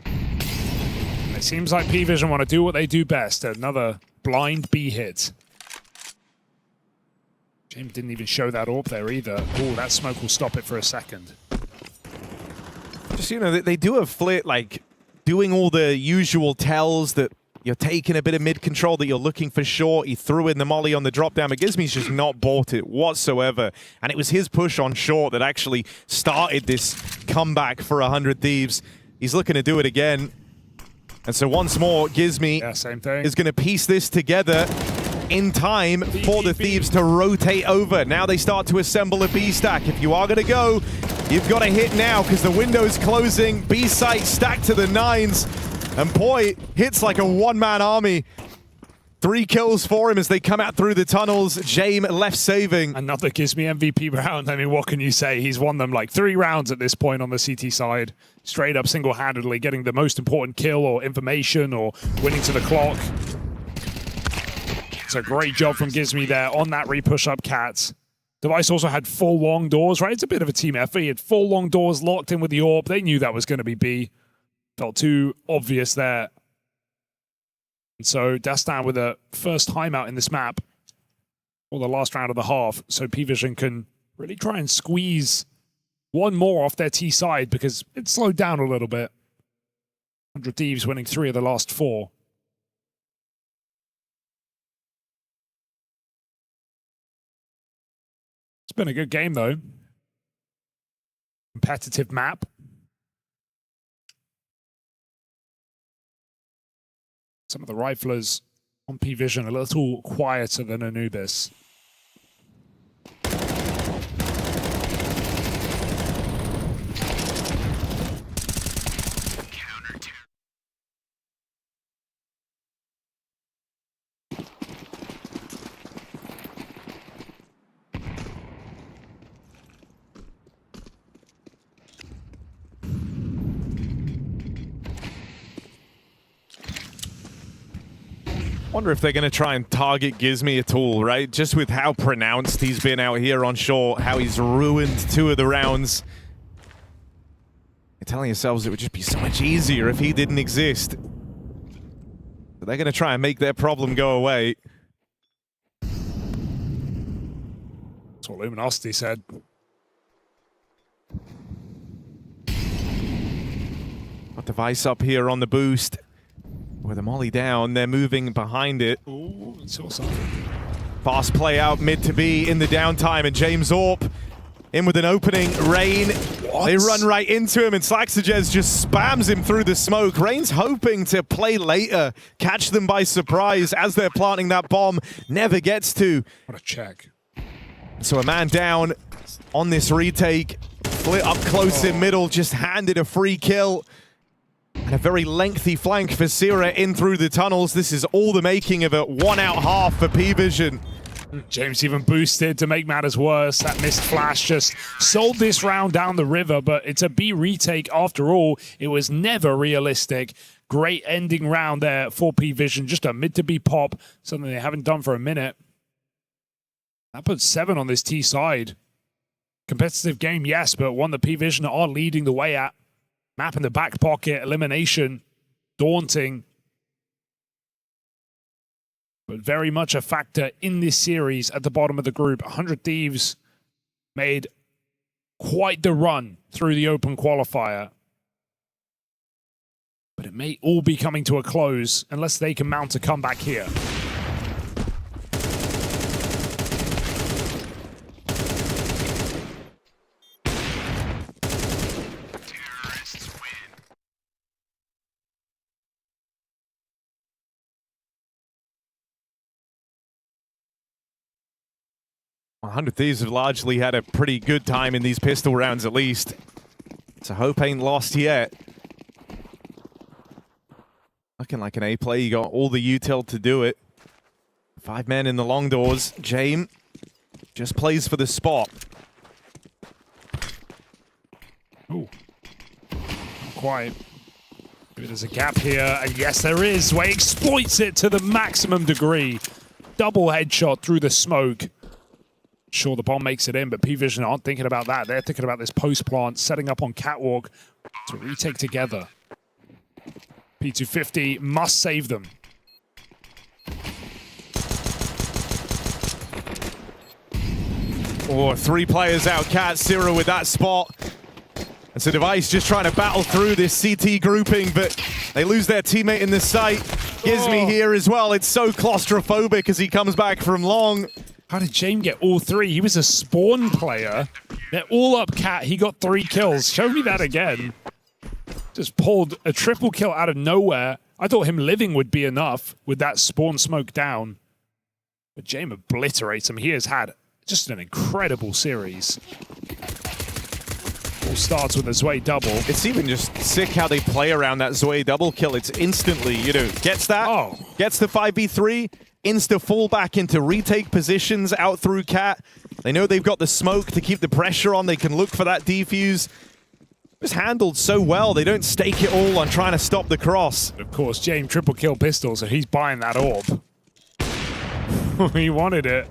And it seems like P-Vision want to do what they do best. Another blind B hit. James didn't even show that AWP there either. Oh, that smoke will stop it for a second. Just, you know, they do have Flit, like, doing all the usual tells that you're taking a bit of mid-control, that you're looking for short. He threw in the molly on the drop-down, but Gizmi's just not bought it whatsoever. And it was his push on short that actually started this comeback for 100 Thieves. He's looking to do it again. And so once more, Gizmi is going to piece this together in time for the Thieves to rotate over. Now they start to assemble a B stack. If you are going to go, you've got to hit now because the window's closing. B site stacked to the 9s. And boy, hits like a one-man army. 3 kills for him as they come out through the tunnels. Jame left saving. Another Gizmi MVP round. I mean, what can you say? He's won them like 3 rounds at this point on the CT side. Straight up single-handedly getting the most important kill or information or winning to the clock. It's a great job from Gizmi there on that repush up Cat. Device also had full long doors, right? It's a bit of a team effort. He had full long doors locked in with the AWP. They knew that was going to be B. Felt too obvious there. And so Dastan with a first timeout in this map for the last round of the half. So P-Vision can really try and squeeze one more off their T side because it slowed down a little bit. 100 Thieves winning 3 of the last 4. It's been a good game though. Competitive map. Some of the riflers on P-Vision a little quieter than Anubis. Wonder if they're going to try and target Gizmy at all, right? Just with how pronounced he's been out here on short, how he's ruined 2 of the rounds. You're telling yourselves it would just be so much easier if he didn't exist. But they're going to try and make their problem go away. That's what Luminosity said. Got Device up here on the boost. With a molly down, they're moving behind it. Ooh, saw something. Fast play out mid to B in the downtime, and James Orp in with an opening. Rain, they run right into him, and Slaxages just spams him through the smoke. Rain's hoping to play later, catch them by surprise as they're planting that bomb. Never gets to. What a check. So a man down on this retake. Split up close in middle, just handed a free kill. And a very lengthy flank for Sierra in through the tunnels. This is all the making of a 1-out half for P-Vision. James even boosted to make matters worse. That missed flash just sold this round down the river, but it's a B retake after all. It was never realistic. Great ending round there for P-Vision. Just a mid to B pop, something they haven't done for a minute. That puts 7 on this T side. Competitive game, yes, but one that P-Vision are leading the way at. Map in the back pocket, elimination, daunting. But very much a factor in this series at the bottom of the group. 100 Thieves made quite the run through the open qualifier. But it may all be coming to a close unless they can mount a comeback here. 100 Thieves have largely had a pretty good time in these pistol rounds at least. So hope ain't lost yet. Looking like an A play. You got all the util to do it. 5 men in the long doors. Jame just plays for the spot. Ooh. Not quite. Maybe there's a gap here, and yes there is. Way exploits it to the maximum degree. Double headshot through the smoke. Sure, the bomb makes it in, but P-Vision aren't thinking about that. They're thinking about this post plant, setting up on Catwalk to retake together. P250 must save them. Oh, 3 players out. Cat, Sierra with that spot. And so Device just trying to battle through this CT grouping, but they lose their teammate in the site. Gizmy here as well. It's so claustrophobic as he comes back from long. How did James get all 3? He was a spawn player. They're all up Cat. He got 3 kills. Show me that again. Just pulled a triple kill out of nowhere. I thought him living would be enough with that spawn smoke down. But James obliterates him. He has had just an incredible series. All starts with a Zwei double. It's even just sick how they play around that Zwei double kill. It's instantly, gets that, gets the 5v3, insta fall back into retake positions out through Cat. They know they've got the smoke to keep the pressure on. They can look for that defuse. Just handled so well. They don't stake it all on trying to stop the cross. Of course, James triple kill pistol, so he's buying that orb. He wanted it.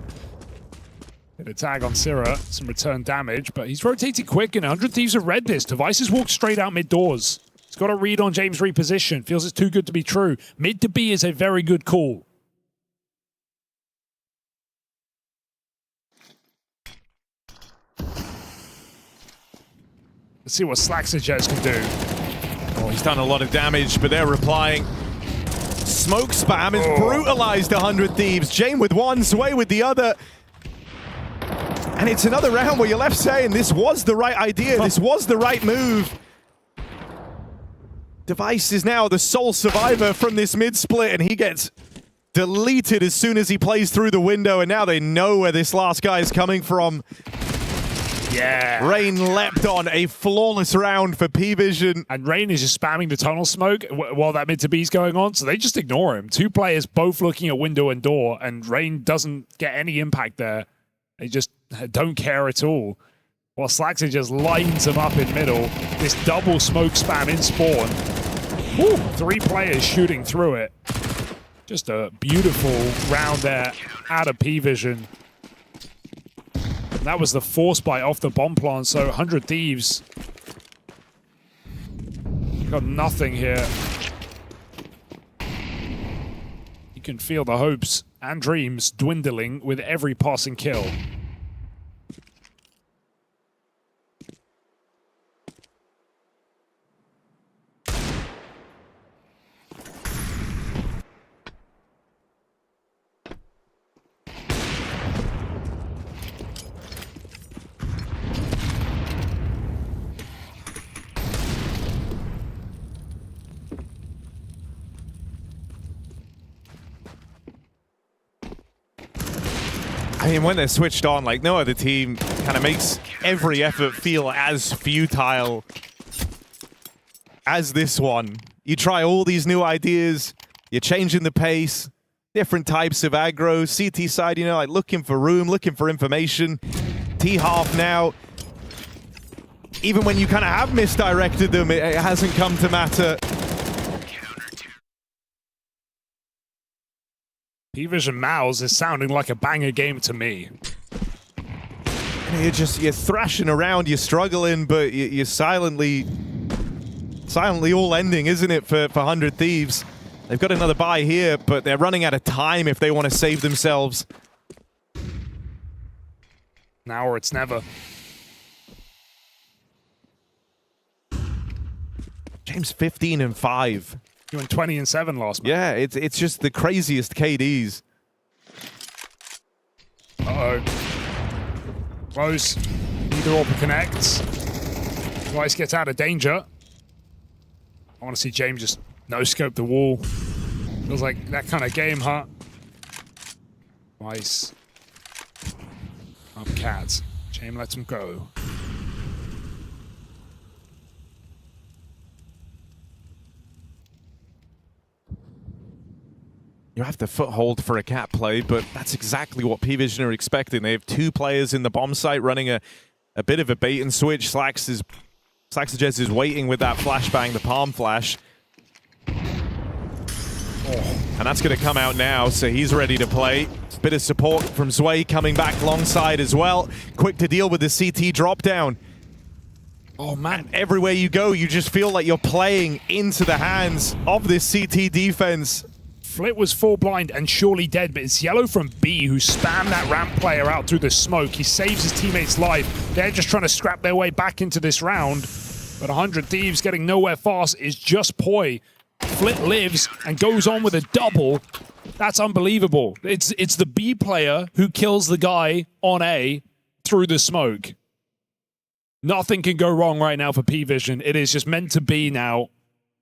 Hit a tag on Sierra, some return damage, but he's rotated quick, and 100 Thieves have read this. Devices walked straight out mid-doors. He's got a read on James' reposition. Feels it's too good to be true. Mid to B is a very good call. Let's see what Slaxages can do. Oh, he's done a lot of damage, but they're replying. Smoke spam has brutalized 100 Thieves. Jame with one, Zwei with the other. And it's another round where you're left saying this was the right idea, this was the right move. Device is now the sole survivor from this mid-split, and he gets deleted as soon as he plays through the window, and now they know where this last guy is coming from. Yeah. Rain leapt on a flawless round for P-Vision. And Rain is just spamming the tunnel smoke while that mid to B is going on, so they just ignore him. 2 players both looking at window and door, and Rain doesn't get any impact there. They just don't care at all. While Slaxer just lines them up in middle. This double smoke spam in spawn. Woo, 3 players shooting through it. Just a beautiful round there out of P-Vision. That was the force bite off the bomb plant, so 100 Thieves got nothing here. You can feel the hopes and dreams dwindling with every passing kill. I mean, when they're switched on, like, no other team kind of makes every effort feel as futile as this one. You try all these new ideas, you're changing the pace, different types of aggro. CT side, you know, like looking for room, looking for information. T-half now. Even when you kind of have misdirected them, it hasn't come to matter. P-Vision Mouse is sounding like a banger game to me. You're thrashing around, you're struggling, but you're silently all ending, isn't it, for 100 Thieves? They've got another buy here, but they're running out of time if they want to save themselves. Now or it's never. James 15 and 5. You went 20 and 7 last match. Yeah, it's just the craziest KDs. Uh-oh. Close. Neither AWP connects. Rice gets out of danger. I want to see James just no-scope the wall. Feels like that kind of game, huh? Rice. Up Cat. James lets him go. You have the foothold for a cat play, but that's exactly what P-Vision are expecting. They have two players in the bomb site running a bit of a bait and switch. Slaxages is waiting with that flashbang, the palm flash. And that's going to come out now, so he's ready to play. Bit of support from Zwei coming back long side as well. Quick to deal with the CT drop down. Oh man. And everywhere you go, you just feel like you're playing into the hands of this CT defense. Flit was full blind and surely dead, but it's Yellow from B who spammed that ramp player out through the smoke. He saves his teammates' life. They're just trying to scrap their way back into this round. But 100 Thieves getting nowhere fast is just Poi. Flit lives and goes on with a double. That's unbelievable. It's the B player who kills the guy on A through the smoke. Nothing can go wrong right now for P-Vision. It is just meant to be now.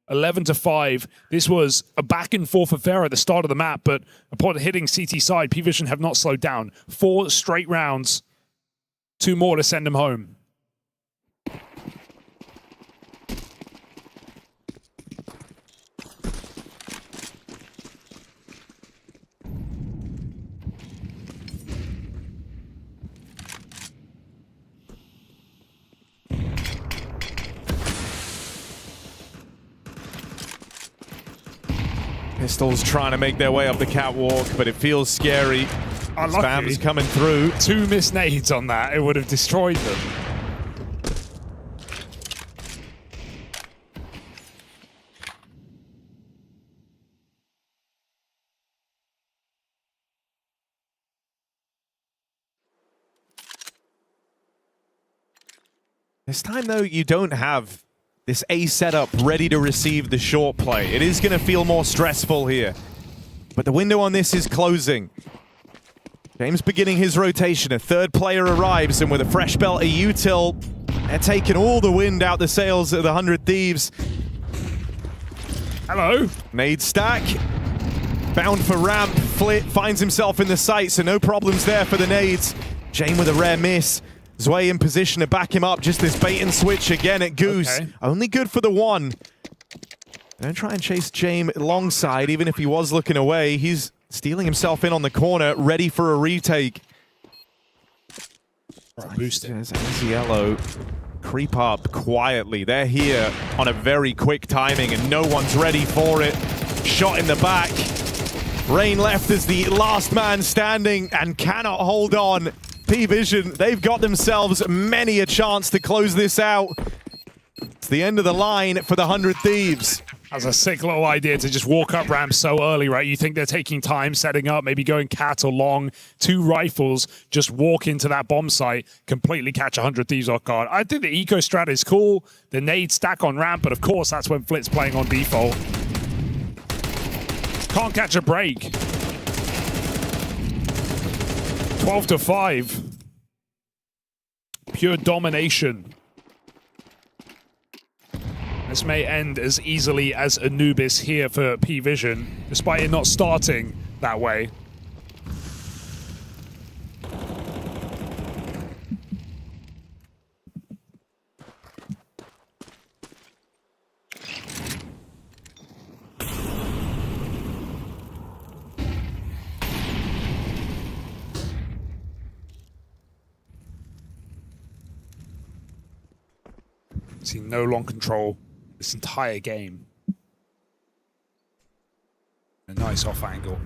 11-5. This was a back and forth affair at the start of the map, but upon hitting CT side, P-Vision have not slowed down. 4 straight rounds. 2 more to send them home. Pistols trying to make their way up the catwalk, but it feels scary. Spam's coming through. 2 missed nades on that. It would have destroyed them. This time, though, you don't have this A setup ready to receive the short play. It is going to feel more stressful here. But the window on this is closing. James beginning his rotation. A third player arrives, and with a fresh belt, a util, they're taking all the wind out the sails of the 100 Thieves. Hello. Nade stack. Bound for ramp. Flit finds himself in the sight, so no problems there for the nades. Jame with a rare miss. Zwei in position to back him up. Just this bait and switch again at Goose. Okay. Only good for the 1. Don't try and chase Jame alongside, even if he was looking away. He's stealing himself in on the corner, ready for a retake. Boosted. As Yellow creep up quietly. They're here on a very quick timing, and no one's ready for it. Shot in the back. Rain left as the last man standing and cannot hold on. P-Vision, they've got themselves many a chance to close this out. It's the end of the line for the 100 Thieves. That's a sick little idea to just walk up ramp so early, right? You think they're taking time setting up, maybe going cat or long, 2 rifles, just walk into that bomb site, completely catch 100 Thieves off guard. I think the eco strat is cool, the nade stack on ramp, but of course that's when Flit's playing on default. Can't catch a break. 12-5. Pure domination. This may end as easily as Anubis here for P-Vision, despite it not starting that way. See no long control this entire game. A nice off angle.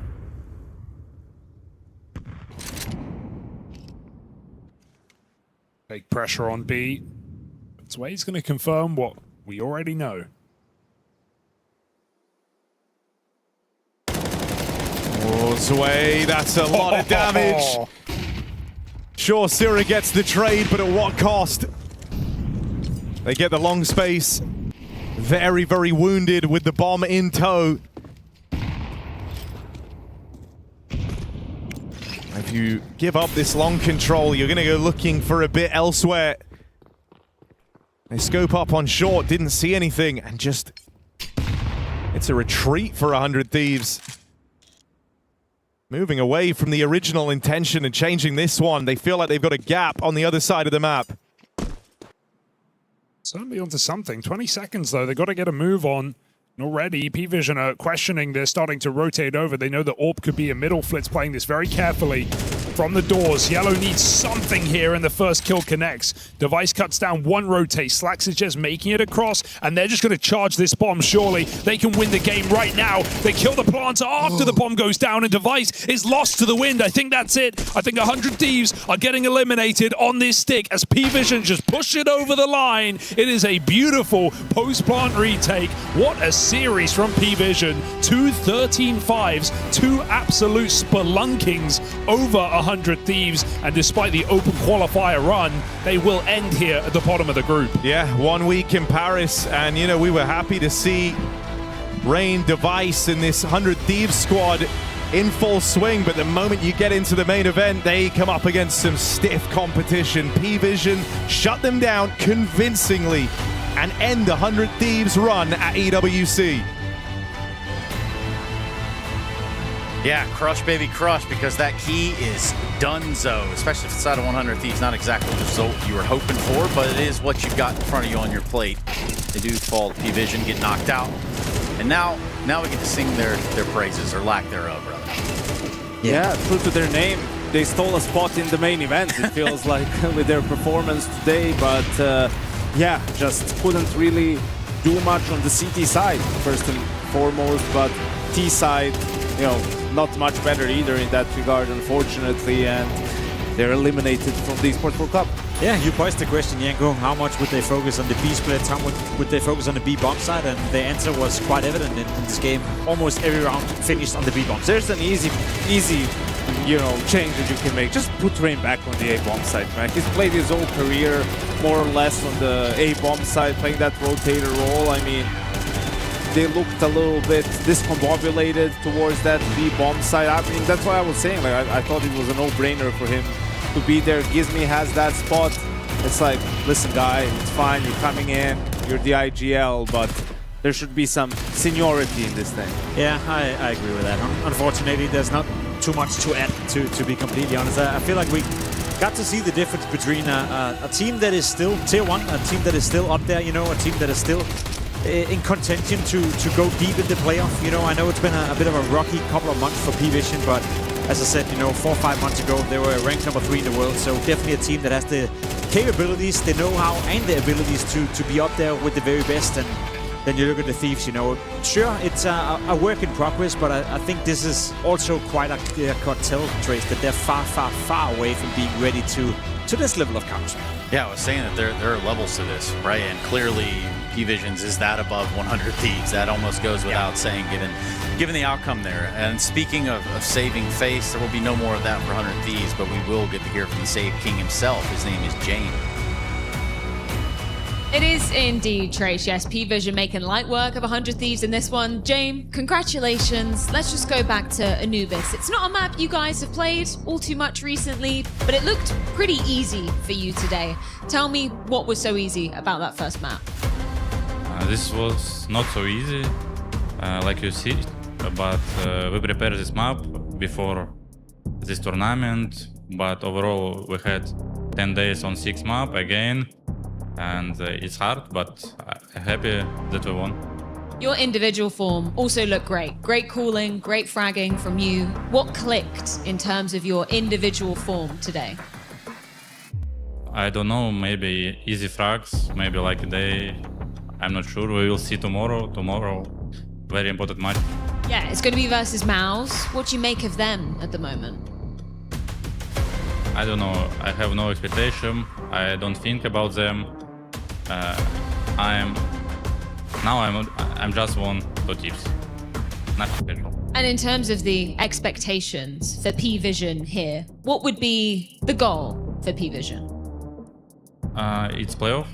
Take pressure on B. Zway's going to confirm what we already know. Oh, Zway, that's a lot of damage. Sure, Sira gets the trade, but at what cost? They get the long space. Very, very wounded with the bomb in tow. If you give up this long control, you're going to go looking for a bit elsewhere. They scope up on short, didn't see anything, and just... It's a retreat for 100 Thieves. Moving away from the original intention and changing this one. They feel like they've got a gap on the other side of the map. Certainly onto something. 20 seconds, though. They've got to get a move on. And already, P-Vision are questioning. They're starting to rotate over. They know that AWP could be a middle. Flit's playing this very carefully. From the doors, Yellow needs something here, and the first kill connects. Device cuts down 1 rotate. Slacks is just making it across, and they're just going to charge this bomb, surely. They can win the game right now. They kill the planter after the bomb goes down, and Device is lost to the wind. I think that's it. I think 100 Thieves are getting eliminated on this stick as P-Vision just push it over the line. It is a beautiful post-plant retake. What a series from P-Vision. 2 13-5s, 2 absolute spelunkings over 100 Thieves, and despite the open qualifier run, they will end here at the bottom of the group. Yeah, 1 week in Paris, and you know, we were happy to see Rain, Device in this 100 Thieves squad in full swing, but the moment you get into the main event, they come up against some stiff competition. P-Vision shut them down convincingly and end the 100 Thieves run at EWC. Yeah, crush, baby, crush, because that key is donezo, especially if it's out of 100 Thieves. Not exactly the result you were hoping for, but it is what you've got in front of you on your plate. They do fall to P-Vision, get knocked out. And now we get to sing their praises, or lack thereof, rather. Yeah, true to their name. They stole a spot in the main event, it feels like, with their performance today. But yeah, just couldn't really do much on the CT side, first and foremost. But T side, you know, not much better either in that regard, unfortunately, and they're eliminated from the Esports World Cup. Yeah, you posed the question, Yanko, how much would they focus on the B splits, how much would they focus on the B bomb side, and the answer was quite evident in this game. Almost every round finished on the B bomb. There's an easy, you know, change that you can make. Just put Rain back on the A bomb side, man. He's played his whole career more or less on the A bomb side, playing that rotator role. I mean, they looked a little bit discombobulated towards that B bomb side. I mean, that's why I was saying, like, I thought it was a no-brainer for him to be there. Gizmi has that spot. It's like, listen, guy, it's fine. You're coming in. You're the IGL, but there should be some seniority in this thing. Yeah, I agree with that. Unfortunately, there's not too much to add, to be completely honest. I feel like we got to see the difference between a team that is still tier 1, a team that is still up there, you know, a team that is still in contention to go deep in the playoff. You know, I know it's been a bit of a rocky couple of months for P-Vision, but as I said, you know, 4 or 5 months ago, they were ranked number 3 in the world. So definitely a team that has the capabilities, the know-how, and the abilities to be up there with the very best. And then you look at the Thieves, you know, sure, it's a work in progress, but I think this is also quite a clear-cut tell, Trace, that they're far, far, far away from being ready to this level of Counter-Strike. Yeah, I was saying that there are levels to this, right? And clearly, P-Visions is that above 100 Thieves. That almost goes without saying, given the outcome there. And speaking of saving face, there will be no more of that for 100 Thieves, but we will get to hear from the Save King himself. His name is James. It is indeed, Trace. Yes, P-Vision making light work of 100 Thieves in this one. James, congratulations. Let's just go back to Anubis. It's not a map you guys have played all too much recently, but it looked pretty easy for you today. Tell me what was so easy about that first map. This was not so easy, like you see, but we prepared this map before this tournament, but overall we had 10 days on 6 map again. And it's hard, but I'm happy that we won. Your individual form also looked great. Great calling, great fragging from you. What clicked in terms of your individual form today? I don't know, maybe easy frags, maybe like a day. I'm not sure, we will see tomorrow. Tomorrow, very important match. Yeah, it's going to be versus Mouse. What do you make of them at the moment? I don't know, I have no expectation. I don't think about them. I'm just 1-2 tips. Nothing special. And in terms of the expectations for P-Vision here, what would be the goal for P-Vision? It's playoff,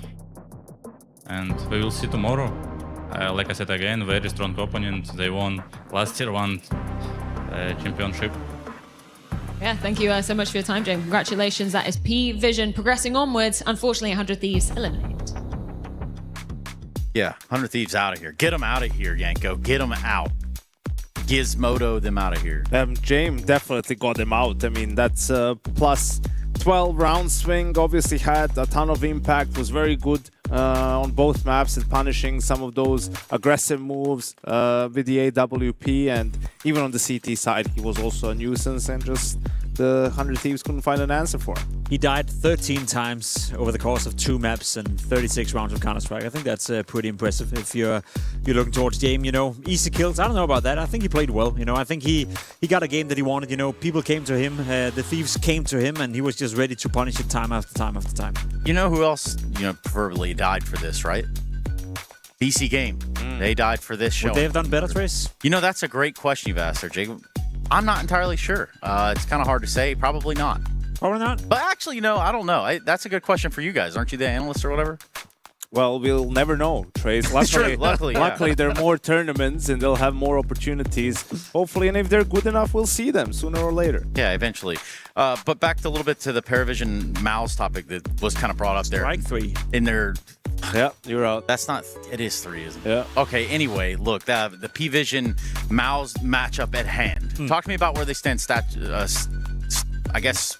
and we will see tomorrow. Like I said again, very strong opponent. They won last year, won championship. Yeah, thank you so much for your time, James. Congratulations. That is P-Vision progressing onwards. Unfortunately, 100 Thieves eliminated. Yeah, 100 Thieves out of here. Get them out of here, Yanko. Get them out. Gizmodo them out of here. James definitely got them out. I mean, that's plus 12 round swing. Obviously had a ton of impact. Was very good on both maps and punishing some of those aggressive moves with the AWP. And even on the CT side, he was also a nuisance, and just the 100 Thieves couldn't find an answer for him. He died 13 times over the course of 2 maps and 36 rounds of Counter-Strike. I think that's pretty impressive if you're looking towards game, you know. Easy kills, I don't know about that. I think he played well, you know. I think he got a game that he wanted, you know. People came to him, the Thieves came to him, and he was just ready to punish it time after time after time. You know who else, preferably died for this, right? BC Game. They died for this show. Would they have done better, Trace? That's a great question you've asked there, Jacob. I'm not entirely sure. It's kind of hard to say. Probably not. Probably not. But actually, I don't know. That's a good question for you guys. Aren't you the analyst or whatever? Well, we'll never know, Trace. Luckily, there are more tournaments and they'll have more opportunities. Hopefully, and if they're good enough, we'll see them sooner or later. Yeah, eventually. But back a little bit to the Paravision Mouse topic that was kind of brought up there. Strike 3. In their... Yeah, you're out. That's not... It is 3, isn't it? Yeah. Okay, anyway, look, the P-Vision Mouse matchup at hand. Talk to me about where they stand I guess...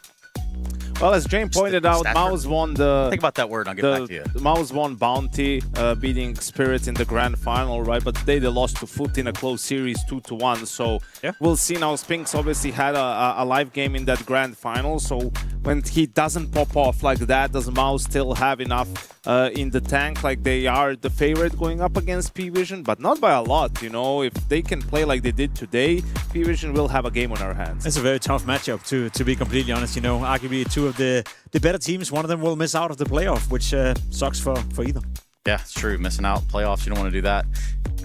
Well, as James pointed out, Maus won the... Think about that word, I'll get back to you. Maus won Bounty, beating Spirit in the grand final, right? But today they lost to Foot in a close series, 2-1. So we'll see now. Spinks obviously had a live game in that grand final. So when he doesn't pop off like that, does Maus still have enough in the tank? Like they are the favorite going up against P-Vision, but not by a lot, you know? If they can play like they did today, P-Vision will have a game on our hands. It's a very tough matchup, to be completely honest. You know, arguably two of the better teams, one of them will miss out of the playoff, which sucks for either. Yeah, it's true. Missing out playoffs, you don't want to do that.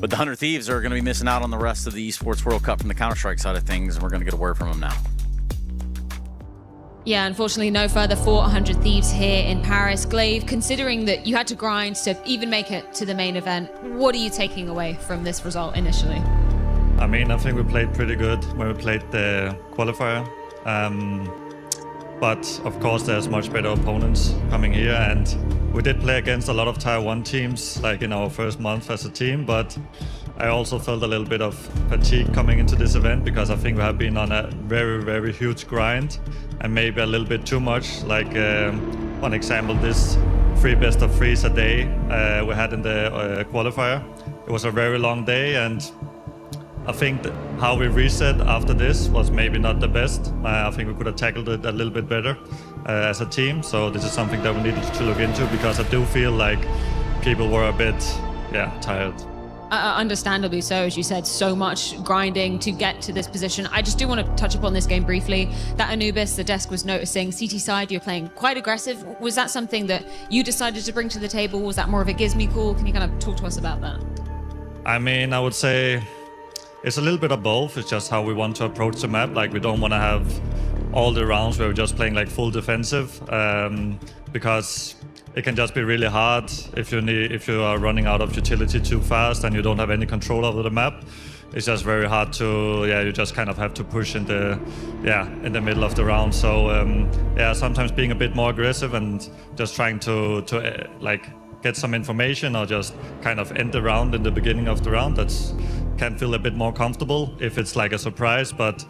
But the 100 Thieves are going to be missing out on the rest of the Esports World Cup from the Counter-Strike side of things, and we're going to get a word from them now. Yeah, unfortunately, no further 400 Thieves here in Paris. Glaive, considering that you had to grind to even make it to the main event, what are you taking away from this result initially? I mean, I think we played pretty good when we played the qualifier. But of course, there's much better opponents coming here, and we did play against a lot of Tier 1 teams, like in our first month as a team, but I also felt a little bit of fatigue coming into this event because I think we have been on a very, very huge grind and maybe a little bit too much. Like, one example, this 3 best of 3s a day we had in the qualifier. It was a very long day, and I think that how we reset after this was maybe not the best. I think we could have tackled it a little bit better as a team. So this is something that we needed to look into because I do feel like people were a bit, tired. Understandably so, as you said, so much grinding to get to this position. I just do want to touch upon this game briefly. That Anubis, the desk was noticing, CT side, you're playing quite aggressive. Was that something that you decided to bring to the table? Was that more of a gizmy call? Can you kind of talk to us about that? I mean, I would say it's a little bit of both. It's just how we want to approach the map. Like, we don't want to have all the rounds where we're just playing like full defensive, because it can just be really hard if you are running out of utility too fast and you don't have any control over the map. It's just very hard to, you just kind of have to push in the middle of the round. So sometimes being a bit more aggressive and just trying to like get some information or just kind of end the round in the beginning of the round. That's can feel a bit more comfortable if it's like a surprise. But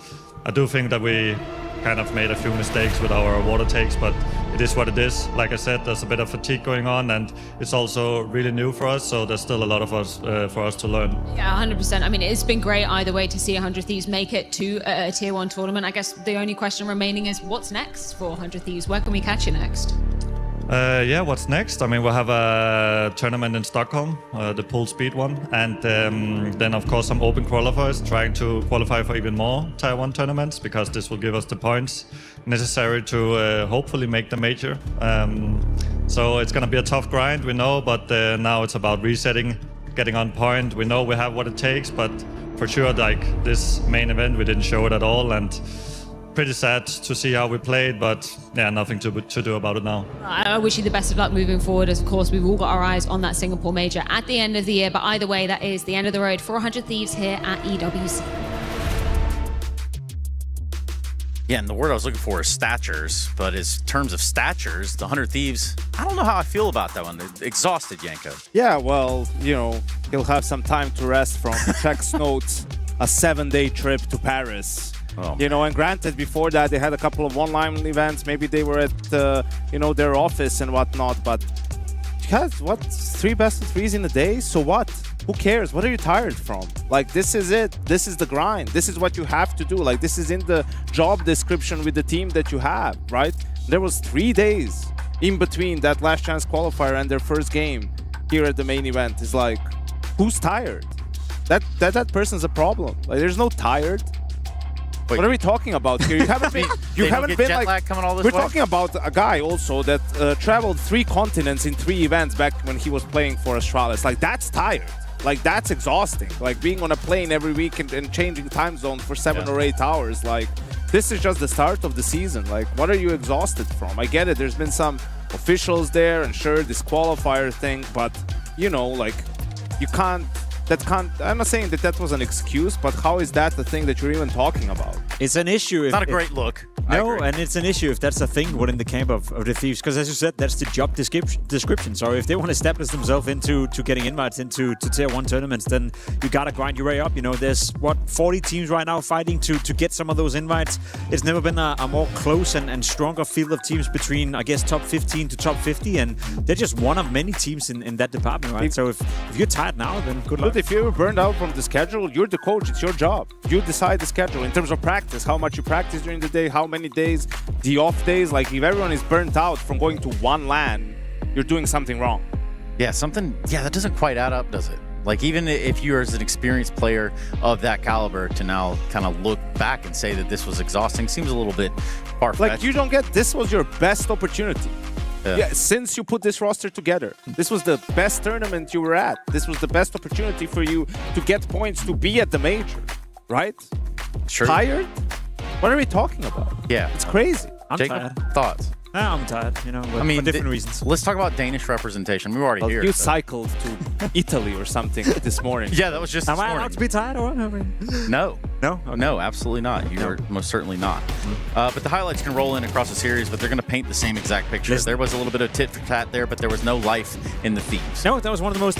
I do think that we kind of made a few mistakes with our water takes, but it is what it is. Like I said, there's a bit of fatigue going on, and it's also really new for us, so there's still a lot of us for us to learn. Yeah, 100%. I mean, it's been great either way to see 100 Thieves make it to a Tier 1 tournament. I guess the only question remaining is what's next for 100 Thieves? Where can we catch you next? What's next? I mean, we'll have a tournament in Stockholm, the pool speed one, and then of course some open qualifiers, trying to qualify for even more Tier 1 tournaments, because this will give us the points necessary to hopefully make the major. So it's going to be a tough grind, we know, but now it's about resetting, getting on point. We know we have what it takes, but for sure, like this main event, we didn't show it at all, and pretty sad to see how we played, but nothing to do about it now. I wish you the best of luck moving forward. As of course, we've all got our eyes on that Singapore major at the end of the year, but either way, that is the end of the road for 100 Thieves here at EWC. Yeah, and the word I was looking for is statures, but in terms of statures, the 100 Thieves, I don't know how I feel about that one. They're exhausted, Yanko. Yeah, well, he'll have some time to rest from Czech's notes, a 7-day trip to Paris. Oh. And granted, before that, they had a couple of online events. Maybe they were at, their office and whatnot. But guys, 3 best of 3s in a day? So what? Who cares? What are you tired from? Like, this is it. This is the grind. This is what you have to do. Like, this is in the job description with the team that you have, right? There was 3 days in between that last chance qualifier and their first game here at the main event. It's like, who's tired? That person's a problem. Like, there's no tired. Wait. What are we talking about here? You haven't been. You haven't been jet like. lag coming all this We're way? talking about a guy also that traveled 3 continents in 3 events back when he was playing for Astralis. Like, that's tired. Like, that's exhausting. Like, being on a plane every week and changing time zones for 7 or 8 hours. Like, this is just the start of the season. Like, what are you exhausted from? I get it. There's been some officials there, and sure, this qualifier thing, but like, you can't. I'm not saying that was an excuse, but how is that the thing that you're even talking about? It's an issue. Not a great look. No, and it's an issue if that's a thing within the camp of the Thieves, because as you said, that's the job description. So if they want to establish themselves into getting invites into Tier 1 tournaments, then you gotta grind your way up. There's 40 teams right now fighting to get some of those invites. It's never been a more close and stronger field of teams between, I guess, top 15 to top 50, and they're just one of many teams in that department, right? So if you're tired now, then good luck. But if you're burned out from the schedule, you're the coach. It's your job. You decide the schedule in terms of practice, how much you practice during the day, how many days, the off days. Like, if everyone is burnt out from going to one LAN, you're doing something wrong. Yeah, that doesn't quite add up, does it? Like, even if you're as an experienced player of that caliber, to now kind of look back and say that this was exhausting seems a little bit far-fetched. Like, you don't get, this was your best opportunity. Yeah, since you put this roster together, this was the best tournament you were at. This was the best opportunity for you to get points to be at the major, right? Sure. Tired? What are we talking about? Yeah. It's crazy. I'm Jacob, tired. Thoughts? I'm tired, for different reasons. Let's talk about Danish representation. We're already here. You cycled to Italy or something this morning. Yeah, that was just Am this I morning. allowed to be tired or what? No. No? Okay. No, absolutely not. You're most certainly not. But the highlights can roll in across the series, but they're going to paint the same exact picture. There was a little bit of tit for tat there, but there was no life in the Thieves. No, that was one of the most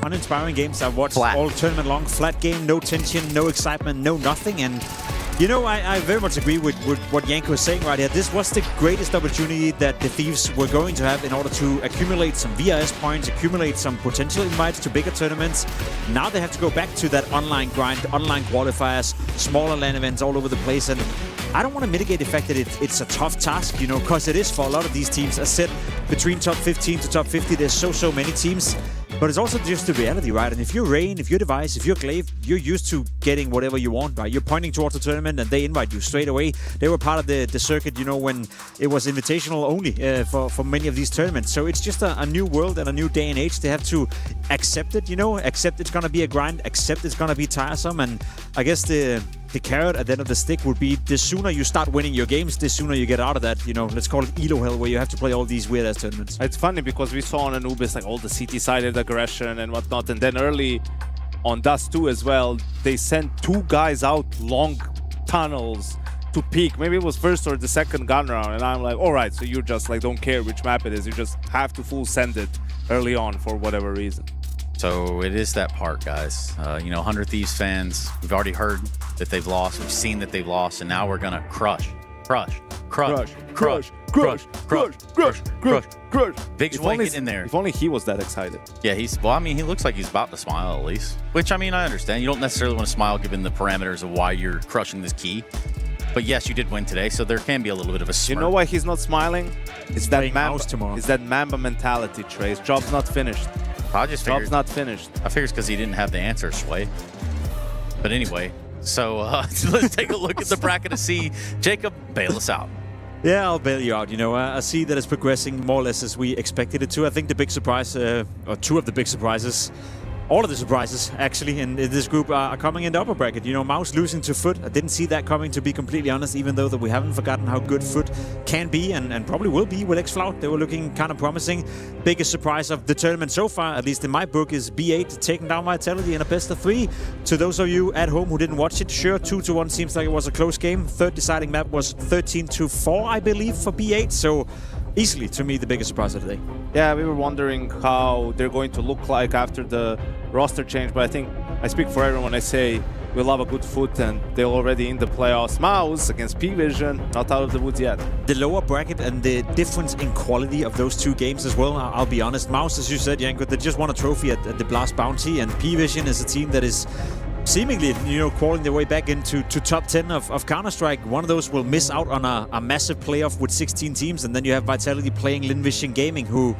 uninspiring games I've watched all tournament long. Flat game, no tension, no excitement, no nothing. And I very much agree with what Yanko is saying right here. This was the greatest opportunity that the Thieves were going to have in order to accumulate some VRS points, accumulate some potential invites to bigger tournaments. Now they have to go back to that online grind, online qualifiers, smaller LAN events all over the place. And I don't want to mitigate the fact that it's a tough task, because it is for a lot of these teams. As said, between top 15 to top 50, there's so many teams. But it's also just the reality, right? And if you're Rain, if you're Device, if you're Glaive, you're used to getting whatever you want, right? You're pointing towards the tournament and they invite you straight away. They were part of the circuit, you know, when it was invitational only for many of these tournaments. So it's just a new world and a new day and age. They have to accept it, you know, accept it's going to be a grind, accept it's going to be tiresome. And I guess the carrot at the end of the stick would be the sooner you start winning your games, the sooner you get out of that, you know, let's call it Elo hell, where you have to play all these weird-ass tournaments. It's funny because we saw on Anubis like all the CT-sided aggression and whatnot, and then early on Dust 2 as well, they sent 2 guys out long tunnels to peak. Maybe it was first or the second gun round, and I'm like, all right, so you just like don't care which map it is, you just have to full send it early on for whatever reason. So it is that part, guys. You know, 100 Thieves fans, we've already heard that they've lost. We've seen that they've lost, and now we're gonna crush. Big's want to get in there. If only he was that excited. Yeah, well, I mean, he looks like he's about to smile at least. Which, I mean, I understand. You don't necessarily want to smile given the parameters of why you're crushing this key. But yes, you did win today, so there can be a little bit of a smirk. You know why he's not smiling? It's that tomorrow. It's that Mamba mentality, Trace. Job's not finished. Job's not finished. I figure it's because he didn't have the answer, Sway. But anyway, so let's take a look at the bracket to see. Jacob, bail us out. Yeah, I'll bail you out. You know, I see that it's progressing more or less as we expected it to. I think the big surprise, or 2 of the big surprises, all of the surprises actually in this group are coming in the upper bracket. You know, Mouse losing to Foot. I didn't see that coming, to be completely honest, even though that we haven't forgotten how good Foot can be and probably will be with X-Flout. They were looking kind of promising. Biggest surprise of the tournament so far, at least in my book, is B8 taking down Vitality in a best of 3. To those of you at home who didn't watch it, sure, 2-1 seems like it was a close game. Third deciding map was 13-4, I believe, for B8. So easily, to me, the biggest surprise of the day. Yeah, we were wondering how they're going to look like after the roster change, but I think I speak for everyone when I say we love a good Foot and they're already in the playoffs. Mouse against P-Vision, not out of the woods yet. The lower bracket and the difference in quality of those 2 games as well, I'll be honest. Mouse, as you said, Janko, they just won a trophy at the Blast Bounty, and P-Vision is a team that is seemingly, you know, crawling their way back into top 10 of Counter-Strike. One of those will miss out on a massive playoff with 16 teams, and then you have Vitality playing Linvision Gaming, who,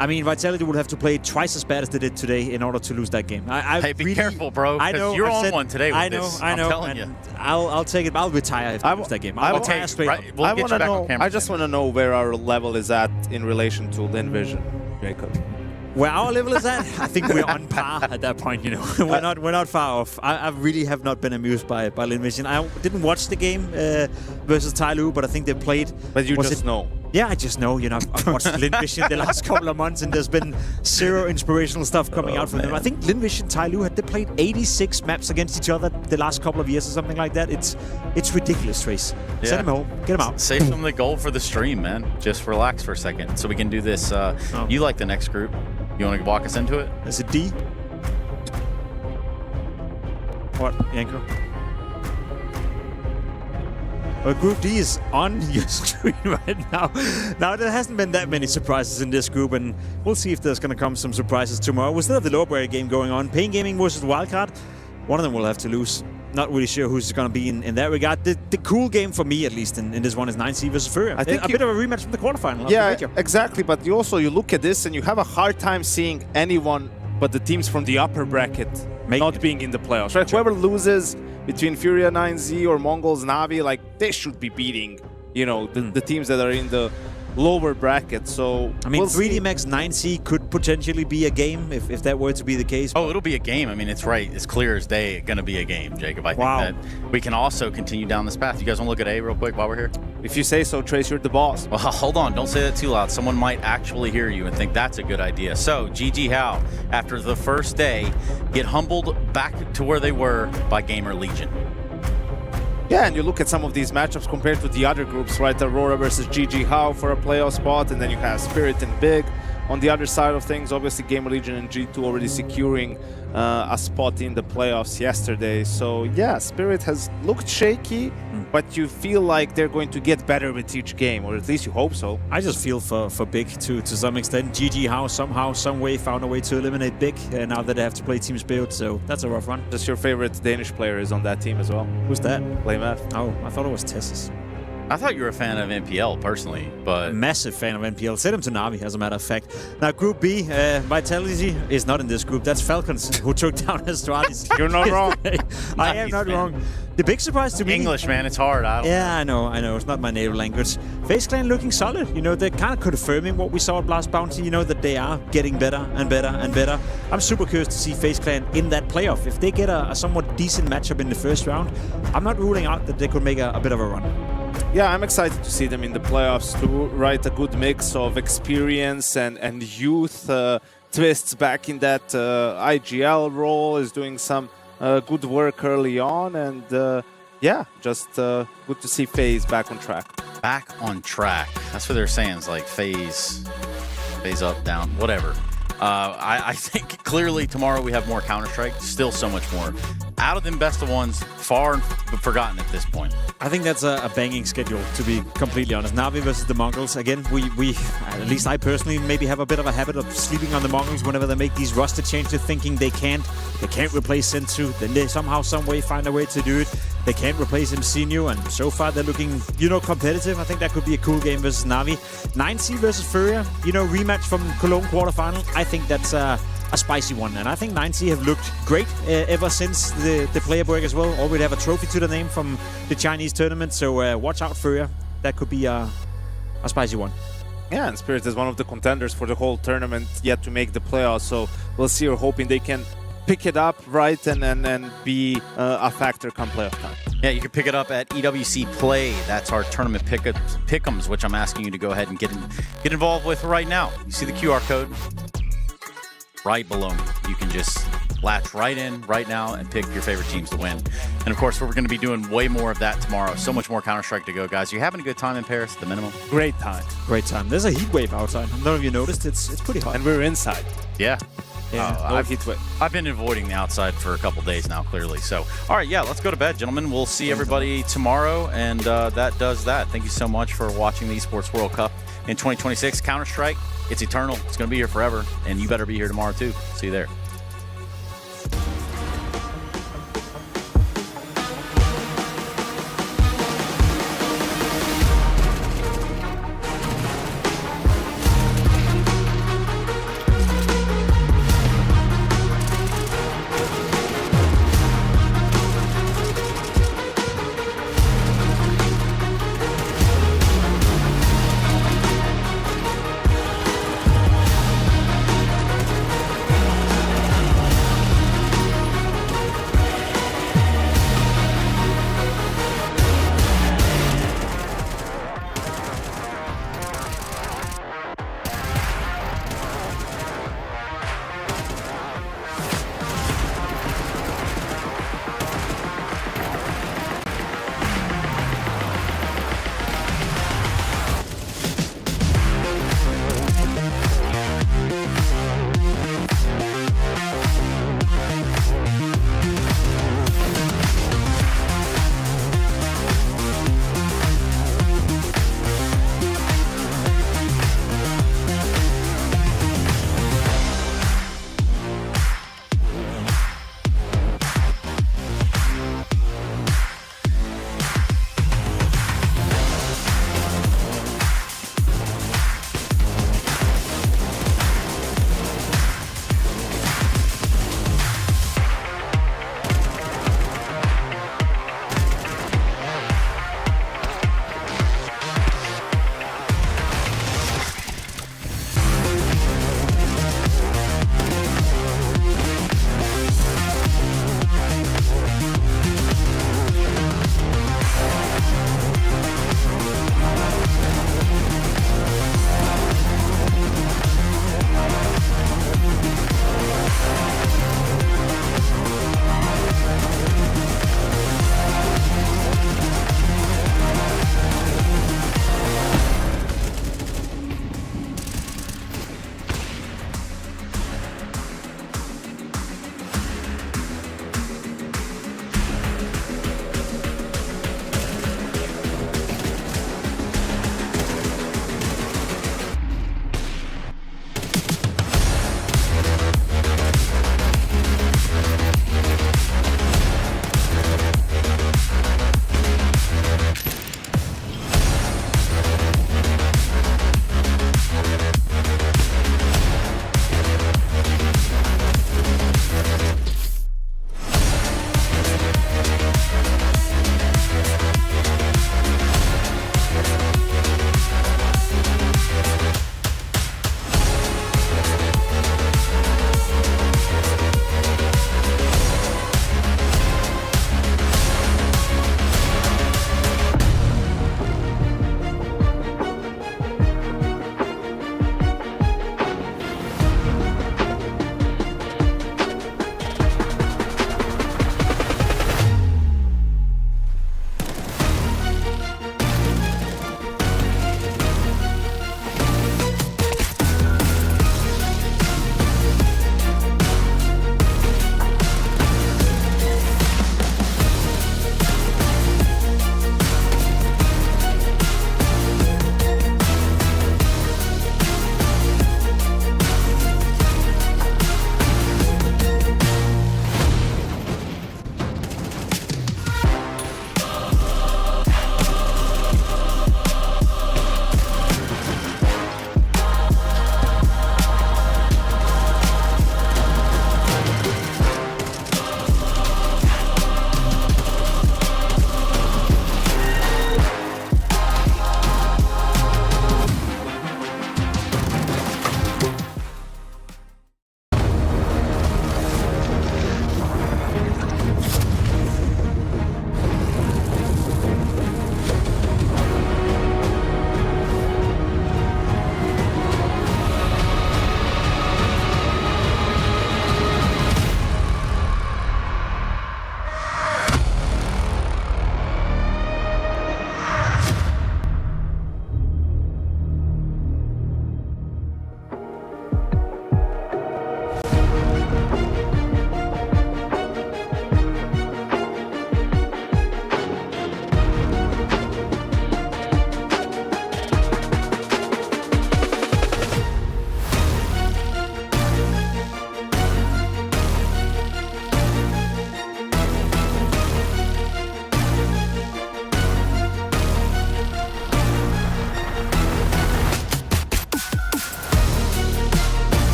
I mean, Vitality would have to play twice as bad as they did today in order to lose that game. Hey, be careful, bro. I know you're on one today with this. I know. I'm telling you. I'll take it. I'll retire if I lose that game. I'll retire straight up. We'll get you back on camera. I just want to know where our level is at in relation to Linvision, Jacob. Where our level is at, I think we're on par at that point. You know, we're not far off. I really have not been amused by Linvision. I didn't watch the game versus Tyloo, but I think they played. But you just know. Yeah, I just know. You know, I've watched Linvision the last couple of months, and there's been 0 inspirational stuff coming out from them. I think Linvision, Tyloo, they played 86 maps against each other the last couple of years or something like that. It's ridiculous, Trace. Yeah. Send them home. Get them out. Save them the goal for the stream, man. Just relax for a second so we can do this. You like the next group. You want to walk us into it? Is it D? What, Yanko? Well, Group D is on your screen right now. Now, there hasn't been that many surprises in this group, and we'll see if there's going to come some surprises tomorrow. We still have the lower bracket game going on. Pain Gaming versus Wildcard. One of them will have to lose. Not really sure who's going to be in that regard. The cool game for me, at least, in this one is 9C versus Furia. I think a bit of a rematch from the quarterfinal. Yeah, exactly. But you look at this and you have a hard time seeing anyone but the teams from the upper bracket not being in the playoffs. Right? Whoever loses between Furia, 9Z, or Mongols, Navi, like they should be beating, you know, the teams that are in the lower bracket. So I mean, 3D Max 9C could potentially be a game if that were to be the case. Oh, it'll be a game. I mean, it's right. It's clear as day going to be a game, Jacob. I think that we can also continue down this path. You guys want to look at A real quick while we're here? If you say so, Trace, you're the boss. Well, hold on. Don't say that too loud. Someone might actually hear you and think that's a good idea. So, GG How, after the first day, get humbled back to where they were by Gamer Legion. Yeah, and you look at some of these matchups compared to the other groups, right? Aurora versus GG How for a playoff spot, and then you have Spirit and Big. On the other side of things, obviously Gamer Legion and G2 already securing a spot in the playoffs yesterday. So yeah, Spirit has looked shaky, but you feel like they're going to get better with each game, or at least you hope so. I just feel for Big to some extent. GG How somehow, some way found a way to eliminate Big now that they have to play Team Spirit, so that's a rough run. Just your favorite Danish player is on that team as well. Who's that? Blamev. Oh, I thought it was Tessus. I thought you were a fan of NPL personally, but Massive fan of NPL. Send him to Navi, as a matter of fact. Now, Group B, Vitality is not in this group. That's Falcons, who took down Astralis. You're not wrong. I am not wrong. The big surprise to me... English, man, it's hard. Yeah, I know. It's not my native language. FaZe Clan looking solid. You know, they're kind of confirming what we saw at Blast Bounty, you know, that they are getting better and better and better. I'm super curious to see FaZe Clan in that playoff. If they get a somewhat decent matchup in the first round, I'm not ruling out that they could make a bit of a run. Yeah, I'm excited to see them in the playoffs too, right? A good mix of experience and youth. Twists back in that IGL role, is doing some good work early on, and yeah, just good to see FaZe back on track. Back on track. That's what they're saying. It's like phase up, down, whatever. I think clearly tomorrow we have more Counter-Strike. Still so much more. Out of them best of ones, far forgotten at this point. I think that's a banging schedule, to be completely honest. Navi versus the Mongols. Again, we at least I personally maybe have a bit of a habit of sleeping on the Mongols whenever they make these roster changes, thinking they can't replace Sensu. Then they somehow, some way find a way to do it. They can't replace Msinio, and so far they're looking, you know, competitive. I think that could be a cool game versus Navi. 9C versus Furia, you know, rematch from Cologne quarterfinal. I think that's a spicy one, and I think 9C have looked great ever since the player break as well. Already have a trophy to the name from the Chinese tournament, so watch out, Furia. That could be a spicy one. Yeah, and Spirit is one of the contenders for the whole tournament, yet to make the playoffs, so we'll see. We're hoping they can pick it up, right, and be a factor come playoff time. Yeah, you can pick it up at EWC Play. That's our tournament pick'ems, which I'm asking you to go ahead and get involved with right now. You see the QR code right below me. You can just latch right in right now and pick your favorite teams to win. And of course, we're going to be doing way more of that tomorrow. So much more Counter-Strike to go, guys. You having a good time in Paris at the minimum? Great time. Great time. There's a heat wave outside. I don't know if you noticed. It's pretty hot. And we're inside. Yeah. I've been avoiding the outside for a couple days now, clearly. So, all right, yeah, let's go to bed, gentlemen. We'll see everybody tomorrow, and that does that. Thank you so much for watching the Esports World Cup in 2026. Counter-Strike, it's eternal. It's going to be here forever, and you better be here tomorrow, too. See you there.